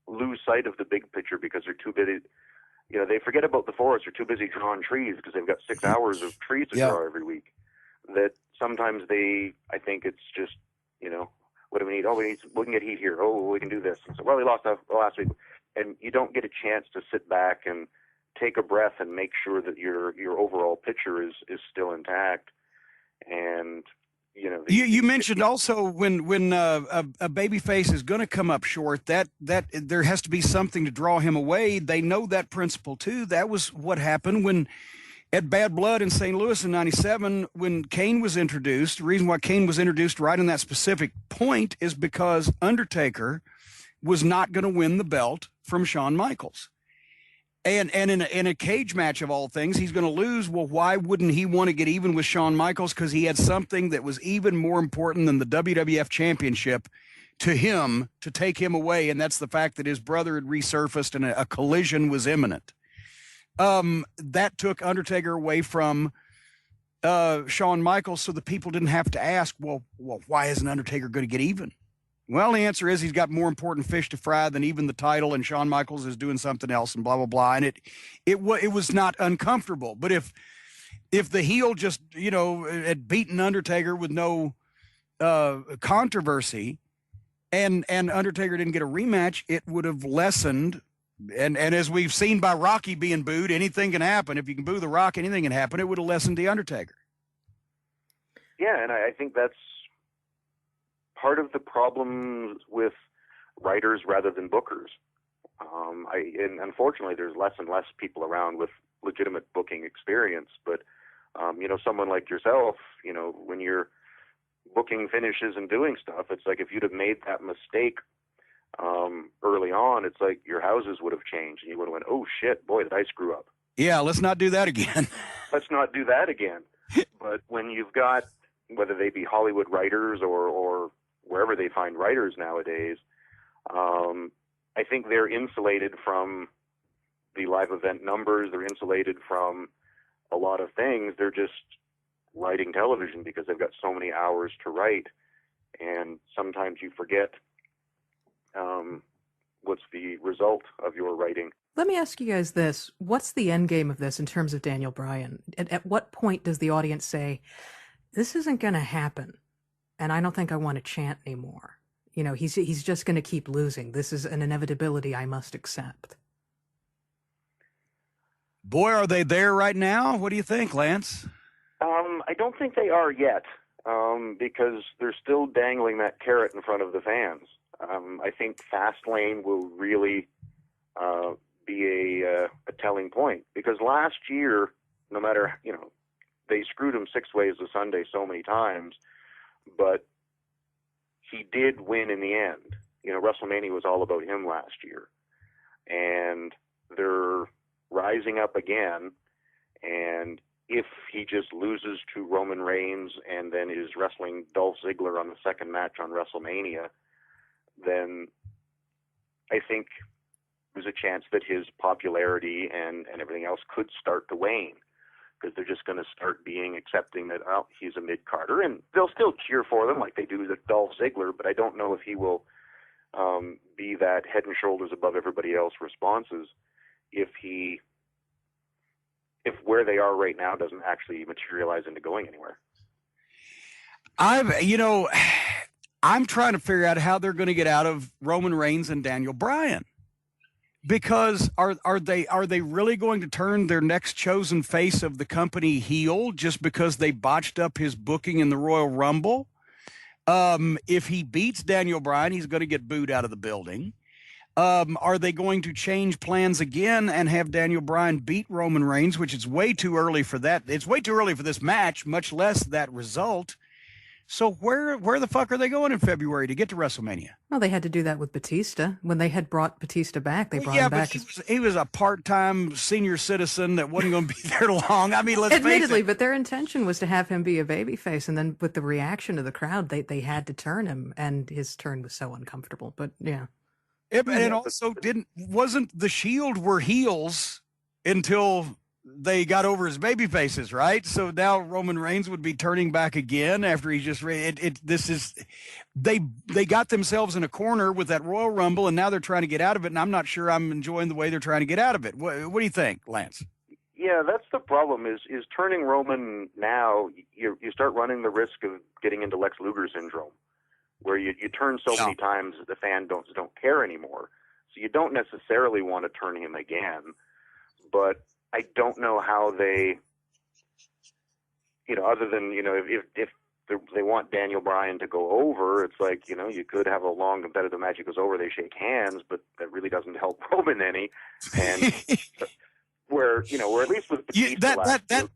lose sight of the big picture because they're too busy. You know, they forget about the forest. They're too busy drawing trees because they've got 6 hours of trees to draw every week. That sometimes I think it's just, you know, what do we need? Oh, we can get heat here. Oh, we can do this. And so, well, we lost last week. And you don't get a chance to sit back and take a breath and make sure that your overall picture is still intact. And, you know, you mentioned also when a babyface is going to come up short, that there has to be something to draw him away. They know that principle too. That was what happened when at Bad Blood in St. Louis in '97, when Kane was introduced. The reason why Kane was introduced right in that specific point is because Undertaker was not going to win the belt from Shawn Michaels. And in a cage match of all things, he's going to lose. Well, why wouldn't he want to get even with Shawn Michaels? Because he had something that was even more important than the WWF Championship to him to take him away, and that's the fact that his brother had resurfaced and a collision was imminent. That took Undertaker away from Shawn Michaels, so the people didn't have to ask, well, why isn't Undertaker going to get even? Well, the answer is he's got more important fish to fry than even the title, and Shawn Michaels is doing something else, and blah blah blah. And it was not uncomfortable. But if the heel just, you know, had beaten Undertaker with no controversy, and Undertaker didn't get a rematch, it would have lessened. And as we've seen by Rocky being booed, anything can happen. If you can boo The Rock, anything can happen. It would have lessened the Undertaker. Yeah, and I think that's part of the problem with writers rather than bookers. And unfortunately, there's less and less people around with legitimate booking experience. But, you know, someone like yourself, you know, when you're booking finishes and doing stuff, it's like if you'd have made that mistake early on, it's like your houses would have changed. And you would have went, oh, shit, boy, did I screw up. Yeah, let's not do that again. Let's not do that again. But when you've got, whether they be Hollywood writers or wherever they find writers nowadays, I think they're insulated from the live event numbers. They're insulated from a lot of things. They're just writing television because they've got so many hours to write. And sometimes you forget what's the result of your writing. Let me ask you guys this. What's the end game of this in terms of Daniel Bryan? At what point does the audience say, this isn't going to happen, and I don't think I want to chant anymore? You know, he's just going to keep losing. This is an inevitability I must accept. Boy, are they there right now? What do you think, Lance? I don't think they are yet, because they're still dangling that carrot in front of the fans. I think Fastlane will really be a telling point, because last year, no matter, you know, they screwed him 6 ways to Sunday so many times, but he did win in the end. You know, WrestleMania was all about him last year, and they're rising up again. And if he just loses to Roman Reigns and then is wrestling Dolph Ziggler on the second match on WrestleMania, then I think there's a chance that his popularity and everything else could start to wane, because they're just going to start being accepting that, oh, he's a mid-carder, and they'll still cheer for them like they do with Dolph Ziggler, but I don't know if he will be that head and shoulders above everybody else responses if where they are right now doesn't actually materialize into going anywhere. I'm trying to figure out how they're going to get out of Roman Reigns and Daniel Bryan. Because are they really going to turn their next chosen face of the company heel just because they botched up his booking in the Royal Rumble? If he beats Daniel Bryan, he's going to get booed out of the building. Are they going to change plans again and have Daniel Bryan beat Roman Reigns, which is way too early for that? It's way too early for this match, much less that result. So where the fuck are they going in February to get to WrestleMania? Well, they had to do that with Batista. When they had brought Batista back, they brought him back. But he was a part-time senior citizen that wasn't going to be there long. I mean, let's face it. But their intention was to have him be a babyface, and then with the reaction of the crowd, they had to turn him, and his turn was so uncomfortable. But yeah. And also wasn't the Shield were heels until they got over his baby faces, right? So now Roman Reigns would be turning back again after he just they got themselves in a corner with that Royal Rumble, and now they're trying to get out of it. And I'm not sure I'm enjoying the way they're trying to get out of it. What do you think, Lance? Yeah, that's the problem. Is turning Roman now? You start running the risk of getting into Lex Luger syndrome, where you turn so many times that the fans don't care anymore. So you don't necessarily want to turn him again, but I don't know how they, other than, if they want Daniel Bryan to go over, it's like, you could have a long competitive match. He goes over, they shake hands, but that really doesn't help Roman any. And where at least with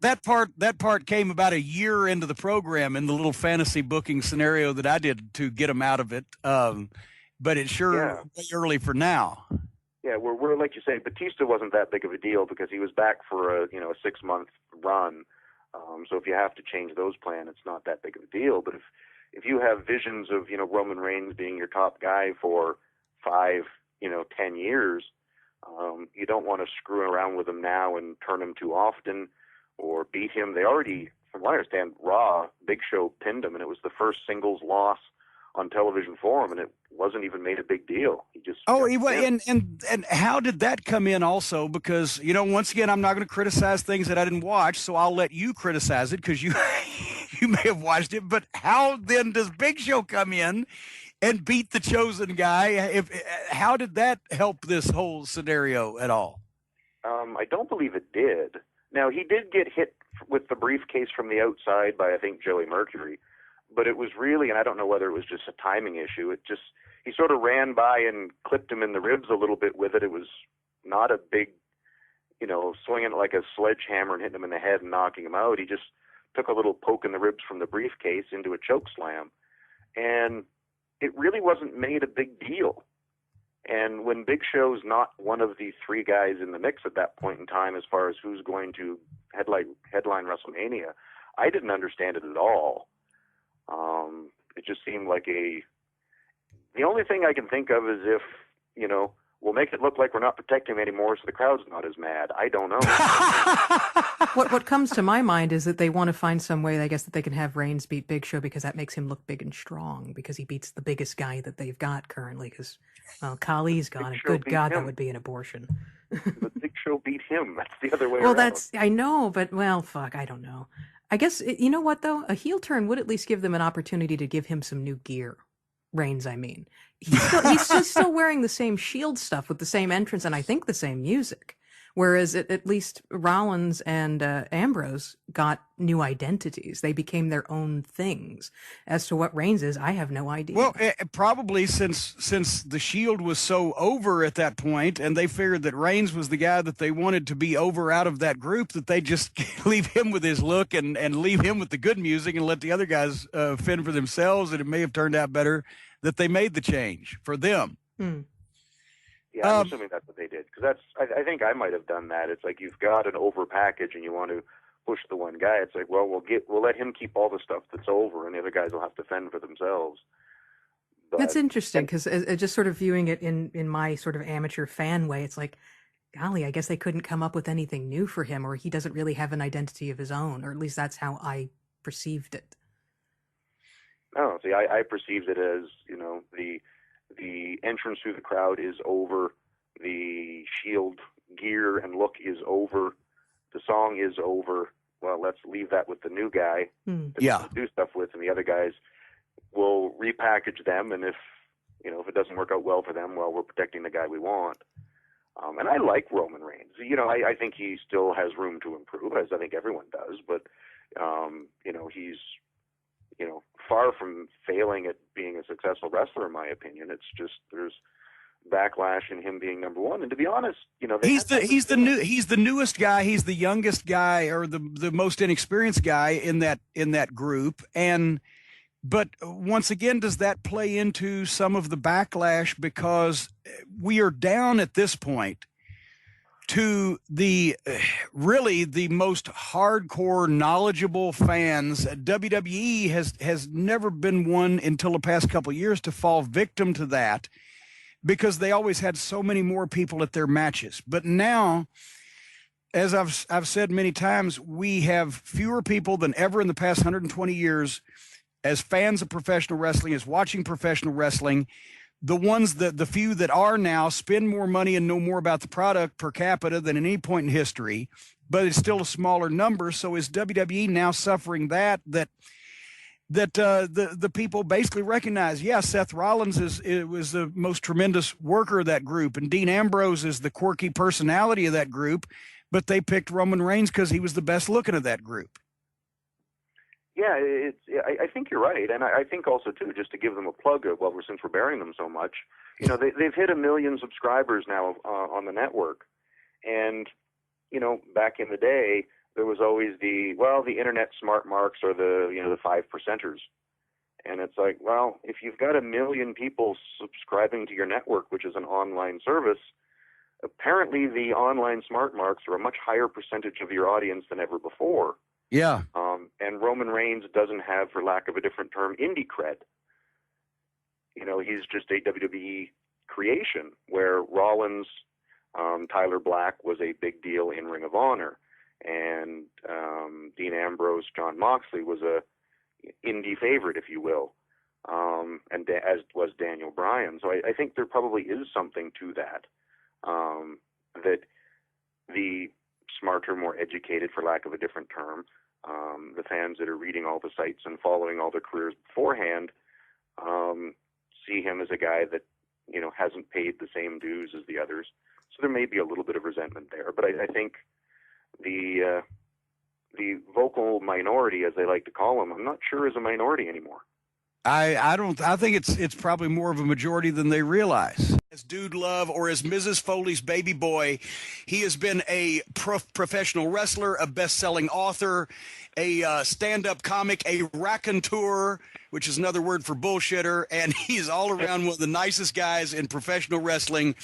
that part came about a year into the program in the little fantasy booking scenario that I did to get him out of it. But it's sure way early for now. Yeah, we're like you say, Batista wasn't that big of a deal because he was back for a 6-month run. So if you have to change those plans, it's not that big of a deal. But if you have visions of Roman Reigns being your top guy for 5, 10 years, you don't want to screw around with him now and turn him too often or beat him. They already, from what I understand, Raw, Big Show pinned him, and it was the first singles loss on television for him, and it wasn't even made a big deal. He just and how did that come in also? Because once again, I'm not going to criticize things that I didn't watch, so I'll let you criticize it because you you may have watched it. But how then does Big Show come in and beat the chosen guy? How did that help this whole scenario at all? I don't believe it did. Now he did get hit with the briefcase from the outside by I think Joey Mercury. But it was really, and I don't know whether it was just a timing issue, he sort of ran by and clipped him in the ribs a little bit with it. It was not a big, swinging it like a sledgehammer and hitting him in the head and knocking him out. He just took a little poke in the ribs from the briefcase into a choke slam. And it really wasn't made a big deal. And when Big Show's not one of the 3 guys in the mix at that point in time as far as who's going to headline WrestleMania, I didn't understand it at all. It just seemed like the only thing I can think of is if, we'll make it look like we're not protecting him anymore so the crowd's not as mad. I don't know. What comes to my mind is that they want to find some way, I guess, that they can have Reigns beat Big Show because that makes him look big and strong because he beats the biggest guy that they've got currently because, Khali's gone. And good God, that would be an abortion. But Big Show beat him. That's the other way around. I know, but, fuck, I don't know. I guess, you know what, though? A heel turn would at least give them an opportunity to give him some new gear. Reigns, I mean. He's still wearing the same Shield stuff with the same entrance and I think the same music. Whereas at least Rollins and Ambrose got new identities. They became their own things. As to what Reigns is, I have no idea. Well, probably since the Shield was so over at that point, and they figured that Reigns was the guy that they wanted to be over out of that group, that they just leave him with his look and leave him with the good music and let the other guys fend for themselves. And it may have turned out better that they made the change for them. Yeah, I'm assuming that's what they did because I think I might have done that. It's like you've got an over package and you want to push the one guy. It's like, well, we'll let him keep all the stuff that's over, and the other guys will have to fend for themselves. But that's interesting because just sort of viewing it in my sort of amateur fan way, it's like, golly, I guess they couldn't come up with anything new for him, or he doesn't really have an identity of his own, or at least that's how I perceived it. No, see, I perceived it as the entrance through the crowd is over, the Shield gear and look is over, the song is over. Well, let's leave that with the new guy to do stuff with, and the other guys will repackage them. And if it doesn't work out well for them, well, we're protecting the guy we want. And I like Roman Reigns. I think he still has room to improve, as I think everyone does. But he's far from failing at being a successful wrestler, in my opinion. It's just there's backlash in him being number one. And to be honest, he's the newest guy. He's the youngest guy, or the most inexperienced guy in that group. But once again, does that play into some of the backlash because we are down at this point to the most hardcore, knowledgeable fans? WWE has never been one until the past couple of years to fall victim to that because they always had so many more people at their matches. But now as I've said many times, we have fewer people than ever in the past 120 years as fans of professional wrestling, as watching professional wrestling. The few that are now spend more money and know more about the product per capita than at any point in history, but it's still a smaller number. So is WWE now suffering that the people basically recognize, yeah, Seth Rollins was the most tremendous worker of that group, and Dean Ambrose is the quirky personality of that group, but they picked Roman Reigns because he was the best looking of that group. Yeah, I think you're right, and I think also too, just to give them a plug, since we're bearing them so much, they've hit 1 million subscribers now on the network, and back in the day, there was always the internet smart marks or the 5%ers, and it's like, well, if you've got 1 million people subscribing to your network, which is an online service, apparently the online smart marks are a much higher percentage of your audience than ever before. Yeah. And Roman Reigns doesn't have, for lack of a different term, indie cred. He's just a WWE creation, where Rollins, Tyler Black was a big deal in Ring of Honor, and Dean Ambrose, Jon Moxley was a indie favorite, if you will, and as was Daniel Bryan. So I think there probably is something to that, that the smarter, more educated, for lack of a different term, the fans that are reading all the sites and following all their careers beforehand, see him as a guy that hasn't paid the same dues as the others. So there may be a little bit of resentment there, but I think the vocal minority, as they like to call them, I'm not sure is a minority anymore. I think it's probably more of a majority than they realize. As Dude Love, or as Mrs. Foley's baby boy, he has been a professional wrestler, a best-selling author, a stand-up comic, a raconteur, which is another word for bullshitter, and he's all around one of the nicest guys in professional wrestling.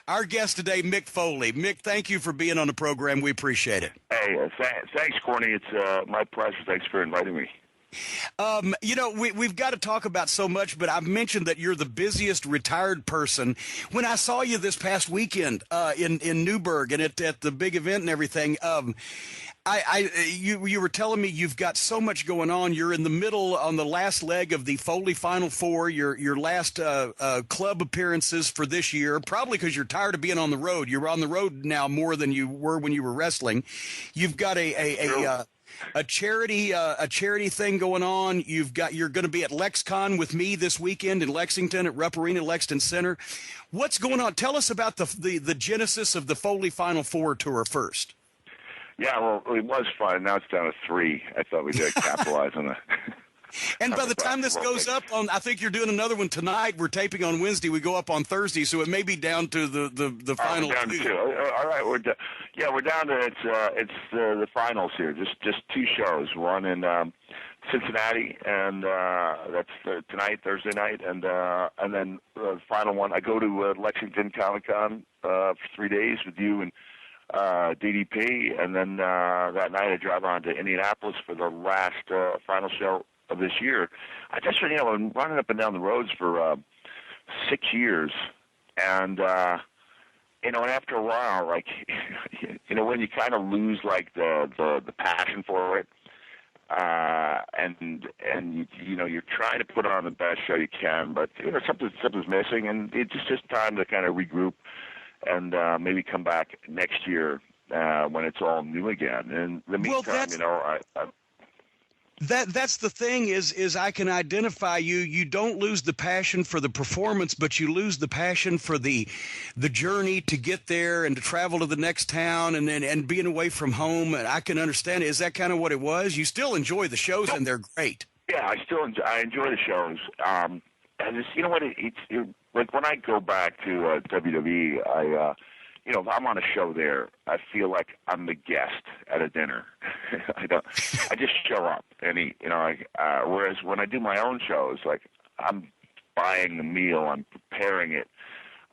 Our guest today, Mick Foley. Mick, thank you for being on the program. We appreciate it. Hey, thanks, Corny. It's my pleasure. Thanks for inviting me. We've got to talk about so much, but I've mentioned that you're the busiest retired person. When I saw you this past weekend in Newburgh and at the big event and everything, you were telling me you've got so much going on. You're in the middle on the last leg of the Foley Final Four, your last club appearances for this year, probably because you're tired of being on the road. You're on the road now more than you were when you were wrestling. You've got a charity thing going on. You're going to be at LexCon with me this weekend in Lexington at Rupp Arena, Lexington Center. What's going on? Tell us about the genesis of the Foley Final Four tour first. Yeah, well, it was fun. Now it's down to 3. I thought we did capitalize on that. And by the time this goes up I think you're doing another one tonight. We're taping on Wednesday. We go up on Thursday, so it may be down to the final down 2. All right, we're down to it's the finals here. Just 2 shows. One in Cincinnati, and that's tonight, Thursday night, and then the final one. I go to Lexington Comic Con for 3 days with you and DDP, and then that night I drive on to Indianapolis for the last final show of this year. I just, I'm running up and down the roads for 6 years, and and after a while, like, when you kind of lose like the passion for it, and you're trying to put on the best show you can, but something's missing, and it's just time to kind of regroup and maybe come back next year when it's all new again. And in the meantime, That's the thing is I can identify you. You don't lose the passion for the performance, but you lose the passion for the journey to get there and to travel to the next town and being away from home. And I can understand it. Is that kind of what it was? You still enjoy the shows and they're great. Yeah, I enjoy the shows. And it's, it's like when I go back to WWE, if I'm on a show there, I feel like I'm the guest at a dinner. I just show up, and whereas when I do my own shows, like I'm buying the meal, I'm preparing it,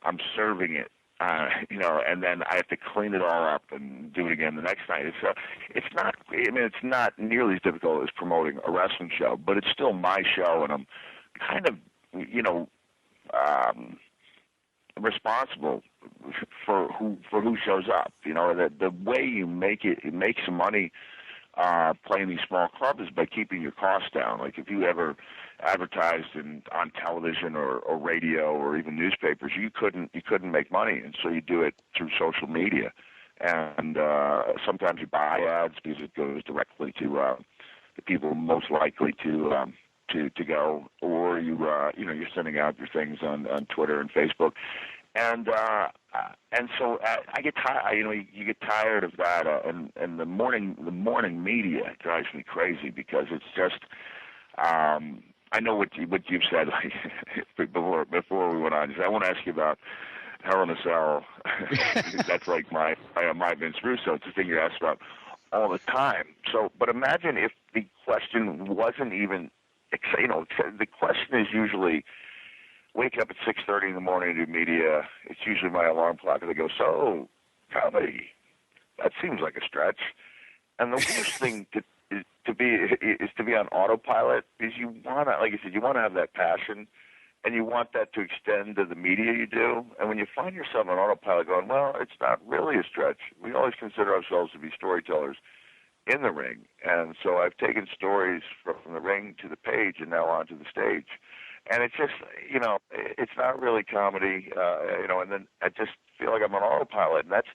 I'm serving it, and then I have to clean it all up and do it again the next night. It's not. It's not nearly as difficult as promoting a wrestling show, but it's still my show, and I'm kind of, responsible for who shows up. You know, the way you make some money playing these small clubs is by keeping your costs down. Like if you ever advertised on television or radio or even newspapers, you couldn't make money, and so you do it through social media. And sometimes you buy ads because it goes directly to the people most likely to go, or you're sending out your things on Twitter and Facebook, and so I get tired. You get tired of that, and the morning media drives me crazy because it's just. I know what you've said before we went on. I want to ask you about Hell in a Cell. That's like my Vince Russo. It's the thing you ask about all the time. So, but imagine if the question wasn't even, the question is usually, wake up at 6:30 in the morning to do media. It's usually my alarm clock, and they go, so, comedy, that seems like a stretch. And the worst thing to be on autopilot is you want to, like I said, you want to have that passion, and you want that to extend to the media you do. And when you find yourself on autopilot going, well, it's not really a stretch. We always consider ourselves to be storytellers in the ring. And so I've taken stories from the ring to the page and now onto the stage. And it's just, it's not really comedy, and then I just feel like I'm on autopilot. And that's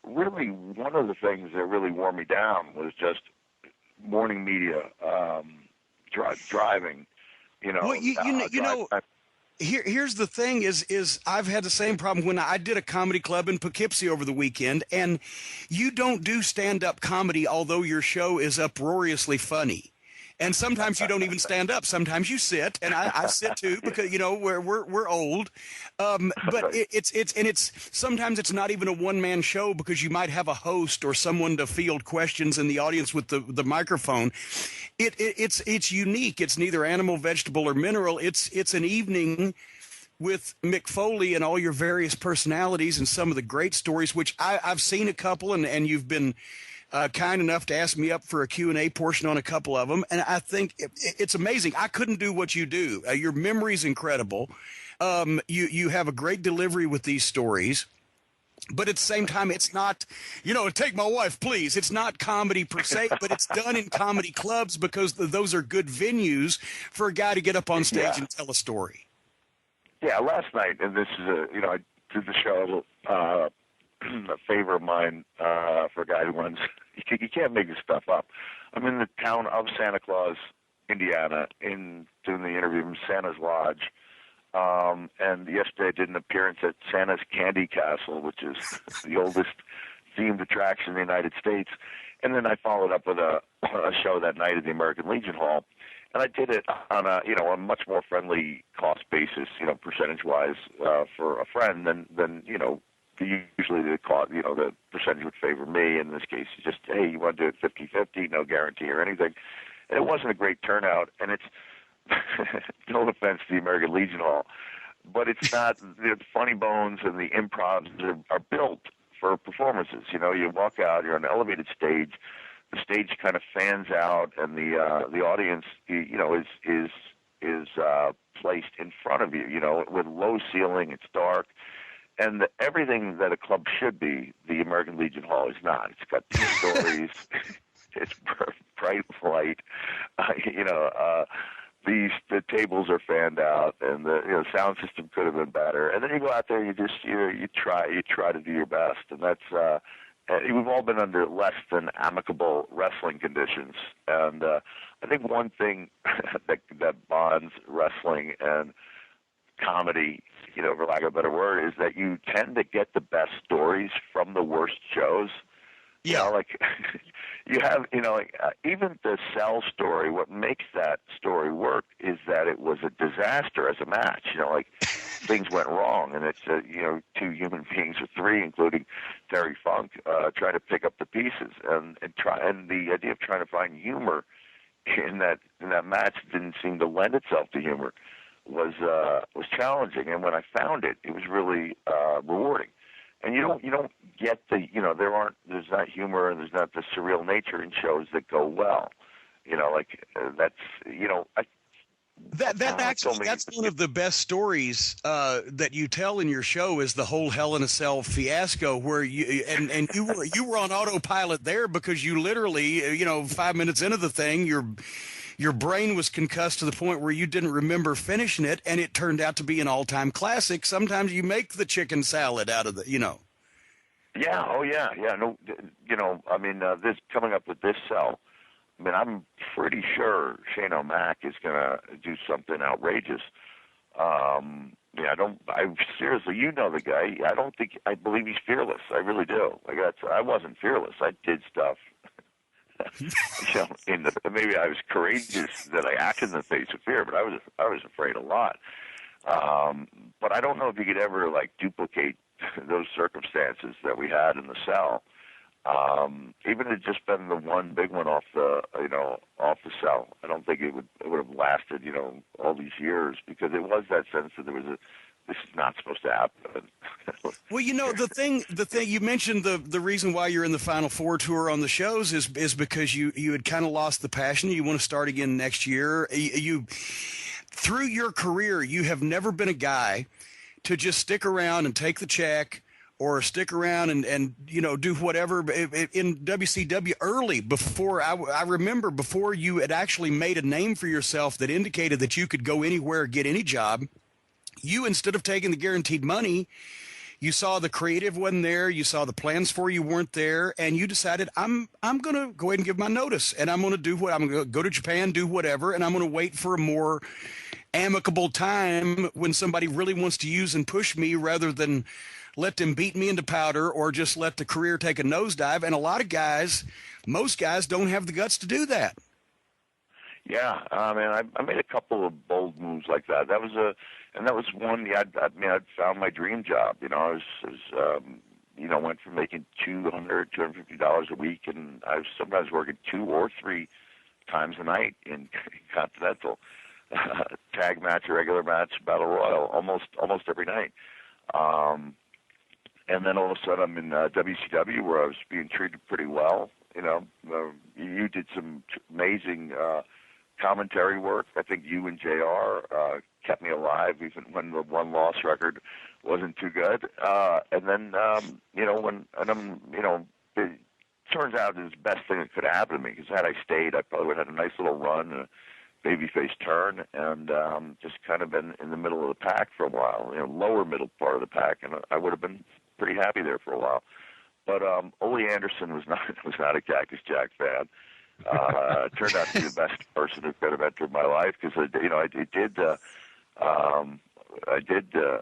really one of the things that really wore me down was just morning media, driving, Well, here's the thing is I've had the same problem when I did a comedy club in Poughkeepsie over the weekend, and you don't do stand-up comedy, although your show is uproariously funny. And sometimes you don't even stand up. Sometimes you sit, and I sit too because we're old. But it's sometimes it's not even a one-man show because you might have a host or someone to field questions in the audience with the microphone. It's unique. It's neither animal, vegetable, or mineral. It's an evening with Mick Foley and all your various personalities and some of the great stories, which I've seen a couple, and you've been kind enough to ask me up for a Q&A portion on a couple of them. And I think it's amazing. I couldn't do what you do. Your memory's incredible. You have a great delivery with these stories. But at the same time, it's not, take my wife, please. It's not comedy per se, but it's done in comedy clubs because those are good venues for a guy to get up on stage and tell a story. Yeah, last night, and this is I did the show, a favor of mine for a guy who runs. You can't make this stuff up. I'm in the town of Santa Claus, Indiana, doing the interview in Santa's Lodge. And yesterday I did an appearance at Santa's Candy Castle, which is the oldest themed attraction in the United States. And then I followed up with a show that night at the American Legion Hall. And I did it on a much more friendly cost basis, percentage-wise, for a friend than usually the cost, the percentage would favor me. In this case, it's just, hey, you want to do it 50-50, no guarantee or anything. And it wasn't a great turnout, and it's no offense to the American Legion Hall, but it's not. The funny bones and the improvs are built for performances. You walk out, you're on an elevated stage. The stage kind of fans out, and the audience, is placed in front of you. With low ceiling, it's dark. And everything that a club should be, the American Legion Hall is not. It's got two stories. It's bright light. The tables are fanned out, and the sound system could have been better. And then you go out there, and you try to do your best, and that's. We've all been under less than amicable wrestling conditions, and I think one thing that bonds wrestling and comedy, for lack of a better word, is that you tend to get the best stories from the worst shows. Yeah, you have, even the Cell story. What makes that story work is that it was a disaster as a match. Things went wrong, and it's two human beings or three, including Terry Funk, trying to pick up the pieces, and the idea of trying to find humor in that match didn't seem to lend itself to humor. Was challenging, and when I found it, it was really rewarding. And you don't get there's not humor and there's not the surreal nature in shows that go well. That's one of the best stories that you tell in your show is the whole Hell in a Cell fiasco, where you were on autopilot there because you literally 5 minutes into the thing your brain was concussed to the point where you didn't remember finishing it, and it turned out to be an all-time classic. Sometimes you make the chicken salad out of Yeah. Oh yeah. Yeah. No. I mean, this coming up with this cell. I mean, I'm pretty sure Shane O'Mac is going to do something outrageous. I seriously, the guy. I believe he's fearless. I really do. I wasn't fearless. I did stuff. Maybe I was courageous that I acted in the face of fear, but I was afraid a lot. But I don't know if you could ever duplicate those circumstances that we had in the cell. Even if it just been the one big one off the cell, I don't think it would have lasted, all these years, because it was that sense that this is not supposed to happen. Well, the thing you mentioned, the reason why you're in the Final Four tour on the shows is because you had kind of lost the passion. You want to start again next year. You through your career, you have never been a guy to just stick around and take the check, or stick around and do whatever in WCW early. Before I remember, before you had actually made a name for yourself that indicated that you could go anywhere, get any job, you, instead of taking the guaranteed money, you saw the creative wasn't there, you saw the plans for you weren't there, and you decided, I'm going to go ahead and give my notice, and I'm going to go to Japan, do whatever, and I'm going to wait for a more amicable time when somebody really wants to use and push me, rather than let them beat me into powder or just let the career take a nosedive. And a lot of guys, most guys, don't have the guts to do that. Yeah, I made a couple of bold moves like that. That was one. Yeah, I'd found my dream job. I went from making $250 a week, and I was sometimes working 2 or 3 times a night in Continental, tag match, a regular match, battle royal, almost every night. And then all of a sudden I'm in WCW, where I was being treated pretty well. You did some amazing commentary work. I think you and JR kept me alive even when the one-loss record wasn't too good. And then, it turns out it's the best thing that could happen to me, because had I stayed, I probably would have had a nice little run, a babyface turn, and just kind of been in the middle of the pack for a while, lower middle part of the pack, and I would have been pretty happy there for a while. But Ole Anderson was not a Cactus Jack fan. Turned out to be the best person who could have entered my life, because I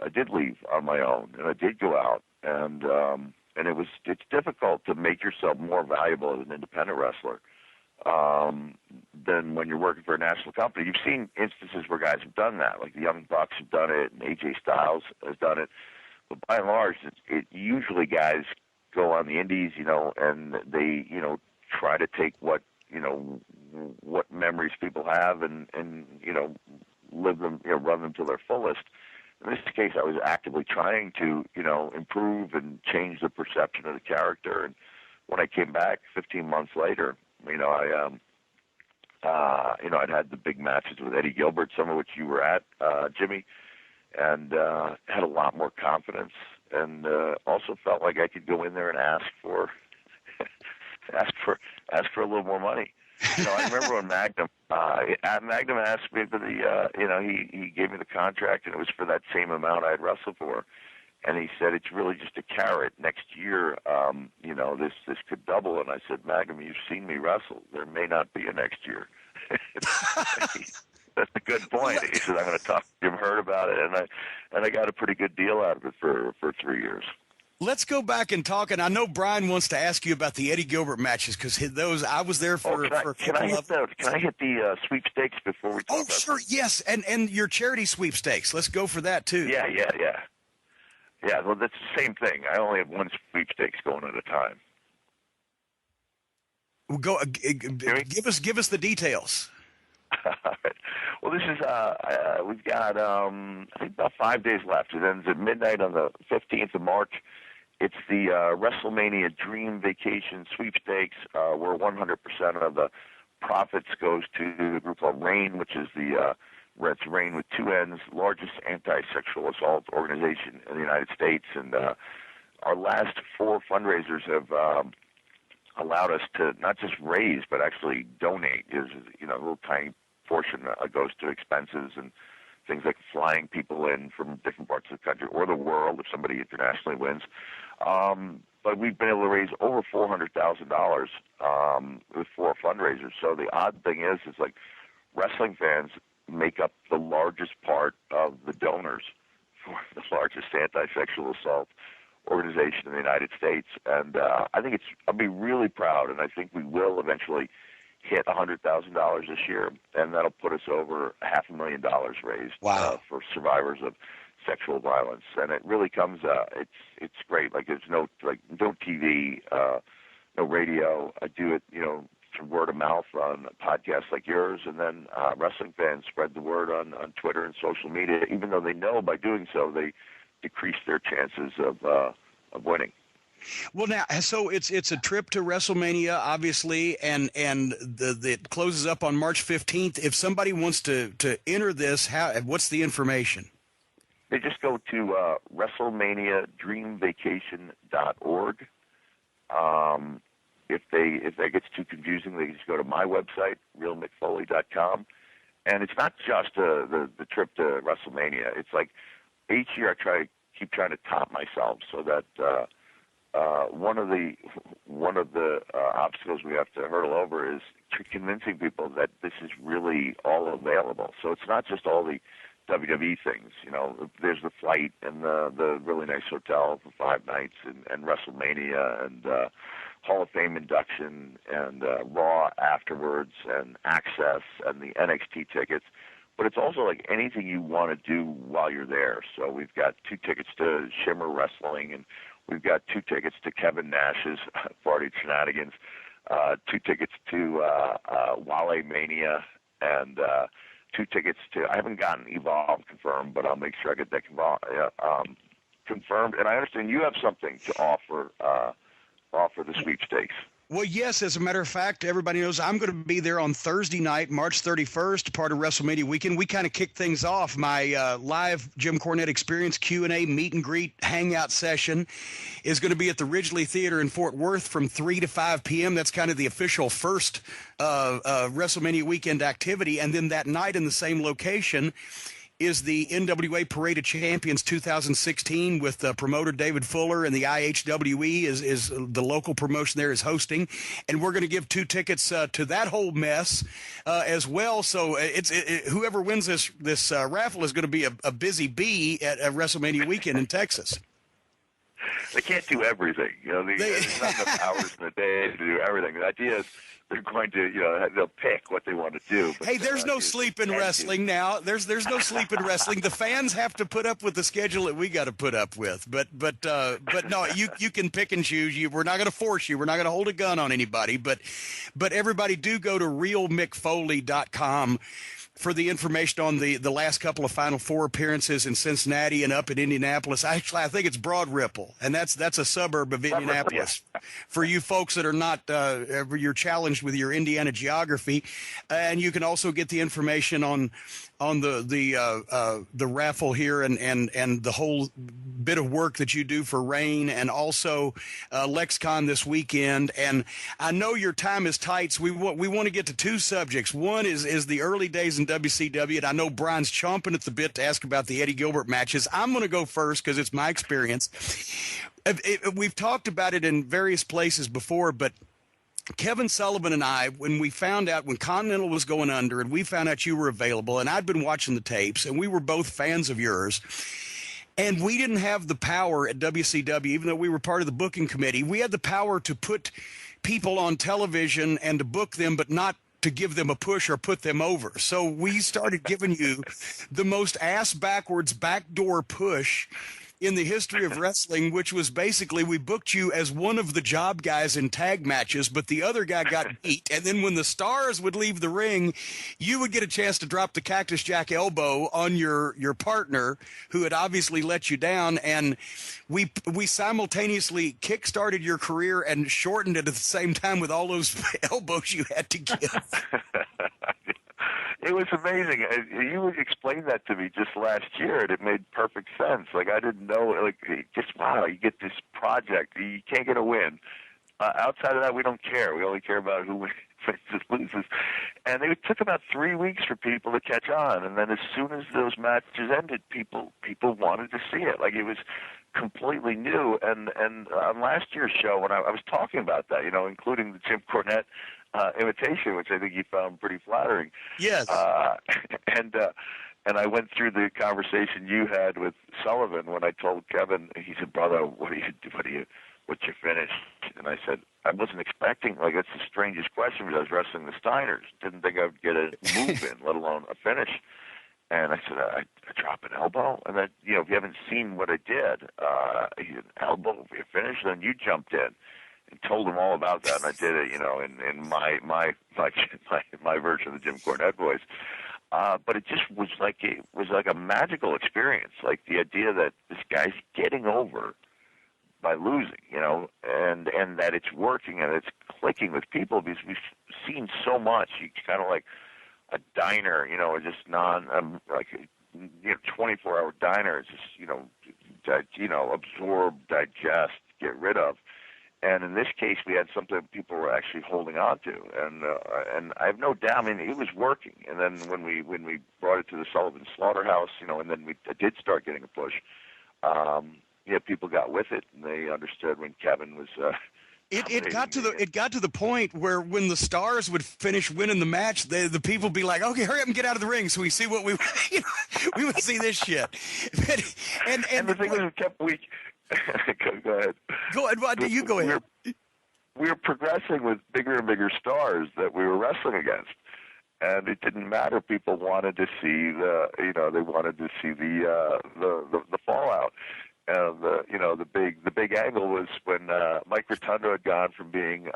did leave on my own, and I did go out, and it's difficult to make yourself more valuable as an independent wrestler than when you're working for a national company. You've seen instances where guys have done that, like the Young Bucks have done it, and AJ Styles has done it. But by and large, it usually guys go on the indies, and they, try to take what memories people have and live them, run them to their fullest. In this case, I was actively trying to, improve and change the perception of the character. And when I came back 15 months later, I'd had the big matches with Eddie Gilbert, some of which you were at, Jimmy, and had a lot more confidence, and also felt like I could go in there and ask for a little more money. I remember when Magnum asked me for the, he gave me the contract, and it was for that same amount I had wrestled for. And he said, it's really just a carrot. Next year, this could double. And I said, Magnum, you've seen me wrestle. There may not be a next year. That's a good point. He said, I'm going to talk. You've heard about it. And I got a pretty good deal out of it for 3 years. Let's go back and talk. And I know Brian wants to ask you about the Eddie Gilbert matches, because those, I was there for, Can I hit the sweepstakes before we talk about sure. Yes. And your charity sweepstakes. Let's go for that too. Yeah. Yeah, well, that's the same thing. I only have one sweepstakes going at a time. Well, give us the details. All right. Well, this is we've got I think about 5 days left. It ends at midnight on the 15th of March. It's the WrestleMania Dream Vacation Sweepstakes, where 100% of the profits goes to the group called RAIN, which is the It's RAIN with two N's, largest anti-sexual assault organization in the United States. And our last 4 fundraisers have allowed us to not just raise, but actually donate. Is a little tiny portion goes to expenses and things like flying people in from different parts of the country or the world if somebody internationally wins. But we've been able to raise over $400,000 with 4 fundraisers. So the odd thing is like wrestling fans make up the largest part of the donors for the largest anti-sexual assault organization in the United States. And I think I'll be really proud, and I think we will eventually hit $100,000 this year, and that'll put us over $500,000 raised for survivors of sexual violence. And it really comes it's great. Like there's no TV, no radio. I do it through word of mouth on podcasts like yours, and then wrestling fans spread the word on Twitter and social media, even though they know by doing so they decrease their chances of winning. Well, now, so it's a trip to WrestleMania, obviously, and it closes up on March 15th. If somebody wants to enter this, what's the information? They just go to WrestleManiaDreamVacation.org. If that gets too confusing, they just go to my website, realmickfoley.com. And it's not just the trip to WrestleMania. It's like each year I keep trying to top myself, so that one of the obstacles we have to hurdle over is convincing people that this is really all available. So it's not just all the WWE things. There's the flight and the really nice hotel for 5 nights, and WrestleMania and Hall of Fame induction and Raw afterwards and Access and the NXT tickets. But it's also like anything you want to do while you're there. So we've got 2 tickets to Shimmer Wrestling, and we've got 2 tickets to Kevin Nash's Party Shenanigans, 2 tickets to Wale Mania, and 2 tickets to, I haven't gotten Evolve confirmed, but I'll make sure I get that confirmed. And I understand you have something to offer the sweepstakes. Well, yes, as a matter of fact, everybody knows I'm going to be there on Thursday night, March 31st, part of WrestleMania weekend. We kind of kick things off. My live Jim Cornette Experience Q&A meet and greet hangout session is going to be at the Ridgely Theater in Fort Worth from 3 to 5 p.m. That's kind of the official first WrestleMania weekend activity. And then that night in the same location is the NWA Parade of Champions 2016 with promoter David Fuller, and the IHWE is the local promotion there is hosting, and we're going to give 2 tickets to that whole mess as well. So whoever wins this raffle is going to be a busy bee at WrestleMania weekend in Texas. They can't do everything. There's not enough hours in the day to do everything. The idea is they're going to, they'll pick what they want to do. But, hey, there's no sleep in wrestling now. There's no sleep in wrestling. The fans have to put up with the schedule that we got to put up with. But no, you can pick and choose. We're not going to force you. We're not going to hold a gun on anybody. But everybody do go to realmickfoley.com for the information on the last couple of Final Four appearances in Cincinnati and up in Indianapolis. Actually, I think it's Broad Ripple, and that's a suburb of Indianapolis. For you folks that are not, you're challenged with your Indiana geography, and you can also get the information on the raffle here and the whole bit of work that you do for RAIN, and also LexCon this weekend. And I know your time is tight, so we want to get to 2 subjects. One is the early days in WCW, and I know Brian's chomping at the bit to ask about the Eddie Gilbert matches. I'm going to go first because it's my experience. We've talked about it in various places before, but Kevin Sullivan and I, when Continental was going under and we found out you were available, and I'd been watching the tapes, and we were both fans of yours, and we didn't have the power at WCW, even though we were part of the booking committee. We had the power to put people on television and to book them, but not to give them a push or put them over. So we started giving you the most ass-backwards backdoor push in the history of wrestling, which was basically we booked you as one of the job guys in tag matches, but the other guy got beat. And then when the stars would leave the ring, you would get a chance to drop the Cactus Jack elbow on your partner, who had obviously let you down. And we simultaneously kick-started your career and shortened it at the same time with all those elbows you had to give. It was amazing. You explained that to me just last year, and it made perfect sense. Like, I didn't know. Like, just wow, you get this project, you can't get a win. Outside of that, we don't care. We only care about who wins, loses. And it took about 3 weeks for people to catch on. And then as soon as those matches ended, people wanted to see it. Like, it was completely new. And on last year's show, when I was talking about that, including the Jim Cornette imitation, which I think you found pretty flattering. Yes. And I went through the conversation you had with Sullivan when I told Kevin. He said, "Brother, what's your finish?" And I said, I wasn't expecting, like, that's the strangest question because I was wrestling the Steiners. Didn't think I would get a move in, let alone a finish. And I said, I drop an elbow? And then, if you haven't seen what I did, an elbow, your finish, then you jumped in and told him all about that. And I did it, in my version of the Jim Cornette voice. But it just was like a magical experience. Like the idea that this guy's getting over by losing, and that it's working and it's clicking with people because we've seen so much. You kind of like a diner, just 24-hour diner. It's just, absorb, digest, get rid of. And in this case, we had something people were actually holding on to, and I have no doubt. I mean, it was working. And then when we brought it to the Sullivan Slaughterhouse, and then we did start getting a push. People got with it, and they understood when Kevin was. It got to the point where when the stars would finish winning the match, the people would be like, "Okay, hurry up and get out of the ring, so we see what we we would see this shit." and the thing was, it kept weak. Go ahead. Go ahead. You go ahead. We were progressing with bigger and bigger stars that we were wrestling against, and it didn't matter. People wanted to see they wanted to see the fallout. And the big angle was when Mike Rotundo had gone from being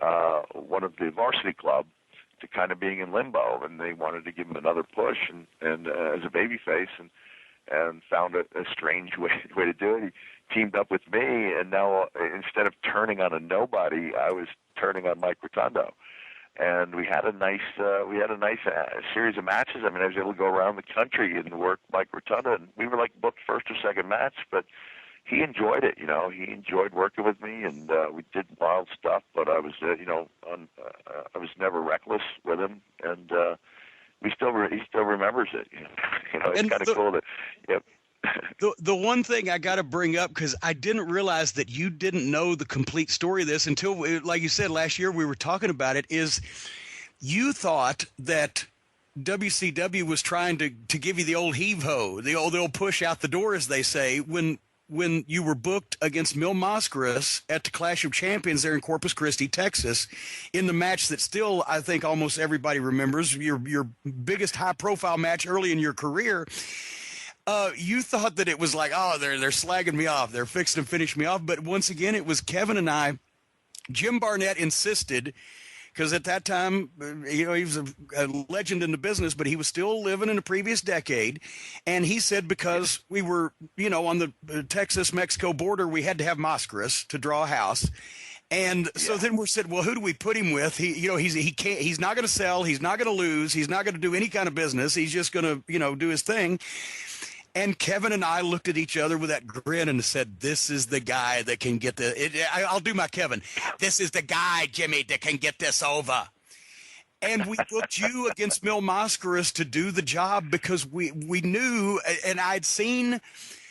one of the varsity club to kind of being in limbo, and they wanted to give him another push and as a babyface, and found a strange way to do it. He teamed up with me, and now instead of turning on a nobody, I was turning on Mike Rotundo. And we had a nice series of matches. I mean, I was able to go around the country and work Mike Rotundo, and we were like booked first or second match, but he enjoyed it, He enjoyed working with me, and we did wild stuff. But I was, I was never reckless with him, and he still remembers it. It's kind of cool that. Yep. The one thing I got to bring up, because I didn't realize that you didn't know the complete story of this until, like you said, last year we were talking about it, is you thought that WCW was trying to give you the old heave-ho, the old push out the door, as they say, when you were booked against Mil Mascaras at the Clash of Champions there in Corpus Christi, Texas, in the match that still, I think, almost everybody remembers, your biggest high-profile match early in your career. You thought that it was like, oh, they're slagging me off, they're fixing to finish me off. But once again, it was Kevin and I. Jim Barnett insisted, because at that time, he was a legend in the business, but he was still living in the previous decade. And he said because we were, on the Texas-Mexico border, we had to have Mascaras to draw a house. And so then we said, well, who do we put him with? He's not going to sell. He's not going to lose. He's not going to do any kind of business. He's just going to, do his thing. And Kevin and I looked at each other with that grin and said, this is the guy that can get I'll do my Kevin. This is the guy, Jimmy, that can get this over. And we booked you against Mil Mascaras to do the job because we knew, and I'd seen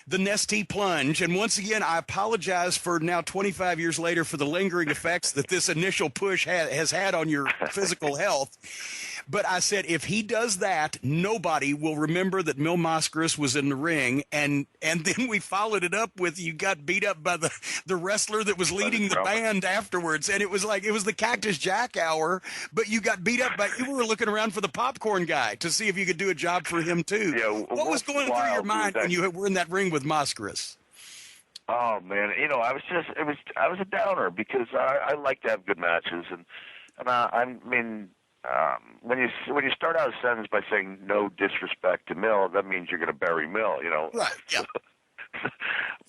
the Nestea plunge. And once again, I apologize for now 25 years later for the lingering effects that this initial push has had on your physical health. But I said, if he does that, nobody will remember that Mil Mascaras was in the ring. And then we followed it up with you got beat up by the wrestler that was leading the band afterwards. And it was like, it was the Cactus Jack hour, but you got beat up by, you were looking around for the popcorn guy to see if you could do a job for him too. Yeah, what was going through your mind when you were in that ring with Mascaras? Oh man, I was a downer because I like to have good matches, and when you start out a sentence by saying no disrespect to Mil, that means you're going to bury Mil, Right. Yeah.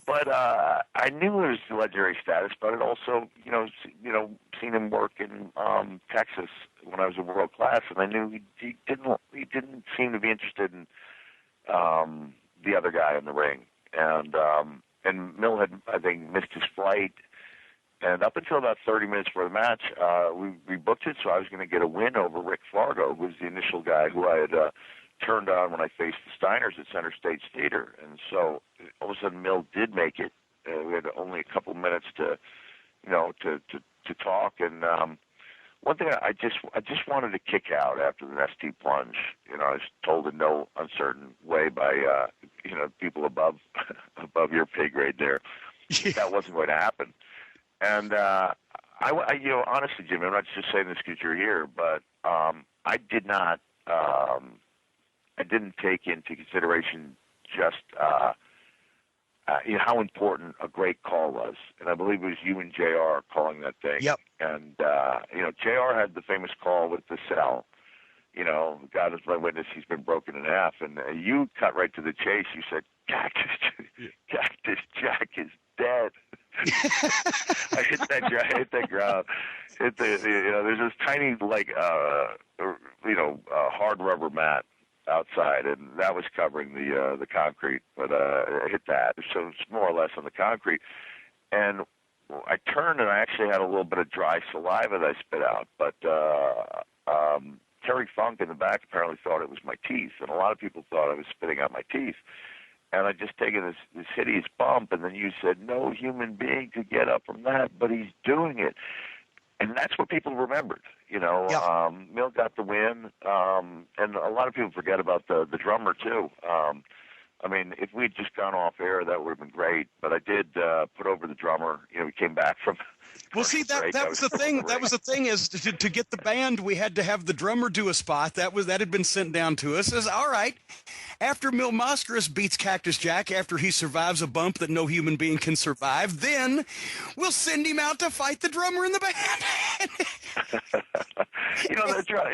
But I knew it was legendary status, but I'd also, seen him work in Texas when I was in World Class, and I knew he didn't seem to be interested in the other guy in the ring. And Mill had, I think, missed his flight. And up until about 30 minutes before the match, we booked it, so I was going to get a win over Rick Fargo, who was the initial guy who I had turned on when I faced the Steiners at Center Stage Theater. And so all of a sudden, Mill did make it. We had only a couple minutes to talk. And one thing I just wanted to kick out after the Nestea plunge. I was told in no uncertain way by people above your pay grade there that wasn't going to happen. And I honestly, Jimmy, I'm not just saying this because you're here, but I did not. I didn't take into consideration just how important a great call was, and I believe it was you and JR calling that thing. Yep. And JR had the famous call with the cell. God is my witness, he's been broken in half, and you cut right to the chase. You said, Cactus Jack is dead. I hit that ground. There's this tiny hard rubber mat outside, and that was covering the concrete. But I hit that, so it's more or less on the concrete. And I turned, and I actually had a little bit of dry saliva that I spit out. But Terry Funk in the back apparently thought it was my teeth, and a lot of people thought I was spitting out my teeth. And I'd just taken this hideous bump, and then you said, no human being could get up from that, but he's doing it. And that's what people remembered. Mill got the win, and a lot of people forget about the drummer, too. If we'd just gone off air, that would have been great. But I did put over the drummer. We came back from. Well, see, that was the thing. That was the thing is to get the band, we had to have the drummer do a spot. That had been sent down to us. As all right, after Mil Mascaras beats Cactus Jack, after he survives a bump that no human being can survive, then we'll send him out to fight the drummer in the band.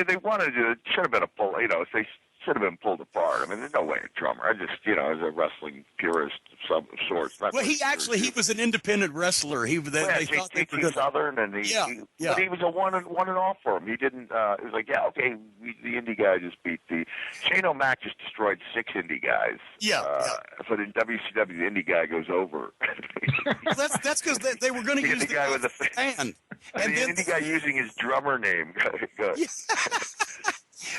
They wanted to. It should have been a pull. They should have been pulled apart. There's no way a drummer. I just, as a wrestling purist of sorts. Well, he was an independent wrestler. They thought they were good. Southern, and but he was a one and off for him. He didn't. It was like, the indie guy just beat Shane O'Mac just destroyed 6 indie guys. But in WCW, the indie guy goes over. Well, that's because they were going to use the guy with the fan, and the indie guy using his drummer name.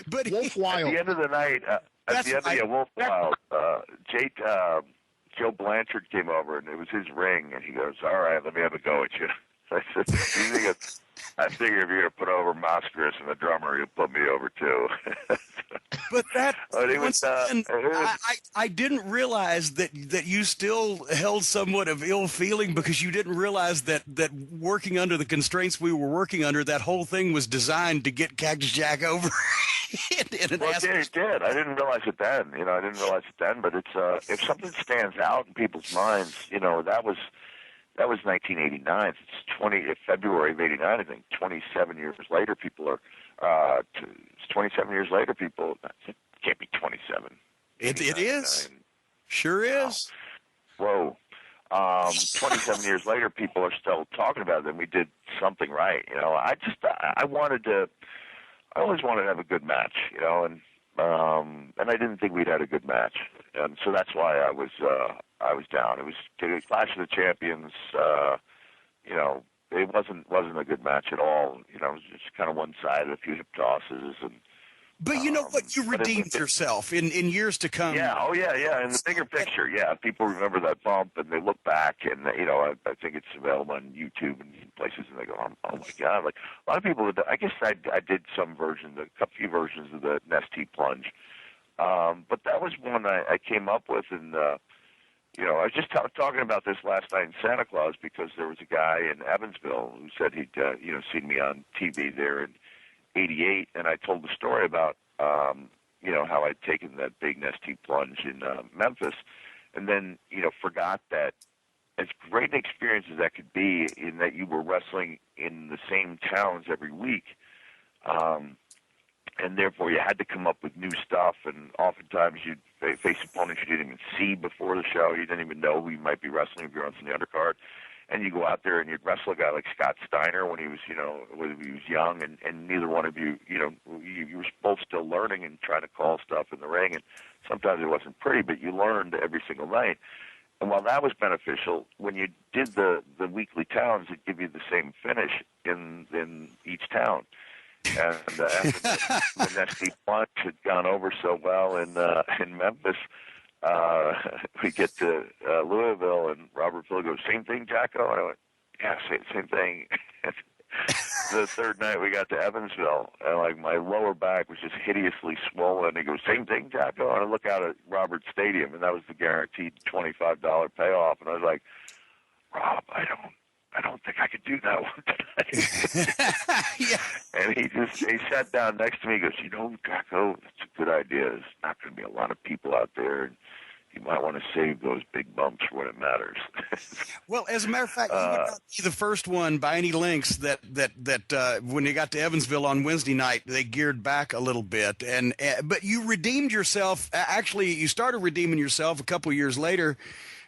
But Wolf Wild. At the end of the night, Wolf Wild, Joe Blanchard came over, and it was his ring, and he goes, all right, let me have a go at you. I said, I figure if you're going to put over Mascaras and the drummer, you'll put me over, too. But I didn't realize that you still held somewhat of ill feeling because you didn't realize that working under the constraints we were working under, that whole thing was designed to get Cactus Jack over. It did. I didn't realize it then. But it's if something stands out in people's minds, that was 1989. It's February of '89. I think 27 years later, people are. 27 years later, people. It can't be 27. It is. Sure is. Whoa. 27 years later, people are still talking about it. And we did something right. I wanted to. I always wanted to have a good match. And I didn't think we'd had a good match, and so that's why I was down. It was Clash of the Champions. It wasn't a good match at all. It was just kind of one-sided, a few hip tosses, and. But you know what? You redeemed yourself in years to come. Yeah. Oh, yeah. In the bigger picture, people remember that bump and they look back, and I think it's available on YouTube and places, and they go, "Oh my God!" Like a lot of people. I guess I did some version, a few versions of the Nestea plunge, but that was one I came up with, and I was just talking about this last night in Santa Claus because there was a guy in Evansville who said he'd seen me on TV there in '88, and I told the story about how I'd taken that big Nestea plunge in Memphis, and then forgot that as great an experience as that could be, in that you were wrestling in the same towns every week, and therefore you had to come up with new stuff, and oftentimes you'd face opponents you didn't even see before the show. You didn't even know who you might be wrestling if you're on the undercard. And you go out there and you'd wrestle a guy like Scott Steiner when he was, when he was young, and neither one of you, you were both still learning and trying to call stuff in the ring, and sometimes it wasn't pretty, but you learned every single night. And while that was beneficial, when you did the weekly towns, it give you the same finish in each town. And after the Nasty Punch had gone over so well in Memphis, we get to Louisville, and Robert Phil goes, "Same thing, Jacko?" And I went, "Yeah, same thing." The third night we got to Evansville, and like my lower back was just hideously swollen. He goes, "Same thing, Jacko?" And I look out at Robert Stadium, and that was the guaranteed $25 payoff. And I was like, "Rob, I don't think I could do that one tonight." Yeah. And he sat down next to me. He goes, "Jacko, that's a good idea. There's not going to be a lot of people out there, and you might want to save those big bumps for when it matters." Well, as a matter of fact, you would not be the first one by any links that when you got to Evansville on Wednesday night, they geared back a little bit, but you redeemed yourself. Actually, you started redeeming yourself a couple years later.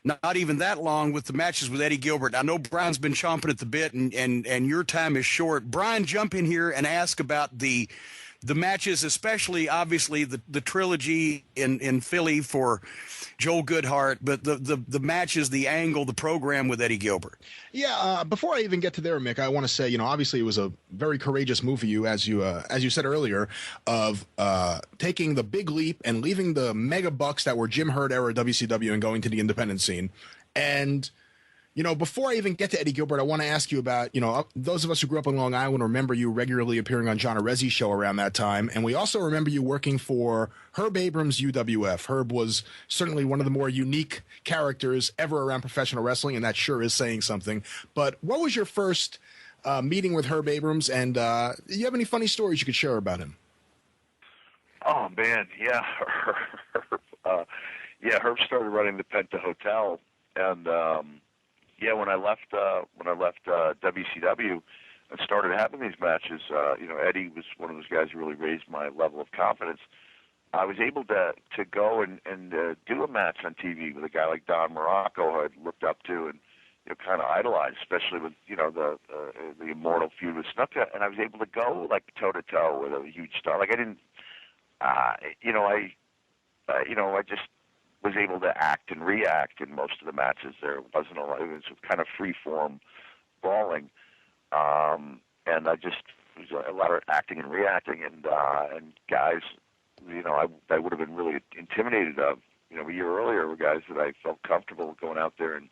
Not even that long with the matches with Eddie Gilbert. I know Brian's been chomping at the bit, and your time is short. Brian, jump in here and ask about the matches, especially obviously the trilogy in Philly for Joel Goodhart, but the matches, the angle, the program with Eddie Gilbert. Yeah, before I even get to there, Mick, I want to say, obviously it was a very courageous move for you, as you said earlier, of taking the big leap and leaving the mega bucks that were Jim Herd era WCW and going to the independent scene. And before I even get to Eddie Gilbert, I want to ask you about, those of us who grew up on Long Island remember you regularly appearing on John Arezzi's show around that time. And we also remember you working for Herb Abrams' UWF. Herb was certainly one of the more unique characters ever around professional wrestling, and that sure is saying something. But what was your first meeting with Herb Abrams? And do you have any funny stories you could share about him? Oh, man, yeah. Herb started running the Penta Hotel, and when I left WCW and started having these matches, Eddie was one of those guys who really raised my level of confidence. I was able to go and do a match on TV with a guy like Don Morocco, who I'd looked up to and kind of idolized, especially with the immortal feud with Snuka. And I was able to go like toe to toe with a huge star. Like I didn't, I just was able to act and react in most of the matches. There wasn't a lot. It was kind of free form brawling, and I just was a lot of acting and reacting, and guys, I would have been really intimidated of. A year earlier were guys that I felt comfortable going out there and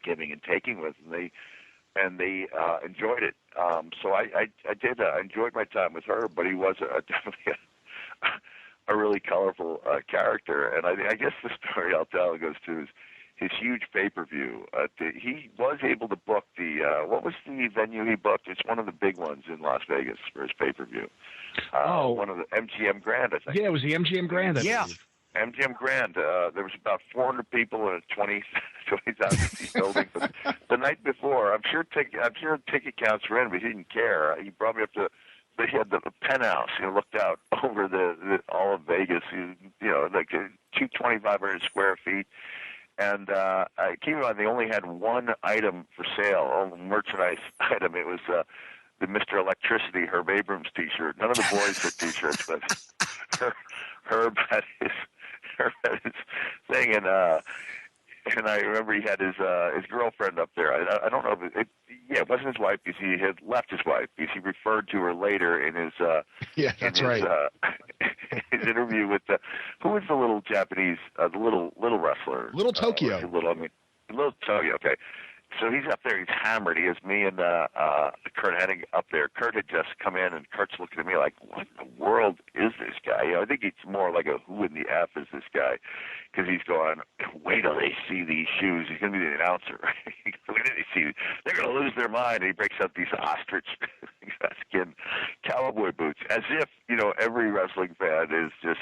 giving and taking with, and they enjoyed it. So I did. I enjoyed my time with her, but he was definitely a really colorful character. And I guess the story I'll tell goes to his huge pay-per-view. He was able to book what was the venue he booked? It's one of the big ones in Las Vegas for his pay-per-view. One of the MGM Grand, I think. Yeah, it was the MGM Grand. MGM Grand. There was about 400 people in a 20,000 seat building. But the night before, I'm sure ticket counts were in, but he didn't care. He brought me up to. He had the penthouse. Looked out over the all of Vegas. Like 2,500 square feet. And keep in mind, they only had one item for sale, a merchandise item. It was the Mr. Electricity Herb Abrams T-shirt. None of the boys had T-shirts, but Herb had his thing, and I remember he had his girlfriend up there. I don't know if it wasn't his wife because he had left his wife because he referred to her later in his his interview with who was the little Japanese the little wrestler, Little Tokyo. Little Tokyo. Okay. So he's up there, he's hammered. He has me and Kurt Hennig up there. Kurt had just come in, and Kurt's looking at me like, what in the world is this guy? I think it's more like a who in the F is this guy? Because he's going, wait till they see these shoes. He's going to be the announcer. They're going to lose their mind. And he breaks out these ostrich skin cowboy boots, as if, every wrestling fan is just,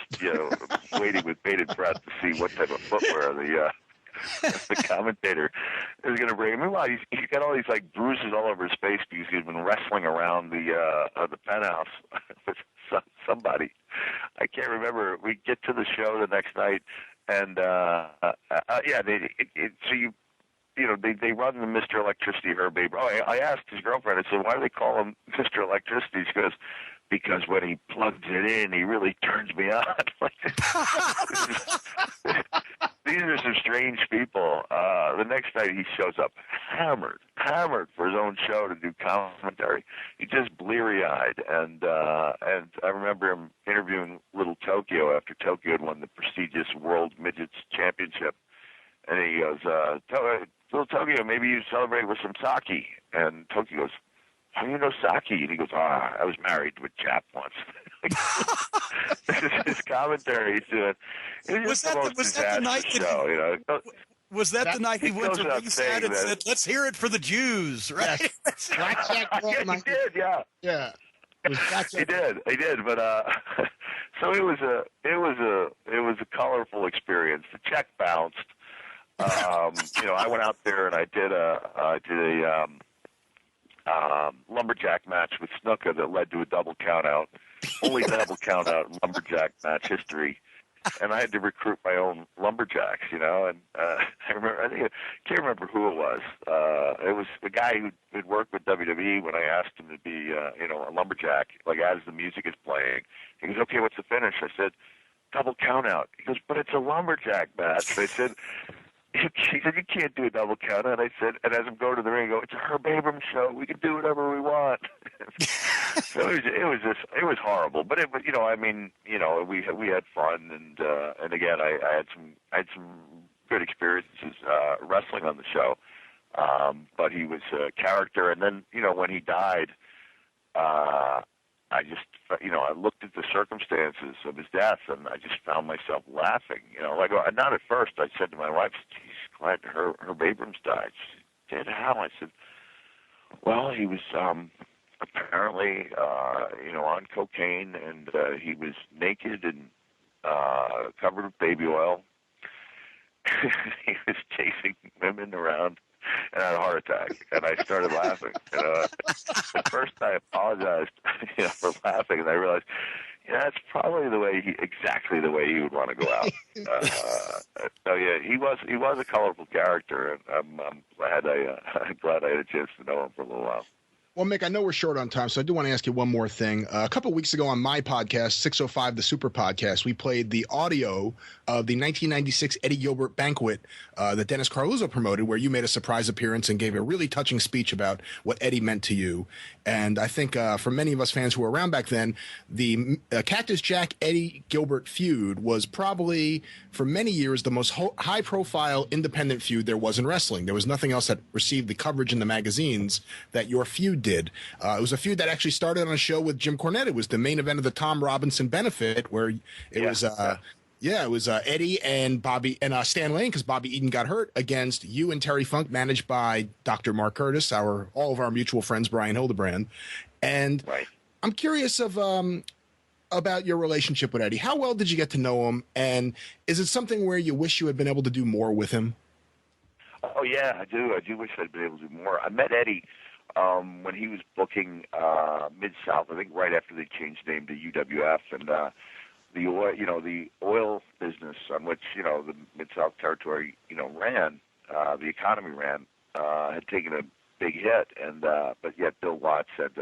waiting with bated breath to see what type of footwear the commentator is going to bring him. Meanwhile, he's got all these like bruises all over his face because he's been wrestling around the penthouse with somebody. I can't remember. We get to the show the next night, and they run the Mr. Electricity Herb Baber. Oh, I asked his girlfriend. I said, why do they call him Mr. Electricity? She goes, because when he plugs it in, he really turns me on. These are some strange people. The next night he shows up hammered for his own show to do commentary. He's just bleary-eyed, and I remember him interviewing Little Tokyo after Tokyo had won the prestigious World Midgets Championship, and he goes, Little Tokyo, maybe you celebrate with some sake. And Tokyo goes, how do you know sake? And he goes, I was married to a chap once. This is his commentary he's doing. Was that the night show, you know? Was that the night he went to ringside and said, let's hear it for the Jews, right? Yes. Blackjack yeah, he did, yeah. Yeah. He did, but so it was a colorful experience. The check bounced. I went out there and I did a lumberjack match with Snuka that led to a double count out. Only double count out in lumberjack match history. And I had to recruit my own lumberjacks, and I can't remember who it was. It was the guy who'd worked with WWE when I asked him to be, a lumberjack, like as the music is playing. He goes, okay, what's the finish? I said, double count out. He goes, but it's a lumberjack match. I said, he said, you can't do a double count out. I said, and as I'm going to the ring, I go, it's a Herb Abrams show. We can do whatever we want. So it was horrible. But we had fun, and again, I had some good experiences wrestling on the show. But he was a character, and then when he died, I just, I looked at the circumstances of his death, and I just found myself laughing. Not at first. I said to my wife, "Geez, glad Herb Abrams died." She said, "Did how?" I said, "Well, he was apparently, on cocaine, and he was naked and covered with baby oil. He was chasing women around." And I had a heart attack, and I started laughing. At first, I apologized, for laughing, and I realized, that's probably exactly the way he would want to go out. So yeah, he was a colorful character, and I'm glad I had a chance to know him for a little while. Well, Mick, I know we're short on time, so I do want to ask you one more thing. A couple of weeks ago on my podcast, 605 The Super Podcast, we played the audio of the 1996 Eddie Gilbert banquet that Dennis Carluzzo promoted, where you made a surprise appearance and gave a really touching speech about what Eddie meant to you. And I think for many of us fans who were around back then, the Cactus Jack Eddie Gilbert feud was probably, for many years, the most high-profile independent feud there was in wrestling. There was nothing else that received the coverage in the magazines that your feud did. It was a feud that actually started on a show with Jim Cornette. It was the main event of the Tom Robinson benefit, where it was Eddie and Bobby and Stan Lane, because Bobby Eaton got hurt, against you and Terry Funk, managed by Dr. Mark Curtis, all of our mutual friends, Brian Hildebrand. And I'm curious about your relationship with Eddie. How well did you get to know him, and is it something where you wish you had been able to do more with him? Oh yeah, I do. I do wish I'd been able to do more. I met Eddie when he was booking Mid-South, I think right after they changed name to UWF, and the oil business on which the Mid-South territory ran, the economy ran, had taken a big hit, and but yet Bill Watts had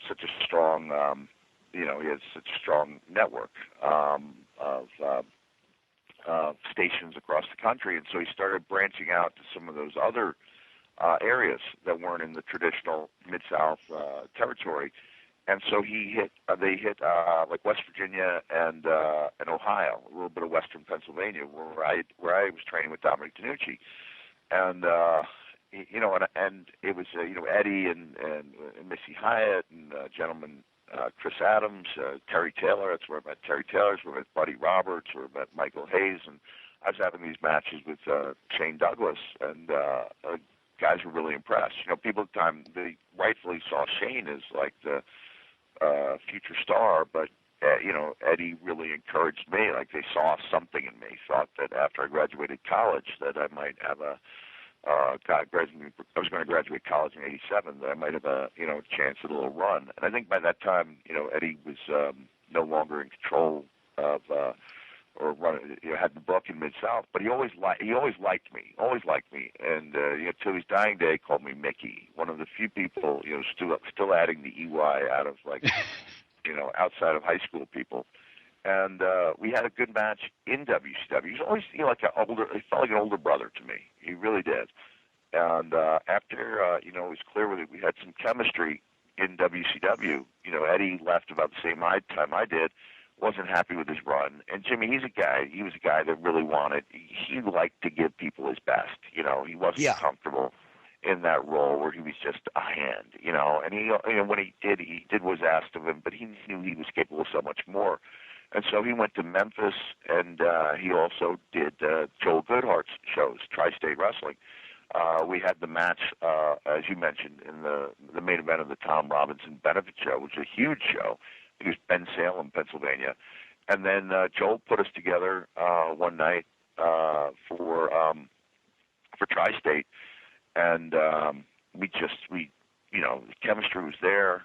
such a strong he had such a strong network of stations across the country, and so he started branching out to some of those other areas that weren't in the traditional Mid-South territory. And so they hit like West Virginia and Ohio, a little bit of Western Pennsylvania, where I was training with Dominic DeNucci, and and it was Eddie and Missy Hyatt and gentleman Chris Adams, Terry Taylor. That's where I met Terry Taylor. That's where I met Buddy Roberts. Where I met Michael Hayes, and I was having these matches with Shane Douglas, and guys were really impressed. People at the time, they rightfully saw Shane as like the future star, but Eddie really encouraged me. Like they saw something in me. Thought that after I graduated college, that I might have a I was going to graduate college in '87. That I might have a chance at a little run. And I think by that time, Eddie was no longer in control of or had the book in Mid-South. But he always liked me, and till his dying day, he called me Mickey. One of the few people still adding the EY out of outside of high school people. And we had a good match in WCW. He was always, he felt like an older brother to me. He really did. And after, it was clear that we had some chemistry in WCW. Eddie left about the same time I did. Wasn't happy with his run. And Jimmy, he was a guy that really he liked to give people his best. He wasn't comfortable in that role where he was just a hand, and he, when he did what was asked of him, but he knew he was capable of so much more. And so he went to Memphis, and he also did Joel Goodhart's shows, Tri-State Wrestling. We had the match, as you mentioned, in the main event of the Tom Robinson benefit show, which was a huge show. It was Bensalem, Pennsylvania. And then Joel put us together one night for Tri-State, and the chemistry was there.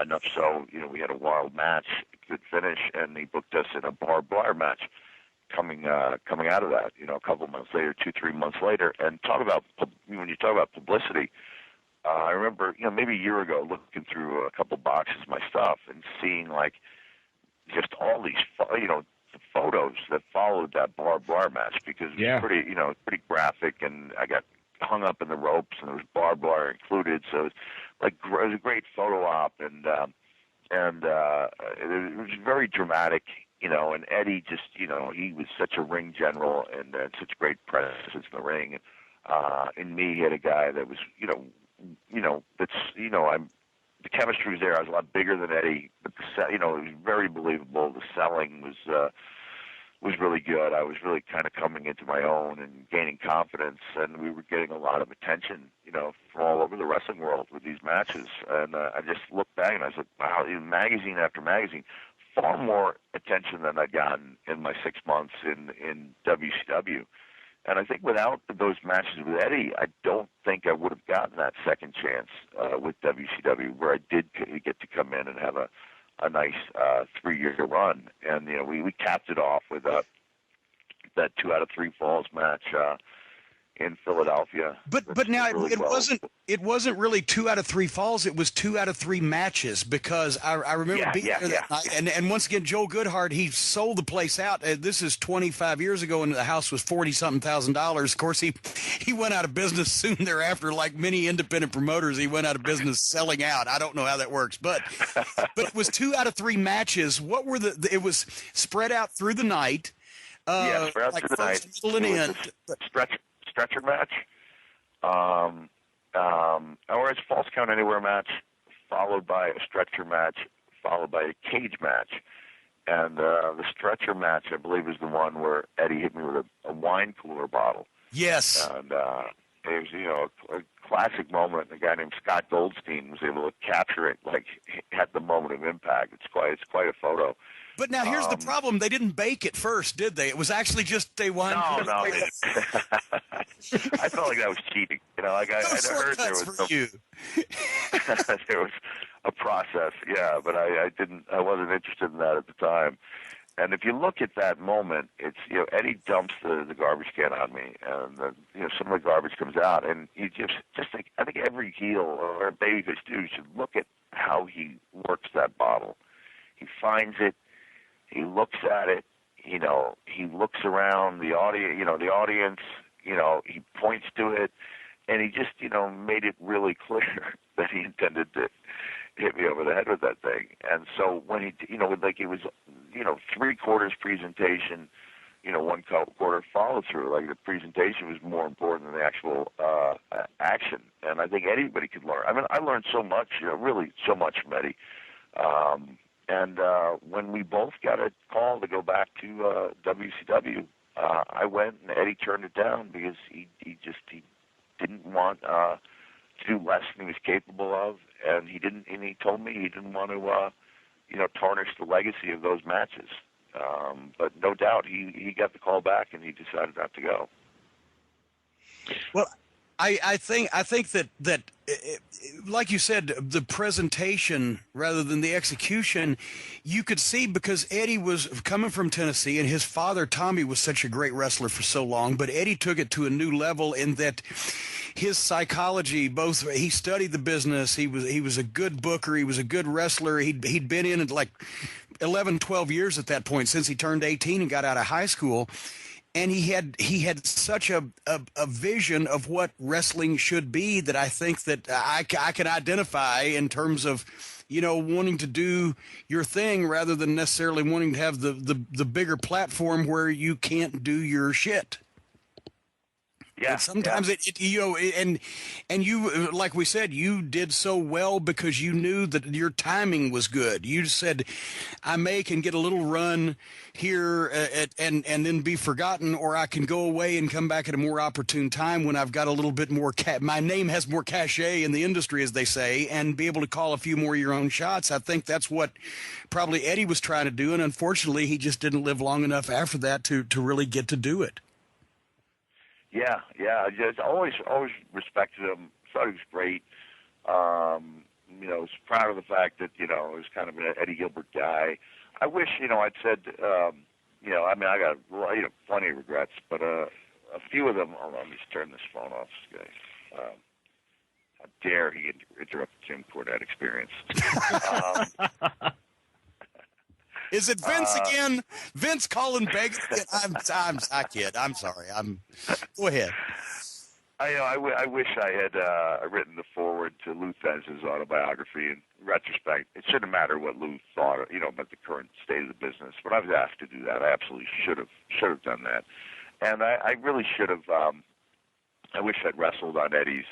Enough so, we had a wild match, good finish, and he booked us in a barbed wire match coming out of that, a couple of months later, 2-3 months later. And when you talk about publicity, I remember, maybe a year ago, looking through a couple boxes of my stuff and seeing just all these, the photos that followed that barbed wire match, because it was pretty graphic, and I got hung up in the ropes, and there was barbed wire included, so it was a great photo op, and it was very dramatic, and Eddie just, he was such a ring general and such great presence in the ring. In me, he had a guy that was, the chemistry was there. I was a lot bigger than Eddie, but it was very believable. The selling was really good. I was really kind of coming into my own and gaining confidence, and we were getting a lot of attention, from all over the wrestling world with these matches. And I just looked back and I said, wow, magazine after magazine, far more attention than I'd gotten in my 6 months in WCW. And I think without those matches with Eddie, I don't think I would have gotten that second chance with WCW, where I did get to come in and have a nice 3-year run. And we capped it off with that 2 out of 3 falls match in Philadelphia. But now really it wasn't really 2 out of 3 falls. It was 2 out of 3 matches, because I remember being there that night. And once again, Joel Goodhart, he sold the place out. This is 25 years ago, and the house was $40-something thousand. Of course, he went out of business soon thereafter. Like many independent promoters, he went out of business selling out. I don't know how that works, but it was 2 out of 3 matches. What were it was spread out through the night. Spread out through the night. Middle and end. Stretcher match, or it's false count anywhere match, followed by a stretcher match, followed by a cage match. And the stretcher match, I believe, is the one where Eddie hit me with a wine cooler bottle. Yes. And it was, a classic moment. A guy named Scott Goldstein was able to capture it, at the moment of impact. It's quite a photo. But now here's the problem. They didn't bake it first, did they? It was actually just they won. No. I felt like that was cheating. I heard there was there was a process, but I wasn't interested in that at the time. And if you look at that moment, it's, Eddie dumps the garbage can on me, and some of the garbage comes out, and you just think, I think every heel or babyface dude should look at how he works that bottle. He finds it. He looks at it, he looks around the audience, he points to it, and he just, made it really clear that he intended to hit me over the head with that thing. And so when he, it was, 3/4 presentation, 1/4 follow through. Like, the presentation was more important than the actual action. And I think anybody could learn. I mean, I learned so much, really so much from Eddie. And when we both got a call to go back to WCW, I went, and Eddie turned it down because he didn't want to do less than he was capable of, and he told me he didn't want to tarnish the legacy of those matches. But no doubt he got the call back and he decided not to go. Well, I think that like you said, the presentation rather than the execution, you could see, because Eddie was coming from Tennessee and his father Tommy was such a great wrestler for so long, but Eddie took it to a new level in that his psychology, both he studied the business, he was a good booker, he was a good wrestler, he'd been in it like 11, 12 years at that point since he turned 18 and got out of high school. And he had such a vision of what wrestling should be that I think that I can identify in terms of, wanting to do your thing rather than necessarily wanting to have the bigger platform where you can't do your shit. Yeah. And sometimes and you, like we said, you did so well because you knew that your timing was good. You said, I can get a little run here and then be forgotten, or I can go away and come back at a more opportune time when I've got a little bit more, my name has more cachet in the industry, as they say, and be able to call a few more of your own shots. I think that's what probably Eddie was trying to do, and unfortunately he just didn't live long enough after that to really get to do it. Yeah. I just always respected him. Thought he was great. Was proud of the fact that he was kind of an Eddie Gilbert guy. I wish I'd said I got plenty of regrets, but a few of them. Hold on, let me just turn this phone off, guys. How dare he interrupt the Jim Cornette experience? Is it Vince again? Vince calling begging? I kid. I'm sorry. Go ahead. I wish I had written the foreword to Lou Thesz's autobiography. In retrospect, it shouldn't matter what Lou thought, about the current state of the business. But I was asked to do that. I absolutely should have done that, and I really should have. I wish I'd wrestled on Eddie's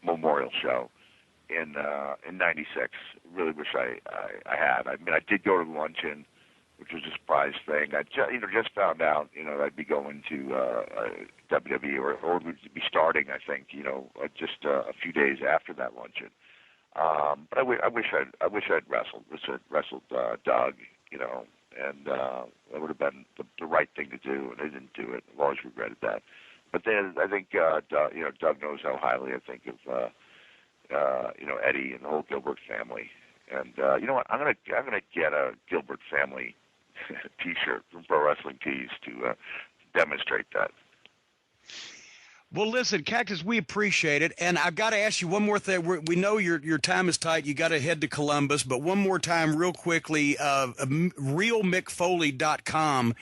memorial show in '96. Really wish I had. I mean, I did go to the luncheon, which was a surprise thing. I just found out that I'd be going to WWE or would be starting. I think just a few days after that luncheon. But I wish I'd wrestled Doug. And that would have been the right thing to do, and I didn't do it. I've always regretted that. But then I think Doug knows how highly I think of Eddie and the whole Gilbert family. And you know what? I'm gonna get a Gilbert family T-shirt from Pro Wrestling Tees to demonstrate that. Well, listen, Cactus, we appreciate it, and I've got to ask you one more thing. We know your time is tight. You got to head to Columbus, but one more time, real quickly, realmickfoley.com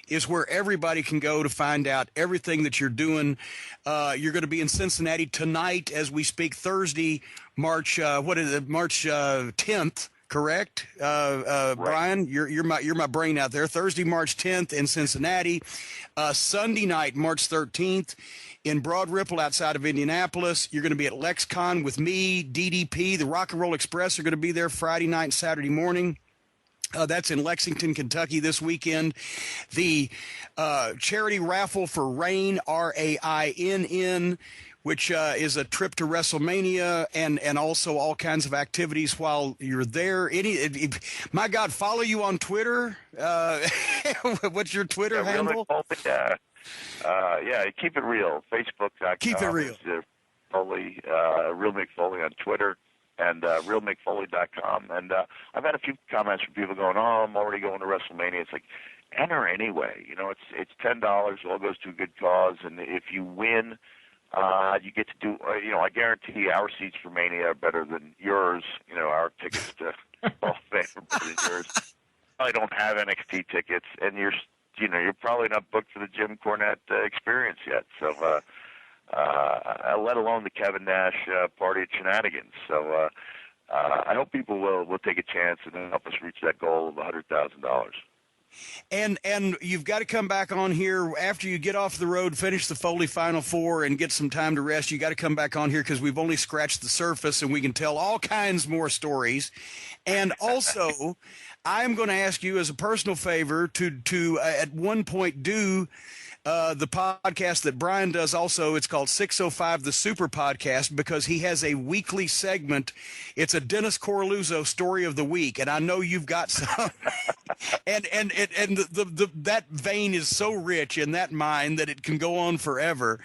is where everybody can go to find out everything that you're doing. You're going to be in Cincinnati tonight as we speak, Thursday, March 10th, correct? Right. Brian, you're my brain out there. Thursday, March 10th in Cincinnati. Sunday night, March 13th in Broad Ripple outside of Indianapolis. You're going to be at LexCon with me, DDP. The Rock and Roll Express are going to be there Friday night and Saturday morning. That's in Lexington, Kentucky this weekend. The charity raffle for RAINN, RAINN, which is a trip to WrestleMania and also all kinds of activities while you're there. My God, follow you on Twitter. What's your Twitter handle? Keep it real. Facebook.com. Keep it real. Foley, Real Mick Foley on Twitter. And realmickfoley.com. And I've had a few comments from people going, I'm already going to WrestleMania. It's like, enter anyway. It's $10. All goes to a good cause. And if you win, you get to do, I guarantee our seats for Mania are better than yours. Our tickets to Hall of Fame are better than yours. I don't have NXT tickets, and you're probably not booked for the Jim Cornette experience yet. So, let alone the Kevin Nash party at Shenanigans. So I hope people will take a chance and help us reach that goal of $100,000. And you've got to come back on here after you get off the road, finish the Foley Final Four, and get some time to rest. You got to come back on here because we've only scratched the surface, and we can tell all kinds more stories. And also, I'm going to ask you as a personal favor to at one point do The podcast that Brian does also, it's called 605 The Super Podcast, because he has a weekly segment. It's a Dennis Coralluzzo story of the week, and I know you've got some. and that vein is so rich in that mine that it can go on forever.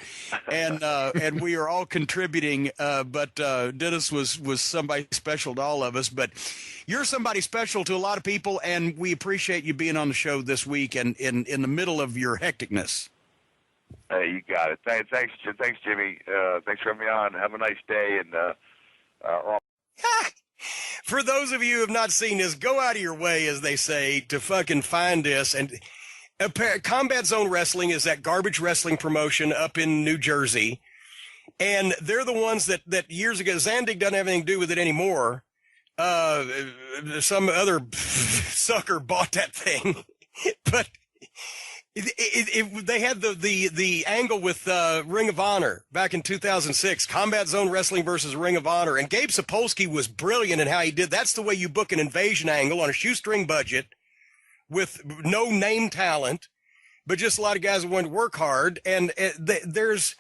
And we are all contributing, but Dennis was somebody special to all of us. But you're somebody special to a lot of people, and we appreciate you being on the show this week and in the middle of your hecticness. Hey, you got it. Thanks, Jimmy. Thanks for having me on. Have a nice day. And for those of you who have not seen this, go out of your way, as they say, to fucking find this. And Combat Zone Wrestling is that garbage wrestling promotion up in New Jersey. And they're the ones that years ago, Zandig doesn't have anything to do with it anymore. Some other sucker bought that thing. But they had the angle with Ring of Honor back in 2006, Combat Zone Wrestling versus Ring of Honor. And Gabe Sapolsky was brilliant in how he did. That's the way you book an invasion angle on a shoestring budget with no name talent, but just a lot of guys who want to work hard. And there's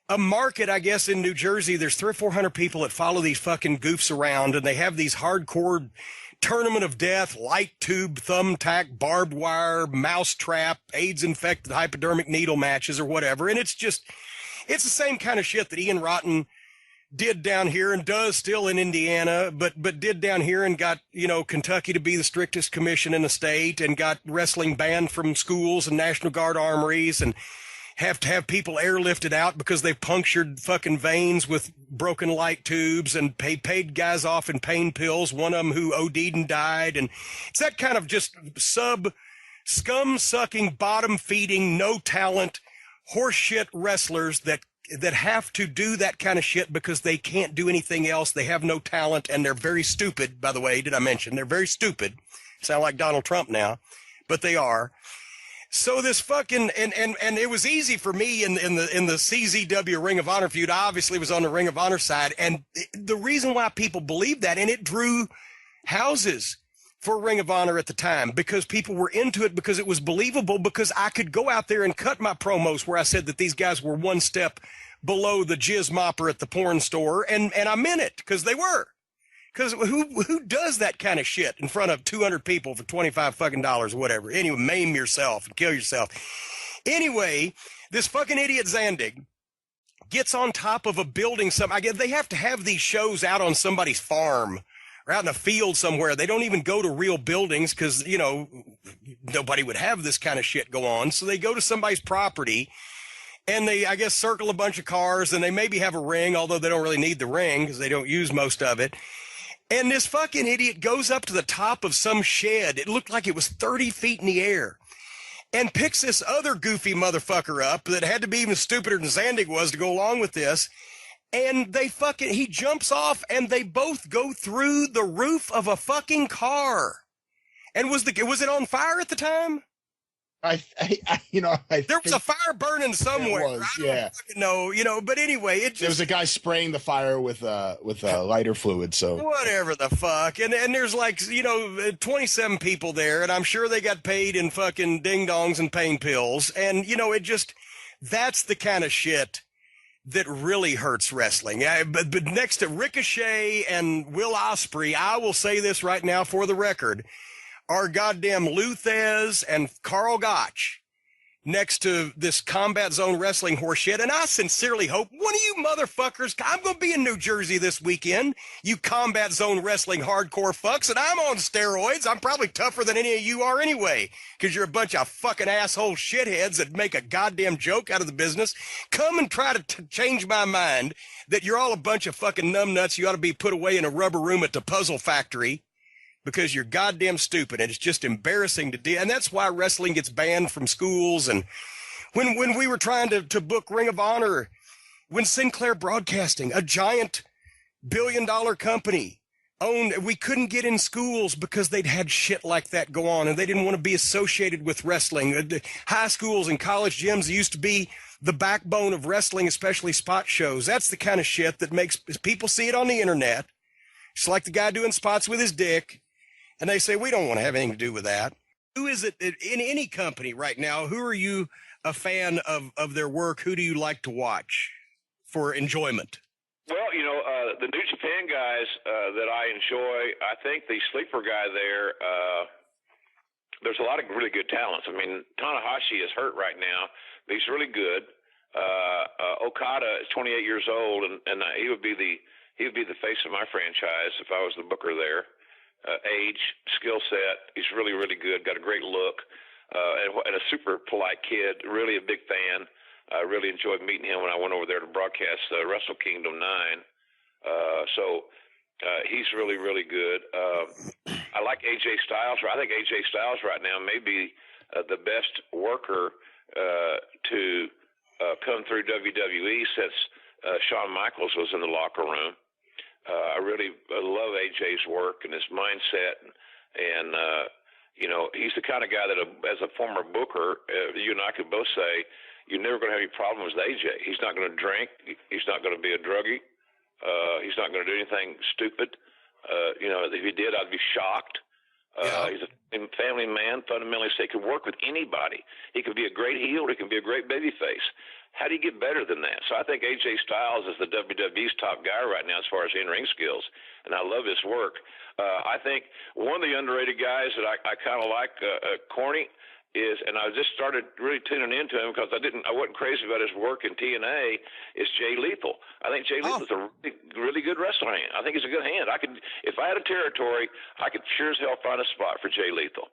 a market, I guess, in New Jersey. There's 300 or 400 people that follow these fucking goofs around, and they have these hardcore tournament of death, light tube, thumbtack, barbed wire, mousetrap, AIDS-infected hypodermic needle matches or whatever. And it's the same kind of shit that Ian Rotten did down here and does still in Indiana, but did down here and got, Kentucky to be the strictest commission in the state and got wrestling banned from schools and National Guard armories and have to have people airlifted out because they punctured fucking veins with broken light tubes and paid guys off in pain pills, one of them who OD'd and died. And it's that kind of just scum-sucking, bottom-feeding, no-talent, horseshit wrestlers that have to do that kind of shit because they can't do anything else. They have no talent, and they're very stupid, by the way, did I mention? They're very stupid. Sound like Donald Trump now, but they are. So this fucking and it was easy for me in the CZW Ring of Honor feud. I obviously was on the Ring of Honor side, and the reason why people believed that, and it drew houses for Ring of Honor at the time, because people were into it, because it was believable, because I could go out there and cut my promos where I said that these guys were one step below the jizz mopper at the porn store, and I meant it, because they were. Because who does that kind of shit in front of 200 people for $25 fucking dollars or whatever? Anyway, maim yourself and kill yourself. Anyway, this fucking idiot Zandig gets on top of a building. They have to have these shows out on somebody's farm or out in a field somewhere. They don't even go to real buildings because, nobody would have this kind of shit go on. So they go to somebody's property and they, I guess, circle a bunch of cars, and they maybe have a ring, although they don't really need the ring because they don't use most of it. And this fucking idiot goes up to the top of some shed. It looked like it was 30 feet in the air, and picks this other goofy motherfucker up that had to be even stupider than Zandig was to go along with this. And he jumps off, and they both go through the roof of a fucking car. And was it on fire at the time? There was a fire burning somewhere. It was, yeah. But anyway, there was a guy spraying the fire with lighter fluid. So whatever the fuck, and there's 27 people there, and I'm sure they got paid in fucking ding dongs and pain pills, and that's the kind of shit that really hurts wrestling. But next to Ricochet and Will Ospreay, I will say this right now for the record, are goddamn Luthez and Carl Gotch next to this Combat Zone Wrestling horseshit. And I sincerely hope one of you motherfuckers, I'm going to be in New Jersey this weekend, you Combat Zone Wrestling hardcore fucks, and I'm on steroids. I'm probably tougher than any of you are anyway, because you're a bunch of fucking asshole shitheads that make a goddamn joke out of the business. Come and try to change my mind that you're all a bunch of fucking numbnuts. You ought to be put away in a rubber room at the Puzzle Factory, because you're goddamn stupid, and it's just embarrassing to do. And that's why wrestling gets banned from schools. And when we were trying to book Ring of Honor, when Sinclair Broadcasting, a giant billion-dollar company, we couldn't get in schools because they'd had shit like that go on, and they didn't want to be associated with wrestling. High schools and college gyms used to be the backbone of wrestling, especially spot shows. That's the kind of shit that makes people see it on the internet. It's like the guy doing spots with his dick. And they say, we don't want to have anything to do with that. Who is it in any company right now? Who are you a fan of their work, who do you like to watch for enjoyment? Well, the New Japan guys that I enjoy, I think the sleeper guy there, there's a lot of really good talents. I mean, Tanahashi is hurt right now, but he's really good. Okada is 28 years old, and he would be the face of my franchise if I was the booker there. Age, skill set, he's really, really good. Got a great look, and a super polite kid. Really a big fan. I really enjoyed meeting him when I went over there to broadcast Wrestle Kingdom 9. So he's really, really good. I like AJ Styles. I think AJ Styles right now may be the best worker to come through WWE since Shawn Michaels was in the locker room. I really love AJ's work and his mindset, and he's the kind of guy that, as a former booker, you and I could both say you're never going to have any problems with AJ. He's not going to drink. He's not going to be a druggie. He's not going to do anything stupid. If he did, I'd be shocked. He's a family man, fundamentally, so he can work with anybody. He could be a great heel. He can be a great babyface. How do you get better than that? So I think AJ Styles is the WWE's top guy right now as far as in-ring skills, and I love his work. I think one of the underrated guys that I kind of like, Corny, is, and I just started really tuning into him because I wasn't crazy about his work in TNA, is Jay Lethal. I think Jay Lethal's a really, really good wrestler. I think he's a good hand. If I had a territory, I could sure as hell find a spot for Jay Lethal.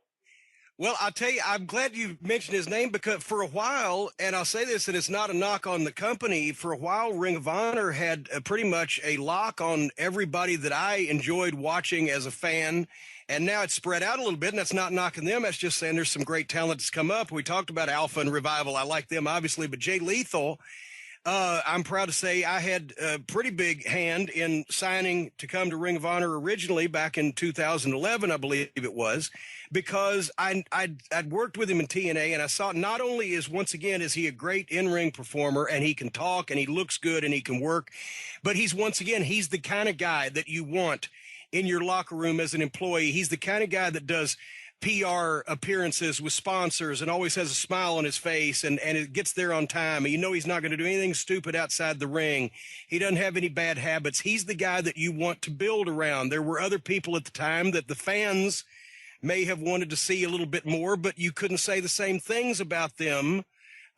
Well, I'll tell you, I'm glad you mentioned his name, because for a while, and I'll say this, and it's not a knock on the company, for a while, Ring of Honor had pretty much a lock on everybody that I enjoyed watching as a fan. And now it's spread out a little bit, and that's not knocking them. That's just saying there's some great talent that's come up. We talked about Alpha and Revival. I like them, obviously, but Jay Lethal, I'm proud to say I had a pretty big hand in signing to come to Ring of Honor originally back in 2011, I believe it was, because I'd worked with him in TNA, and I saw not only is he a great in-ring performer, and he can talk, and he looks good, and he can work, but he's the kind of guy that you want in your locker room as an employee. He's the kind of guy that does PR appearances with sponsors and always has a smile on his face and it gets there on time. And he's not going to do anything stupid outside the ring. He doesn't have any bad habits. He's the guy that you want to build around. There were other people at the time that the fans may have wanted to see a little bit more, but you couldn't say the same things about them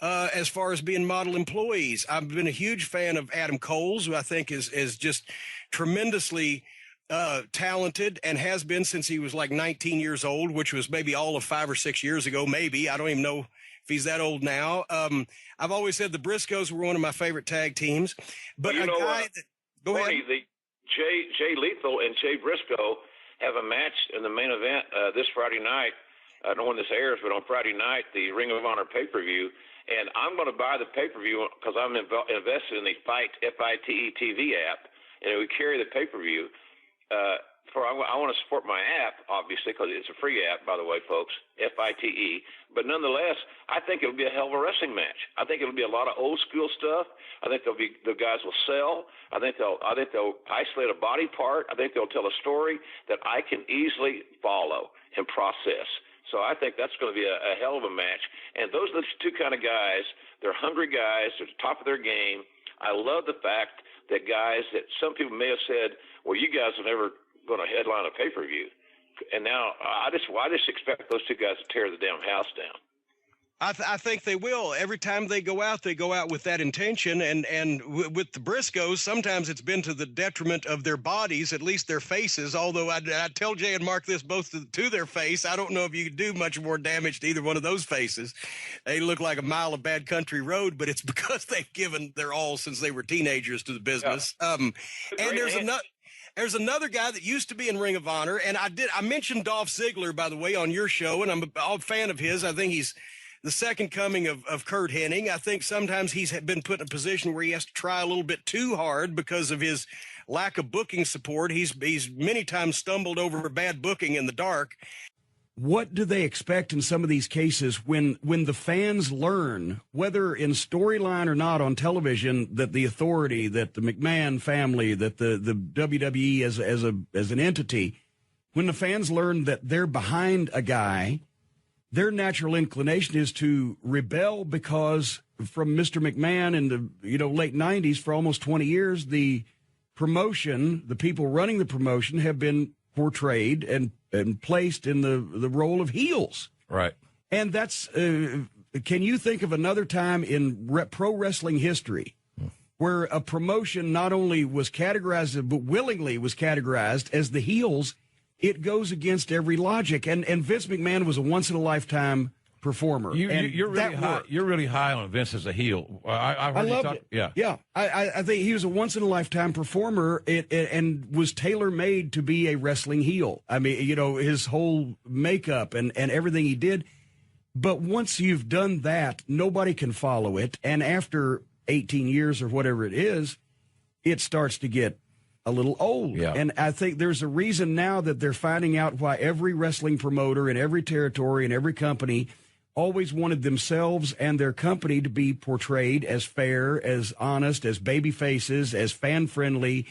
as far as being model employees. I've been a huge fan of Adam Coles, who I think is just tremendously talented and has been since he was like 19 years old, which was maybe all of 5 or 6 years ago. Maybe. I don't even know if he's that old now. I've always said the Briscoes were one of my favorite tag teams, but go ahead. Jay Lethal and Jay Briscoe have a match in the main event this Friday night. I don't know when this airs, but on Friday night, the Ring of Honor pay-per-view, and I'm going to buy the pay-per-view because I'm invested in the FITE, F-I-T-E TV app, and we carry the pay-per-view. I want to support my app, obviously, because it's a free app, by the way, folks, FITE. But nonetheless, I think it'll be a hell of a wrestling match. I think it'll be a lot of old school stuff. I think the guys will sell. I think they'll isolate a body part. I think they'll tell a story that I can easily follow and process. So I think that's going to be a hell of a match. And those are the two kind of guys. They're hungry guys. They're at the top of their game. I love the fact that guys that some people may have said, well, you guys are never going to headline a pay-per-view. And now I just expect those two guys to tear the damn house down. I think they will. Every time they go out with that intention. And with the Briscoes, sometimes it's been to the detriment of their bodies, at least their faces. Although I tell Jay and Mark this both to their face. I don't know if you could do much more damage to either one of those faces. They look like a mile of bad country road, but it's because they've given their all since they were teenagers to the business. Yeah. And there's another guy that used to be in Ring of Honor, and I mentioned Dolph Ziggler, by the way, on your show, and I'm a fan of his. I think he's the second coming of Kurt Hennig. I think sometimes he's been put in a position where he has to try a little bit too hard because of his lack of booking support. He's many times stumbled over bad booking in the dark. What do they expect in some of these cases when the fans learn, whether in storyline or not on television, that the authority, that the McMahon family, that the WWE as an entity, when the fans learn that they're behind a guy their natural inclination is to rebel because from Mr. McMahon in the late 90s, for almost 20 years, the promotion, the people running the promotion have been portrayed and placed in the role of heels. Right. And that's, can you think of another time in pro wrestling history where a promotion not only was categorized, but willingly was categorized as the heels? It goes against every logic. And Vince McMahon was a once-in-a-lifetime performer. You're really high on Vince as a heel. I loved it. Yeah. I think he was a once-in-a-lifetime performer and was tailor-made to be a wrestling heel. I mean, his whole makeup and everything he did. But once you've done that, nobody can follow it. And after 18 years or whatever it is, it starts to get a little old. Yeah. And I think there's a reason now that they're finding out why every wrestling promoter in every territory and every company always wanted themselves and their company to be portrayed as fair, as honest, as baby faces, as fan-friendly,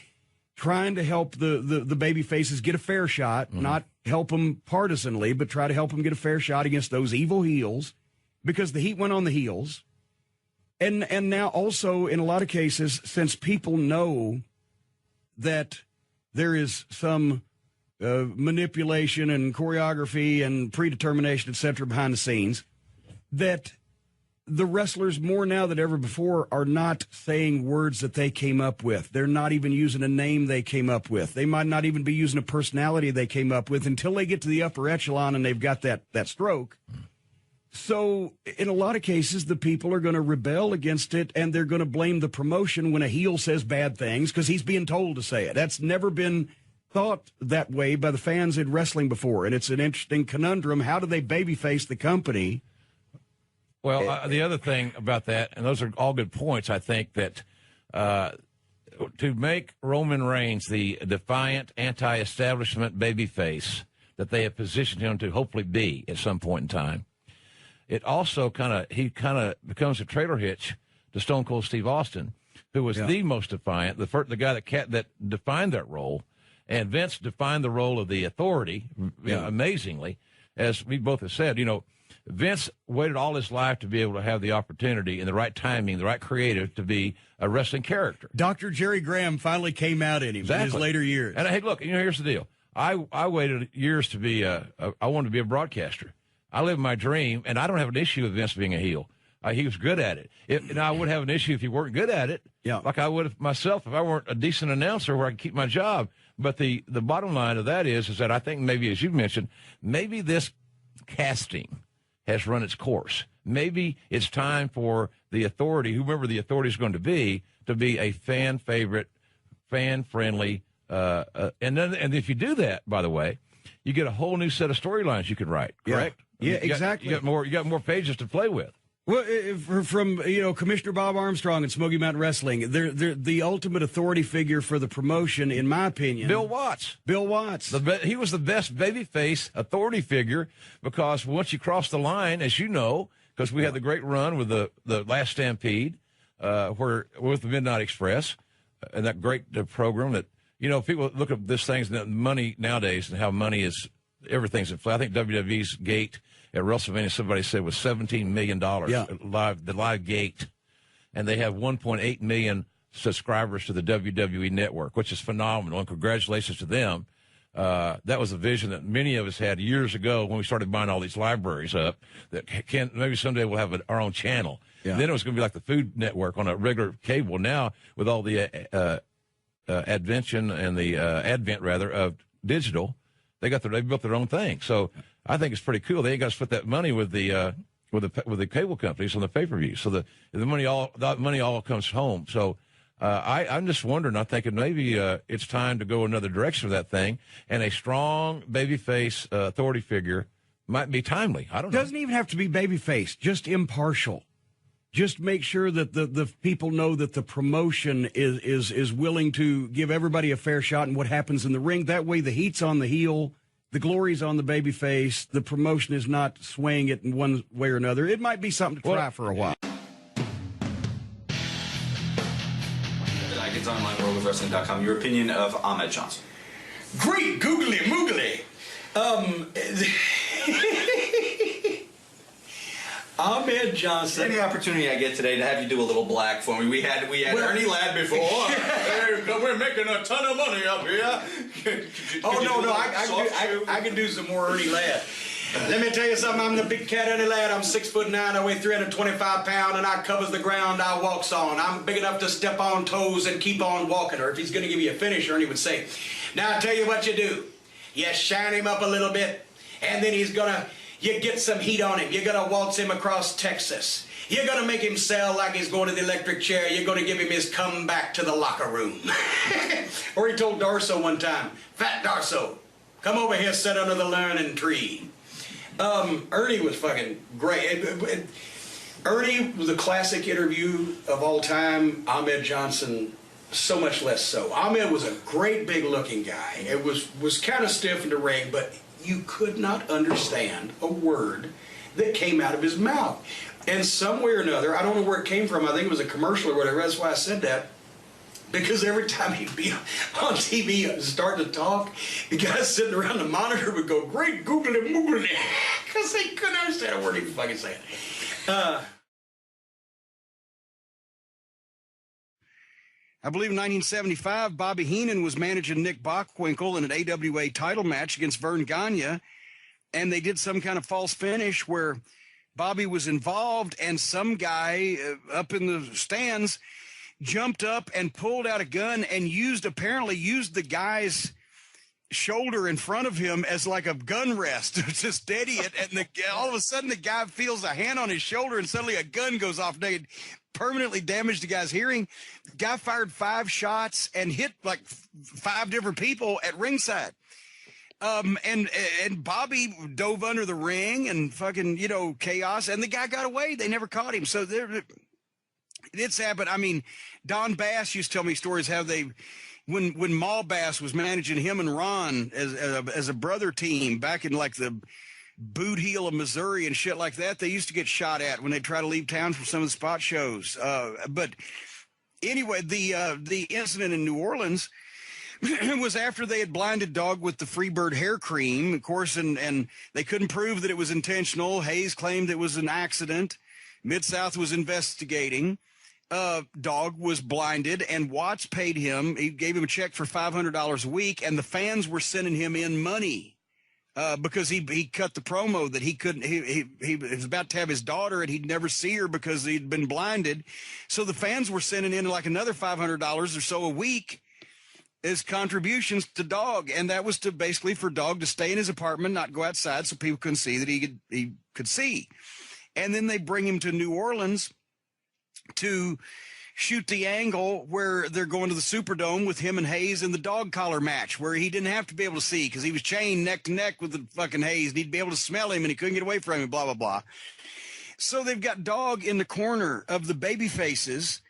trying to help the baby faces get a fair shot, not help them partisanly, but try to help them get a fair shot against those evil heels, because the heat went on the heels. And now also, in a lot of cases, since people know that there is some manipulation and choreography and predetermination, et cetera, behind the scenes, that the wrestlers more now than ever before are not saying words that they came up with. They're not even using a name they came up with. They might not even be using a personality they came up with until they get to the upper echelon and they've got that stroke. So in a lot of cases, the people are going to rebel against it, and they're going to blame the promotion when a heel says bad things because he's being told to say it. That's never been thought that way by the fans in wrestling before, and it's an interesting conundrum. How do they babyface the company? Well, the other thing about that, and those are all good points, I think that to make Roman Reigns the defiant, anti-establishment babyface that they have positioned him to hopefully be at some point in time, it also he becomes a trailer hitch to Stone Cold Steve Austin, who was the most defiant, the guy that defined that role, and Vince defined the role of the authority amazingly, as we both have said. Vince waited all his life to be able to have the opportunity and the right timing, the right creative to be a wrestling character. Dr. Jerry Graham finally came out in him in his later years. And hey, look, here's the deal. I waited years to be I wanted to be a broadcaster. I live my dream, and I don't have an issue with Vince being a heel. He was good at it. And I would have an issue if he weren't good at it, like I would have myself if I weren't a decent announcer where I could keep my job. But the bottom line of that is that I think maybe, as you mentioned, maybe this casting has run its course. Maybe it's time for the authority, whoever the authority is going to be a fan favorite, fan friendly. And if you do that, by the way, you get a whole new set of storylines you can write. Correct? Yeah, exactly. You got more pages to play with. Well, from Commissioner Bob Armstrong and Smoky Mountain Wrestling, they're the ultimate authority figure for the promotion, in my opinion. Bill Watts. He was the best babyface authority figure because once you cross the line, as you know, because we had the great run with the Last Stampede, with the Midnight Express, and that great program that people look at this things and money nowadays and how money is everything's inflated. I think WWE's gate at WrestleMania, somebody said, was $17 million. The live gate. And they have 1.8 million subscribers to the WWE network, which is phenomenal. And congratulations to them. That was a vision that many of us had years ago when we started buying all these libraries up, that maybe someday we'll have our own channel. Yeah. Then it was going to be like the Food Network on a regular cable. Now, with all the advent of digital, they built their own thing. So I think it's pretty cool. They ain't got to split that money with the cable companies on the pay-per-view. So the money all comes home. So I'm just wondering. I'm thinking maybe it's time to go another direction with that thing, and a strong babyface authority figure might be timely. I don't know. Doesn't even have to be babyface. Just impartial. Just make sure that the people know that the promotion is willing to give everybody a fair shot in what happens in the ring. That way the heat's on the heel, the glory's on the baby face, the promotion is not swaying it in one way or another. It might be something to try for a while. It's online, worldofwrestling.com. Your opinion of Ahmed Johnson? Great googly moogly. Ahmed Johnson. Any opportunity I get today to have you do a little black for me? We had Ernie Ladd before. Hey, we're making a ton of money up here. I can do some more Ernie Ladd. Let me tell you something. I'm the big cat Ernie Ladd. I'm 6'9". I weigh 325 pounds, and I covers the ground I walks on. I'm big enough to step on toes and keep on walking. Or if he's going to give you a finish, Ernie would say, "Now I tell you what you do. You shine him up a little bit, and then you get some heat on him. You're going to waltz him across Texas. You're going to make him sell like he's going to the electric chair. You're going to give him his comeback to the locker room." Or he told Darso one time, "Fat Darso, come over here, sit under the learning tree." Ernie was fucking great. Ernie was a classic interview of all time. Ahmed Johnson, so much less so. Ahmed was a great big looking guy. It was kind of stiff in the ring, but you could not understand a word that came out of his mouth. And some way or another, I don't know where it came from. I think it was a commercial or whatever. That's why I said that. Because every time he'd be on TV and start to talk, the guys sitting around the monitor would go, "Great googly moogly," because they couldn't understand a word he was fucking saying. I believe in 1975, Bobby Heenan was managing Nick Bockwinkel in an AWA title match against Vern Gagne, and they did some kind of false finish where Bobby was involved, and some guy up in the stands jumped up and pulled out a gun and apparently used the guy's shoulder in front of him as like a gun rest to steady it. And all of a sudden the guy feels a hand on his shoulder and suddenly a gun goes off. They permanently damaged the guy's hearing. The guy fired 5 shots and hit like 5 different people at ringside. And Bobby dove under the ring and fucking, chaos. And the guy got away. They never caught him. So it's happened. I mean, Don Bass used to tell me stories how when Maul Bass was managing him and Ron as a brother team back in like the Boot Heel of Missouri and shit like that, they used to get shot at when they try to leave town for some of the spot shows. But anyway, the incident in New Orleans was after they had blinded Dog with the Freebird hair cream, of course, and they couldn't prove that it was intentional. Hayes claimed it was an accident. Mid-South was investigating. Dog was blinded, and Watts paid him. He gave him a check for $500 a week, and the fans were sending him in money because he cut the promo that he couldn't. He was about to have his daughter, and he'd never see her because he'd been blinded. So the fans were sending in like another $500 or so a week as contributions to Dog, and that was basically for Dog to stay in his apartment, not go outside, so people couldn't see that he could see. And then they bring him to New Orleans to shoot the angle where they're going to the Superdome with him and Hayes in the dog collar match, where he didn't have to be able to see because he was chained neck to neck with the fucking Hayes, and he'd be able to smell him, and he couldn't get away from him, blah, blah, blah. So they've got Dog in the corner of the baby faces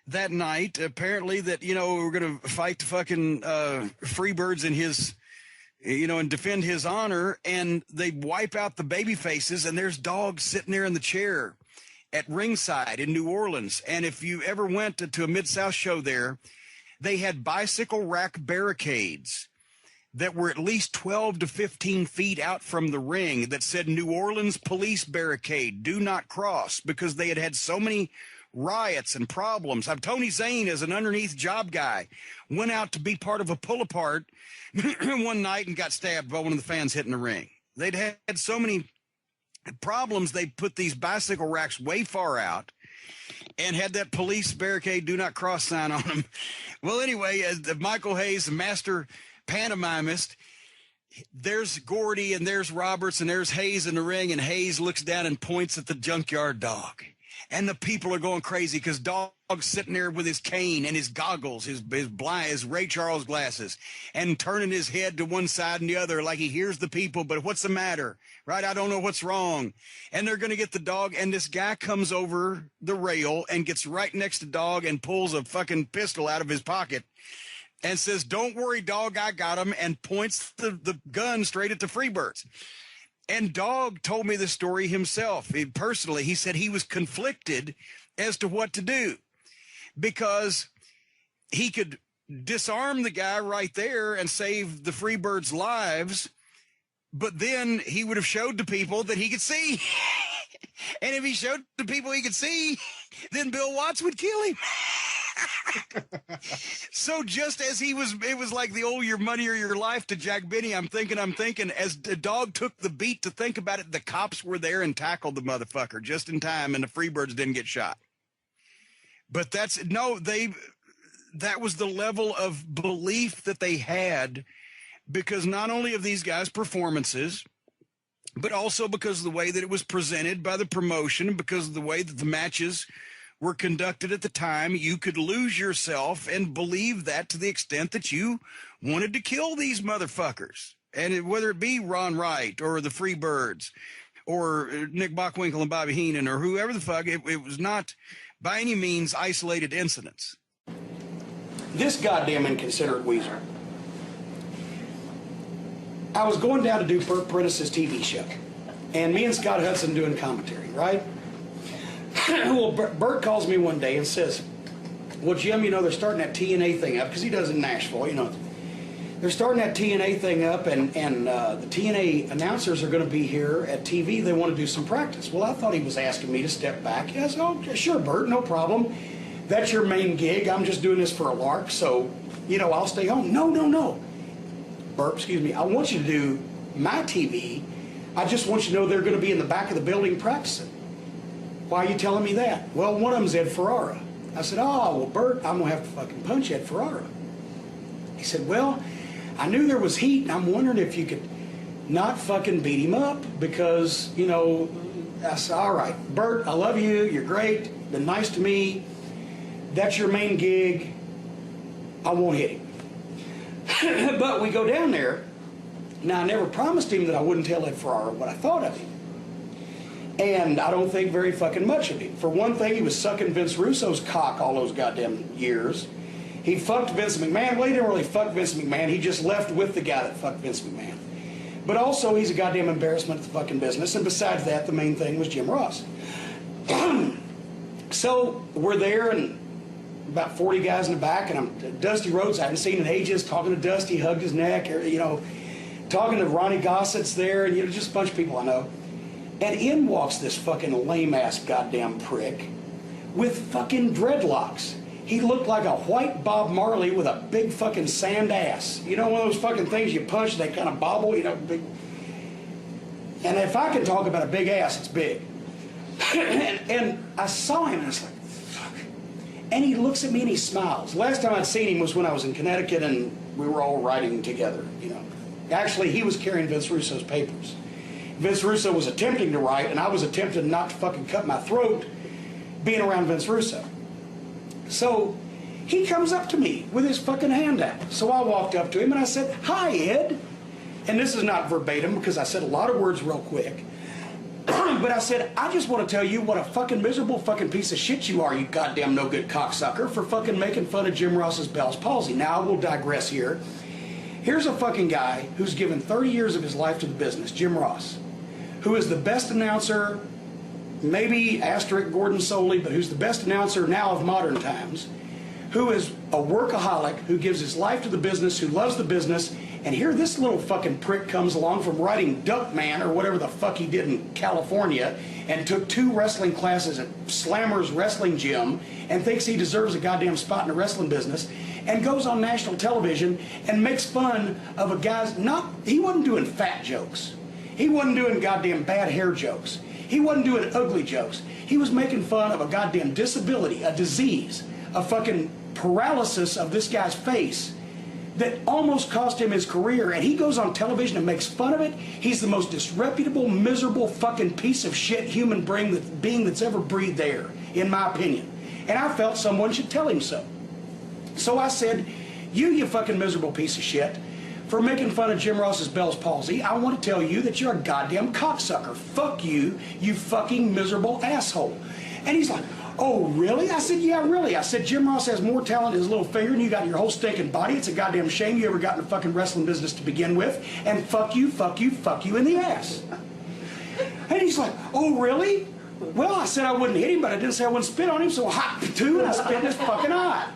that night, apparently that, we're going to fight the fucking Freebirds in his, and defend his honor, and they wipe out the baby faces, and there's Dog sitting there in the chair at ringside in New Orleans. And if you ever went to a Mid-South show there, they had bicycle rack barricades that were at least 12 to 15 feet out from the ring that said New Orleans Police Barricade, do not cross, because they had so many riots and problems. Tony Zane, as an underneath job guy, went out to be part of a pull apart one night and got stabbed by one of the fans hitting the ring. They'd had so many problems, they put these bicycle racks way far out and had that police barricade do not cross sign on them. Well, anyway, Michael Hayes, the master pantomimist, there's Gordy and there's Roberts and there's Hayes in the ring, and Hayes looks down and points at the junkyard Dog. And the people are going crazy because Dog's sitting there with his cane and his goggles, his Ray Charles glasses, and turning his head to one side and the other like he hears the people, but what's the matter? Right? I don't know what's wrong. And they're going to get the Dog, and this guy comes over the rail and gets right next to Dog and pulls a fucking pistol out of his pocket and says, "Don't worry, Dog, I got him," and points the gun straight at the Freebirds. And Dog told me the story himself. Personally, he said he was conflicted as to what to do because he could disarm the guy right there and save the Freebirds' lives, but then he would have showed the people that he could see. And if he showed the people he could see, then Bill Watts would kill him. So just as it was like the old your money or your life to Jack Benny, I'm thinking, as the dog took the beat to think about it, the cops were there and tackled the motherfucker just in time, and the Freebirds didn't get shot. But that was the level of belief that they had, because not only of these guys' performances, but also because of the way that it was presented by the promotion, because of the way that the matches were conducted at the time. You could lose yourself and believe that to the extent that you wanted to kill these motherfuckers. And whether it be Ron Wright or the Freebirds or Nick Bockwinkel and Bobby Heenan or whoever the fuck, it was not by any means isolated incidents. This goddamn inconsiderate Weezer. I was going down to do Burt Prentice's TV show, and me and Scott Hudson doing commentary, right? Well, Burt calls me one day and says, well, Jim, they're starting that TNA thing up, because he does it in Nashville, They're starting that TNA thing up, and the TNA announcers are going to be here at TV. They want to do some practice. Well, I thought he was asking me to step back. I said, oh, sure, Burt, no problem. That's your main gig. I'm just doing this for a lark, so, I'll stay home. No. Burt, excuse me, I want you to do my TV. I just want you to know they're going to be in the back of the building practicing. Why are you telling me that? Well, one of them's Ed Ferrara. I said, oh, well, Burt, I'm going to have to fucking punch Ed Ferrara. He said, well, I knew there was heat, and I'm wondering if you could not fucking beat him up, because, I said, all right, Burt, I love you. You're great. Been nice to me. That's your main gig. I won't hit him. But we go down there. Now, I never promised him that I wouldn't tell Ed Ferrara what I thought of him. And I don't think very fucking much of him. For one thing, he was sucking Vince Russo's cock all those goddamn years. He fucked Vince McMahon. Well, he didn't really fuck Vince McMahon. He just left with the guy that fucked Vince McMahon. But also, he's a goddamn embarrassment to the fucking business. And besides that, the main thing was Jim Ross. So we're there, and about 40 guys in the back, and I'm Dusty Rhodes. I hadn't seen in ages. Talking to Dusty, hugged his neck. Talking to Ronnie Gossett's there, and just a bunch of people I know. And in walks this fucking lame-ass goddamn prick with fucking dreadlocks. He looked like a white Bob Marley with a big fucking sand ass. One of those fucking things you punch and they kind of bobble, big. And if I can talk about a big ass, it's big. and I saw him, and I was like, fuck. And he looks at me and he smiles. Last time I'd seen him was when I was in Connecticut and we were all writing together, Actually, he was carrying Vince Russo's papers. Vince Russo was attempting to write, and I was attempting not to fucking cut my throat being around Vince Russo. So he comes up to me with his fucking hand out. So I walked up to him and I said, hi, Ed. And this is not verbatim because I said a lot of words real quick. But I said, I just want to tell you what a fucking miserable fucking piece of shit you are, you goddamn no good cocksucker, for fucking making fun of Jim Ross's Bell's palsy. Now I will digress here. Here's a fucking guy who's given 30 years of his life to the business, Jim Ross, who is the best announcer, maybe asterisk Gordon Soley, but who's the best announcer now of modern times, who is a workaholic, who gives his life to the business, who loves the business, and here this little fucking prick comes along from writing Duckman or whatever the fuck he did in California and took 2 wrestling classes at Slammer's Wrestling Gym and thinks he deserves a goddamn spot in the wrestling business and goes on national television and makes fun of a guy's he wasn't doing fat jokes. He wasn't doing goddamn bad hair jokes. He wasn't doing ugly jokes. He was making fun of a goddamn disability, a disease, a fucking paralysis of this guy's face that almost cost him his career, and he goes on television and makes fun of it. He's the most disreputable, miserable fucking piece of shit human being that's ever breathed air, in my opinion. And I felt someone should tell him so. So I said, you fucking miserable piece of shit, for making fun of Jim Ross's Bell's palsy, I want to tell you that you're a goddamn cocksucker. Fuck you, you fucking miserable asshole. And he's like, oh, really? I said, yeah, really. I said, Jim Ross has more talent in his little finger than you got in your whole stinking body. It's a goddamn shame you ever got in the fucking wrestling business to begin with. And fuck you in the ass. And he's like, oh, really? Well, I said I wouldn't hit him, but I didn't say I wouldn't spit on him, so hot too, and I spit in his fucking eye.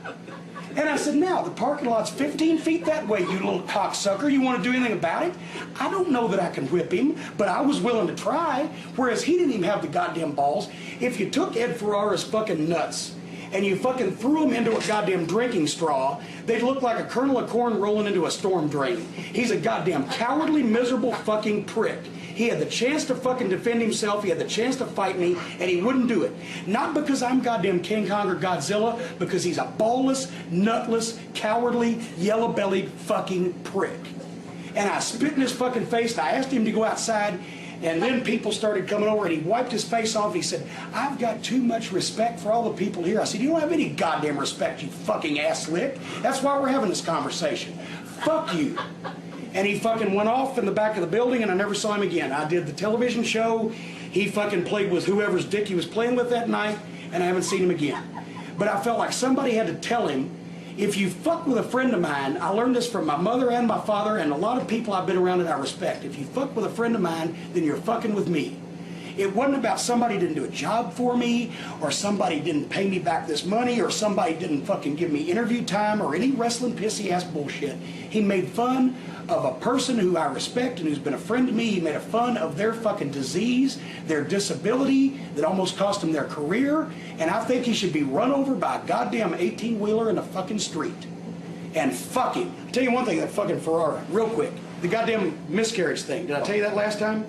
And I said, now, the parking lot's 15 feet that way, you little cocksucker. You want to do anything about it? I don't know that I can whip him, but I was willing to try, whereas he didn't even have the goddamn balls. If you took Ed Ferrara's fucking nuts and you fucking threw him into a goddamn drinking straw, they'd look like a kernel of corn rolling into a storm drain. He's a goddamn cowardly, miserable fucking prick. He had the chance to fucking defend himself. He had the chance to fight me, and he wouldn't do it. Not because I'm goddamn King Kong or Godzilla, because he's a ballless, nutless, cowardly, yellow-bellied fucking prick. And I spit in his fucking face, and I asked him to go outside, and then people started coming over, and he wiped his face off. He said, I've got too much respect for all the people here. I said, you don't have any goddamn respect, you fucking ass lick. That's why we're having this conversation. Fuck you. And he fucking went off in the back of the building, and I never saw him again. I did the television show. He fucking played with whoever's dick he was playing with that night, and I haven't seen him again. But I felt like somebody had to tell him, if you fuck with a friend of mine, I learned this from my mother and my father and a lot of people I've been around that I respect. If you fuck with a friend of mine, then you're fucking with me. It wasn't about somebody didn't do a job for me, or somebody didn't pay me back this money, or somebody didn't fucking give me interview time, or any wrestling pissy ass bullshit. He made fun of a person who I respect and who's been a friend to me. He made a fun of their fucking disease, their disability that almost cost him their career, and I think he should be run over by a goddamn 18-wheeler in the fucking street. And fuck him. I'll tell you one thing, that fucking Ferrara, real quick. The goddamn miscarriage thing. Did I tell you that last time?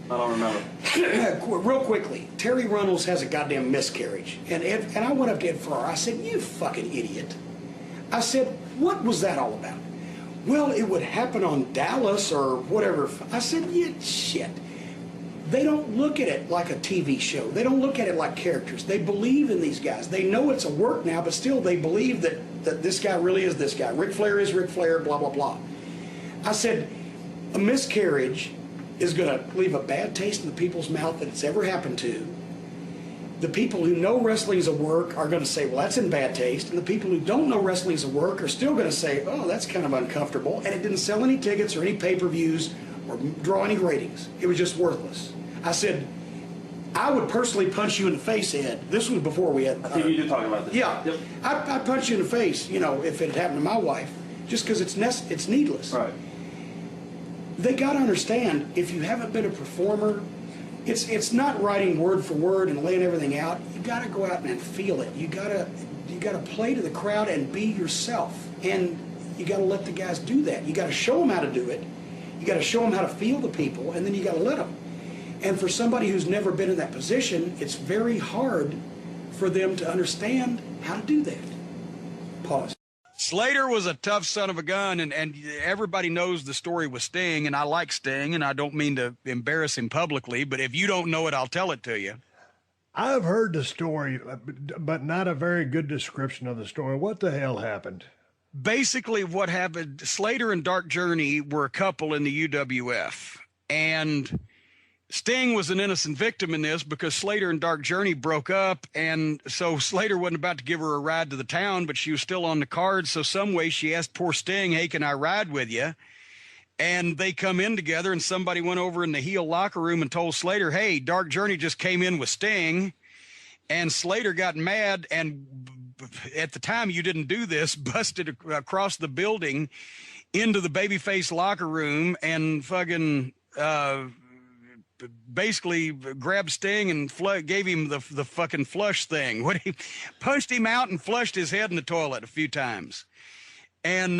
I don't remember. Real quickly, Terry Runnels has a goddamn miscarriage. And I went up to Ed Ferrara. I said, you fucking idiot. I said, what was that all about? Well, it would happen on Dallas or whatever. I said, yeah, shit. They don't look at it like a TV show. They don't look at it like characters. They believe in these guys. They know it's a work now, but still they believe that this guy really is this guy. Ric Flair is Ric Flair, blah, blah, blah. I said, a miscarriage is going to leave a bad taste in the people's mouth that it's ever happened to. The people who know wrestling's a work are going to say, well, that's in bad taste. And the people who don't know wrestling's a work are still going to say, oh, that's kind of uncomfortable. And it didn't sell any tickets or any pay-per-views or draw any ratings. It was just worthless. I said, I would personally punch you in the face, Ed. This was before we had... I think you did talk about this. Yeah. Yep. I'd punch you in the face, you know, if it had happened to my wife, just because it's needless. Right. They got to understand, if you haven't been a performer, it's not writing word for word and laying everything out. You got to go out and feel it. You got to play to the crowd and be yourself. And you got to let the guys do that. You got to show them how to do it. You got to show them how to feel the people, and then you got to let them. And for somebody who's never been in that position, it's very hard for them to understand how to do that. Pause. Slater was a tough son of a gun, and everybody knows the story with Sting, and I like Sting, and I don't mean to embarrass him publicly, but if you don't know it, I'll tell it to you. I've heard the story, but not a very good description of the story. What the hell happened? Basically what happened, Slater and Dark Journey were a couple in the UWF, and Sting was an innocent victim in this because Slater and Dark Journey broke up, and so Slater wasn't about to give her a ride to the town, but she was still on the card, so some way she asked poor Sting, hey, can I ride with you? And they come in together, and somebody went over in the heel locker room and told Slater, hey, Dark Journey just came in with Sting, and Slater got mad, and at the time you didn't do this, busted across the building into the babyface locker room and fucking... basically grabbed Sting and gave him the fucking flush thing. What he punched him out and flushed his head in the toilet a few times, and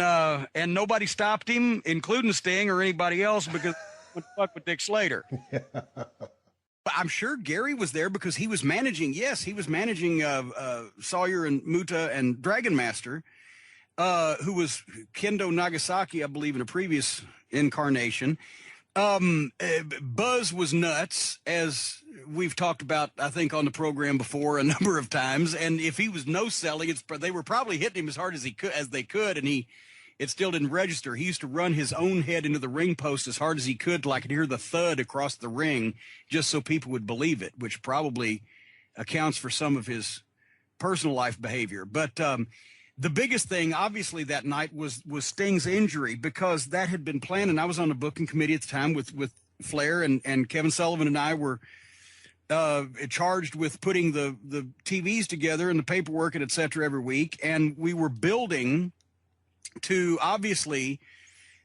nobody stopped him, including Sting or anybody else, because what the fuck with Dick Slater. But I'm sure Gary was there because he was managing. Yes, he was managing Sawyer and Muta and Dragon Master, who was Kendo Nagasaki, I believe, in a previous incarnation. Buzz was nuts, as we've talked about, I think, on the program before a number of times. And if he was no selling, they were probably hitting him as hard as they could, and it still didn't register. He used to run his own head into the ring post as hard as he could, till I could hear the thud across the ring, just so people would believe it, which probably accounts for some of his personal life behavior. But the biggest thing, obviously, that night was Sting's injury, because that had been planned, and I was on the booking committee at the time with Flair, and Kevin Sullivan and I were charged with putting the TVs together and the paperwork and et cetera every week. And we were building to, obviously,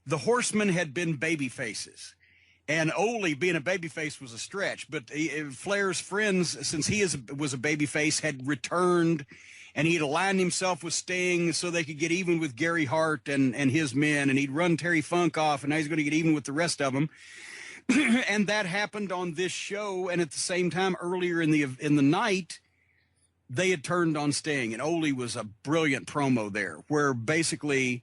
the Horsemen had been baby faces. And Ole being a babyface was a stretch, but Flair's friends, since he was a babyface, had returned, and he'd aligned himself with Sting so they could get even with Gary Hart and his men, and he'd run Terry Funk off, and now he's going to get even with the rest of them. And that happened on this show, and at the same time, earlier in the night, they had turned on Sting, and Ole was a brilliant promo there, where basically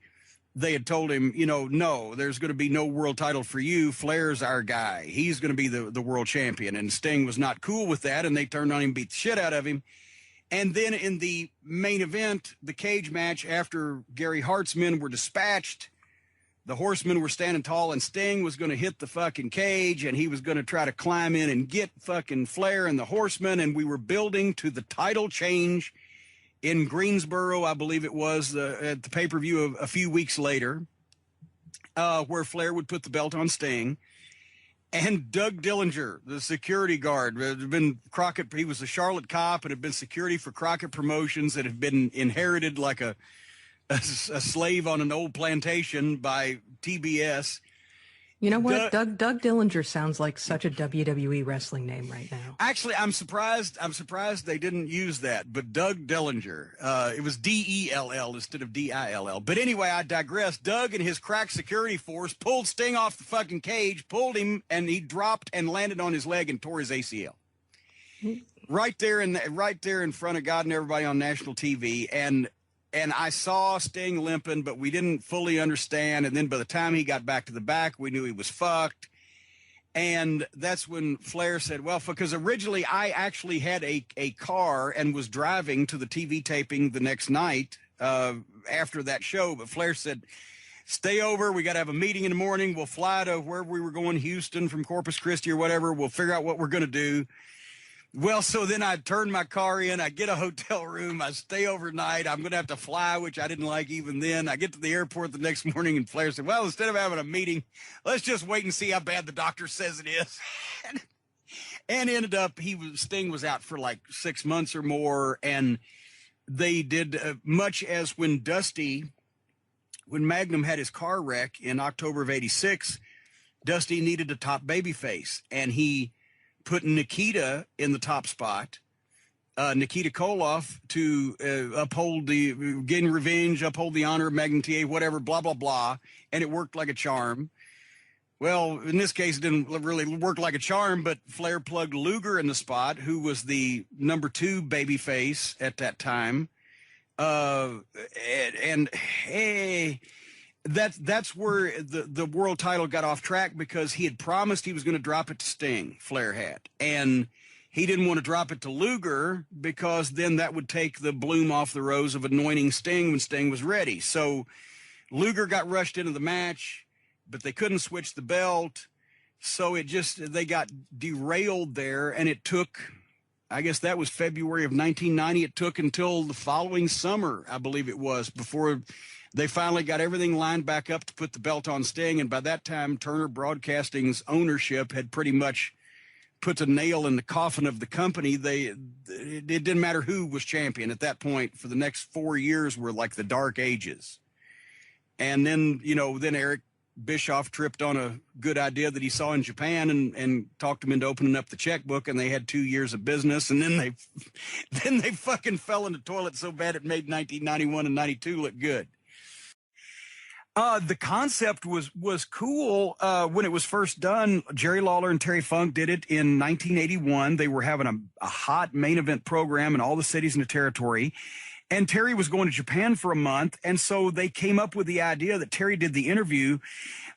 they had told him, no, there's going to be no world title for you. Flair's our guy. He's going to be the world champion. And Sting was not cool with that, and they turned on him, beat the shit out of him. And then in the main event, the cage match, after Gary Hart's men were dispatched, the Horsemen were standing tall, and Sting was going to hit the fucking cage, and he was going to try to climb in and get fucking Flair and the Horsemen, and we were building to the title change in Greensboro, I believe it was, at the pay-per-view a few weeks later, where Flair would put the belt on Sting. And Doug Dillinger, the security guard, had been Crockett. He was a Charlotte cop and had been security for Crockett Promotions that had been inherited like a slave on an old plantation by TBS. You know what? Doug Dillinger sounds like such a WWE wrestling name right now. Actually, I'm surprised they didn't use that. But Doug Dillinger, it was D-E-L-L instead of D-I-L-L. But anyway, I digress. Doug and his crack security force pulled Sting off the fucking cage, pulled him, and he dropped and landed on his leg and tore his ACL. Right there in front of God and everybody on national TV. And I saw Sting limping, but we didn't fully understand. And then by the time he got back to the back, we knew he was fucked. And that's when Flair said, well, because originally I actually had a car and was driving to the TV taping the next night after that show. But Flair said, stay over. We got to have a meeting in the morning. We'll fly to wherever we were going, Houston from Corpus Christi or whatever. We'll figure out what we're going to do. Well, so then I turn my car in, I get a hotel room, I stay overnight. I'm going to have to fly, which I didn't like even then. I get to the airport the next morning, and Flair said, well, instead of having a meeting, let's just wait and see how bad the doctor says it is. And ended up, Sting was out for like 6 months or more, and they did much as when Magnum had his car wreck in October of 86, Dusty needed a top babyface, and he put Nikita in the top spot, Nikita Koloff, to uphold getting revenge, uphold the honor of Magnum TA, whatever, blah, blah, blah. And it worked like a charm. Well, in this case, it didn't really work like a charm, but Flair plugged Luger in the spot, who was the number 2 babyface at that time. That's where the world title got off track, because he had promised he was going to drop it to Sting, Flair had. And he didn't want to drop it to Luger, because then that would take the bloom off the rose of anointing Sting when Sting was ready. So Luger got rushed into the match, but they couldn't switch the belt. So they got derailed there, and it took, I guess that was February of 1990. It took until the following summer, I believe it was, before they finally got everything lined back up to put the belt on Sting. And by that time, Turner Broadcasting's ownership had pretty much put the nail in the coffin of the company. It didn't matter who was champion at that point. For the next 4 years were like the dark ages. And then, then Eric Bischoff tripped on a good idea that he saw in Japan and talked him into opening up the checkbook, and they had 2 years of business. And then they fucking fell in the toilet so bad it made 1991 and 92 look good. The concept was cool when it was first done. Jerry Lawler and Terry Funk did it in 1981. They were having a hot main event program in all the cities in the territory. And Terry was going to Japan for a month. And so they came up with the idea that Terry did the interview.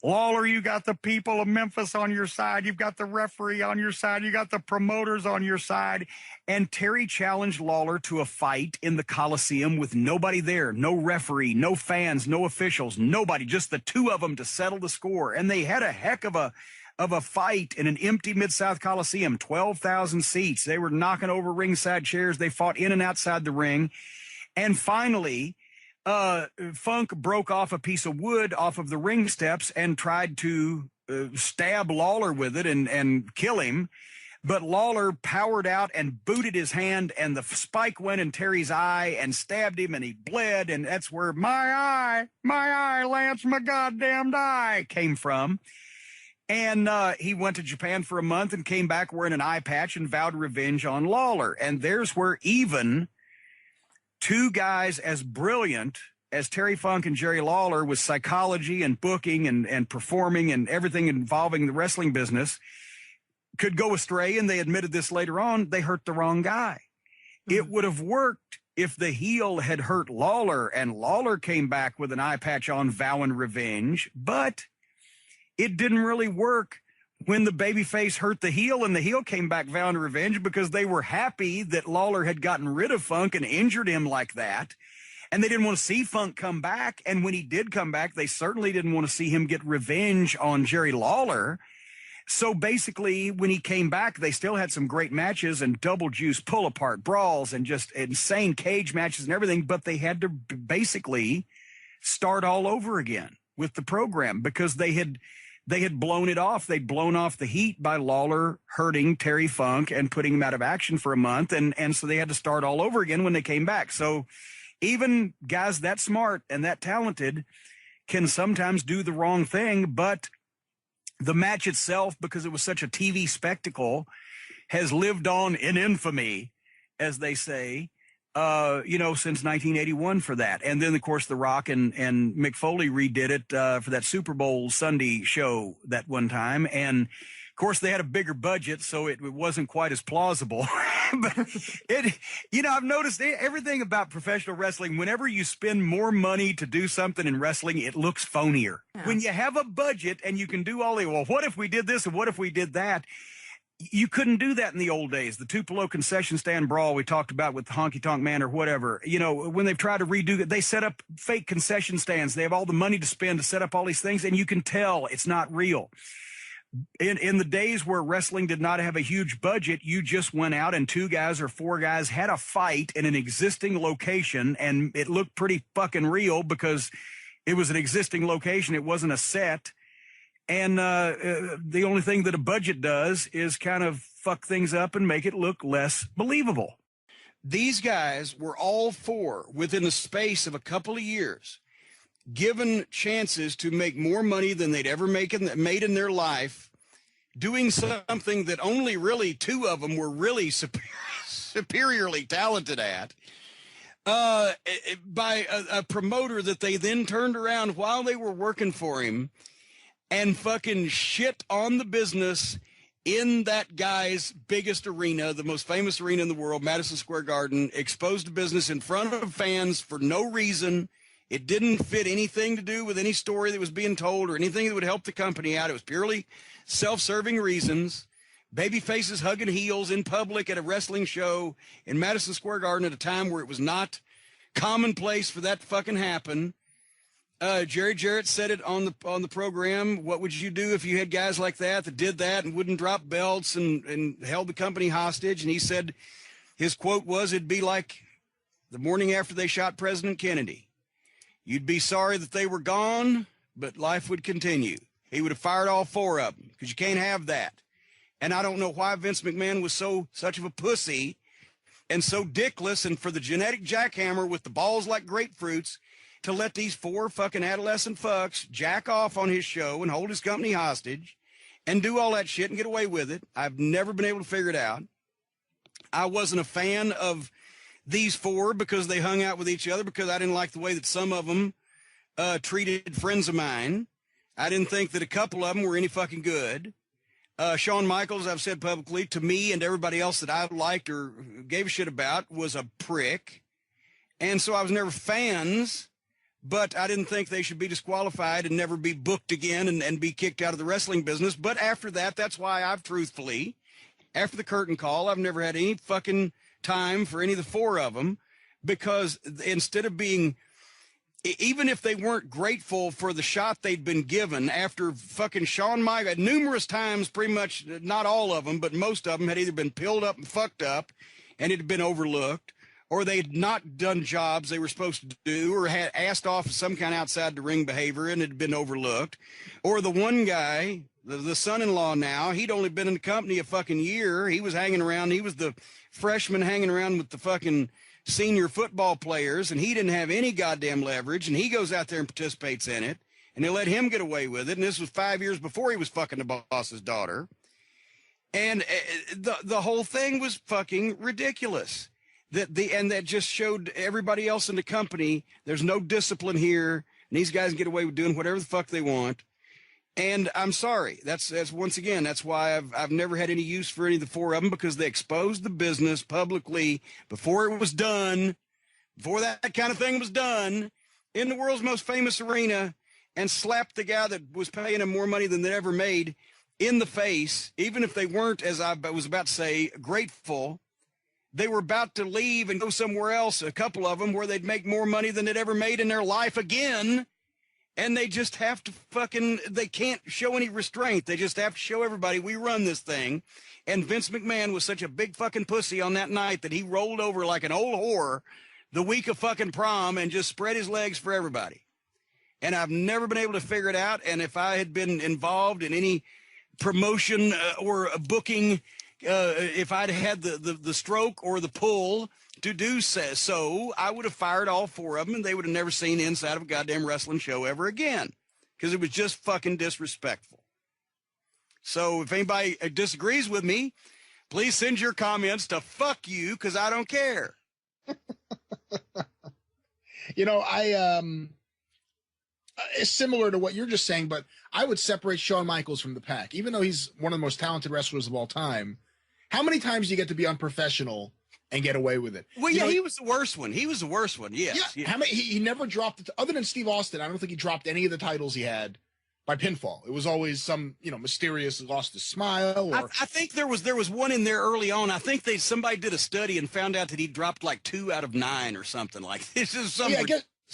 Lawler, you got the people of Memphis on your side. You've got the referee on your side. You got the promoters on your side. And Terry challenged Lawler to a fight in the Coliseum with nobody there. No referee, no fans, no officials, nobody, just the two of them to settle the score. And they had a heck of a fight in an empty Mid-South Coliseum, 12,000 seats. They were knocking over ringside chairs. They fought in and outside the ring. And finally, Funk broke off a piece of wood off of the ring steps and tried to stab Lawler with it and kill him. But Lawler powered out and booted his hand, and the spike went in Terry's eye and stabbed him, and he bled, and that's where my eye, Lance, my goddamned eye came from. And he went to Japan for a month and came back wearing an eye patch and vowed revenge on Lawler. And there's where even two guys as brilliant as Terry Funk and Jerry Lawler with psychology and booking and performing and everything involving the wrestling business could go astray, and they admitted this later on, they hurt the wrong guy. It would have worked if the heel had hurt Lawler and Lawler came back with an eye patch on vowing revenge, but it didn't really work when the babyface hurt the heel and the heel came back vowing revenge because they were happy that Lawler had gotten rid of Funk and injured him like that. And they didn't want to see Funk come back. And when he did come back, they certainly didn't want to see him get revenge on Jerry Lawler. So basically, when he came back, they still had some great matches and double juice pull apart brawls and just insane cage matches and everything. But they had to basically start all over again with the program because they had blown it off. They'd blown off the heat by Lawler hurting Terry Funk and putting him out of action for a month. And so they had to start all over again when they came back. So even guys that smart and that talented can sometimes do the wrong thing, but the match itself, because it was such a TV spectacle, has lived on in infamy, as they say, since 1981 for that. And then, of course, The Rock and Mick Foley redid it for that Super Bowl Sunday show that one time. And, of course, they had a bigger budget, so it wasn't quite as plausible. But I've noticed everything about professional wrestling, whenever you spend more money to do something in wrestling, it looks phonier. Yeah. When you have a budget and you can do well, what if we did this and what if we did that? You couldn't do that in the old days. The Tupelo concession stand brawl we talked about with Honky Tonk Man or whatever, when they've tried to redo it, they set up fake concession stands. They have all the money to spend to set up all these things, and you can tell it's not real. In the days where wrestling did not have a huge budget, you just went out and 2 guys or 4 guys had a fight in an existing location, and it looked pretty fucking real because it was an existing location. It wasn't a set. And the only thing that a budget does is kind of fuck things up and make it look less believable. These guys were all 4 within the space of a couple of years given chances to make more money than they'd ever made in their life, doing something that only really 2 of them were really superiorly talented at, by a promoter that they then turned around while they were working for him and fucking shit on the business in that guy's biggest arena, the most famous arena in the world, Madison Square Garden, exposed the business in front of fans for no reason. It didn't fit anything to do with any story that was being told or anything that would help the company out. It was purely self-serving reasons. Baby faces hugging heels in public at a wrestling show in Madison Square Garden at a time where it was not commonplace for that to fucking happen. Jerry Jarrett said it on the program. What would you do if you had guys like that did that and wouldn't drop belts and held the company hostage? And he said his quote was, it'd be like the morning after they shot President Kennedy. You'd be sorry that they were gone, but life would continue. He would have fired all 4 of them because you can't have that. And I don't know why Vince McMahon was such of a pussy and so dickless and for the genetic jackhammer with the balls like grapefruits to let these 4 fucking adolescent fucks jack off on his show and hold his company hostage and do all that shit and get away with it. I've never been able to figure it out. I wasn't a fan of these 4 because they hung out with each other, because I didn't like the way that some of them treated friends of mine. I didn't think that a couple of them were any fucking good. Shawn Michaels, I've said publicly, to me and everybody else that I liked or gave a shit about, was a prick. And so I was never fans, but I didn't think they should be disqualified and never be booked again and be kicked out of the wrestling business. But after that, that's why I've truthfully, after the curtain call, I've never had any fucking time for any of the 4 of them, because instead of being, even if they weren't grateful for the shot they'd been given after fucking Shawn Michaels, numerous times, pretty much, not all of them, but most of them had either been pilled up and fucked up and it had been overlooked, or they had not done jobs they were supposed to do, or had asked off some kind of outside the ring behavior and had been overlooked. Or the one guy, the son-in-law now, he'd only been in the company a fucking year. He was hanging around. He was the freshman hanging around with the fucking senior football players, and he didn't have any goddamn leverage, and he goes out there and participates in it, and they let him get away with it. And this was 5 years before he was fucking the boss's daughter. And the whole thing was fucking ridiculous. That just showed everybody else in the company there's no discipline here, and these guys get away with doing whatever the fuck they want. And I'm sorry. That's once again, that's why I've never had any use for any of the four of them, because they exposed the business publicly before it was done, before that kind of thing was done, in the world's most famous arena, and slapped the guy that was paying them more money than they ever made in the face, even if they weren't, as I was about to say, grateful. They were about to leave and go somewhere else, a couple of them, where they'd make more money than they'd ever made in their life again. And they just have to they can't show any restraint. They just have to show everybody we run this thing. And Vince McMahon was such a big fucking pussy on that night that he rolled over like an old whore the week of fucking prom and just spread his legs for everybody. And I've never been able to figure it out. And if I had been involved in any promotion or booking, if I'd had the stroke or the pull to do so, I would have fired all four of them, and they would have never seen the inside of a goddamn wrestling show ever again, because it was just fucking disrespectful. So if anybody disagrees with me, please send your comments to fuck you, because I don't care. You know, it's similar to what you're just saying, but I would separate Shawn Michaels from the pack. Even though he's one of the most talented wrestlers of all time, how many times do you get to be unprofessional and get away with it? Well, yeah, he was the worst one. He was the worst one, yes. Yeah. How many? He never dropped it. Other than Steve Austin, I don't think he dropped any of the titles he had by pinfall. It was always some, mysterious lost his smile. Or I think there was one in there early on. I think somebody did a study and found out that he dropped like 2 out of 9 or something like this. Is some. Yeah,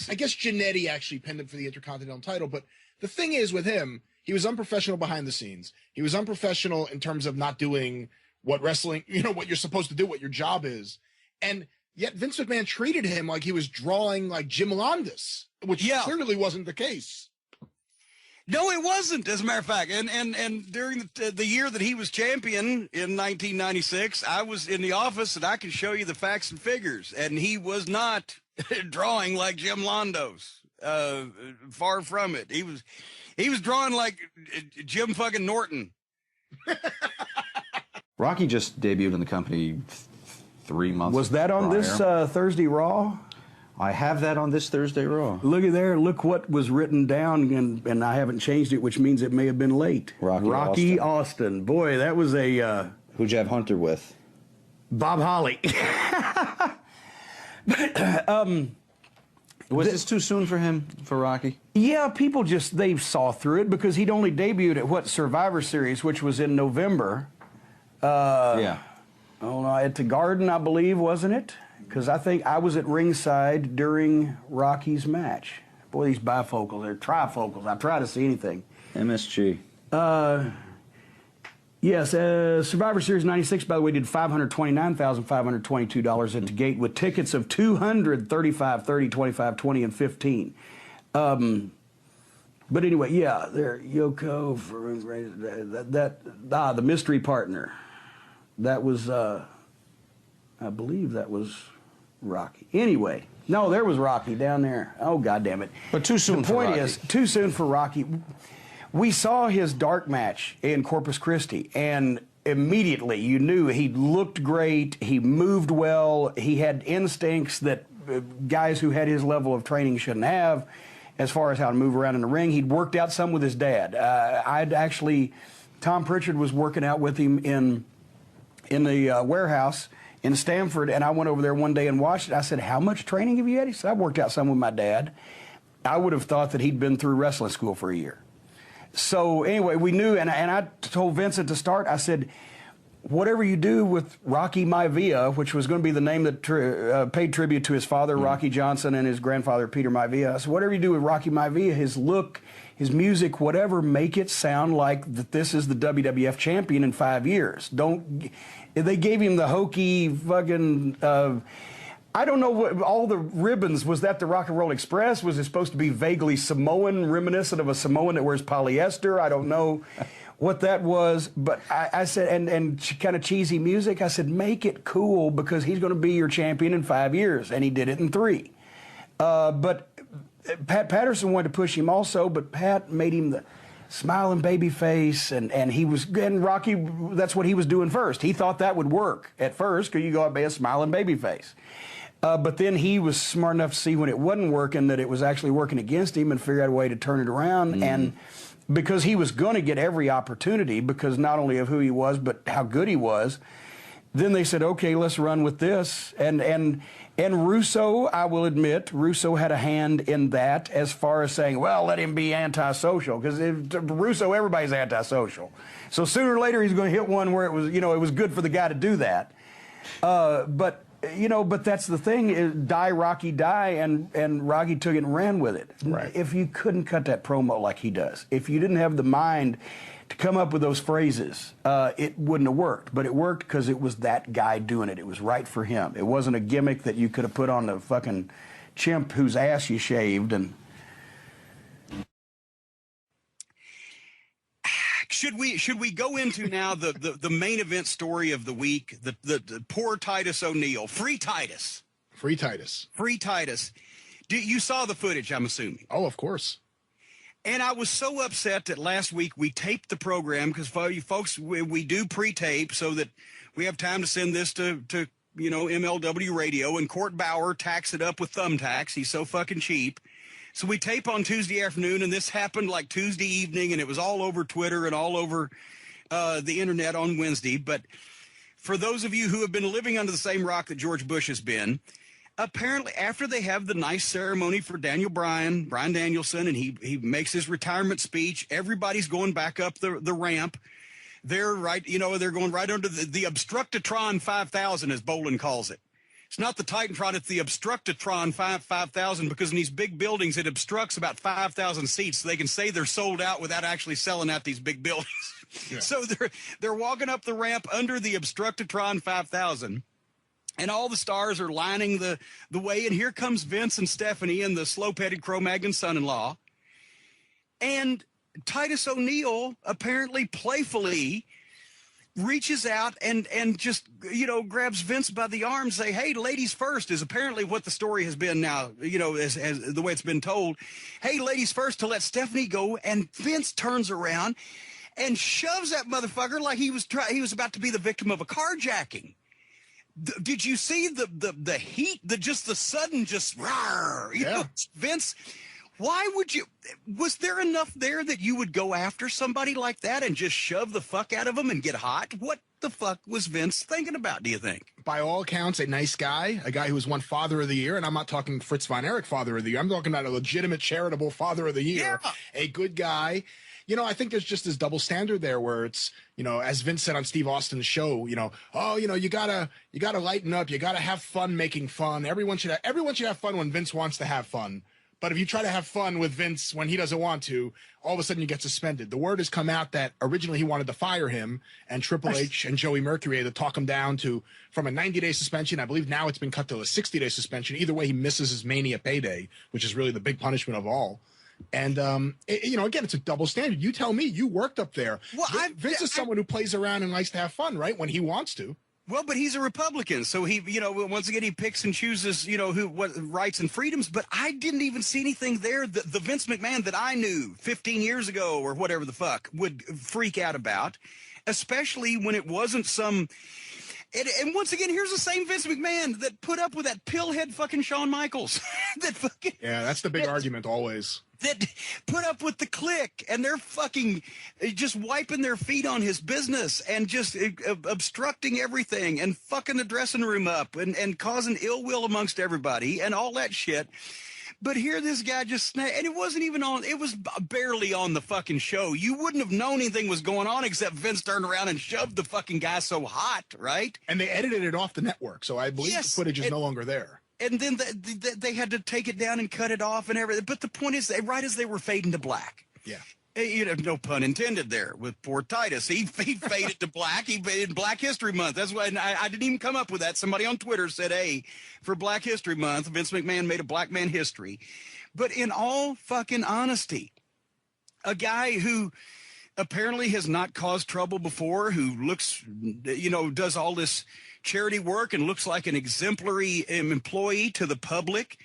I guess Jannetty actually pinned him for the Intercontinental title. But the thing is with him, he was unprofessional behind the scenes. He was unprofessional in terms of not doing what wrestling, what you're supposed to do, what your job is. And yet Vince McMahon treated him like he was drawing like Jim Landis, which clearly wasn't the case. No, it wasn't, as a matter of fact. And during the year that he was champion in 1996, I was in the office, and I can show you the facts and figures. And he was not drawing like Jim Landos. Far from it. He was drawing like Jim fucking Norton. Rocky just debuted in the company 3 months. Was that on prior. this Thursday Raw? I have that on this Thursday Raw. Look at there. Look what was written down, and I haven't changed it, which means it may have been late. Rocky Austin. Boy, that was a... Who'd you have Hunter with? Bob Holly. Was this too soon for him, for Rocky? Yeah, people they saw through it, because he'd only debuted at Survivor Series, which was in November. Yeah. Oh, no, at the Garden, I believe, wasn't it? Because I think I was at ringside during Rocky's match. Boy, these bifocals, they're trifocals. I try to see anything. MSG. Yes, Survivor Series 96, by the way, did $529,522 at the gate with tickets of $200, $35, $30, $25, $20, and $15. But anyway, yeah, there, Yoko, for the mystery partner. That was, I believe that was Rocky. Anyway, no, there was Rocky down there. Oh, God damn it. But too soon for Rocky. The point is, too soon for Rocky. We saw his dark match in Corpus Christi, and immediately you knew he looked great, he moved well, he had instincts that guys who had his level of training shouldn't have as far as how to move around in the ring. He'd worked out some with his dad. Tom Pritchard was working out with him in the warehouse in Stamford, and I went over there one day and watched it. I said, how much training have you had? He said, I worked out some with my dad. I would have thought that he'd been through wrestling school for a year. So anyway, we knew, and I told Vincent to start, I said, whatever you do with Rocky Maivia, which was going to be the name that paid tribute to his father, Rocky Johnson, and his grandfather, Peter Maivia. I said, whatever you do with Rocky Maivia, his look, his music, whatever, make it sound like that this is the WWF champion in 5 years. They gave him the hokey fucking, I don't know what all the ribbons, was that the Rock and Roll Express? Was it supposed to be vaguely Samoan, reminiscent of a Samoan that wears polyester? I don't know what that was, but I said, and kind of cheesy music, I said, make it cool because he's going to be your champion in 5 years, and he did it in 3. But Pat Patterson wanted to push him also, but Pat made him the smiling baby face, and Rocky, that's what he was doing first. He thought that would work at first because you go out and be a smiling baby face. But then he was smart enough to see when it wasn't working that it was actually working against him and figure out a way to turn it around. And because he was going to get every opportunity because not only of who he was, but how good he was, then they said, okay, let's run with this. And Russo, I will admit, Russo had a hand in that as far as saying, well, let him be antisocial. Because Russo, everybody's antisocial. So sooner or later, he's going to hit one where it was, it was good for the guy to do that. But that's the thing, is die, Rocky, die, and Rocky took it and ran with it. Right. If you couldn't cut that promo like he does, if you didn't have the mind to come up with those phrases, it wouldn't have worked. But it worked because it was that guy doing it. It was right for him. It wasn't a gimmick that you could have put on the fucking chimp whose ass you shaved. And Should we go into now the main event story of the week? The poor Titus O'Neil, free Titus. You saw the footage, I'm assuming. Oh, of course. And I was so upset that last week we taped the program because for you folks, we do pre-tape so that we have time to send this to MLW Radio, and Court Bauer tacks it up with thumbtacks. He's so fucking cheap. So we tape on Tuesday afternoon, and this happened like Tuesday evening, and it was all over Twitter and all over the internet on Wednesday. But for those of you who have been living under the same rock that George Bush has been, apparently after they have the nice ceremony for Brian Danielson, and he makes his retirement speech, everybody's going back up the ramp. They're right, they're going right under the Obstructatron 5000, as Bolin calls it. It's not the Titantron, it's the Obstructatron 5000, because in these big buildings, it obstructs about 5,000 seats, so they can say they're sold out without actually selling out these big buildings. Yeah. So they're walking up the ramp under the Obstructatron 5000, and all the stars are lining the way, and here comes Vince and Stephanie and the slow-petted Cro-Magnon son-in-law. And Titus O'Neil apparently playfully reaches out and just, grabs Vince by the arm, say, hey, ladies first, is apparently what the story has been now, as the way it's been told. Hey, ladies first, to let Stephanie go. And Vince turns around and shoves that motherfucker like he was about to be the victim of a carjacking. Did you see the heat, the sudden rawr, Vince? Why would you? Was there enough there that you would go after somebody like that and just shove the fuck out of them and get hot? What the fuck was Vince thinking about, do you think? By all accounts, a nice guy, a guy who was won Father of the Year, and I'm not talking Fritz von Erich Father of the Year. I'm talking about a legitimate charitable Father of the Year, a good guy. I think there's just this double standard there where it's, as Vince said on Steve Austin's show, you gotta lighten up, you gotta have fun making fun. Everyone should have fun when Vince wants to have fun. But if you try to have fun with Vince when he doesn't want to, all of a sudden you get suspended. The word has come out that originally he wanted to fire him, and Triple H and Joey Mercury had to talk him down from a 90-day suspension. I believe now it's been cut to a 60-day suspension. Either way, he misses his Mania payday, which is really the big punishment of all. And, again, it's a double standard. You tell me, you worked up there. Well, Vince is someone who plays around and likes to have fun, right? When he wants to. Well, but he's a Republican, so he, once again, he picks and chooses, what rights and freedoms. But I didn't even see anything there that the Vince McMahon that I knew 15 years ago or whatever the fuck would freak out about, especially when it wasn't some. And once again, here's the same Vince McMahon that put up with that pillhead fucking Shawn Michaels. That's the big argument always. That put up with the Click, and they're fucking just wiping their feet on his business and just obstructing everything and fucking the dressing room up and causing ill will amongst everybody and all that shit. But here this guy just and it wasn't even on, it was barely on the fucking show. You wouldn't have known anything was going on except Vince turned around and shoved the fucking guy so hot, right? And they edited it off the network, so I believe the footage is no longer there. And then they had to take it down and cut it off and everything. But the point is, right as they were fading to black, You know, no pun intended there with poor Titus. He faded to black. He faded Black History Month. That's why I didn't even come up with that. Somebody on Twitter said, hey, for Black History Month, Vince McMahon made a black man history. But in all fucking honesty, a guy who apparently has not caused trouble before, who looks, you know, does all this charity work and looks like an exemplary employee to the public,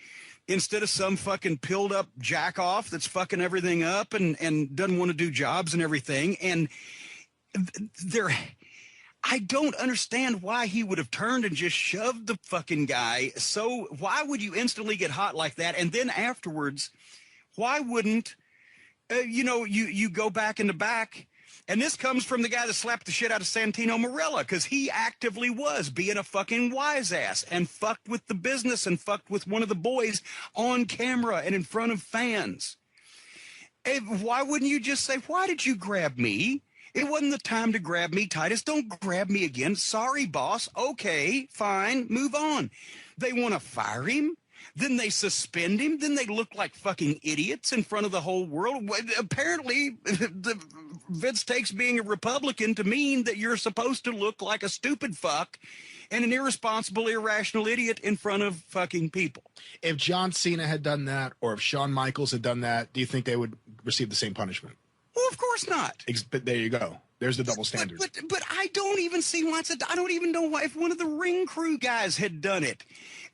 instead of some fucking pilled up jack off that's fucking everything up and doesn't want to do jobs and everything. And I don't understand why he would have turned and just shoved the fucking guy. So why would you instantly get hot like that? And then afterwards, why wouldn't, you go back in the back? And this comes from the guy that slapped the shit out of Santino Marella, because he actively was being a fucking wise ass and fucked with the business and fucked with one of the boys on camera and in front of fans. And why wouldn't you just say, why did you grab me? It wasn't the time to grab me, Titus. Don't grab me again. Sorry, boss. Okay, fine. Move on. They want to fire him. Then they suspend him. Then they look like fucking idiots in front of the whole world. Apparently, Vince takes being a Republican to mean that you're supposed to look like a stupid fuck and an irresponsible, irrational idiot in front of fucking people. If John Cena had done that, or if Shawn Michaels had done that, do you think they would receive the same punishment? Well, of course not. But there you go. There's the double standard. But I don't even see why I don't even know why, if one of the ring crew guys had done it.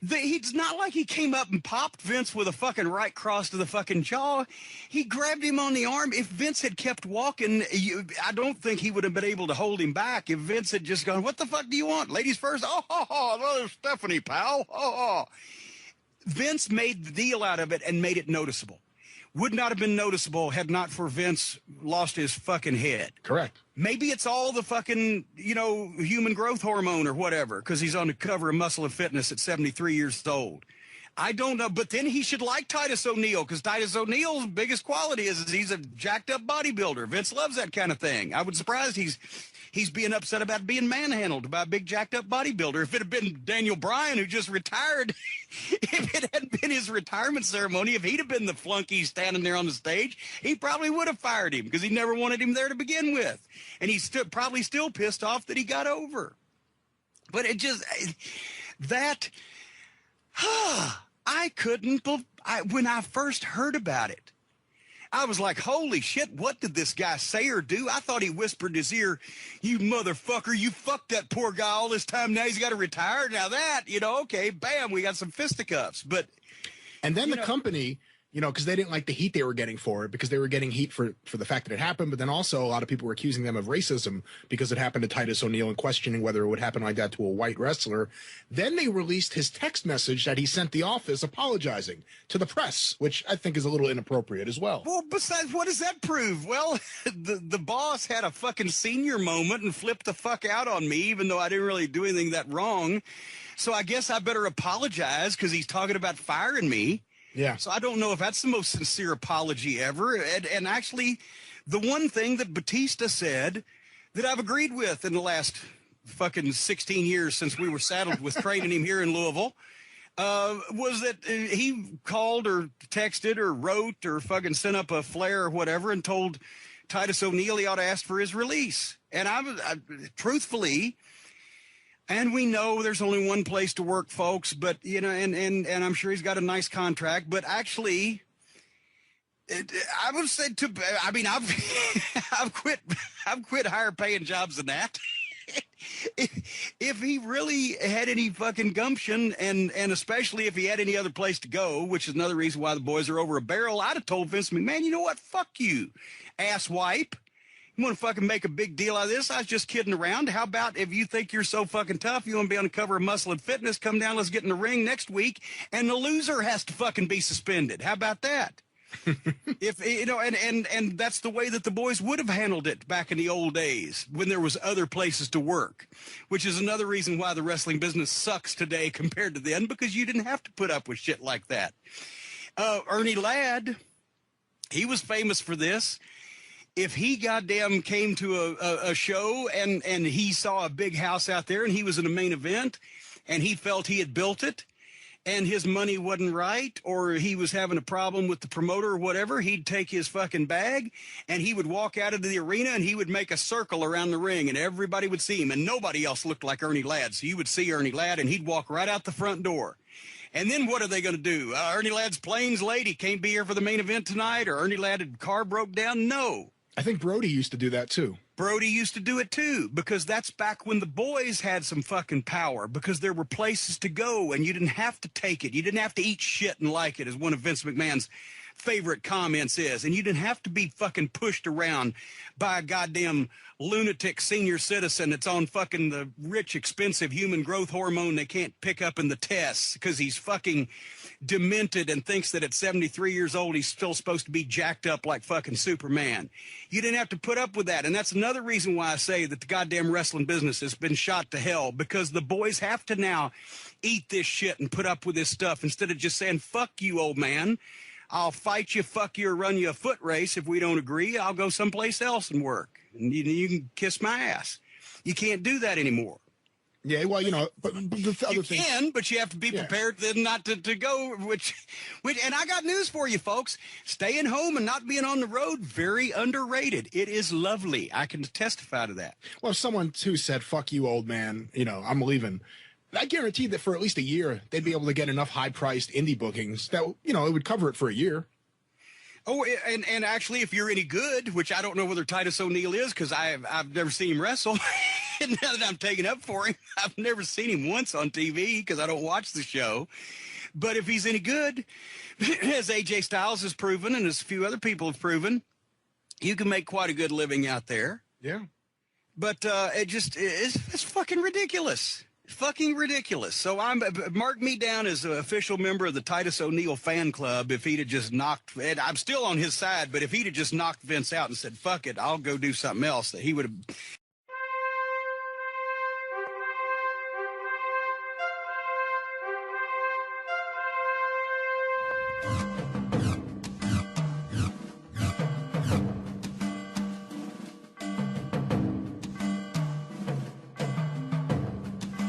It's not like he came up and popped Vince with a fucking right cross to the fucking jaw. He grabbed him on the arm. If Vince had kept walking, I don't think he would have been able to hold him back. If Vince had just gone, what the fuck do you want? Ladies first? Oh, Stephanie, pal. Oh. Vince made the deal out of it and made it noticeable. Would not have been noticeable had not for Vince lost his fucking head. Correct. Maybe it's all the fucking, human growth hormone or whatever, because he's on the cover of Muscle and Fitness at 73 years old. I don't know, but then he should like Titus O'Neil, because Titus O'Neil's biggest quality is he's a jacked up bodybuilder. Vince loves that kind of thing. I was surprised he's being upset about being manhandled by a big jacked up bodybuilder. If it had been Daniel Bryan, who just retired, if it hadn't been his retirement ceremony, if he'd have been the flunky standing there on the stage, he probably would have fired him, because he never wanted him there to begin with. And he's probably still pissed off that he got over. But it just, I couldn't believe, when I first heard about it, I was like, holy shit, what did this guy say or do? I thought he whispered in his ear, you motherfucker, you fucked that poor guy all this time. Now he's got to retire. Now that, okay, bam, we got some fisticuffs. And then the company, because they didn't like the heat they were getting for it, because they were getting heat for the fact that it happened. But then also a lot of people were accusing them of racism because it happened to Titus O'Neil and questioning whether it would happen like that to a white wrestler. Then they released his text message that he sent the office apologizing to the press, which I think is a little inappropriate as well. Well, besides, what does that prove? Well, the boss had a fucking senior moment and flipped the fuck out on me, even though I didn't really do anything that wrong. So I guess I better apologize because he's talking about firing me. Yeah. So I don't know if that's the most sincere apology ever. And actually, the one thing that Batista said that I've agreed with in the last fucking 16 years since we were saddled with training him here in Louisville was that he called or texted or wrote or fucking sent up a flare or whatever and told Titus O'Neil he ought to ask for his release. And I truthfully... And we know there's only one place to work, folks, but, and I'm sure he's got a nice contract, but actually, I would say I've quit higher paying jobs than that. If he really had any fucking gumption, and especially if he had any other place to go, which is another reason why the boys are over a barrel, I'd have told Vince McMahon, you know what? Fuck you, asswipe. You want to fucking make a big deal out of this? I was just kidding around. How about if you think you're so fucking tough, you want to be on the cover of Muscle and Fitness, come down, let's get in the ring next week, and the loser has to fucking be suspended. How about that? If and that's the way that the boys would have handled it back in the old days when there was other places to work, which is another reason why the wrestling business sucks today compared to then, because you didn't have to put up with shit like that. Ernie Ladd, he was famous for this. If he goddamn came to a show and he saw a big house out there and he was in a main event and he felt he had built it and his money wasn't right, or he was having a problem with the promoter or whatever, he'd take his fucking bag and he would walk out into the arena and he would make a circle around the ring and everybody would see him, and nobody else looked like Ernie Ladd. So you would see Ernie Ladd and he'd walk right out the front door. And then what are they going to do? Ernie Ladd's plane's late. He can't be here for the main event tonight, or Ernie Ladd's car broke down. No. I think Brody used to do that too. Brody used to do it too, because that's back when the boys had some fucking power, because there were places to go and you didn't have to take it. You didn't have to eat shit and like it, as one of Vince McMahon's favorite comments is. And you didn't have to be fucking pushed around by a goddamn lunatic senior citizen that's on fucking the rich, expensive human growth hormone they can't pick up in the tests because he's fucking demented and thinks that at 73 years old he's still supposed to be jacked up like fucking Superman. You didn't have to put up with that. And that's another reason why I say that the goddamn wrestling business has been shot to hell, because the boys have to now eat this shit and put up with this stuff instead of just saying, fuck you, old man. I'll fight you, fuck you, or run you a foot race. If we don't agree, I'll go someplace else and work. And you can kiss my ass. You can't do that anymore. Yeah, well, but the other thing. You can, but you have to be prepared then not to go, which, and I got news for you, folks. Staying home and not being on the road, very underrated. It is lovely. I can testify to that. Well, if someone who said, fuck you, old man, I'm leaving, I guarantee that for at least a year, they'd be able to get enough high-priced indie bookings that, it would cover it for a year. Oh, and actually, if you're any good, which I don't know whether Titus O'Neil is, because I've never seen him wrestle. And now that I'm taking up for him, I've never seen him once on TV because I don't watch the show. But if he's any good, as AJ Styles has proven and as a few other people have proven, you can make quite a good living out there. Yeah. But it's fucking ridiculous. Fucking ridiculous. So mark me down as an official member of the Titus O'Neil fan club if he'd have just knocked, and I'm still on his side, but if he'd have just knocked Vince out and said, fuck it, I'll go do something else, that he would have.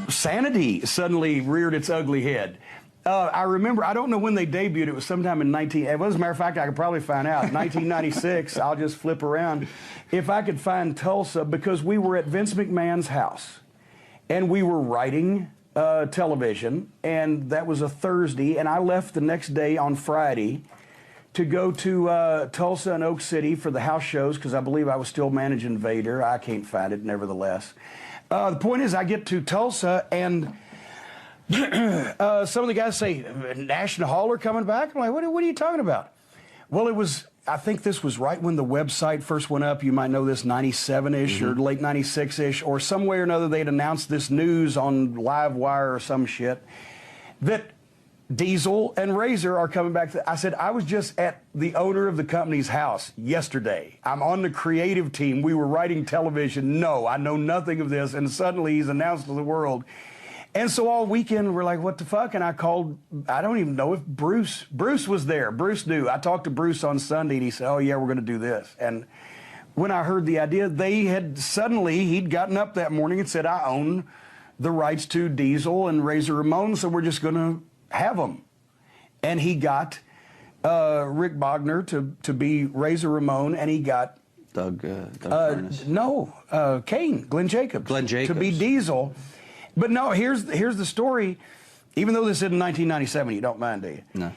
Sanity suddenly reared its ugly head. I remember, I don't know when they debuted. It was sometime in as a matter of fact, I could probably find out. 1996, I'll just flip around. If I could find Tulsa, because we were at Vince McMahon's house, and we were writing television, and that was a Thursday, and I left the next day on Friday to go to Tulsa and Oak City for the house shows, because I believe I was still managing Vader. I can't find it, nevertheless. The point is, I get to Tulsa, and some of the guys say, Nash and Hall are coming back? I'm like, what are you talking about? Well, I think this was right when the website first went up. You might know this, 97-ish or late 96-ish, or some way or another they'd announced this news on Livewire or some shit that Diesel and Razor are coming back. I said, I was just at the owner of the company's house yesterday. I'm on the creative team. We were writing television. No, I know nothing of this. And suddenly he's announced to the world. And so all weekend we're like, what the fuck? And I called, I don't even know if Bruce was there. Bruce knew. I talked to Bruce on Sunday and he said, oh yeah, we're going to do this. And when I heard the idea, he'd gotten up that morning and said, I own the rights to Diesel and Razor Ramon, so we're just going to have them. And he got Rick Bogner to be Razor Ramon, and he got Doug Furness. Kane, Glenn Jacobs to be Diesel. But no, here's the story. Even though this is in 1997, you don't mind, do you? No.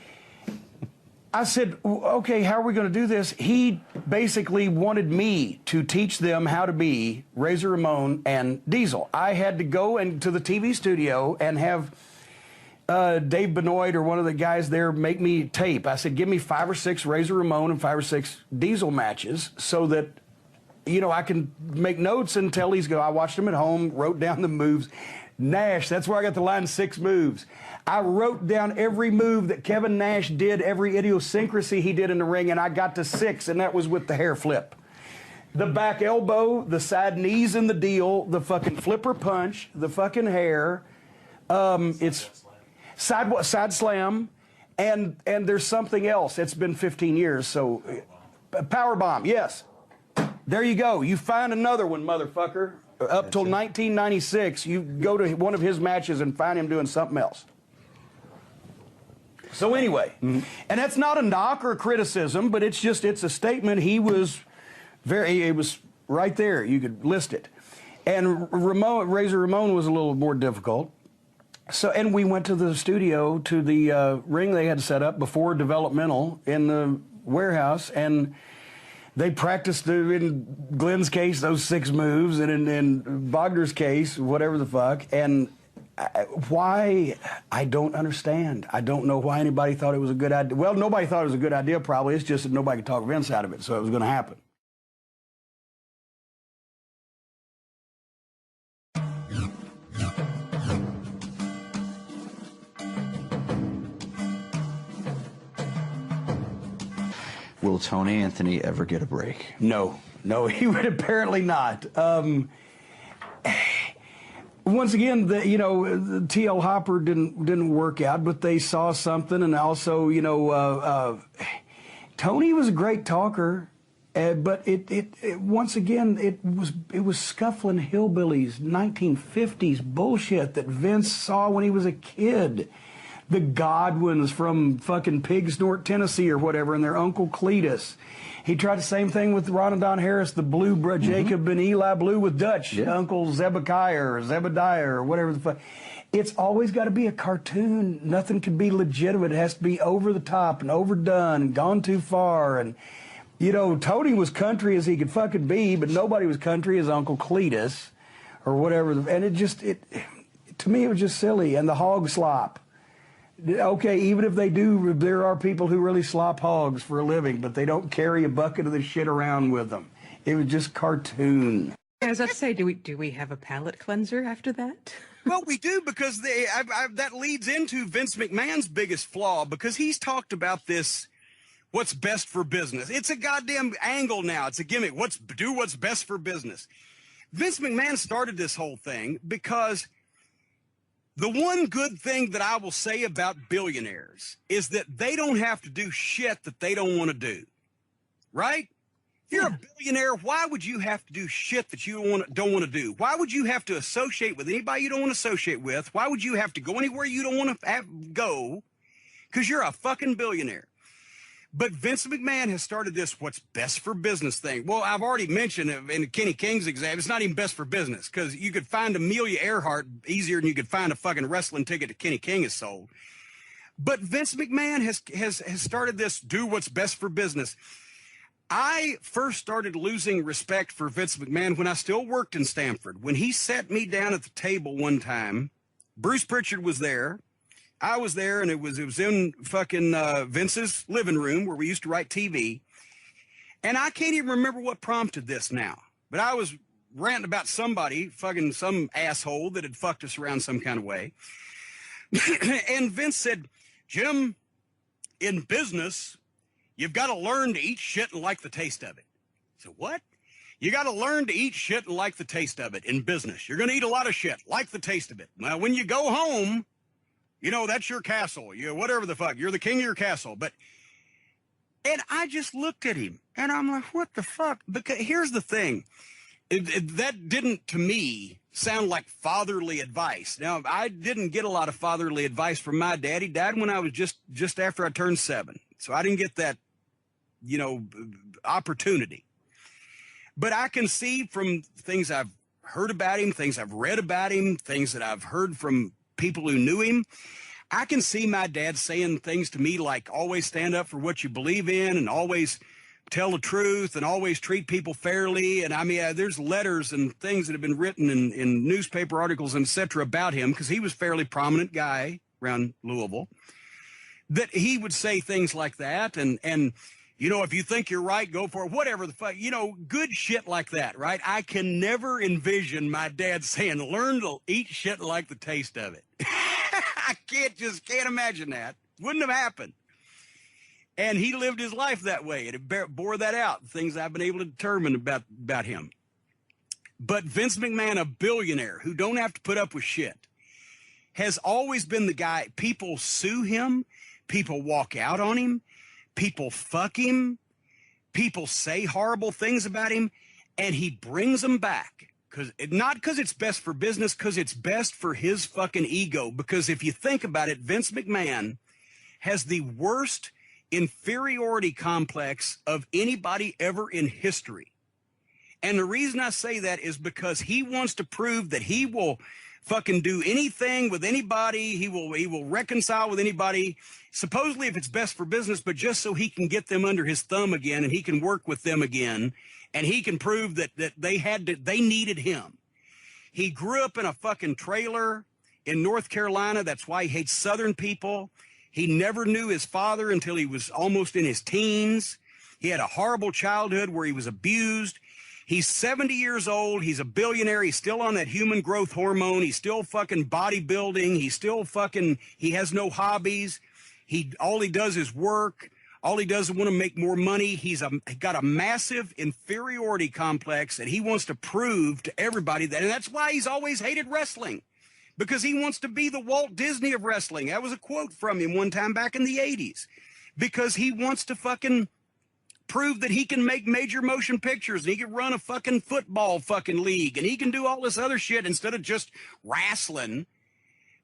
I said, okay, how are we going to do this? He basically wanted me to teach them how to be Razor Ramon and Diesel. I had to go to the TV studio and have Dave Benoit or one of the guys there make me tape. I said, give me 5 or 6 Razor Ramon and 5 or 6 Diesel matches so that, I can make notes and tell these guys. I watched them at home, wrote down the moves. Nash, that's where I got the line 6 moves. I wrote down every move that Kevin Nash did, every idiosyncrasy he did in the ring, and I got to 6, and that was with the hair flip. The back elbow, the side knees in the deal, the fucking flipper punch, the fucking hair, it's side slam, and there's something else. It's been 15 years, so power bomb, yes. There you go. You find another one, motherfucker. Up till 1996, you go to one of his matches and find him doing something else. So anyway, and that's not a knock or a criticism, but it's a statement. It was right there. You could list it. And Razor Ramon was a little more difficult. So, and we went to the studio, to the ring they had set up before developmental in the warehouse, and they practiced, in Glenn's case, those 6 moves, and in Wagner's case, whatever the fuck. And why? I don't understand. I don't know why anybody thought it was a good idea. Well, nobody thought it was a good idea, probably. It's just that nobody could talk Vince out of it, so it was going to happen. Will Tony Anthony ever get a break? No, he would apparently not. Once again, the T.L. Hopper didn't work out, but they saw something, and also, Tony was a great talker, but it once again it was scuffling hillbillies, 1950s bullshit that Vince saw when he was a kid. The Godwins from fucking Pig Snort, Tennessee or whatever, and their Uncle Cletus. He tried the same thing with Ronaldon Harris, the Blue, Jacob and Eli Blue with Dutch, Uncle Zebekiah or Zebediah or whatever the fuck. It's always got to be a cartoon. Nothing can be legitimate. It has to be over the top and overdone and gone too far. And, Tony was country as he could fucking be, but nobody was country as Uncle Cletus or whatever. And to me, it was just silly. And the hog slop. Okay, even if they do, there are people who really slop hogs for a living, but they don't carry a bucket of the shit around with them. It was just cartoon. I was about to say, do we have a palate cleanser after that? Well, we do, because that leads into Vince McMahon's biggest flaw, because he's talked about this, what's best for business. It's a goddamn angle now. It's a gimmick. Do what's best for business. Vince McMahon started this whole thing because the one good thing that I will say about billionaires is that they don't have to do shit that they don't want to do, right? If you're a billionaire, why would you have to do shit that you don't want to do? Why would you have to associate with anybody you don't want to associate with? Why would you have to go anywhere you don't want to go? Because you're a fucking billionaire. But Vince McMahon has started this what's best for business thing. Well, I've already mentioned in Kenny King's example, it's not even best for business, because you could find Amelia Earhart easier than you could find a fucking wrestling ticket that Kenny King has sold. But Vince McMahon has started this do what's best for business. I first started losing respect for Vince McMahon when I still worked in Stamford. When he sat me down at the table one time, Bruce Pritchard was there. I was there, and it was in fucking Vince's living room where we used to write TV. And I can't even remember what prompted this now. But I was ranting about somebody, fucking some asshole that had fucked us around some kind of way. And Vince said, Jim, in business, you've got to learn to eat shit and like the taste of it. I said, what? You got to learn to eat shit and like the taste of it in business. You're going to eat a lot of shit, like the taste of it. Now, when you go home, that's your castle. Whatever the fuck. You're the king of your castle. And I just looked at him, and I'm like, what the fuck? Because here's the thing. That didn't, to me, sound like fatherly advice. Now, I didn't get a lot of fatherly advice from my dad. He died when I was just after I turned 7. So I didn't get that, opportunity. But I can see from things I've heard about him, things I've read about him, things that I've heard from people who knew him, I can see my dad saying things to me like always stand up for what you believe in and always tell the truth and always treat people fairly. And I mean, there's letters and things that have been written in newspaper articles and et cetera about him, because he was a fairly prominent guy around Louisville, that he would say things like that. And if you think you're right, go for it, whatever the fuck, good shit like that, right? I can never envision my dad saying, learn to eat shit and like the taste of it. I can't imagine that. Wouldn't have happened. And he lived his life that way, and it bore that out, things I've been able to determine about him. But Vince McMahon, a billionaire who don't have to put up with shit, has always been the guy. People sue him. People walk out on him. People fuck him. People say horrible things about him, and he brings them back. Not because it's best for business, because it's best for his fucking ego. Because if you think about it, Vince McMahon has the worst inferiority complex of anybody ever in history. And the reason I say that is because he wants to prove that he will fucking do anything with anybody. He will reconcile with anybody, supposedly if it's best for business, but just so he can get them under his thumb again and he can work with them again. And he can prove that they needed him. He grew up in a fucking trailer in North Carolina. That's why he hates Southern people. He never knew his father until he was almost in his teens. He had a horrible childhood where he was abused. He's 70 years old. He's a billionaire. He's still on that human growth hormone. He's still fucking bodybuilding. He's still fucking, he has no hobbies. All he does is work. All he does is want to make more money. He got a massive inferiority complex that he wants to prove to everybody that, and that's why he's always hated wrestling, because he wants to be the Walt Disney of wrestling. That was a quote from him one time back in the 80s, because he wants to fucking prove that he can make major motion pictures and he can run a fucking football fucking league and he can do all this other shit instead of just wrestling,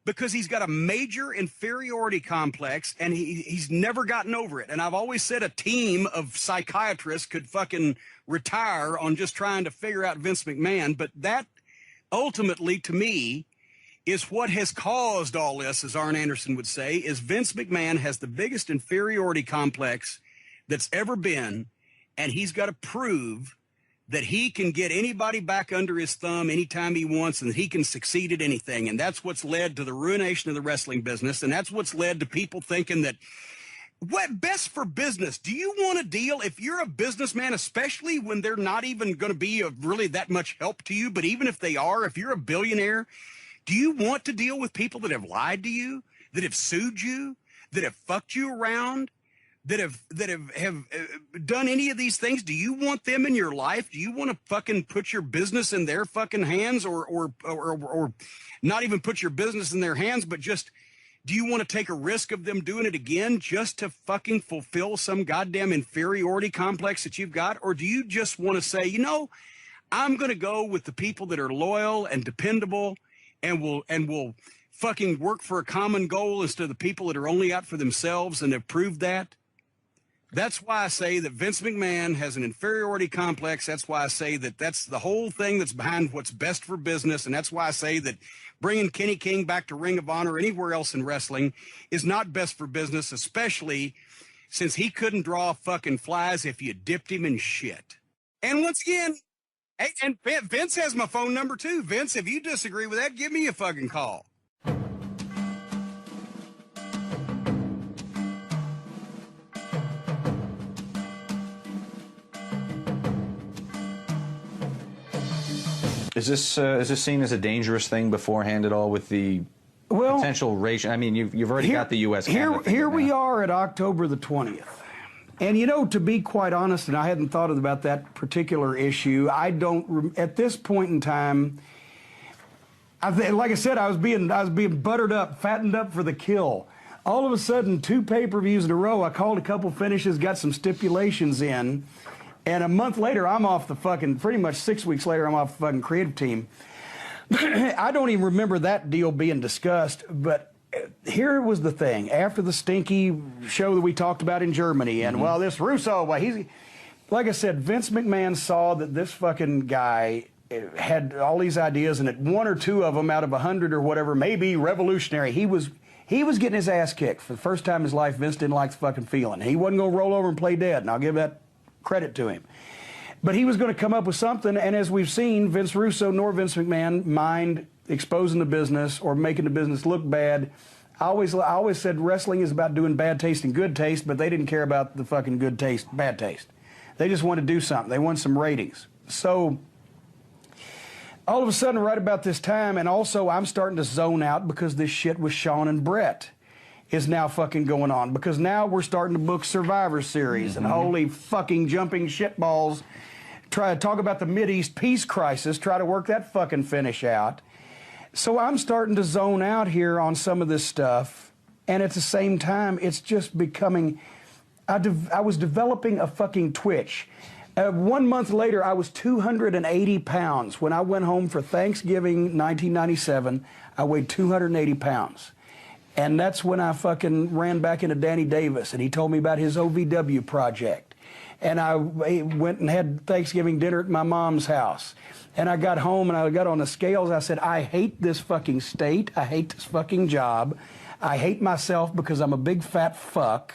because he's got a major inferiority complex and he's never gotten over it. And I've always said a team of psychiatrists could fucking retire on just trying to figure out Vince McMahon. But that ultimately, to me, is what has caused all this, as Arn Anderson would say, is Vince McMahon has the biggest inferiority complex that's ever been, and he's got to prove that he can get anybody back under his thumb anytime he wants and that he can succeed at anything. And that's what's led to the ruination of the wrestling business, and that's what's led to people thinking that, what best for business? Do you want to deal, if you're a businessman, especially when they're not even going to be of really that much help to you, but even if they are, if you're a billionaire, do you want to deal with people that have lied to you, that have sued you, that have fucked you around, that have done any of these things? Do you want them in your life? Do you want to fucking put your business in their fucking hands, or not even put your business in their hands, but just, do you want to take a risk of them doing it again just to fucking fulfill some goddamn inferiority complex that you've got? Or do you just want to say, you know, I'm going to go with the people that are loyal and dependable and will fucking work for a common goal instead of the people that are only out for themselves and have proved that? That's why I say that Vince McMahon has an inferiority complex. That's why I say that that's the whole thing that's behind what's best for business. And that's why I say that bringing Kenny King back to Ring of Honor or anywhere else in wrestling is not best for business, especially since he couldn't draw fucking flies if you dipped him in shit. And once again, hey, and Vince has my phone number too. Vince, if you disagree with that, give me a fucking call. Is this seen as a dangerous thing beforehand at all with the potential racial? I mean, you've already got the U.S. Here we are at October the 20th. And, you know, to be quite honest, and I hadn't thought about that particular issue, I don't, at this point in time, like I said, I was being buttered up, fattened up for the kill. All of a sudden, 2 pay-per-views in a row, I called a couple finishes, got some stipulations in, and a month later, I'm off the fucking, pretty much 6 weeks later, I'm off the fucking creative team. I don't even remember that deal being discussed, but here was the thing. After the stinky show that we talked about in Germany, and, well, this Russo, well, he's, like I said, Vince McMahon saw that this fucking guy had all these ideas, and that 1 or 2 of them out of 100 or whatever may be revolutionary. He was getting his ass kicked. For the first time in his life, Vince didn't like the fucking feeling. He wasn't going to roll over and play dead, and I'll give that credit to him. But he was going to come up with something, and as we've seen, Vince Russo nor Vince McMahon mind exposing the business or making the business look bad. I always said wrestling is about doing bad taste and good taste, but they didn't care about the fucking good taste, bad taste. They just wanted to do something. They wanted some ratings. So all of a sudden, right about this time, and also I'm starting to zone out because this shit with Sean and Brett is now fucking going on, because now we're starting to book Survivor Series, and holy fucking jumping shitballs, try to talk about the Mideast peace crisis, try to work that fucking finish out. So I'm starting to zone out here on some of this stuff, and at the same time, it's just becoming, I was developing a fucking twitch. 1 month later, I was 280 pounds. When I went home for Thanksgiving 1997, I weighed 280 pounds. And that's when I fucking ran back into Danny Davis, and he told me about his OVW project. And I went and had Thanksgiving dinner at my mom's house. And I got home and I got on the scales. I said, I hate this fucking state. I hate this fucking job. I hate myself because I'm a big fat fuck.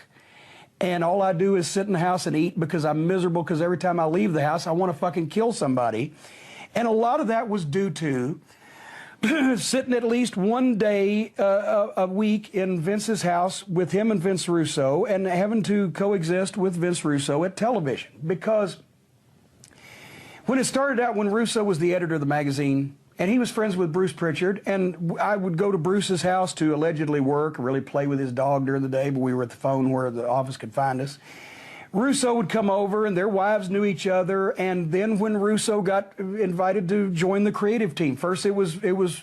And all I do is sit in the house and eat because I'm miserable, because every time I leave the house, I want to fucking kill somebody. And a lot of that was due to sitting at least one day a week in Vince's house with him and Vince Russo, and having to coexist with Vince Russo at television. Because when it started out, when Russo was the editor of the magazine, and he was friends with Bruce Pritchard, and I would go to Bruce's house to allegedly work, really play with his dog during the day, but we were at the phone where the office could find us. Russo would come over, and their wives knew each other. And then when Russo got invited to join the creative team, first it was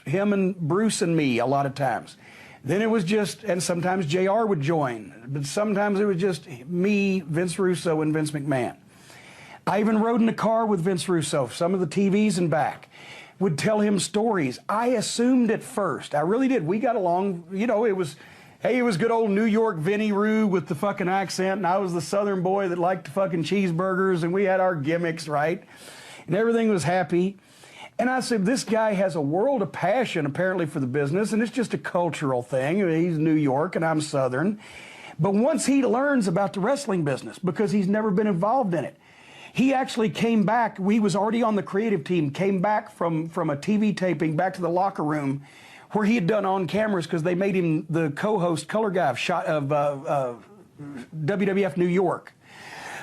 him and Bruce and me a lot of times. Then it was just, and sometimes JR would join, but sometimes it was just me, Vince Russo, and Vince McMahon. I even rode in the car with Vince Russo, some of the TVs and back, would tell him stories. I assumed at first, I really did, we got along, you know, it was, hey, it was good old New York Vinny Roo with the fucking accent, and I was the Southern boy that liked fucking cheeseburgers, and we had our gimmicks, right? And everything was happy. And I said, this guy has a world of passion, apparently, for the business, and it's just a cultural thing. He's New York, and I'm Southern. But once he learns about the wrestling business, because he's never been involved in it, he actually came back. We was already on the creative team, came back from a TV taping back to the locker room, where he had done on cameras, because they made him the co-host color guy of WWF New York.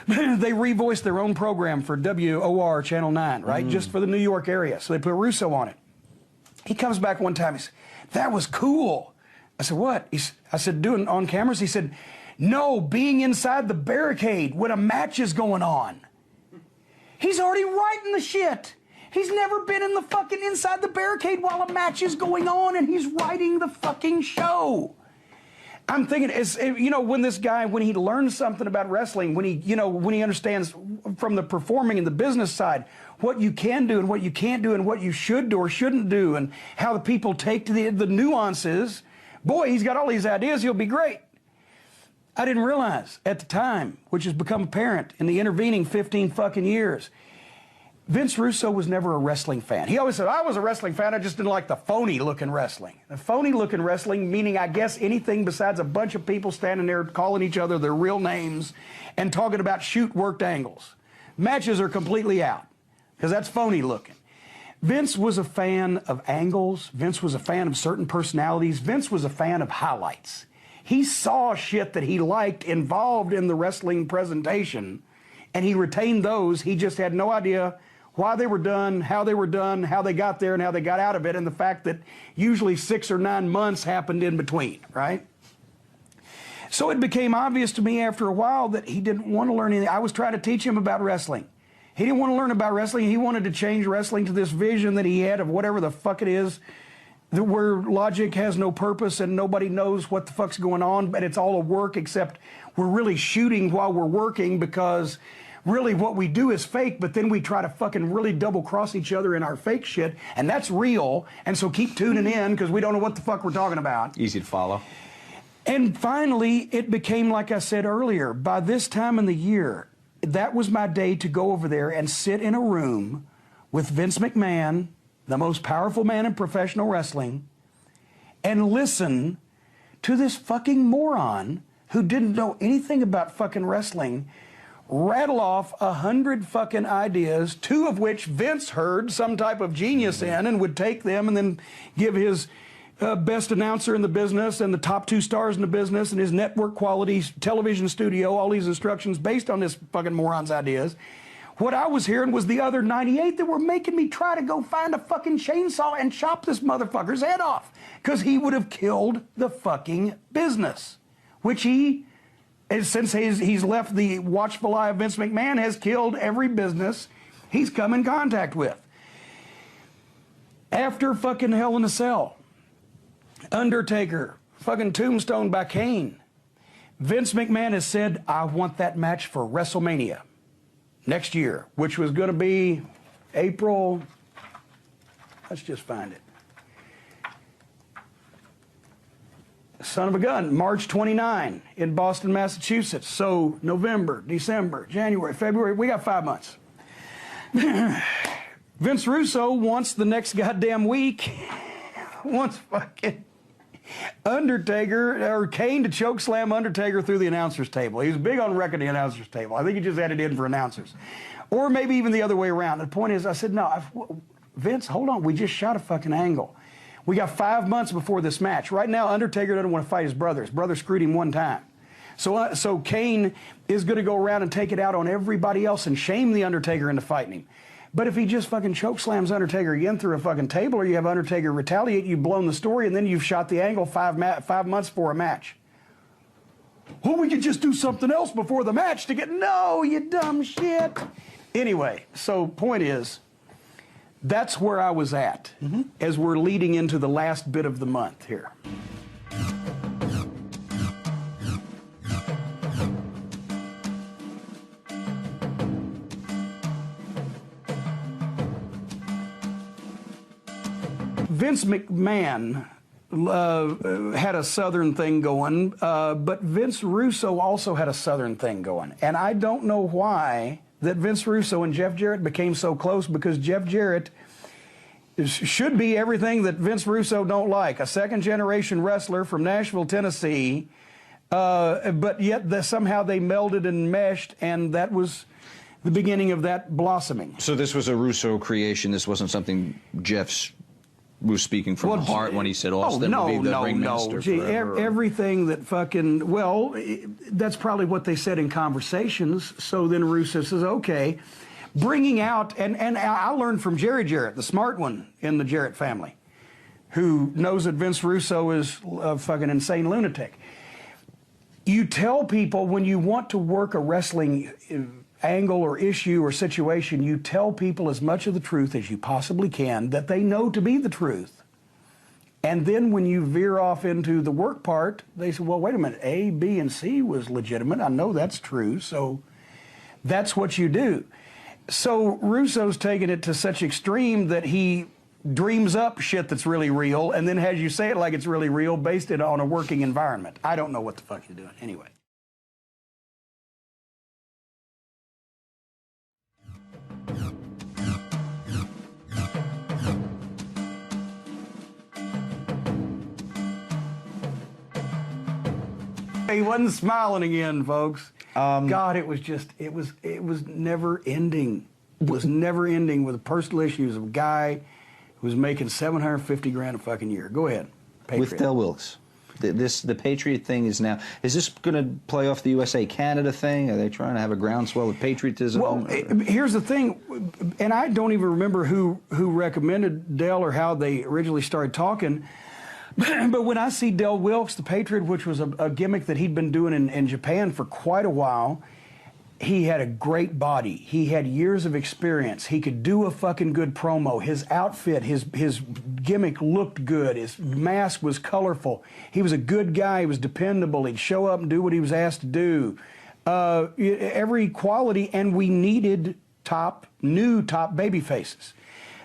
They revoiced their own program for WOR Channel 9, right? Just for the New York area. So they put Russo on it. He comes back one time, he said, that was cool. I said, what? I said, doing on cameras? He said, no, being inside the barricade when a match is going on. He's already writing the shit. He's never been in the fucking inside the barricade while a match is going on, and he's writing the fucking show. I'm thinking, you know, when this guy, when he learns something about wrestling, when he, you know, when he understands from the performing and the business side, what you can do and what you can't do and what you should do or shouldn't do, and how the people take to the nuances, boy, he's got all these ideas, he'll be great. I didn't realize at the time, which has become apparent in the intervening 15 fucking years, Vince Russo was never a wrestling fan. He always said, I was a wrestling fan, I just didn't like the phony-looking wrestling. The phony-looking wrestling, meaning, I guess, anything besides a bunch of people standing there calling each other their real names and talking about shoot-worked angles. Matches are completely out, because that's phony-looking. Vince was a fan of angles. Vince was a fan of certain personalities. Vince was a fan of highlights. He saw shit that he liked involved in the wrestling presentation, and he retained those. He just had no idea why they were done, how they got there, and how they got out of it, and the fact that usually 6 or 9 months happened in between, right? So it became obvious to me after a while that he didn't want to learn anything. I was trying to teach him about wrestling. He didn't want to learn about wrestling. He wanted to change wrestling to this vision that he had of whatever the fuck it is, where logic has no purpose and nobody knows what the fuck's going on, but it's all a work, except we're really shooting while we're working, because really what we do is fake, but then we try to fucking really double cross each other in our fake shit, and that's real. And so keep tuning in, because we don't know what the fuck we're talking about. Easy to follow. And finally, it became, like I said earlier, by this time in the year, that was my day to go over there and sit in a room with Vince McMahon, the most powerful man in professional wrestling, and listen to this fucking moron who didn't know anything about fucking wrestling rattle off 100 fucking ideas, 2 of which Vince heard some type of genius in and would take them and then give his best announcer in the business and the top 2 stars in the business and his network quality television studio all these instructions based on this fucking moron's ideas. What I was hearing was the other 98 that were making me try to go find a fucking chainsaw and chop this motherfucker's head off, because he would have killed the fucking business, which he, since he's left the watchful eye of Vince McMahon, has killed every business he's come in contact with. After fucking Hell in a Cell, Undertaker, fucking Tombstone by Kane, Vince McMahon has said, I want that match for WrestleMania next year, which was going to be April, let's just find it. son of a gun, March 29 in Boston, Massachusetts. So November, December, January, February, we got 5 months. Vince Russo wants the next goddamn week, wants fucking Undertaker or Kane to choke slam Undertaker through the announcer's table. He was big on wrecking the announcer's table. I think he just had it in for announcers. Or maybe even the other way around. The point is, I said, no, Vince, hold on. We just shot a fucking angle. We got 5 months before this match. Right now, Undertaker doesn't want to fight his brother. His brother screwed him one time. So Kane is going to go around and take it out on everybody else and shame the Undertaker into fighting him. But if he just fucking choke slams Undertaker again through a fucking table, or you have Undertaker retaliate, you've blown the story, and then you've shot the angle 5 months for a match. Well, we could just do something else before the match to get... No, you dumb shit. Anyway, so point is, that's where I was at as we're leading into the last bit of the month here. Vince McMahon had a Southern thing going, but Vince Russo also had a Southern thing going. And I don't know why that Vince Russo and Jeff Jarrett became so close, because Jeff Jarrett should be everything that Vince Russo don't like. A second-generation wrestler from Nashville, Tennessee, but yet somehow they melded and meshed, and that was the beginning of that blossoming. So this was a Russo creation. This wasn't something Jeff's was speaking from the heart when he said Austin would be the ring minister forever. Everything that fucking, well, that's probably what they said in conversations. So then Russo says, okay, bringing out, and I learned from Jerry Jarrett, the smart one in the Jarrett family, who knows that Vince Russo is a fucking insane lunatic. You tell people when you want to work a wrestling angle or issue or situation, you tell people as much of the truth as you possibly can that they know to be the truth. And then when you veer off into the work part, they say, well, wait a minute, A, B, and C was legitimate. I know that's true, so that's what you do. So Russo's taken it to such extreme that he dreams up shit that's really real and then has you say it like it's really real based it on a working environment. I don't know what the fuck he's doing. Anyway. He wasn't smiling again, folks. God, it was never ending. It was never ending with the personal issues of a guy who was making $750 grand a fucking year. Go ahead. Patriot. With Del Wilkes. The Patriot thing is now, is this going to play off the USA-Canada thing? Are they trying to have a groundswell of patriotism? Well, here's the thing, and I don't even remember who recommended Del or how they originally started talking, but when I see Del Wilkes, the Patriot, which was a gimmick that he'd been doing in Japan for quite a while, he had a great body. He had years of experience. He could do a fucking good promo. His outfit, his gimmick looked good. His mask was colorful. He was a good guy. He was dependable. He'd show up and do what he was asked to do. Every quality, and we needed new top baby faces.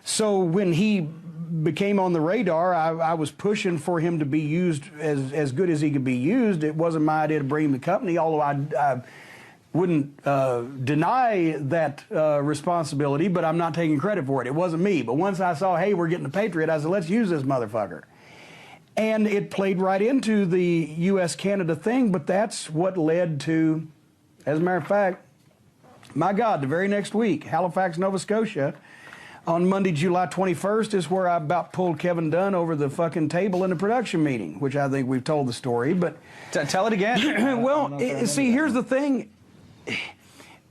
So when he became on the radar, I was pushing for him to be used as good as he could be used. It wasn't my idea to bring him the company, although I wouldn't deny that responsibility, but I'm not taking credit for it. It wasn't me. But once I saw, hey, we're getting a Patriot, I said, let's use this motherfucker. And it played right into the U.S.-Canada thing, but that's what led to, as a matter of fact, my God, the very next week, Halifax, Nova Scotia, on Monday, July 21st, is where I about pulled Kevin Dunn over the fucking table in a production meeting, which I think we've told the story, but... Tell it again. Well, see, here's the thing.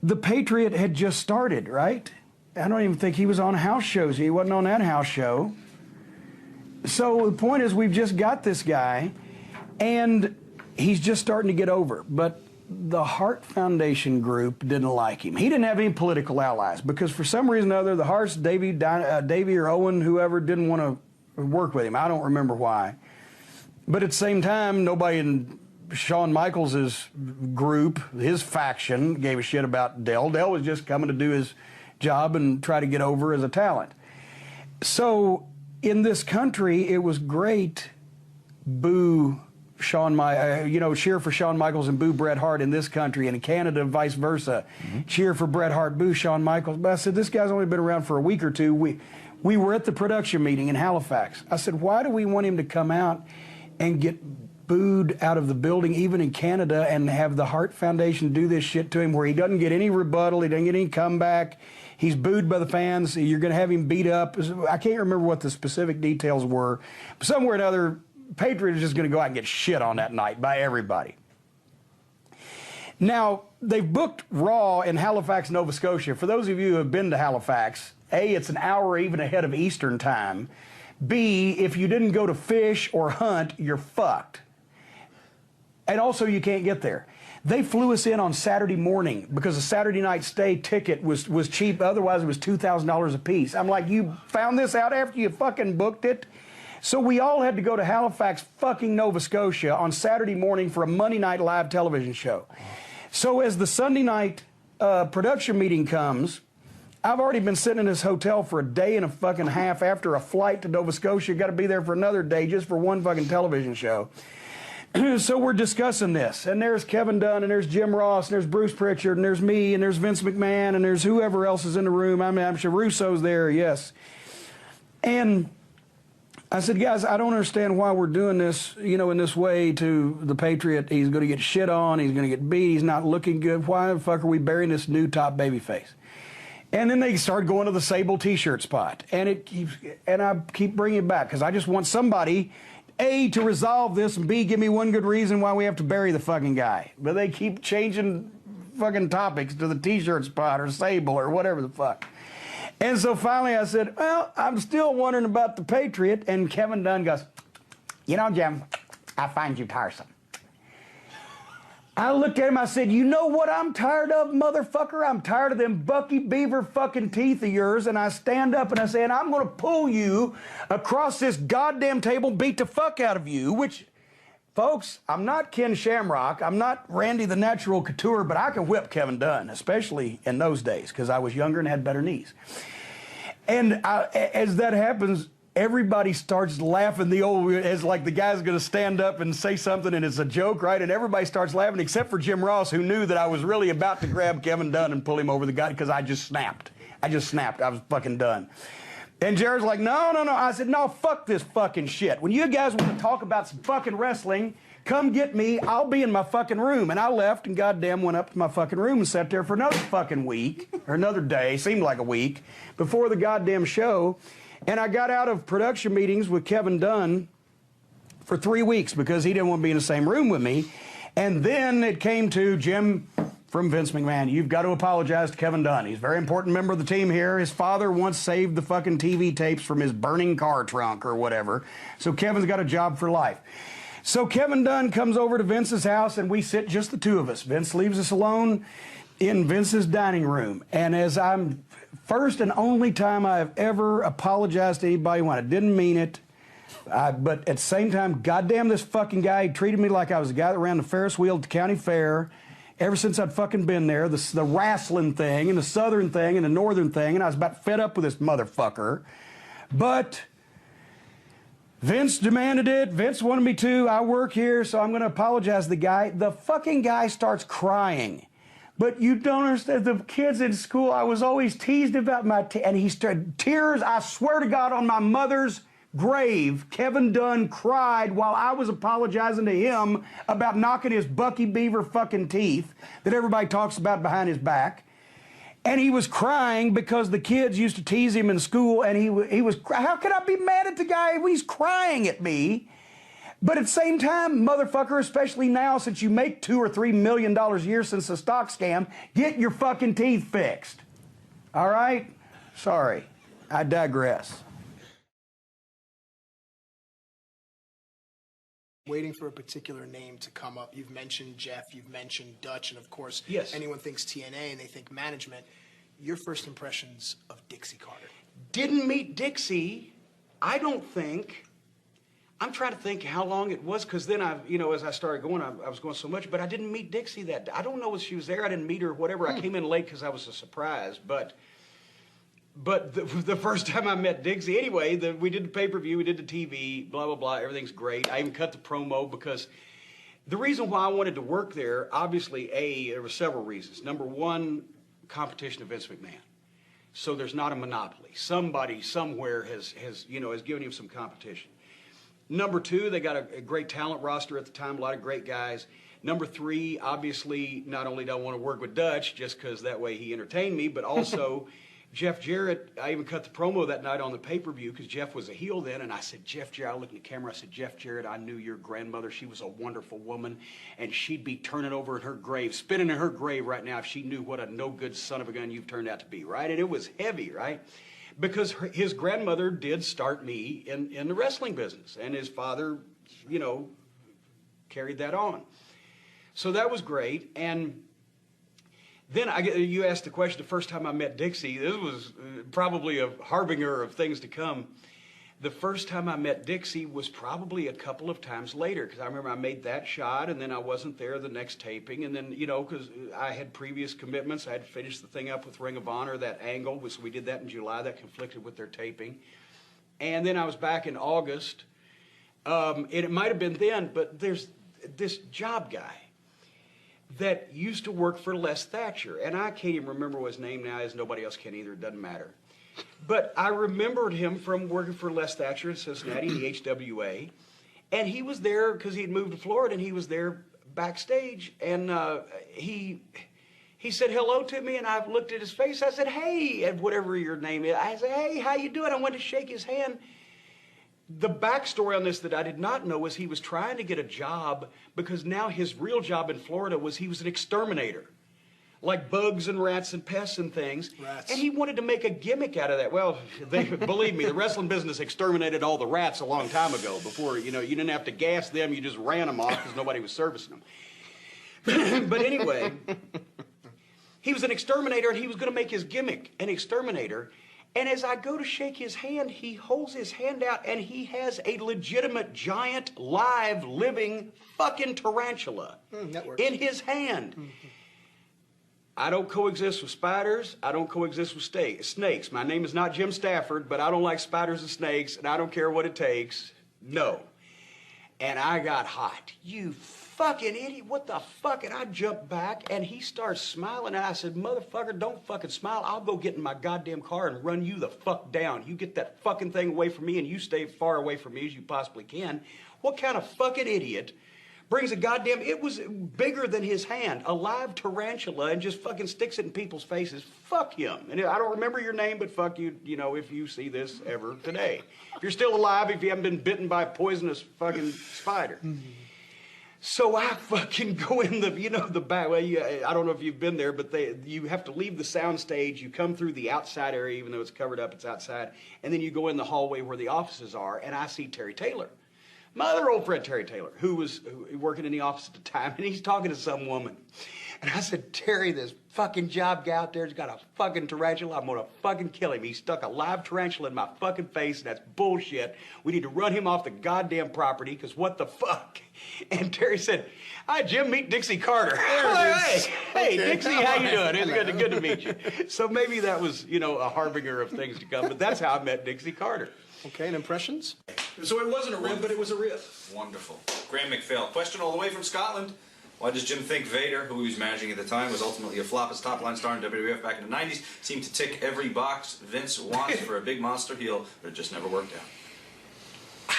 The Patriot had just started, right? I don't even think he was on house shows. He wasn't on that house show. So the point is, we've just got this guy, and he's just starting to get over. But the Hart Foundation group didn't like him. He didn't have any political allies because for some reason or other, the Harts, Davey or Owen, whoever, didn't want to work with him. I don't remember why. But at the same time, nobody in Shawn Michaels' group, his faction, gave a shit about Del. Del was just coming to do his job and try to get over as a talent. So in this country, it was great, boo cheer for Shawn Michaels and boo Bret Hart in this country, and in Canada, vice versa. Cheer for Bret Hart, boo Shawn Michaels. But I said, this guy's only been around for a week or two. We were at the production meeting in Halifax. I said, why do we want him to come out and get booed out of the building, even in Canada, and have the Hart Foundation do this shit to him where he doesn't get any rebuttal, he doesn't get any comeback, he's booed by the fans, you're going to have him beat up. I can't remember what the specific details were, but somewhere or another, Patriot is just going to go out and get shit on that night by everybody. Now, they've booked Raw in Halifax, Nova Scotia. For those of you who have been to Halifax, A, it's an hour even ahead of Eastern time. B, if you didn't go to fish or hunt, you're fucked. And also, you can't get there. They flew us in on Saturday morning because a Saturday night stay ticket was cheap. Otherwise, it was $2,000 a piece. I'm like, you found this out after you fucking booked it? So we all had to go to Halifax, fucking Nova Scotia on Saturday morning for a Monday night live television show. So as the Sunday night production meeting comes, I've already been sitting in this hotel for a day and a fucking half after a flight to Nova Scotia. Got to be there for another day just for one fucking television show. So we're discussing this, and there's Kevin Dunn, and there's Jim Ross, and there's Bruce Pritchard, and there's me, and there's Vince McMahon, and there's whoever else is in the room. I mean, I'm sure Russo's there, yes. And I said, guys, I don't understand why we're doing this, in this way to the Patriot. He's going to get shit on. He's going to get beat. He's not looking good. Why the fuck are we burying this new top babyface? And then they start going to the Sable T-shirt spot. And I keep bringing it back because I just want somebody, A, to resolve this, and B, give me one good reason why we have to bury the fucking guy. But they keep changing fucking topics to the T-shirt spot or Sable or whatever the fuck. And so finally I said, well, I'm still wondering about the Patriot. And Kevin Dunn goes, Jim, I find you tiresome. I looked at him, I said, you know what I'm tired of, motherfucker? I'm tired of them Bucky Beaver fucking teeth of yours. And I stand up and I say, and I'm going to pull you across this goddamn table, beat the fuck out of you, which, folks, I'm not Ken Shamrock. I'm not Randy the Natural Couture, but I can whip Kevin Dunn, especially in those days, because I was younger and had better knees. And as that happens, everybody starts laughing as like the guy's going to stand up and say something and it's a joke, right? And everybody starts laughing except for Jim Ross, who knew that I was really about to grab Kevin Dunn and pull him over the guy because I just snapped. I was fucking done. And Jared's like, no. I said, no, fuck this fucking shit. When you guys want to talk about some fucking wrestling, come get me. I'll be in my fucking room. And I left and goddamn went up to my fucking room and sat there for another fucking week or another day, seemed like a week, before the goddamn show. And I got out of production meetings with Kevin Dunn for 3 weeks because he didn't want to be in the same room with me. And then it came to Jim from Vince McMahon. You've got to apologize to Kevin Dunn. He's a very important member of the team here. His father once saved the fucking TV tapes from his burning car trunk or whatever. So Kevin's got a job for life. So Kevin Dunn comes over to Vince's house and we sit just the two of us. Vince leaves us alone in Vince's dining room. And as I'm first and only time I have ever apologized to anybody when I didn't mean it. But at the same time, goddamn this fucking guy, he treated me like I was the guy that ran the Ferris wheel at the county fair. Ever since I'd fucking been there, the wrestling thing and the southern thing and the northern thing, and I was about fed up with this motherfucker. But Vince demanded it. Vince wanted me to. I work here, so I'm going to apologize to the guy. The fucking guy starts crying. But you don't understand, the kids in school, I was always teased about and he started tears, I swear to God, on my mother's grave. Kevin Dunn cried while I was apologizing to him about knocking his Bucky Beaver fucking teeth that everybody talks about behind his back. And he was crying because the kids used to tease him in school, and he was, how could I be mad at the guy when he's crying at me? But at the same time, motherfucker, especially now since you make $2 or $3 million a year since the stock scam, get your fucking teeth fixed. All right? Sorry. I digress. Waiting for a particular name to come up. You've mentioned Jeff, you've mentioned Dutch, and of course, yes, anyone thinks TNA and they think management. Your first impressions of Dixie Carter? Didn't meet Dixie, I don't think. I'm trying to think how long it was, because then as I started going, I was going so much, but I didn't meet Dixie that day. I don't know if she was there. I didn't meet her or whatever. I came in late because I was a surprise, but But the first time I met Dixie, anyway, we did the pay-per-view, we did the TV, blah, blah, blah. Everything's great. I even cut the promo because the reason why I wanted to work there, obviously, there were several reasons. Number one, competition of Vince McMahon. So there's not a monopoly. Somebody somewhere has given him some competition. Number two, they got a great talent roster at the time, a lot of great guys. Number three, obviously, not only do I want to work with Dutch just because that way he entertained me, but also Jeff Jarrett. I even cut the promo that night on the pay-per-view because Jeff was a heel then, and I said, Jeff Jarrett, I looked in the camera, I said, Jeff Jarrett, I knew your grandmother. She was a wonderful woman, and she'd be turning over in her grave, spinning in her grave right now if she knew what a no-good son of a gun you've turned out to be, right? And it was heavy, right? Because his grandmother did start me in the wrestling business, and his father, carried that on. So that was great. And then you asked the question, the first time I met Dixie, this was probably a harbinger of things to come. The first time I met Dixie was probably a couple of times later, because I remember I made that shot, and then I wasn't there the next taping, and then, because I had previous commitments, I had to finish the thing up with Ring of Honor, that angle, so we did that in July, that conflicted with their taping. And then I was back in August, and it might have been then, but there's this job guy that used to work for Les Thatcher, and I can't even remember what his name now is, nobody else can either, it doesn't matter. But I remembered him from working for Les Thatcher in Cincinnati, the HWA, and he was there because he had moved to Florida, and he was there backstage, and he said hello to me, and I looked at his face. I said, hey, and whatever your name is. I said, hey, how you doing? I went to shake his hand. The backstory on this that I did not know was he was trying to get a job because now his real job in Florida was he was an exterminator. Like bugs and rats and pests and things. Rats. And he wanted to make a gimmick out of that. Well, believe me, the wrestling business exterminated all the rats a long time ago before, you didn't have to gas them, you just ran them off because nobody was servicing them. But anyway, he was an exterminator and he was going to make his gimmick an exterminator. And as I go to shake his hand, he holds his hand out and he has a legitimate giant, live, living fucking tarantula in his hand. Mm-hmm. I don't coexist with spiders. I don't coexist with snakes. My name is not Jim Stafford, but I don't like spiders and snakes, and I don't care what it takes. No. And I got hot. You fucking idiot. What the fuck? And I jumped back, and he starts smiling, and I said, motherfucker, don't fucking smile. I'll go get in my goddamn car and run you the fuck down. You get that fucking thing away from me, and you stay far away from me as you possibly can. What kind of fucking idiot brings a goddamn, it was bigger than his hand, a live tarantula, and just fucking sticks it in people's faces? Fuck him. And I don't remember your name, but fuck you, if you see this ever today. If you're still alive, if you haven't been bitten by a poisonous fucking spider. So I fucking go in the back. Well, I don't know if you've been there, but you have to leave the sound stage. You come through the outside area, even though it's covered up, it's outside. And then you go in the hallway where the offices are, and I see Terry Taylor. My other old friend, Terry Taylor, who was working in the office at the time, and he's talking to some woman. And I said, Terry, this fucking job guy out there has got a fucking tarantula. I'm going to fucking kill him. He stuck a live tarantula in my fucking face, and that's bullshit. We need to run him off the goddamn property, because what the fuck? And Terry said, hi, Jim, meet Dixie Carter. Hey, Dixie, how you doing? It's good to meet you. So maybe that was, a harbinger of things to come, but that's how I met Dixie Carter. Okay, and impressions? So it wasn't a rib, but it was a rib. Wonderful. Graham McPhail. Question all the way from Scotland. Why does Jim think Vader, who he was managing at the time, was ultimately a flop as top-line star in WWF back in the 90s, seemed to tick every box Vince wants for a big monster heel, but it just never worked out?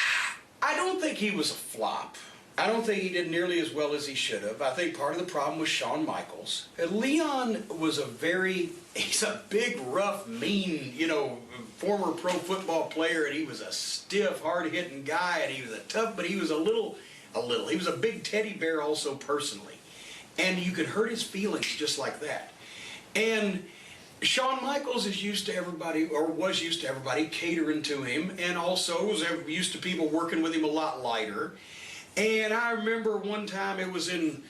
I don't think he was a flop. I don't think he did nearly as well as he should have. I think part of the problem was Shawn Michaels. Leon was he's a big, rough, mean, former pro football player, and he was a stiff, hard-hitting guy, and he was but he was he was a big teddy bear also personally. And you could hurt his feelings just like that. And Shawn Michaels is used to everybody, or was used to everybody catering to him, and also was used to people working with him a lot lighter. And I remember one time it was in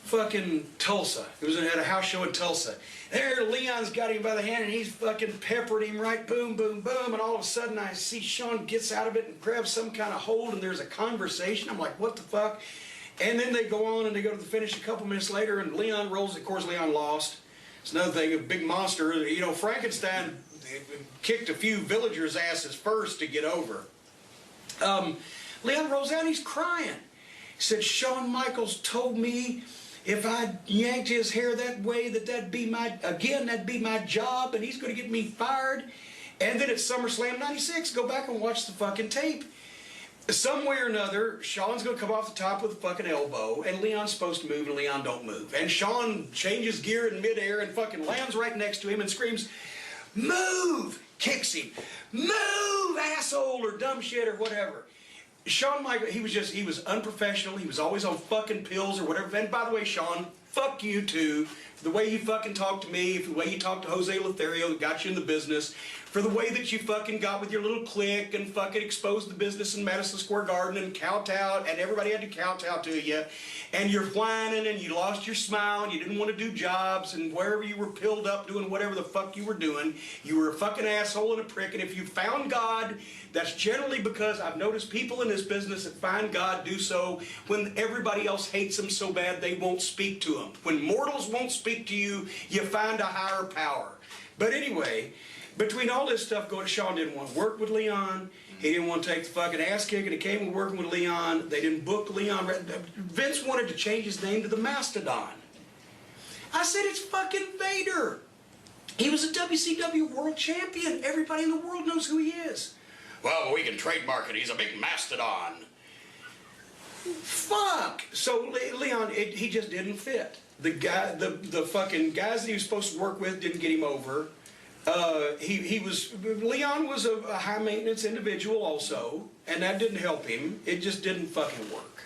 fucking Tulsa. It was at a house show in Tulsa. There, Leon's got him by the hand, and he's fucking peppered him right, boom, boom, boom. And all of a sudden, I see Shawn gets out of it and grabs some kind of hold, and there's a conversation. I'm like, what the fuck? And then they go on, and they go to the finish a couple minutes later, and Leon rolls. Of course, Leon lost. It's another thing, a big monster. Frankenstein kicked a few villagers' asses first to get over. Leon Rosani's crying. He said, Shawn Michaels told me if I yanked his hair that way, that'd be my job, and he's going to get me fired. And then at SummerSlam 96, go back and watch the fucking tape. Some way or another, Shawn's going to come off the top with a fucking elbow, and Leon's supposed to move, and Leon don't move. And Shawn changes gear in midair and fucking lands right next to him and screams, move! Kicks him. Move, asshole, or dumb shit, or whatever. Shawn Michaels, he was unprofessional. He was always on fucking pills or whatever. And by the way, Shawn, fuck you too. For the way you fucking talked to me, for the way you talked to Jose Lothario that got you in the business, for the way that you fucking got with your little clique and fucking exposed the business in Madison Square Garden and kowtowed, and everybody had to kowtow to you, and you're whining and you lost your smile and you didn't want to do jobs, and wherever you were pilled up doing whatever the fuck you were doing, you were a fucking asshole and a prick. And if you found God, that's generally because I've noticed people in this business that find God do so when everybody else hates them so bad they won't speak to them. When mortals won't speak to you, you find a higher power. But anyway, between all this stuff going, Shawn didn't want to work with Leon. He didn't want to take the fucking ass kicking. He came with working with Leon. They didn't book Leon. Vince wanted to change his name to the Mastodon. I said, it's fucking Vader. He was a WCW world champion. Everybody in the world knows who he is. Well, we can trademark it. He's a big mastodon. Fuck. So Leon, he just didn't fit. The guy, the fucking guys that he was supposed to work with didn't get him over. Leon was a high maintenance individual also, and that didn't help him. It just didn't fucking work.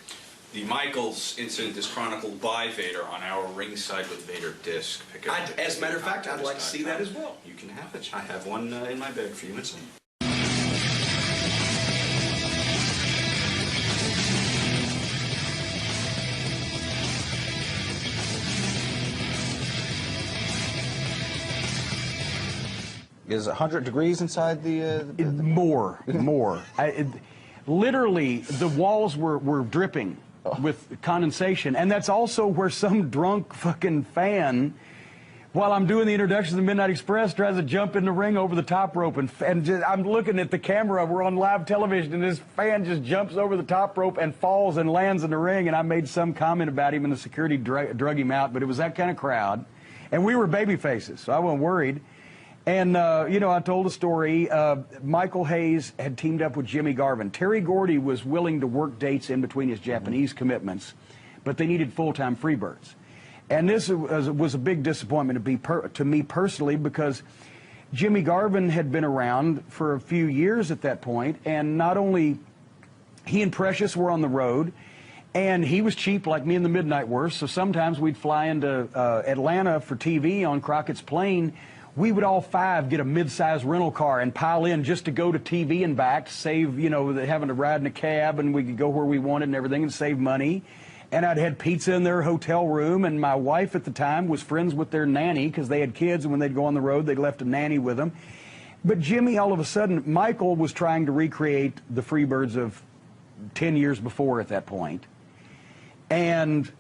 The Michaels incident is chronicled by Vader on our Ringside with Vader disc. As a matter of fact, I'd like to see that as well. You can have it. I have one in my bed for you and some. Is 100 degrees inside the more. Literally, the walls were dripping with condensation, and that's also where some drunk fucking fan, while I'm doing the introduction of the Midnight Express, tries to jump in the ring over the top rope, and just, I'm looking at the camera. We're on live television, and this fan just jumps over the top rope and falls and lands in the ring. And I made some comment about him, and the security drug him out. But it was that kind of crowd, and we were baby faces, so I wasn't worried. And, I told a story. Michael Hayes had teamed up with Jimmy Garvin. Terry Gordy was willing to work dates in between his Japanese commitments, but they needed full-time freebirds. And this was a big disappointment to me personally, because Jimmy Garvin had been around for a few years at that point, and not only he and Precious were on the road, and he was cheap like me and the Midnight were, so sometimes we'd fly into Atlanta for TV on Crockett's plane. We would all five get a mid-size rental car and pile in just to go to TV and back to save, having to ride in a cab, and we could go where we wanted and everything and save money. And I'd had pizza in their hotel room, and my wife at the time was friends with their nanny because they had kids, and when they'd go on the road, they'd left a nanny with them. But Jimmy, all of a sudden, Michael was trying to recreate the Freebirds of 10 years before at that point. And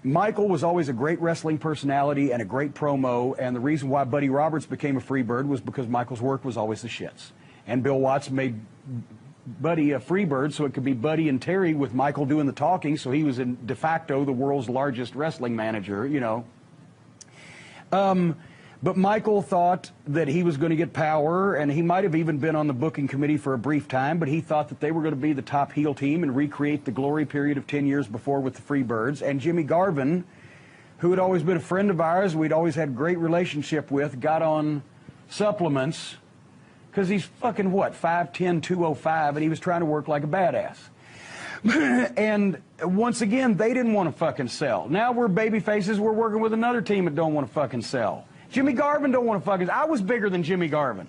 Michael was always a great wrestling personality and a great promo, and the reason why Buddy Roberts became a Freebird was because Michael's work was always the shits. And Bill Watts made Buddy a Freebird so it could be Buddy and Terry with Michael doing the talking, so he was de facto the world's largest wrestling manager, But Michael thought that he was going to get power, and he might have even been on the booking committee for a brief time, but he thought that they were going to be the top heel team and recreate the glory period of 10 years before with the Freebirds. And Jimmy Garvin, who had always been a friend of ours, we'd always had a great relationship with, got on supplements, because he's fucking, 5'10", 205, and he was trying to work like a badass. And once again, they didn't want to fucking sell. Now we're baby faces, we're working with another team that don't want to fucking sell. Jimmy Garvin don't want to fucking... I was bigger than Jimmy Garvin,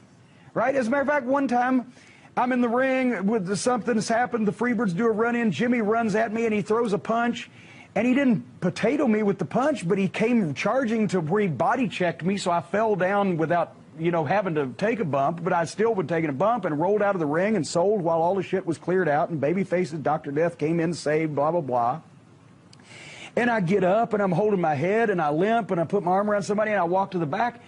right? As a matter of fact, one time, I'm in the ring with something's happened, the Freebirds do a run-in, Jimmy runs at me and he throws a punch, and he didn't potato me with the punch, but he came charging to where he body checked me, so I fell down without, having to take a bump, but I still would taking a bump and rolled out of the ring and sold while all the shit was cleared out, and Babyface's Dr. Death came in, saved, blah, blah, blah. And I get up, and I'm holding my head, and I limp, and I put my arm around somebody, and I walk to the back.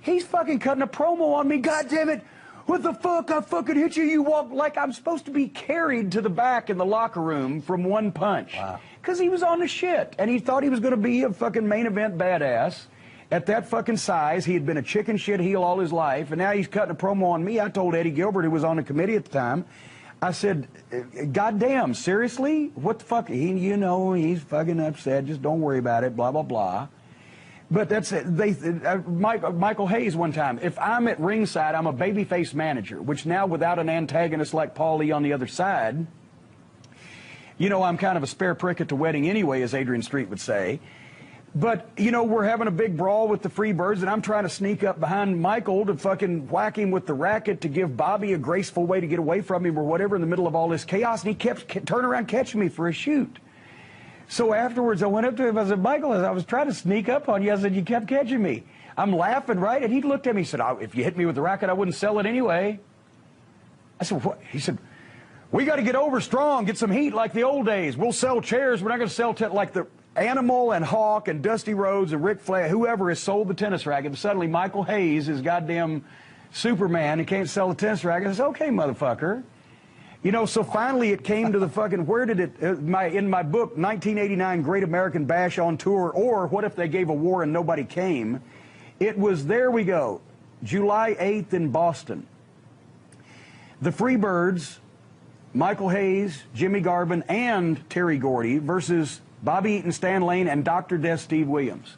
He's fucking cutting a promo on me. God damn it. What the fuck? I fucking hit you. You walk like I'm supposed to be carried to the back in the locker room from one punch. Wow. Because he was on the shit. And he thought he was going to be a fucking main event badass. At that fucking size, he had been a chicken shit heel all his life. And now he's cutting a promo on me. I told Eddie Gilbert, who was on the committee at the time, I said, God damn, seriously? What the fuck? You know, he's fucking upset. Just don't worry about it, blah, blah, blah. But that's it. Michael Hayes one time, if I'm at ringside, I'm a babyface manager, which now without an antagonist like Paul Lee on the other side, you know, I'm kind of a spare prick at the wedding anyway, as Adrian Street would say. But, you know, we're having a big brawl with the Freebirds, and I'm trying to sneak up behind Michael to fucking whack him with the racket to give Bobby a graceful way to get away from him or whatever in the middle of all this chaos, and he kept turning around catching me for a shoot. So afterwards, I went up to him. I said, Michael, I was trying to sneak up on you. I said, you kept catching me. I'm laughing, right? And he looked at me and said, if you hit me with the racket, I wouldn't sell it anyway. I said, what? He said, we got to get over strong, get some heat like the old days. We'll sell chairs. We're not going to sell like the Animal and Hawk and Dusty Rhodes and Ric Flair, whoever has sold the tennis racket. And suddenly Michael Hayes is goddamn Superman. He can't sell a tennis racket. I said, okay, motherfucker. You know, so finally it came to the fucking, where did it, in my book, 1989 Great American Bash on Tour, or What If They Gave a War and Nobody Came? It was, there we go, July 8th in Boston. The Freebirds, Michael Hayes, Jimmy Garvin, and Terry Gordy versus Bobby Eaton, Stan Lane, and Dr. Death Steve Williams.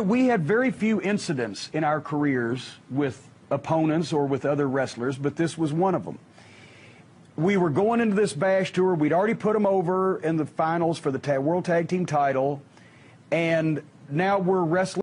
We had very few incidents in our careers with opponents or with other wrestlers, but this was one of them. We were going into this Bash tour. We'd already put them over in the finals for the World Tag Team title, and now we're wrestling.